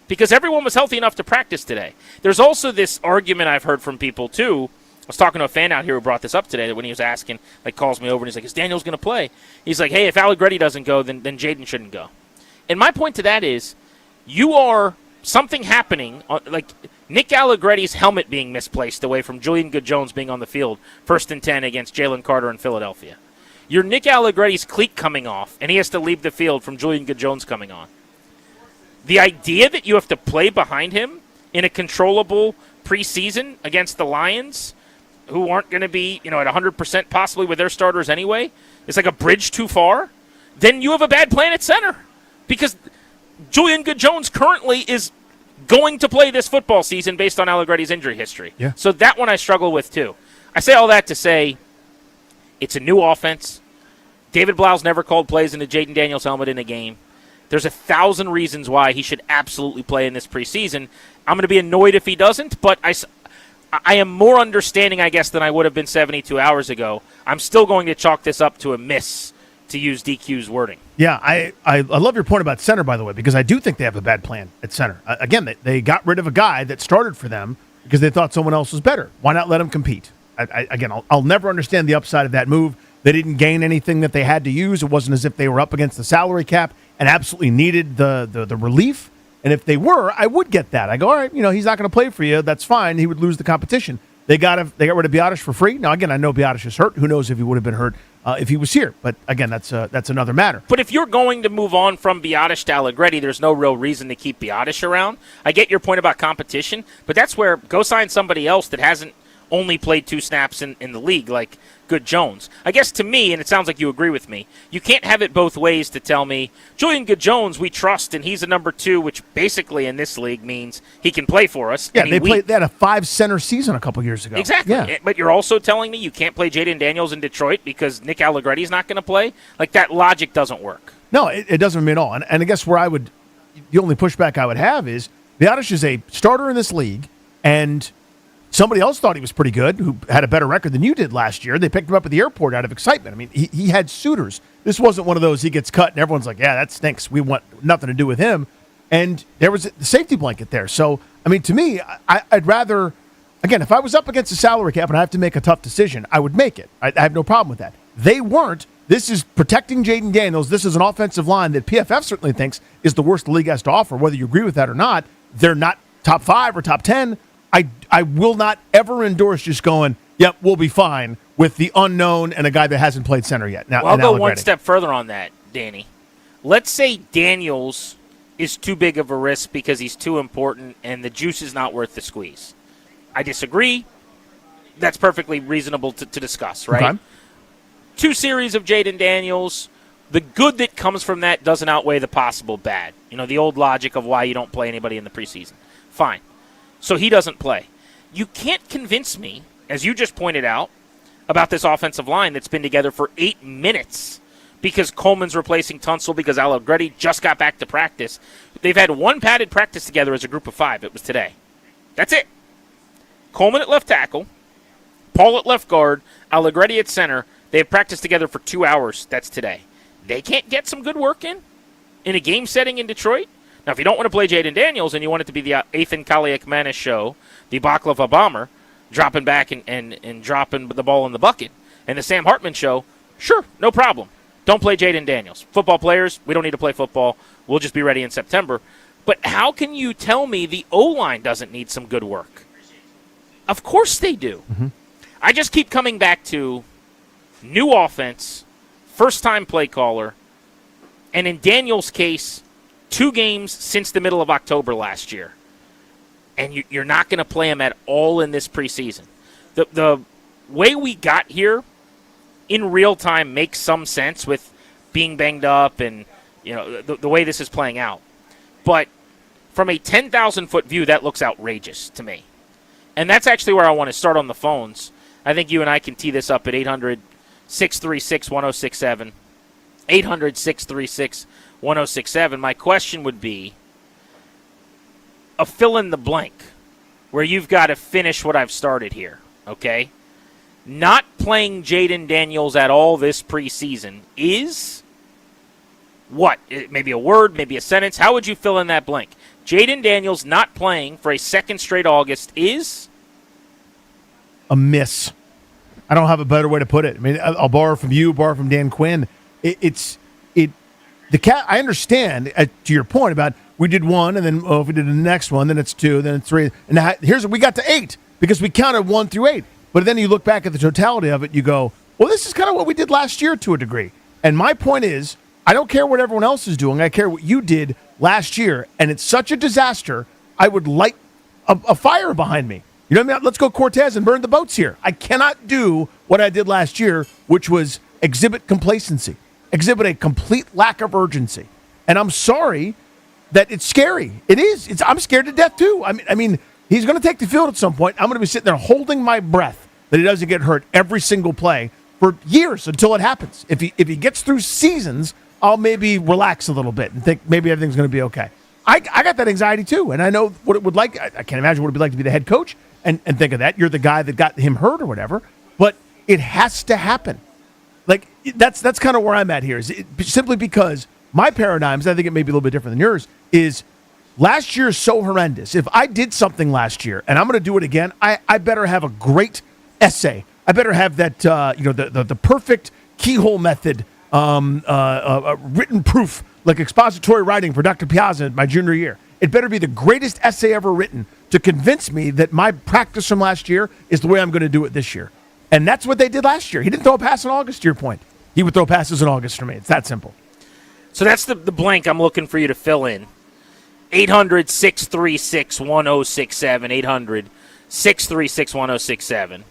because everyone was healthy enough to practice today. There's also this argument I've heard from people, too. I was talking to a fan out here who brought this up today when he was asking, calls me over and he's like, is Daniels going to play? He's like, hey, if Allegretti doesn't go, then Jaden shouldn't go. And my point to that is you are something happening, Nick Allegretti's helmet being misplaced away from Julian Good-Jones being on the field, 1st and 10 against Jalen Carter in Philadelphia. Your Nick Allegretti's cleat coming off, and he has to leave the field from Julian Good-Jones coming on. The idea that you have to play behind him in a controllable preseason against the Lions, who aren't going to be, at 100% possibly with their starters anyway, is like a bridge too far, then you have a bad plan at center. Because Julian Good-Jones currently is going to play this football season based on Allegretti's injury history. Yeah. So that one I struggle with too. I say all that to say it's a new offense. David Blau's never called plays into Jaden Daniels' helmet in a game. There's 1,000 reasons why he should absolutely play in this preseason. I'm going to be annoyed if he doesn't, but I am more understanding, I guess, than I would have been 72 hours ago. I'm still going to chalk this up to a miss, to use DQ's wording. Yeah, I love your point about center, by the way, because I do think they have a bad plan at center. Again, they got rid of a guy that started for them because they thought someone else was better. Why not let him compete? I'll never understand the upside of that move. They didn't gain anything that they had to use. It wasn't as if they were up against the salary cap and absolutely needed the relief. And if they were, I would get that. I go, all right, he's not going to play for you. That's fine. He would lose the competition. They got rid of Biotish for free. Now, again, I know Biotish is hurt. Who knows if he would have been hurt if he was here? But again, that's another matter. But if you're going to move on from Biotish to Allegretti, there's no real reason to keep Biotish around. I get your point about competition, but that's where go sign somebody else that hasn't only played 2 snaps in the league, like Good-Jones. I guess to me, and it sounds like you agree with me, you can't have it both ways to tell me, Julian Good-Jones, we trust, and he's a number 2, which basically in this league means he can play for us. Yeah, they had a 5-center season a couple years ago. Exactly. Yeah. But you're also telling me you can't play Jaden Daniels in Detroit because Nick Allegretti's not going to play? That logic doesn't work. No, it doesn't mean at all. And I guess where the only pushback I would have is Biotish is a starter in this league, and somebody else thought he was pretty good, who had a better record than you did last year. They picked him up at the airport out of excitement. I mean, he had suitors. This wasn't one of those he gets cut and everyone's like, yeah, that stinks. We want nothing to do with him. And there was the safety blanket there. So, I mean, to me, I'd rather, again, if I was up against the salary cap and I have to make a tough decision, I would make it. I have no problem with that. They weren't. This is protecting Jaden Daniels. This is an offensive line that PFF certainly thinks is the worst the league has to offer, whether you agree with that or not. They're not top 5 or top 10. I will not ever endorse just going, yep, we'll be fine with the unknown and a guy that hasn't played center yet. Now, well, I'll go one step further on that, Danny. Let's say Daniels is too big of a risk because he's too important and the juice is not worth the squeeze. I disagree. That's perfectly reasonable to discuss, right? Okay. 2 series of Jaden Daniels. The good that comes from that doesn't outweigh the possible bad. The old logic of why you don't play anybody in the preseason. Fine. So he doesn't play. You can't convince me, as you just pointed out, about this offensive line that's been together for 8 minutes because Coleman's replacing Tunsil because Allegretti just got back to practice. They've had 1 padded practice together as a group of 5. It was today. That's it. Coleman at left tackle, Paul at left guard, Allegretti at center. They have practiced together for 2 hours. That's today. They can't get some good work in a game setting in Detroit? Now, if you don't want to play Jaden Daniels and you want it to be the Ethan Kaliakmanis show, the Baklava Bomber, dropping back and dropping the ball in the bucket, and the Sam Hartman show, sure, no problem. Don't play Jaden Daniels. Football players, we don't need to play football. We'll just be ready in September. But how can you tell me the O-line doesn't need some good work? Of course they do. Mm-hmm. I just keep coming back to new offense, first-time play caller, and in Daniels' case, 2 games since the middle of October last year. And you're not going to play him at all in this preseason. The way we got here in real time makes some sense with being banged up and the way this is playing out. But from a 10,000-foot view, that looks outrageous to me. And that's actually where I want to start on the phones. I think you and I can tee this up at 800-636-1067. 800-636-1067. My question would be a fill in the blank where you've got to finish what I've started here, okay? Not playing Jaden Daniels at all this preseason is what? Maybe a word, maybe a sentence. How would you fill in that blank? Jaden Daniels not playing for a second straight August is? A miss. I don't have a better way to put it. I mean, I'll borrow from you, borrow from Dan Quinn. I understand, to your point about we did 1, and then if we did the next one, then it's 2, then it's 3. And we got to 8 because we counted 1 through 8. But then you look back at the totality of it, you go, well, this is kind of what we did last year to a degree. And my point is, I don't care what everyone else is doing. I care what you did last year. And it's such a disaster, I would light a fire behind me. You know what I mean? Let's go Cortez and burn the boats here. I cannot do what I did last year, which was exhibit complacency, exhibit a complete lack of urgency. And I'm sorry that it's scary. It is. I'm scared to death, too. I mean, he's going to take the field at some point. I'm going to be sitting there holding my breath that he doesn't get hurt every single play for years until it happens. If he gets through seasons, I'll maybe relax a little bit and think maybe everything's going to be okay. I got that anxiety, too, and I know what it would like. I can't imagine what it would be like to be the head coach and think of that. You're the guy that got him hurt or whatever, but it has to happen. Like, that's kind of where I'm at here, simply because my paradigms, I think it may be a little bit different than yours, is last year is so horrendous. If I did something last year and I'm going to do it again, I better have a great essay. I better have that, the perfect keyhole method, written proof, like expository writing for Dr. Piazza my junior year. It better be the greatest essay ever written to convince me that my practice from last year is the way I'm going to do it this year. And that's what they did last year. He didn't throw a pass in August, to your point. He would throw passes in August for me. It's that simple. So that's the blank I'm looking for you to fill in. 800-636-1067. 800-636-1067.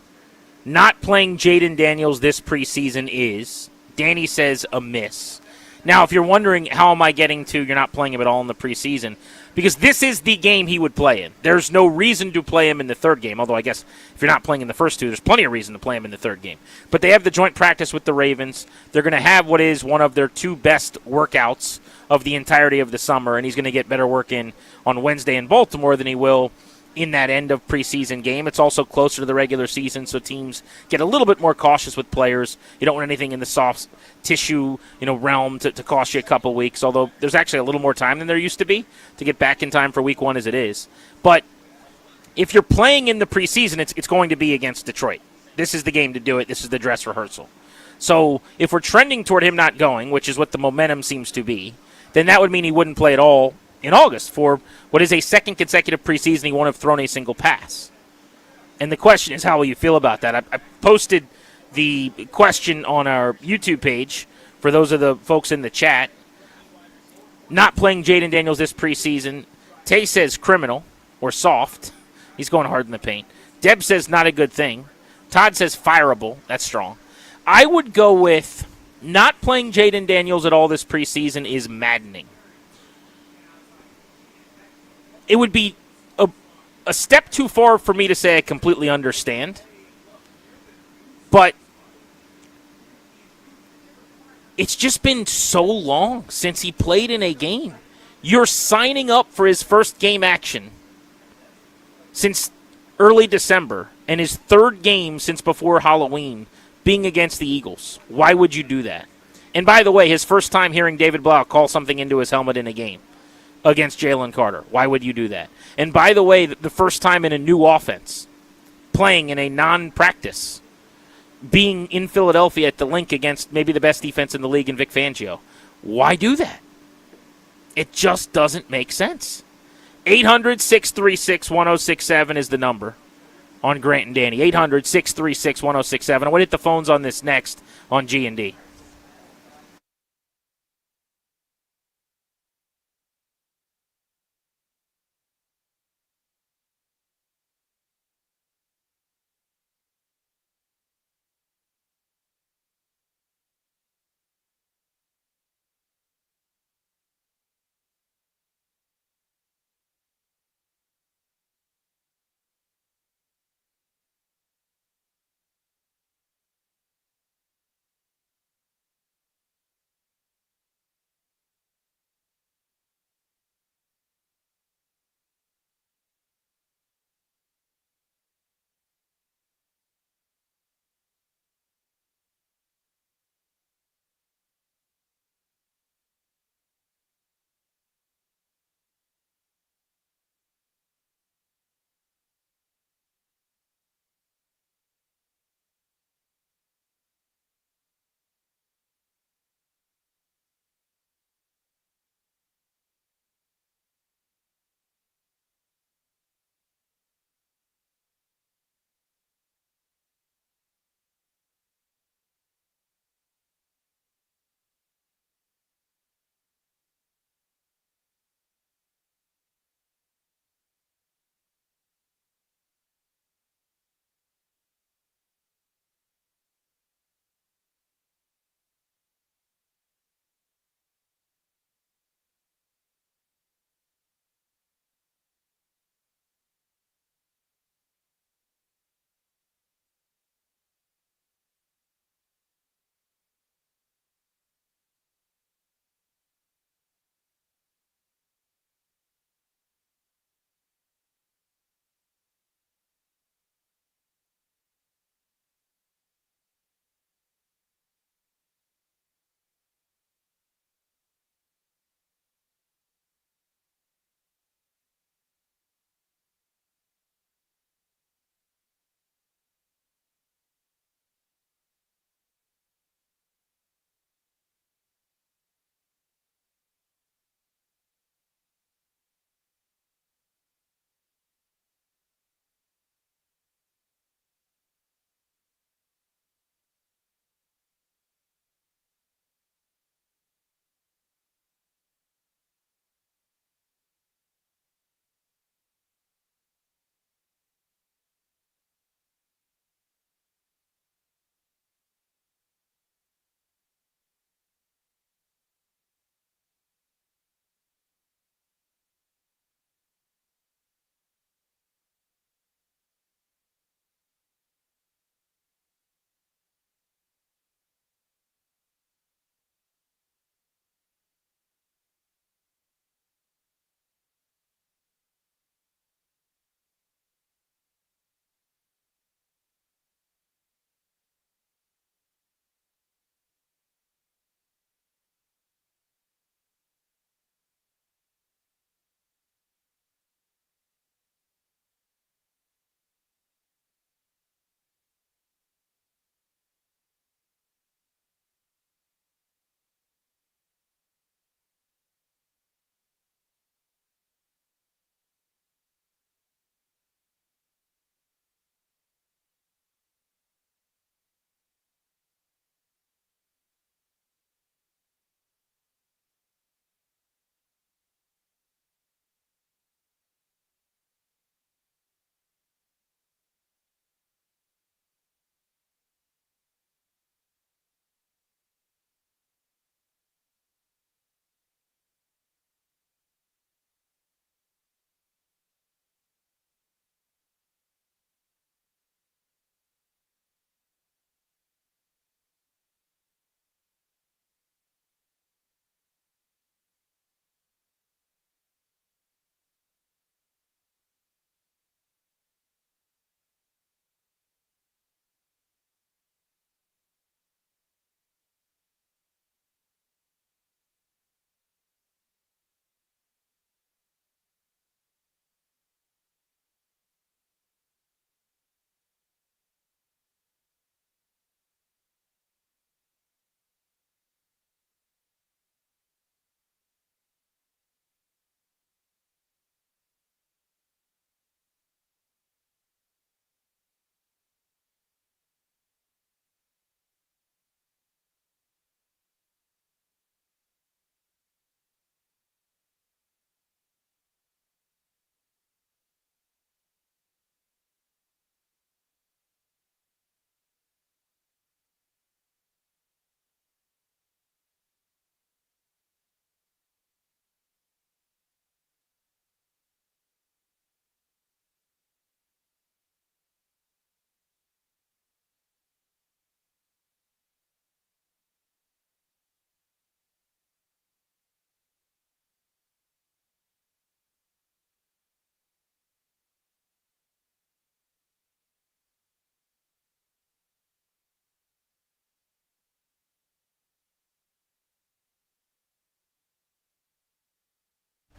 Not playing Jaden Daniels this preseason is, Danny says, a miss. Now, if you're wondering how am I getting to you're not playing him at all in the preseason, because this is the game he would play in. There's no reason to play him in the third game, although I guess if you're not playing in the first 2, there's plenty of reason to play him in the third game. But they have the joint practice with the Ravens. They're going to have what is one of their 2 best workouts of the entirety of the summer, and he's going to get better work in on Wednesday in Baltimore than he will in that end of preseason game. It's also closer to the regular season, so teams get a little bit more cautious with players. You don't want anything in the soft tissue, realm to cost you a couple weeks, although there's actually a little more time than there used to be to get back in time for week 1 as it is. But if you're playing in the preseason, it's going to be against Detroit. This is the game to do it. This is the dress rehearsal. So if we're trending toward him not going, which is what the momentum seems to be, then that would mean he wouldn't play at all in August. For what is a second consecutive preseason, he won't have thrown a single pass. And the question is, how will you feel about that? I posted the question on our YouTube page for those of the folks in the chat. Not playing Jaden Daniels this preseason. Tay says criminal or soft. He's going hard in the paint. Deb says not a good thing. Todd says fireable. That's strong. I would go with not playing Jaden Daniels at all this preseason is maddening. It would be a step too far for me to say I completely understand. But it's just been so long since he played in a game. You're signing up for his first game action since early December and his third game since before Halloween being against the Eagles. Why would you do that? And by the way, his first time hearing David Blau call something into his helmet in a game against Jalen Carter. Why would you do that? And by the way, the first time in a new offense, playing in a non-practice, being in Philadelphia at the Link against maybe the best defense in the league in Vic Fangio. Why do that? It just doesn't make sense. 800-636-1067 is the number on Grant and Danny. 800-636-1067. I want to hit the phones on this next on G&D.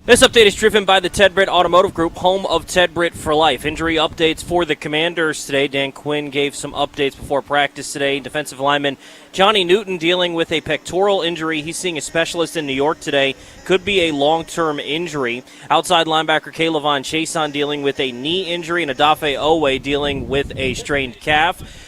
This update is driven by the Ted Britt Automotive Group, home of Ted Britt for life. Injury updates for the Commanders today. Dan Quinn gave some updates before practice today. Defensive lineman Johnny Newton dealing with a pectoral injury. He's seeing a specialist in New York today. Could be a long-term injury. Outside linebacker Kaylavon Chason dealing with a knee injury, and Adafe Owe dealing with a strained calf.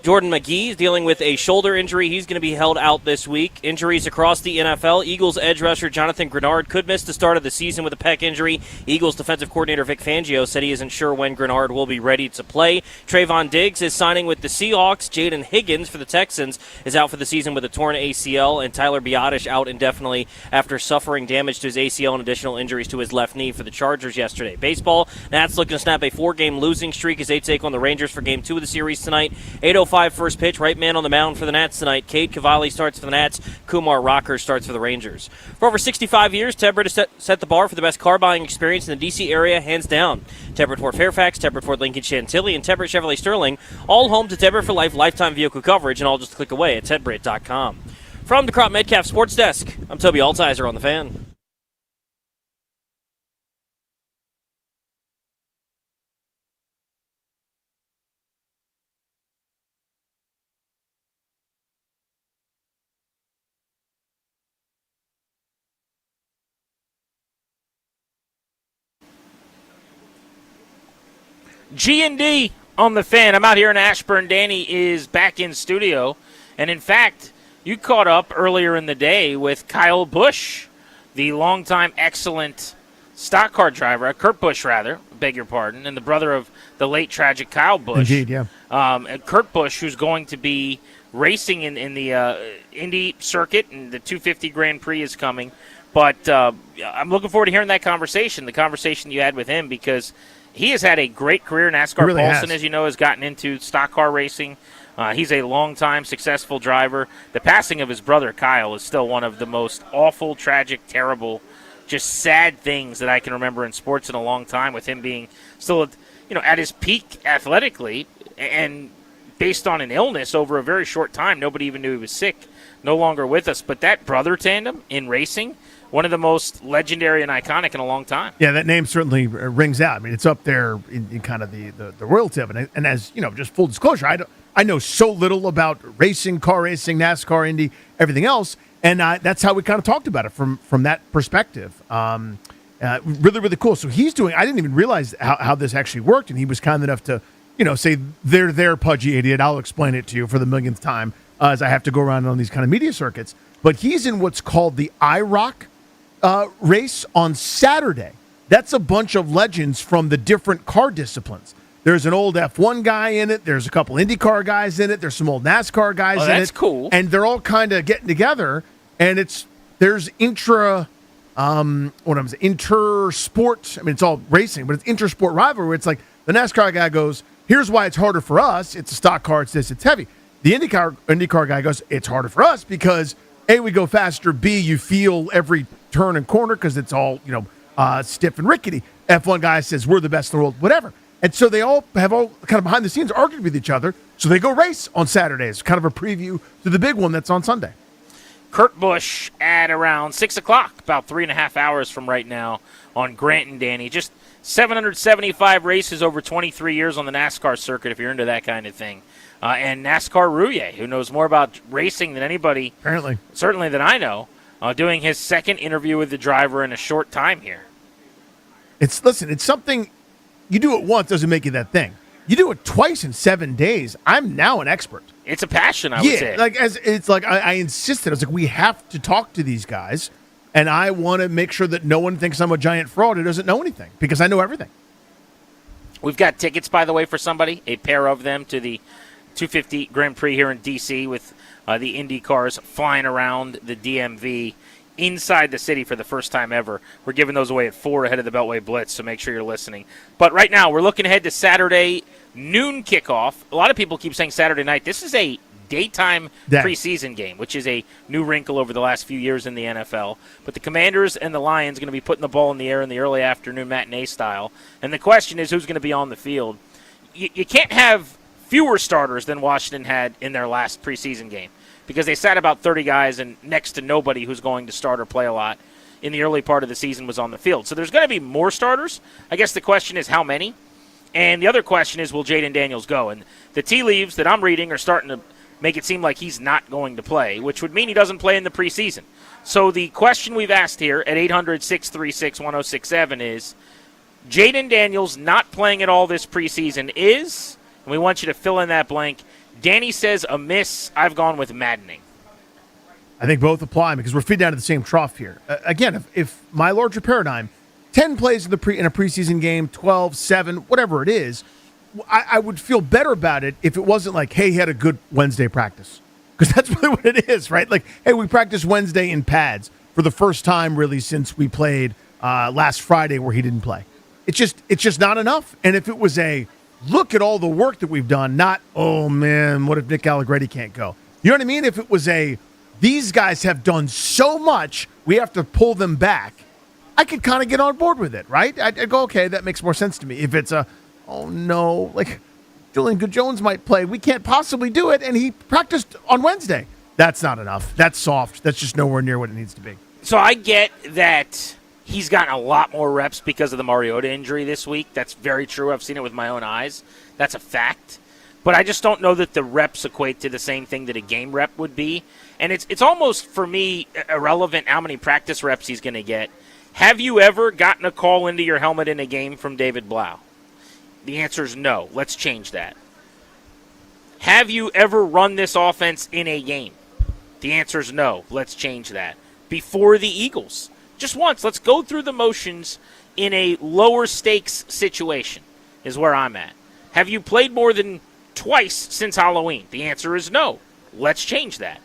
Jordan McGee is dealing with a shoulder injury. He's going to be held out this week. Injuries across the NFL. Eagles edge rusher Jonathan Grenard could miss the start of the season with a pec injury. Eagles defensive coordinator Vic Fangio said he isn't sure when Grenard will be ready to play. Trayvon Diggs is signing with the Seahawks. Jaden Higgins for the Texans is out for the season with a torn ACL. And Tyler Biadasz out indefinitely after suffering damage to his ACL and additional injuries to his left knee for the Chargers yesterday. Baseball, Nats looking to snap a 4-game losing streak as they take on the Rangers for Game 2 of the series tonight. 8:05 first pitch, right man on the mound for the Nats tonight. Cade Cavalli starts for the Nats. Kumar Rocker starts for the Rangers. For over 65 years, Ted Britt has set the bar for the best car buying experience in the D.C. area, hands down. Ted Britt Ford Fairfax, Ted Britt Ford Lincoln Chantilly, and Ted Britt Chevrolet Sterling, all home to Ted Britt for Life lifetime vehicle coverage, and all just click away at tedbritt.com. From the Crop Metcalf Sports Desk, I'm Toby Altizer on The Fan. G&D on The Fan. I'm out here in Ashburn. Danny is back in studio. And in fact, you caught up earlier in the day with Kyle Busch, the longtime excellent stock car driver, Kurt Busch rather, beg your pardon, and the brother of the late tragic Kyle Busch. Indeed, yeah. And Kurt Busch, who's going to be racing in the Indy circuit, and the 250 Grand Prix is coming. But I'm looking forward to hearing that conversation, the conversation you had with him, because he has had a great career. NASCAR really Paulson, has. as you know, has gotten into stock car racing. He's a long-time successful driver. The passing of his brother, Kyle, is still one of the most awful, tragic, terrible, just sad things that I can remember in sports in a long time, with him being still at his peak athletically, and based on an illness over a very short time. Nobody even knew he was sick, no longer with us. But that brother tandem in racing, one of the most legendary and iconic in a long time. Yeah, that name certainly rings out. I mean, it's up there in kind of the royalty of it. And as you know, just full disclosure, I know so little about racing, car racing, NASCAR, Indy, everything else, and that's how we kind of talked about it from that perspective. Really, really cool. So he's doing. I didn't even realize how this actually worked, and he was kind enough to say, "They're there, pudgy idiot. I'll explain it to you for the millionth time," as I have to go around on these kind of media circuits. But he's in what's called the IROC race on Saturday. That's a bunch of legends from the different car disciplines. There's an old F1 guy in it. There's a couple IndyCar guys in it. There's some old NASCAR guys in it. That's cool. And they're all kind of getting together. And there's inter-sport. I mean, it's all racing, but it's inter-sport rivalry where it's like the NASCAR guy goes, here's why it's harder for us. It's a stock car. It's this. It's heavy. The IndyCar guy goes, it's harder for us because A, we go faster. B, you feel every turn and corner because it's all stiff and rickety. F1 guy says we're the best in the world, whatever. And so they all have kind of behind the scenes argued with each other. So they go race on Saturdays, kind of a preview to the big one that's on Sunday. Kurt Busch at around 6 o'clock, about 3.5 hours from right now on Grant and Danny. Just 775 races over 23 years on the NASCAR circuit, if you're into that kind of thing. And NASCAR Rouye, who knows more about racing than anybody, apparently, certainly than I know, doing his second interview with the driver in a short time here. It's something. You do it once, doesn't make you that thing. You do it twice in 7 days. I'm now an expert. It's a passion, I would say. I insisted. I was like, we have to talk to these guys, and I want to make sure that no one thinks I'm a giant fraud who doesn't know anything, because I know everything. We've got tickets, by the way, for somebody, a pair of them, to the 250 Grand Prix here in D.C. with the Indy cars flying around the DMV inside the city for the first time ever. We're giving those away at 4 ahead of the Beltway Blitz, so make sure you're listening. But right now, we're looking ahead to Saturday noon kickoff. A lot of people keep saying Saturday night. This is a daytime preseason game, which is a new wrinkle over the last few years in the NFL. But the Commanders and the Lions are going to be putting the ball in the air in the early afternoon matinee style. And the question is, who's going to be on the field? You can't have fewer starters than Washington had in their last preseason game, because they sat about 30 guys and next to nobody who's going to start or play a lot. in the early part of the season was on the field. So there's going to be more starters. I guess the question is how many? And the other question is, will Jaden Daniels go? And the tea leaves that I'm reading are starting to make it seem like he's not going to play, which would mean he doesn't play in the preseason. So the question we've asked here at 800-636-1067 is, Jaden Daniels not playing at all this preseason is, and we want you to fill in that blank. Danny says a miss. I've gone with maddening. I think both apply because we're feeding out of the same trough here. Again, if my larger paradigm, 10 plays in a preseason game, 12, 7, whatever it is, I would feel better about it if it wasn't like, hey, he had a good Wednesday practice. Because that's really what it is, right? Like, hey, we practiced Wednesday in pads for the first time really since we played last Friday where he didn't play. It's just not enough. And if it was a look at all the work that we've done, not, oh, man, what if Nick Allegretti can't go? You know what I mean? If it was a, these guys have done so much, we have to pull them back, I could kind of get on board with it, right? I'd go, okay, that makes more sense to me. If it's a, oh, no, like Julian Good-Jones might play, we can't possibly do it, and he practiced on Wednesday. That's not enough. That's soft. That's just nowhere near what it needs to be. So I get that he's gotten a lot more reps because of the Mariota injury this week. That's very true. I've seen it with my own eyes. That's a fact. But I just don't know that the reps equate to the same thing that a game rep would be. And it's almost, for me, irrelevant how many practice reps he's going to get. Have you ever gotten a call into your helmet in a game from David Blau? The answer is no. Let's change that. Have you ever run this offense in a game? The answer is no. Let's change that. Before the Eagles. Just once. Let's go through the motions in a lower stakes situation is where I'm at. Have you played more than twice since Halloween? The answer is no. Let's change that.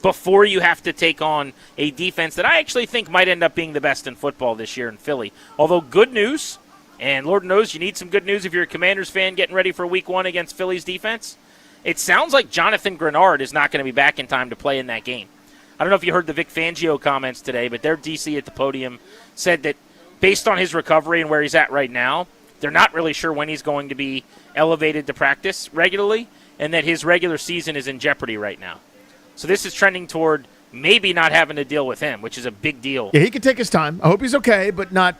Before you have to take on a defense that I actually think might end up being the best in football this year in Philly. Although good news, and Lord knows you need some good news if you're a Commanders fan getting ready for week 1 against Philly's defense. It sounds like Jonathan Grenard is not going to be back in time to play in that game. I don't know if you heard the Vic Fangio comments today, but their DC at the podium said that based on his recovery and where he's at right now, they're not really sure when he's going to be elevated to practice regularly, and that his regular season is in jeopardy right now. So this is trending toward maybe not having to deal with him, which is a big deal. Yeah, he can take his time. I hope he's okay, but not.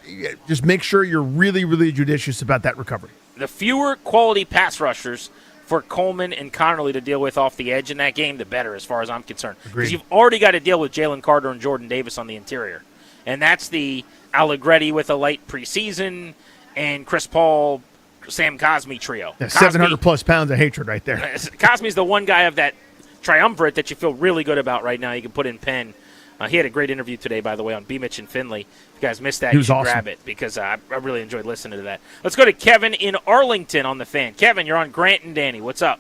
Just make sure you're really, really judicious about that recovery. The fewer quality pass rushers for Coleman and Connerly to deal with off the edge in that game, the better, as far as I'm concerned. Because you've already got to deal with Jalen Carter and Jordan Davis on the interior. And that's the Allegretti with a light preseason and Chris Paul, Sam Cosmi trio. Yeah, 700-plus pounds of hatred right there. Cosmi's the one guy of that triumvirate that you feel really good about right now. You can put in pen. He had a great interview today, by the way, on B. Mitch and Finley. If you guys missed that, you should grab it because I really enjoyed listening to that. Let's go to Kevin in Arlington on the Fan. Kevin, you're on Grant and Danny. What's up?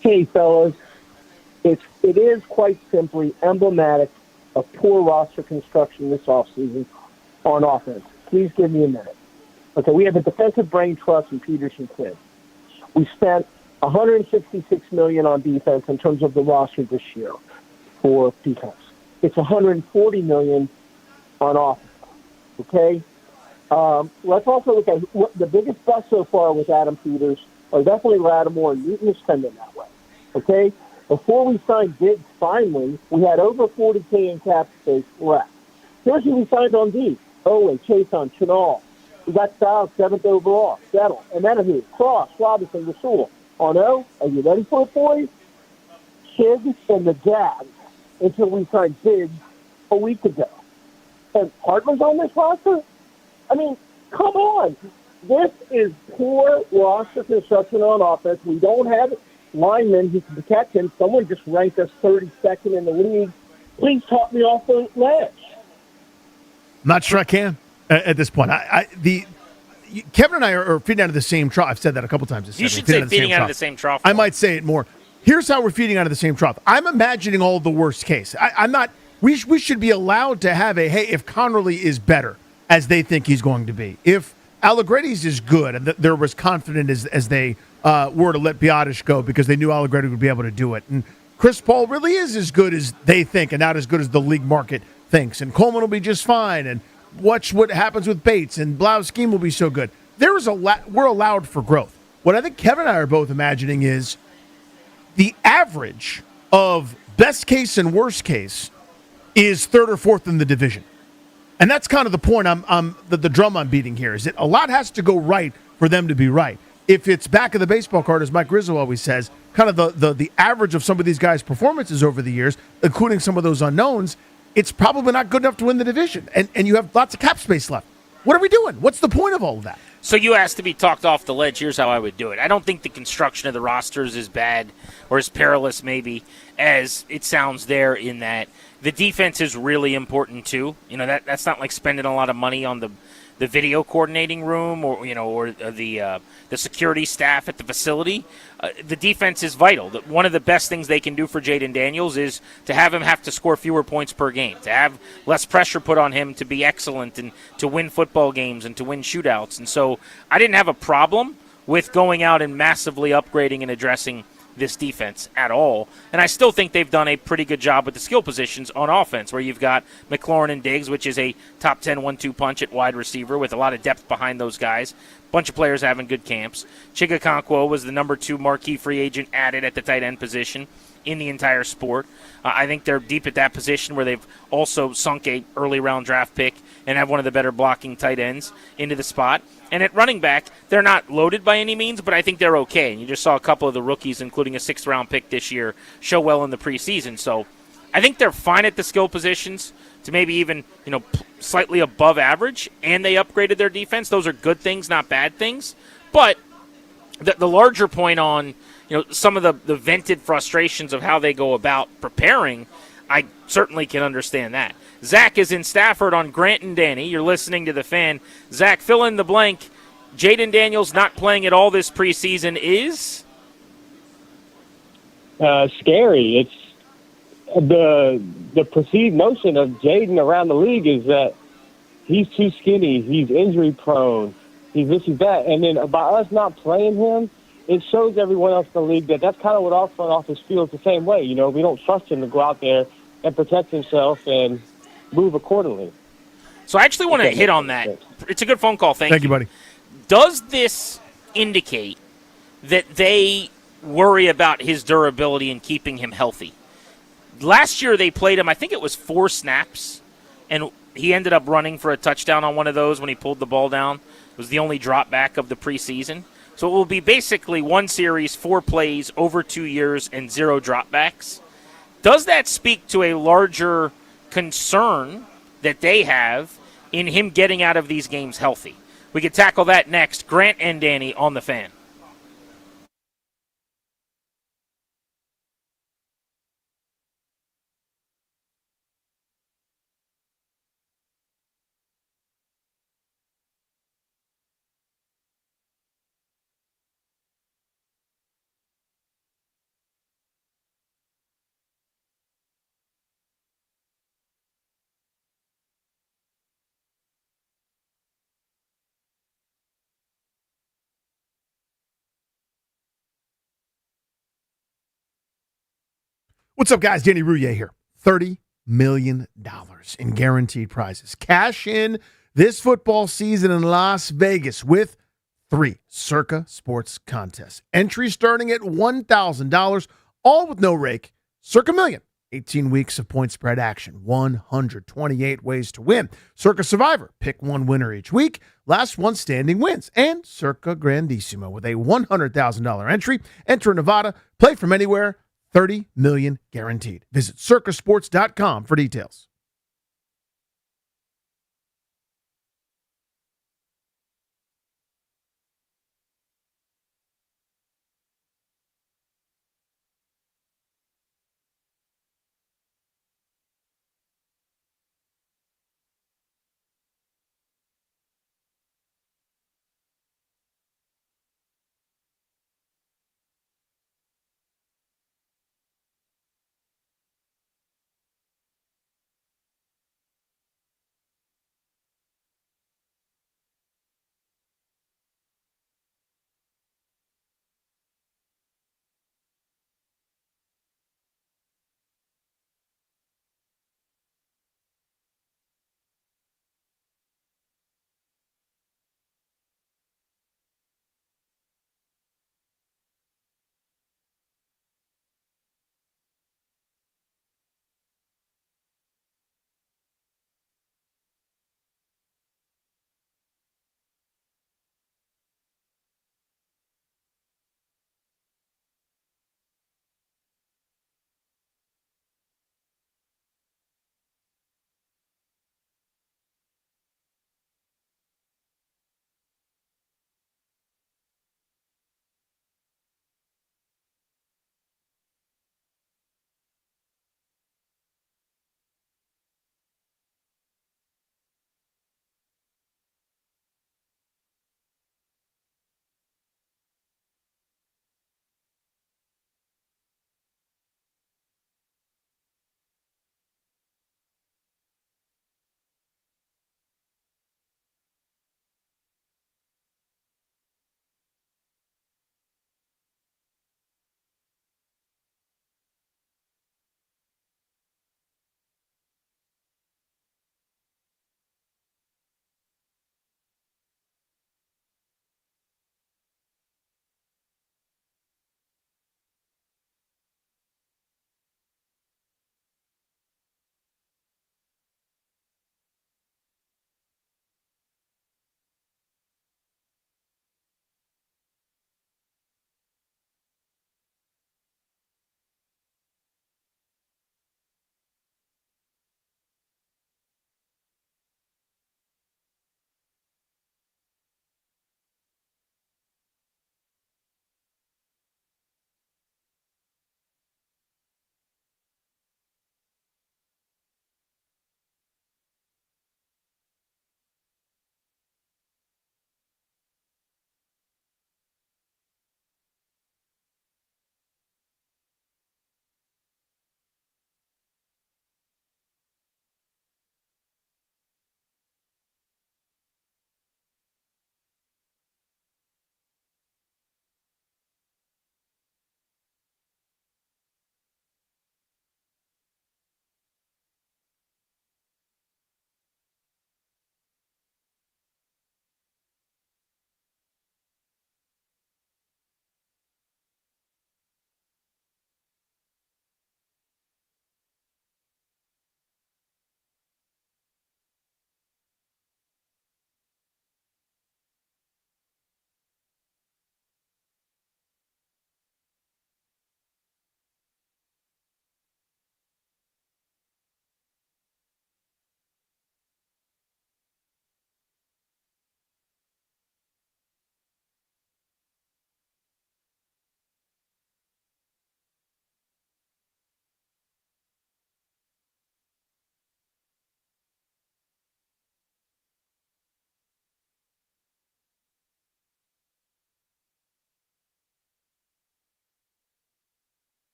Hey, fellas. It is quite simply emblematic of poor roster construction this offseason on offense. Please give me a minute. Okay, we have a defensive brain trust in Peterson Quinn. We spent $166 million on defense in terms of the roster this year for defense. It's $140 million on offense. Okay? Let's also look at the biggest bust so far with Adam Peters, or definitely Lattimore, and Newton is trending that way. Okay? Before we signed Diggs, finally, we had over $40K in cap space left. Here's who we signed on D. Owe, Chason, Chenal. We got Styles, 7th overall. Settle. And then who? Cross, Robinson, Rasul. On O, are you ready for it, boys? Kids and the Jags until we signed Diggs a week ago. And Hartman's on this roster? I mean, come on. This is poor roster construction on offense. We don't have linemen who can protect him. Someone just ranked us 32nd in the league. Please talk me off the ledge. I'm not sure I can at this point. Kevin and I are feeding out of the same trough. I've said that a couple times this You should say feeding out of the same trough. I might say it more. Here's how we're feeding out of the same trough. I'm imagining all the worst case. I'm not. We should be allowed to have if Connerly is better, as they think he's going to be. If Allegretti's is good, and they're as confident as they were to let Biotish go because they knew Allegretti would be able to do it. And Chris Paul really is as good as they think and not as good as the league market thinks. And Coleman will be just fine. And watch what happens with Bates, and Blau's scheme will be so good. We're allowed for growth. What I think Kevin and I are both imagining is the average of best case and worst case is third or fourth in the division. And that's kind of the point the drum I'm beating here, is that a lot has to go right for them to be right. If it's back of the baseball card, as Mike Rizzo always says, kind of the average of some of these guys' performances over the years, including some of those unknowns, it's probably not good enough to win the division. And you have lots of cap space left. What are we doing? What's the point of all of that? So you asked to be talked off the ledge. Here's how I would do it. I don't think the construction of the rosters is bad or as perilous maybe as it sounds there, in that the defense is really important too. You know, that's not like spending a lot of money on the video coordinating room or the security staff at the facility. The defense is vital. One of the best things they can do for Jaden Daniels is to have him have to score fewer points per game, to have less pressure put on him to be excellent and to win football games and to win shootouts. And so I didn't have a problem with going out and massively upgrading and addressing this defense at all. And I still think they've done a pretty good job with the skill positions on offense, where you've got McLaurin and Diggs, which is a top 10 1-2 punch at wide receiver with a lot of depth behind those guys. Bunch of players having good camps. Chigakonkwo was the number 2 marquee free agent added at the tight end position in the entire sport. I think they're deep at that position, where they've also sunk a early round draft pick and have one of the better blocking tight ends into the spot. And at running back, they're not loaded by any means, but I think they're okay. And you just saw a couple of the rookies, including a 6th round pick this year, show well in the preseason. So I think they're fine at the skill positions, to maybe even, slightly above average, and they upgraded their defense. Those are good things, not bad things. But the larger point on, some of the vented frustrations of how they go about preparing, I certainly can understand that. Zach is in Stafford on Grant and Danny. You're listening to The Fan. Zach, fill in the blank. Jaden Daniels not playing at all this preseason is? Scary. It's the perceived notion of Jaden around the league is that he's too skinny, he's injury prone, he's this, he's that. And then by us not playing him, it shows everyone else in the league that that's kind of what our front office feels the same way. We don't trust him to go out there and protect himself and move accordingly. So I actually want to hit on that. It's a good phone call. Thank you, buddy. Does this indicate that they worry about his durability and keeping him healthy? Last year they played him, I think it was 4 snaps, and he ended up running for a touchdown on one of those when he pulled the ball down. It was the only drop back of the preseason. So it will be basically 1 series, 4 plays over 2 years, and 0 dropbacks. Does that speak to a larger concern that they have in him getting out of these games healthy? We could tackle that next. Grant and Danny on The Fan. What's up, guys? Danny Rouillet here. $30 million in guaranteed prizes. Cash in this football season in Las Vegas with 3 Circa Sports contests. Entry starting at $1,000, all with no rake. Circa Million. 18 weeks of point spread action. 128 ways to win. Circa Survivor. Pick one winner each week. Last one standing wins. And Circa Grandissimo with a $100,000 entry. Enter in Nevada. Play from anywhere. 30 million guaranteed. Visit circasports.com for details.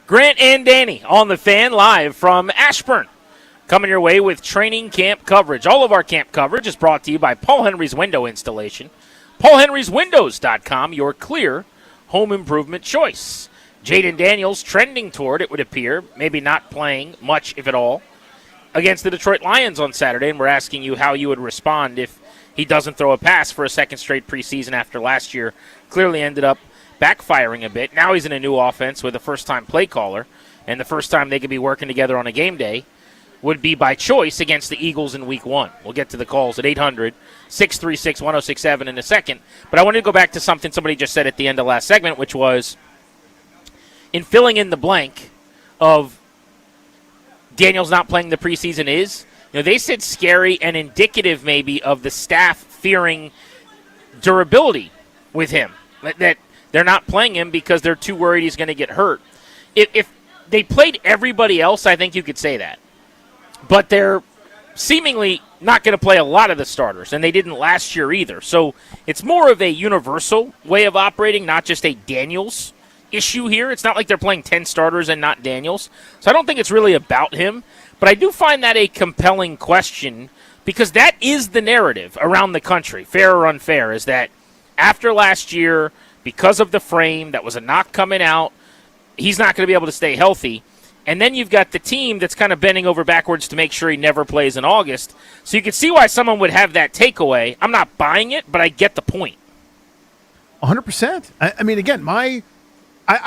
Grant and Danny on the Fan live from Ashburn. Coming your way with training camp coverage. All of our camp coverage is brought to you by Paul Henry's Window Installation. PaulHenry'sWindows.com, your clear home improvement choice. Jaden Daniels trending toward, it would appear, maybe not playing much, if at all, against the Detroit Lions on Saturday, and we're asking you how you would respond if he doesn't throw a pass for a second straight preseason after last year clearly ended up backfiring a bit. Now he's in a new offense with a first-time play caller, and the first time they could be working together on a game day would be by choice against the Eagles in Week 1. We'll get to the calls at 800-636-1067 in a second. But I wanted to go back to something somebody just said at the end of last segment, which was in filling in the blank of Daniels not playing the preseason is, they said scary and indicative maybe of the staff fearing durability with him, that they're not playing him because they're too worried he's going to get hurt. If they played everybody else, I think you could say that. But they're seemingly not going to play a lot of the starters, and they didn't last year either. So it's more of a universal way of operating, not just a Daniels issue here. It's not like they're playing 10 starters and not Daniels. So I don't think it's really about him. But I do find that a compelling question because that is the narrative around the country, fair or unfair, is that after last year, because of the frame, that was a knock coming out, he's not going to be able to stay healthy. And then you've got the team that's kind of bending over backwards to make sure he never plays in August. So you can see why someone would have that takeaway. I'm not buying it, but I get the point. 100%. I mean, again, I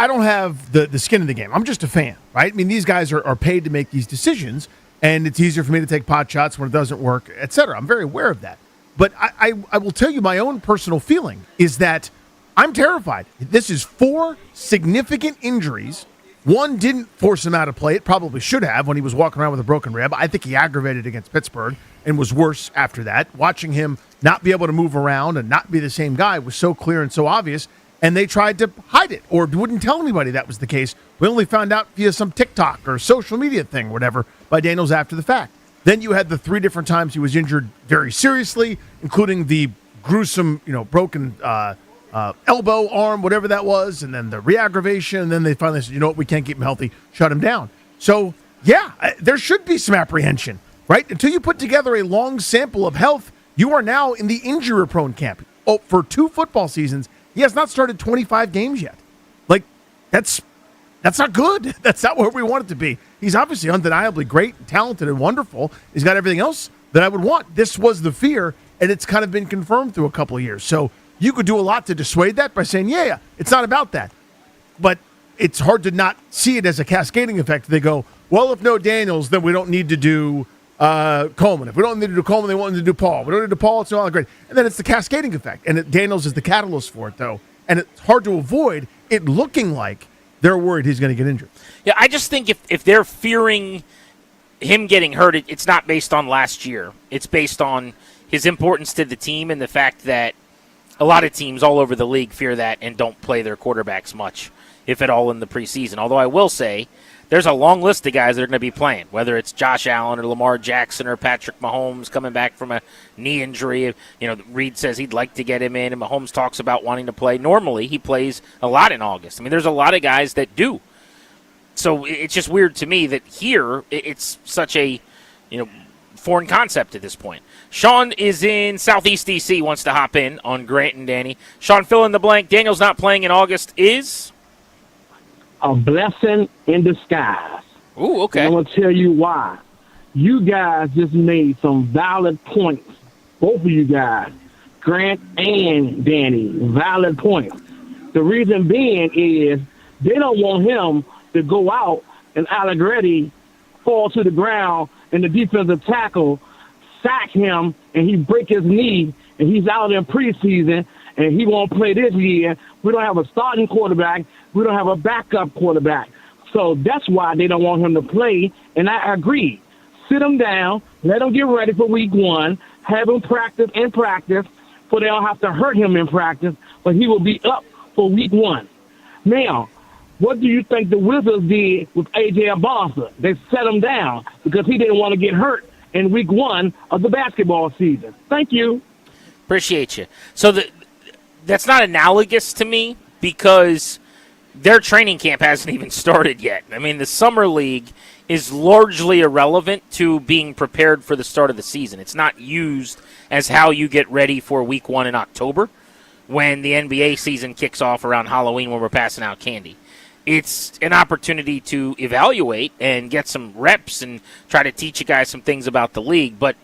don't have the skin in the game. I'm just a fan, right? I mean, these guys are paid to make these decisions, and it's easier for me to take pot shots when it doesn't work, et cetera. I'm very aware of that. But I will tell you my own personal feeling is that I'm terrified. This is 4 significant injuries. One didn't force him out of play. It probably should have when he was walking around with a broken rib. I think he aggravated against Pittsburgh and was worse after that. Watching him not be able to move around and not be the same guy was so clear and so obvious, and they tried to hide it or wouldn't tell anybody that was the case. We only found out via some TikTok or social media thing, whatever, by Daniels after the fact. Then you had the 3 different times he was injured very seriously, including the gruesome, broken elbow, arm, whatever that was, and then the re-aggravation, and then they finally said, you know what, we can't keep him healthy, shut him down. So, yeah, there should be some apprehension, right? Until you put together a long sample of health, you are now in the injury-prone camp. Oh, for 2 football seasons, he has not started 25 games yet. Like, that's not good. That's not where we want it to be. He's obviously undeniably great, talented, and wonderful. He's got everything else that I would want. This was the fear, and it's kind of been confirmed through a couple of years. So, you could do a lot to dissuade that by saying, yeah, it's not about that. But it's hard to not see it as a cascading effect. They go, well, if no Daniels, then we don't need to do Coleman. If we don't need to do Coleman, they want to do Paul. We don't need to do Paul, it's not great. And then it's the cascading effect. And Daniels is the catalyst for it, though. And it's hard to avoid it looking like they're worried he's going to get injured. Yeah, I just think if they're fearing him getting hurt, it's not based on last year. It's based on his importance to the team and the fact that a lot of teams all over the league fear that and don't play their quarterbacks much, if at all, in the preseason. Although I will say there's a long list of guys that are going to be playing, whether it's Josh Allen or Lamar Jackson or Patrick Mahomes coming back from a knee injury. Reed says he'd like to get him in, and Mahomes talks about wanting to play. Normally, he plays a lot in August. I mean, there's a lot of guys that do. So it's just weird to me that here it's such a, foreign concept at this point. Sean is in Southeast D.C., wants to hop in on Grant and Danny. Sean, fill in the blank. Daniel's not playing in August is? A blessing in disguise. Ooh, okay. And I'm going to tell you why. You guys just made some valid points. Both of you guys, Grant and Danny, valid points. The reason being is they don't want him to go out and Allegretti fall to the ground and the defensive tackle sack him and he break his knee and he's out in preseason and he won't play this year. We don't have a starting quarterback. We don't have a backup quarterback. So that's why they don't want him to play, and I agree. Sit him down, let him get ready for week 1, have him practice so they don't have to hurt him in practice, but he will be up for week 1. Now, what do you think the Wizards did with A.J. Abasa? They set him down because he didn't want to get hurt in week 1 of the basketball season. Thank you. Appreciate you. So that's not analogous to me because their training camp hasn't even started yet. I mean, the summer league is largely irrelevant to being prepared for the start of the season. It's not used as how you get ready for week 1 in October when the NBA season kicks off around Halloween when we're passing out candy. It's an opportunity to evaluate and get some reps and try to teach you guys some things about the league, but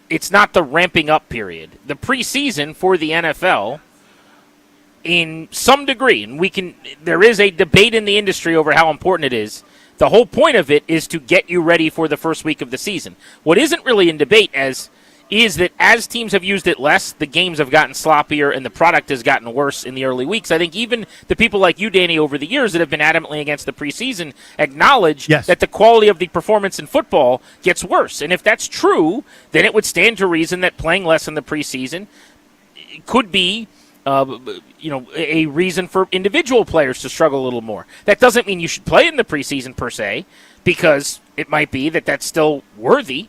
it's not the ramping up period. The preseason for the NFL, in some degree, and there is a debate in the industry over how important it is. The whole point of it is to get you ready for the first week of the season. What isn't really in debate is that as teams have used it less, the games have gotten sloppier and the product has gotten worse in the early weeks. I think even the people like you, Danny, over the years that have been adamantly against the preseason acknowledge that the quality of the performance in football gets worse. And if that's true, then it would stand to reason that playing less in the preseason could be a reason for individual players to struggle a little more. That doesn't mean you should play in the preseason per se, because it might be that that's still worthy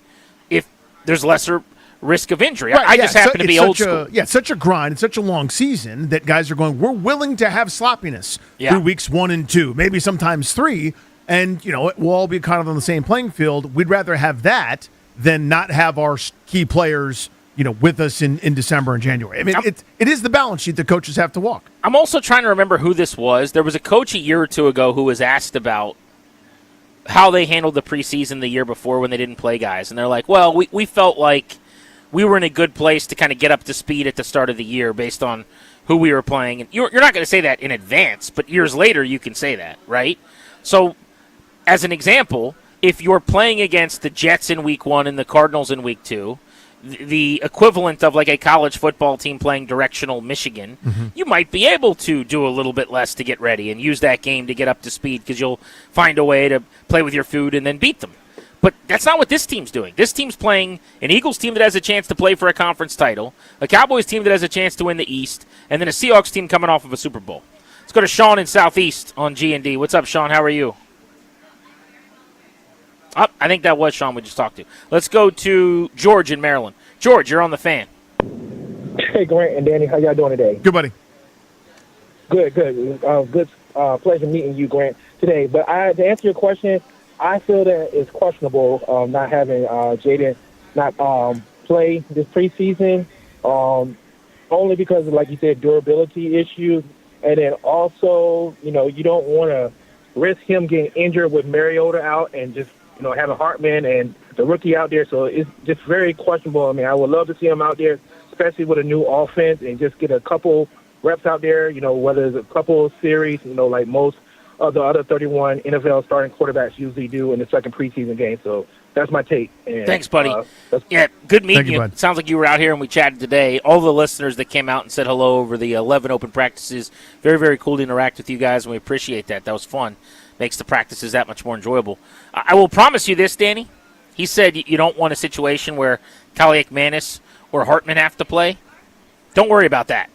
if there's lesser risk of injury. Right, I just happen to be old school. It's such a grind. It's such a long season that guys are going, we're willing to have sloppiness through weeks 1 and 2, maybe sometimes 3, and we'll all be kind of on the same playing field. We'd rather have that than not have our key players with us in December and January. I mean, it is the balance sheet that coaches have to walk. I'm also trying to remember who this was. There was a coach a year or two ago who was asked about how they handled the preseason the year before when they didn't play guys. And they're like, well, we felt like we were in a good place to kind of get up to speed at the start of the year based on who we were playing. And you're not going to say that in advance, but years later you can say that, right? So, as an example, if you're playing against the Jets in week 1 and the Cardinals in week 2, the equivalent of like a college football team playing directional Michigan, you might be able to do a little bit less to get ready and use that game to get up to speed because you'll find a way to play with your food and then beat them. But that's not what this team's doing. This team's playing an Eagles team that has a chance to play for a conference title, a Cowboys team that has a chance to win the East, and then a Seahawks team coming off of a Super Bowl. Let's go to Sean in Southeast on G&D. What's up, Sean? How are you? Oh, I think that was Sean we just talked to. Let's go to George in Maryland. George, you're on the Fan. Hey, Grant and Danny. How y'all doing today? Good, buddy. Good. Good pleasure meeting you, Grant, today. But to answer your question, I feel that it's questionable not having Jaden not play this preseason, only because of, like you said, durability issues. And then also, you don't want to risk him getting injured with Mariota out and just having Hartman and the rookie out there. So it's just very questionable. I mean, I would love to see him out there, especially with a new offense, and just get a couple reps out there, whether it's a couple of series, like most of the other 31 NFL starting quarterbacks usually do in the second preseason game. So that's my take. And, thanks, buddy. Good meeting you. Sounds like you were out here and we chatted today. All the listeners that came out and said hello over the 11 open practices, very, very cool to interact with you guys, and we appreciate that. That was fun. Makes the practices that much more enjoyable. I will promise you this, Danny. He said you don't want a situation where Kaliakmanis or Hartman have to play. Don't worry about that.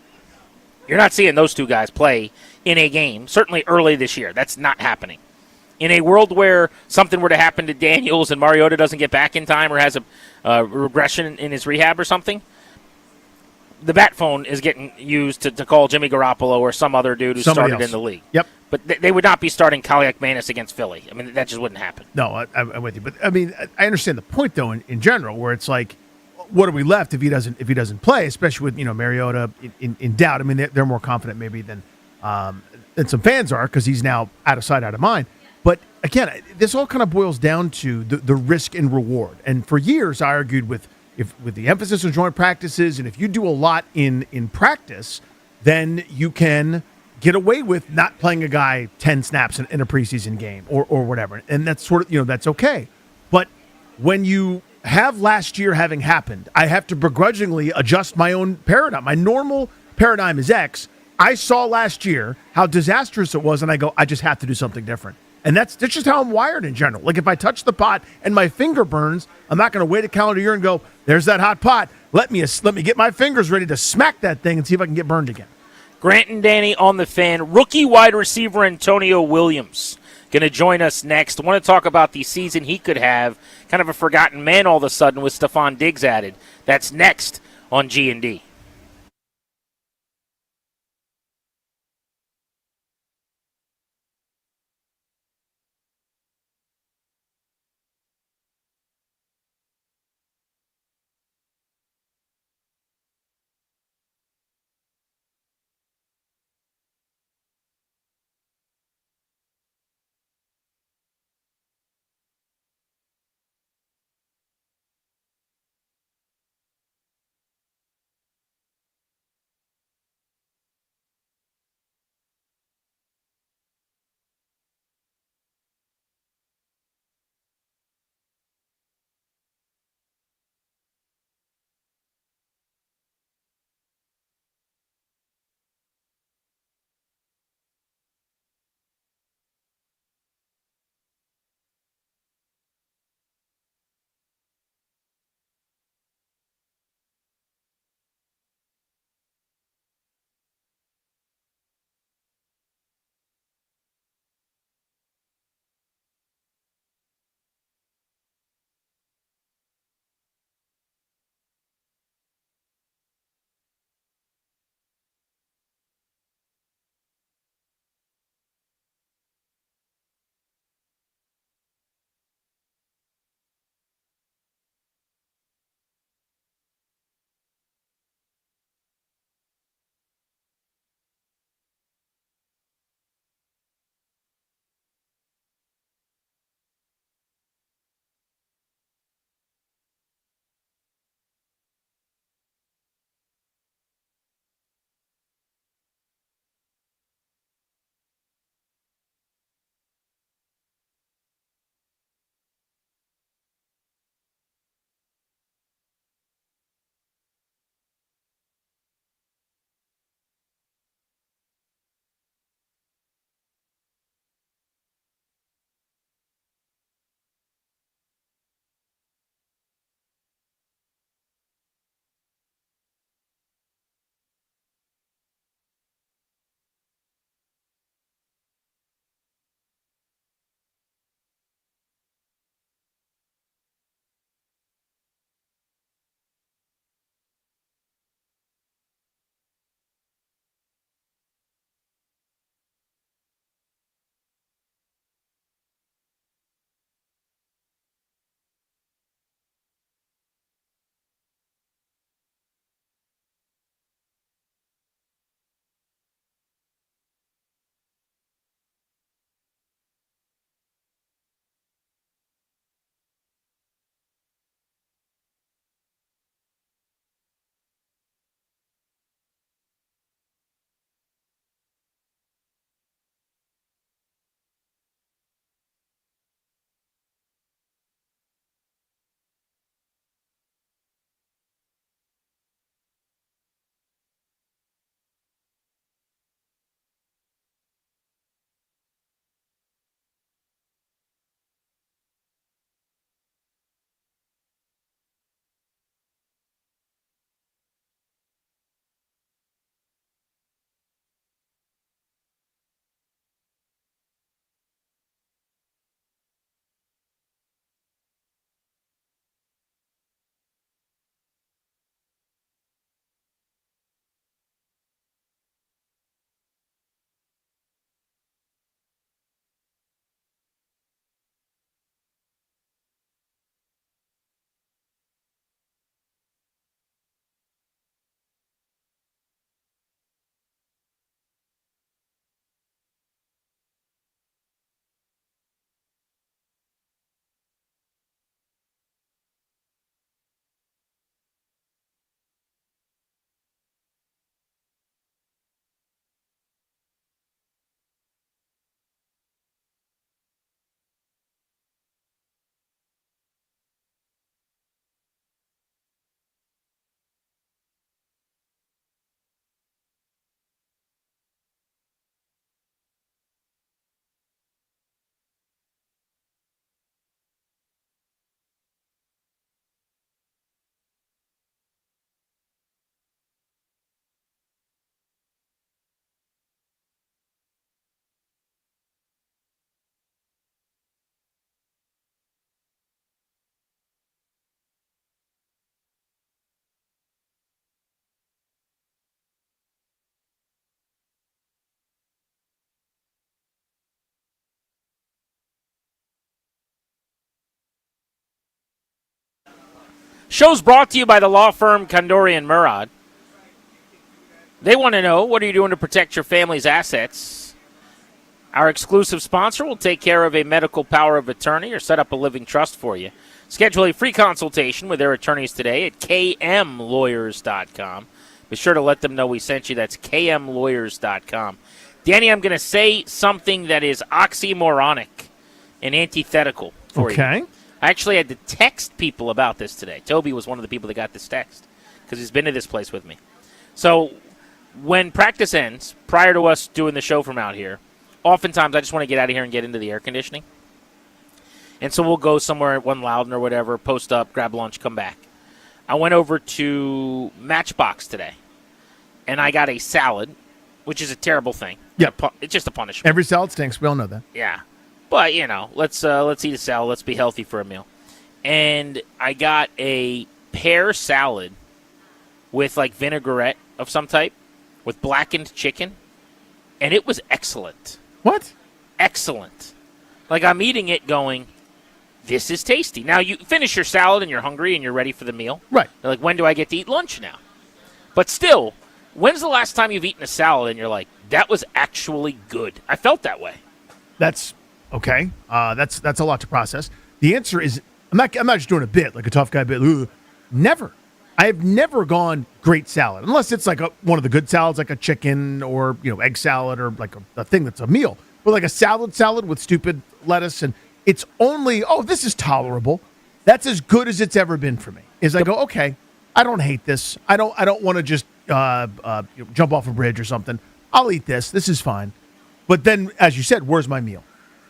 You're not seeing those two guys play in a game, certainly early this year. That's not happening. In a world where something were to happen to Daniels and Mariota doesn't get back in time or has a regression in his rehab or something, the bat phone is getting used to call Jimmy Garoppolo or some other dude who started in the league. Yep. But they would not be starting Kaliakmanis against Philly. I mean, that just wouldn't happen. No, I'm with you. But, I mean, I understand the point, though, in general, where it's like, what are we left if he doesn't play, especially with, Mariota in doubt. I mean, they're more confident maybe than some fans are because he's now out of sight, out of mind. But, again, this all kind of boils down to the risk and reward. And for years, I argued with the emphasis on joint practices, and if you do a lot in practice, then you can get away with not playing a guy 10 snaps in a preseason game or whatever. And that's sort of, that's okay. But when you have last year having happened, I have to begrudgingly adjust my own paradigm. My normal paradigm is X. I saw last year how disastrous it was, and I go, I just have to do something different. And that's just how I'm wired in general. Like if I touch the pot and my finger burns, I'm not going to wait a calendar year and go, there's that hot pot. Let me get my fingers ready to smack that thing and see if I can get burned again. Grant and Danny on the Fan. Rookie wide receiver Antonio Williams going to join us next. I want to talk about the season he could have. Kind of a forgotten man all of a sudden with Stephon Diggs added. That's next on G&D. Show's brought to you by the law firm Kondorian Murad. They want to know, what are you doing to protect your family's assets? Our exclusive sponsor will take care of a medical power of attorney or set up a living trust for you. Schedule a free consultation with their attorneys today at kmlawyers.com. Be sure to let them know we sent you. That's kmlawyers.com. Danny, I'm going to say something that is oxymoronic and antithetical for you. Okay. I actually had to text people about this today. Toby was one of the people that got this text because he's been to this place with me. So when practice ends, prior to us doing the show from out here, oftentimes I just want to get out of here and get into the air conditioning. And so we'll go somewhere at One Loudon or whatever, post up, grab lunch, come back. I went over to Matchbox today, and I got a salad, which is a terrible thing. Yep. It's just a punishment. Every salad stinks. We all know that. Yeah. But, let's eat a salad. Let's be healthy for a meal. And I got a pear salad with, like, vinaigrette of some type with blackened chicken, and it was excellent. What? Excellent. Like, I'm eating it going, this is tasty. Now, you finish your salad and you're hungry and you're ready for the meal. Right. You're like, when do I get to eat lunch now? But still, when's the last time you've eaten a salad and you're like, that was actually good? I felt that way. That's okay. That's a lot to process. The answer is I'm not just doing a bit, like a tough guy bit. Ugh. Never. I have never gone great salad, unless it's like one of the good salads, like a chicken or egg salad or like a thing that's a meal. But like a salad with stupid lettuce, and it's only, this is tolerable. That's as good as it's ever been for me. I go, okay, I don't hate this. I don't want to just jump off a bridge or something. I'll eat this. This is fine. But then, as you said, where's my meal?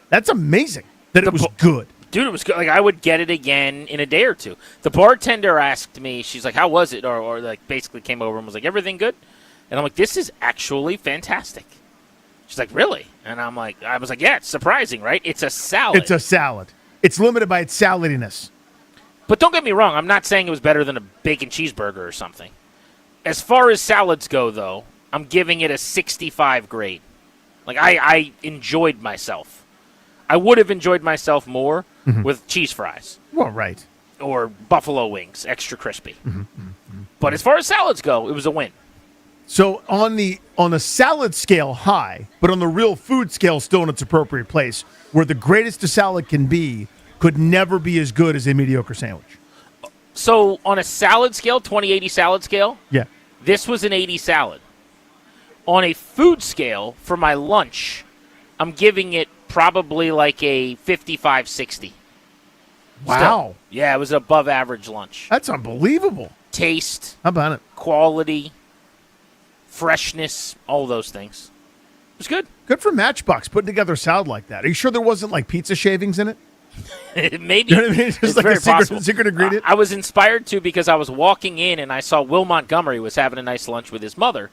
That's amazing that it was good. Dude, it was good. Like, I would get it again in a day or two. The bartender asked me, she's like, how was it? Or like basically came over and was like, everything good? And I'm like, this is actually fantastic. She's like, really? And I was like, yeah, it's surprising, right? It's a salad. It's a salad. It's limited by its saladiness. But don't get me wrong. I'm not saying it was better than a bacon cheeseburger or something. As far as salads go, though, I'm giving it a 65 grade. Like, I enjoyed myself. I would have enjoyed myself more with cheese fries. Well, right. Or buffalo wings, extra crispy. But as far as salads go, it was a win. So on the salad scale, high, but on the real food scale, still in its appropriate place, where the greatest a salad can be could never be as good as a mediocre sandwich. So on a salad scale, 20-80 salad scale, yeah, this was an 80 salad. On a food scale, for my lunch, I'm giving it probably like a 55-60. Wow. Yeah, it was an above average lunch. That's unbelievable. Taste. How about it? Quality. Freshness. All those things. It was good. Good for Matchbox putting together a salad like that. Are you sure there wasn't like pizza shavings in it? Maybe. You know what I mean? Just it's like very a secret ingredient? I was inspired to because I was walking in and I saw Will Montgomery was having a nice lunch with his mother,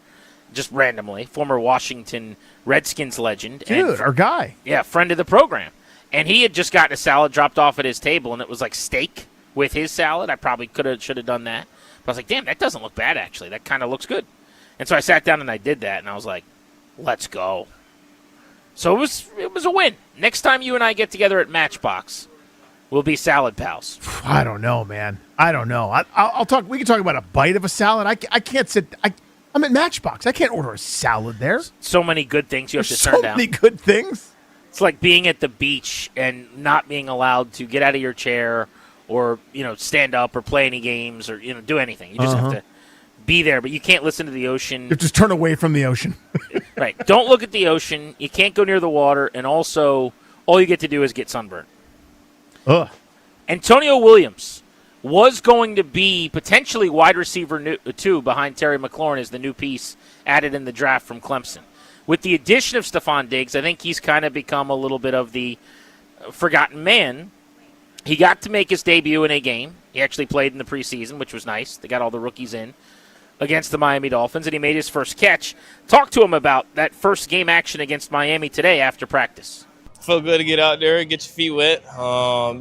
just randomly, former Washington Redskins legend. Dude, our guy. Yeah, friend of the program. And he had just gotten a salad dropped off at his table, and it was like steak with his salad. I probably should have done that. But I was like, damn, that doesn't look bad, actually. That kind of looks good. And so I sat down and I did that, and I was like, let's go. So it was a win. Next time you and I get together at Matchbox, we'll be salad pals. I don't know, man. I don't know. I'll talk. We can talk about a bite of a salad. I can't sit. I'm at Matchbox. I can't order a salad there. So many good things you have to turn so down. many good things. It's like being at the beach and not being allowed to get out of your chair or, stand up or play any games or, do anything. You just have to be there, but you can't listen to the ocean. You just turn away from the ocean. Right. Don't look at the ocean. You can't go near the water. And also, all you get to do is get sunburned. Ugh. Antonio Williams was going to be potentially wide receiver 2 behind Terry McLaurin as the new piece added in the draft from Clemson. With the addition of Stephon Diggs, I think he's kind of become a little bit of the forgotten man. He got to make his debut in a game. He actually played in the preseason, which was nice. They got all the rookies in against the Miami Dolphins, and he made his first catch. Talk to him about that first game action against Miami today after practice. Felt good to get out there, get your feet wet,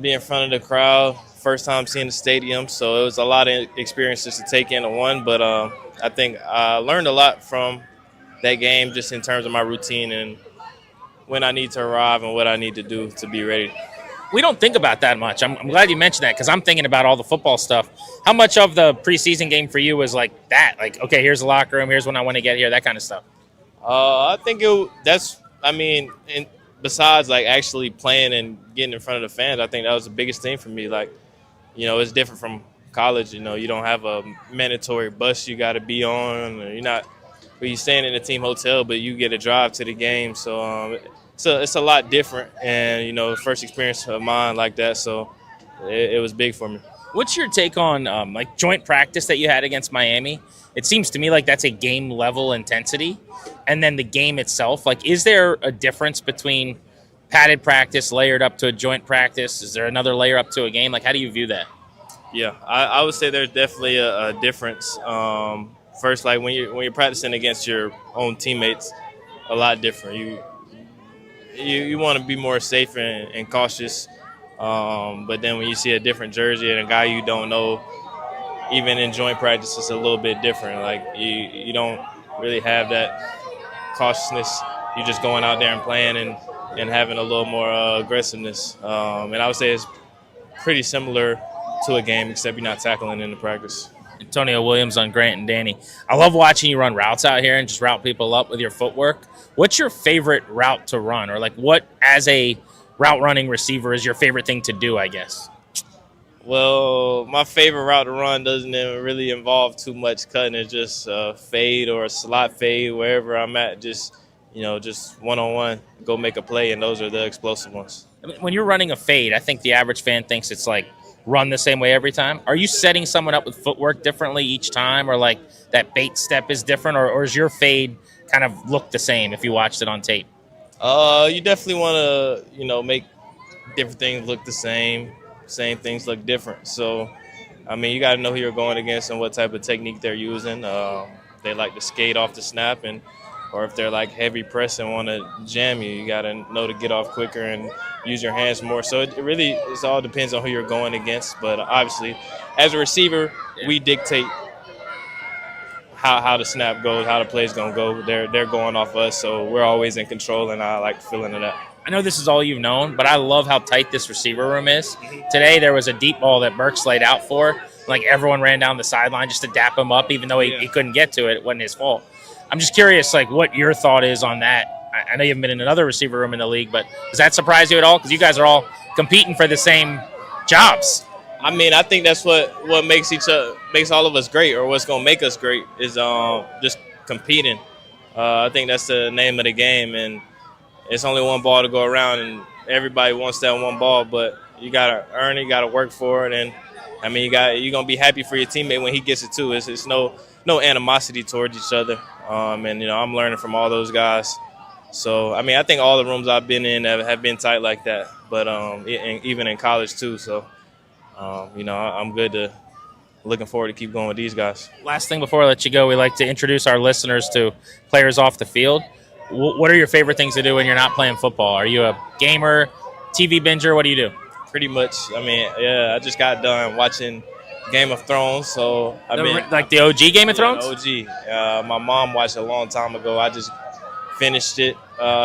be in front of the crowd. First time seeing the stadium, so it was a lot of experiences to take into one. But I think I learned a lot from that game just in terms of my routine and when I need to arrive and what I need to do to be ready. we don't think about that much. I'm glad you mentioned that because I'm thinking about all the football stuff. How much of the preseason game for you was like that? Like, okay, here's the locker room. Here's when I want to get here. That kind of stuff. I think besides like actually playing and getting in front of the fans, I think that was the biggest thing for me. Like, it's different from college. You don't have a mandatory bus you got to be on. You're staying in a team hotel, but you get a drive to the game. So it's a lot different, and first experience of mine like that. So it was big for me. What's your take on like joint practice that you had against Miami? It seems to me like that's a game level intensity, and then the game itself. Like, is there a difference between padded practice layered up to a joint practice? Is there another layer up to a game? Like, how do you view that? Yeah, I would say there's definitely a difference. First, like when you're practicing against your own teammates, a lot different. You want to be more safe and cautious, but then when you see a different jersey and a guy you don't know, even in joint practice, it's a little bit different. Like you don't really have that cautiousness. You're just going out there and playing and having a little more aggressiveness. And I would say it's pretty similar to a game, except you're not tackling in the practice. Antonio Williams on Grant and Danny. I love watching you run routes out here and just route people up with your footwork. What's your favorite route to run? Or like what, as a route running receiver, is your favorite thing to do, I guess? Well, my favorite route to run doesn't even really involve too much cutting. It's just a fade or a slot fade, wherever I'm at, just one-on-one, go make a play, and those are the explosive ones. I mean, when you're running a fade, I think the average fan thinks it's like run the same way every time. Are you setting someone up with footwork differently each time, or like that bait step is different, or is your fade kind of look the same if you watched it on tape? You definitely want to, make different things look the same things look different. So, I mean, you got to know who you're going against and what type of technique they're using. They like to skate off the snap, or if they're like heavy press and want to jam you, you got to know to get off quicker and use your hands more. So it all depends on who you're going against. But obviously, as a receiver, we dictate how the snap goes, how the play's going to go. They're going off us, so we're always in control, and I like the feeling of that. I know this is all you've known, but I love how tight this receiver room is. Today there was a deep ball that Burks laid out for. Like, everyone ran down the sideline just to dap him up, even though he couldn't get to it. It wasn't his fault. I'm just curious, like, what your thought is on that. I know you haven't been in another receiver room in the league, but does that surprise you at all? Because you guys are all competing for the same jobs. I mean, I think that's what makes all of us great, or what's going to make us great, is just competing. I think that's the name of the game, and it's only one ball to go around, and everybody wants that one ball, but you got to earn it, you got to work for it, and I mean, you're going to be happy for your teammate when he gets it too. It's no animosity towards each other, and I'm learning from all those guys. So, I mean, I think all the rooms I've been in have been tight like that, but even in college too. So, I'm looking forward to keep going with these guys. Last thing before I let you go, we like to introduce our listeners to players off the field. What are your favorite things to do when you're not playing football? Are you a gamer, TV binger? What do you do? Pretty much. I mean, I just got done watching Game of Thrones. So, like the OG Game of Thrones? OG. My mom watched it a long time ago. I just finished it.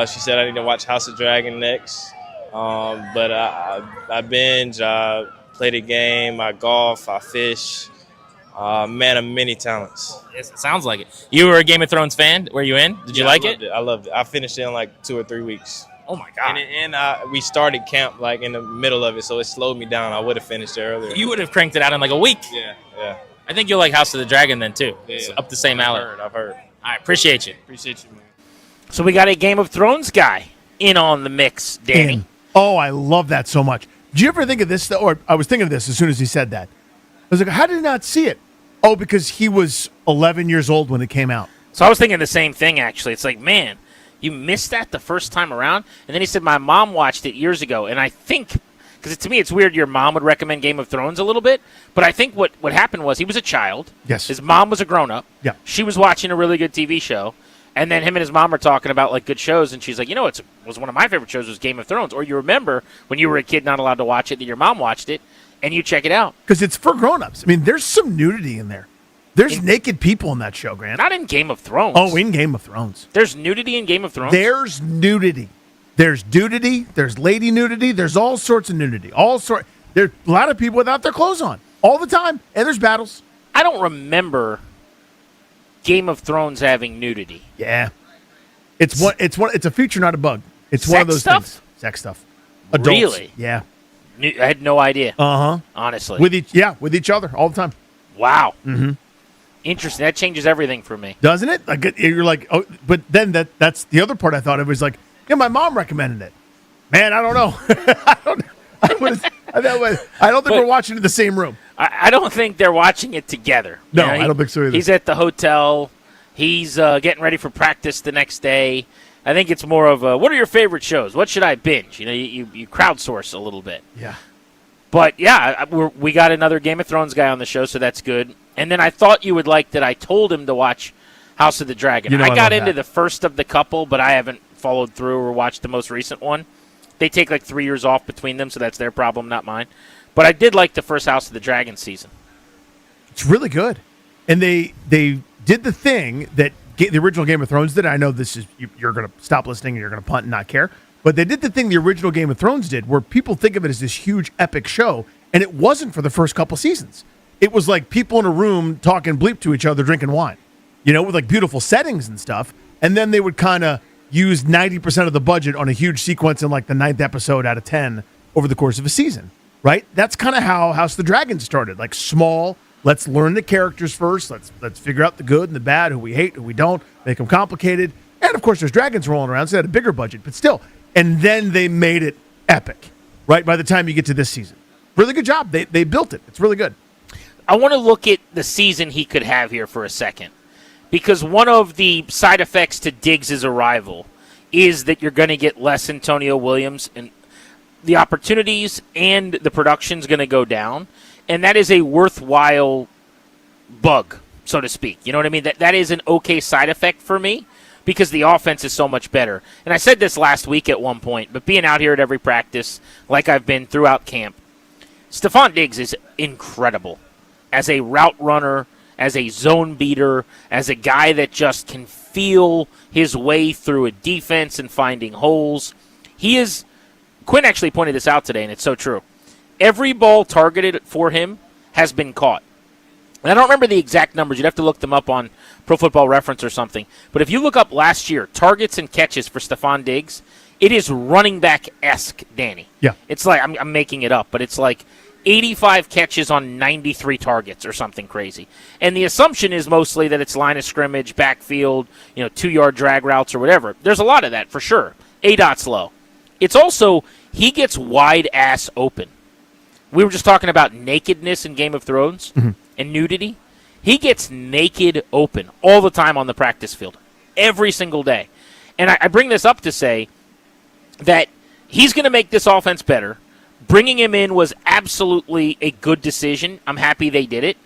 She said I need to watch House of Dragon next. But I binge, I play the game, I golf, I fish. Man of many talents. Yes, it sounds like it. You were a Game of Thrones fan? Were you in? Did you like it? I loved it. I finished it in like 2 or 3 weeks. Oh, my God. And we started camp like in the middle of it, so it slowed me down. I would have finished it earlier. You would have cranked it out in like a week. Yeah. I think you'll like House of the Dragon then, too. Yeah. It's up the same alley. I've heard. All right, appreciate you. Appreciate you, man. So we got a Game of Thrones guy in on the mix, Danny. Oh, I love that so much. Did you ever think of this? Or I was thinking of this as soon as he said that. I was like, how did I not see it? Oh, because he was 11 years old when it came out. So I was thinking the same thing, actually. It's like, man, you missed that the first time around? And then he said, my mom watched it years ago. And I think, because to me it's weird your mom would recommend Game of Thrones a little bit, but I think what happened was he was a child. Yes. His mom was a grown-up. Yeah. She was watching a really good TV show. And then him and his mom are talking about like good shows, and she's like, it was one of my favorite shows was Game of Thrones. Or you remember when you were a kid not allowed to watch it, that your mom watched it, and you check it out. Because it's for grown-ups. I mean, there's some nudity in there. There's naked people in that show, Grant. Not in Game of Thrones. Oh, in Game of Thrones. There's nudity in Game of Thrones? There's nudity. There's nudity. There's lady nudity. There's all sorts of nudity. There's a lot of people without their clothes on all the time, and there's battles. I don't remember Game of Thrones having nudity. Yeah, it's a feature, not a bug. It's one of those stuff? things. Sex stuff. Adults. Really? Yeah. I had no idea. Honestly. With each other all the time. Wow. Mm-hmm. Interesting. That changes everything for me. Doesn't it? Like you're like, oh, but then that's the other part. I thought it was like, yeah, my mom recommended it. Man, I don't know. I don't think we're watching it in the same room. I don't think they're watching it together. No, I don't think so either. He's at the hotel. He's getting ready for practice the next day. I think it's more of a, what are your favorite shows? What should I binge? You crowdsource a little bit. Yeah. But, yeah, we got another Game of Thrones guy on the show, so that's good. And then I thought you would like that I told him to watch House of the Dragon. I got into the first of the couple, but I haven't followed through or watched the most recent one. They take like 3 years off between them, so that's their problem, not mine. But I did like the first House of the Dragon season. It's really good. And they did the thing that the original Game of Thrones did. I know this is you're going to stop listening and you're going to punt and not care. But they did the thing the original Game of Thrones did where people think of it as this huge epic show, and it wasn't for the first couple seasons. It was like people in a room talking bleep to each other, drinking wine, with like beautiful settings and stuff. And then they would kind of use 90% of the budget on a huge sequence in like the 9th episode out of 10 over the course of a season, right? That's kind of how House of the Dragon started, like small. Let's learn the characters first. Let's figure out the good and the bad, who we hate, who we don't, make them complicated. And, of course, there's dragons rolling around, so they had a bigger budget, but still. And then they made it epic, right, by the time you get to this season. Really good job. They built it. It's really good. I want to look at the season he could have here for a second, because one of the side effects to Diggs' arrival is that you're going to get less Antonio Williams, and the opportunities and the production's going to go down, and that is a worthwhile bug, so to speak. You know what I mean? That is an okay side effect for me because the offense is so much better. And I said this last week at one point, but being out here at every practice like I've been throughout camp, Stephon Diggs is incredible as a route runner, as a zone beater, as a guy that just can feel his way through a defense and finding holes. Quinn actually pointed this out today, and it's so true. Every ball targeted for him has been caught. And I don't remember the exact numbers. You'd have to look them up on Pro Football Reference or something. But if you look up last year, targets and catches for Stephon Diggs, it is running back-esque, Danny. Yeah. It's like, I'm making it up, but it's like 85 catches on 93 targets or something crazy. And the assumption is mostly that it's line of scrimmage, backfield, 2-yard drag routes or whatever. There's a lot of that for sure. ADOT's low. It's also, he gets wide-ass open. We were just talking about nakedness in Game of Thrones and nudity. He gets naked open all the time on the practice field, every single day. And I bring this up to say that he's going to make this offense better. Bringing him in was absolutely a good decision. I'm happy they did it.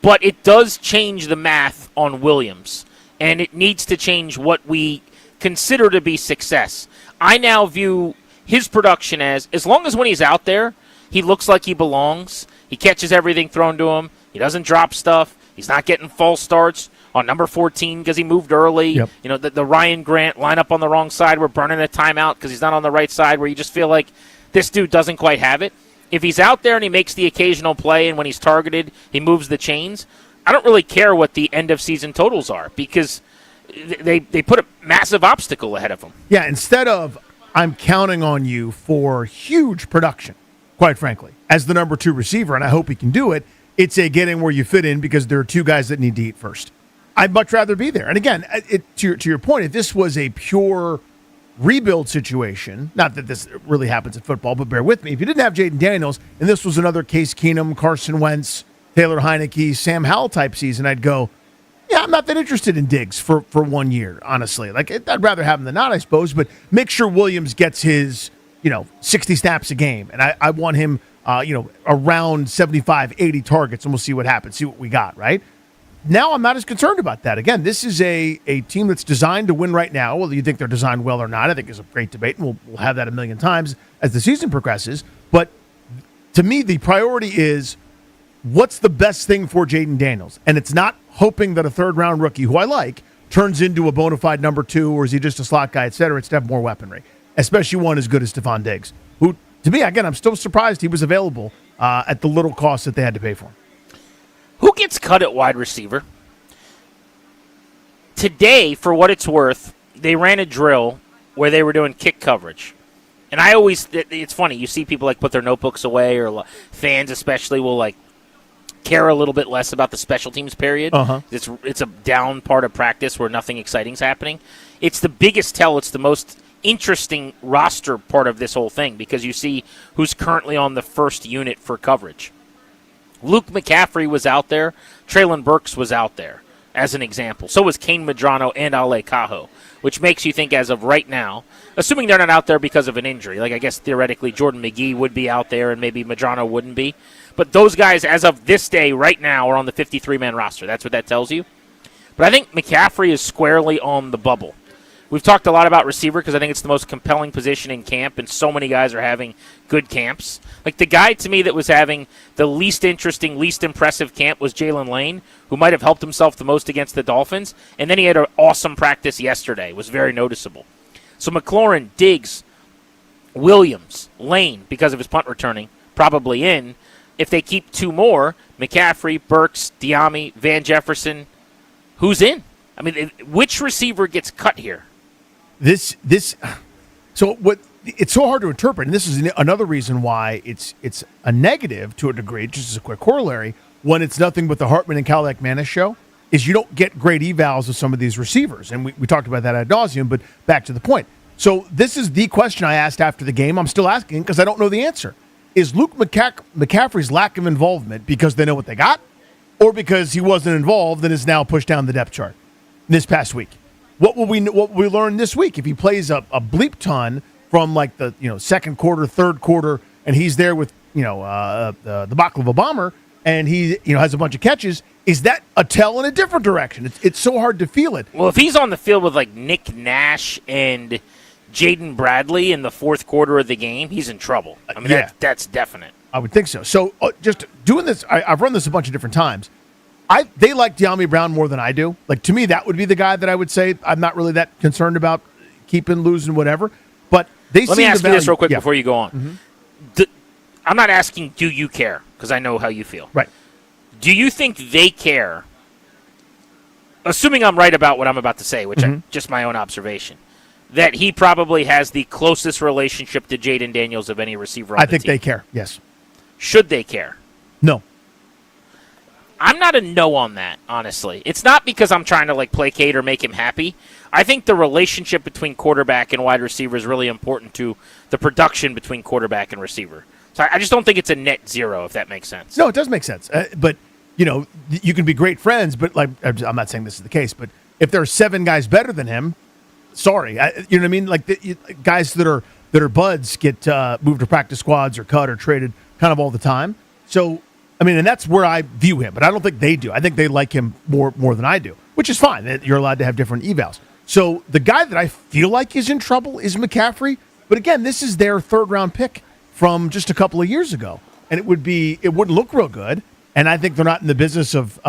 But it does change the math on Williams, and it needs to change what we consider to be success. I now view his production as long as when he's out there, he looks like he belongs. He catches everything thrown to him. He doesn't drop stuff. He's not getting false starts on number 14 because he moved early. Yep. The Ryan Grant line up on the wrong side. We're burning a timeout because he's not on the right side, where you just feel like this dude doesn't quite have it. If he's out there and he makes the occasional play, and when he's targeted, he moves the chains, I don't really care what the end-of-season totals are because they put a massive obstacle ahead of him. Yeah, instead of I'm counting on you for huge production, quite frankly, as the number 2 receiver, and I hope he can do it, it's a getting where you fit in because there are 2 guys that need to eat first. I'd much rather be there. And again, to your point, if this was a pure rebuild situation, not that this really happens in football, but bear with me, if you didn't have Jaden Daniels and this was another Case Keenum, Carson Wentz, Taylor Heineke, Sam Howell type season, I'd go, yeah, I'm not that interested in Diggs for 1 year, honestly. Like, I'd rather have him than not, I suppose, but make sure Williams gets his 60 snaps a game, and I want him around 75, 80 targets, and we'll see what happens, see what we got, right? Now I'm not as concerned about that. Again, this is a team that's designed to win right now. Whether you think they're designed well or not, I think is a great debate, and we'll have that a million times as the season progresses. But to me, the priority is what's the best thing for Jaden Daniels? And it's not hoping that a third-round rookie, who I like, turns into a bona fide number 2, or is he just a slot guy, et cetera. It's to have more weaponry. especially one as good as Stephon Diggs, who, to me, again, I'm still surprised he was available at the little cost that they had to pay for him. Who gets cut at wide receiver? Today, for what it's worth, they ran a drill where they were doing kick coverage. And it's funny, you see people like put their notebooks away, or fans especially will like care a little bit less about the special teams period. It's a down part of practice where nothing exciting's happening. It's the biggest tell. It's the most interesting roster part of this whole thing because you see who's currently on the first unit for coverage. Luke McCaffrey was out there. Treylon Burks was out there, as an example. So was Kane Medrano and Ale Cajo, which makes you think as of right now, assuming they're not out there because of an injury, like I guess theoretically Jordan McGee would be out there and maybe Medrano wouldn't be. But those guys, as of this day, right now, are on the 53-man roster. That's what that tells you. But I think McCaffrey is squarely on the bubble. We've talked a lot about receiver because I think it's the most compelling position in camp, and so many guys are having good camps. Like the guy to me that was having the least interesting, least impressive camp was Jalen Lane, who might have helped himself the most against the Dolphins, and then he had an awesome practice yesterday. It was very noticeable. So McLaurin, Diggs, Williams, Lane, because of his punt returning, probably in. If they keep two more, McCaffrey, Burks, Diami, Van Jefferson, who's in? I mean, which receiver gets cut here? So what? It's so hard to interpret, and this is another reason why it's a negative to a degree. Just as a quick corollary, when it's nothing but the Hartman and Cal Manis show, is you don't get great evals of some of these receivers, and we talked about that ad nauseum. But back to the point. So this is the question I asked after the game. I'm still asking because I don't know the answer. Is Luke McCaffrey's lack of involvement because they know what they got, or because he wasn't involved and is now pushed down the depth chart this past week? What will we learn this week if he plays a bleep ton from like the second quarter, third quarter, and he's there with the Baklava Bomber and he has a bunch of catches? Is that a tell in a different direction? It's so hard to feel it. Well, if he's on the field with like Nick Nash and Jaden Bradley in the fourth quarter of the game, he's in trouble. I mean, that's definite. I would think so. So just doing this, I've run this a bunch of different times. They like De'Ami Brown more than I do. Like, to me, that would be the guy that I would say I'm not really that concerned about keeping, losing, whatever. But let me ask you this real quick before you go on. Mm-hmm. I'm not asking, do you care? Because I know how you feel. Right. Do you think they care, assuming I'm right about what I'm about to say, which is just my own observation, that he probably has the closest relationship to Jaden Daniels of any receiver on the team? I think they care, yes. Should they care? No. I'm not a no on that, honestly. It's not because I'm trying to placate or make him happy. I think the relationship between quarterback and wide receiver is really important to the production between quarterback and receiver. So I just don't think it's a net zero, if that makes sense. No, it does make sense. But, you can be great friends, but I'm not saying this is the case, but if there are 7 guys better than him, sorry. You know what I mean? Like guys that are buds get moved to practice squads or cut or traded kind of all the time. So, and that's where I view him, but I don't think they do. I think they like him more than I do, which is fine. You're allowed to have different evals. So the guy that I feel like is in trouble is McCaffrey. But again, this is their 3rd-round pick from just a couple of years ago, and it wouldn't look real good. And I think they're not in the business of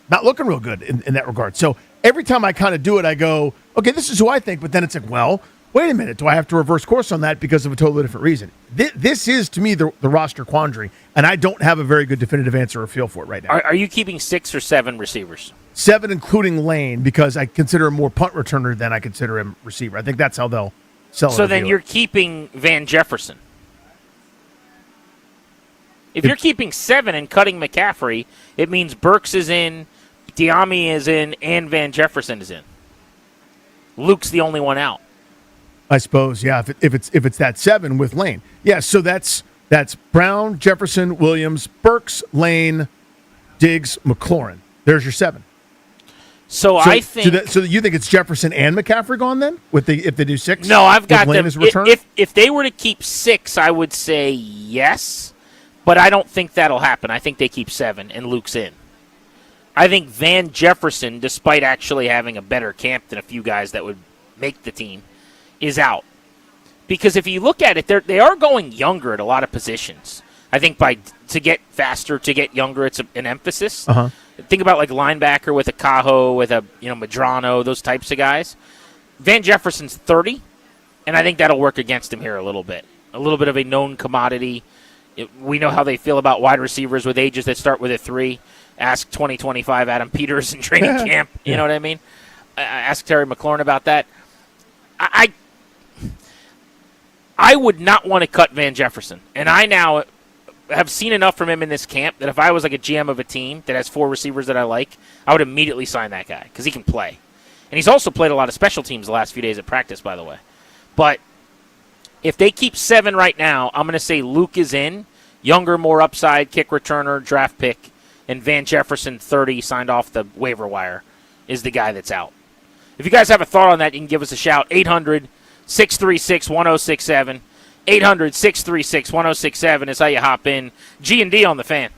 not looking real good in that regard. So every time I kind of do it, I go, okay, this is who I think. But then it's like, well, wait a minute. Do I have to reverse course on that because of a totally different reason? This is, to me, the roster quandary, and I don't have a very good definitive answer or feel for it right now. Are you keeping 6 or 7 receivers? 7, including Lane, because I consider him more punt returner than I consider him receiver. I think that's how they'll sell it. So then you're keeping Van Jefferson. If you're keeping 7 and cutting McCaffrey, it means Burks is in, Diami is in, and Van Jefferson is in. Luke's the only one out. I suppose, yeah. If it's that 7 with Lane, yeah. So that's Brown, Jefferson, Williams, Burks, Lane, Diggs, McLaurin. There's your 7. So I think. So you think it's Jefferson and McCaffrey gone then? If they do 6? No, I've got Lane them. As a return? If they were to keep 6, I would say yes, but I don't think that'll happen. I think they keep 7 and Luke's in. I think Van Jefferson, despite actually having a better camp than a few guys that would make the team, is out. Because if you look at it, they are going younger at a lot of positions. I think to get faster, to get younger, it's an emphasis. Uh-huh. Think about linebacker with a Cajo, with a Medrano, those types of guys. Van Jefferson's 30. And I think that'll work against him here a little bit. A little bit of a known commodity. We know how they feel about wide receivers with ages that start with a 3. Ask 2025 Adam Peters in training camp. You know what I mean? Ask Terry McLaurin about that. I would not want to cut Van Jefferson. And I now have seen enough from him in this camp that if I was like a GM of a team that has 4 receivers that I like, I would immediately sign that guy because he can play. And he's also played a lot of special teams the last few days at practice, by the way. But if they keep 7 right now, I'm going to say Luke is in. Younger, more upside, kick returner, draft pick. And Van Jefferson, 30, signed off the waiver wire, is the guy that's out. If you guys have a thought on that, you can give us a shout. 800-636-1067. 800-636-1067 is how you hop in. G&D on the Fan.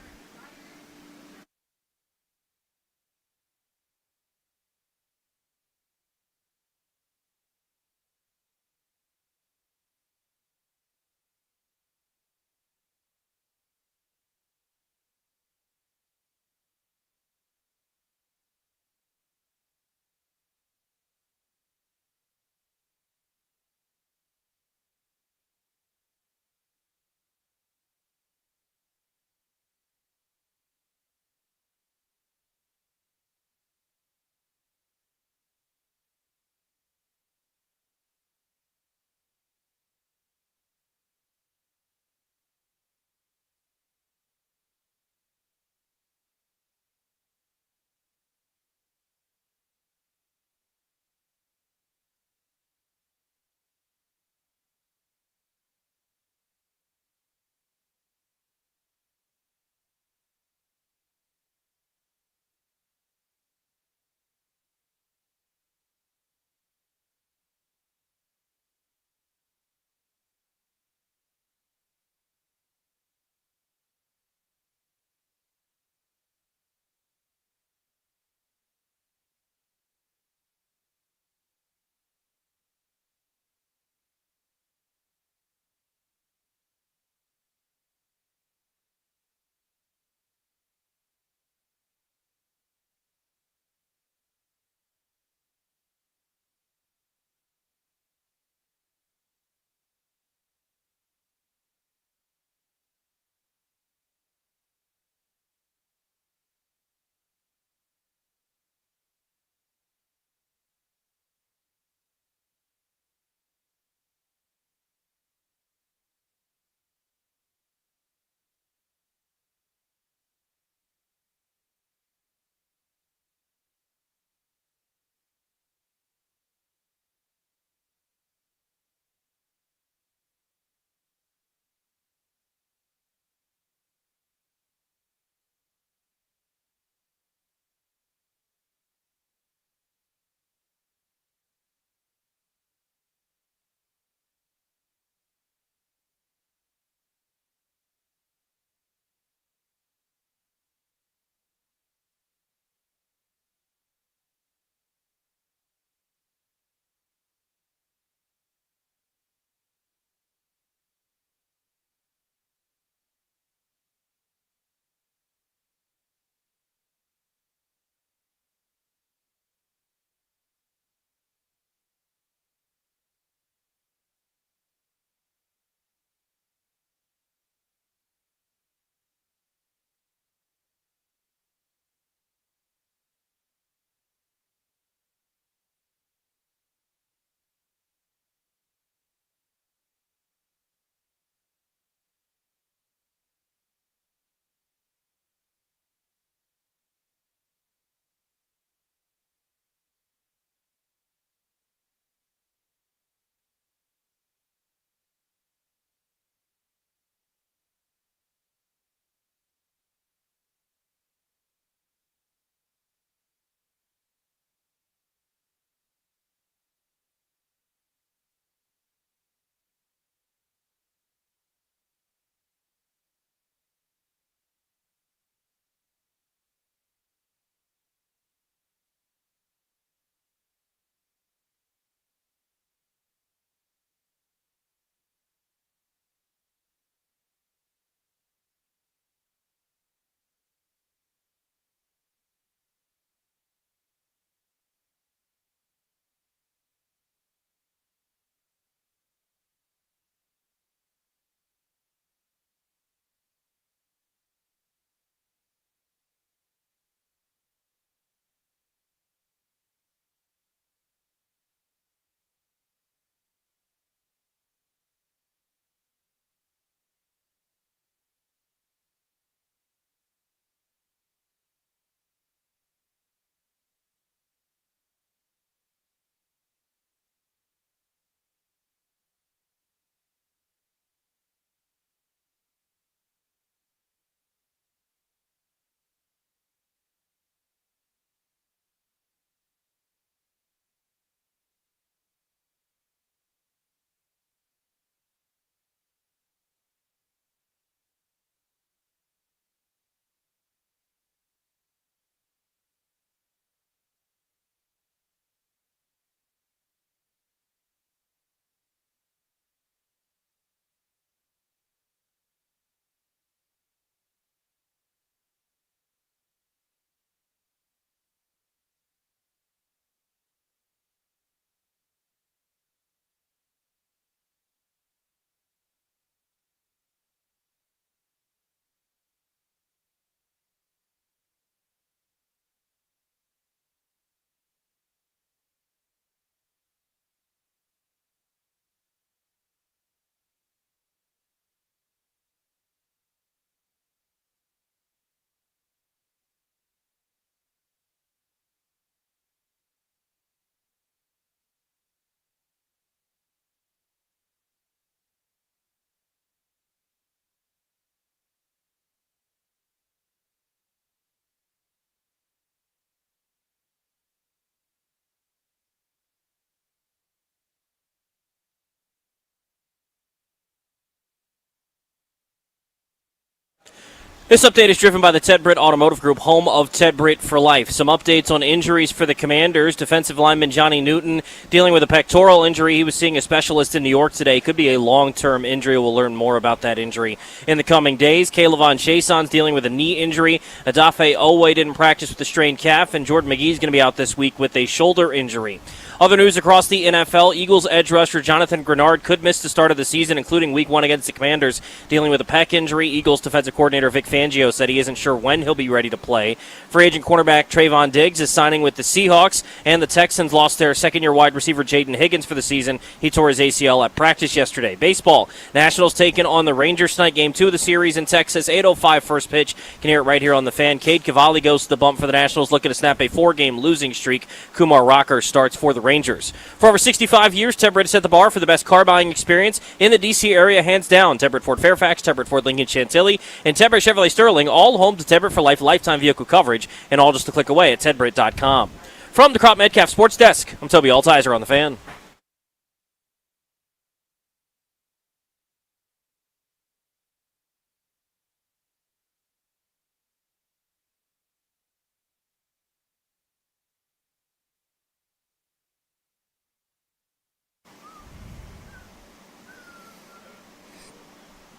This update is driven by the Ted Britt Automotive Group, home of Ted Britt for life. Some updates on injuries for the Commanders. Defensive lineman Johnny Newton dealing with a pectoral injury. He was seeing a specialist in New York today. Could be a long-term injury. We'll learn more about that injury in the coming days. Kaylavon Chaison's dealing with a knee injury. Adafe Owe didn't practice with a strained calf, and Jordan McGee's going to be out this week with a shoulder injury. Other news across the NFL, Eagles edge rusher Jonathan Grenard could miss the start of the season, including Week 1 against the Commanders, dealing with a pec injury. Eagles defensive coordinator Vic Fangio said he isn't sure when he'll be ready to play. Free agent cornerback Trayvon Diggs is signing with the Seahawks, and the Texans lost their second-year wide receiver Jaden Higgins for the season. He tore his ACL at practice yesterday. Baseball, Nationals taking on the Rangers tonight, Game 2 of the series in Texas, 8:05 first pitch. Can hear it right here on the Fan. Cade Cavalli goes to the bump for the Nationals, looking to snap a 4-game losing streak. Kumar Rocker starts for the Rangers. For over 65 years, Ted Britt set the bar for the best car buying experience in the D.C. area, hands down. Ted Britt Ford Fairfax, Ted Britt Ford Lincoln Chantilly, and Ted Britt Chevrolet Sterling, all home to Ted Britt for life lifetime vehicle coverage, and all just a click away at tedbritt.com. From the Crop Metcalf Sports Desk, I'm Toby Altizer on the Fan.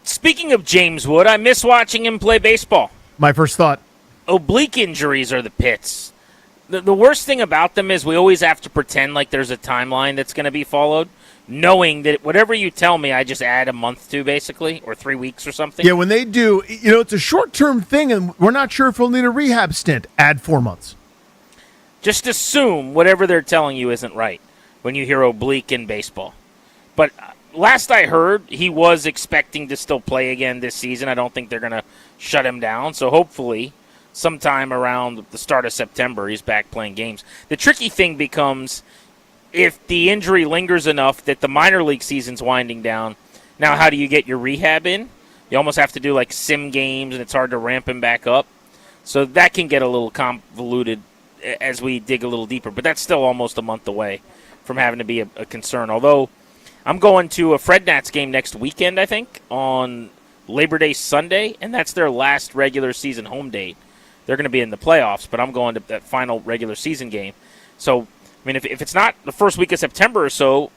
Speaking of James Wood, I miss watching him play baseball. My first thought. Oblique injuries are the pits. The worst thing about them is we always have to pretend like there's a timeline that's going to be followed, knowing that whatever you tell me, I just add a month to, basically, or 3 weeks or something. Yeah, when they do, it's a short-term thing, and we're not sure if we'll need a rehab stint. Add 4 months. Just assume whatever they're telling you isn't right when you hear oblique in baseball. But last I heard, he was expecting to still play again this season. I don't think they're going to shut him down. So hopefully, sometime around the start of September, he's back playing games. The tricky thing becomes if the injury lingers enough that the minor league season's winding down. Now, how do you get your rehab in? You almost have to do like sim games, and it's hard to ramp him back up. So that can get a little convoluted as we dig a little deeper. But that's still almost a month away from having to be a concern. Although I'm going to a Fred Nats game next weekend, I think, on Labor Day Sunday, and that's their last regular season home date. They're going to be in the playoffs, but I'm going to that final regular season game. So, I mean, if it's not the first week of September or so,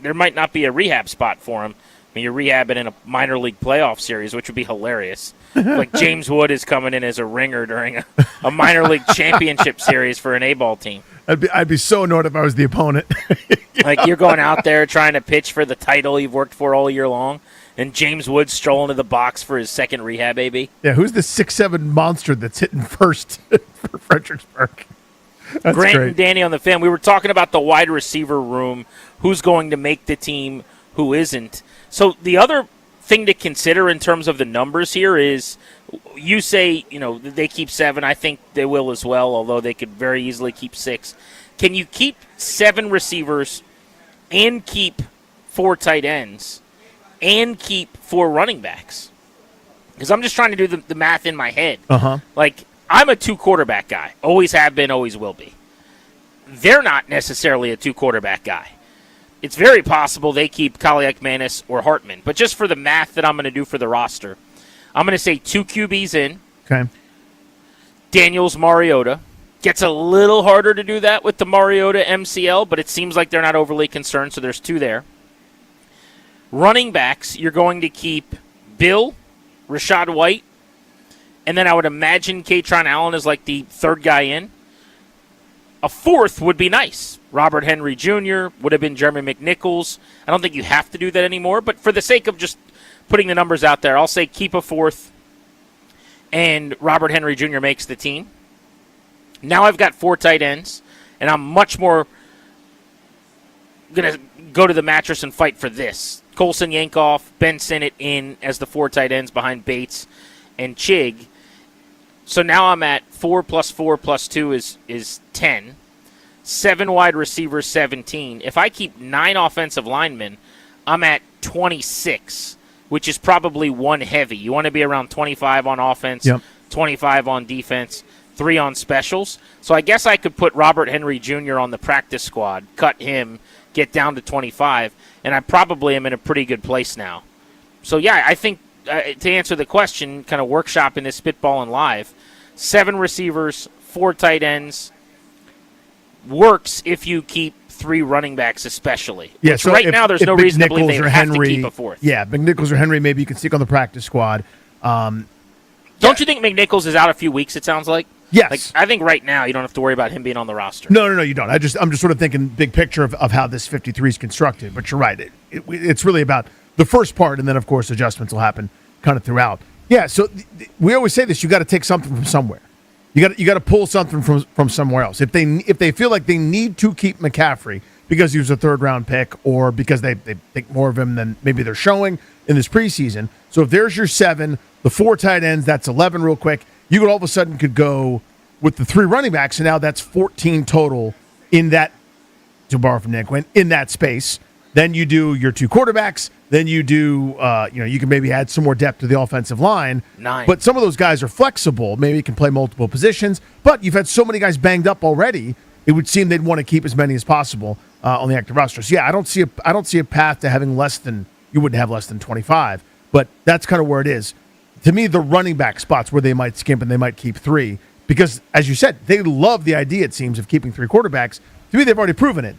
there might not be a rehab spot for him. I mean, you're rehabbing in a minor league playoff series, which would be hilarious. Like James Wood is coming in as a ringer during a minor league championship series for an A-ball team. I'd be so annoyed if I was the opponent. Like you're going out there trying to pitch for the title you've worked for all year long, and James Wood strolling to the box for his second rehab AB. Yeah, who's the 6'7" monster that's hitting first for Fredericksburg? That's Grant great. and Danny on the Fan. We were talking about the wide receiver room, who's going to make the team, who isn't. So the other thing to consider in terms of the numbers here is you say, they keep 7. I think they will as well, although they could very easily keep 6. Can you keep 7 receivers and keep 4 tight ends and keep 4 running backs? Because I'm just trying to do the math in my head. Uh-huh. Like, I'm a 2-quarterback guy. Always have been, always will be. They're not necessarily a 2-quarterback guy. It's very possible they keep Kaliak-Manis or Hartman. But just for the math that I'm going to do for the roster, I'm going to say 2 QBs in. Okay. Daniels, Mariota. Gets a little harder to do that with the Mariota MCL, but it seems like they're not overly concerned, so there's 2 there. Running backs, you're going to keep Bill, Rachaad White, and then I would imagine Katron Allen is like the 3rd guy in. A 4th would be nice. Robert Henry Jr. would have been Jeremy McNichols. I don't think you have to do that anymore, but for the sake of just putting the numbers out there, I'll say keep a 4th, and Robert Henry Jr. makes the team. Now I've got 4 tight ends, and I'm much more going to go to the mattress and fight for this. Colson Yankoff, Ben Sinnott in as the 4 tight ends behind Bates and Chig. So now I'm at 4 plus 4 plus 2 is 10. 7 wide receivers, 17. If I keep 9 offensive linemen, I'm at 26, which is probably 1 heavy. You want to be around 25 on offense, 25 on defense, 3 on specials. So I guess I could put Robert Henry Jr. on the practice squad, cut him, get down to 25, and I probably am in a pretty good place now. So, yeah, I think to answer the question, kind of workshopping this spitballing live, 7 receivers, 4 tight ends works if you keep 3 running backs, especially. Yeah, Which so right if- now there's if no Big reason to believe Nichols they or have Henry, to keep a 4th. Yeah, McNichols or Henry, maybe you can stick on the practice squad. Don't you think McNichols is out a few weeks, it sounds like? Yes. Like, I think right now you don't have to worry about him being on the roster. No, you don't. I'm just sort of thinking big picture of how this 53 is constructed. But you're right. It's really about the first part, and then of course adjustments will happen kind of throughout. Yeah. So we always say this: you got to take something from somewhere. You got to pull something from somewhere else. If they feel like they need to keep McCaffrey because he was a 3rd-round pick, or because they think more of him than maybe they're showing in this preseason. So if there's your 7, the 4 tight ends, that's 11 real quick. You could all of a sudden could go with the 3 running backs, and now that's 14 total in that, to borrow from Nick, in that space. Then you do your 2 quarterbacks. Then you do, you can maybe add some more depth to the offensive line. 9. But some of those guys are flexible. Maybe you can play multiple positions. But you've had so many guys banged up already, it would seem they'd want to keep as many as possible on the active roster. So, yeah, I don't see a path to having you wouldn't have less than 25. But that's kind of where it is. To me, the running back spots where they might skimp and they might keep 3. Because, as you said, they love the idea, it seems, of keeping 3 quarterbacks. To me, they've already proven it.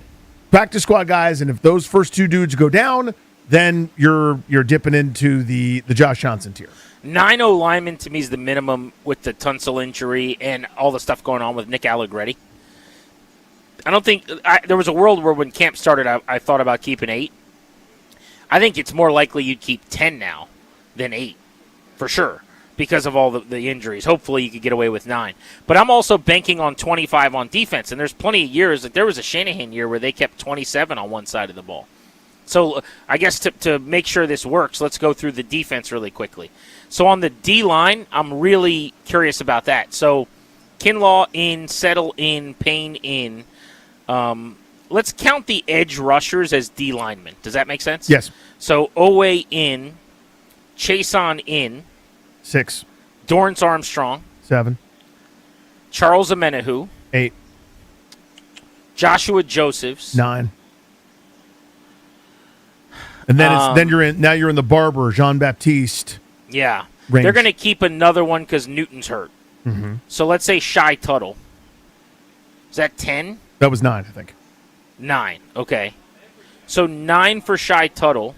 Practice squad guys, and if those first 2 dudes go down, then you're dipping into the Josh Johnson tier. 9 linemen to me is the minimum with the Tunsil injury and all the stuff going on with Nick Allegretti. I don't think there was a world where when camp started, I thought about keeping 8. I think it's more likely you'd keep 10 now than 8, for sure, because of all the injuries. Hopefully you could get away with 9. But I'm also banking on 25 on defense, and there's plenty of years. Like there was a Shanahan year where they kept 27 on one side of the ball. So I guess to make sure this works, let's go through the defense really quickly. So on the D-line, I'm really curious about that. So Kinlaw in, Settle in, Payne in. Let's count the edge rushers as D linemen. Does that make sense? Yes. So Owe in, Chason in, 6, Dorrance Armstrong, 7, Charles Amenahu, 8, Joshua Josephs, 9. And then you're in the Barber, Jean Baptiste. Yeah. range. They're going to keep another one because Newton's hurt. Mm-hmm. So let's say Shy Tuttle. Is that 10? That was 9, I think. 9. Okay. So 9 for Shy Tuttle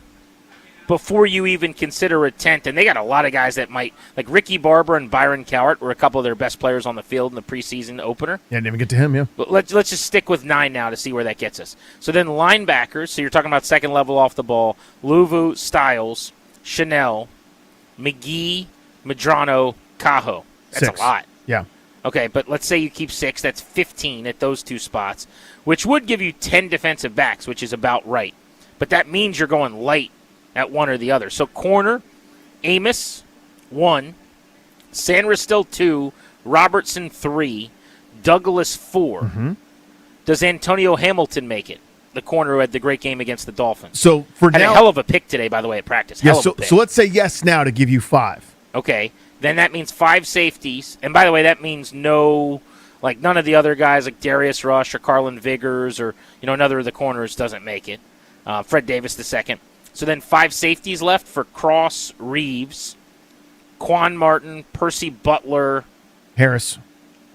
before you even consider a 10th. And they got a lot of guys that might, like Ricky Barber and Byron Cowart were a couple of their best players on the field in the preseason opener. Yeah, didn't even get to him, yeah. But let's just stick with 9 now to see where that gets us. So then linebackers, so you're talking about second level off the ball, Luvu, Styles, Chanel, McGee, Medrano, Cajo. That's 6. a lot. Yeah. Okay, but let's say you keep 6. That's 15 at those 2 spots, which would give you 10 defensive backs, which is about right. But that means you're going light at one or the other. So corner, Amos, 1, Sandra still 2, Robertson 3, Douglas 4. Mm-hmm. Does Antonio Hamilton make it? The corner who had the great game against the Dolphins. So for had now, a hell of a pick today, by the way, at practice. yeah. Hell of a pick. So let's say yes now to give you 5. Okay, then that means 5 safeties. And by the way, that means none of the other guys like Darius Rush or Carlin Vigors or, another of the corners doesn't make it. Fred Davis II. So then 5 safeties left for Cross, Reeves, Quan Martin, Percy Butler. Harris.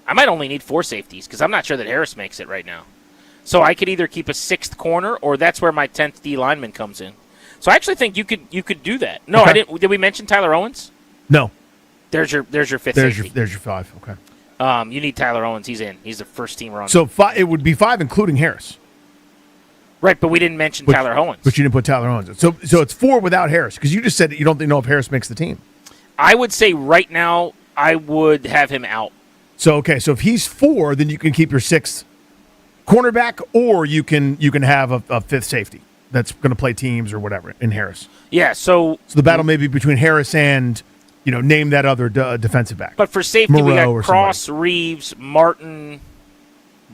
I might only need 4 safeties because I'm not sure that Harris makes it right now. So I could either keep a 6th corner or that's where my 10th D lineman comes in. So I actually think you could do that. No, Okay. I didn't. Did we mention Tyler Owens? No. There's your 5th safety. There's your 5. Okay. You need Tyler Owens. He's in. He's the first teamer on. So 5, it would be 5 including Harris. Right, but we didn't mention Tyler Owens. But you didn't put Tyler Owens in. So it's 4 without Harris because you just said that you don't know if Harris makes the team. I would say right now I would have him out. So so if he's 4, then you can keep your 6th cornerback, or you can have a 5th safety that's going to play teams or whatever in Harris. Yeah. So the battle may be between Harris and name that other defensive back. But for safety, we Moreau got or Cross, Reeves, Martin,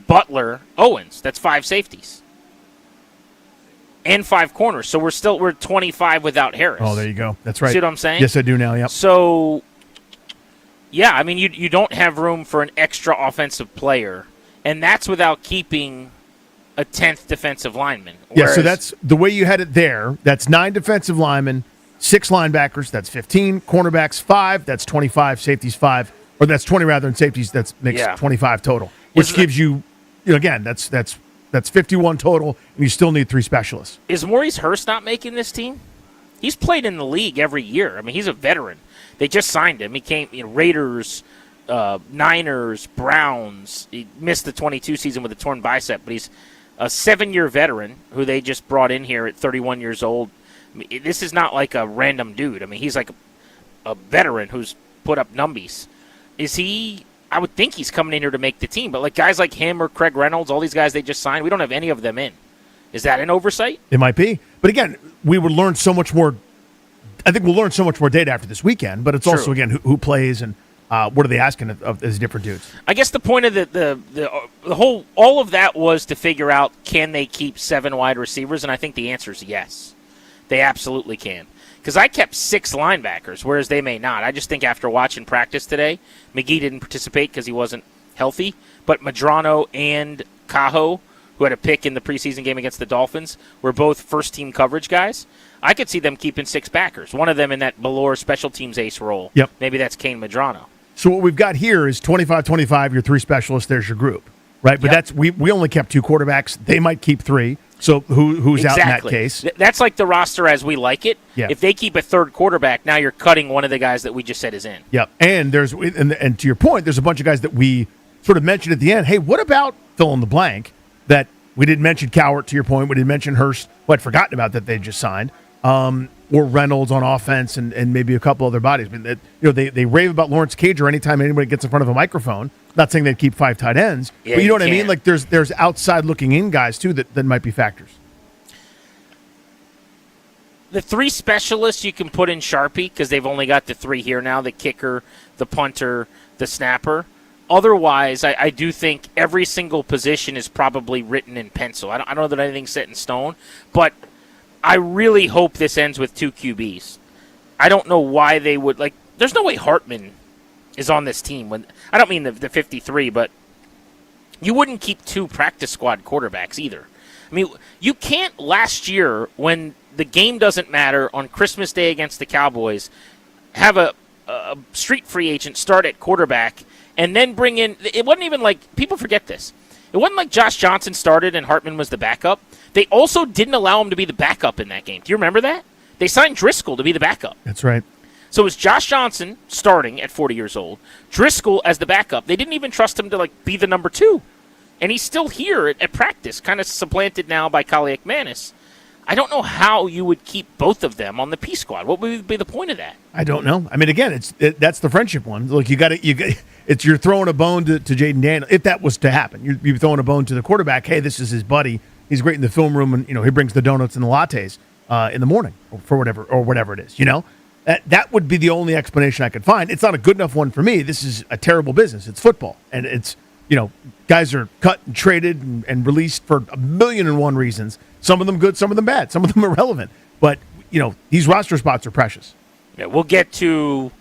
Butler, Owens. That's 5 safeties. And 5 corners. So we're 25 without Harris. Oh, there you go. That's right. See what I'm saying? Yes, I do now, yep. So, yeah, I mean, you don't have room for an extra offensive player, and that's without keeping a 10th defensive lineman. Yeah, so that's the way you had it there. That's 9 defensive linemen, 6 linebackers, that's 15. Cornerbacks, 5, that's 25. Safeties, 5. Or that's 20 rather than safeties, that makes 25 total. Which gives you, again, that's 51 total, and you still need 3 specialists. Is Maurice Hurst not making this team? He's played in the league every year. I mean, he's a veteran. They just signed him. He came, Raiders, Niners, Browns. He missed the 22 season with a torn bicep, but he's a 7-year veteran who they just brought in here at 31 years old. I mean, this is not like a random dude. I mean, he's like a veteran who's put up numbies. Is he? I would think he's coming in here to make the team, but like guys like him or Craig Reynolds, all these guys they just signed, we don't have any of them in. Is that an oversight? It might be. But again, we would learn so much more. I think we'll learn so much more data after this weekend, but it's also, again, who plays and what are they asking of these different dudes. I guess the point of the whole, all of that was to figure out, can they keep 7 wide receivers? And I think the answer is yes. They absolutely can. Because I kept 6 linebackers, whereas they may not. I just think after watching practice today, McGee didn't participate because he wasn't healthy, but Medrano and Cajo, who had a pick in the preseason game against the Dolphins, were both first-team coverage guys. I could see them keeping 6 backers, one of them in that Ballore special teams ace role. Yep. Maybe that's Kane Medrano. So what we've got here is 25-25, your 3 specialists, there's your group, right? But that's we only kept 2 quarterbacks. They might keep 3. So who's out in that case? That's like the roster as we like it. Yeah. If they keep a 3rd quarterback, now you're cutting one of the guys that we just said is in. Yep. And and to your point, there's a bunch of guys that we sort of mentioned at the end. Hey, what about fill in the blank that we didn't mention Cowart, to your point. We didn't mention Hurst, who I'd forgotten about that they just signed. Or Reynolds on offense and maybe a couple other bodies. I mean, they rave about Lawrence Cager anytime anybody gets in front of a microphone. Not saying they'd keep 5 tight ends, but you know what I mean? Like there's outside looking in guys too that might be factors. The 3 specialists you can put in Sharpie because they've only got the 3 here now, the kicker, the punter, the snapper. Otherwise, I do think every single position is probably written in pencil. I don't know that anything's set in stone, but I really hope this ends with 2 QBs. I don't know why they would, there's no way Hartman is on this team. I don't mean the 53, but you wouldn't keep 2 practice squad quarterbacks either. I mean, you can't last year when the game doesn't matter on Christmas Day against the Cowboys have a street free agent start at quarterback and then bring in, it wasn't even like, people forget this. It wasn't like Josh Johnson started and Hartman was the backup. They also didn't allow him to be the backup in that game. Do you remember that? They signed Driscoll to be the backup. That's right. So it was Josh Johnson starting at 40 years old, Driscoll as the backup. They didn't even trust him to be the number 2. And he's still here at practice, kind of supplanted now by Kali Ekmanis. I don't know how you would keep both of them on the P squad. What would be the point of that? I don't know. I mean, again, that's the friendship one. Look, you're throwing a bone to Jaden Daniels. If that was to happen, you're throwing a bone to the quarterback. Hey, this is his buddy. He's great in the film room, and he brings the donuts and the lattes in the morning or whatever it is. That would be the only explanation I could find. It's not a good enough one for me. This is a terrible business. It's football, and it's guys are cut and traded and released for 1,000,001 reasons. Some of them good, some of them bad, some of them irrelevant. But these roster spots are precious. Yeah, we'll get to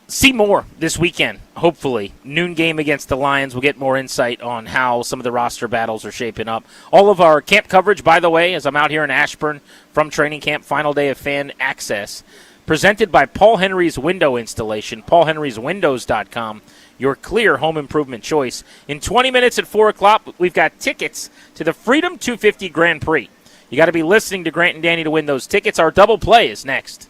see more this weekend, hopefully. Noon game against the Lions. We'll get more insight on how some of the roster battles are shaping up. All of our camp coverage, by the way, as I'm out here in Ashburn from training camp, final day of fan access, presented by Paul Henry's Window Installation, paulhenryswindows.com, your clear home improvement choice. In 20 minutes at 4 o'clock, we've got tickets to the Freedom 250 Grand Prix. You got to be listening to Grant and Danny to win those tickets. Our double play is next.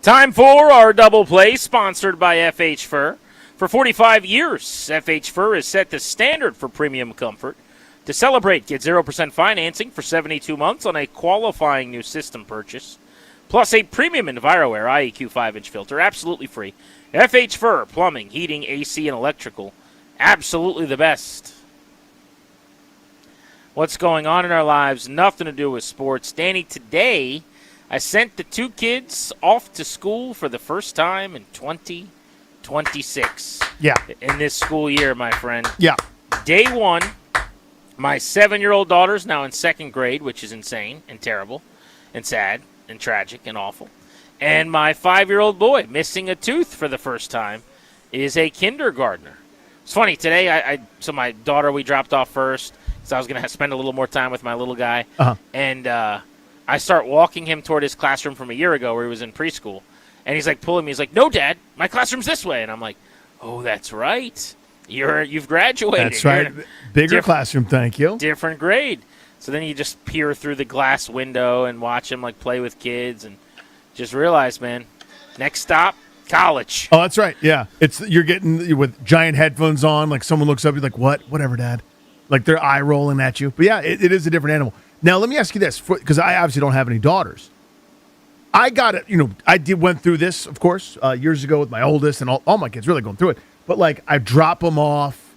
Time for our double play, sponsored by FH Fur. For 45 years, FH Fur has set the standard for premium comfort. To celebrate, get 0% financing for 72 months on a qualifying new system purchase, plus a premium EnviroAir IEQ 5-inch filter, absolutely free. FH Fur, plumbing, heating, AC, and electrical, absolutely the best. What's going on in our lives? Nothing to do with sports. Danny, today I sent the two kids off to school for the first time in 2026. Yeah. In this school year, my friend. Yeah. Day one, my 7-year-old daughter's now in 2nd grade, which is insane and terrible and sad and tragic and awful. And my 5-year-old boy, missing a tooth for the first time, is a kindergartner. It's funny, today, so my daughter we dropped off first, so I was going to spend a little more time with my little guy. Uh-huh. And I start walking him toward his classroom from a year ago where he was in preschool. And he's like pulling me. He's like, "No, Dad, my classroom's this way." And I'm like, "Oh, that's right. You've graduated. That's right. Bigger classroom, thank you. Different grade." So then you just peer through the glass window and watch him like play with kids and just realize, man, next stop, college. Oh, that's right. Yeah. You're getting with giant headphones on, like someone looks up, you're like, "What? Whatever, Dad." Like they're eye rolling at you. But yeah, it is a different animal. Now, let me ask you this, because I obviously don't have any daughters. I got it, went through this, of course, years ago with my oldest and all my kids really going through it. But like, I drop them off,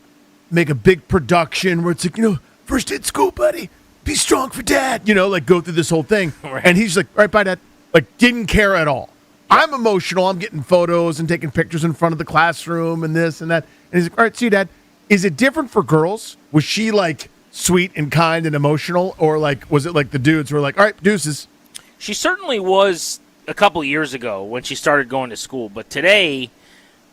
make a big production where it's like, first day at school, buddy, be strong for Dad, like go through this whole thing. Right. And he's like, "All right, bye, Dad." Like, didn't care at all. I'm emotional. I'm getting photos and taking pictures in front of the classroom and this and that. And he's like, "All right, see you, Dad." Is it different for girls? Was she like sweet and kind and emotional, or like was it like the dudes who were like, "All right, deuces"? She certainly was a couple years ago when she started going to school, but today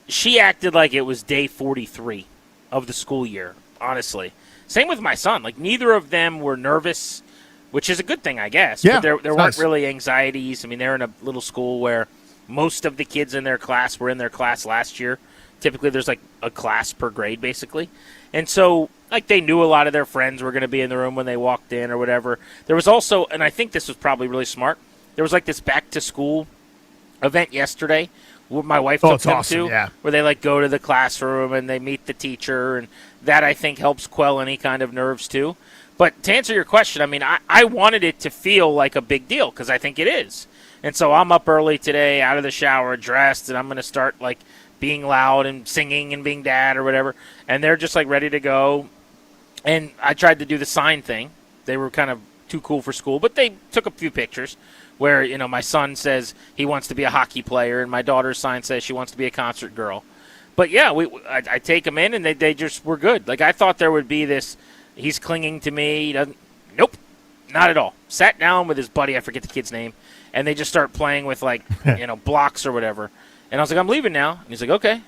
she acted like it was day 43 of the school year, honestly. Same with my son. Like, neither of them were nervous, which is a good thing, I guess. Yeah, but there weren't nice. really anxieties. I mean, they're in a little school where most of the kids in their class were in their class last year. Typically, there's like a class per grade, basically. And so, like, they knew a lot of their friends were going to be in the room when they walked in or whatever. There was also, and I think this was probably really smart, there was like this back-to-school event yesterday where my wife took them awesome, to, yeah. where they like go to the classroom and they meet the teacher, and that I think helps quell any kind of nerves too. But to answer your question, I mean, I wanted it to feel like a big deal because I think it is. And so I'm up early today, out of the shower, dressed, and I'm going to start like being loud and singing and being Dad or whatever. And they're just like ready to go. And I tried to do the sign thing. They were kind of too cool for school, but they took a few pictures where, my son says he wants to be a hockey player and my daughter's sign says she wants to be a concert girl. But yeah, I take them in and they just were good. Like, I thought there would be this, he's clinging to me. He doesn't. Nope, not at all. Sat down with his buddy, I forget the kid's name, and they just start playing with like, blocks or whatever. And I was like, "I'm leaving now." And he's like, "Okay."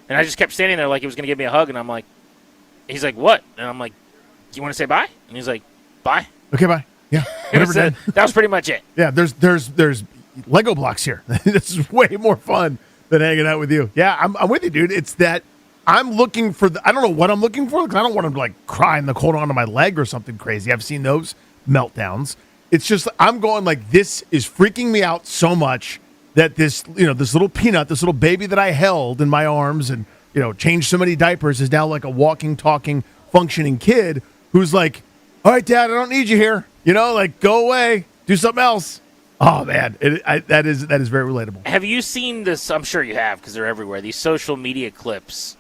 And I just kept standing there like he was going to give me a hug, and I'm like, he's like, "What?" And I'm like, "Do you want to say bye?" And he's like, "Bye." Okay, bye. Yeah, whatever, So Dad. that was pretty much it. Yeah, there's Lego blocks here. This is way more fun than hanging out with you. Yeah, I'm with you, dude. It's that I'm looking for I don't know what I'm looking for because I don't want him to like cry and hold on to my leg or something crazy. I've seen those meltdowns. It's just I'm going like, this is freaking me out so much that this little peanut, this little baby that I held in my arms and changed so many diapers is now like a walking, talking, functioning kid who's like, "All right, Dad, I don't need you here. Like, go away, do something else." Oh man, that is very relatable. Have you seen this? I'm sure you have because they're everywhere. These social media clips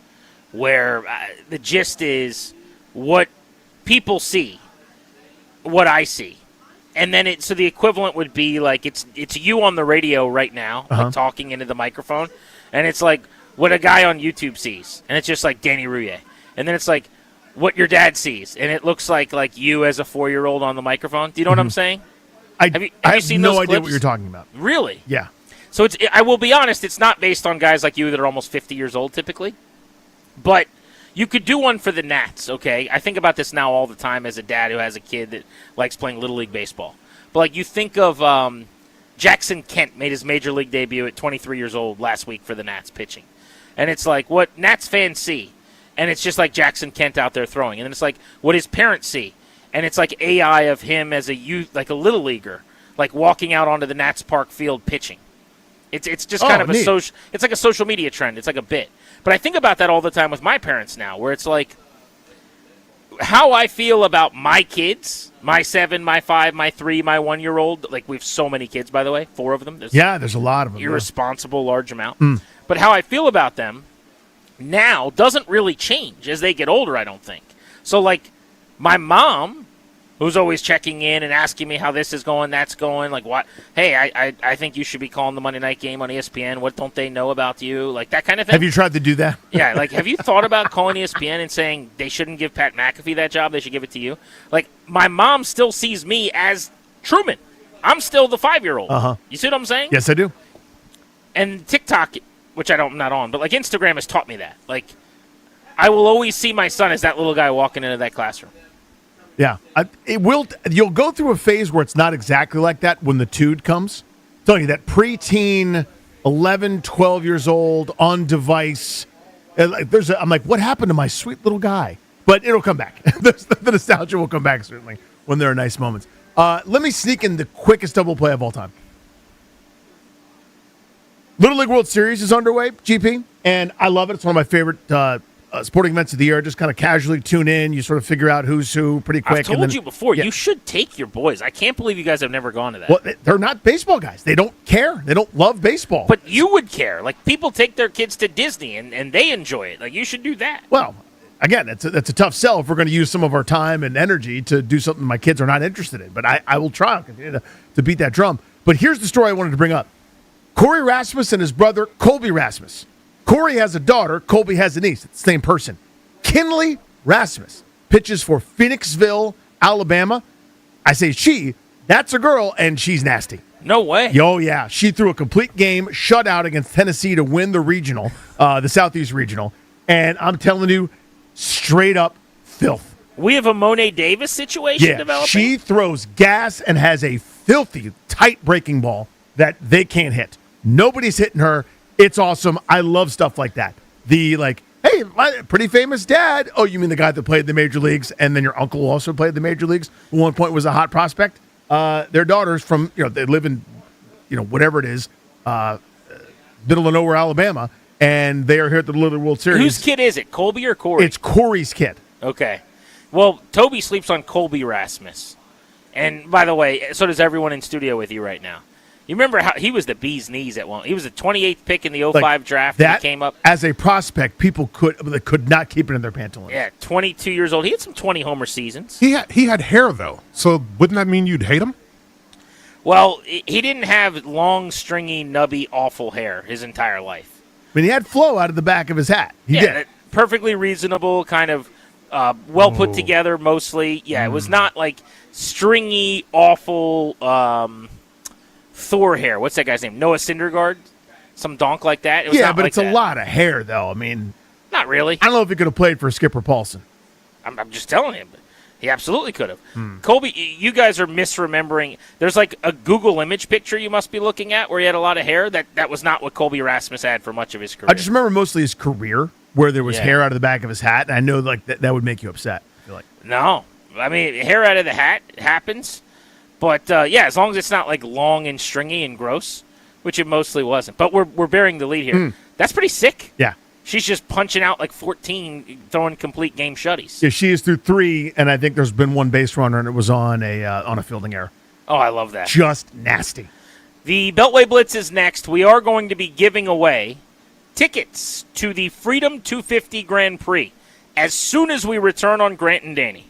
where the gist is what people see, what I see, and then so the equivalent would be like it's you on the radio right now, like talking into the microphone, and it's like what a guy on YouTube sees, and it's just like Danny Rouillet, and then it's like what your dad sees, and it looks like you as a 4-year-old on the microphone. Do you know what I'm saying? Have you seen no those idea clips? what you're talking about. Really? Yeah. So I will be honest, it's not based on guys like you that are almost 50 years old typically, but you could do one for the Nats, okay? I think about this now all the time as a dad who has a kid that likes playing Little League Baseball. But like you think of Jackson Kent made his Major League debut at 23 years old last week for the Nats pitching. And it's like what Nats fans see. And it's just like Jackson Kent out there throwing. And then it's like what his parents see. And it's like AI of him as a youth, like a little leaguer, like walking out onto the Nats Park field pitching. It's just kind of a neat. social. It's like a social media trend. It's like a bit. But I think about that all the time with my parents now, where it's like how I feel about my kids, my 7, my 5, my 3, my 1-year-old. Like, we have so many kids, by the way, 4 of them. There's a lot of them. Irresponsible, large amount. Mm. But how I feel about them now doesn't really change as they get older, I don't think. So, like, my mom, who's always checking in and asking me how this is going, that's going, like, what? Hey, I think you should be calling the Monday night game on ESPN. What don't they know about you? Like, that kind of thing. Have you tried to do that? Yeah, like, have you thought about calling ESPN and saying they shouldn't give Pat McAfee that job, they should give it to you? Like, my mom still sees me as Truman. I'm still the 5-year-old. Uh-huh. You see what I'm saying? Yes, I do. And TikTok, which I'm not on, but, like, Instagram has taught me that. Like, I will always see my son as that little guy walking into that classroom. Yeah, it will. You'll go through a phase where it's not exactly like that when the tude comes. I'm telling you, that preteen, 11, 12 years old, on device. I'm like, what happened to my sweet little guy? But it'll come back. The nostalgia will come back, certainly, when there are nice moments. Let me sneak in the quickest double play of all time. Little League World Series is underway, GP, and I love it. It's one of my favorite sporting events of the year. Just kind of casually tune in. You sort of figure out who's who pretty quick. I've told and then, you before, yeah. you should take your boys. I can't believe you guys have never gone to that. Well, they're not baseball guys. They don't care. They don't love baseball. But you would care. Like, people take their kids to Disney, and they enjoy it. Like, you should do that. Well, again, that's a tough sell if we're going to use some of our time and energy to do something my kids are not interested in. But I will try. I'll continue to beat that drum. But here's the story I wanted to bring up. Corey Rasmus and his brother, Colby Rasmus. Corey has a daughter. Colby has a niece. It's the same person. Kinley Rasmus pitches for Phoenixville, Alabama. I say she. That's a girl, and she's nasty. No way. Oh, yeah. She threw a complete game shutout against Tennessee to win the regional, the Southeast Regional. And I'm telling you, straight up filth. We have a Monet Davis situation developing. She throws gas and has a filthy, tight breaking ball that they can't hit. Nobody's hitting her. It's awesome. I love stuff like that. Hey, my pretty famous dad. Oh, you mean the guy that played the major leagues, and then your uncle also played the major leagues? At one point was a hot prospect. Their daughters from, they live in, whatever it is, middle of nowhere, Alabama, and they are here at the Little World Series. Whose kid is it, Colby or Corey? It's Corey's kid. Okay. Well, Toby sleeps on Colby Rasmus. And, by the way, so does everyone in studio with you right now. You remember how he was the bee's knees at one. He was the 28th pick in the 05 draft when he came up. As a prospect, people could not keep it in their pantaloons. Yeah, 22 years old. He had some 20-homer seasons. He had hair, though. So wouldn't that mean you'd hate him? Well, he didn't have long, stringy, nubby, awful hair his entire life. I mean, he had flow out of the back of his hat. He did. Perfectly reasonable, kind of well put together mostly. Yeah, it was not like stringy, awful Thor hair. What's that guy's name? Noah Syndergaard? Some donk like that? It was not but like it's a that. lot of hair, though. I mean, not really. I don't know if he could have played for Skipper Paulson. I'm just telling him. He absolutely could have. Colby, you guys are misremembering. There's like a Google image picture you must be looking at where he had a lot of hair. That was not what Colby Rasmus had for much of his career. I just remember mostly his career where there was hair out of the back of his hat, and I know that would make you upset. I feel like. No. I mean, hair out of the hat happens. But, as long as it's not like long and stringy and gross, which it mostly wasn't. But we're bearing the lead here. That's pretty sick. Yeah. She's just punching out like 14, throwing complete game shutties. Yeah, she is through 3, and I think there's been one base runner, and it was on a fielding error. Oh, I love that. Just nasty. The Beltway Blitz is next. We are going to be giving away tickets to the Freedom 250 Grand Prix as soon as we return on Grant and Danny.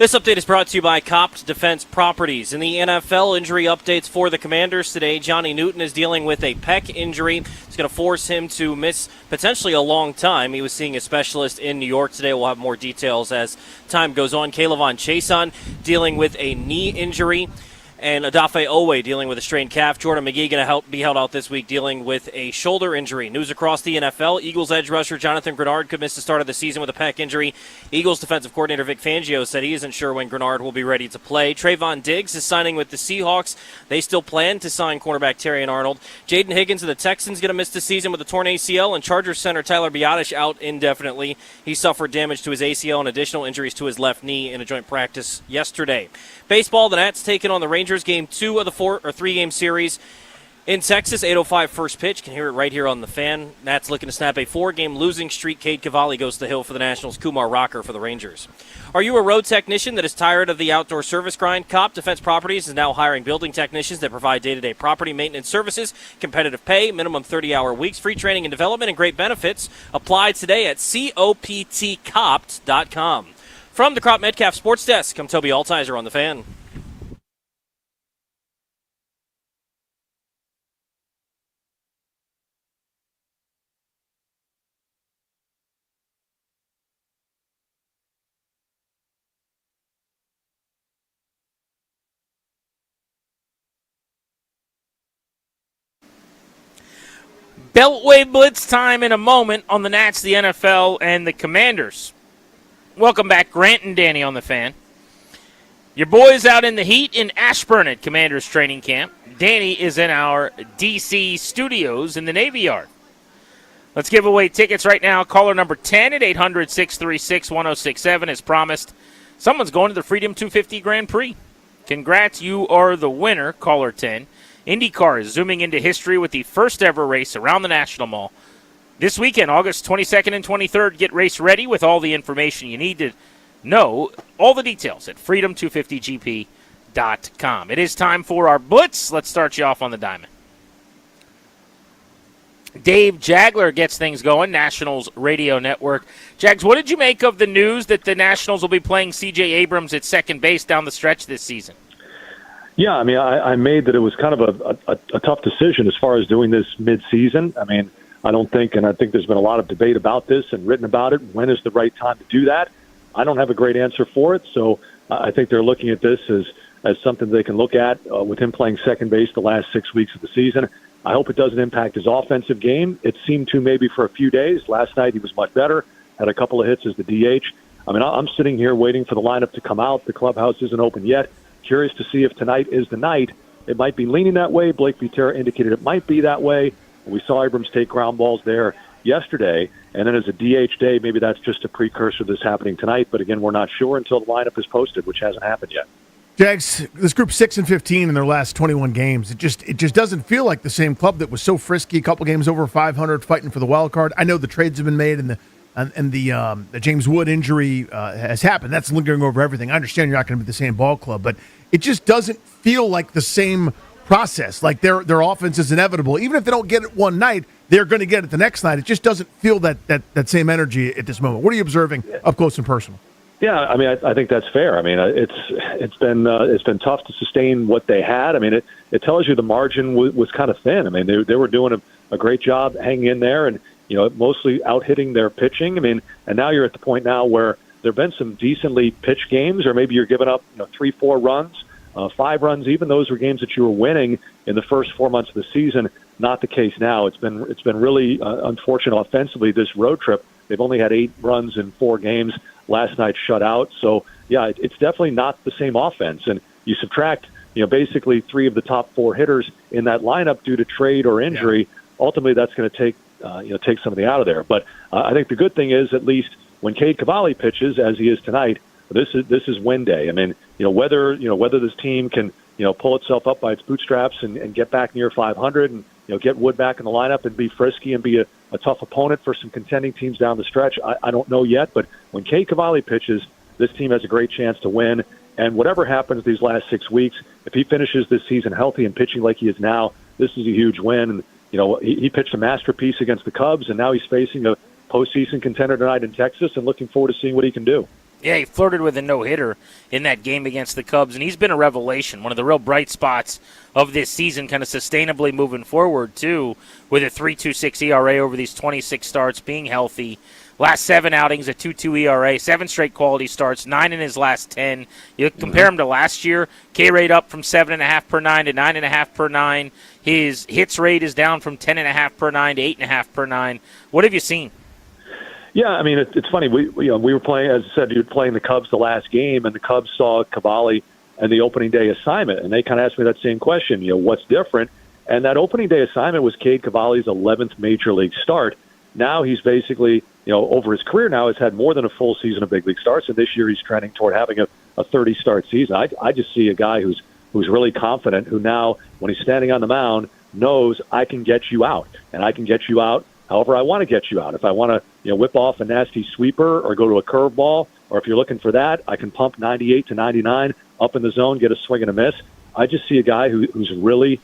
This update is brought to you by Copt Defense Properties. In the NFL, injury updates for the Commanders today. Johnny Newton is dealing with a pec injury. It's going to force him to miss potentially a long time. He was seeing a specialist in New York today. We'll have more details as time goes on. Kaylavon Chason dealing with a knee injury. And Odafe Owe dealing with a strained calf. Jordan McGee going to be held out this week dealing with a shoulder injury. News across the NFL. Eagles edge rusher Jonathan Grenard could miss the start of the season with a pec injury. Eagles defensive coordinator Vic Fangio said he isn't sure when Grenard will be ready to play. Trayvon Diggs is signing with the Seahawks. They still plan to sign cornerback Terrion Arnold. Jaden Higgins of the Texans going to miss the season with a torn ACL. And Chargers center Tyler Biadasz out indefinitely. He suffered damage to his ACL and additional injuries to his left knee in a joint practice yesterday. Baseball, the Nats taking on the Rangers. Game 2 of the 3-game series in Texas. 8:05 first pitch. Can hear it right here on the Fan. Nats looking to snap a 4-game losing streak. Cade Cavalli goes to the hill for the Nationals. Kumar Rocker for the Rangers. Are you a road technician that is tired of the outdoor service grind? Copt Defense Properties is now hiring building technicians that provide day-to-day property maintenance services, competitive pay, minimum 30-hour weeks, free training and development, and great benefits. Apply today at coptcopt.com. From the Crop Metcalf Sports Desk, I'm Toby Altizer on the Fan. Beltway Blitz time in a moment on the Nats, the NFL, and the Commanders. Welcome back, Grant and Danny on the Fan. Your boys out in the heat in Ashburn at Commanders training camp. Danny is in our D.C. studios in the Navy Yard. Let's give away tickets right now. Caller number 10 at 800-636-1067. As promised, someone's going to the Freedom 250 Grand Prix. Congrats, you are the winner, caller 10. IndyCar is zooming into history with the first ever race around the National Mall. This weekend, August 22nd and 23rd, get race ready with all the information you need to know. All the details at freedom250gp.com. It is time for our Blitz. Let's start you off on the diamond. Dave Jagler gets things going, Nationals Radio Network. Jags, what did you make of the news that the Nationals will be playing C.J. Abrams at second base down the stretch this season? Yeah, I mean, I made that it was kind of a tough decision as far as doing this mid-season. I mean, I don't think, and I think there's been a lot of debate about this and written about it. When is the right time to do that? I don't have a great answer for it, so I think they're looking at this as something they can look at with him playing second base the last 6 weeks of the season. I hope it doesn't impact his offensive game. It seemed to maybe for a few days. Last night he was much better, had a couple of hits as the DH. I mean, I'm sitting here waiting for the lineup to come out. The clubhouse isn't open yet. Curious to see if tonight is the night. It might be leaning that way. Blake Butera indicated it might be that way. We saw Abrams take ground balls there yesterday, and then as a DH day, maybe that's just a precursor to this happening tonight. But again, we're not sure until the lineup is posted, which hasn't happened yet. Jags, this group 6-15 in their last 21 games. It just doesn't feel like the same club that was so frisky. A couple games over 500, fighting for the wild card. I know the trades have been made, and the James Wood injury has happened. That's lingering over everything. I understand you're not going to be the same ball club, but it just doesn't feel like the same process. Like their offense is inevitable. Even if they don't get it one night, they're going to get it the next night. It just doesn't feel that same energy at this moment. What are you observing up close and personal? Yeah, I mean, I think that's fair. I mean, it's been tough to sustain what they had. I mean, it tells you the margin was kind of thin. I mean, they were doing a great job hanging in there, and mostly out hitting their pitching. I mean, and now you're at the point now where there have been some decently pitched games, or maybe you're giving up 3-4 runs, 5 runs. Even those were games that you were winning in the first 4 months of the season. Not the case now. It's been really unfortunate offensively. This road trip, they've only had 8 runs in 4 games. Last night shut out. So yeah, it's definitely not the same offense. And you subtract basically 3 of the top 4 hitters in that lineup due to trade or injury. Yeah. Ultimately, that's going to take somebody out of there. But I think the good thing is, at least when Cade Cavalli pitches, as he is tonight, this is win day. I mean, whether this team can pull itself up by its bootstraps and get back near 500 and get Wood back in the lineup and be frisky and be a tough opponent for some contending teams down the stretch. I don't know yet, but when Cade Cavalli pitches, this team has a great chance to win. And whatever happens these last 6 weeks, if he finishes this season healthy and pitching like he is now, this is a huge win. And he pitched a masterpiece against the Cubs, and now he's facing a postseason contender tonight in Texas, and looking forward to seeing what he can do. Yeah, he flirted with a no-hitter in that game against the Cubs, and he's been a revelation, one of the real bright spots of this season, kind of sustainably moving forward, too, with a 3.26 ERA over these 26 starts, being healthy. Last 7 outings, a 2.2 ERA, 7 straight quality starts, 9 in his last 10. You compare him to last year, K rate up from 7.5 per 9 to 9.5 per 9. His hits rate is down from 10.5 per 9 to 8.5 per 9. What have you seen? Yeah, I mean, it's funny. We were playing, as I said, you were playing the Cubs the last game, and the Cubs saw Cavalli and the opening day assignment, and they kind of asked me that same question, what's different? And that opening day assignment was Cade Cavalli's 11th major league start. Now he's basically, over his career now, has had more than a full season of big league starts, and this year he's trending toward having a 30-start season. I just see a guy who's really confident, who now, when he's standing on the mound, knows I can get you out, and I can get you out however I want to get you out. If I want to, whip off a nasty sweeper or go to a curveball, or if you're looking for that, I can pump 98 to 99 up in the zone, get a swing and a miss. I just see a guy who's really,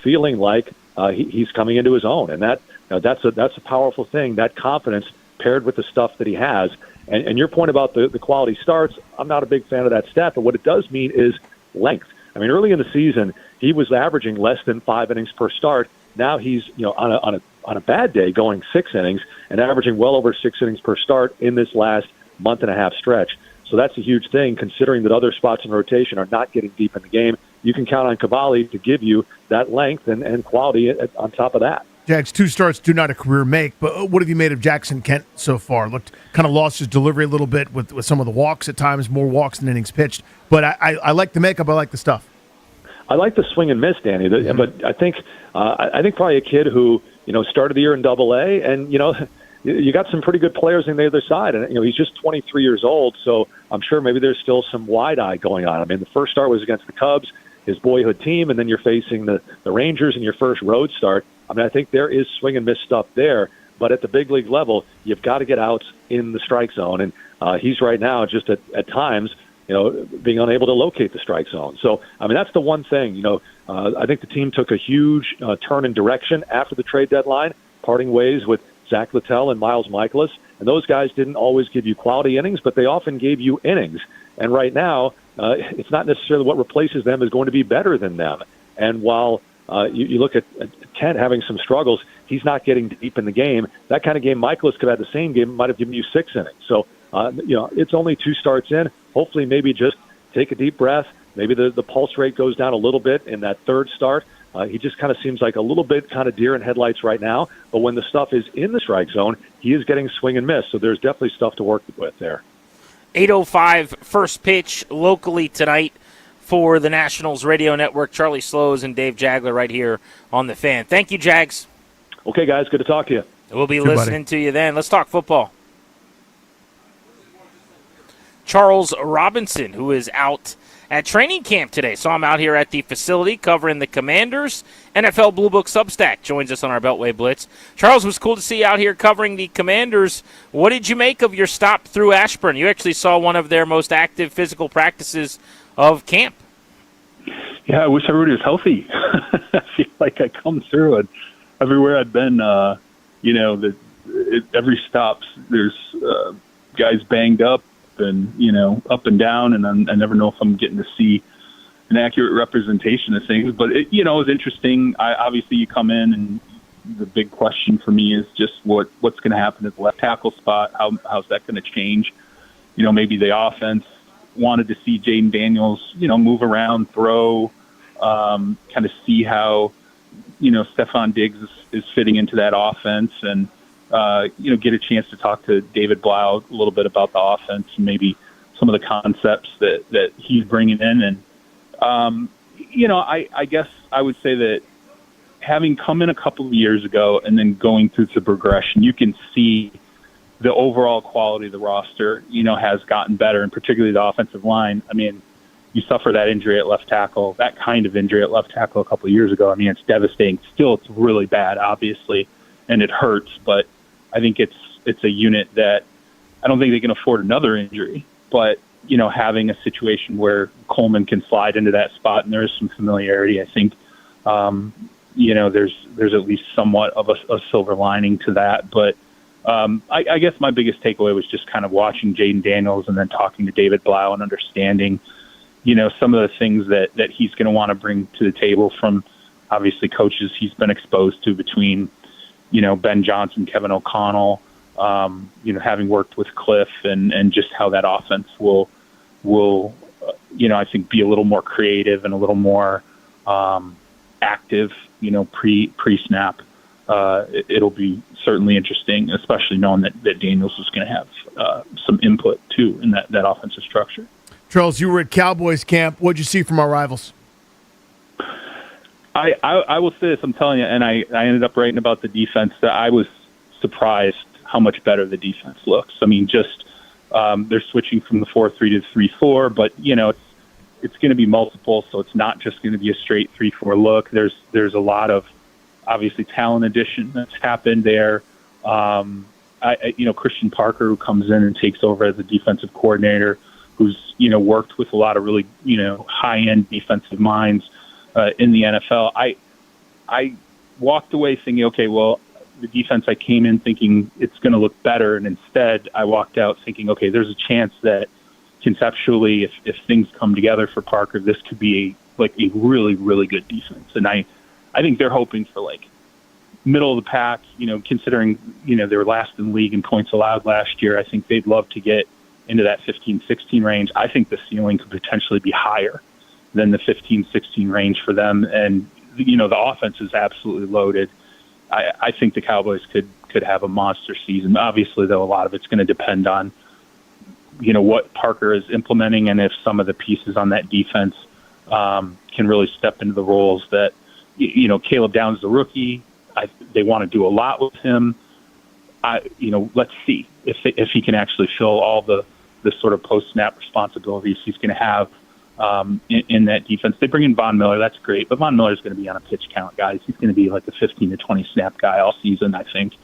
feeling like he's coming into his own, and that's a powerful thing. That confidence paired with the stuff that he has, and your point about the quality starts, I'm not a big fan of that stat, but what it does mean is length. I mean, early in the season, he was averaging less than 5 innings per start. Now he's, on a bad day, going 6 innings and averaging well over 6 innings per start in this last month and a half stretch. So that's a huge thing, considering that other spots in rotation are not getting deep in the game. You can count on Cavalli to give you that length and quality on top of that. Jags, 2 starts do not a career make, but what have you made of Jackson Kent so far? Looked kind of lost his delivery a little bit with some of the walks at times, more walks than innings pitched. But I like the makeup. I like the stuff. I like the swing and miss, Danny. But I think probably a kid who started the year in Double-A, and you got some pretty good players on the other side, and he's just 23 years old, so I'm sure maybe there's still some wide eye going on. I mean, the first start was against the Cubs, his boyhood team, and then you're facing the Rangers in your first road start. I mean, I think there is swing and miss stuff there, but at the big league level, you've got to get outs in the strike zone, and he's right now just at times, being unable to locate the strike zone. So, I mean, that's the one thing. I think the team took a huge turn in direction after the trade deadline, parting ways with Zach Littell and Miles Michaelis, and those guys didn't always give you quality innings, but they often gave you innings. And right now, it's not necessarily what replaces them is going to be better than them. And while you look at Kent having some struggles, he's not getting deep in the game. That kind of game, Michaelis could have had the same game, might have given you 6 innings. So, it's only 2 starts in. Hopefully maybe just take a deep breath. Maybe the pulse rate goes down a little bit in that third start. He just kind of seems like a little bit kind of deer in headlights right now. But when the stuff is in the strike zone, he is getting swing and miss. So there's definitely stuff to work with there. 8:05 first pitch locally tonight for the Nationals Radio Network. Charlie Slows and Dave Jagler right here on The Fan. Thank you, Jags. Okay, guys. Good to talk to you. We'll be listening to you then. Let's talk football. Charles Robinson, who is out at training camp today. Saw him out here at the facility covering the Commanders. NFL Blue Book Substack joins us on our Beltway Blitz. Charles, was cool to see you out here covering the Commanders. What did you make of your stop through Ashburn? You actually saw one of their most active physical practices of camp. Yeah, I wish everybody was healthy. I feel like I come through it everywhere I've been. Every stop, there's guys banged up and up and down, and I never know if I'm getting to see an accurate representation of things. But it was interesting. Obviously, you come in, and the big question for me is just what's going to happen at the left tackle spot. How's that going to change? Maybe the offense wanted to see Jaden Daniels, move around, throw, kind of see how Stephon Diggs is fitting into that offense, and get a chance to talk to David Blau a little bit about the offense and maybe some of the concepts that he's bringing in. And, I guess I would say that having come in a couple of years ago and then going through the progression, you can see the overall quality of the roster, has gotten better, and particularly the offensive line. I mean, you suffer that injury at left tackle, that kind of injury at left tackle a couple of years ago. I mean, it's devastating. Still, it's really bad, obviously, and it hurts, but I think it's a unit that I don't think they can afford another injury. But, having a situation where Coleman can slide into that spot and there is some familiarity, I think, there's at least somewhat of a silver lining to that. But I guess my biggest takeaway was just kind of watching Jaden Daniels and then talking to David Blau and understanding, some of the things that he's going to want to bring to the table from obviously coaches he's been exposed to between, Ben Johnson, Kevin O'Connell, having worked with Cliff and just how that offense will I think be a little more creative and a little more active, pre-snap. It'll be certainly interesting, especially knowing that Daniels is going to have some input too in that offensive structure. Charles, you were at Cowboys camp. What'd you see from our rivals? I will say this, I'm telling you, and I ended up writing about the defense, that I was surprised how much better the defense looks. I mean, just they're switching from the 4-3 to the 3-4, but, it's going to be multiple, so it's not just going to be a straight 3-4 look. There's a lot of, obviously, talent addition that's happened there. Christian Parker, who comes in and takes over as a defensive coordinator, who's, worked with a lot of really, high-end defensive minds in the NFL. I walked away thinking, okay, well, the defense I came in thinking it's going to look better, and instead I walked out thinking, okay, there's a chance that conceptually, if things come together for Parker, this could be a really, really good defense. And I think they're hoping for middle of the pack, considering, they were last in the league in points allowed last year. I think they'd love to get into that 15-16 range. I think the ceiling could potentially be higher than the 15-16 range for them. And, the offense is absolutely loaded. I think the Cowboys could have a monster season. Obviously, though, a lot of it's going to depend on, what Parker is implementing and if some of the pieces on that defense can really step into the roles that, Caleb Downs, the rookie, they want to do a lot with him. Let's see if he can actually fill all the sort of post-snap responsibilities he's going to have in that defense. They bring in Von Miller. That's great. But Von Miller's going to be on a pitch count, guys. He's going to be like a 15 to 20 snap guy all season, I think.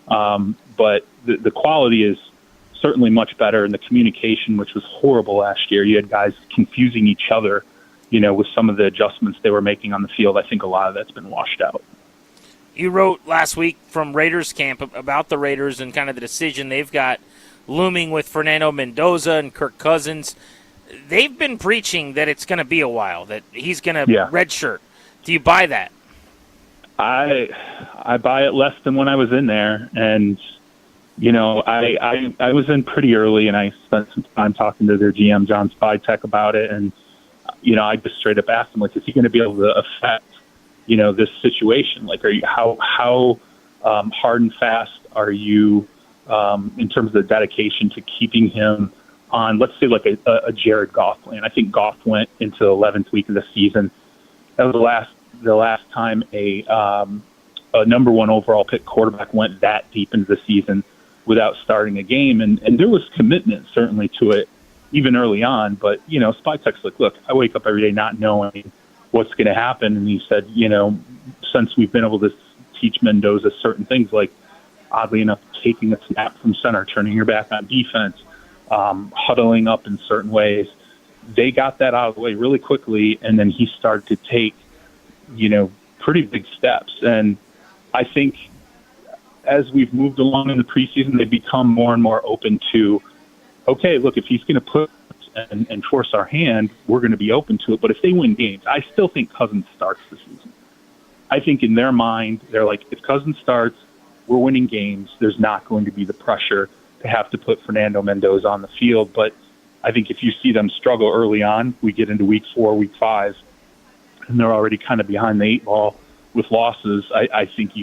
But the quality is certainly much better, and the communication, which was horrible last year. You had guys confusing each other, with some of the adjustments they were making on the field. I think a lot of that's been washed out. You wrote last week from Raiders camp about the Raiders and kind of the decision they've got looming with Fernando Mendoza and Kirk Cousins. They've been preaching that it's going to be a while, that he's going to redshirt. Do you buy that? I buy it less than when I was in there, and I was in pretty early, and I spent some time talking to their GM John Spytek about it, and I just straight up asked him, is he going to be able to affect this situation? Are you how hard and fast are you in terms of the dedication to keeping him on, let's say, a Jared Goff plan? I think Goff went into the 11th week of the season. That was the last time a number one overall pick quarterback went that deep into the season without starting a game. And there was commitment certainly to it even early on. But, Spytek's look, I wake up every day not knowing what's going to happen. And he said, since we've been able to teach Mendoza certain things, oddly enough, taking a snap from center, turning your back on defense, huddling up in certain ways, they got that out of the way really quickly. And then he started to take, pretty big steps. And I think as we've moved along in the preseason, they've become more and more open to, okay, look, if he's going to put and force our hand, we're going to be open to it. But if they win games, I still think Cousins starts the season. I think in their mind, they're like, if Cousins starts, we're winning games. There's not going to be the pressure to have to put Fernando Mendoza on the field. But I think if you see them struggle early on, we get into week 4, week 5, and they're already kind of behind the 8 ball with losses, I think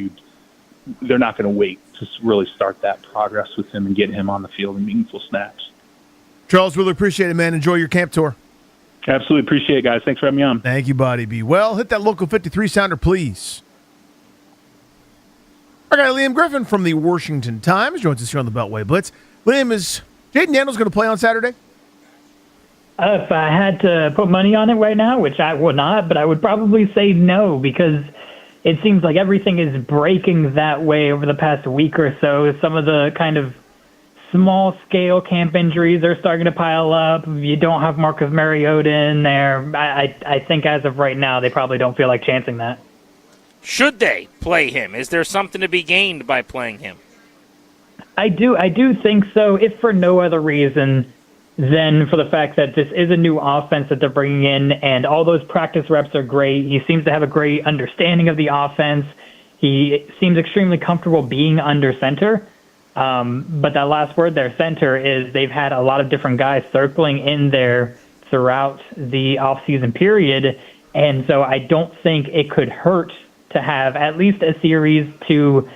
they're not going to wait to really start that progress with him and get him on the field in meaningful snaps. Charles, really appreciate it, man. Enjoy your camp tour. Absolutely appreciate it, guys. Thanks for having me on. Thank you, buddy. Be well. Hit that local 53 sounder, please. Our guy Liam Griffin from the Washington Times joins us here on the Beltway Blitz. Liam, is Jaden Daniels going to play on Saturday? If I had to put money on it right now, which I would not, but I would probably say no, because it seems like everything is breaking that way over the past week or so. Some of the kind of small-scale camp injuries are starting to pile up. You don't have Marcus Mariota in there. I think as of right now, they probably don't feel like chancing that. Should they play him? Is there something to be gained by playing him? I do think so, if for no other reason than for the fact that this is a new offense that they're bringing in, and all those practice reps are great. He seems to have a great understanding of the offense. He seems extremely comfortable being under center. But that last word there, center, is they've had a lot of different guys circling in there throughout the offseason period. And so I don't think it could hurt to have at least a series to,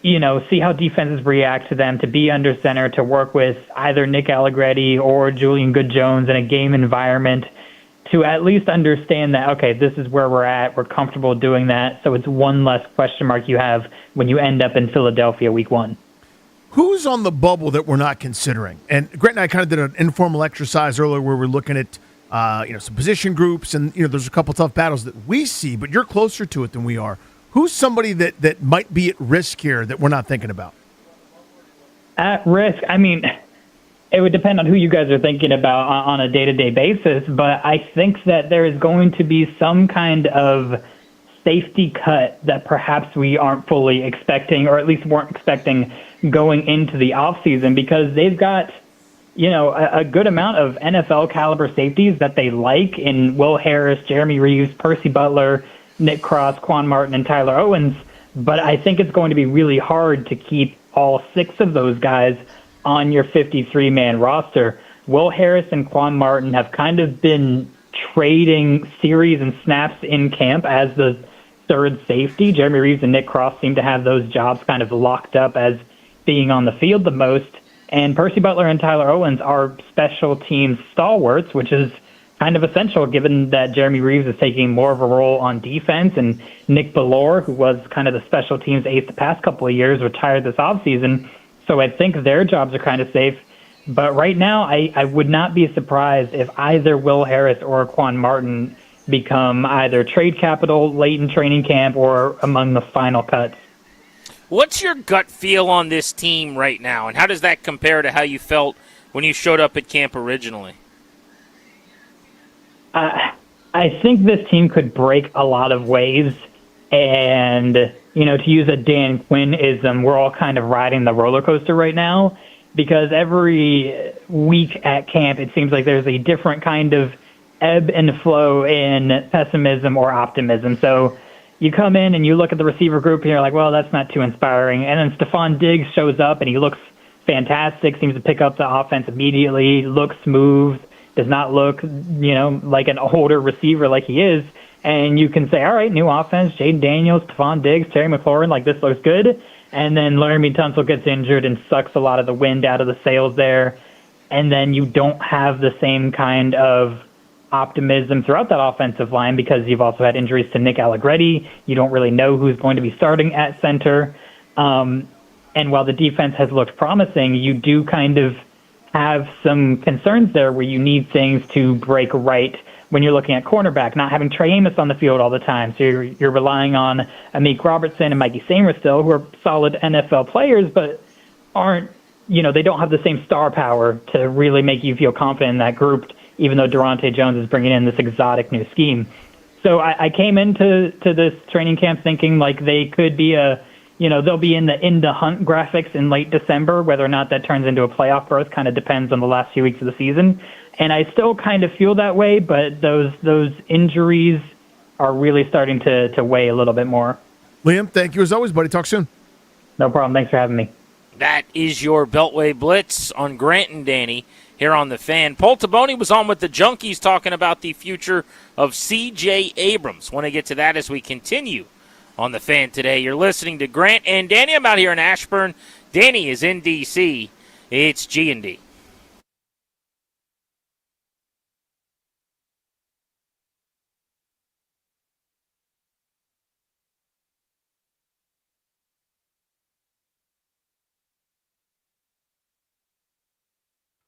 see how defenses react to them, to be under center, to work with either Nick Allegretti or Julian Good-Jones in a game environment, to at least understand that, okay, this is where we're at, we're comfortable doing that, so it's one less question mark you have when you end up in Philadelphia week 1. Who's on the bubble that we're not considering? And Grant and I kind of did an informal exercise earlier where we're looking at some position groups, and there's a couple tough battles that we see, but you're closer to it than we are. Who's somebody that might be at risk here that we're not thinking about? At risk? I mean, it would depend on who you guys are thinking about on a day-to-day basis, but I think that there is going to be some kind of safety cut that perhaps we aren't fully expecting, or at least weren't expecting going into the offseason, because they've got a good amount of NFL caliber safeties that they like in Will Harris, Jeremy Reeves, Percy Butler, Nick Cross, Quan Martin, and Tyler Owens. But I think it's going to be really hard to keep all 6 of those guys on your 53-man roster. Will Harris and Quan Martin have kind of been trading series and snaps in camp as the third safety. Jeremy Reeves and Nick Cross seem to have those jobs kind of locked up as being on the field the most. And Percy Butler and Tyler Owens are special teams stalwarts, which is kind of essential given that Jeremy Reeves is taking more of a role on defense, and Nick Bellore, who was kind of the special teams ace the past couple of years, retired this offseason. So I think their jobs are kind of safe. But right now, I would not be surprised if either Will Harris or Quan Martin become either trade capital late in training camp or among the final cuts. What's your gut feel on this team right now, and how does that compare to how you felt when you showed up at camp originally? I think this team could break a lot of ways, and, to use a Dan Quinn-ism, we're all kind of riding the roller coaster right now, because every week at camp it seems like there's a different kind of ebb and flow in pessimism or optimism. So you come in and you look at the receiver group and you're like, well, that's not too inspiring. And then Stephon Diggs shows up and he looks fantastic, seems to pick up the offense immediately, looks smooth, does not look, like an older receiver like he is. And you can say, all right, new offense, Jaden Daniels, Stephon Diggs, Terry McLaurin, like this looks good. And then Laramie Tunsil gets injured and sucks a lot of the wind out of the sails there. And then you don't have the same kind of optimism throughout that offensive line because you've also had injuries to Nick Allegretti. You don't really know who's going to be starting at center. And while the defense has looked promising, you do kind of have some concerns there where you need things to break right when you're looking at cornerback, not having Trey Amos on the field all the time. So you're relying on Amik Robertson and Mikey Sainristil, who are solid NFL players, but aren't, they don't have the same star power to really make you feel confident in that group, even though Durante Jones is bringing in this exotic new scheme. So I came into this training camp thinking like they could be they'll be in the hunt graphics in late December. Whether or not that turns into a playoff berth kind of depends on the last few weeks of the season. And I still kind of feel that way, but those injuries are really starting to weigh a little bit more. Liam, thank you as always, buddy. Talk soon. No problem. Thanks for having me. That is your Beltway Blitz on Grant and Danny here on The Fan. Paul Taboni was on with the Junkies talking about the future of C.J. Abrams. Want to get to that as we continue on The Fan today. You're listening to Grant and Danny. I'm out here in Ashburn. Danny is in D.C. It's G&D.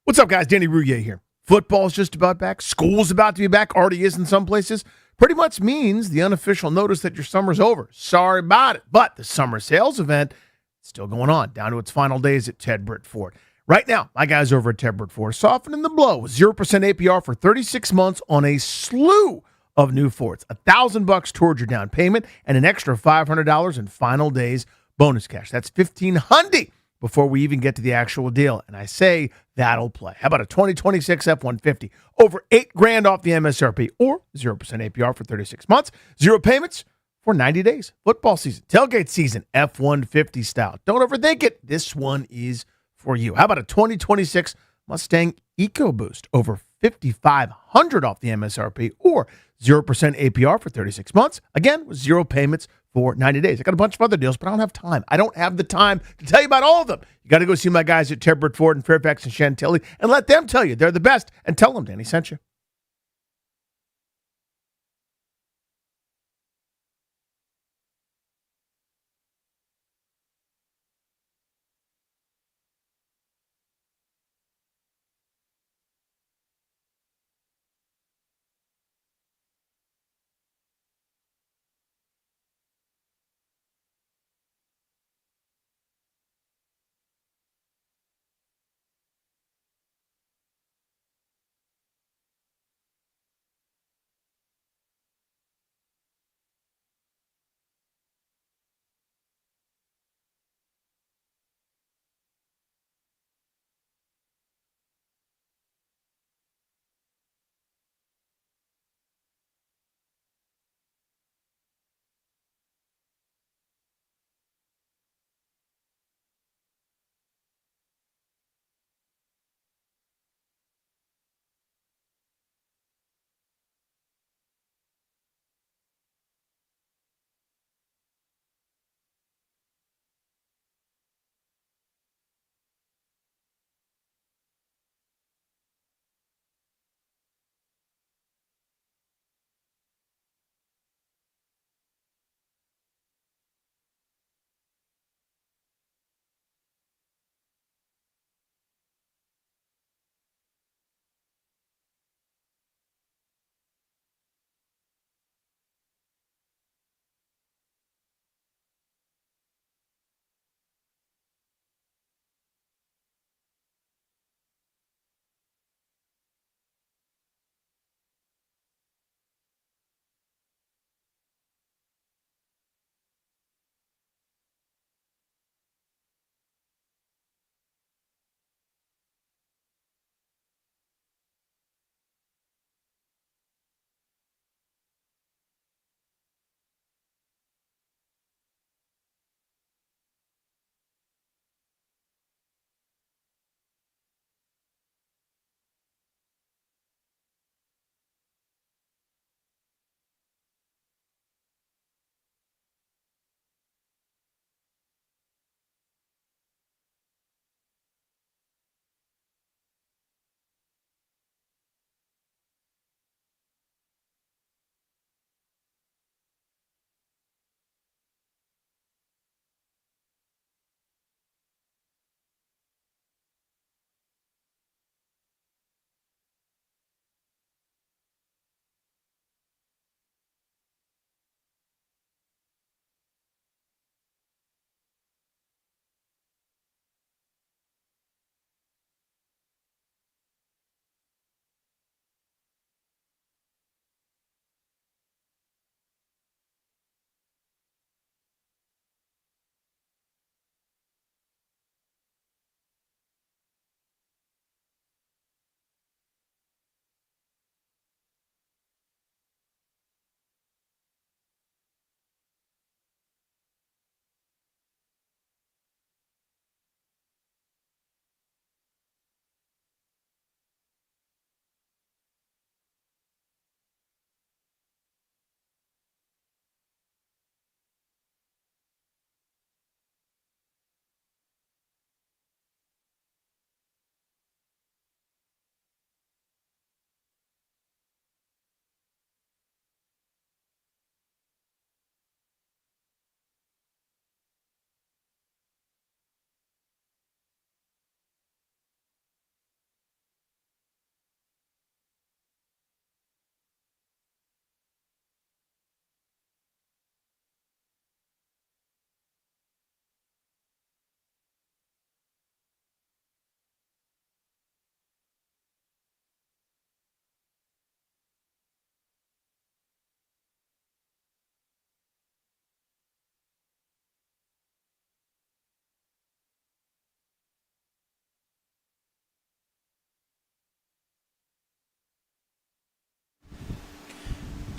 What's up, guys? Danny Rouillet here. Football's just about back. School's about to be back. Already is in some places. Pretty much means the unofficial notice that your summer's over. Sorry about it. But the summer sales event is still going on, down to its final days at Ted Britt Ford. Right now, my guys over at Ted Britt Ford softening the blow with 0% APR for 36 months on a slew of new Fords. $1,000 towards your down payment and an extra $500 in final days bonus cash. That's $1,500 before we even get to the actual deal. And I say that'll play. How about a 2026 F-150? Over $8,000 off the MSRP or 0% APR for 36 months. 0 payments for 90 days. Football season, tailgate season, F-150 style. Don't overthink it. This one is for you. How about a 2026 Mustang EcoBoost? Over $5,500 off the MSRP or 0% APR for 36 months. Again, with 0 payments for 90 days. I got a bunch of other deals, but I don't have time. I don't have the time to tell you about all of them. You got to go see my guys at Ted Britt Ford and Fairfax and Chantilly and let them tell you they're the best, and tell them Danny sent you.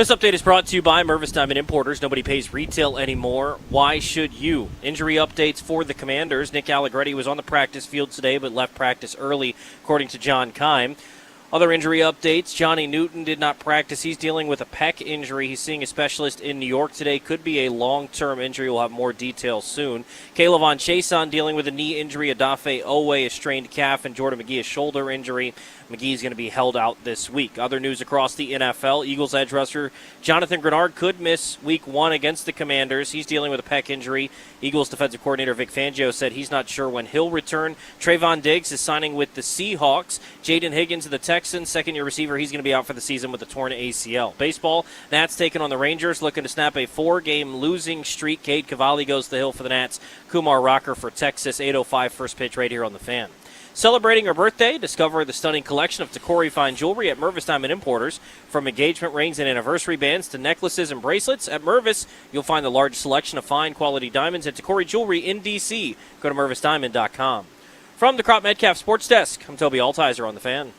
This update is brought to you by Mervis Diamond Importers. Nobody pays retail anymore. Why should you? Injury updates for the Commanders. Nick Allegretti was on the practice field today but left practice early, according to John Keim. Other injury updates, Johnny Newton did not practice. He's dealing with a pec injury. He's seeing a specialist in New York today. Could be a long-term injury. We'll have more details soon. Kaylavon Chason dealing with a knee injury. Adafe Owe, a strained calf, and Jordan McGee, a shoulder injury. McGee's going to be held out this week. Other news across the NFL, Eagles edge rusher Jonathan Grenard could miss Week 1 against the Commanders. He's dealing with a pec injury. Eagles defensive coordinator Vic Fangio said he's not sure when he'll return. Trayvon Diggs is signing with the Seahawks. Jaden Higgins of the Texans, second-year receiver, he's going to be out for the season with a torn ACL. Baseball, Nats taking on the Rangers, looking to snap a 4-game losing streak. Cade Cavalli goes to the hill for the Nats. Kumar Rocker for Texas, 8:05 first pitch right here on the Fan. Celebrating her birthday, discover the stunning collection of Tacori fine jewelry at Mervis Diamond Importers. From engagement rings and anniversary bands to necklaces and bracelets, at Mervis, you'll find the largest selection of fine quality diamonds and Tacori jewelry in D.C. Go to MervisDiamond.com. From the Crop Metcalf Sports Desk, I'm Toby Altizer on the Fan.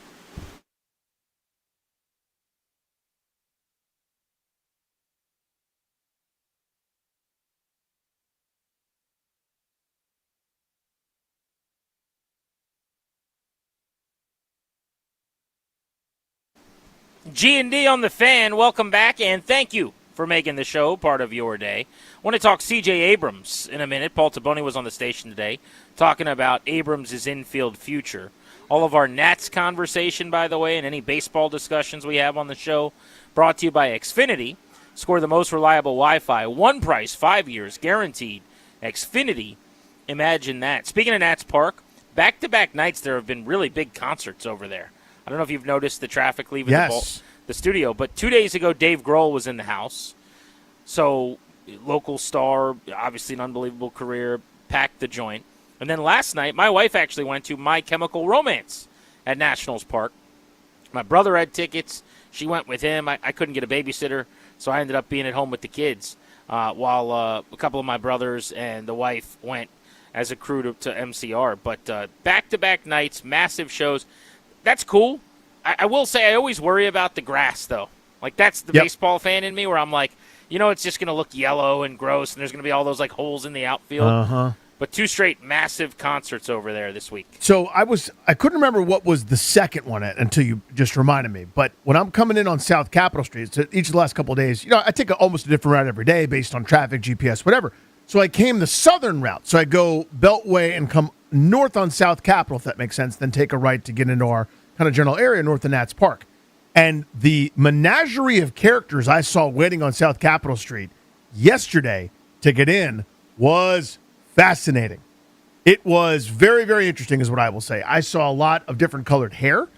G&D on the Fan, welcome back, and thank you for making the show part of your day. I want to talk C.J. Abrams in a minute. Paul Taboni was on the station today talking about Abrams' infield future. All of our Nats conversation, by the way, and any baseball discussions we have on the show, brought to you by Xfinity. Score the most reliable Wi-Fi. One price, 5 years, guaranteed. Xfinity, imagine that. Speaking of Nats Park, back-to-back nights there have been really big concerts over there. I don't know if you've noticed the traffic leaving the studio, but 2 days ago, Dave Grohl was in the house. So, local star, obviously an unbelievable career, packed the joint. And then last night, my wife actually went to My Chemical Romance at Nationals Park. My brother had tickets. She went with him. I couldn't get a babysitter, so I ended up being at home with the kids while a couple of my brothers and the wife went as a crew to MCR. But back-to-back nights, massive shows. That's cool. I will say I always worry about the grass, though. Like, that's the baseball fan in me where I'm like, it's just going to look yellow and gross, and there's going to be all those, like, holes in the outfield. Uh-huh. But 2 straight massive concerts over there this week. So I couldn't remember what was the second one until you just reminded me. But when I'm coming in on South Capitol Street, so each of the last couple of days, I take almost a different route every day based on traffic, GPS, whatever. So I came the southern route. So I go Beltway and come north on South Capitol, if that makes sense, then take a right to get into our kind of general area north of Nats Park. And the menagerie of characters I saw waiting on South Capitol Street yesterday to get in was fascinating. It was very, very interesting is what I will say. I saw a lot of different colored hair.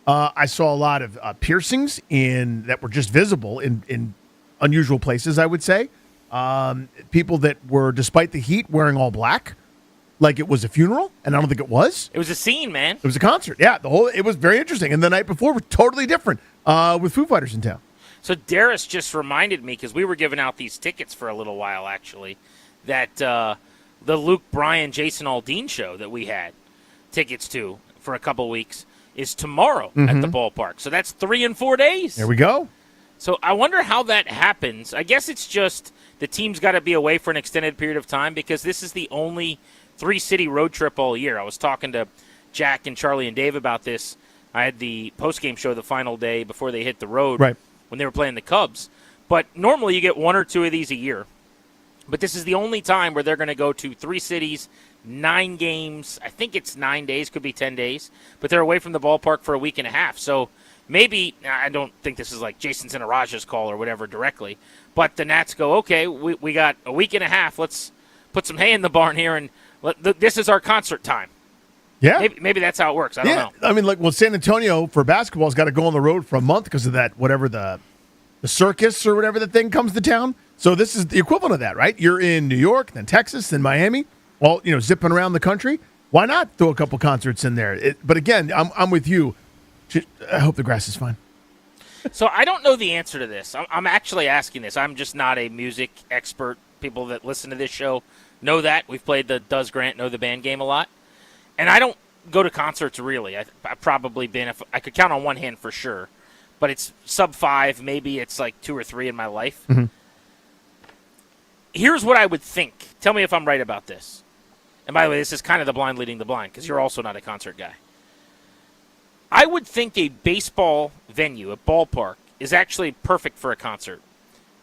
I saw a lot of piercings that were just visible in unusual places, I would say. People that were, despite the heat, wearing all black, like it was a funeral, and I don't think it was. It was a scene, man. It was a concert. Yeah, it was very interesting. And the night before was totally different with Foo Fighters in town. So Darius just reminded me, because we were giving out these tickets for a little while, actually, that the Luke Bryan, Jason Aldean show that we had tickets to for a couple weeks is tomorrow at the ballpark. So that's 3 and 4 days. There we go. So I wonder how that happens. I guess it's just the team's got to be away for an extended period of time because this is the only 3-city road trip all year. I was talking to Jack and Charlie and Dave about this. I had the postgame show the final day before they hit the road when they were playing the Cubs. But normally you get 1 or 2 of these a year. But this is the only time where they're going to go to 3 cities, 9 games. I think it's 9 days, could be 10 days. But they're away from the ballpark for a week and a half. So maybe, I don't think this is like Jason Sinaraja's call or whatever directly. But the Nats go, okay, we got a week and a half. Let's put some hay in the barn here and this is our concert time. Yeah. Maybe that's how it works. I don't know. I mean, San Antonio for basketball has got to go on the road for a month because of that, whatever the circus or whatever the thing comes to town. So this is the equivalent of that, right? You're in New York, then Texas, then Miami, all zipping around the country. Why not throw a couple concerts in there? But again, I'm with you. I hope the grass is fine. So I don't know the answer to this. I'm actually asking this. I'm just not a music expert. People that listen to this show know that. We've played the Does Grant Know the Band game a lot. And I don't go to concerts really. I've probably been, if I could count on one hand for sure, but it's sub 5. Maybe it's like 2 or 3 in my life. Mm-hmm. Here's what I would think. Tell me if I'm right about this. And by the way, this is kind of the blind leading the blind because you're also not a concert guy. I would think a baseball venue, a ballpark, is actually perfect for a concert.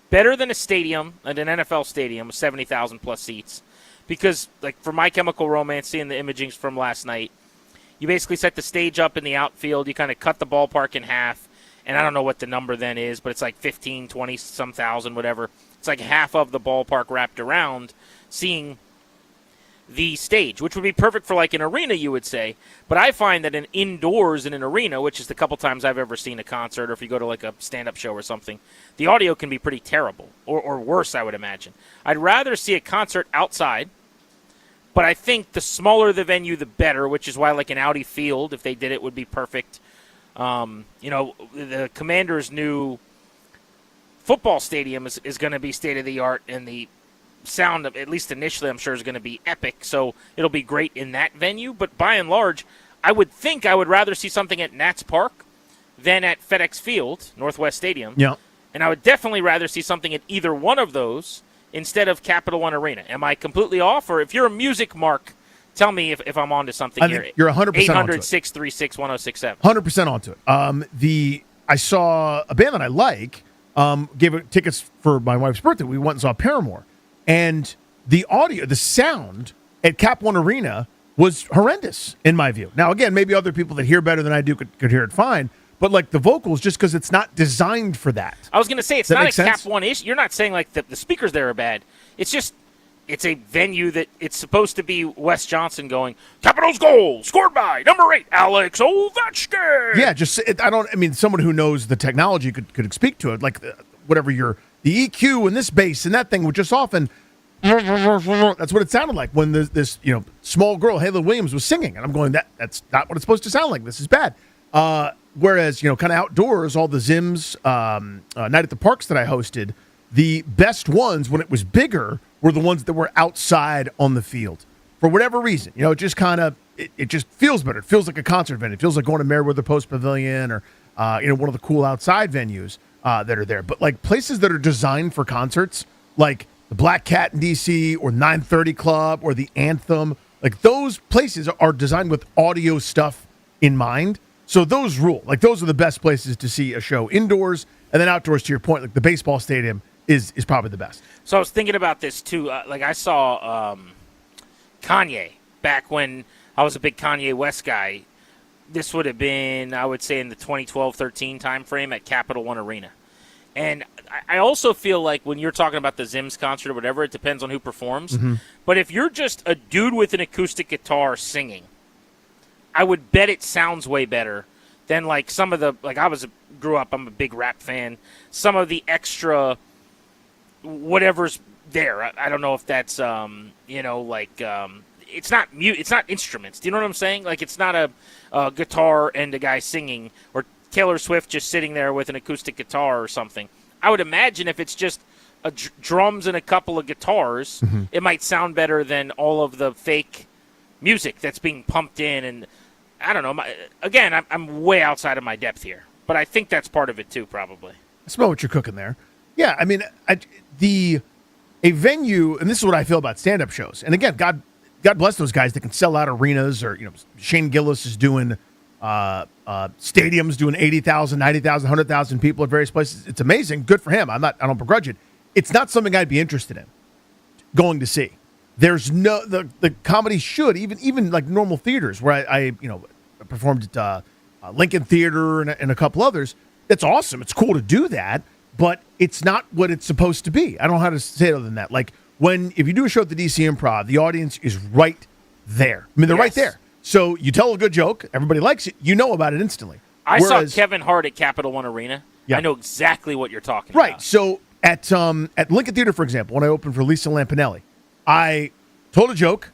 Better than a stadium, and an NFL stadium with 70,000 plus seats. Because, like, for My Chemical Romance, seeing the imagings from last night, you basically set the stage up in the outfield, you kind of cut the ballpark in half, and I don't know what the number then is, but it's like 15, 20, some thousand, whatever. It's like half of the ballpark wrapped around, seeing the stage, which would be perfect for like an arena, you would say. But I find that indoors in an arena, which is the couple times I've ever seen a concert, or if you go to like a stand-up show or something, the audio can be pretty terrible, or worse, I would imagine. I'd rather see a concert outside, but I think the smaller the venue, the better, which is why like an Audi Field, if they did it, would be perfect. The Commanders' new football stadium is going to be state-of-the-art, and the sound, at least initially, I'm sure is going to be epic, so it'll be great in that venue. But by and large, I would think I would rather see something at Nats Park than at FedEx Field, Northwest Stadium. Yeah. And I would definitely rather see something at either one of those instead of Capital One Arena. Am I completely off? Or if you're a music mark, tell me if I'm onto something I here. think you're 100% onto it. 800-636-1067. 100% onto it. I saw a band that I like, gave it tickets for my wife's birthday. We went and saw Paramore. And the audio, the sound at Cap One Arena was horrendous, in my view. Now, again, maybe other people that hear better than I do could hear it fine. But, like, the vocals, just because it's not designed for that. I was going to say, it's Does that not a make sense? Cap One issue. You're not saying, like, the speakers there are bad. It's just, it's a venue that it's supposed to be Wes Johnson going, Capitals goal, scored by number 8, Alex Ovechkin. Yeah, someone who knows the technology could speak to it. Like, whatever the EQ and this bass and that thing would just often, that's what it sounded like when this small girl, Hayley Williams, was singing. And I'm going, that's not what it's supposed to sound like. This is bad. Whereas, kind of outdoors, all the Zims Night at the Parks that I hosted, the best ones when it was bigger were the ones that were outside on the field. For whatever reason, it just kind of, it just feels better. It feels like a concert venue. It feels like going to Meriwether Post Pavilion or, one of the cool outside venues that are there. But like places that are designed for concerts, like the Black Cat in DC or 930 Club or the Anthem, like those places are designed with audio stuff in mind. So those rule. Like those are the best places to see a show indoors, and then outdoors, to your point, like the baseball stadium is probably the best. So I was thinking about this too. Like I saw Kanye back when I was a big Kanye West guy. This would have been, I would say, in the 2012-13 time frame at Capital One Arena. And I also feel like when you're talking about the Zims concert or whatever, it depends on who performs. Mm-hmm. But if you're just a dude with an acoustic guitar singing, I would bet it sounds way better than like some of the, like grew up, I'm a big rap fan. Some of the extra whatever's there. I don't know if that's, it's not it's not instruments. Do you know what I'm saying? Like it's not a guitar and a guy singing, or Taylor Swift just sitting there with an acoustic guitar or something. I would imagine if it's just drums and a couple of guitars, Mm-hmm. it might sound better than all of the fake music that's being pumped in. And I don't know. Again, I'm way outside of my depth here, but I think that's part of it too, probably. I smell what you're cooking there. Yeah, I mean, a venue, and this is what I feel about stand-up shows. And again, God bless those guys that can sell out arenas, or Shane Gillis is doing stadiums doing 80,000, 90,000, 100,000 people at various places. It's amazing. Good for him. I don't begrudge it. It's not something I'd be interested in going to see. There's no the comedy should even like normal theaters where I performed at Lincoln Theater and a couple others. That's awesome. It's cool to do that, but it's not what it's supposed to be. I don't know how to say it other than that. Like if you do a show at the DC Improv, the audience is right there. I mean, they're right there. So you tell a good joke, everybody likes it, you know about it instantly. I saw Kevin Hart at Capital One Arena. Yeah. I know exactly what you're talking right. about. So at Lincoln Theater, for example, when I opened for Lisa Lampanelli, I told a joke,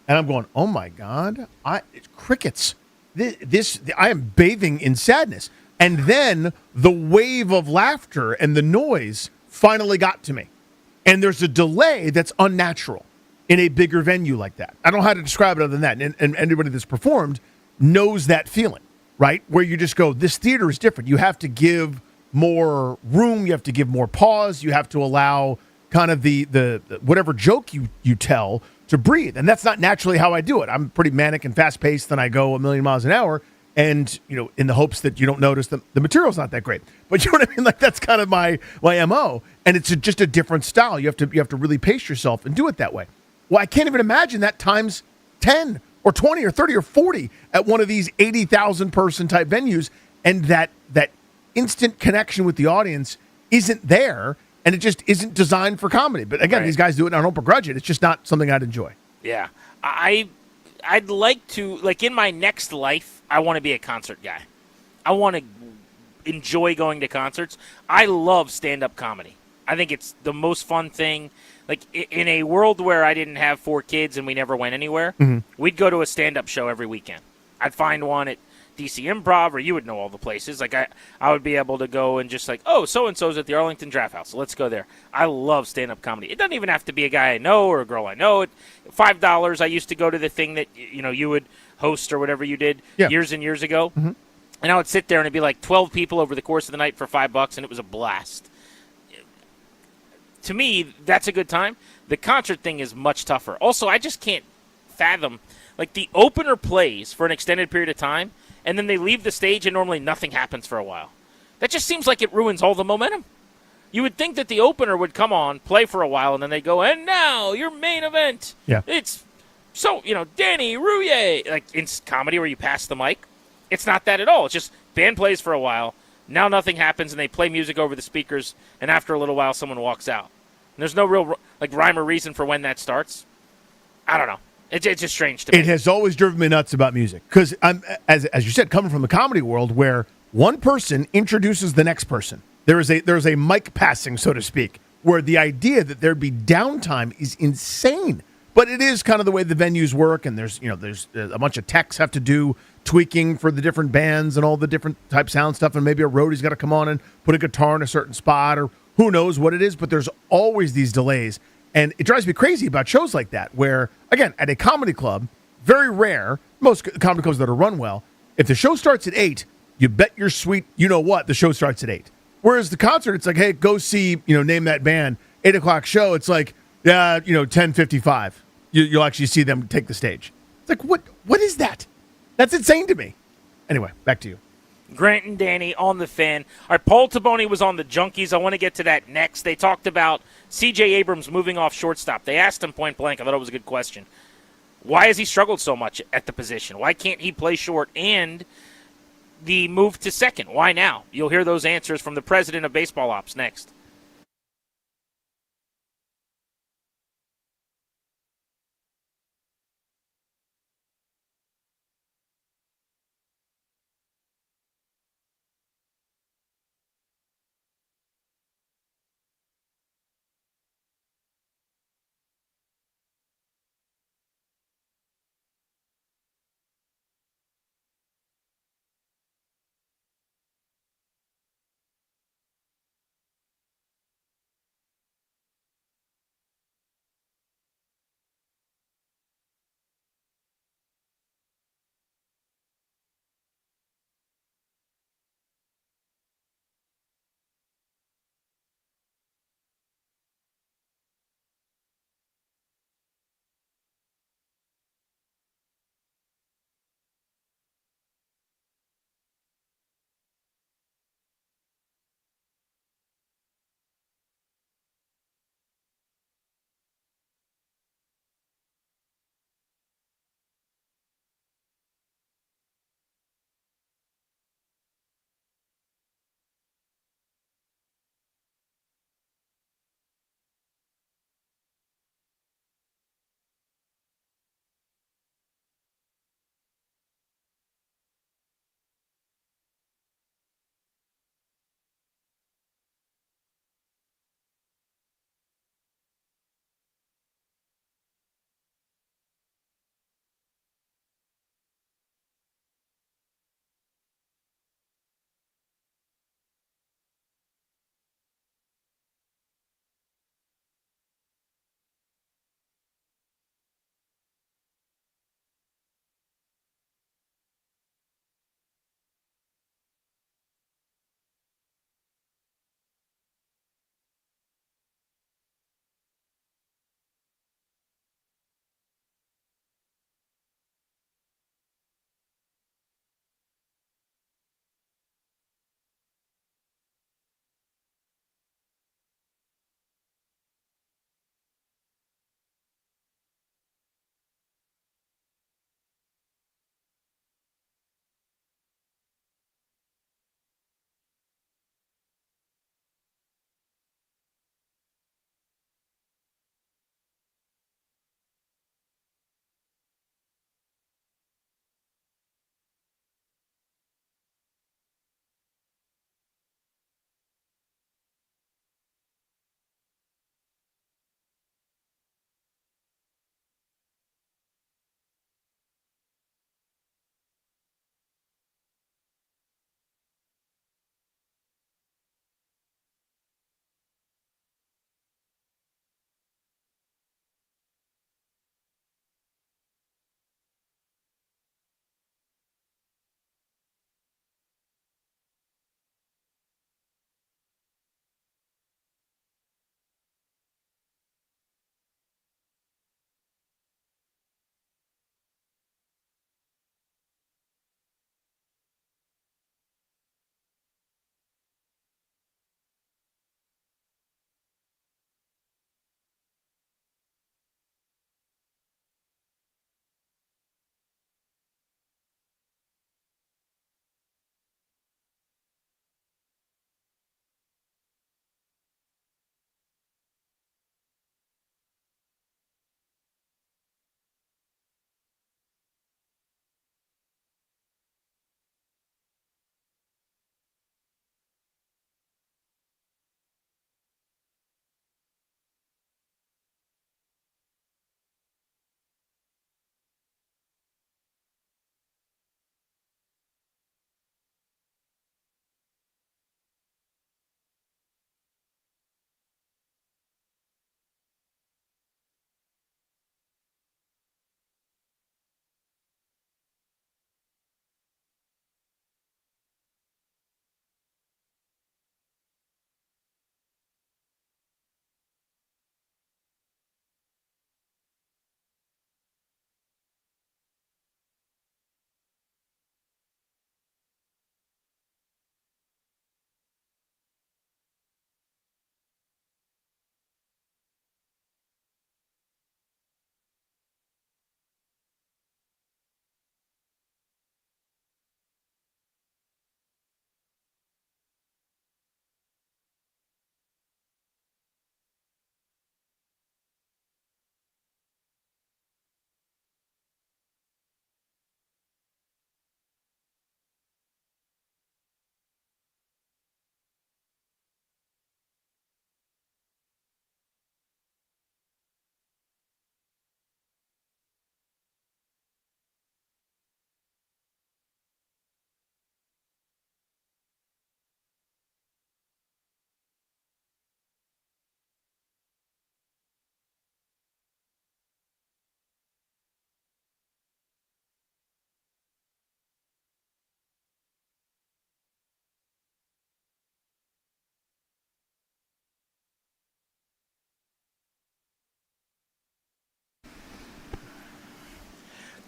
and I'm going, oh my God, it's crickets. I am bathing in sadness. And then the wave of laughter and the noise finally got to me. And there's a delay that's unnatural in a bigger venue like that. I don't know how to describe it other than that. And anybody that's performed knows that feeling, right? Where you just go, this theater is different. You have to give more room. You have to give more pause. You have to allow kind of the whatever joke you tell to breathe. And that's not naturally how I do it. I'm pretty manic and fast paced, and I go a million miles an hour. And, in the hopes that you don't notice the material's not that great. But you know what I mean? Like, that's kind of my MO. And it's just a different style. You have to really pace yourself and do it that way. Well, I can't even imagine that times 10 or 20 or 30 or 40 at one of these 80,000 person type venues. And that instant connection with the audience isn't there. And it just isn't designed for comedy. But again, These guys do it, and I don't begrudge it. It's just not something I'd enjoy. Yeah. I'd like to, like, in my next life, I want to be a concert guy. I want to enjoy going to concerts. I love stand-up comedy. I think it's the most fun thing. Like, in a world where I didn't have 4 kids and we never went anywhere, we'd go to a stand-up show every weekend. I'd find one at DC Improv, or you would know all the places. Like, I would be able to go and just like, oh, so-and-so's at the Arlington Draft House, so let's go there. I love stand-up comedy. It doesn't even have to be a guy I know or a girl I know. $5, I used to go to the thing that, you would host or whatever you did years and years ago. And I would sit there and it'd be like 12 people over the course of the night for $5, and it was a blast. To me, that's a good time. The concert thing is much tougher. Also, I just can't fathom, like, the opener plays for an extended period of time, and then they leave the stage and normally nothing happens for a while. That just seems like it ruins all the momentum. You would think that the opener would come on, play for a while, and then they go, and now your main event. Yeah. It's Danny Rouillet. Like, in comedy where you pass the mic, it's not that at all. It's just band plays for a while, now nothing happens, and they play music over the speakers, and after a little while someone walks out. And there's no real rhyme or reason for when that starts. I don't know. It's just strange to me. It has always driven me nuts about music because I'm, as you said, coming from the comedy world where one person introduces the next person. There's a mic passing, so to speak, where the idea that there'd be downtime is insane. But it is kind of the way the venues work, and there's a bunch of techs have to do tweaking for the different bands and all the different type sound stuff, and maybe a roadie's got to come on and put a guitar in a certain spot, or who knows what it is. But there's always these delays. And it drives me crazy about shows like that, where, again, at a comedy club, very rare, most comedy clubs that are run well, if the show starts at 8, you bet your sweet the show starts at 8. Whereas the concert, it's like, hey, go see, name that band, 8 o'clock show, it's like, 10:55. You'll actually see them take the stage. It's like, what is that? That's insane to me. Anyway, back to you. Grant and Danny on the Fan. All right, Paul Taboni was on the Junkies. I want to get to that next. They talked about C.J. Abrams moving off shortstop. They asked him point blank. I thought it was a good question. Why has he struggled so much at the position? Why can't he play short? And the move to second. Why now? You'll hear those answers from the president of baseball ops next.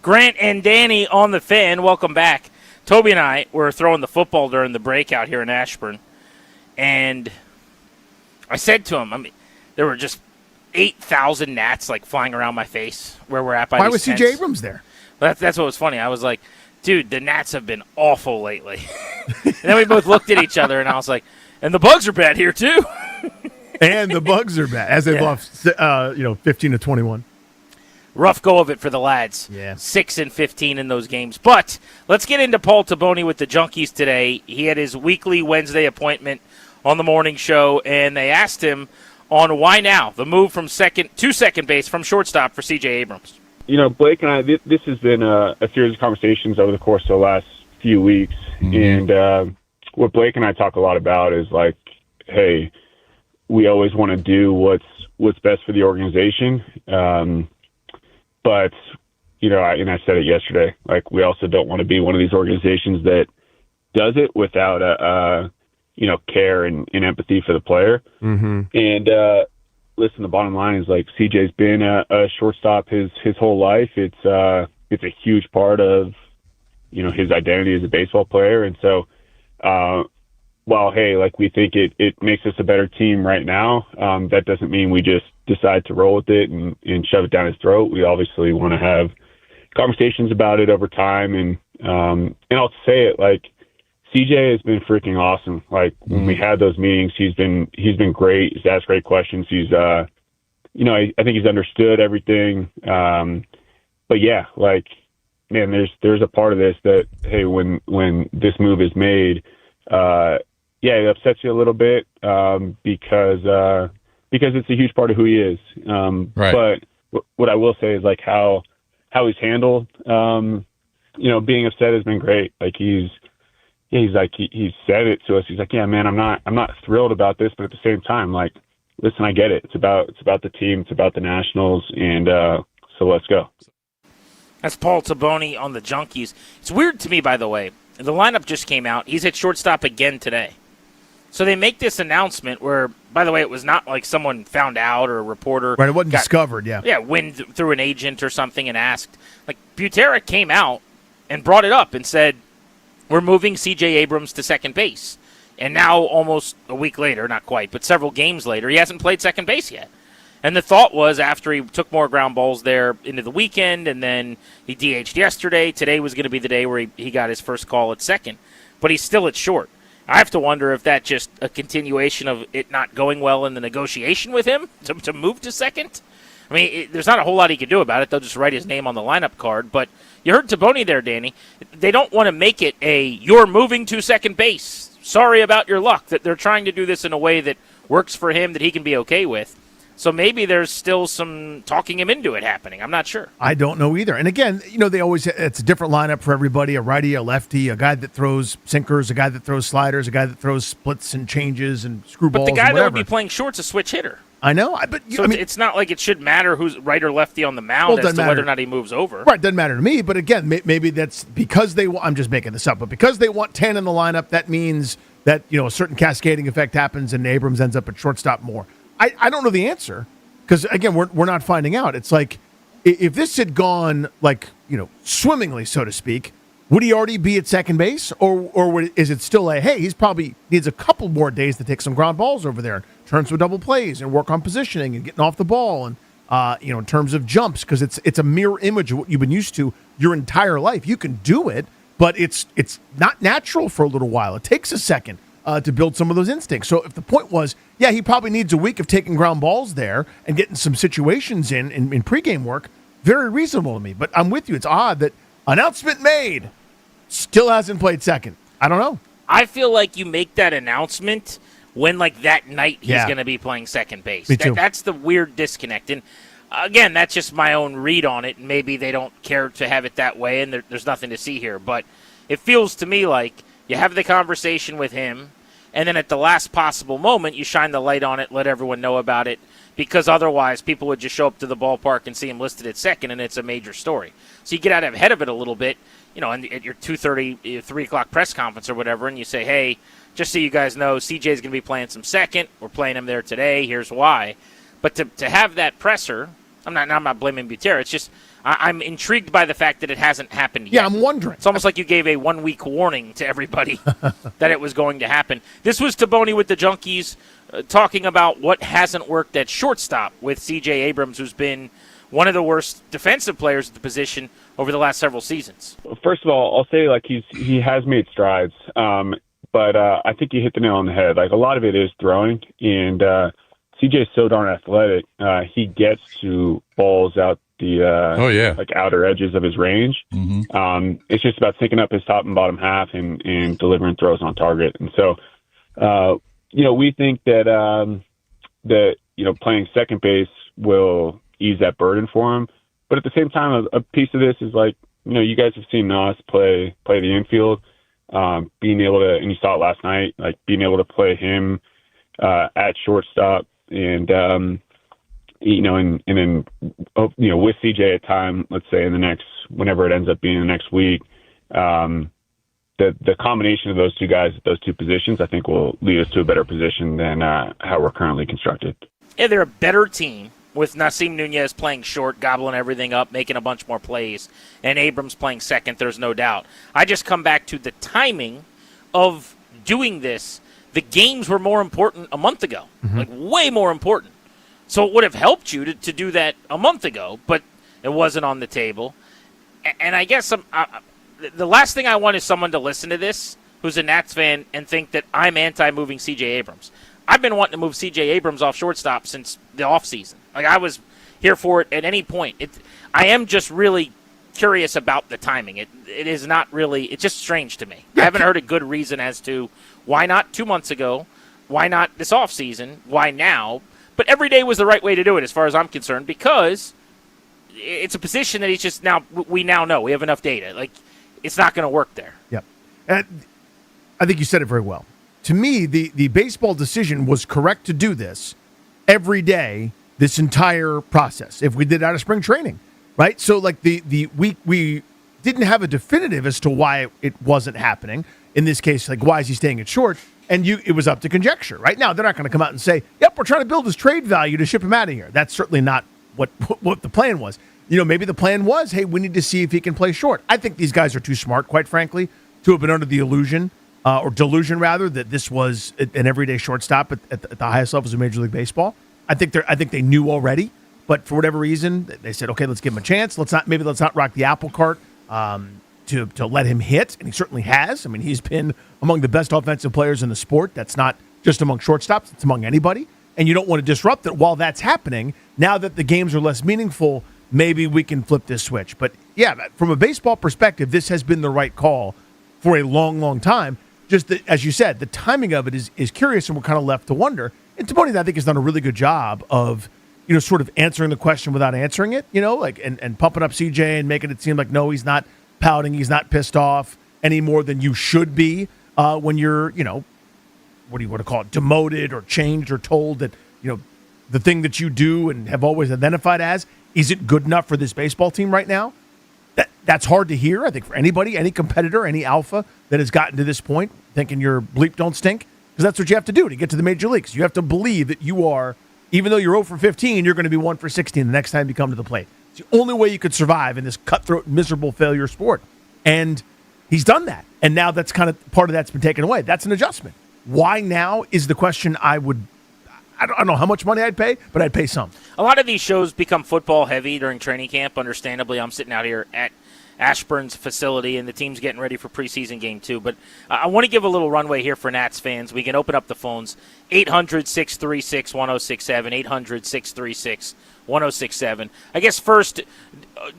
Grant and Danny on the Fan. Welcome back. Toby and I were throwing the football during the breakout here in Ashburn, and I said to him, there were just 8,000 gnats like flying around my face where we're at. Why was C.J. Abrams there? That's what was funny. I was like, dude, the gnats have been awful lately. And then we both looked at each other, and I was like, and the bugs are bad here too. And the bugs are bad as they've lost, 15 to 21. Rough go of it for the lads. Yeah. 6-15 in those games. But let's get into Paul Taboni with the Junkies today. He had his weekly Wednesday appointment on the morning show, and they asked him on why now, the move from second base from shortstop for C.J. Abrams. Blake and I, this has been a series of conversations over the course of the last few weeks. Mm-hmm. And what Blake and I talk a lot about is like, hey, we always want to do what's best for the organization. But, I said it yesterday, like we also don't want to be one of these organizations that does it without care and empathy for the player. Mm-hmm. And, listen, the bottom line is like CJ's been a shortstop his whole life. It's a huge part of, his identity as a baseball player. And so, while, hey, like we think it makes us a better team right now, that doesn't mean we just decide to roll with it and shove it down his throat. We obviously want to have conversations about it over time. And I'll say it, like, CJ has been freaking awesome. Like when we had those meetings, he's been great. He's asked great questions. He's, I think he's understood everything. But yeah, like, man, there's a part of this that, hey, when this move is made, it upsets you a little bit, because it's a huge part of who he is. Right. But what I will say is like how he's handled, being upset has been great. Like he's said it to us. He's like, yeah, man, I'm not thrilled about this, but at the same time, like, listen, I get it. It's about the team. It's about the Nationals. And, so let's go. That's Paul Taboni on the Junkies. It's weird to me, by the way. The lineup just came out. He's at shortstop again today. So they make this announcement where, by the way, it was not like someone found out or a reporter. Right, it wasn't discovered, yeah. Yeah, went through an agent or something and asked. Like, Butera came out and brought it up and said, we're moving C.J. Abrams to second base. And now, almost a week later, not quite, but several games later, he hasn't played second base yet. And the thought was after he took more ground balls there into the weekend and then he DH'd yesterday, today was going to be the day where he got his first call at second. But he's still at short. I have to wonder if that's just a continuation of it not going well in the negotiation with him to move to second. I mean, there's not a whole lot he can do about it. They'll just write his name on the lineup card. But you heard Taboni there, Danny. They don't want to make it you're moving to second base. Sorry about your luck. That they're trying to do this in a way that works for him, that he can be okay with. So maybe there's still some talking him into it happening. I'm not sure. I don't know either. And again, they always, it's a different lineup for everybody, a righty, a lefty, a guy that throws sinkers, a guy that throws sliders, a guy that throws splits and changes and screwballs. But the guy and that whatever. would be playing short's a switch hitter. I know. It's not like it should matter who's right or lefty on the mound as to whether or not he moves over. Right, doesn't matter to me. But again, maybe that's because I'm just making this up, but because they want 10 in the lineup, that means that, a certain cascading effect happens and Abrams ends up at shortstop more. I don't know the answer. Because, again, we're not finding out. It's like, if this had gone, like, swimmingly, so to speak, would he already be at second base? Or is it still hey, he's probably needs a couple more days to take some ground balls over there and turn some double plays and work on positioning and getting off the ball and, in terms of jumps, because it's a mirror image of what you've been used to your entire life. You can do it, but it's not natural for a little while. It takes a second. To build some of those instincts. So if the point was, he probably needs a week of taking ground balls there and getting some situations in pregame work, very reasonable to me. But I'm with you. It's odd that announcement made, still hasn't played second. I don't know. I feel like you make that announcement when, like, that night he's going to be playing second base. Me too. That's the weird disconnect. And, again, that's just my own read on it. Maybe they don't care to have it that way, and there's nothing to see here. But it feels to me like you have the conversation with him, and then at the last possible moment, you shine the light on it, let everyone know about it, because otherwise people would just show up to the ballpark and see him listed at second, and it's a major story. So you get out ahead of it a little bit, and at your 2:30, 3 o'clock press conference or whatever, and you say, hey, just so you guys know, CJ's going to be playing some second. We're playing him there today. Here's why. But to have that presser, I'm not blaming Butera. It's just I'm intrigued by the fact that it hasn't happened yet. Yeah, I'm wondering. It's almost like you gave a 1-week warning to everybody that it was going to happen. This was Taboni with the Junkies talking about what hasn't worked at shortstop with C.J. Abrams, who's been one of the worst defensive players at the position over the last several seasons. First of all, I'll say he has made strides, but I think you hit the nail on the head. Like, a lot of it is throwing, and CJ is so darn athletic. He gets to balls out the outer edges of his range. It's just about syncing up his top and bottom half and delivering throws on target. And so, we think that playing second base will ease that burden for him. But at the same time, a piece of this is you guys have seen us play the infield, being able to, and you saw it last night, like being able to play him at shortstop and with CJ at time, let's say whenever it ends up being the next week, the combination of those two guys at those two positions, I think, will lead us to a better position than how we're currently constructed. Yeah, they're a better team with Nasim Nunez playing short, gobbling everything up, making a bunch more plays, and Abrams playing second, there's no doubt. I just come back to the timing of doing this. The games were more important a month ago, way more important. So it would have helped you to do that a month ago, but it wasn't on the table. And I guess the last thing I want is someone to listen to this who's a Nats fan and think that I'm anti-moving C.J. Abrams. I've been wanting to move C.J. Abrams off shortstop since the offseason. Like, I was here for it at any point. I am just really curious about the timing. It is not really – it's just strange to me. I haven't heard a good reason as to why not 2 months ago, why not this offseason, why now. But every day was the right way to do it as far as I'm concerned, because it's a position that he's just we now know. We have enough data. Like, it's not going to work there. Yep. And I think you said it very well. To me, the baseball decision was correct to do this every day, this entire process, if we did it out of spring training, right? So, like, we didn't have a definitive as to why it wasn't happening. In this case, like, why is he staying at short? And it was up to conjecture. Right now, they're not going to come out and say, yep, we're trying to build his trade value to ship him out of here. That's certainly not what the plan was. Maybe the plan was, hey, we need to see if he can play short. I think these guys are too smart, quite frankly, to have been under the illusion or delusion, rather, that this was an everyday shortstop at the highest levels of Major League Baseball. I think they knew already, but for whatever reason, they said, okay, let's give him a chance. Let's not rock the apple cart to let him hit, and he certainly has. I mean, he's been among the best offensive players in the sport. That's not just among shortstops; it's among anybody. And you don't want to disrupt it while that's happening. Now that the games are less meaningful, maybe we can flip this switch. But yeah, from a baseball perspective, this has been the right call for a long, long time. Just that, as you said, the timing of it is curious, and we're kind of left to wonder. And Taboni, I think, has done a really good job of, sort of answering the question without answering it, and pumping up CJ and making it seem like, no, he's not pouting, he's not pissed off any more than you should be when you're, what do you want to call it, demoted or changed or told that, the thing that you do and have always identified as isn't good enough for this baseball team right now. That's hard to hear, I think, for anybody, any competitor, any alpha that has gotten to this point, thinking your bleep don't stink, because that's what you have to do to get to the major leagues. You have to believe that you are, even though you're 0 for 15, you're going to be 1 for 16 the next time you come to the plate. It's the only way you could survive in this cutthroat, miserable failure sport. And he's done that. And now that's kind of part of that's been taken away. That's an adjustment. Why now is the question I don't know how much money I'd pay, but I'd pay some. A lot of these shows become football heavy during training camp. Understandably, I'm sitting out here at Ashburn's facility, and the team's getting ready for preseason game 2. But I want to give a little runway here for Nats fans. We can open up the phones, 800-636-1067, 800-636-1067. I guess first,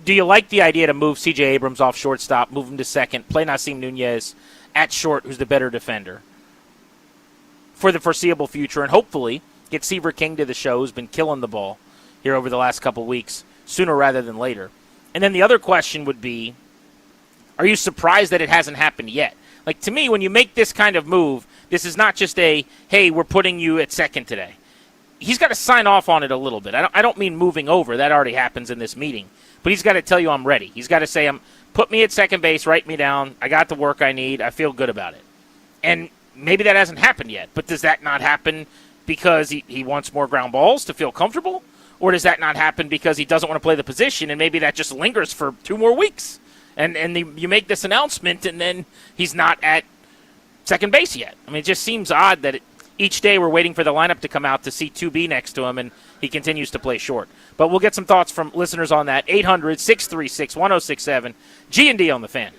do you like the idea to move C.J. Abrams off shortstop, move him to second, play Nasim Nunez at short, who's the better defender, for the foreseeable future, and hopefully get Seaver King to the show, who's been killing the ball here over the last couple weeks, sooner rather than later? And then the other question would be, are you surprised that it hasn't happened yet? Like, to me, when you make this kind of move, this is not just hey, we're putting you at second today. He's got to sign off on it a little bit. I don't mean moving over. That already happens in this meeting. But he's got to tell you I'm ready. He's got to say, put me at second base, write me down. I got the work I need. I feel good about it. And maybe that hasn't happened yet. But does that not happen because he wants more ground balls to feel comfortable? Or does that not happen because he doesn't want to play the position, and maybe that just lingers for 2 more weeks? You make this announcement, and then he's not at second base yet. I mean, it just seems odd that each day we're waiting for the lineup to come out to see 2B next to him, and he continues to play short. But we'll get some thoughts from listeners on that. 800-636-1067. G&D on the Fan.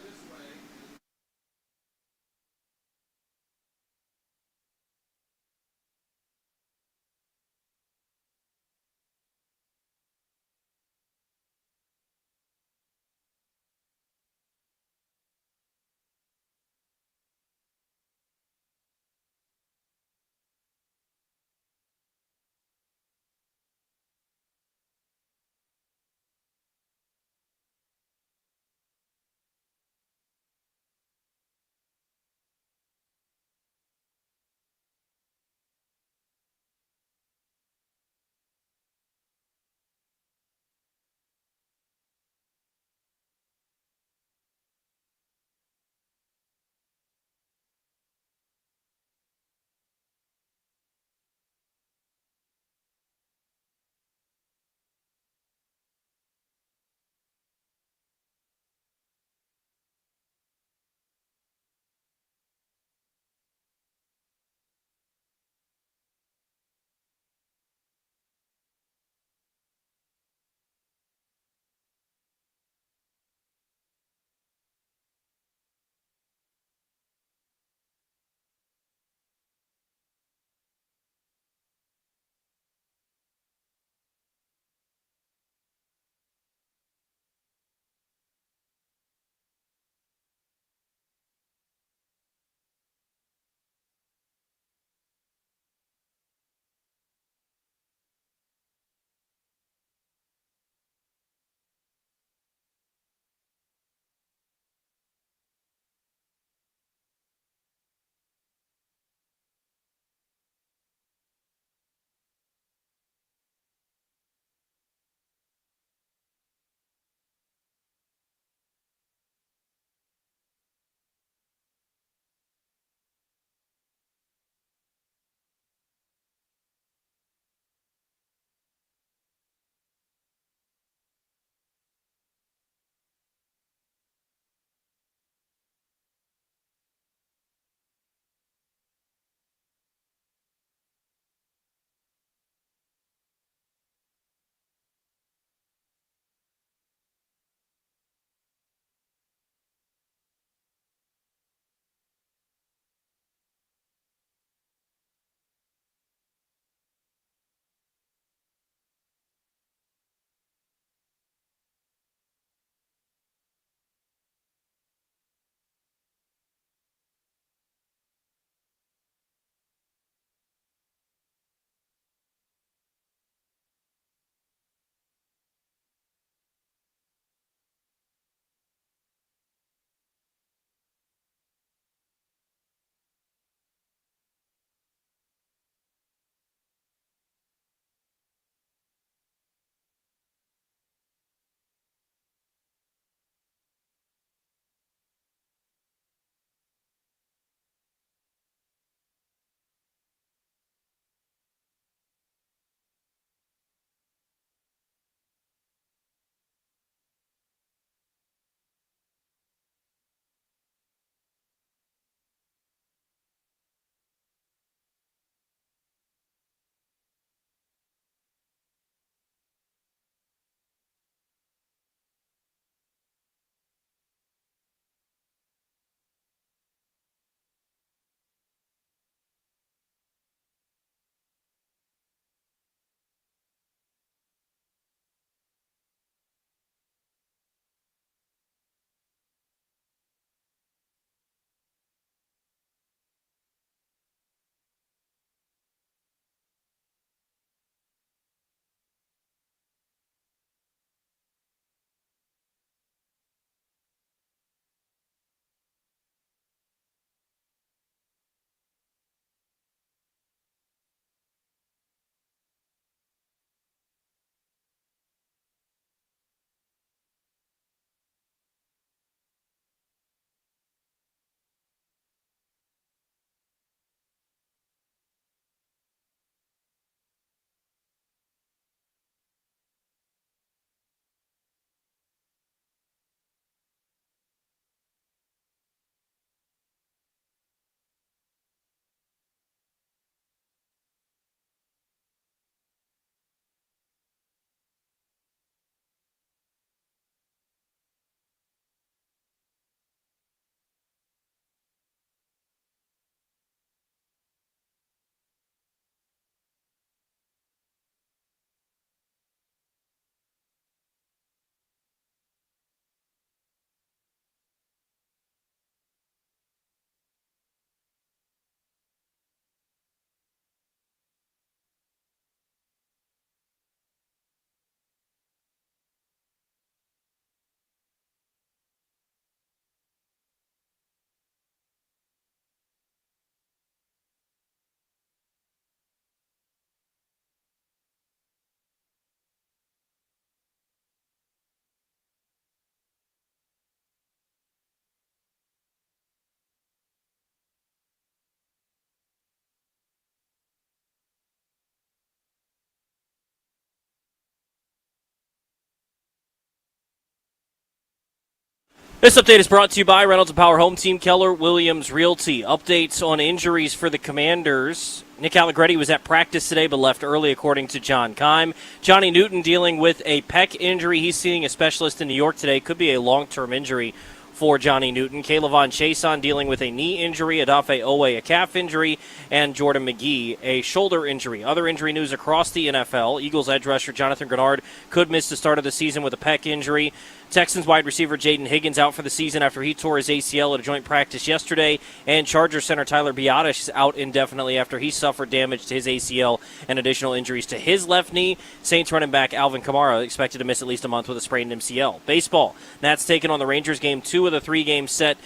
This update is brought to you by Reynolds and Power Home Team, Keller Williams Realty. Updates on injuries for the Commanders. Nick Allegretti was at practice today but left early, according to John Keim. Johnny Newton dealing with a pec injury. He's seeing a specialist in New York today. Could be a long-term injury for Johnny Newton. Kaylavon Chason dealing with a knee injury, Adafe Owe a calf injury, and Jordan McGee a shoulder injury. Other injury news across the NFL. Eagles edge rusher Jonathan Grenard could miss the start of the season with a pec injury. Texans wide receiver Jaden Higgins out for the season after he tore his ACL at a joint practice yesterday. And Chargers center Tyler Biadasz is out indefinitely after he suffered damage to his ACL and additional injuries to his left knee. Saints running back Alvin Kamara expected to miss at least a month with a sprained MCL. Baseball. Nats taking on the Rangers game 2 of the 3-game set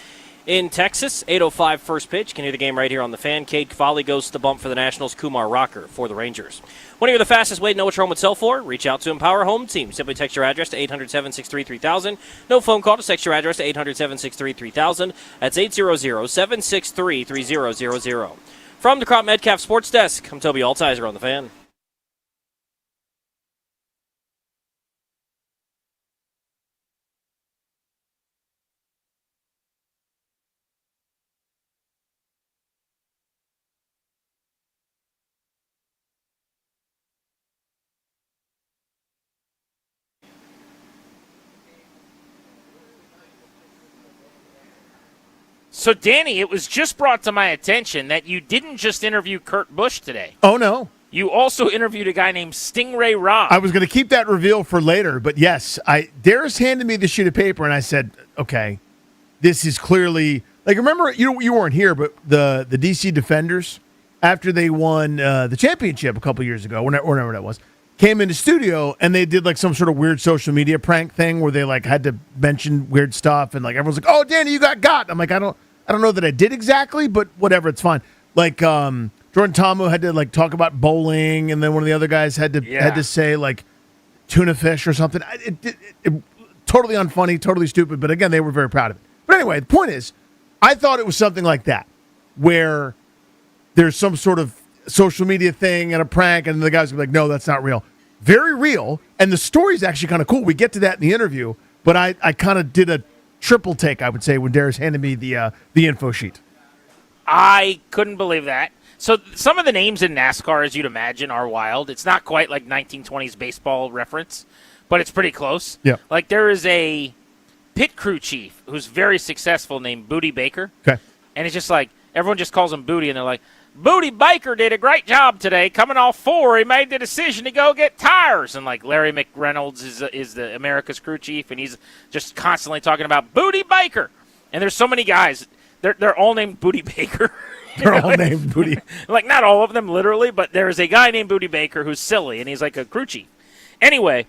in Texas. 8:05 first pitch. Can hear the game right here on the Fan. Cade Cavalli goes to the bump for the Nationals. Kumar Rocker for the Rangers. Want to hear the fastest way to know which home would sell for? Reach out to Empower Home Team. Simply text your address to 800-763-3000. No phone call. Just text your address to 800-763-3000. That's 800-763-3000. From the Crop Metcalf Sports Desk, I'm Toby Altizer on the Fan. So, Danny, it was just brought to my attention that you didn't just interview Kurt Busch today. Oh, no. You also interviewed a guy named Stingray Robb. I was going to keep that reveal for later, but yes, Darius handed me the sheet of paper, and I said, okay, this is clearly – like, remember, you weren't here, but the DC Defenders, after they won the championship a couple years ago, whenever that was, came into studio, and they did, like, some sort of weird social media prank thing where they, like, had to mention weird stuff, and, like, everyone's like, oh, Danny, you got. I'm like, I don't know that I did exactly, but whatever, it's fine. Like, Jordan Tomu had to, like, talk about bowling, and then one of the other guys had to say, like, tuna fish or something. It totally unfunny, totally stupid, but again, they were very proud of it. But anyway, the point is, I thought it was something like that, where there's some sort of social media thing and a prank, and the guys will be like, no, that's not real. Very real, and the story's actually kind of cool. We get to that in the interview, but I kind of did a triple take, I would say, when Darius handed me the info sheet. I couldn't believe that. So some of the names in NASCAR, as you'd imagine, are wild. It's not quite like 1920s baseball reference, but it's pretty close. Yeah. Like there is a pit crew chief who's very successful named Booty Baker. Okay. And it's just like, everyone just calls him Booty, and they're like, Booty Baker did a great job today. Coming off 4, he made the decision to go get tires. And, like, Larry McReynolds is the America's crew chief, and he's just constantly talking about Booty Baker. And there's so many guys. They're all named Booty Baker. They're all named Booty. Like, not all of them, literally, but there's a guy named Booty Baker who's silly, and he's like a crew chief. Anyway,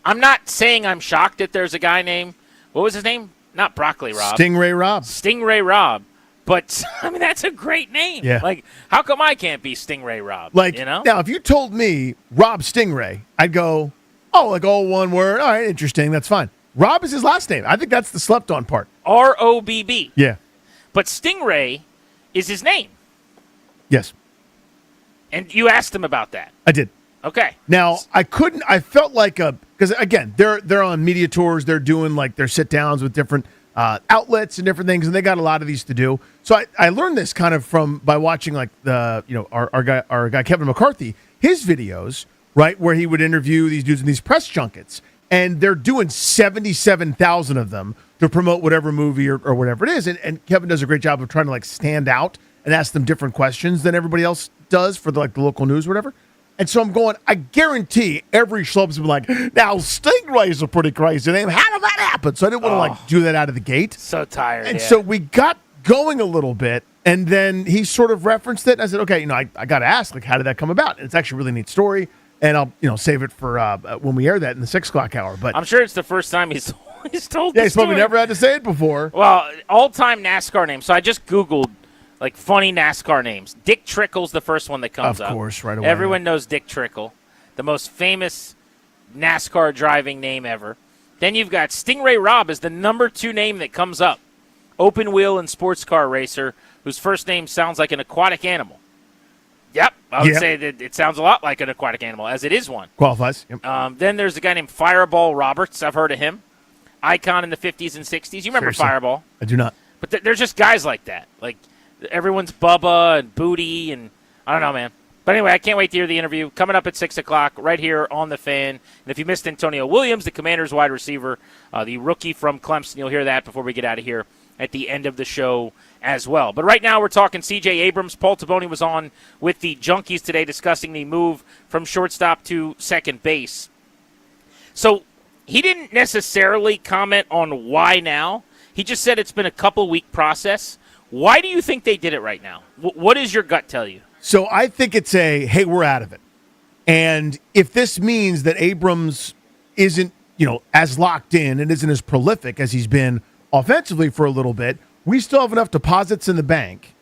I'm not saying I'm shocked that there's a guy named, what was his name? Not Broccoli Rob. Stingray Robb. Stingray Robb. But, I mean, that's a great name. Yeah. Like, how come I can't be Stingray Robb? Like, you know? now, if you told me Rob Stingray, I'd go, oh, like all one word. All right, interesting. That's fine. Rob is his last name. I think that's the slept-on part. R-O-B-B. Yeah. But Stingray is his name. Yes. And you asked him about that. I did. Okay. Now, I felt like because again, they're on media tours. They're doing, like, their sit-downs with different outlets and different things, and they got a lot of these to do. So I learned this kind of by watching, like, our guy Kevin McCarthy, his videos, right, where he would interview these dudes in these press junkets, and they're doing 77,000 of them to promote whatever movie or whatever it is, and Kevin does a great job of trying to, like, stand out and ask them different questions than everybody else does for the local news or whatever. And so I'm going, I guarantee every schlub's been like, now Stingray's a pretty crazy name. How did that happen? So I didn't want to do that out of the gate. So tired. And so we got going a little bit, and then he sort of referenced it. And I said, okay, I got to ask, like, how did that come about? And it's actually a really neat story, and I'll save it for when we air that in the 6 o'clock hour. But I'm sure it's the first time he's told. Yeah, he's probably never had to say it before. Well, all-time NASCAR name. So I just Googled, like, funny NASCAR names. Dick Trickle's the first one that comes up. Of course, right away. Everyone knows Dick Trickle, the most famous NASCAR driving name ever. Then you've got Stingray Robb is the number 2 name that comes up. Open wheel and sports car racer whose first name sounds like an aquatic animal. Yep, I would say that it sounds a lot like an aquatic animal, as it is one. Qualifies. Yep. Then there's a guy named Fireball Roberts. I've heard of him. icon in the 50s and 60s. You remember Seriously. Fireball? I do not. But there's just guys like that. Like, everyone's Bubba and Booty, and I don't know, man. But anyway, I can't wait to hear the interview. Coming up at 6 o'clock right here on The Fan. And if you missed Antonio Williams, the Commanders wide receiver, the rookie from Clemson, you'll hear that before we get out of here at the end of the show as well. But right now we're talking C.J. Abrams. Paul Taboni was on with the Junkies today discussing the move from shortstop to second base. So he didn't necessarily comment on why now. He just said it's been a couple-week process. Why do you think they did it right now? What does your gut tell you? So I think it's hey, we're out of it. And if this means that Abrams isn't, as locked in and isn't as prolific as he's been offensively for a little bit, we still have enough deposits in the bank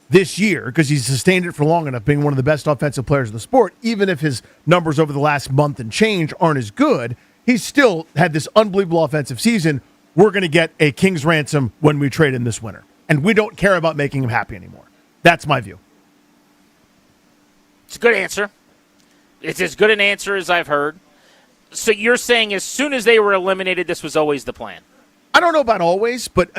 this year because he's sustained it for long enough, being one of the best offensive players in the sport. Even if his numbers over the last month and change aren't as good, he's still had this unbelievable offensive season. We're going to get a king's ransom when we trade him this winter. And we don't care about making him happy anymore. That's my view. It's a good answer. It's as good an answer as I've heard. So you're saying as soon as they were eliminated, this was always the plan? I don't know about always, but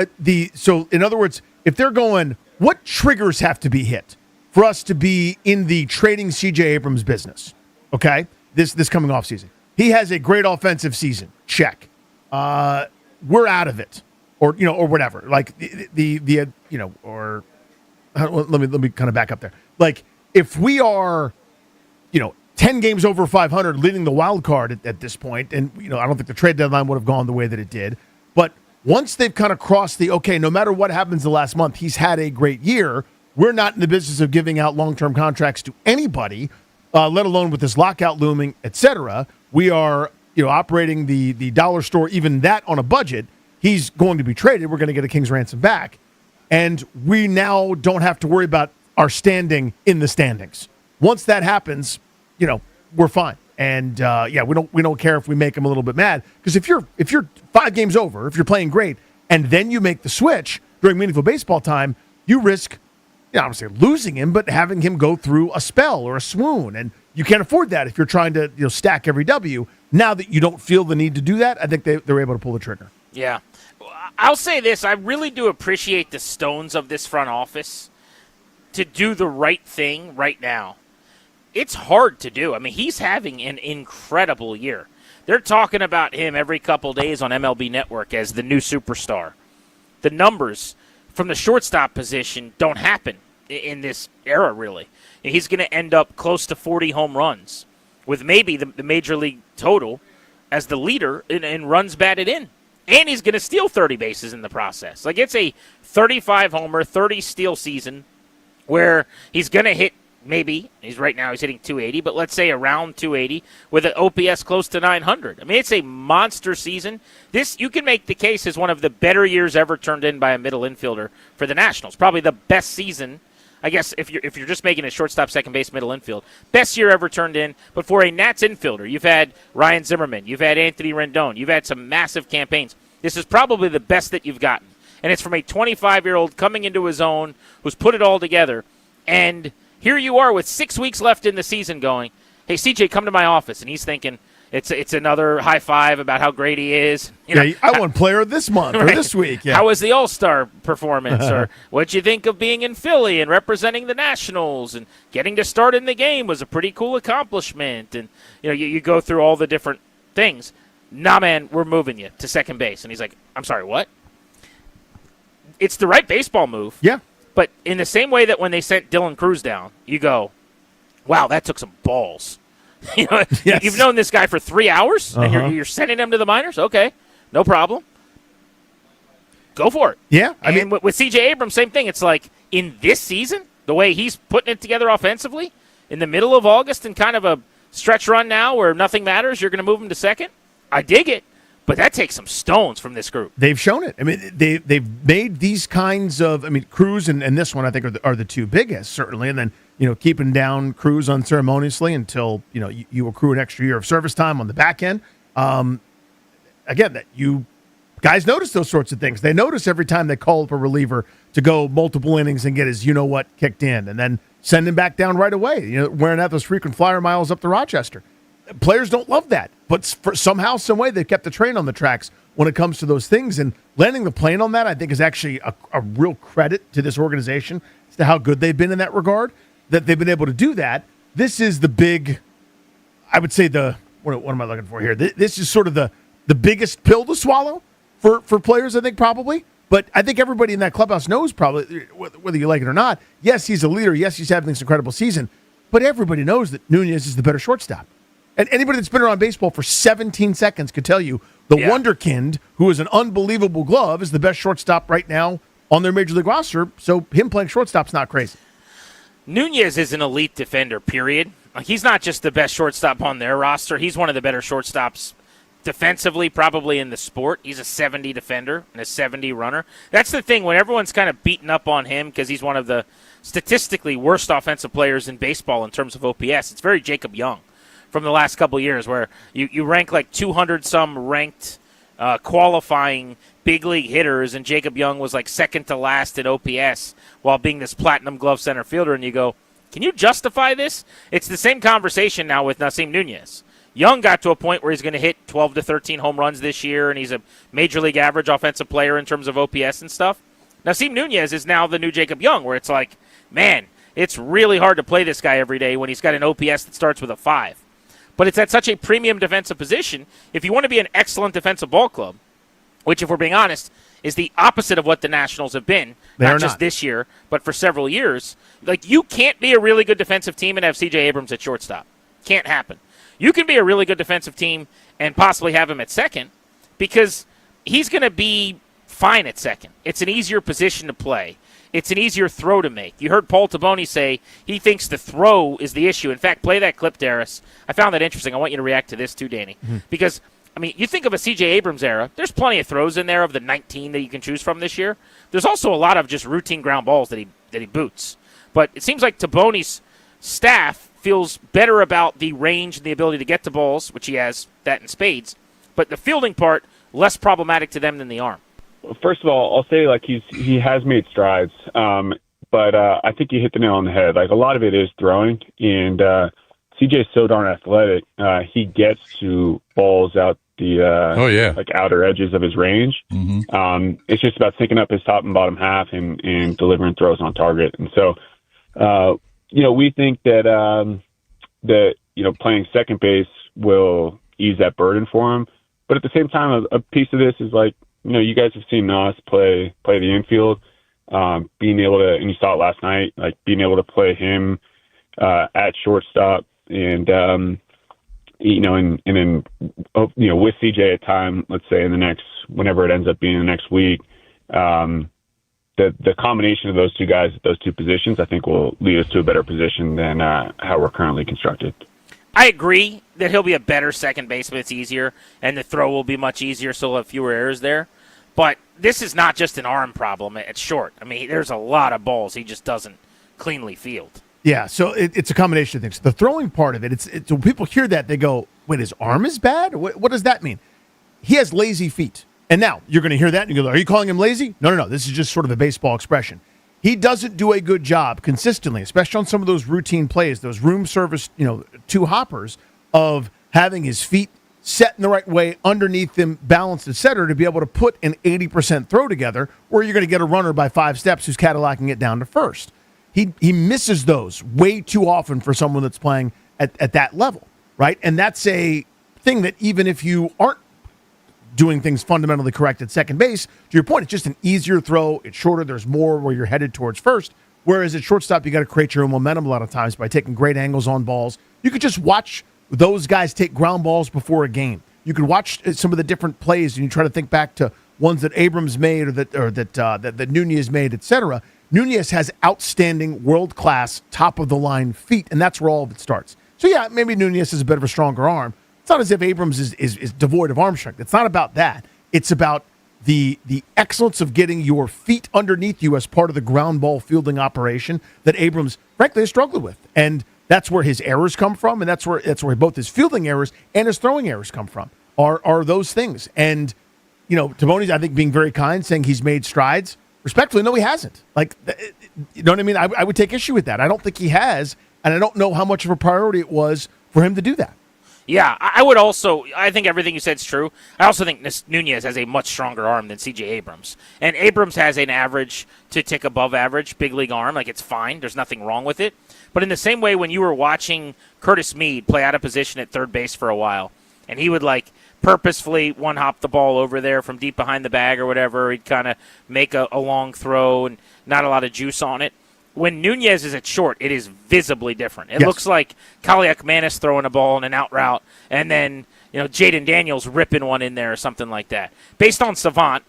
so in other words, if they're going, what triggers have to be hit for us to be in the trading C.J. Abrams business? Okay, this coming off season, he has a great offensive season. Check. We're out of it, or whatever. Like or let me kind of back up there. Like if we are, 10 games over 500, leading the wild card at this point, and I don't think the trade deadline would have gone the way that it did. But once they've kind of crossed no matter what happens the last month, he's had a great year. We're not in the business of giving out long-term contracts to anybody, let alone with this lockout looming, etc. We are, operating the dollar store, even that on a budget. He's going to be traded. We're going to get a king's ransom back. And we now don't have to worry about our standing in the standings. Once that happens, we're fine. And we don't care if we make him a little bit mad, because if you're 5 games over, if you're playing great, and then you make the switch during meaningful baseball time, you risk, I don't say losing him, but having him go through a spell or a swoon, and you can't afford that if you're trying to stack every W. Now that you don't feel the need to do that, I think they're able to pull the trigger. Yeah, I'll say this: I really do appreciate the stones of this front office to do the right thing right now. It's hard to do. I mean, he's having an incredible year. They're talking about him every couple days on MLB Network as the new superstar. The numbers from the shortstop position don't happen in this era, really. He's going to end up close to 40 home runs, with maybe the major league total as the leader in runs batted in. And he's going to steal 30 bases in the process. Like, it's a 35 homer, 30 steal season where he's going to hit, maybe, he's hitting 280, but let's say around 280 with an OPS close to 900. I mean, it's a monster season. This, you can make the case, as one of the better years ever turned in by a middle infielder for the Nationals. Probably the best season, I guess, if you're just making a shortstop, second base, middle infield. Best year ever turned in. But for a Nats infielder, you've had Ryan Zimmerman, you've had Anthony Rendon, you've had some massive campaigns. This is probably the best that you've gotten. And it's from a 25-year-old coming into his own who's put it all together. And here you are with 6 weeks left in the season going, hey, CJ, come to my office. And he's thinking, it's another high five about how great he is. I won player of this month or this week. Yeah. How was the All-Star performance? Or what'd you think of being in Philly and representing the Nationals and getting to start in the game was a pretty cool accomplishment. And, you go through all the different things. Nah, man, we're moving you to second base. And he's like, I'm sorry, what? It's the right baseball move. Yeah. But in the same way that when they sent Dylan Cruz down, you go, wow, that took some balls. Yes. You've known this guy for 3 hours, and you're sending him to the minors? Okay, no problem. Go for it. Yeah. I mean, with C.J. Abrams, same thing. It's like, in this season, the way he's putting it together offensively, in the middle of August and kind of a stretch run now where nothing matters, you're going to move him to second? I dig it. But that takes some stones from this group. They've shown it. I mean, they've made these kinds of. I mean, Cruz and this one I think are the two biggest, certainly. And then keeping down Cruz unceremoniously until you accrue an extra year of service time on the back end. Again, that you guys notice those sorts of things. They notice every time they call up a reliever to go multiple innings and get his what kicked in, and then send him back down right away. Wearing out those frequent flyer miles up to Rochester. Players don't love that, but somehow, some way, they've kept the train on the tracks when it comes to those things. And landing the plane on that, I think, is actually a real credit to this organization as to how good they've been in that regard, that they've been able to do that. This is the big, I would say what am I looking for here? This is sort of the biggest pill to swallow for players, I think, probably. But I think everybody in that clubhouse knows probably, whether you like it or not, yes, he's a leader. Yes, he's having this incredible season. But everybody knows that Nunez is the better shortstop. And anybody that's been around baseball for 17 seconds could tell you the wonderkind, who is an unbelievable glove, is the best shortstop right now on their major league roster. So him playing shortstop's not crazy. Nunez is an elite defender, period. Like, he's not just the best shortstop on their roster. He's one of the better shortstops defensively, probably in the sport. He's a 70 defender and a 70 runner. That's the thing. When everyone's kind of beating up on him because he's one of the statistically worst offensive players in baseball in terms of OPS, it's very Jacob Young from the last couple of years, where you rank like 200-some ranked qualifying big league hitters, and Jacob Young was like second to last at OPS while being this platinum glove center fielder, and you go, can you justify this? It's the same conversation now with Nasim Nunez. Young got to a point where he's going to hit 12 to 13 home runs this year, and he's a major league average offensive player in terms of OPS and stuff. Nasim Nunez is now the new Jacob Young, where it's like, man, it's really hard to play this guy every day when he's got an OPS that starts with a 5. But it's at such a premium defensive position. If you want to be an excellent defensive ball club, which, if we're being honest, is the opposite of what the Nationals have been, not just this year, but for several years, like, you can't be a really good defensive team and have C.J. Abrams at shortstop. Can't happen. You can be a really good defensive team and possibly have him at second, because he's going to be fine at second. It's an easier position to play. It's an easier throw to make. You heard Paul Taboni say he thinks the throw is the issue. In fact, play that clip, Darius. I found that interesting. I want you to react to this too, Danny. Because, I mean, you think of a C.J. Abrams era, there's plenty of throws in there of the 19 that you can choose from this year. There's also a lot of just routine ground balls that he boots. But it seems like Taboni's staff feels better about the range and the ability to get to balls, which he has that in spades. But the fielding part, less problematic to them than the arm. First of all, I'll say, like, he has made strides, but I think you hit the nail on the head. Like, a lot of it is throwing, and CJ's so darn athletic. He gets to balls out the like outer edges of his range. It's just about syncing up his top and bottom half and delivering throws on target. And so, we think that playing second base will ease that burden for him. But at the same time, a piece of this is like, you guys have seen us play the infield, being able to, and you saw it last night, like being able to play him at shortstop, and and then with CJ at time, let's say in the next, whenever it ends up being the next week, the combination of those two guys at those two positions, I think, will lead us to a better position than how we're currently constructed. I agree that he'll be a better second baseman. It's easier, and the throw will be much easier, so he'll have fewer errors there. But this is not just an arm problem at short. I mean, there's a lot of balls he just doesn't cleanly field. Yeah, so it's a combination of things. The throwing part of it, it's when people hear that, they go, wait, his arm is bad? What does that mean? He has lazy feet. And now you're going to hear that and you go, are you calling him lazy? No. This is just sort of a baseball expression. He doesn't do a good job consistently, especially on some of those routine plays, those room service, two hoppers, of having his feet set in the right way, underneath them, balanced, et cetera, to be able to put an 80% throw together where you're going to get a runner by 5 steps who's Cadillacing it down to first. He misses those way too often for someone that's playing at that level, right? And that's a thing that even if you aren't doing things fundamentally correct at second base, to your point, it's just an easier throw. It's shorter. There's more where you're headed towards first. Whereas at shortstop, you got to create your own momentum a lot of times by taking great angles on balls. You could just watch those guys take ground balls before a game. You could watch some of the different plays and you try to think back to ones that Abrams made or that Nunez made, et cetera. Nunez has outstanding, world-class, top-of-the-line feet, and that's where all of it starts. So, yeah, maybe Nunez has a bit of a stronger arm. It's not as if Abrams is devoid of arm strength. It's not about that. It's about the excellence of getting your feet underneath you as part of the ground ball fielding operation that Abrams, frankly, has struggled with. And that's where his errors come from, and that's where both his fielding errors and his throwing errors come from, are those things. And, Taboni's, I think, being very kind, saying he's made strides. Respectfully, no, he hasn't. Like, you know what I mean? I would take issue with that. I don't think he has, and I don't know how much of a priority it was for him to do that. Yeah, I would also. I think everything you said is true. I also think Nunez has a much stronger arm than C.J. Abrams, and Abrams has an average to tick above average big league arm. Like, it's fine. There's nothing wrong with it. But in the same way, when you were watching Curtis Mead play out of position at third base for a while, and he would purposefully one hop the ball over there from deep behind the bag or whatever, he'd kind of make a long throw and not a lot of juice on it. When Nunez is at short, it is visibly different. It looks like Kaliak Manis throwing a ball in an out route, and then Jaden Daniels ripping one in there or something like that. Based on Savant,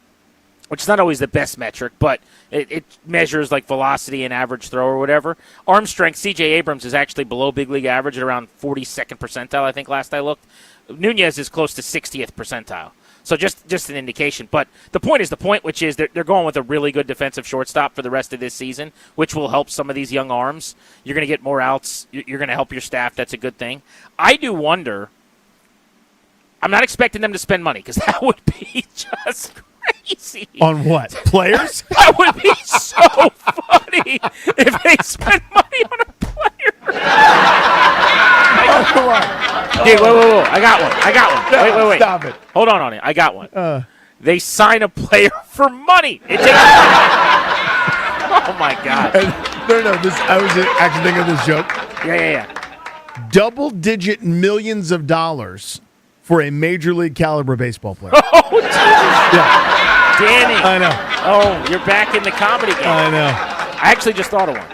which is not always the best metric, but it measures velocity and average throw or whatever. Arm strength, C.J. Abrams is actually below big league average at around 42nd percentile, I think, last I looked. Nunez is close to 60th percentile. So just an indication. But the point is the point, which is they're going with a really good defensive shortstop for the rest of this season, which will help some of these young arms. You're going to get more outs. You're going to help your staff. That's a good thing. I do wonder. I'm not expecting them to spend money because that would be just crazy. On what? Players? That would be so funny if they spent money on a player. Come on. Dude, whoa. I got one. No, Wait. Stop it. Hold on it. I got one. They sign a player for money. It takes oh, my God. No. I was actually thinking of this joke. Yeah. Double-digit millions of dollars for a major league caliber baseball player. Oh, Jesus. Yeah. Danny. I know. Oh, you're back in the comedy game. I know. I actually just thought of one.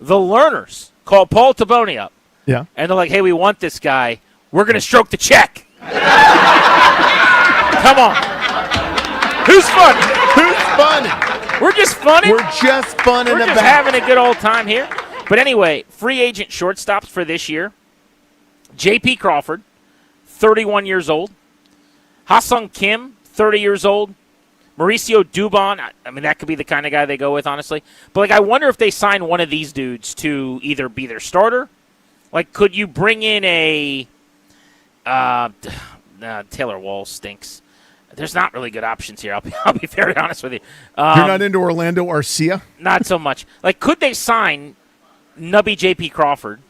The Lerners call Paul Taboni up. Yeah. And they're like, hey, we want this guy. We're going to stroke the check. Come on. Who's fun? We're just funny. We're just fun in We're the just back. having a good old time here. But anyway, free agent shortstops for this year. J.P. Crawford, 31 years old. Ha-Sung Kim, 30 years old. Mauricio Dubon, I mean, that could be the kind of guy they go with, honestly. But, I wonder if they sign one of these dudes to either be their starter. Could you bring in a Taylor Wall stinks. There's not really good options here. I'll be very honest with you. You're not into Orlando Arcia? Not so much. Could they sign Nubby J.P. Crawford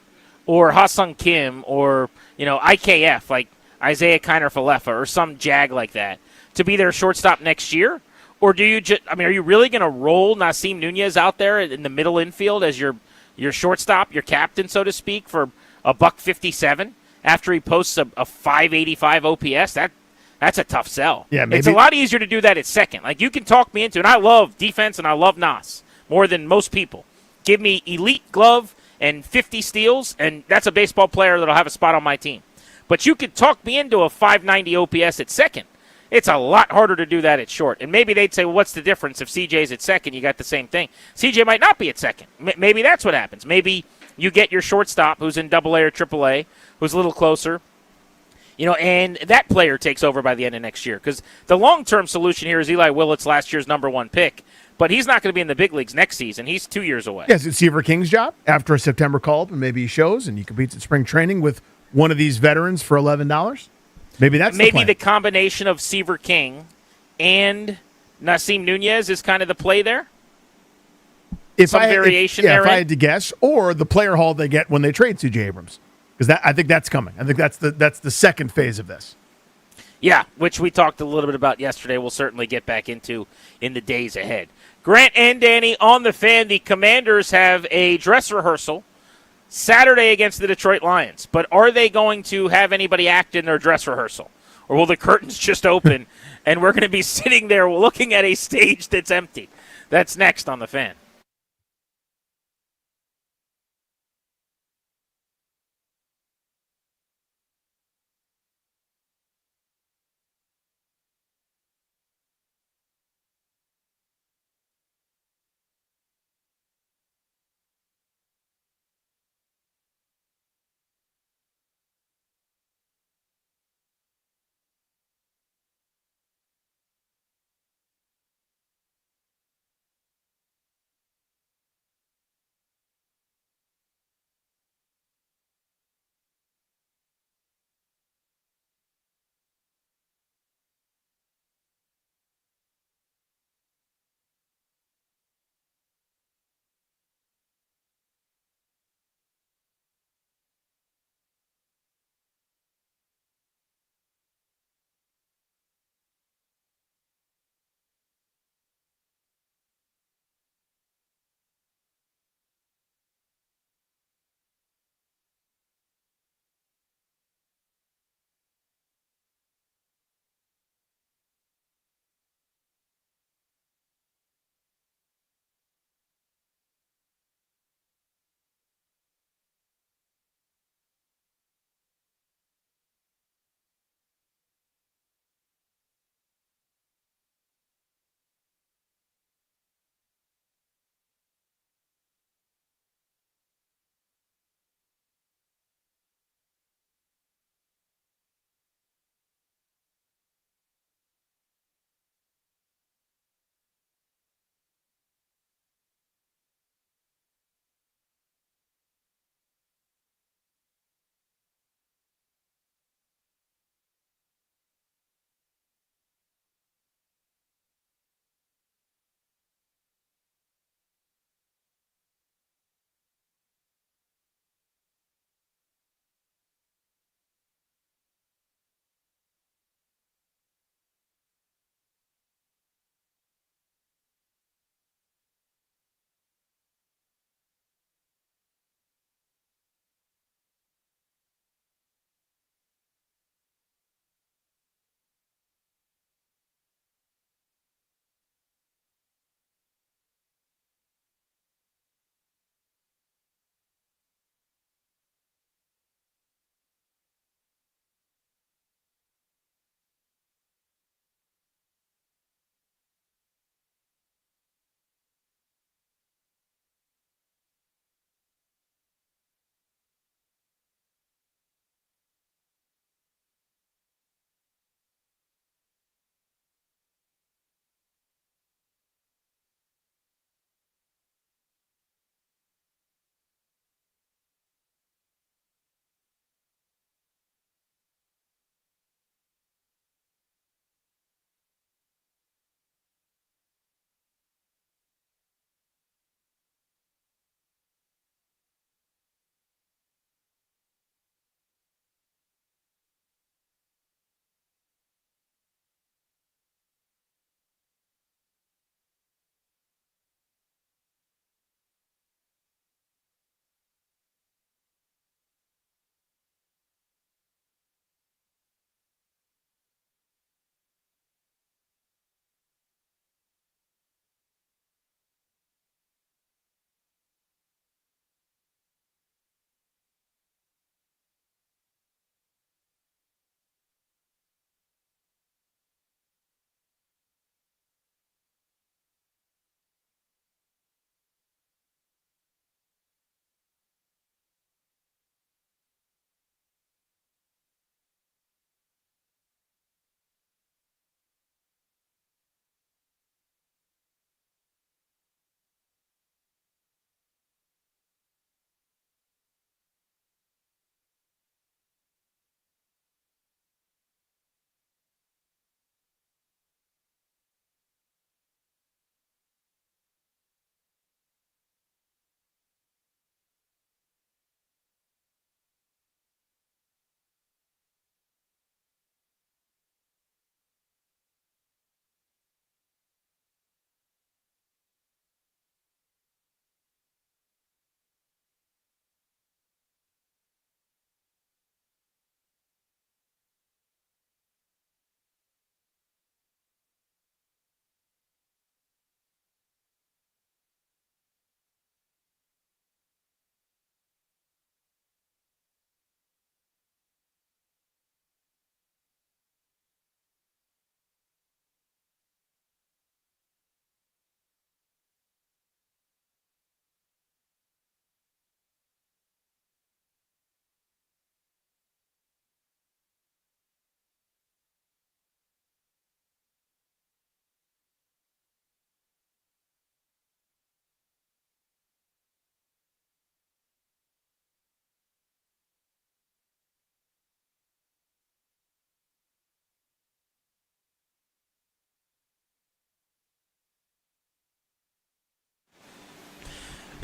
or Ha-Sung Kim or, IKF, Isaiah Kiner Falefa or some jag like that to be their shortstop next year? Or do you are you really going to roll Nasim Nunez out there in the middle infield as your shortstop, your captain, so to speak, for $157 after he posts a 585 OPS? That's a tough sell. Yeah, maybe. It's a lot easier to do that at second. You can talk me into it. And I love defense and I love Nas more than most people. Give me elite glove and 50 steals, and that's a baseball player that'll have a spot on my team. But you could talk me into a 590 OPS at second. It's a lot harder to do that at short. And maybe they'd say, well, what's the difference? If CJ's at second, you got the same thing. CJ might not be at second. Maybe that's what happens. Maybe you get your shortstop who's in AA or AAA, who's a little closer, and that player takes over by the end of next year. Because the long-term solution here is Eli Willett's last year's number one pick. But he's not going to be in the big leagues next season. He's 2 years away. Yes, it's Seaver King's job after a September call-up, and maybe he shows, and he competes in spring training with one of these veterans for $11. Maybe that's maybe the plan. The combination of Seaver King and Nasim Nunez is kind of the play there. Some variation there. If I had to guess, or the player haul they get when they trade C.J. Abrams, because I think that's coming. I think that's the second phase of this. Yeah, which we talked a little bit about yesterday. We'll certainly get back into in the days ahead. Grant and Danny on the Fan. The Commanders have a dress rehearsal Saturday against the Detroit Lions. But are they going to have anybody act in their dress rehearsal? Or will the curtains just open and we're going to be sitting there looking at a stage that's empty? That's next on the Fan.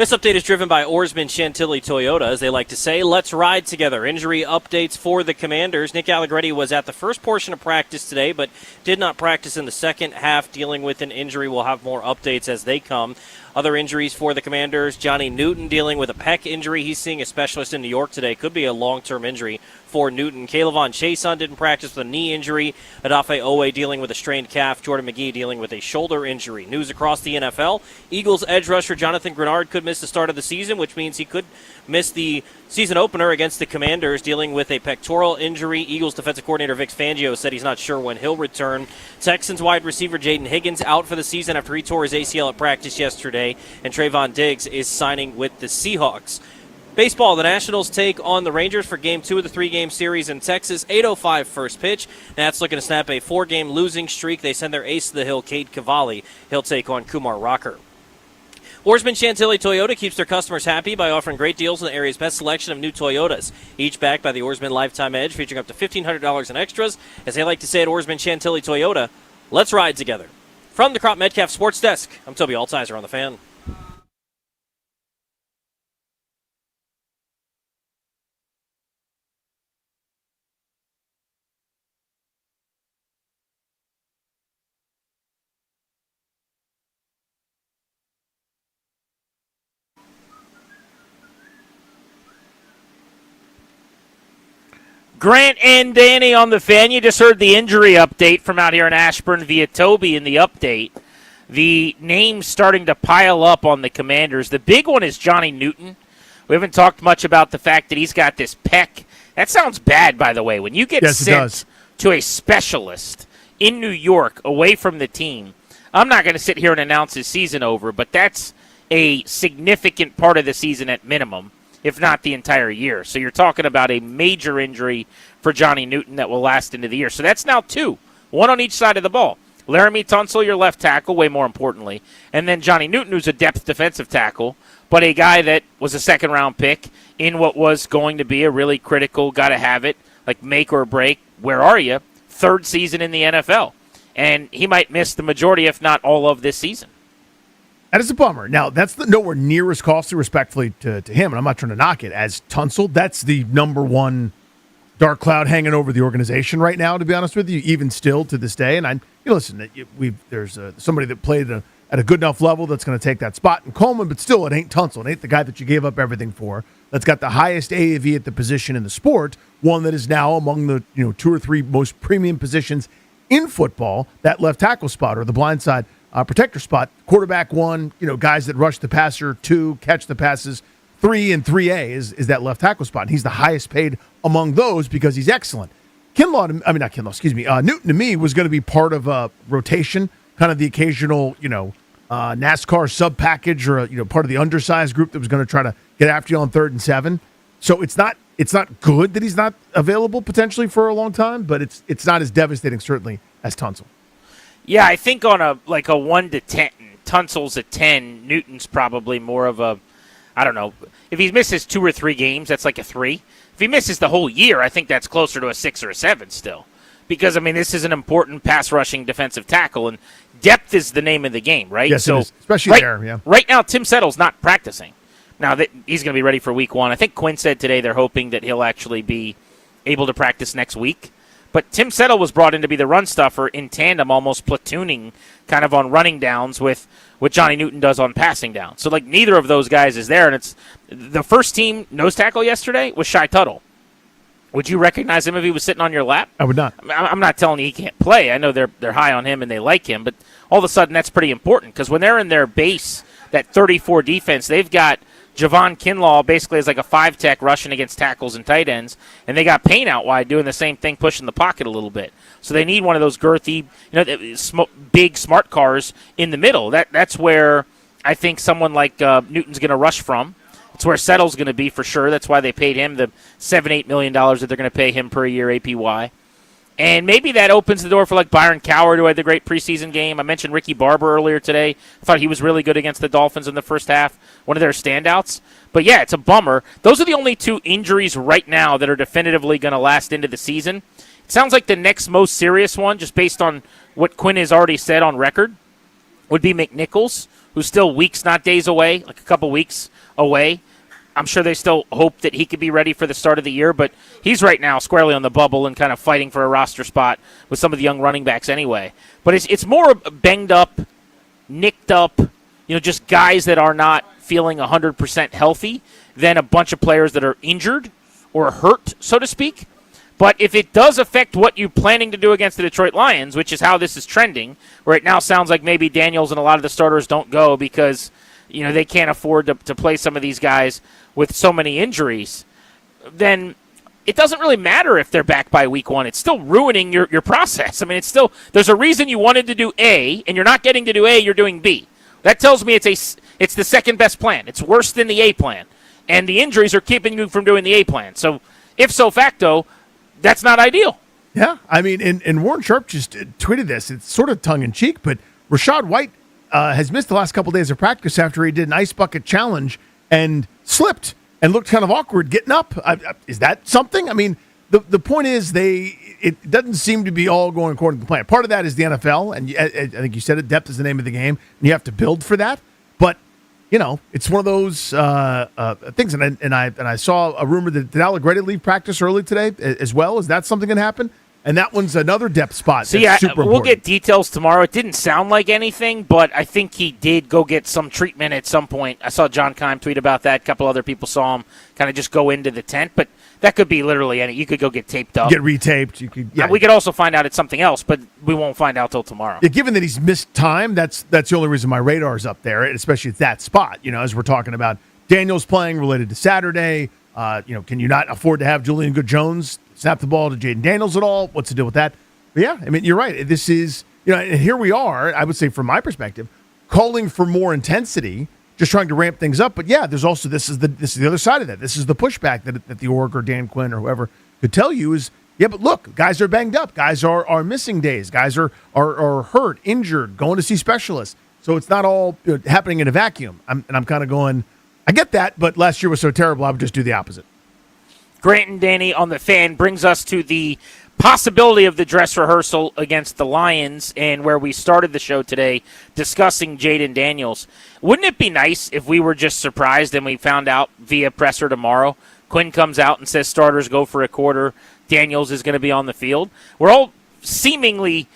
This update is driven by Oarsman Chantilly Toyota, as they like to say. Let's ride together. Injury updates for the Commanders. Nick Allegretti was at the first portion of practice today, but did not practice in the second half, dealing with an injury. We'll have more updates as they come. Other injuries for the Commanders. Johnny Newton dealing with a pec injury. He's seeing a specialist in New York today. Could be a long-term injury for Newton. Kaylavon Chason didn't practice with a knee injury. Adafe Owe dealing with a strained calf. Jordan McGee dealing with a shoulder injury. News across the NFL. Eagles edge rusher Jonathan Grenard could miss the start of the season, which means he could miss the season opener against the Commanders, dealing with a pectoral injury. Eagles defensive coordinator Vic Fangio said he's not sure when he'll return. Texans wide receiver Jaden Higgins out for the season after he tore his ACL at practice yesterday, and Trayvon Diggs is signing with the Seahawks. Baseball, the Nationals take on the Rangers for Game 2 of the 3-game series in Texas. 8:05 first pitch. Nats looking to snap a 4-game losing streak. They send their ace to the hill, Cade Cavalli. He'll take on Kumar Rocker. Oarsman Chantilly Toyota keeps their customers happy by offering great deals on the area's best selection of new Toyotas, each backed by the Oarsman Lifetime Edge, featuring up to $1,500 in extras. As they like to say at Oarsman Chantilly Toyota, let's ride together. From the Crop Metcalf Sports Desk, I'm Toby Altizer on The Fan. Grant and Danny on The Fan. You just heard the injury update from out here in Ashburn via Toby in the update. The names starting to pile up on the Commanders. The big one is Johnny Newton. We haven't talked much about the fact that he's got this pec. That sounds bad, by the way. When you get sent to a specialist in New York away from the team, I'm not going to sit here and announce his season over, but that's a significant part of the season at minimum, if not the entire year. So you're talking about a major injury for Johnny Newton that will last into the year. So that's now two, one on each side of the ball. Laramie Tunsil, your left tackle, way more importantly. And then Johnny Newton, who's a depth defensive tackle, but a guy that was a second-round pick in what was going to be a really critical, got-to-have-it, like make or break, where are you, third season in the NFL. And he might miss the majority, if not all of this season. That is a bummer. Now, that's nowhere near as costly, respectfully, to him, and I'm not trying to knock it, as Tunsil. That's the number one dark cloud hanging over the organization right now, to be honest with you, even still to this day. And listen, there's somebody that played at a good enough level that's going to take that spot in Coleman, but still, it ain't Tunsil. It ain't the guy that you gave up everything for. That's got the highest AAV at the position in the sport, one that is now among the 2 or 3 most premium positions in football, that left tackle spot or the blindside protector spot. Quarterback 1, guys that rush the passer, 2, catch the passes, 3 and 3A is that left tackle spot. And he's the highest paid among those because he's excellent. Newton to me was going to be part of a rotation, kind of the occasional, NASCAR sub package or part of the undersized group that was going to try to get after you on 3rd and 7. So it's not good that he's not available potentially for a long time, but it's not as devastating certainly as Tunsil. Yeah, I think on a 1 to 10, Tunsil's a 10. Newton's probably more of a, I don't know. If he misses 2 or 3 games, that's like a 3. If he misses the whole year, I think that's closer to a 6 or a 7 still. Because, this is an important pass-rushing defensive tackle, and depth is the name of the game, right? Yes, it is. Especially there, yeah. Right now, Tim Settle's not practicing. Now, he's going to be ready for week 1. I think Quinn said today they're hoping that he'll actually be able to practice next week. But Tim Settle was brought in to be the run stuffer in tandem, almost platooning kind of on running downs with what Johnny Newton does on passing downs. So, neither of those guys is there. And it's the first team nose tackle yesterday was Shy Tuttle. Would you recognize him if he was sitting on your lap? I would not. I'm not telling you he can't play. I know they're high on him and they like him. But all of a sudden, that's pretty important because when they're in their base, that 34 defense, they've got Javon Kinlaw basically is like a 5-tech rushing against tackles and tight ends, and they got Payne out wide doing the same thing, pushing the pocket a little bit. So they need one of those girthy, big smart cars in the middle. That's where I think someone like Newton's going to rush from. It's where Settle's going to be for sure. That's why they paid him the $7-8 million that they're going to pay him per year APY. And maybe that opens the door for Byron Coward, who had the great preseason game. I mentioned Ricky Barber earlier today. I thought he was really good against the Dolphins in the first half, one of their standouts. But, yeah, it's a bummer. Those are the only 2 injuries right now that are definitively going to last into the season. It sounds like the next most serious one, just based on what Quinn has already said on record, would be McNichols, who's still weeks, not days away, like a couple weeks away. I'm sure they still hope that he could be ready for the start of the year, but he's right now squarely on the bubble and kind of fighting for a roster spot with some of the young running backs anyway. But it's more banged up, nicked up, just guys that are not feeling 100% healthy than a bunch of players that are injured or hurt, so to speak. But if it does affect what you're planning to do against the Detroit Lions, which is how this is trending, where it now sounds like maybe Daniels and a lot of the starters don't go because they can't afford to play some of these guys with so many injuries, then it doesn't really matter if they're back by week 1. It's still ruining your process. I mean, there's a reason you wanted to do A, and you're not getting to do A, you're doing B. That tells me it's the second best plan. It's worse than the A plan. And the injuries are keeping you from doing the A plan. So, if so facto, that's not ideal. Yeah, I mean, and Warren Sharp just tweeted this. It's sort of tongue-in-cheek, but Rachaad White has missed the last couple days of practice after he did an ice bucket challenge and slipped and looked kind of awkward getting up. Is that something? I mean, the point is it doesn't seem to be all going according to plan. Part of that is the NFL, and I think you said it, depth is the name of the game, and you have to build for that. But, it's one of those things. And I saw a rumor that did Allegretti leave practice early today as well. Is that something that happened? And that one's another depth spot. So, we'll get details tomorrow. It didn't sound like anything, but I think he did go get some treatment at some point. I saw John Keim tweet about that. A couple other people saw him kind of just go into the tent. But that could be literally any. You could go get taped up. Get retaped. You could. Yeah. We could also find out it's something else, but we won't find out till tomorrow. Yeah, given that he's missed time, that's the only reason my radar's up there, especially at that spot. As we're talking about Daniels playing related to Saturday. Can you not afford to have Julian Good-Jones snap the ball to Jaden Daniels at all? What's the deal with that? But yeah, I mean, you're right. This is, and here we are, I would say from my perspective, calling for more intensity, just trying to ramp things up. But yeah, there's also, this is the other side of that. This is the pushback that the org or Dan Quinn or whoever could tell you is, yeah, but look, guys are banged up. Guys are missing days. Guys are hurt, injured, going to see specialists. So it's not all happening in a vacuum. I'm kind of going, I get that, but last year was so terrible, I would just do the opposite. Grant and Danny on the Fan brings us to the possibility of the dress rehearsal against the Lions and where we started the show today discussing Jaden Daniels. Wouldn't it be nice if we were just surprised and we found out via presser tomorrow? Quinn comes out and says starters go for a quarter. Daniels is going to be on the field. We're all seemingly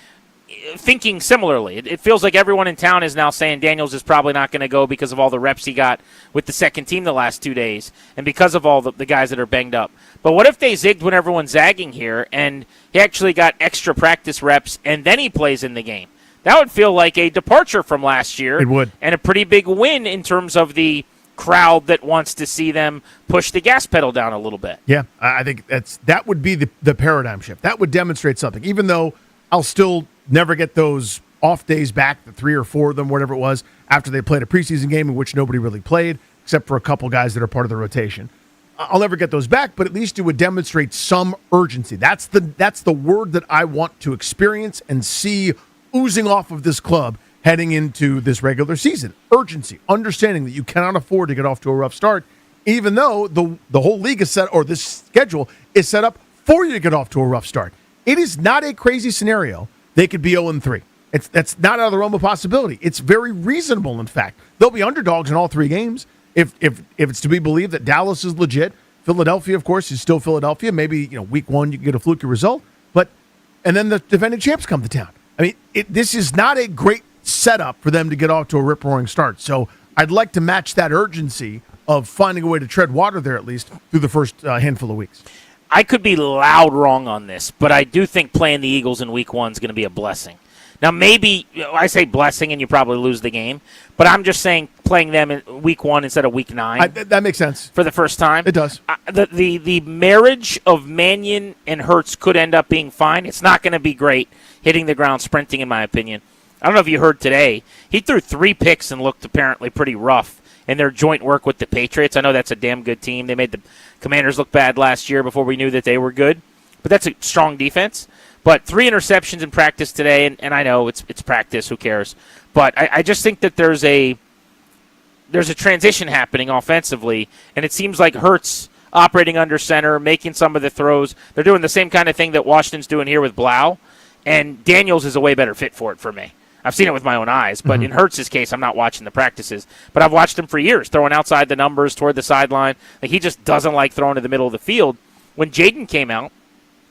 thinking similarly. It feels like everyone in town is now saying Daniels is probably not going to go because of all the reps he got with the second team the last 2 days and because of all the guys that are banged up. But what if they zigged when everyone's zagging here and he actually got extra practice reps and then he plays in the game? That would feel like a departure from last year. It would. And a pretty big win in terms of the crowd that wants to see them push the gas pedal down a little bit. Yeah, I think that would be the paradigm shift. That would demonstrate something, even though I'll still never get those off days back, the 3 or 4 of them, whatever it was, after they played a preseason game in which nobody really played, except for a couple guys that are part of the rotation. I'll never get those back, but at least it would demonstrate some urgency. That's the word that I want to experience and see oozing off of this club heading into this regular season. Urgency, understanding that you cannot afford to get off to a rough start, even though the whole league is set, or this schedule is set up for you to get off to a rough start. It is not a crazy scenario. They could be 0-3. That's not out of the realm of possibility. It's very reasonable, in fact. They'll be underdogs in all 3 games. If it's to be believed that Dallas is legit, Philadelphia, of course, is still Philadelphia. Maybe week 1 you can get a fluky result, and then the defending champs come to town. I mean, this is not a great setup for them to get off to a rip-roaring start. So I'd like to match that urgency of finding a way to tread water there at least through the first handful of weeks. I could be loud wrong on this, but I do think playing the Eagles in week 1 is going to be a blessing. Now, maybe I say blessing and you probably lose the game, but I'm just saying playing them in week 1 instead of week 9. That makes sense. For the first time. It does. The marriage of Mannion and Hurts could end up being fine. It's not going to be great hitting the ground sprinting, in my opinion. I don't know if you heard today. He threw 3 picks and looked apparently pretty rough in their joint work with the Patriots. I know that's a damn good team. They made the Commanders look bad last year before we knew that they were good. But that's a strong defense. But 3 interceptions in practice today, and I know it's practice, who cares? But I just think that there's a transition happening offensively, and it seems like Hurts operating under center, making some of the throws. They're doing the same kind of thing that Washington's doing here with Blau, and Daniels is a way better fit for it for me. I've seen it with my own eyes. But in Hurts' case, I'm not watching the practices. But I've watched him for years, throwing outside the numbers toward the sideline. Like, he just doesn't like throwing to the middle of the field. When Jaden came out,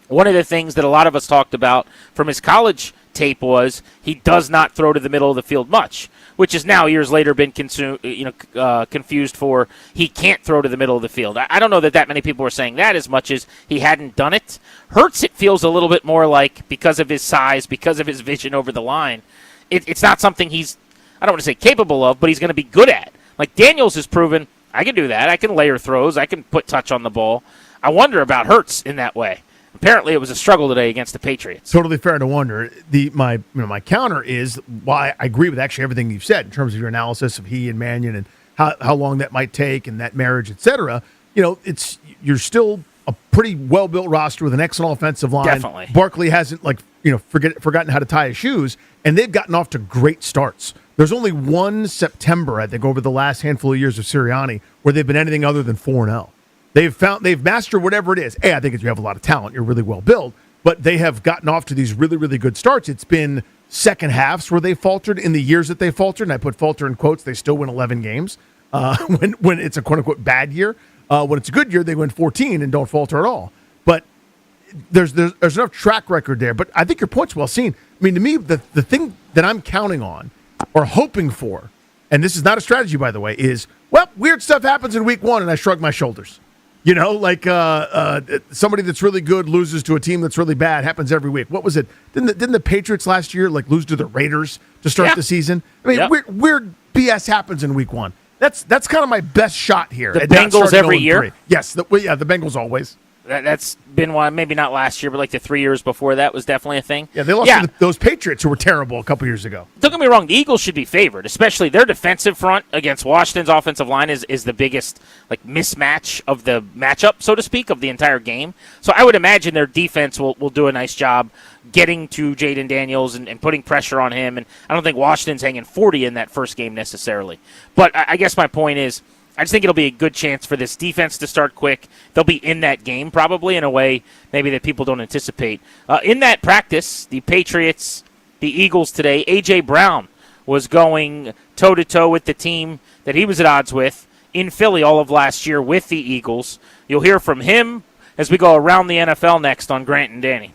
one of the things that a lot of us talked about from his college tape was he does not throw to the middle of the field much, which has now years later been confused for he can't throw to the middle of the field. I don't know that many people were saying that as much as he hadn't done it. Hurts, it feels a little bit more like, because of his size, because of his vision over the line, it's not something he's, I don't want to say capable of, but he's going to be good at. Like Daniels has proven, I can do that. I can layer throws. I can put touch on the ball. I wonder about Hurts in that way. Apparently, it was a struggle today against the Patriots. Totally fair to wonder. My counter is why I agree with actually everything you've said in terms of your analysis of he and Mannion and how long that might take and that marriage, et cetera. You're still a pretty well built roster with an excellent offensive line. Definitely. Barkley hasn't forgotten how to tie his shoes, and they've gotten off to great starts. There's only one September, I think, over the last handful of years of Sirianni where they've been anything other than 4-0. They've mastered whatever it is. I think you have a lot of talent. You're really well built, but they have gotten off to these really, really good starts. It's been second halves where they faltered in the years that they faltered, and I put falter in quotes. They still win 11 games when it's a quote unquote bad year. When it's a good year, they win 14 and don't falter at all. But there's enough track record there. But I think your point's well seen. I mean, to me, the thing that I'm counting on or hoping for, and this is not a strategy, by the way, is weird stuff happens in week 1, and I shrug my shoulders. Somebody that's really good loses to a team that's really bad. Happens every week. What was it? Didn't the Patriots last year lose to the Raiders to start the season? I mean, weird BS happens in week 1. That's kind of my best shot here. The Bengals every year? Yes. The Bengals always. That's been one, maybe not last year, but like the 3 years before that was definitely a thing. Yeah, they lost to those Patriots who were terrible a couple years ago. Don't get me wrong, the Eagles should be favored, especially their defensive front against Washington's offensive line is the biggest mismatch of the matchup, so to speak, of the entire game. So I would imagine their defense will do a nice job getting to Jaden Daniels and putting pressure on him. And I don't think Washington's hanging 40 in that first game necessarily. But I guess my point is, I just think it'll be a good chance for this defense to start quick. They'll be in that game probably in a way maybe that people don't anticipate. In that practice, the Patriots, the Eagles today, A.J. Brown was going toe-to-toe with the team that he was at odds with in Philly all of last year with the Eagles. You'll hear from him as we go around the NFL next on Grant and Danny.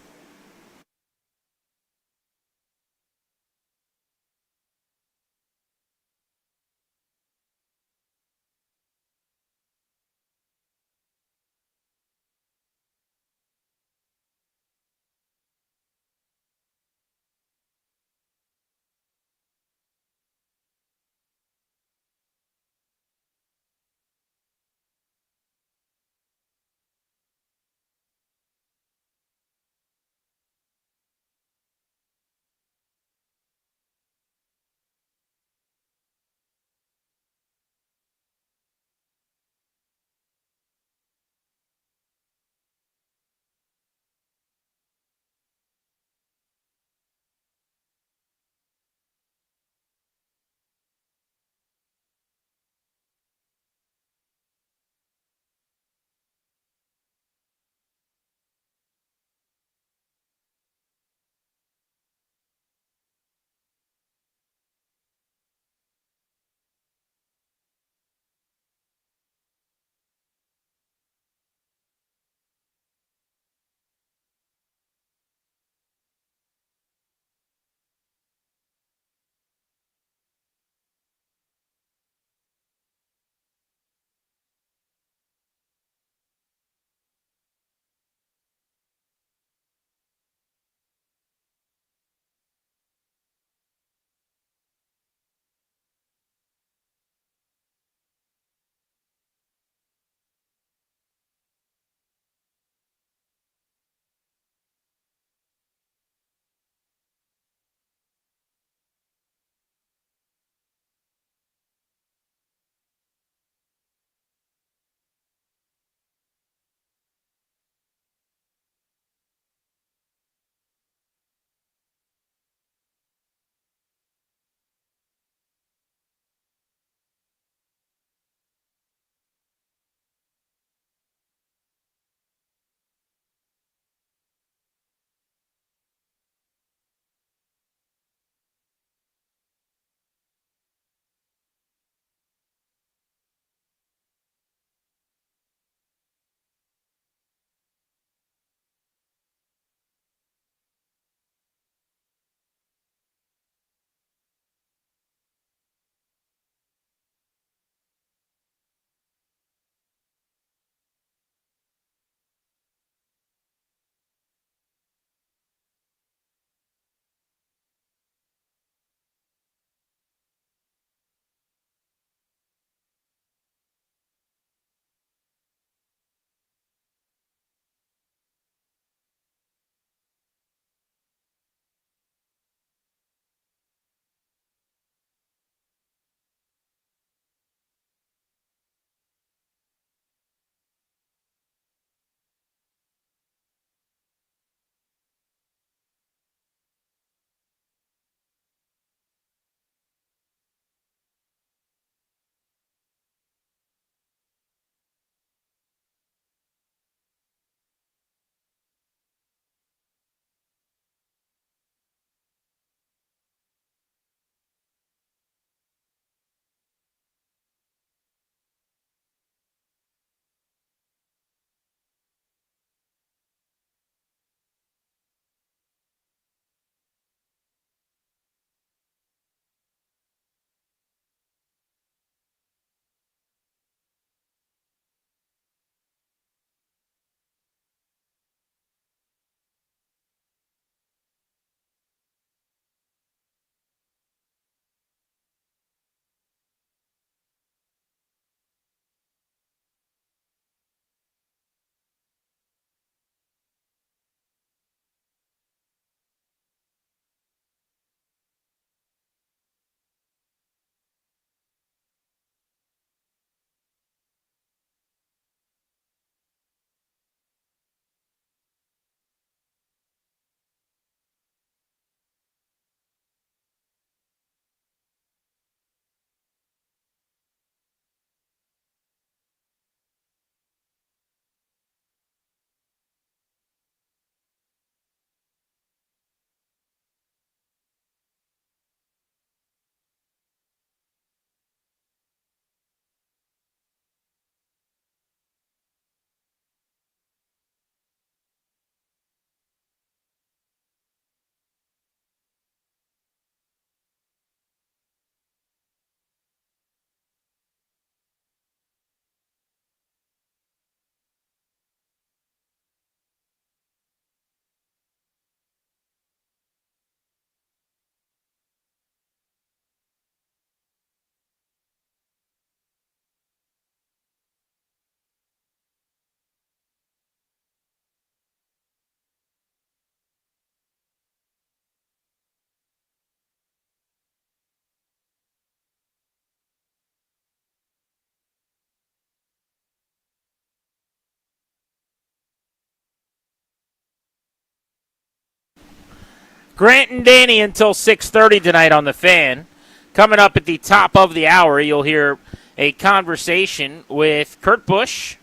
Grant and Danny until 6:30 tonight on The Fan. Coming up at the top of the hour, you'll hear a conversation with Kurt Busch,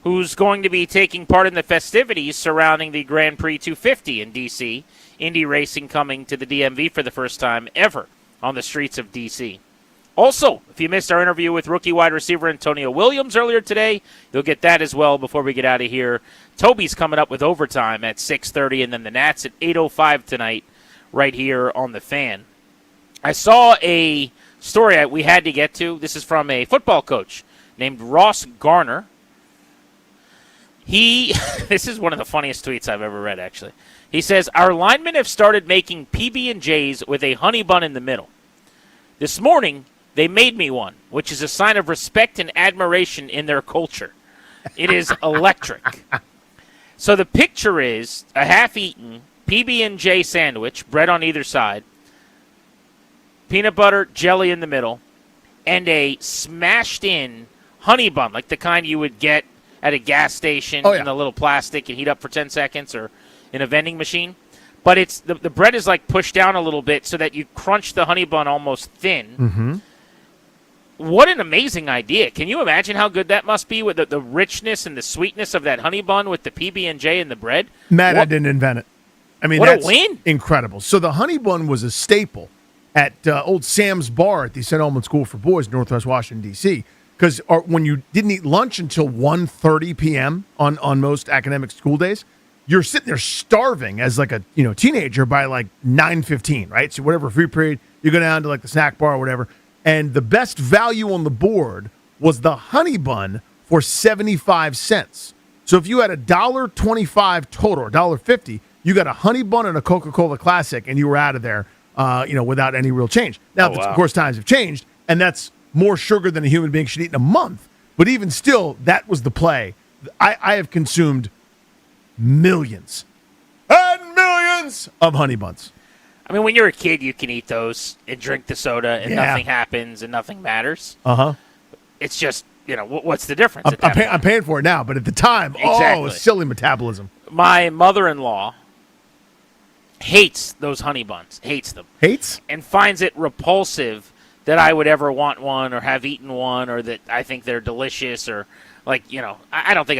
who's going to be taking part in the festivities surrounding the Grand Prix 250 in D.C., Indy Racing coming to the DMV for the first time ever on the streets of D.C. Also, if you missed our interview with rookie wide receiver Antonio Williams earlier today, you'll get that as well before we get out of here. Toby's coming up with overtime at 6:30, and then the Nats at 8:05 tonight right here on The Fan. I saw a story we had to get to. This is from a football coach named Ross Garner. This is one of the funniest tweets I've ever read, actually. He says, our linemen have started making PB&Js with a honey bun in the middle. This morning, they made me one, which is a sign of respect and admiration in their culture. It is electric. So the picture is a half-eaten PB&J sandwich, bread on either side, peanut butter, jelly in the middle, and a smashed-in honey bun, like the kind you would get at a gas station in a little plastic and heat up for 10 seconds or in a vending machine. But it's the bread is like pushed down a little bit so that you crunch the honey bun almost thin. Mm-hmm. What an amazing idea. Can you imagine how good that must be with the richness and the sweetness of that honey bun with the PB&J and the bread? Matt, I didn't invent it. I mean, what that's a win. Incredible. So the honey bun was a staple at old Sam's Bar at the St. Elman School for Boys, Northwest Washington, D.C., because when you didn't eat lunch until 1:30 p.m. on most academic school days, you're sitting there starving as like a teenager by like 9:15, right? So whatever free period, you go down to like the snack bar or whatever, and the best value on the board was the honey bun for 75 cents. So if you had $1.25 total, or $1.50, you got a honey bun and a Coca-Cola Classic, and you were out of there, without any real change. Now, of course, times have changed, and that's more sugar than a human being should eat in a month. But even still, that was the play. I have consumed millions and millions of honey buns. I mean, when you're a kid, you can eat those and drink the soda, and nothing happens and nothing matters. Uh-huh. It's just, what's the difference? I'm paying for it now, but at the time, Exactly. silly metabolism. My mother-in-law hates those honey buns, hates them. Hates? And finds it repulsive that I would ever want one or have eaten one or that I think they're delicious or, I don't think